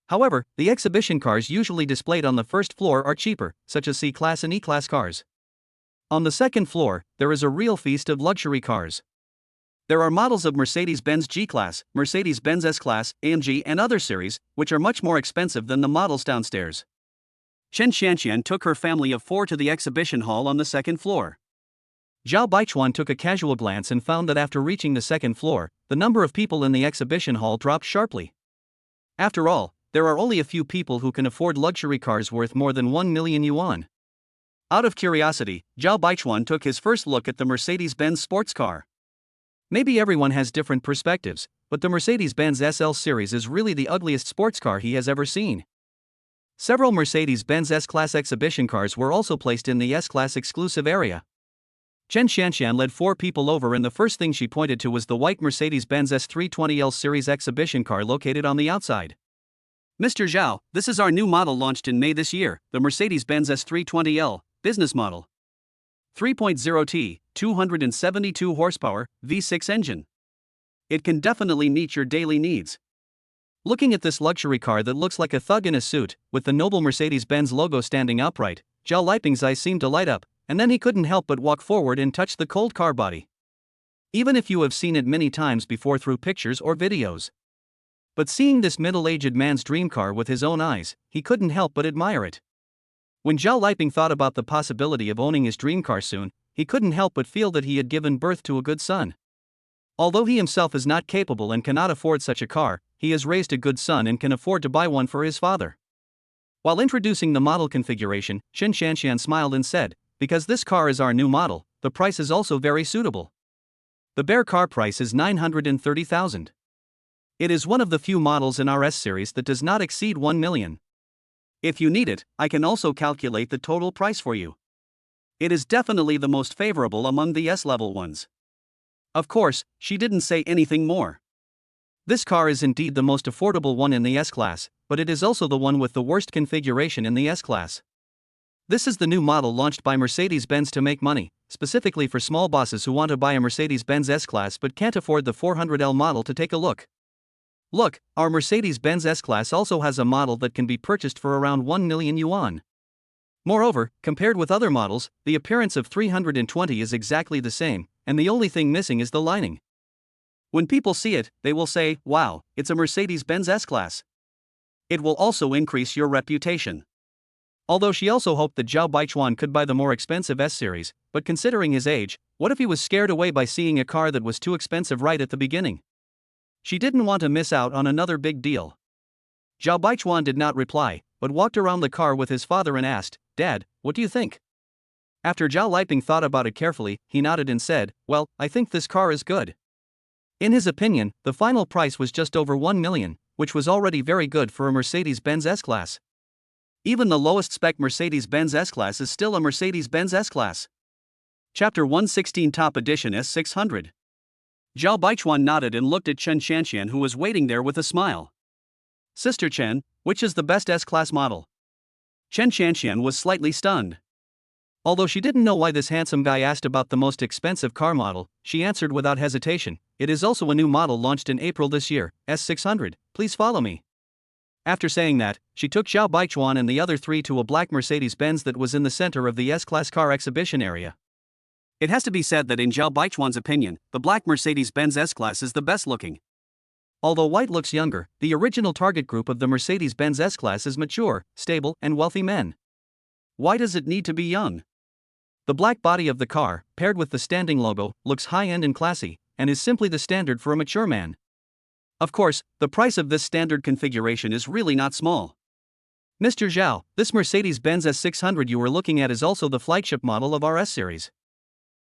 However, the exhibition cars usually displayed on the first floor are cheaper, such as C-Class and E-Class cars. On the second floor, there is a real feast of luxury cars. There are models of Mercedes-Benz G-Class, Mercedes-Benz S-Class, AMG and other series, which are much more expensive than the models downstairs. Chen Shanshan took her family of four to the exhibition hall on the second floor. Zhao Baichuan took a casual glance and found that after reaching the second floor, the number of people in the exhibition hall dropped sharply. After all, there are only a few people who can afford luxury cars worth more than 1 million yuan. Out of curiosity, Zhao Baichuan took his first look at the Mercedes-Benz sports car. Maybe everyone has different perspectives, but the Mercedes-Benz SL series is really the ugliest sports car he has ever seen. Several Mercedes-Benz S-Class exhibition cars were also placed in the S-Class exclusive area. Chen Shanshan led four people over and the first thing she pointed to was the white Mercedes-Benz S320L series exhibition car located on the outside. Mr. Zhao, this is our new model launched in May this year, the Mercedes-Benz S320L, business model. 3.0T, 272 horsepower, V6 engine. It can definitely meet your daily needs. Looking at this luxury car that looks like a thug in a suit, with the noble Mercedes-Benz logo standing upright, Zhao Liping's eyes seemed to light up, and then he couldn't help but walk forward and touch the cold car body. Even if you have seen it many times before through pictures or videos. But seeing this middle-aged man's dream car with his own eyes, he couldn't help but admire it. When Zhao Liping thought about the possibility of owning his dream car soon, he couldn't help but feel that he had given birth to a good son. Although he himself is not capable and cannot afford such a car, he has raised a good son and can afford to buy one for his father. While introducing the model configuration, Chen Shanshan smiled and said, because this car is our new model, the price is also very suitable. The bare car price is 930,000. It is one of the few models in our S series that does not exceed 1 million. If you need it, I can also calculate the total price for you. It is definitely the most favorable among the S-level ones. Of course, she didn't say anything more. This car is indeed the most affordable one in the S-Class, but it is also the one with the worst configuration in the S-Class. This is the new model launched by Mercedes-Benz to make money, specifically for small bosses who want to buy a Mercedes-Benz S-Class but can't afford the 400L model. To take a look. Look, our Mercedes-Benz S-Class also has a model that can be purchased for around 1 million yuan. Moreover, compared with other models, the appearance of 320 is exactly the same, and the only thing missing is the lining. When people see it, they will say, wow, it's a Mercedes-Benz S-Class. It will also increase your reputation. Although she also hoped that Zhao Baichuan could buy the more expensive S-Series, but considering his age, what if he was scared away by seeing a car that was too expensive right at the beginning? She didn't want to miss out on another big deal. Zhao Baichuan did not reply, but walked around the car with his father and asked, "Dad, what do you think?" After Zhao Liping thought about it carefully, he nodded and said, "Well, I think this car is good." In his opinion, the final price was just over 1 million, which was already very good for a Mercedes-Benz S-Class. Even the lowest spec Mercedes-Benz S-Class is still a Mercedes-Benz S-Class. Chapter 116 Top Edition S600. Zhao Baichuan nodded and looked at Chen Qianqian, who was waiting there with a smile. "Sister Chen, which is the best S-Class model?" Chen Qianqian was slightly stunned. Although she didn't know why this handsome guy asked about the most expensive car model, she answered without hesitation, "It is also a new model launched in April this year, S600, please follow me." After saying that, she took Zhao Baichuan and the other three to a black Mercedes-Benz that was in the center of the S-Class car exhibition area. It has to be said that in Zhao Baichuan's opinion, the black Mercedes-Benz S-Class is the best looking. Although white looks younger, the original target group of the Mercedes-Benz S-Class is mature, stable, and wealthy men. Why does it need to be young? The black body of the car, paired with the standing logo, looks high-end and classy, and is simply the standard for a mature man. Of course, the price of this standard configuration is really not small. Mr. Zhao, this Mercedes-Benz S600 you are looking at is also the flagship model of our S-Series.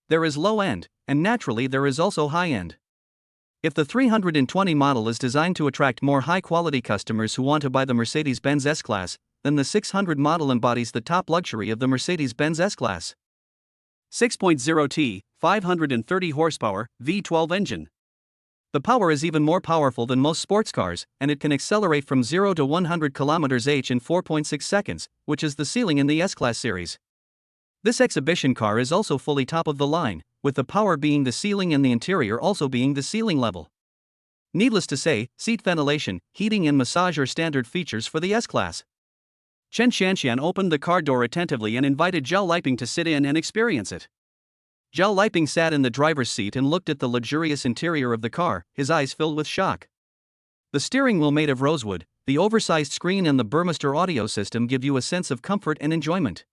There is low-end, and naturally there is also high-end. If the 320 model is designed to attract more high-quality customers who want to buy the Mercedes-Benz S-Class, then the 600 model embodies the top luxury of the Mercedes-Benz S-Class. 6.0T, 530 horsepower, V12 engine. The power is even more powerful than most sports cars, and it can accelerate from 0 to 100 km/h in 4.6 seconds, which is the ceiling in the S-Class series. This exhibition car is also fully top of the line, with the power being the ceiling and the interior also being the ceiling level. Needless to say, seat ventilation, heating and massage are standard features for the S-Class. Chen Qianqian opened the car door attentively and invited Zhao Liping to sit in and experience it. Zhao Liping sat in the driver's seat and looked at the luxurious interior of the car, his eyes filled with shock. The steering wheel made of rosewood, the oversized screen and the Burmester audio system give you a sense of comfort and enjoyment.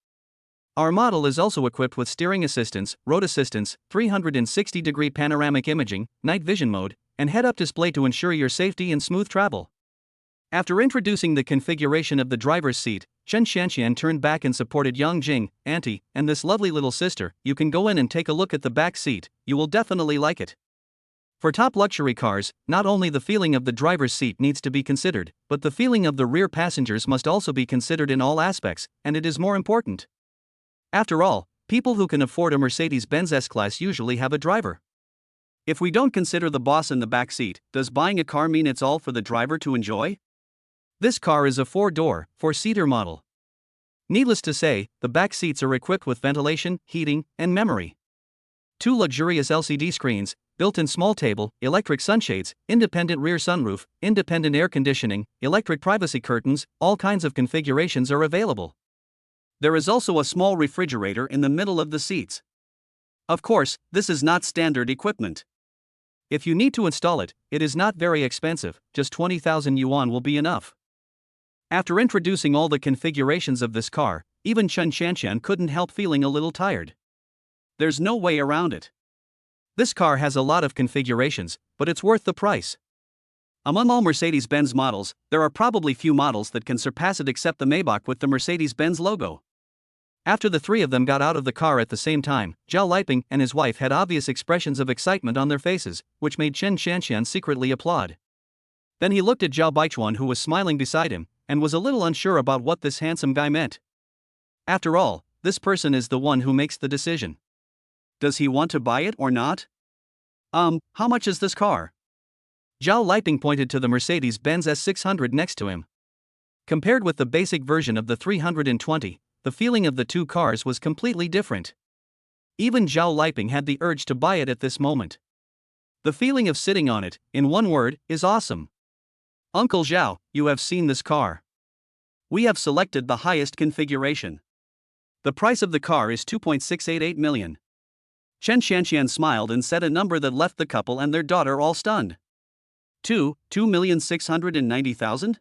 Our model is also equipped with steering assistance, road assistance, 360-degree panoramic imaging, night vision mode, and head-up display to ensure your safety and smooth travel. After introducing the configuration of the driver's seat, Chen Qianqian turned back and supported Yang Jing, Auntie, and this lovely little sister. "You can go in and take a look at the back seat, you will definitely like it." For top luxury cars, not only the feeling of the driver's seat needs to be considered, but the feeling of the rear passengers must also be considered in all aspects, and it is more important. After all, people who can afford a Mercedes-Benz S-Class usually have a driver. If we don't consider the boss in the back seat, does buying a car mean it's all for the driver to enjoy? This car is a 4-door, 4-seater model. Needless to say, the back seats are equipped with ventilation, heating, and memory. 2 luxurious LCD screens, built-in small table, electric sunshades, independent rear sunroof, independent air conditioning, electric privacy curtains, all kinds of configurations are available. There is also a small refrigerator in the middle of the seats. Of course, this is not standard equipment. If you need to install it, it is not very expensive, just 20,000 yuan will be enough. After introducing all the configurations of this car, even Chen Qianqian couldn't help feeling a little tired. There's no way around it. This car has a lot of configurations, but it's worth the price. Among all Mercedes-Benz models, there are probably few models that can surpass it except the Maybach with the Mercedes-Benz logo. After the three of them got out of the car at the same time, Zhao Liping and his wife had obvious expressions of excitement on their faces, which made Chen Qianqian secretly applaud. Then he looked at Zhao Baichuan, who was smiling beside him, and was a little unsure about what this handsome guy meant. After all, this person is the one who makes the decision. Does he want to buy it or not? How much is this car? Zhao Liping pointed to the Mercedes-Benz S600 next to him. Compared with the basic version of the 320, the feeling of the two cars was completely different. Even Zhao Liping had the urge to buy it at this moment. The feeling of sitting on it, in one word, is awesome. Uncle Zhao, you have seen this car. We have selected the highest configuration. The price of the car is 2.688 million. Chen Xianxian smiled and said a number that left the couple and their daughter all stunned. 2,690,000?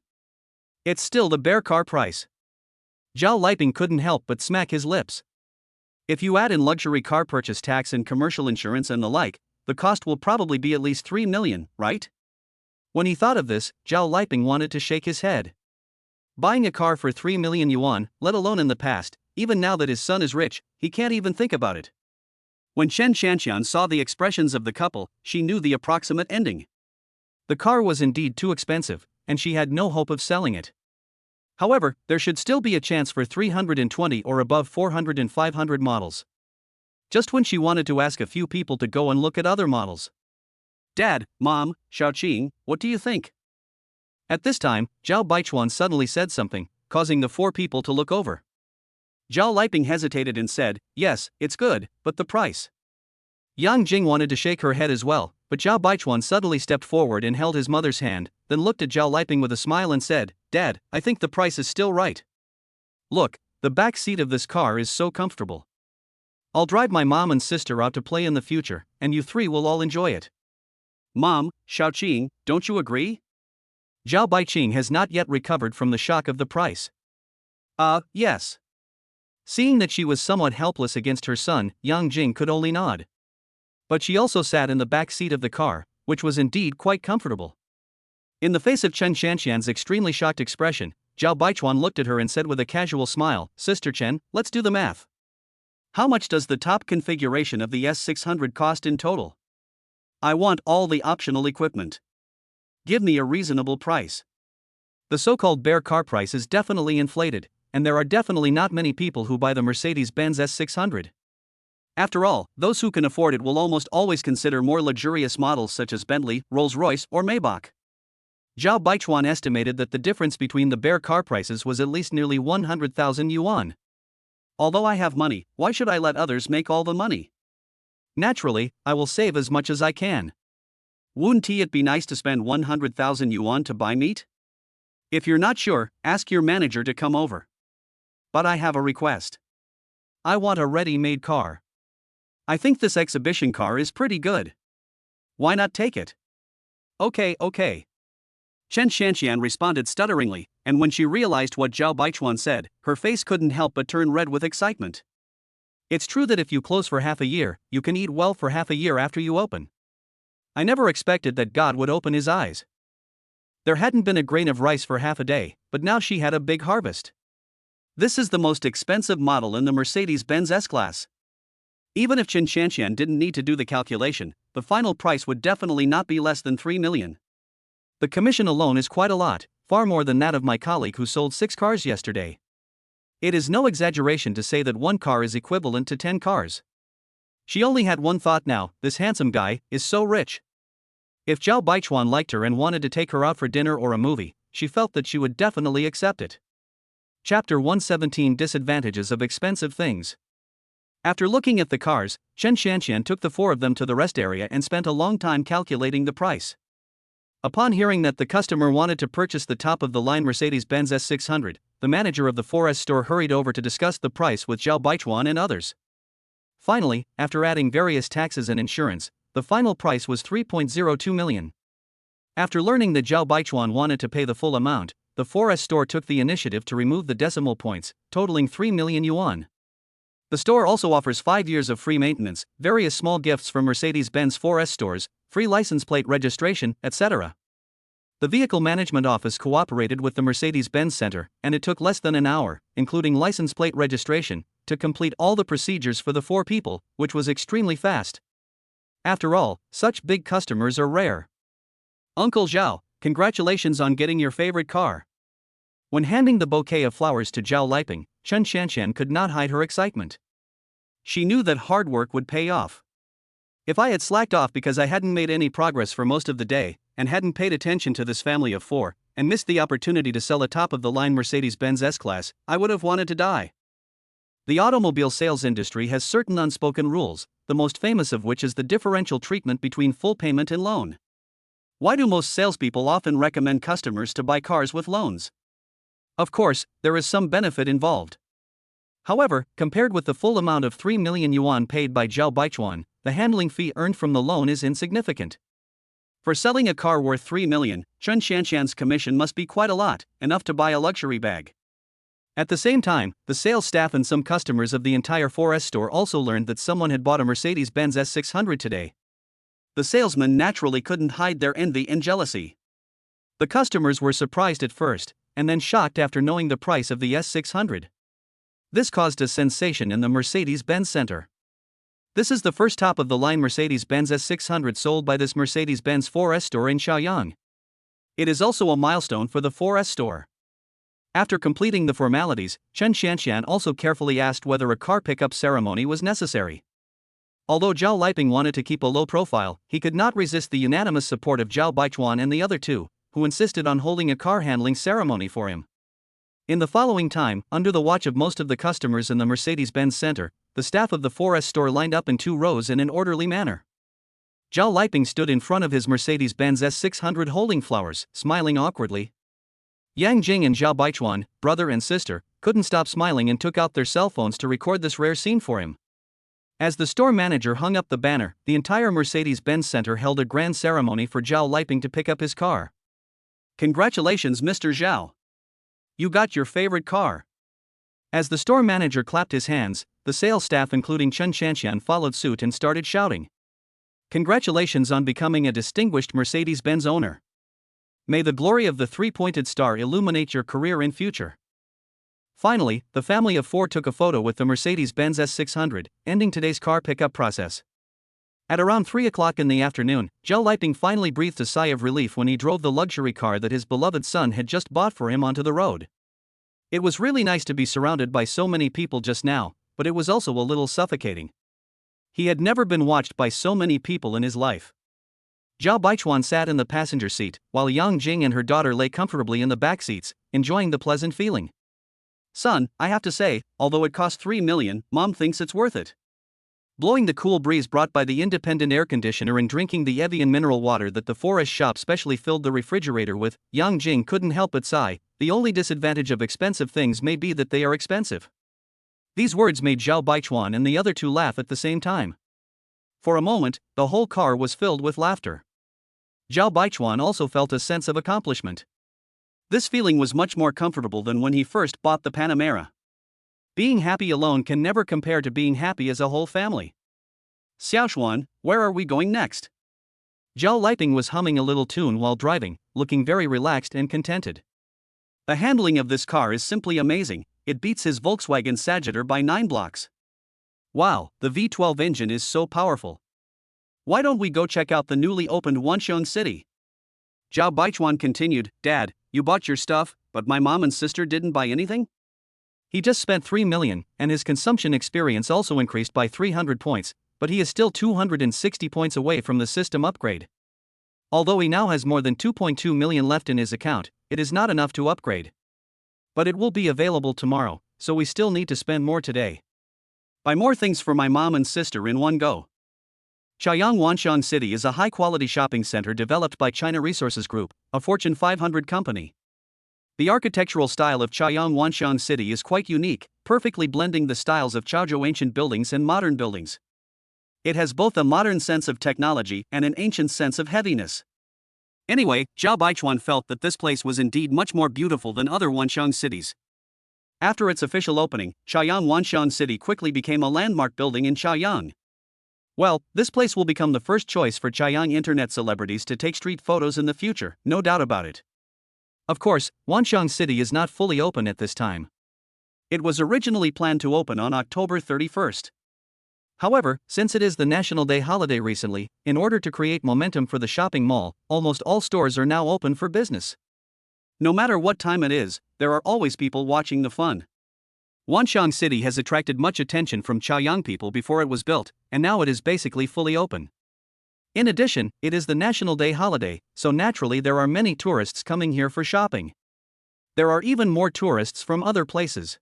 It's still the bare car price. Zhao Liping couldn't help but smack his lips. If you add in luxury car purchase tax and commercial insurance and the like, the cost will probably be at least 3 million, right? When he thought of this, Zhao Liping wanted to shake his head. Buying a car for 3 million yuan, let alone in the past, even now that his son is rich, he can't even think about it. When Chen Xianxian saw the expressions of the couple, she knew the approximate ending. The car was indeed too expensive, and she had no hope of selling it. However, there should still be a chance for 320 or above 400 and 500 models. Just when she wanted to ask a few people to go and look at other models. Dad, Mom, Xiaoqing, what do you think? At this time, Zhao Baichuan suddenly said something, causing the four people to look over. Zhao Liping hesitated and said, yes, it's good, but the price. Yang Jing wanted to shake her head as well, but Zhao Baichuan suddenly stepped forward and held his mother's hand, then looked at Zhao Liping with a smile and said, Dad, I think the price is still right. Look, the back seat of this car is so comfortable. I'll drive my mom and sister out to play in the future, and you three will all enjoy it. Mom, Xiaoqing, don't you agree? Zhao Baiqing has not yet recovered from the shock of the price. Yes. Seeing that she was somewhat helpless against her son, Yang Jing could only nod. But she also sat in the back seat of the car, which was indeed quite comfortable. In the face of Chen Xianxian's extremely shocked expression, Zhao Baichuan looked at her and said with a casual smile, Sister Chen, let's do the math. How much does the top configuration of the S600 cost in total? I want all the optional equipment. Give me a reasonable price. The so-called bare car price is definitely inflated, and there are definitely not many people who buy the Mercedes-Benz S600. After all, those who can afford it will almost always consider more luxurious models such as Bentley, Rolls-Royce, or Maybach. Zhao Baichuan estimated that the difference between the bare car prices was at least nearly 100,000 yuan. Although I have money, why should I let others make all the money? Naturally, I will save as much as I can. Wouldn't it be nice to spend 100,000 yuan to buy meat? If you're not sure, ask your manager to come over. But I have a request. I want a ready-made car. I think this exhibition car is pretty good. Why not take it? Okay. Chen Xianxian responded stutteringly, and when she realized what Zhao Baichuan said, her face couldn't help but turn red with excitement. It's true that if you close for half a year, you can eat well for half a year after you open. I never expected that God would open his eyes. There hadn't been a grain of rice for half a day, but now she had a big harvest. This is the most expensive model in the Mercedes-Benz S-Class. Even if Chen Xianxian didn't need to do the calculation, the final price would definitely not be less than 3 million. The commission alone is quite a lot, far more than that of my colleague who sold 6 cars yesterday. It is no exaggeration to say that one car is equivalent to 10 cars. She only had one thought now, this handsome guy is so rich. If Zhao Baichuan liked her and wanted to take her out for dinner or a movie, she felt that she would definitely accept it. Chapter 117 Disadvantages of Expensive Things. After looking at the cars, Chen Xianxian took the 4 of them to the rest area and spent a long time calculating the price. Upon hearing that the customer wanted to purchase the top-of-the-line Mercedes-Benz S600, the manager of the 4S store hurried over to discuss the price with Zhao Baichuan and others. Finally, after adding various taxes and insurance, the final price was 3.02 million. After learning that Zhao Baichuan wanted to pay the full amount, the 4S store took the initiative to remove the decimal points, totaling 3 million yuan. The store also offers 5 years of free maintenance, various small gifts from Mercedes-Benz 4S stores, free license plate registration, etc. The Vehicle Management Office cooperated with the Mercedes-Benz Center, and it took less than an hour, including license plate registration, to complete all the procedures for the 4 people, which was extremely fast. After all, such big customers are rare. Uncle Zhao, congratulations on getting your favorite car. When handing the bouquet of flowers to Zhao Liping, Chen Xianxian could not hide her excitement. She knew that hard work would pay off. If I had slacked off because I hadn't made any progress for most of the day, and hadn't paid attention to this family of 4, and missed the opportunity to sell a top-of-the-line Mercedes-Benz S-Class, I would have wanted to die. The automobile sales industry has certain unspoken rules, the most famous of which is the differential treatment between full payment and loan. Why do most salespeople often recommend customers to buy cars with loans? Of course, there is some benefit involved. However, compared with the full amount of 3 million yuan paid by Zhao Baichuan, the handling fee earned from the loan is insignificant. For selling a car worth 3 million, Chen Xianxian's commission must be quite a lot, enough to buy a luxury bag. At the same time, the sales staff and some customers of the entire 4S store also learned that someone had bought a Mercedes-Benz S600 today. The salesmen naturally couldn't hide their envy and jealousy. The customers were surprised at first, and then shocked after knowing the price of the S600. This caused a sensation in the Mercedes-Benz Center. This is the first top-of-the-line Mercedes-Benz S600 sold by this Mercedes-Benz 4S store in Chaoyang. It is also a milestone for the 4S store. After completing the formalities, Chen Xianxian also carefully asked whether a car pickup ceremony was necessary. Although Zhao Liping wanted to keep a low profile, he could not resist the unanimous support of Zhao Baichuan and the other two, who insisted on holding a car handling ceremony for him. In the following time, under the watch of most of the customers in the Mercedes-Benz Center, the staff of the 4S store lined up in 2 rows in an orderly manner. Zhao Liping stood in front of his Mercedes-Benz S600 holding flowers, smiling awkwardly. Yang Jing and Zhao Baichuan, brother and sister, couldn't stop smiling and took out their cell phones to record this rare scene for him. As the store manager hung up the banner, the entire Mercedes-Benz Center held a grand ceremony for Zhao Liping to pick up his car. Congratulations, Mr. Zhao. You got your favorite car. As the store manager clapped his hands, the sales staff including Chen Xianxian followed suit and started shouting. Congratulations on becoming a distinguished Mercedes-Benz owner. May the glory of the 3-pointed star illuminate your career in future. Finally, the family of 4 took a photo with the Mercedes-Benz S600, ending today's car pickup process. At around 3 o'clock in the afternoon, Zhao Liping finally breathed a sigh of relief when he drove the luxury car that his beloved son had just bought for him onto the road. It was really nice to be surrounded by so many people just now, but it was also a little suffocating. He had never been watched by so many people in his life. Zhao Baichuan sat in the passenger seat, while Yang Jing and her daughter lay comfortably in the back seats, enjoying the pleasant feeling. Son, I have to say, although it cost 3 million, Mom thinks it's worth it. Blowing the cool breeze brought by the independent air conditioner and drinking the Evian mineral water that the 4S shop specially filled the refrigerator with, Yang Jing couldn't help but sigh. The only disadvantage of expensive things may be that they are expensive. These words made Zhao Baichuan and the other two laugh at the same time. For a moment, the whole car was filled with laughter. Zhao Baichuan also felt a sense of accomplishment. This feeling was much more comfortable than when he first bought the Panamera. Being happy alone can never compare to being happy as a whole family. Xiaoshuan, where are we going next? Zhao Liping was humming a little tune while driving, looking very relaxed and contented. The handling of this car is simply amazing, it beats his Volkswagen Sagitter by 9 blocks. Wow, the V12 engine is so powerful. Why don't we go check out the newly opened Wanxiong City? Zhao Baichuan continued, Dad, you bought your stuff, but my mom and sister didn't buy anything? He just spent 3 million, and his consumption experience also increased by 300 points, but he is still 260 points away from the system upgrade. Although he now has more than 2.2 million left in his account, it is not enough to upgrade. But it will be available tomorrow, so we still need to spend more today. Buy more things for my mom and sister in one go. Chaoyang Wanxiong City is a high-quality shopping center developed by China Resources Group, a Fortune 500 company. The architectural style of Chaoyang Wanxiong City is quite unique, perfectly blending the styles of Chaozhou ancient buildings and modern buildings. It has both a modern sense of technology and an ancient sense of heaviness. Anyway, Zhao Baichuan felt that this place was indeed much more beautiful than other Wanxiong cities. After its official opening, Chaoyang Wanxiong City quickly became a landmark building in Chaoyang. Well, this place will become the first choice for Chaoyang internet celebrities to take street photos in the future, no doubt about it. Of course, Wanxiong City is not fully open at this time. It was originally planned to open on October 31st. However, since it is the National Day holiday recently, in order to create momentum for the shopping mall, almost all stores are now open for business. No matter what time it is, there are always people watching the fun. Wanxiong City has attracted much attention from Chaoyang people before it was built, and now it is basically fully open. In addition, it is the National Day holiday, so naturally there are many tourists coming here for shopping. There are even more tourists from other places.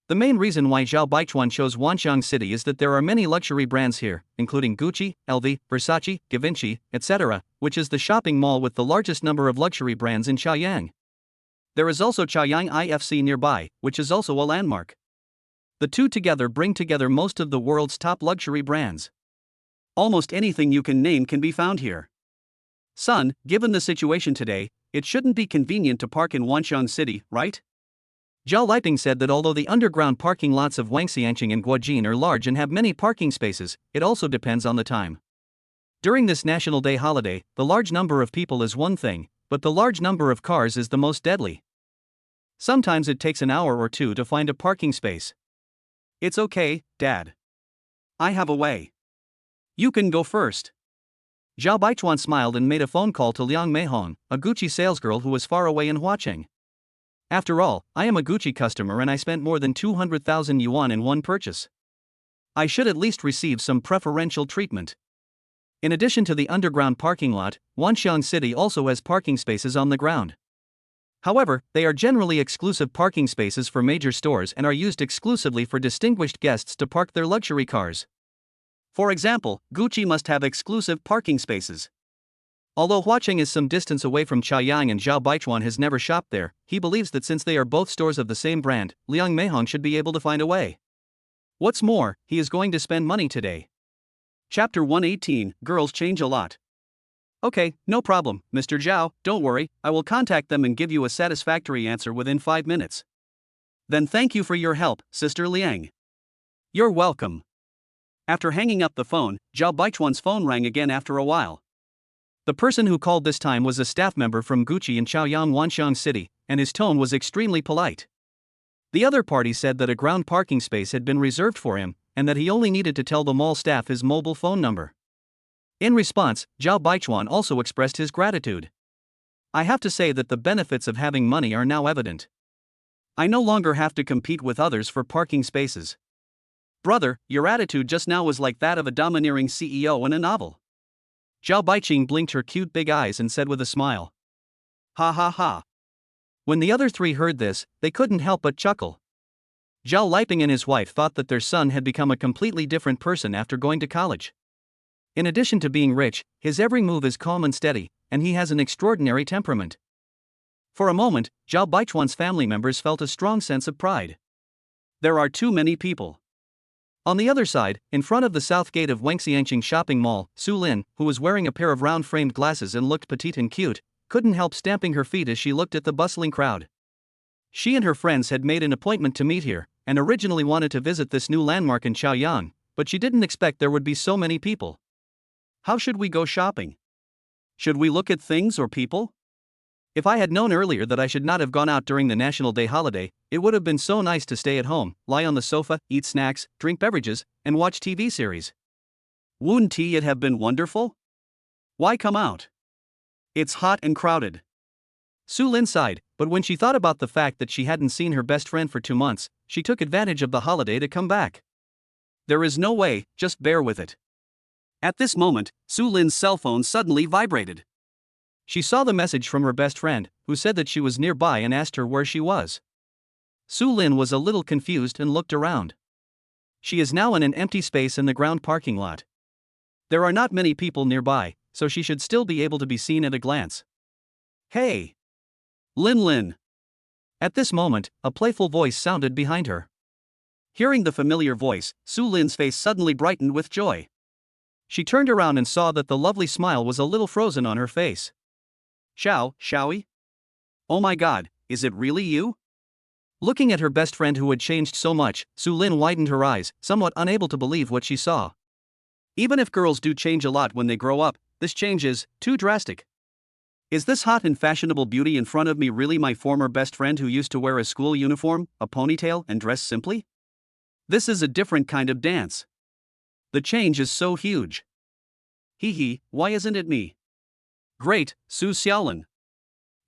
The main reason why Zhao Baichuan chose Wanxiang City is that there are many luxury brands here, including Gucci, LV, Versace, Givenchy, etc., which is the shopping mall with the largest number of luxury brands in Chaoyang. There is also Chaoyang IFC nearby, which is also a landmark. The two together bring together most of the world's top luxury brands. Almost anything you can name can be found here. Son, given the situation today, it shouldn't be convenient to park in Wanxiang City, right? Zhao Liping said that although the underground parking lots of Wangxiangqing and Guojin are large and have many parking spaces, it also depends on the time. During this National Day holiday, the large number of people is one thing, but the large number of cars is the most deadly. Sometimes it takes an hour or two to find a parking space. It's okay, Dad. I have a way. You can go first. Zhao Baichuan smiled and made a phone call to Liang Meihong, a Gucci salesgirl who was far away in Huacheng. After all, I am a Gucci customer and I spent more than 200,000 yuan in one purchase. I should at least receive some preferential treatment. In addition to the underground parking lot, Wanxiang City also has parking spaces on the ground. However, they are generally exclusive parking spaces for major stores and are used exclusively for distinguished guests to park their luxury cars. For example, Gucci must have exclusive parking spaces. Although Huacheng is some distance away from Chaoyang and Zhao Baichuan has never shopped there, he believes that since they are both stores of the same brand, Liang Meihong should be able to find a way. What's more, he is going to spend money today. Chapter 118, Girls Change a Lot. Okay, no problem, Mr. Zhao, don't worry, I will contact them and give you a satisfactory answer within 5 minutes. Then thank you for your help, Sister Liang. You're welcome. After hanging up the phone, Zhao Baichuan's phone rang again after a while. The person who called this time was a staff member from Gucci in Chaoyang Wanxiang City, and his tone was extremely polite. The other party said that a ground parking space had been reserved for him, and that he only needed to tell the mall staff his mobile phone number. In response, Zhao Baichuan also expressed his gratitude. I have to say that the benefits of having money are now evident. I no longer have to compete with others for parking spaces. Brother, your attitude just now was like that of a domineering CEO in a novel. Zhao Baiqing blinked her cute big eyes and said with a smile. Ha ha ha. When the other three heard this, they couldn't help but chuckle. Zhao Liping and his wife thought that their son had become a completely different person after going to college. In addition to being rich, his every move is calm and steady, and he has an extraordinary temperament. For a moment, Zhao Baichuan's family members felt a strong sense of pride. There are too many people. On the other side, in front of the south gate of Wangxiangqing shopping mall, Su Lin, who was wearing a pair of round-framed glasses and looked petite and cute, couldn't help stamping her feet as she looked at the bustling crowd. She and her friends had made an appointment to meet here, and originally wanted to visit this new landmark in Chaoyang, but she didn't expect there would be so many people. How should we go shopping? Should we look at things or people? If I had known earlier that I should not have gone out during the National Day holiday, it would have been so nice to stay at home, lie on the sofa, eat snacks, drink beverages, and watch TV series. Wouldn't it have been wonderful? Why come out? It's hot and crowded. Su Lin sighed, but when she thought about the fact that she hadn't seen her best friend for 2 months, she took advantage of the holiday to come back. There is no way, just bear with it. At this moment, Su Lin's cell phone suddenly vibrated. She saw the message from her best friend, who said that she was nearby and asked her where she was. Su Lin was a little confused and looked around. She is now in an empty space in the ground parking lot. There are not many people nearby, so she should still be able to be seen at a glance. Hey! Lin. At this moment, a playful voice sounded behind her. Hearing the familiar voice, Su Lin's face suddenly brightened with joy. She turned around and saw that the lovely smile was a little frozen on her face. Shall we? Oh my god, is it really you? Looking at her best friend who had changed so much, Su Lin widened her eyes, somewhat unable to believe what she saw. Even if girls do change a lot when they grow up, this change is too drastic. Is this hot and fashionable beauty in front of me really my former best friend who used to wear a school uniform, a ponytail, and dress simply? This is a different kind of dance. The change is so huge. Hee, why isn't it me? Great, Su Xiaolin.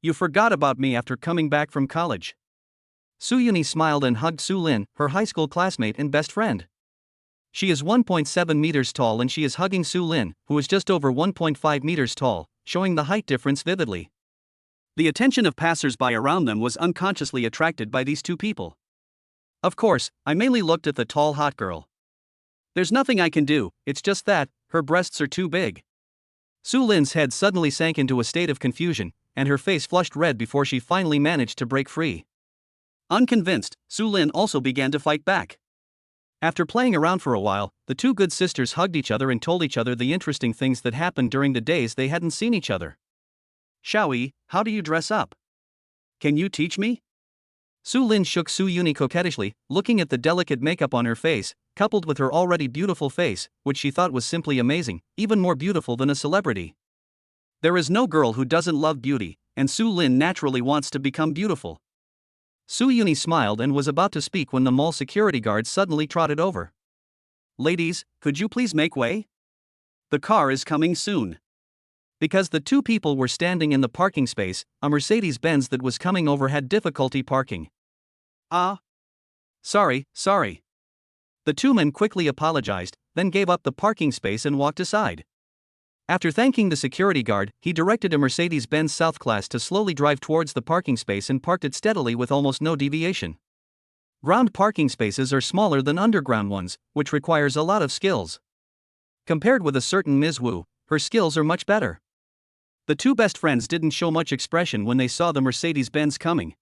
You forgot about me after coming back from college. Su Yuni smiled and hugged Su Lin, her high school classmate and best friend. She is 1.7 meters tall and she is hugging Su Lin, who is just over 1.5 meters tall, showing the height difference vividly. The attention of passers-by around them was unconsciously attracted by these two people. Of course, I mainly looked at the tall hot girl. There's nothing I can do, it's just that, her breasts are too big. Su Lin's head suddenly sank into a state of confusion, and her face flushed red before she finally managed to break free. Unconvinced, Su Lin also began to fight back. After playing around for a while, the two good sisters hugged each other and told each other the interesting things that happened during the days they hadn't seen each other. Xiaoyi, how do you dress up? Can you teach me? Su Lin shook Su Yuni coquettishly, looking at the delicate makeup on her face, coupled with her already beautiful face, which she thought was simply amazing, even more beautiful than a celebrity. There is no girl who doesn't love beauty, and Su Lin naturally wants to become beautiful. Su Yuni smiled and was about to speak when the mall security guard suddenly trotted over. Ladies, could you please make way? The car is coming soon. Because the two people were standing in the parking space, a Mercedes-Benz that was coming over had difficulty parking. Sorry. The two men quickly apologized, then gave up the parking space and walked aside. After thanking the security guard, he directed a Mercedes-Benz South Class to slowly drive towards the parking space and parked it steadily with almost no deviation. Ground parking spaces are smaller than underground ones, which requires a lot of skills. Compared with a certain Ms. Wu, her skills are much better. The two best friends didn't show much expression when they saw the Mercedes-Benz coming.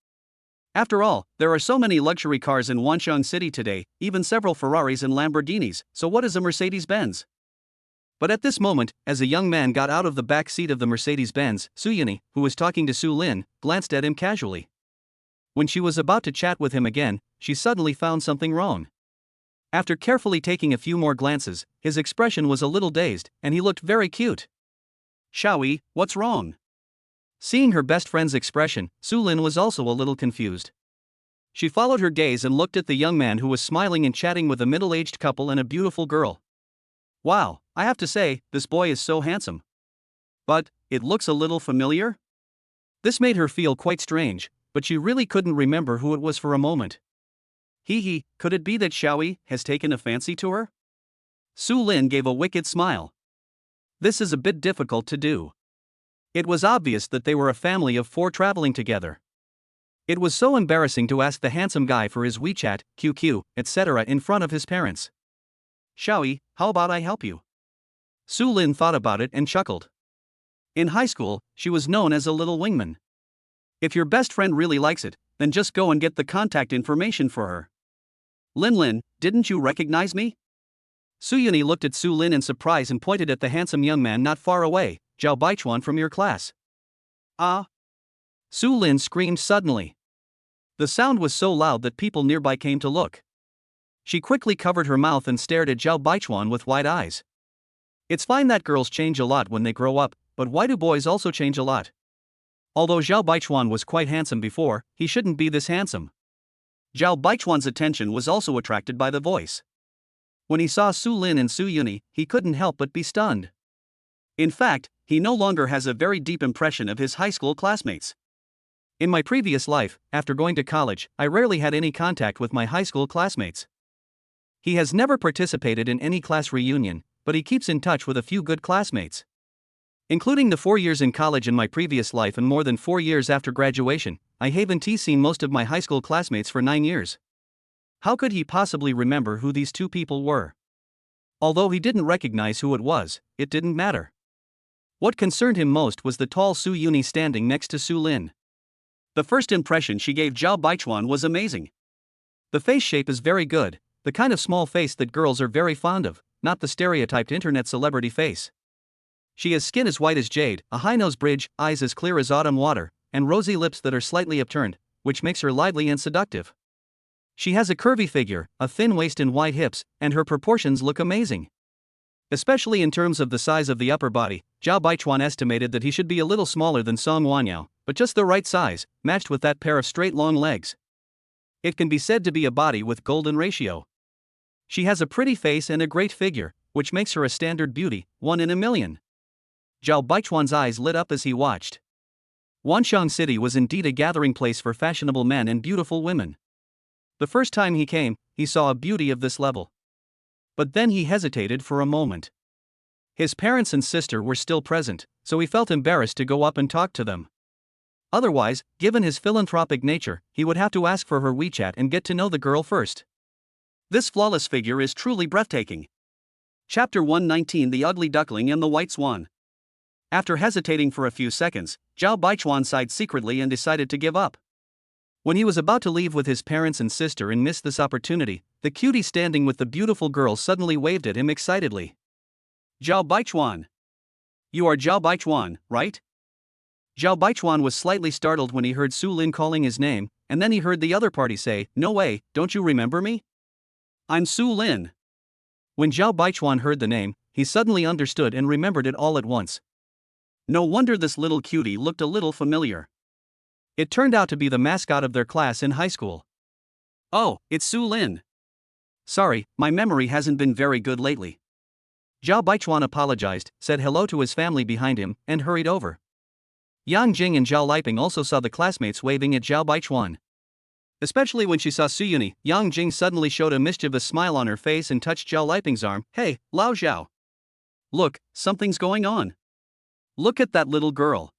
After all, there are so many luxury cars in Wanxiang City today, even several Ferraris and Lamborghinis, so what is a Mercedes-Benz? But at this moment, as a young man got out of the back seat of the Mercedes-Benz, Su Yuni, who was talking to Su Lin, glanced at him casually. When she was about to chat with him again, she suddenly found something wrong. After carefully taking a few more glances, his expression was a little dazed, and he looked very cute. Xiaoyi, what's wrong? Seeing her best friend's expression, Su Lin was also a little confused. She followed her gaze and looked at the young man who was smiling and chatting with a middle-aged couple and a beautiful girl. Wow, I have to say, this boy is so handsome. But, it looks a little familiar? This made her feel quite strange, but she really couldn't remember who it was for a moment. Could it be that Xiaoyi has taken a fancy to her? Su Lin gave a wicked smile. This is a bit difficult to do. It was obvious that they were a family of 4 traveling together. It was so embarrassing to ask the handsome guy for his WeChat, QQ, etc. in front of his parents. Xiaoyi, how about I help you? Su Lin thought about it and chuckled. In high school, she was known as a little wingman. If your best friend really likes it, then just go and get the contact information for her. Lin, didn't you recognize me? Su Yuni looked at Su Lin in surprise and pointed at the handsome young man not far away. Zhao Baichuan from your class. Su Lin screamed suddenly. The sound was so loud that people nearby came to look. She quickly covered her mouth and stared at Zhao Baichuan with wide eyes. It's fine that girls change a lot when they grow up, but why do boys also change a lot? Although Zhao Baichuan was quite handsome before, he shouldn't be this handsome. Zhao Baichuan's attention was also attracted by the voice. When he saw Su Lin and Su Yuni, he couldn't help but be stunned. In fact, he no longer has a very deep impression of his high school classmates. In my previous life, after going to college, I rarely had any contact with my high school classmates. He has never participated in any class reunion, but he keeps in touch with a few good classmates. Including the 4 years in college in my previous life and more than 4 years after graduation, I haven't seen most of my high school classmates for 9 years. How could he possibly remember who these two people were? Although he didn't recognize who it was, it didn't matter. What concerned him most was the tall Su Yuni standing next to Su Lin. The first impression she gave Zhao Baichuan was amazing. The face shape is very good, the kind of small face that girls are very fond of, not the stereotyped internet celebrity face. She has skin as white as jade, a high nose bridge, eyes as clear as autumn water, and rosy lips that are slightly upturned, which makes her lively and seductive. She has a curvy figure, a thin waist and wide hips, and her proportions look amazing. Especially in terms of the size of the upper body, Zhao Baichuan estimated that he should be a little smaller than Song Wanyao, but just the right size, matched with that pair of straight long legs. It can be said to be a body with golden ratio. She has a pretty face and a great figure, which makes her a standard beauty, 1 in a million. Zhao Baichuan's eyes lit up as he watched. Wanxiang City was indeed a gathering place for fashionable men and beautiful women. The first time he came, he saw a beauty of this level. But then he hesitated for a moment. His parents and sister were still present, so he felt embarrassed to go up and talk to them. Otherwise, given his philanthropic nature, he would have to ask for her WeChat and get to know the girl first. This flawless figure is truly breathtaking. Chapter 119: The Ugly Duckling and the White Swan. After hesitating for a few seconds, Zhao Baichuan sighed secretly and decided to give up. When he was about to leave with his parents and sister and missed this opportunity, the cutie standing with the beautiful girl suddenly waved at him excitedly. Zhao Baichuan. You are Zhao Baichuan, right? Zhao Baichuan was slightly startled when he heard Su Lin calling his name, and then he heard the other party say, "No way, don't you remember me? I'm Su Lin." When Zhao Baichuan heard the name, he suddenly understood and remembered it all at once. No wonder this little cutie looked a little familiar. It turned out to be the mascot of their class in high school. Oh, it's Su Lin. Sorry, my memory hasn't been very good lately. Zhao Baichuan apologized, said hello to his family behind him, and hurried over. Yang Jing and Zhao Liping also saw the classmates waving at Zhao Baichuan. Especially when she saw Su Yuni, Yang Jing suddenly showed a mischievous smile on her face and touched Zhao Liping's arm. "Hey, Lao Zhao. Look, something's going on. Look at that little girl.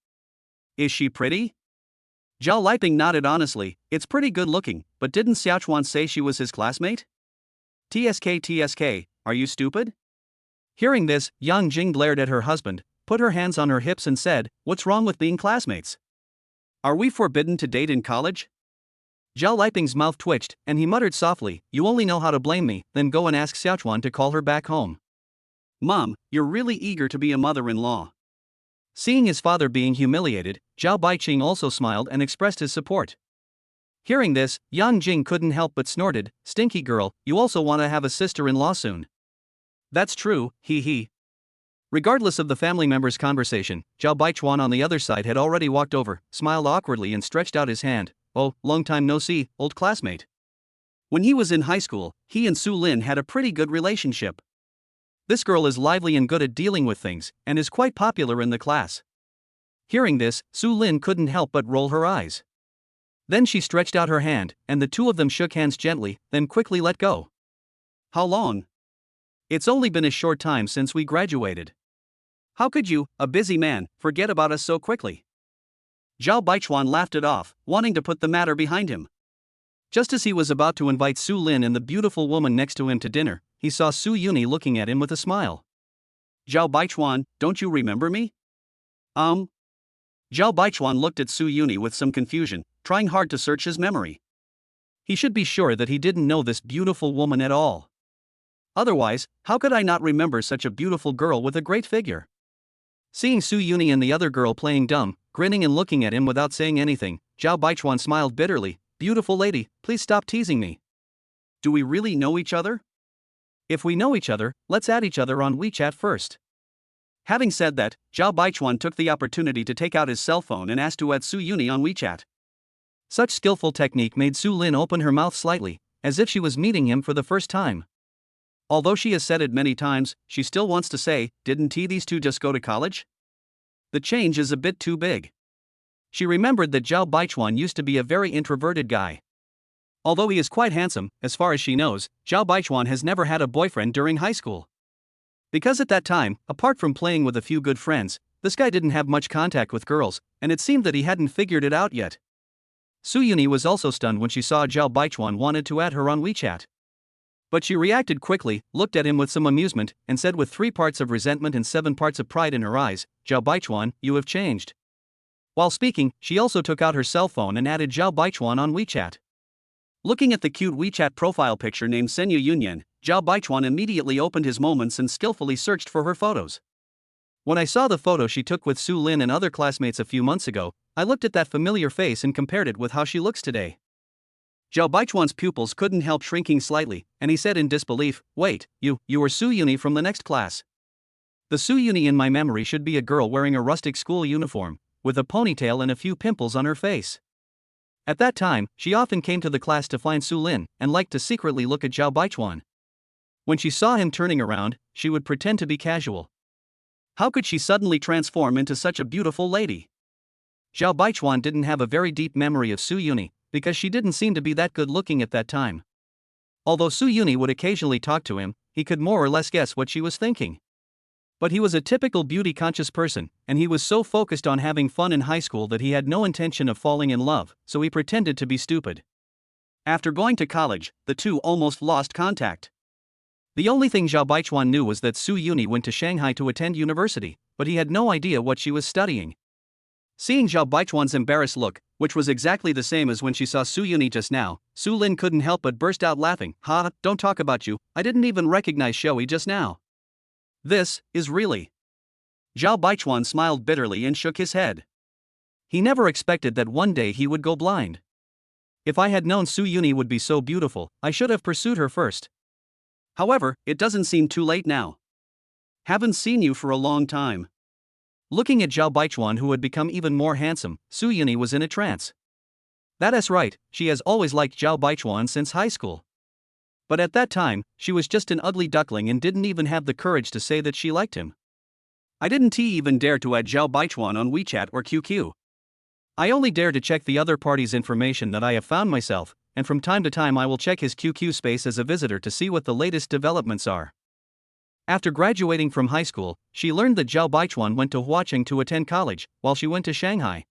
Is she pretty?" Zhao Liping nodded honestly. "It's pretty good looking, but didn't Xiaochuan say she was his classmate? TSK, are you stupid?" Hearing this, Yang Jing glared at her husband, put her hands on her hips and said, "What's wrong with being classmates? Are we forbidden to date in college?" Zhao Liping's mouth twitched, and he muttered softly, "You only know how to blame me, then go and ask Xiaochuan to call her back home." Mom, you're really eager to be a mother-in-law. Seeing his father being humiliated, Zhao Baiqing also smiled and expressed his support. Hearing this, Yang Jing couldn't help but snorted, "Stinky girl, you also want to have a sister-in-law soon." "That's true, he. Regardless of the family members' conversation, Zhao Baichuan on the other side had already walked over, smiled awkwardly and stretched out his hand. "Oh, long time no see, old classmate." When he was in high school, he and Su Lin had a pretty good relationship. This girl is lively and good at dealing with things, and is quite popular in the class. Hearing this, Su Lin couldn't help but roll her eyes. Then she stretched out her hand, and the two of them shook hands gently, then quickly let go. "How long?" "It's only been a short time since we graduated. How could you, a busy man, forget about us so quickly?" Zhao Baichuan laughed it off, wanting to put the matter behind him. Just as he was about to invite Su Lin and the beautiful woman next to him to dinner, he saw Su Yuni looking at him with a smile. "Zhao Baichuan, don't you remember me?" Zhao Baichuan looked at Su Yuni with some confusion, trying hard to search his memory. He should be sure that he didn't know this beautiful woman at all. Otherwise, how could I not remember such a beautiful girl with a great figure? Seeing Su Yuni and the other girl playing dumb, grinning and looking at him without saying anything, Zhao Baichuan smiled bitterly. "Beautiful lady, please stop teasing me. Do we really know each other? If we know each other, let's add each other on WeChat first." Having said that, Zhao Baichuan took the opportunity to take out his cell phone and asked to add Su Yuni on WeChat. Such skillful technique made Su Lin open her mouth slightly, as if she was meeting him for the first time. Although she has said it many times, she still wants to say, "Didn't these two just go to college?" The change is a bit too big. She remembered that Zhao Baichuan used to be a very introverted guy. Although he is quite handsome, as far as she knows, Zhao Baichuan has never had a boyfriend during high school. Because at that time, apart from playing with a few good friends, this guy didn't have much contact with girls, and it seemed that he hadn't figured it out yet. Su Yuni was also stunned when she saw Zhao Baichuan wanted to add her on WeChat. But she reacted quickly, looked at him with some amusement, and said with 3 parts of resentment and 7 parts of pride in her eyes, "Zhao Baichuan, you have changed." While speaking, she also took out her cell phone and added Zhao Baichuan on WeChat. Looking at the cute WeChat profile picture named Senyu Yunyan, Zhao Baichuan immediately opened his moments and skillfully searched for her photos. "When I saw the photo she took with Su Lin and other classmates a few months ago, I looked at that familiar face and compared it with how she looks today." Zhao Baichuan's pupils couldn't help shrinking slightly, and he said in disbelief, "Wait, you are Su Yuni from the next class." The Su Yuni in my memory should be a girl wearing a rustic school uniform, with a ponytail and a few pimples on her face. At that time, she often came to the class to find Su Lin, and liked to secretly look at Zhao Baichuan. When she saw him turning around, she would pretend to be casual. How could she suddenly transform into such a beautiful lady? Zhao Baichuan didn't have a very deep memory of Su Yuni, because she didn't seem to be that good looking at that time. Although Su Yuni would occasionally talk to him, he could more or less guess what she was thinking. But he was a typical beauty-conscious person, and he was so focused on having fun in high school that he had no intention of falling in love, so he pretended to be stupid. After going to college, the two almost lost contact. The only thing Zhao Baichuan knew was that Su Yuni went to Shanghai to attend university, but he had no idea what she was studying. Seeing Zhao Baichuan's embarrassed look, which was exactly the same as when she saw Su Yuni just now, Su Lin couldn't help but burst out laughing. "Ha, don't talk about you, I didn't even recognize Shoei just now. This is really..." Zhao Baichuan smiled bitterly and shook his head. He never expected that one day he would go blind. If I had known Su Yuni would be so beautiful, I should have pursued her first. However, it doesn't seem too late now. Haven't seen you for a long time. Looking at Zhao Baichuan, who had become even more handsome, Su Yuni was in a trance. That is right, she has always liked Zhao Baichuan since high school. But at that time, she was just an ugly duckling and didn't even have the courage to say that she liked him. I didn't even dare to add Zhao Baichuan on WeChat or QQ. I only dare to check the other party's information that I have found myself, and from time to time I will check his QQ space as a visitor to see what the latest developments are. After graduating from high school, she learned that Zhao Baichuan went to Huaqing to attend college, while she went to Shanghai.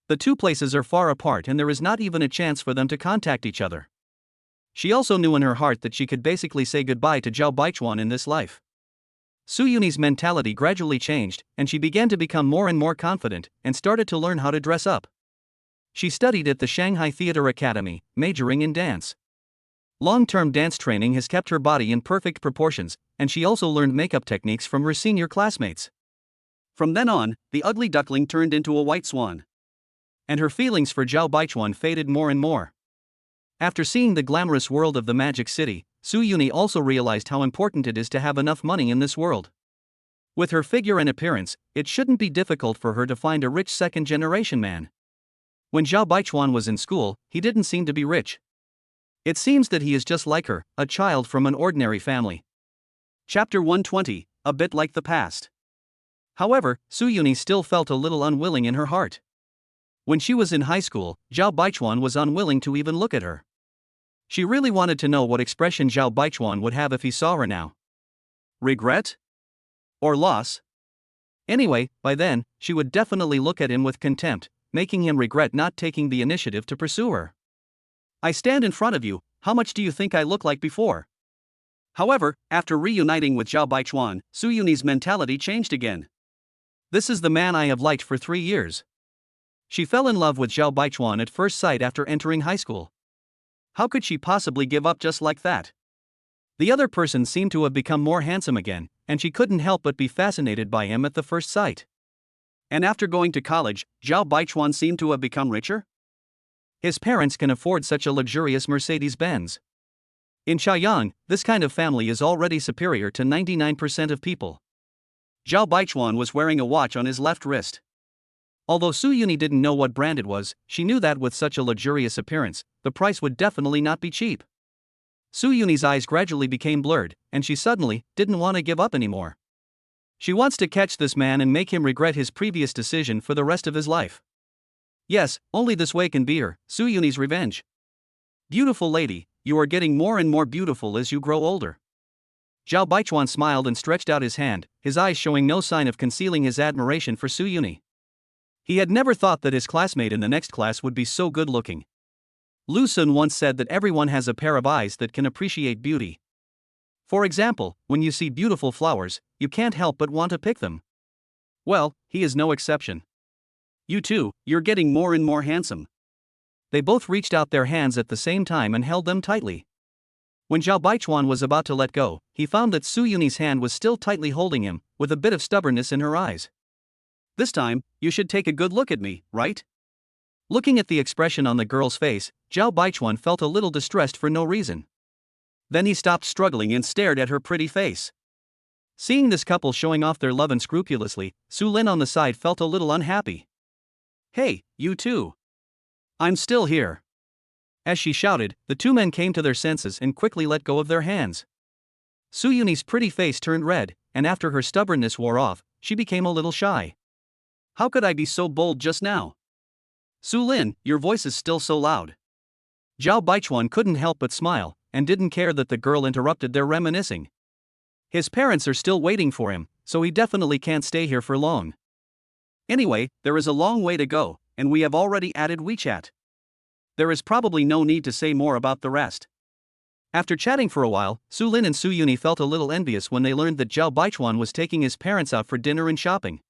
The two places are far apart and there is not even a chance for them to contact each other. She also knew in her heart that she could basically say goodbye to Zhao Baichuan in this life. Su Yuni's mentality gradually changed, and she began to become more and more confident, and started to learn how to dress up. She studied at the Shanghai Theatre Academy, majoring in dance. Long-term dance training has kept her body in perfect proportions, and she also learned makeup techniques from her senior classmates. From then on, the ugly duckling turned into a white swan. And her feelings for Zhao Baichuan faded more and more. After seeing the glamorous world of the Magic City, Su Yuni also realized how important it is to have enough money in this world. With her figure and appearance, it shouldn't be difficult for her to find a rich second-generation man. When Zhao Baichuan was in school, he didn't seem to be rich. It seems that he is just like her, a child from an ordinary family. Chapter 120, a bit like the past. However, Su Yuni still felt a little unwilling in her heart. When she was in high school, Zhao Baichuan was unwilling to even look at her. She really wanted to know what expression Zhao Baichuan would have if he saw her now. Regret? Or loss? Anyway, by then, she would definitely look at him with contempt, making him regret not taking the initiative to pursue her. I stand in front of you, how much do you think I looked like before? However, after reuniting with Zhao Baichuan, Su Yuni's mentality changed again. This is the man I have liked for 3 years. She fell in love with Zhao Baichuan at first sight after entering high school. How could she possibly give up just like that? The other person seemed to have become more handsome again, and she couldn't help but be fascinated by him at the first sight. And after going to college, Zhao Baichuan seemed to have become richer? His parents can afford such a luxurious Mercedes-Benz. In Chaoyang, this kind of family is already superior to 99% of people. Zhao Baichuan was wearing a watch on his left wrist. Although Su Yuni didn't know what brand it was, she knew that with such a luxurious appearance, the price would definitely not be cheap. Su Yuni's eyes gradually became blurred, and she suddenly didn't want to give up anymore. She wants to catch this man and make him regret his previous decision for the rest of his life. Yes, only this way can be her, Su Yuni's revenge. Beautiful lady, you are getting more and more beautiful as you grow older. Zhao Baichuan smiled and stretched out his hand, his eyes showing no sign of concealing his admiration for Su Yuni. He had never thought that his classmate in the next class would be so good-looking. Lu Sun once said that everyone has a pair of eyes that can appreciate beauty. For example, when you see beautiful flowers, you can't help but want to pick them. Well, he is no exception. You too, you're getting more and more handsome. They both reached out their hands at the same time and held them tightly. When Zhao Baichuan was about to let go, he found that Su Yuni's hand was still tightly holding him, with a bit of stubbornness in her eyes. This time, you should take a good look at me, right? Looking at the expression on the girl's face, Zhao Baichuan felt a little distressed for no reason. Then he stopped struggling and stared at her pretty face. Seeing this couple showing off their love unscrupulously, Su Lin on the side felt a little unhappy. Hey, you too. I'm still here. As she shouted, the two men came to their senses and quickly let go of their hands. Su Yuni's pretty face turned red, and after her stubbornness wore off, she became a little shy. How could I be so bold just now? Su Lin, your voice is still so loud. Zhao Baichuan couldn't help but smile, and didn't care that the girl interrupted their reminiscing. His parents are still waiting for him, so he definitely can't stay here for long. Anyway, there is a long way to go, and we have already added WeChat. There is probably no need to say more about the rest. After chatting for a while, Su Lin and Su Yuni felt a little envious when they learned that Zhao Baichuan was taking his parents out for dinner and shopping.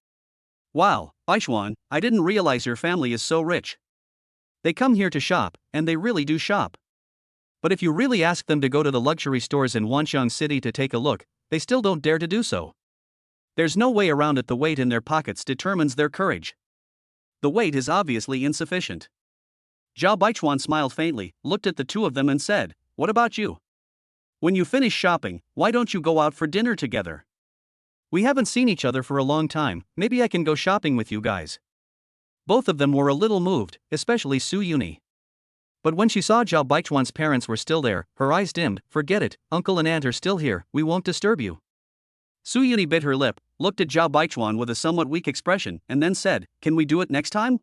Wow, Baichuan, I didn't realize your family is so rich. They come here to shop, and they really do shop. But if you really ask them to go to the luxury stores in Wanxiang City to take a look, they still don't dare to do so. There's no way around it. The weight in their pockets determines their courage. The weight is obviously insufficient. Zhao Baichuan smiled faintly, looked at the two of them and said, "What about you? When you finish shopping, why don't you go out for dinner together? We haven't seen each other for a long time, maybe I can go shopping with you guys." Both of them were a little moved, especially Su Yuni. But when she saw Zhao Baichuan's parents were still there, her eyes dimmed. "Forget it, uncle and aunt are still here, we won't disturb you." Su Yuni bit her lip, looked at Zhao Baichuan with a somewhat weak expression, and then said, "Can we do it next time?"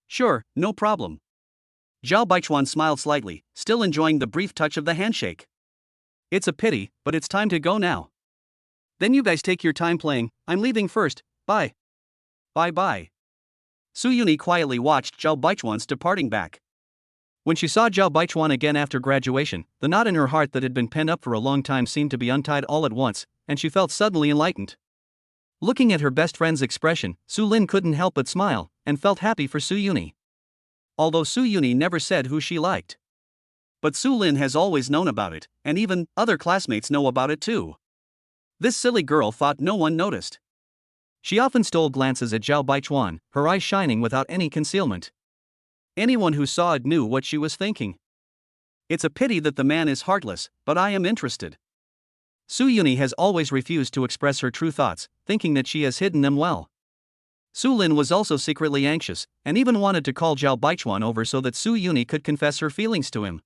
"Sure, no problem." Zhao Baichuan smiled slightly, still enjoying the brief touch of the handshake. "It's a pity, but it's time to go now. Then you guys take your time playing, I'm leaving first, bye." "Bye-bye." Su Yuni quietly watched Zhao Baichuan's departing back. When she saw Zhao Baichuan again after graduation, the knot in her heart that had been pent up for a long time seemed to be untied all at once, and she felt suddenly enlightened. Looking at her best friend's expression, Su Lin couldn't help but smile, and felt happy for Su Yuni. Although Su Yuni never said who she liked. But Su Lin has always known about it, and even other classmates know about it too. This silly girl thought no one noticed. She often stole glances at Zhao Baichuan, her eyes shining without any concealment. Anyone who saw it knew what she was thinking. "It's a pity that the man is heartless, but I am interested." Su Yuni has always refused to express her true thoughts, thinking that she has hidden them well. Su Lin was also secretly anxious, and even wanted to call Zhao Baichuan over so that Su Yuni could confess her feelings to him.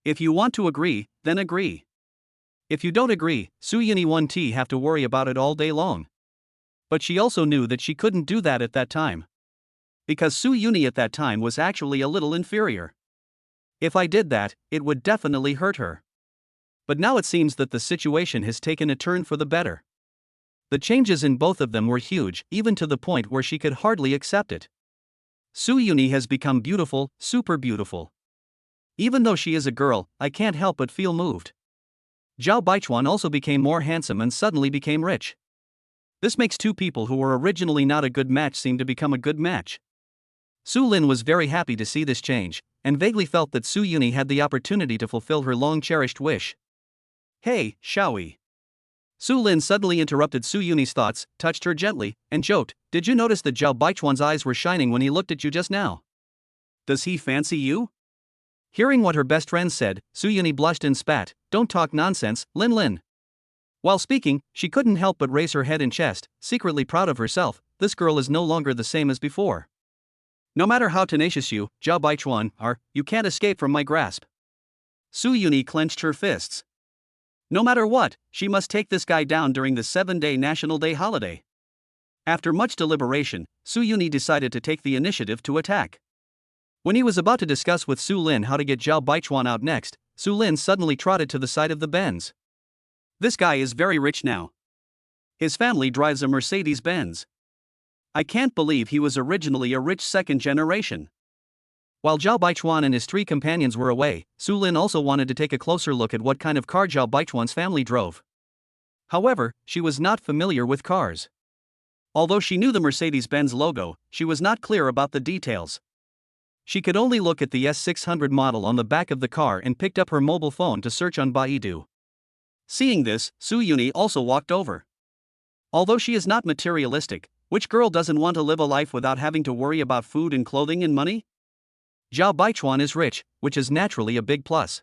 If you want to agree, then agree. If you don't agree, Su Yuni won't have to worry about it all day long. But she also knew that she couldn't do that at that time. Because Su Yuni at that time was actually a little inferior. If I did that, it would definitely hurt her. But now it seems that the situation has taken a turn for the better. The changes in both of them were huge, even to the point where she could hardly accept it. Su Yuni has become beautiful, super beautiful. Even though she is a girl, I can't help but feel moved. Zhao Baichuan also became more handsome and suddenly became rich. This makes two people who were originally not a good match seem to become a good match. Su Lin was very happy to see this change, and vaguely felt that Su Yuni had the opportunity to fulfill her long-cherished wish. "Hey, shall we?" Su Lin suddenly interrupted Su Yuni's thoughts, touched her gently, and joked, "Did you notice that Zhao Baichuan's eyes were shining when he looked at you just now? Does he fancy you?" Hearing what her best friend said, Su Yuni blushed and spat, "Don't talk nonsense, Lin Lin." While speaking, she couldn't help but raise her head and chest, secretly proud of herself. This girl is no longer the same as before. No matter how tenacious you, Zhao Baichuan, are, you can't escape from my grasp. Su Yuni clenched her fists. No matter what, she must take this guy down during the 7-day National Day holiday. After much deliberation, Su Yuni decided to take the initiative to attack. When he was about to discuss with Su Lin how to get Zhao Baichuan out next, Su Lin suddenly trotted to the side of the Benz. This guy is very rich now. His family drives a Mercedes-Benz. I can't believe he was originally a rich second generation. While Zhao Baichuan and his three companions were away, Su Lin also wanted to take a closer look at what kind of car Zhao Baichuan's family drove. However, she was not familiar with cars. Although she knew the Mercedes-Benz logo, she was not clear about the details. She could only look at the S600 model on the back of the car and picked up her mobile phone to search on Baidu. Seeing this, Su Yuni also walked over. Although she is not materialistic, which girl doesn't want to live a life without having to worry about food and clothing and money? Zhao Baichuan is rich, which is naturally a big plus.